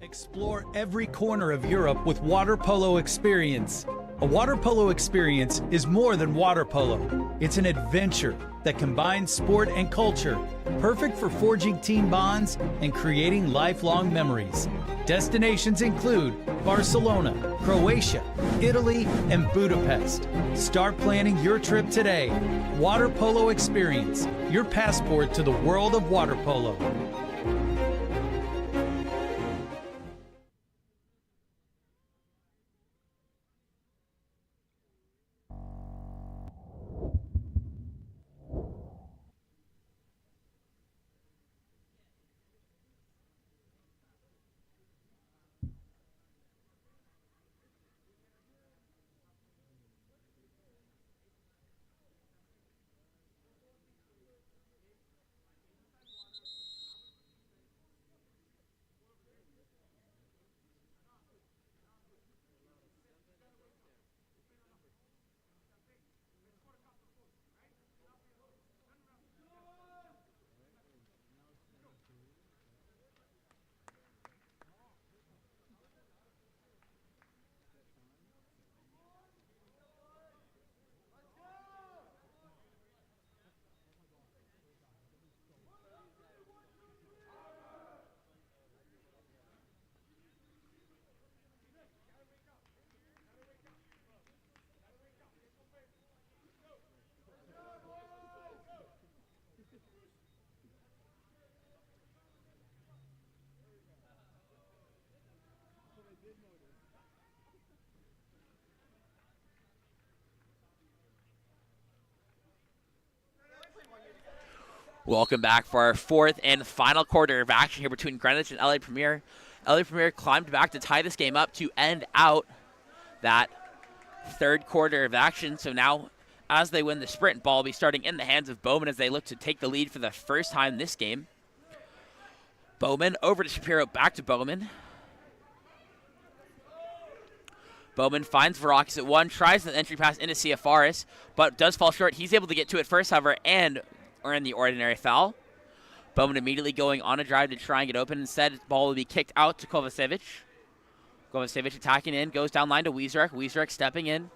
Explore every corner of Europe with Water Polo Experience. A water polo experience is more than water polo. It's an adventure that combines sport and culture, perfect for forging team bonds and creating lifelong memories. Destinations include Barcelona, Croatia, Italy, and Budapest. Start planning your trip today. Water Polo Experience, your passport to the world of water polo. Welcome back for our fourth and final quarter of action here between Greenwich and LA Premier. LA Premier climbed back to tie this game up to end out that third quarter of action. So now, as they win the sprint, ball will be starting in the hands of Bowman as they look to take the lead for the first time this game. Bowman over to Shapiro, back to Bowman. Bowman finds Varakis at 1, tries the entry pass into Ciafaris, but does fall short. He's able to get to it first, however, and earn the ordinary foul. Bowman immediately going on a drive to try and get open. Instead, the ball will be kicked out to Kovacevic. Kovacevic attacking in, goes down line to Wiesrek. Wiesrek stepping in.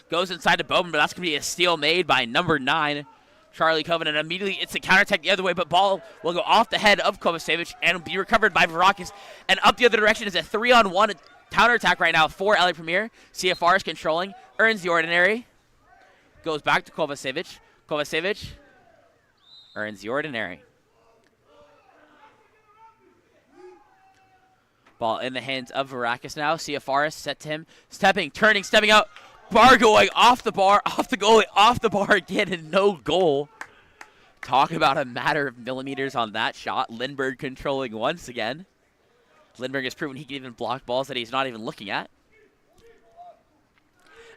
Goes inside to Bowman, but that's going to be a steal made by number 9, Charlie Coven. And immediately it's a counterattack the other way, but ball will go off the head of Kovacevic and be recovered by Varakis. And up the other direction is a 3-on-1 counterattack right now for LA Premier. CFR is controlling, earns the ordinary. Goes back to Kovacevic. Kovacevic earns the ordinary. Ball in the hands of Varakis now. Ciafaris set to him. Stepping, turning, stepping out. Bar going off the bar, off the goalie, off the bar again, and no goal. Talk about a matter of millimeters on that shot. Lindbergh controlling once again. Lindbergh has proven he can even block balls that he's not even looking at.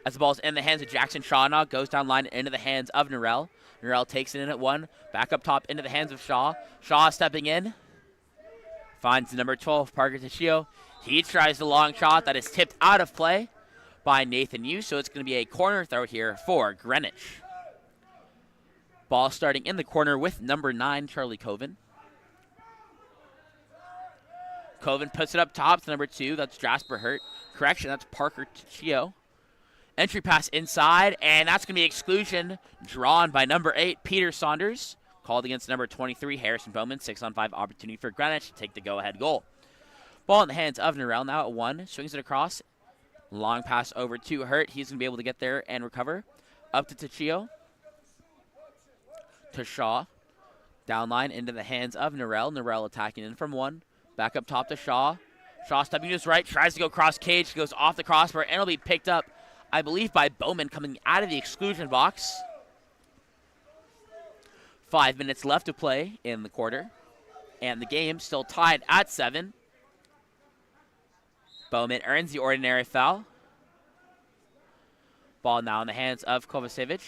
As the ball's in the hands of Jackson Shaw now, goes down line into the hands of Norrell. Norrell takes it in at 1, back up top into the hands of Shaw. Shaw stepping in. Finds number 12, Parker Tachio. He tries the long shot that is tipped out of play by Nathan Yu, so it's going to be a corner throw here for Greenwich. Ball starting in the corner with number 9, Charlie Coven. Coven puts it up top to number 2. That's Jasper Hurt. Correction, that's Parker Ticcio. Entry pass inside, and that's going to be exclusion drawn by number 8, Peter Saunders. Called against number 23, Harrison Bowman. 6-on-5 opportunity for Greenwich to take the go-ahead goal. Ball in the hands of Norrell now at 1. Swings it across. Long pass over to Hurt. He's going to be able to get there and recover. Up to Ticcio. To Shaw. Down line into the hands of Norrell. Norrell attacking in from 1. Back up top to Shaw. Shaw stepping to his right. Tries to go cross cage. Goes off the crossbar and it'll be picked up, I believe, by Bowman coming out of the exclusion box. 5 minutes left to play in the quarter. And the game still tied at 7. Bowman earns the ordinary foul. Ball now in the hands of Kovacevic.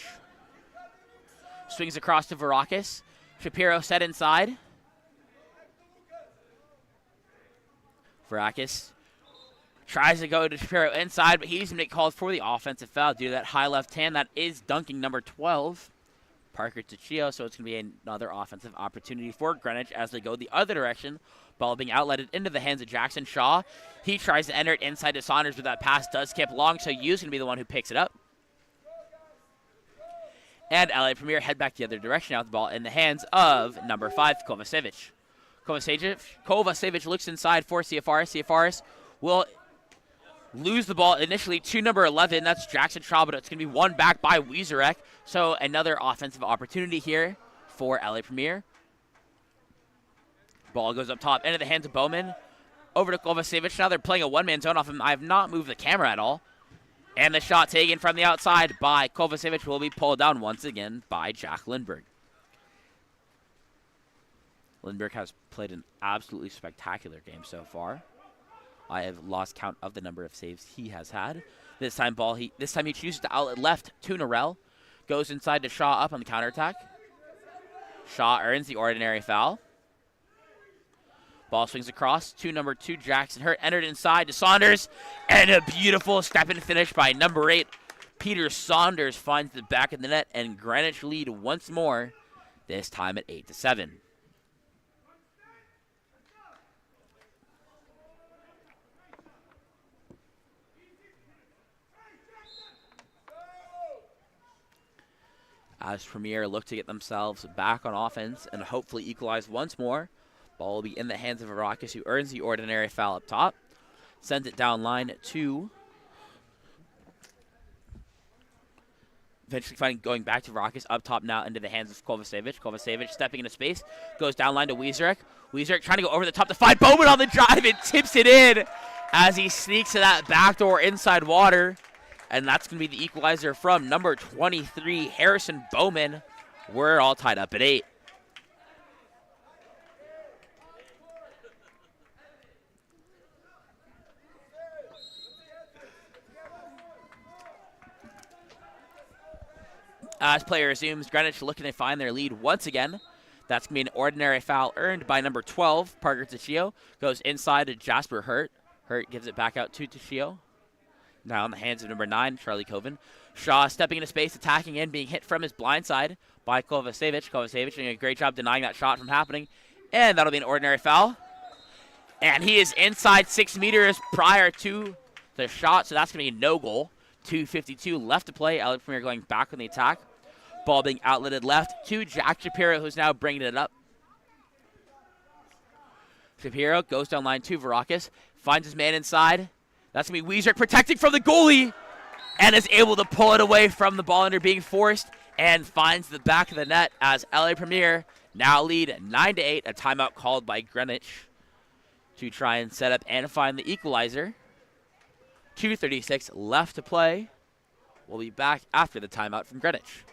Swings across to Varakis. Shapiro set inside. Varakis tries to go to Shapiro inside, but he's going to get called for the offensive foul due to that high left hand. That is dunking number 12, Parker Ticcio, so it's going to be another offensive opportunity for Greenwich as they go the other direction. Ball being outletted into the hands of Jackson Shaw. He tries to enter it inside to Saunders, but that pass does skip long, so Yu's going to be the one who picks it up. And LA Premier head back the other direction now with the ball in the hands of number 5, Kovacevic. Kovacevic looks inside for CFRS. CFRS will lose the ball initially to number 11. That's Jackson Shaw, but it's going to be won back by Wiezerek. So another offensive opportunity here for LA Premier. Ball goes up top into the hands of Bowman. Over to Kovacevic. Now they're playing a one-man zone off him. I have not moved the camera at all. And the shot taken from the outside by Kovacevic will be pulled down once again by Jack Lindberg. Lindberg has played an absolutely spectacular game so far. I have lost count of the number of saves he has had. This time he chooses to outlet left to Norrell. Goes inside to Shaw up on the counterattack. Shaw earns the ordinary foul. Ball swings across to number 2, Jackson Hurt. Entered inside to Saunders. And a beautiful step and finish by number 8, Peter Saunders finds the back of the net. And Greenwich lead once more, this time at 8-7. As Premier look to get themselves back on offense and hopefully equalize once more. Ball will be in the hands of Varakis, who earns the ordinary foul up top. Sends it down line to... Eventually going back to Varakis up top now into the hands of Kovacevic. Kovacevic stepping into space. Goes down line to Wiezerek. Wiezerek trying to go over the top to find Bowman on the drive and tips it in as he sneaks to that backdoor inside water. And that's going to be the equalizer from number 23, Harrison Bowman. We're all tied up at 8. As play resumes, Greenwich looking to find their lead once again. That's going to be an ordinary foul earned by number 12, Parker Ticcio. Goes inside to Jasper Hurt. Hurt gives it back out to Ticcio. Now in the hands of number 9, Charlie Coven. Shaw stepping into space, attacking in, being hit from his blind side by Kovacevic. Kovacevic doing a great job denying that shot from happening. And that'll be an ordinary foul. And he is inside 6 meters prior to the shot, so that's going to be a no goal. 2:52 left to play. LA Premier going back on the attack. Ball being outletted left to Jack Shapiro, who's now bringing it up. Shapiro goes down line to Varakis. Finds his man inside. That's going to be Wiezerek protecting from the goalie. And is able to pull it away from the ball under being forced. And finds the back of the net as LA Premier now lead 9-8. A timeout called by Greenwich to try and set up and find the equalizer. 2:36 left to play. We'll be back after the timeout from Greenwich.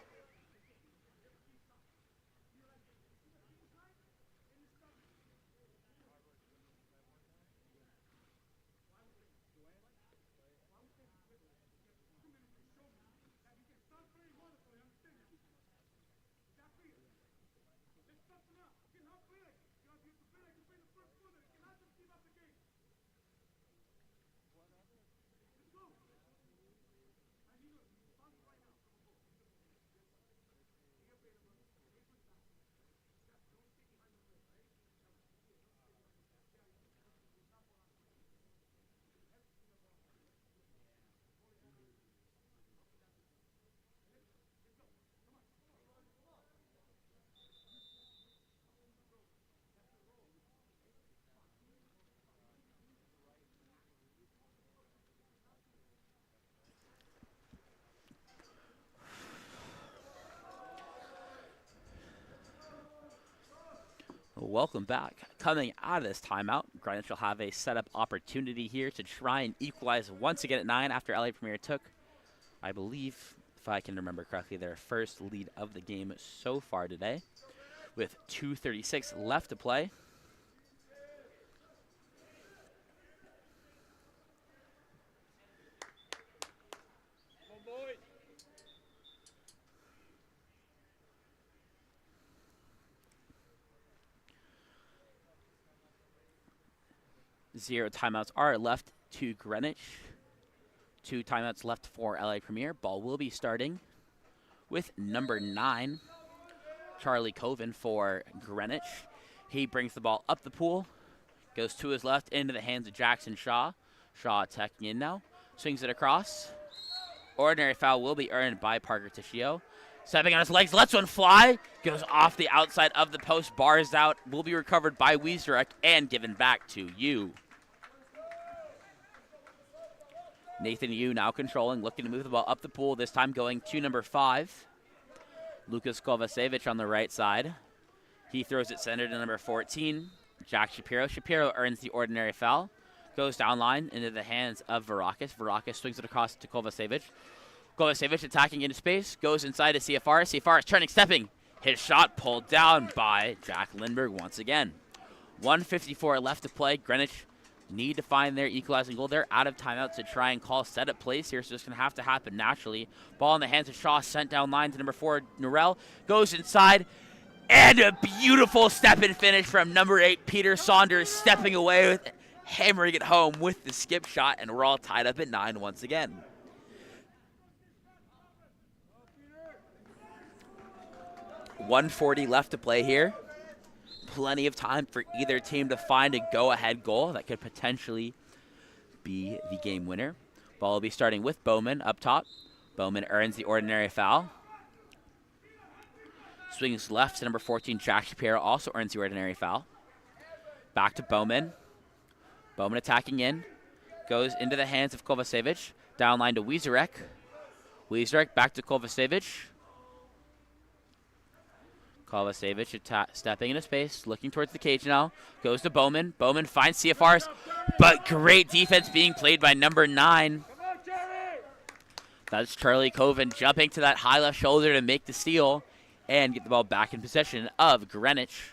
Welcome back. Coming out of this timeout, Greenwich will have a setup opportunity here to try and equalize once again at 9 after LA Premier took, I believe, if I can remember correctly, their first lead of the game so far today, with 2:36 left to play. Zero timeouts are left to Greenwich. 2 timeouts left for LA Premier. Ball will be starting with number 9, Charlie Coven for Greenwich. He brings the ball up the pool, goes to his left into the hands of Jackson Shaw. Shaw attacking in now, swings it across. Ordinary foul will be earned by Parker Tishio. Stepping on his legs, lets one fly, goes off the outside of the post, bars out, will be recovered by Wiesrek and given back to Yu. Nathan Yu now controlling, looking to move the ball up the pool, this time going to number 5. Lukas Kovacevic on the right side. He throws it centered to number 14, Jack Shapiro. Shapiro earns the ordinary foul, goes down line into the hands of Varakis. Varakis swings it across to Kovacevic. Kovacevic attacking into space, goes inside to CFR. CFR is turning, stepping. His shot pulled down by Jack Lindbergh once again. 1:54 left to play. Greenwich need to find their equalizing goal. They're out of timeouts to try and call setup plays here, so it's going to have to happen naturally. Ball in the hands of Shaw, sent down line to number 4, Norell. Goes inside, and a beautiful step and finish from number 8, Peter Saunders, stepping away with hammering it home with the skip shot, and we're all tied up at 9 once again. .140 left to play here. Plenty of time for either team to find a go-ahead goal that could potentially be the game winner. Ball will be starting with Bowman up top. Bowman earns the ordinary foul. Swings left to number 14, Jack Shapiro, also earns the ordinary foul. Back to Bowman. Bowman attacking in. Goes into the hands of Kovacevic. Down line to Wiesrek. Wiesrek back to Kovacevic. Kovacevic stepping into space, looking towards the cage now. Goes to Bowman. Bowman finds CFRs, but great defense being played by number 9. That's Charlie Coven jumping to that high left shoulder to make the steal and get the ball back in possession of Greenwich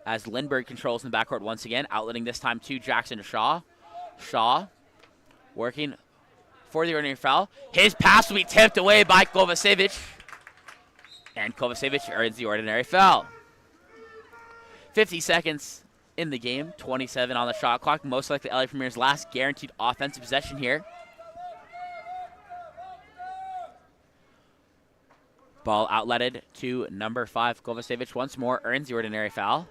as Lindbergh controls in the backcourt once again, outletting this time to Jackson Shaw. Shaw working for the ordinary foul. His pass will be tipped away by Kovacevic. And Kovacevic earns the ordinary foul. 50 seconds in the game, 27 on the shot clock. Most likely LA Premier's last guaranteed offensive possession here. Ball outletted to number 5, Kovacevic once more, earns the ordinary foul.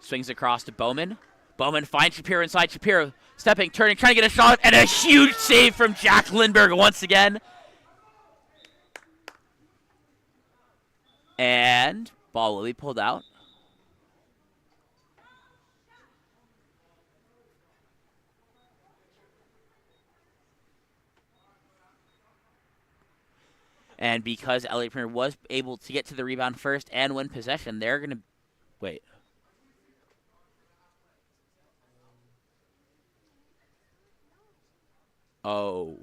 Swings across to Bowman. Bowman finds Shapiro inside. Shapiro stepping, turning, trying to get a shot, and a huge save from Jack Lindbergh once again. And ball will be pulled out. And because LA Premier was able to get to the rebound first and win possession, they're going to wait. Oh.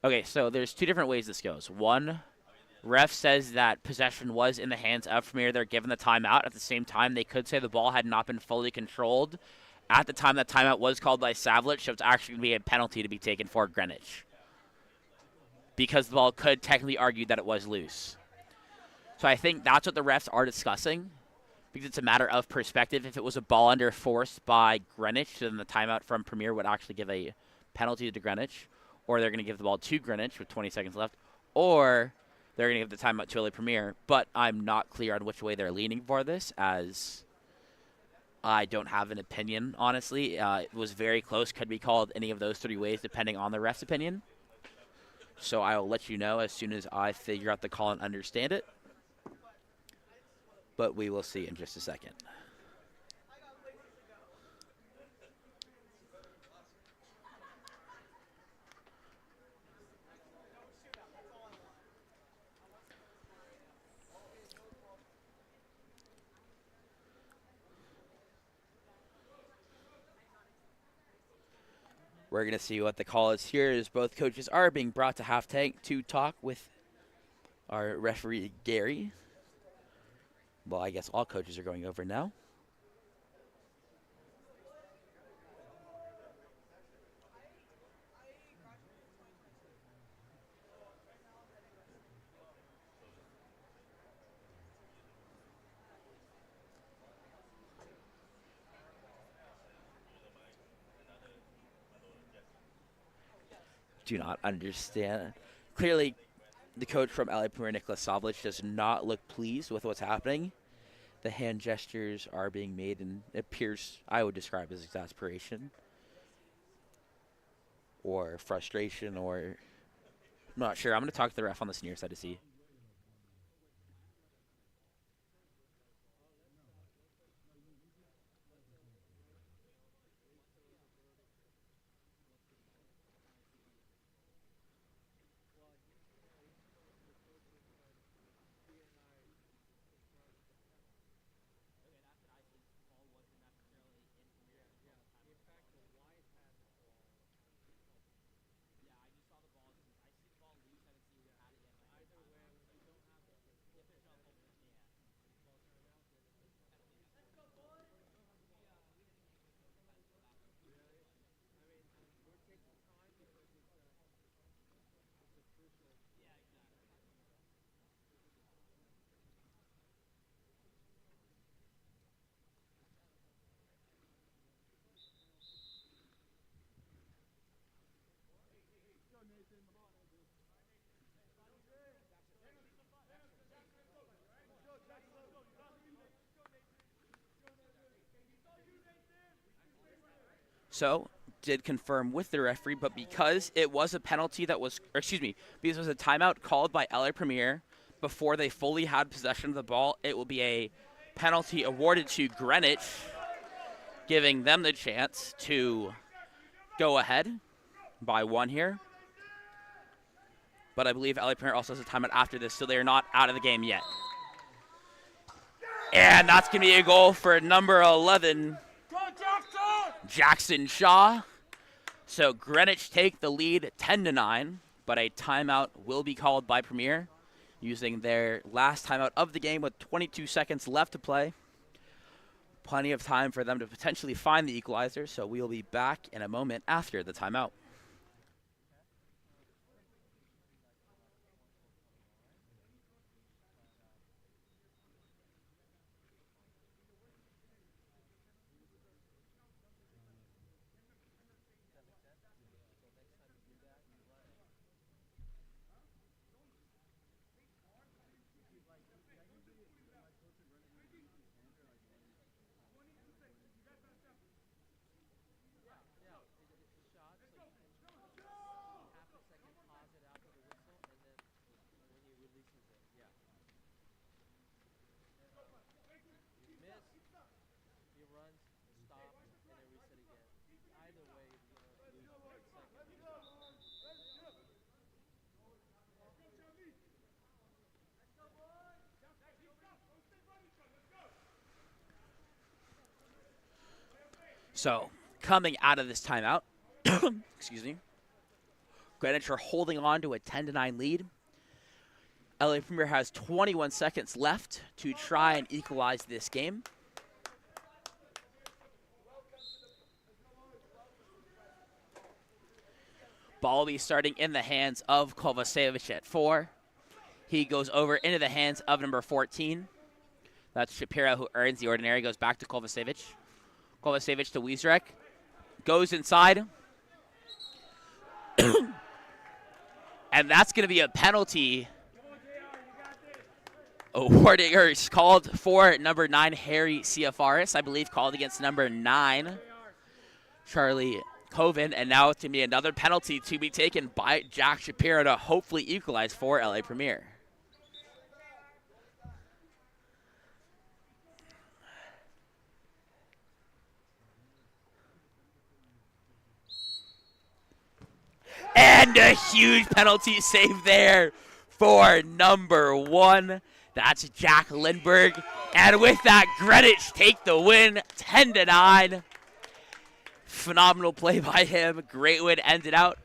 Okay, so there's 2 different ways this goes. One, ref says that possession was in the hands of Premier. They're given the timeout. At the same time, they could say the ball had not been fully controlled at the time that timeout was called by Savlich, so it's actually going to be a penalty to be taken for Greenwich, because the ball could technically argue that it was loose. So I think that's what the refs are discussing, because it's a matter of perspective. If it was a ball under force by Greenwich, then the timeout from Premier would actually give a penalty to Greenwich, or they're going to give the ball to Greenwich with 20 seconds left, or they're going to give the timeout to LA Premier. But I'm not clear on which way they're leaning for this, as I don't have an opinion, honestly. It was very close. Could be called any of those 3 ways, depending on the ref's opinion. So I will let you know as soon as I figure out the call and understand it. But we will see in just a second. We're going to see what the call is here as both coaches are being brought to half tank to talk with our referee, Gary. Well, I guess all coaches are going over now. Do not understand. Clearly, the coach from LA Premier, Nicholas Savlich, does not look pleased with what's happening. The hand gestures are being made, and it appears I would describe as exasperation or frustration, or I'm not sure. I'm going to talk to the ref on this near side to see. So, did confirm with the referee, but because it was a penalty that was, or excuse me, because it was a timeout called by LA Premier before they fully had possession of the ball, it will be a penalty awarded to Greenwich, giving them the chance to go ahead by 1 here. But I believe LA Premier also has a timeout after this, so they are not out of the game yet. And that's going to be a goal for number 11, Jackson Shaw. So Greenwich take the lead 10-9, but a timeout will be called by Premier, using their last timeout of the game with 22 seconds left to play. Plenty of time for them to potentially find the equalizer, so we'll be back in a moment after the timeout. So, coming out of this timeout, excuse me, Greenwich are holding on to a 10-9 lead. LA Premier has 21 seconds left to try and equalize this game. Ball will be starting in the hands of Kovacevic at 4. He goes over into the hands of number 14. That's Shapiro, who earns the ordinary, goes back to Kovacevic. Kovacevic to Wiesrek. Goes inside. And that's going to be a penalty awarding, or called for number 9, Harry Ciafaris, I believe called against number 9, Charlie Coven. And now it's going to be another penalty to be taken by Jack Shapiro to hopefully equalize for LA Premier. And a huge penalty save there for number 1. That's Jack Lindberg. And with that, Greenwich take the win 10-9. Phenomenal play by him. Great way to end it out.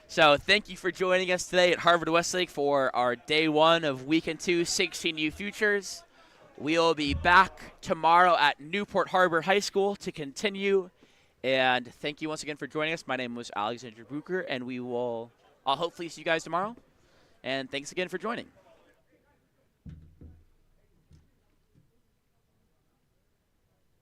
So thank you for joining us today at Harvard Westlake for our day 1 of weekend 2 16U Futures. We'll be back tomorrow at Newport Harbor High School to continue. And thank you once again for joining us. My name was Alexander Bucher, and I'll hopefully see you guys tomorrow. And thanks again for joining.